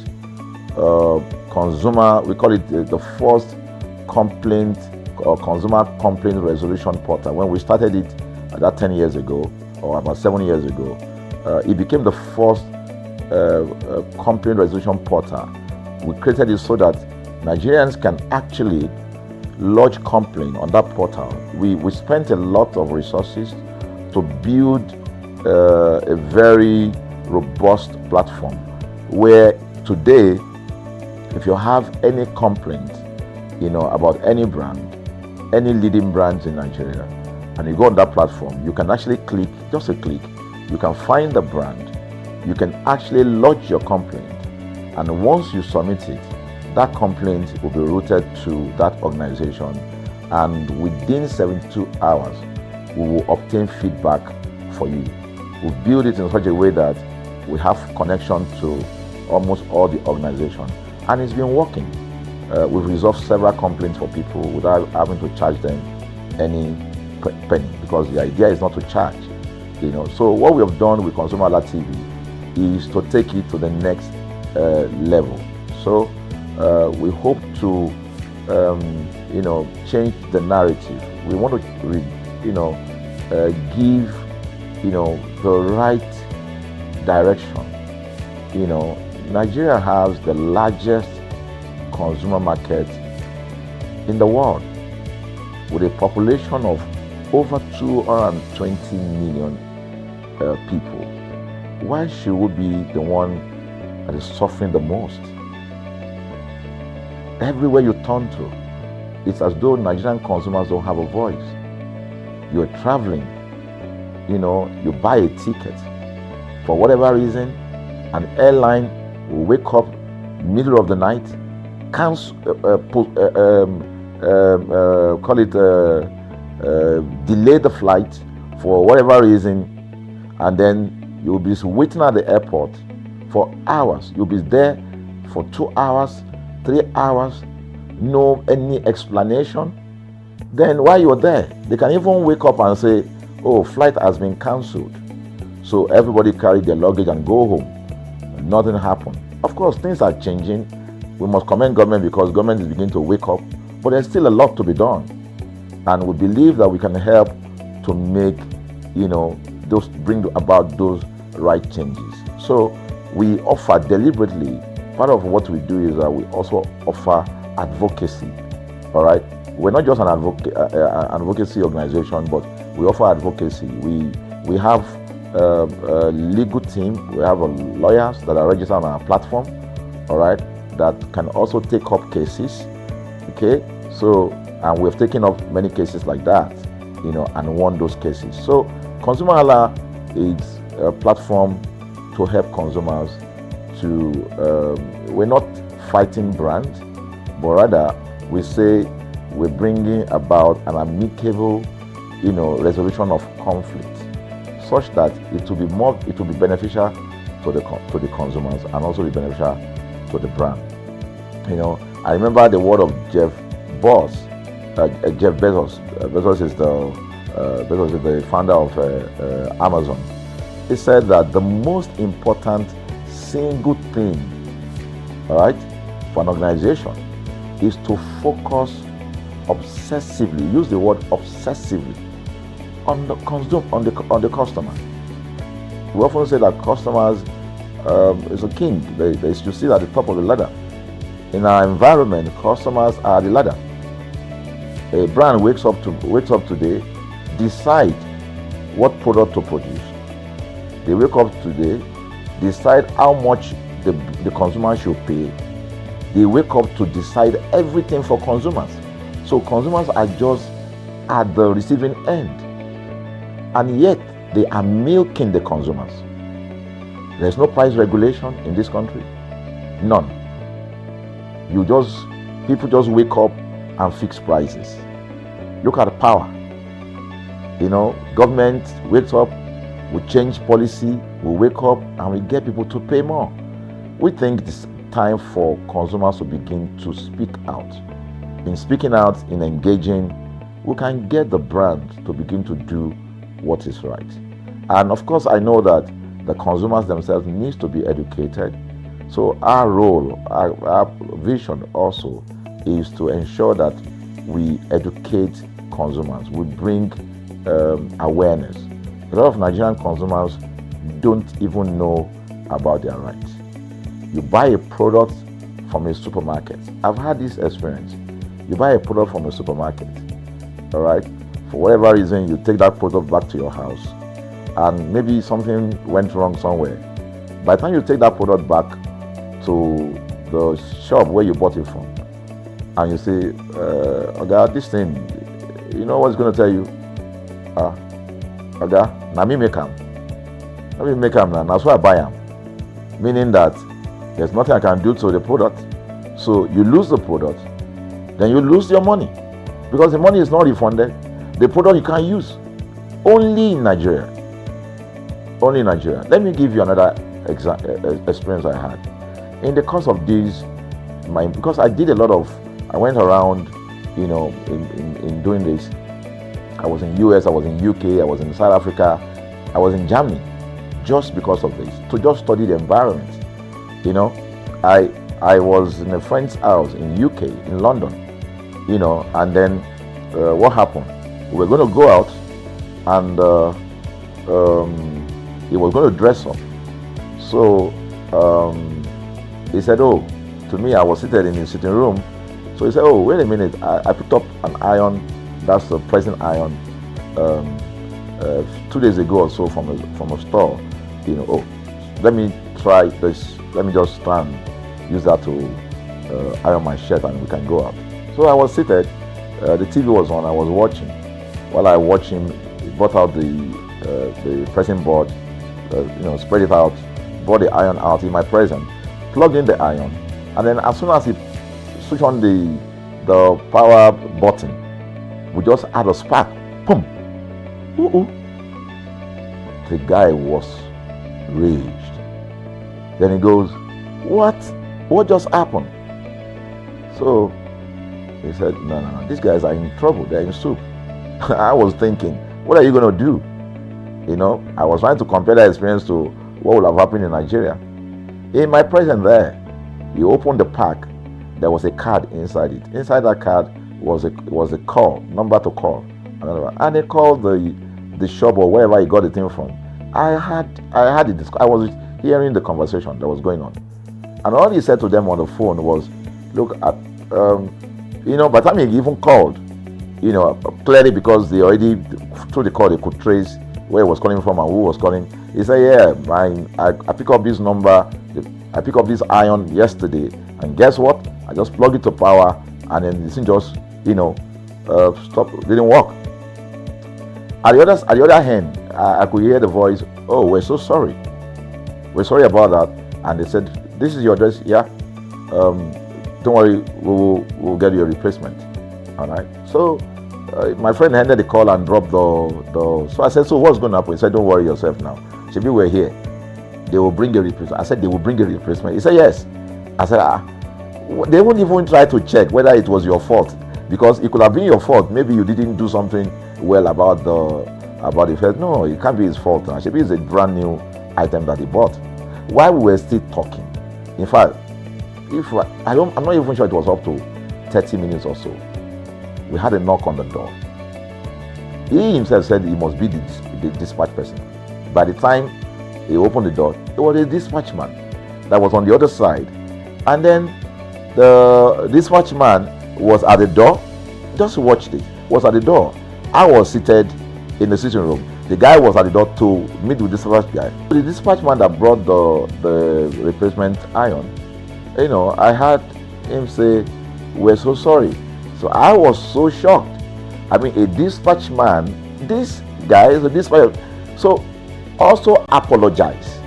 we call it the first complaint or consumer complaint resolution portal. When we started it about 10 years ago, or about 7 years ago, it became the first complaint resolution portal. We created it so that Nigerians can actually lodge complaint on that portal. We spent a lot of resources to build a very robust platform where today, if you have any complaint, about any brand, any leading brands in Nigeria, and you go on that platform, you can actually click, just a click, you can find the brand, you can actually lodge your complaint, and once you submit it, that complaint will be routed to that organization, and within 72 hours, we will obtain feedback for you. We build it in such a way that we have connection to almost all the organizations, and it's been working. We've resolved several complaints for people without having to charge them any penny, because the idea is not to charge. So what we have done with ConsumerHalla TV is to take it to the next level. So we hope to change the narrative. We want to give the right direction. Nigeria has the largest consumer market in the world, with a population of over 220 million people. Why should we be the one that is suffering the most? Everywhere you turn to, it's as though Nigerian consumers don't have a voice. You're traveling, you buy a ticket. For whatever reason, an airline will wake up middle of the night, delay the flight for whatever reason, and then you'll be waiting at the airport for hours. You'll be there for 2 hours, 3 hours, no any explanation. Then while you're there, they can even wake up and say, oh, flight has been cancelled. So everybody carry their luggage and go home. Nothing happened. Of course, things are changing. We must commend government because government is beginning to wake up, but there's still a lot to be done. And we believe that we can help to make, bring about those right changes. So we offer deliberately, part of what we do is that we also offer advocacy, all right? We're not just an advocacy organization, but we offer advocacy. We have a legal team, we have lawyers that are registered on our platform, all right, that can also take up cases, okay? So, and we've taken up many cases like that, and won those cases. So ConsumerHalla is a platform to help consumers to, we're not fighting brands, but rather we say we're bringing about an amicable, resolution of conflict, such that it will be beneficial to the consumers and also be beneficial to the brand. I remember the word of Jeff Bezos. Bezos is the founder of Amazon. He said that the most important single thing, all right, for an organization is to focus obsessively, use the word obsessively, on the customer. We often say that customers is a king. They should sit at the top of the ladder. In our environment, customers are the ladder. A brand wakes up today, decide what product to produce. They wake up today, decide how much the consumer should pay. They wake up to decide everything for consumers. So consumers are just at the receiving end. And yet, they are milking the consumers. There's no price regulation in this country. None. People just wake up and fix prices. Look at the power. Government wakes up, we change policy, we wake up and we get people to pay more. We think it's time for consumers to begin to speak out. In speaking out, in engaging, we can get the brand to begin to do what is right. And of course, I know that the consumers themselves need to be educated. So our role, our vision also is to ensure that we educate consumers, we bring awareness. A lot of Nigerian consumers don't even know about their rights. You buy a product from a supermarket. I've had this experience. You buy a product from a supermarket, all right? For whatever reason, you take that product back to your house, and maybe something went wrong somewhere. By the time you take that product back to the shop where you bought it from, and you say, Oga, this thing, you know what's going to tell you? Oga, na me make am. Let me make am now. That's why I buy am. Meaning that there's nothing I can do to the product. So you lose the product, then you lose your money, because the money is not refunded. The product you can't use. Only in Nigeria. Only in Nigeria. Let me give you another experience I had. In the course of this, because I went around, in doing this. I was in US, I was in UK, I was in South Africa, I was in Germany, just because of this, to just study the environment. I was in a friend's house in UK, in London, and then what happened? We were going to go out, and he was going to dress up. So he said, to me, I was seated in his sitting room. So he said, wait a minute, I picked up an iron, that's the pressing iron, 2 days ago or so from a store. Let me try this, let me just try and use that to iron my shirt and we can go out. So I was seated, the TV was on, I was watching. While I watched him, he brought out the pressing board, spread it out, brought the iron out in my presence, plugged in the iron, and then as soon as he switched on the power button, we just had a spark. Boom! The guy was raged. Then he goes, What just happened? So he said, No, these guys are in trouble, they're in soup. I was thinking, what are you going to do? I was trying to compare that experience to what would have happened in Nigeria. In my presence there, he opened the pack. There was a card inside it. Inside that card was a call, number to call. And they called the shop or wherever he got the thing from. I was hearing the conversation that was going on. And all he said to them on the phone was, look, by the time he even called, clearly because they already, through the call, they could trace where he was calling from and who was calling. He said, I picked up this number, I picked up this iron yesterday, and guess what? I just plugged it to power, and then this thing just, stopped, didn't work. At the other hand, I could hear the voice, "Oh, we're so sorry. We're sorry about that." And they said, "This is your address, yeah. Don't worry, we'll get you a replacement." All right. So my friend handed the call and dropped the. So I said, "So what's going to happen?" He said, "Don't worry yourself now. Shebi, we're here. They will bring a replacement." I said, "They will bring a replacement." He said, "Yes." I said, "They won't even try to check whether it was your fault, because it could have been your fault. Maybe you didn't do something well about the first." "No, it can't be his fault. Now, Shebi, it's a brand new item that he bought." While we were still talking, in fact, I'm not even sure it was up to 30 minutes or so, we had a knock on the door. He himself said he must be the dispatch person. By the time he opened the door, it was a dispatch man that was on the other side. And then the dispatch man was at the door. Just watch this. Was at the door. I was seated in the sitting room. The guy was at the door to meet with the dispatch guy. The dispatch man that brought the replacement iron, I heard him say, "We're so sorry." So I was so shocked. I mean, a dispatch man, this guy is a dispatch, so also apologize.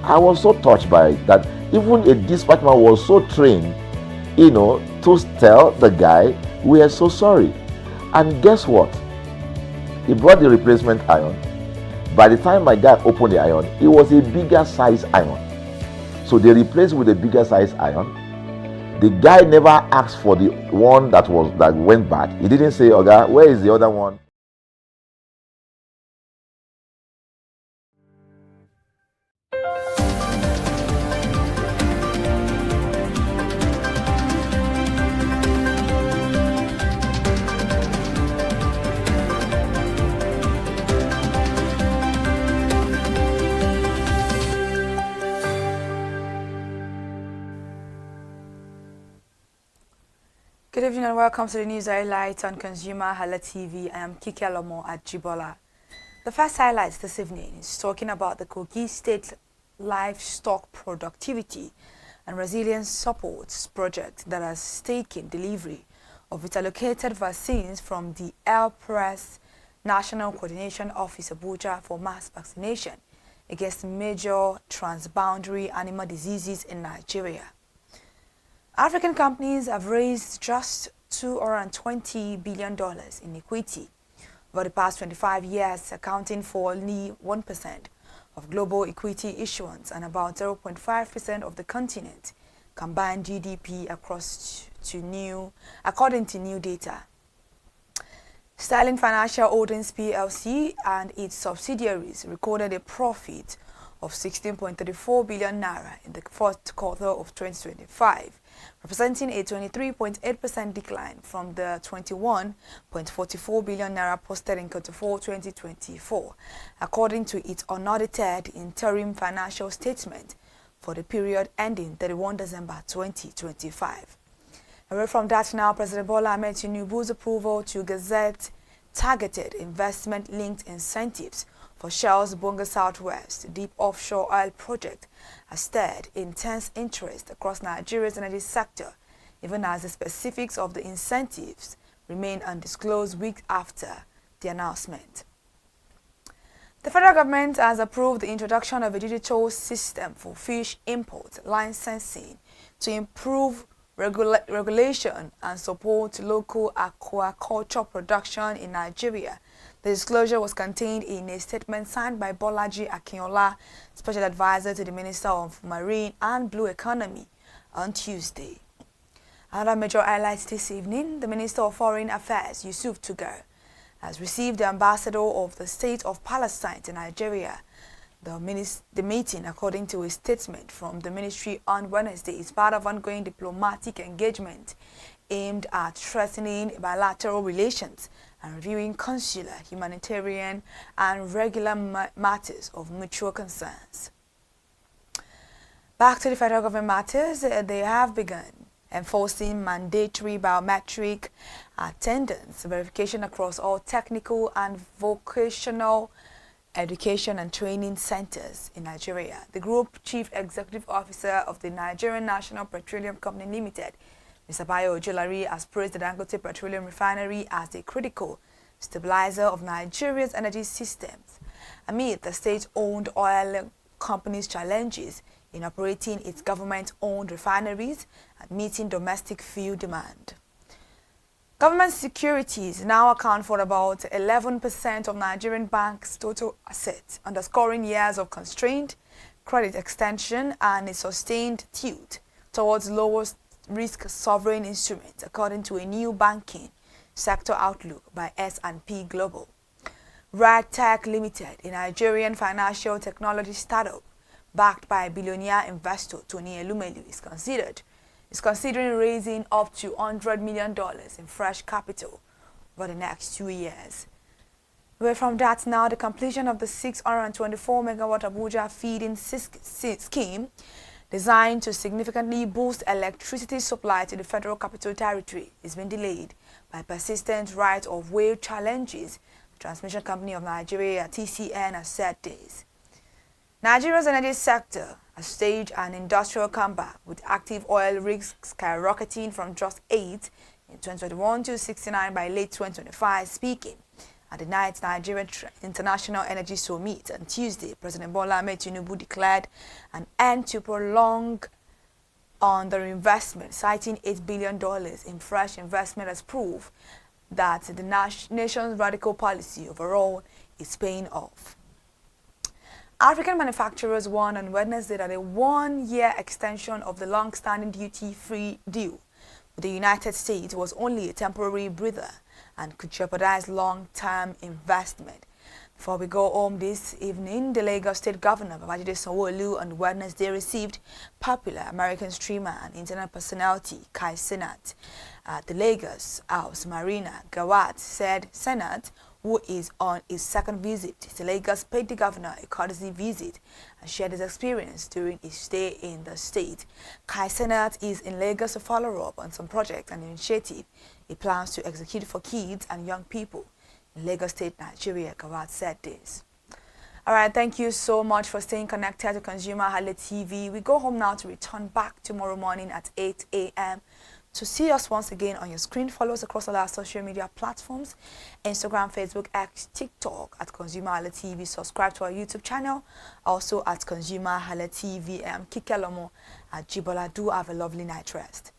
I was so touched by that. Even a dispatch man was so trained, to tell the guy, "We are so sorry." And guess what? He brought the replacement iron. By the time my guy opened the iron, it was a bigger size iron. So they replaced with a bigger size iron. The guy never asked for the one that went bad. He didn't say, "Oga, where is the other one?" Good evening and welcome to the news highlights on ConsumerHallaTV. I am Kike Lomo at Jibola. The first highlights this evening is talking about the Kogi State Livestock Productivity and Resilience Supports project that has taken delivery of its allocated vaccines from the Air Press National Coordination Office Abuja for mass vaccination against major transboundary animal diseases in Nigeria. African companies have raised just $220 billion in equity over the past 25 years, accounting for only 1% of global equity issuance and about 0.5% of the continent's combined GDP according to new data. Sterling Financial Holdings PLC and its subsidiaries recorded a profit of 16.34 billion naira in the fourth quarter of 2025, representing a 23.8% decline from the 21.44 billion naira posted in quarter 4 2024, according to its unaudited interim financial statement for the period ending 31 December 2025. Away from that now, President Bola Ahmed Tinubu's approval to gazette targeted investment-linked incentives for Shell's Bonga Southwest deep offshore oil project has stirred intense interest across Nigeria's energy sector, even as the specifics of the incentives remain undisclosed weeks after the announcement. The federal government has approved the introduction of a digital system for fish import licensing to improve regulation and support local aquaculture production in Nigeria. The disclosure was contained in a statement signed by Bolaji Akinola, Special Advisor to the Minister of Marine and Blue Economy, on Tuesday. Another major highlight this evening, the Minister of Foreign Affairs, Yusuf Tugar, has received the Ambassador of the State of Palestine to Nigeria. The meeting, according to a statement from the ministry on Wednesday, is part of ongoing diplomatic engagement aimed at strengthening bilateral relations and reviewing consular, humanitarian, and regular matters of mutual concerns. Back to the federal government matters, they have begun enforcing mandatory biometric attendance verification across all technical and vocational education and training centers in Nigeria. The Group Chief Executive Officer of the Nigerian National Petroleum Company Limited, Mr. Bayo Ojolari, has praised the Dangote Petroleum Refinery as a critical stabilizer of Nigeria's energy systems amid the state-owned oil company's challenges in operating its government-owned refineries and meeting domestic fuel demand. Government securities now account for about 11% of Nigerian banks' total assets, underscoring years of constrained credit extension and a sustained tilt towards lower risk sovereign instruments, according to a new banking sector outlook by S&P Global. RadTech Limited, a Nigerian financial technology startup backed by billionaire investor Tony Elumelu, is considering raising up to $100 million in fresh capital over the next 2 years. Away from that now, the completion of the 624 megawatt Abuja feeding scheme designed to significantly boost electricity supply to the Federal Capital Territory is being delayed by persistent right-of-way challenges, the Transmission Company of Nigeria, TCN, has said this. Nigeria's energy sector has staged an industrial comeback, with active oil rigs skyrocketing from just 8 in 2021 to 69 by late 2025. Speaking at the ninth Nigerian International Energy Summit on Tuesday, President Bola Ahmed Tinubu declared an end to prolonged underinvestment, citing $8 billion in fresh investment as proof that the nation's radical policy overall is paying off. African manufacturers won on Wednesday that a 1-year extension of the long-standing duty-free deal with the United States was only a temporary breather and could jeopardize long-term investment. Before we go home this evening, the Lagos State Governor, Babajide Sanwo-Olu, on Wednesday received popular American streamer and internet personality Kai Cenat at the Lagos House Marina. Gawat said Cenat, who is on his second visit to Lagos, paid the governor a courtesy visit and shared his experience during his stay in the state. Kai Cenat is in Lagos to follow up on some project and initiative he plans to execute for kids and young people in Lagos State, Nigeria. Gawat said this. All right, thank you so much for staying connected to ConsumerHallaTV. We go home now to return back tomorrow morning at 8 a.m. To see us once again on your screen, follow us across all our social media platforms, Instagram, Facebook, X, TikTok at ConsumerHallaTV. Subscribe to our YouTube channel, also at ConsumerHallaTV. I'm Kike Lomo at Jibola. Do have a lovely night rest.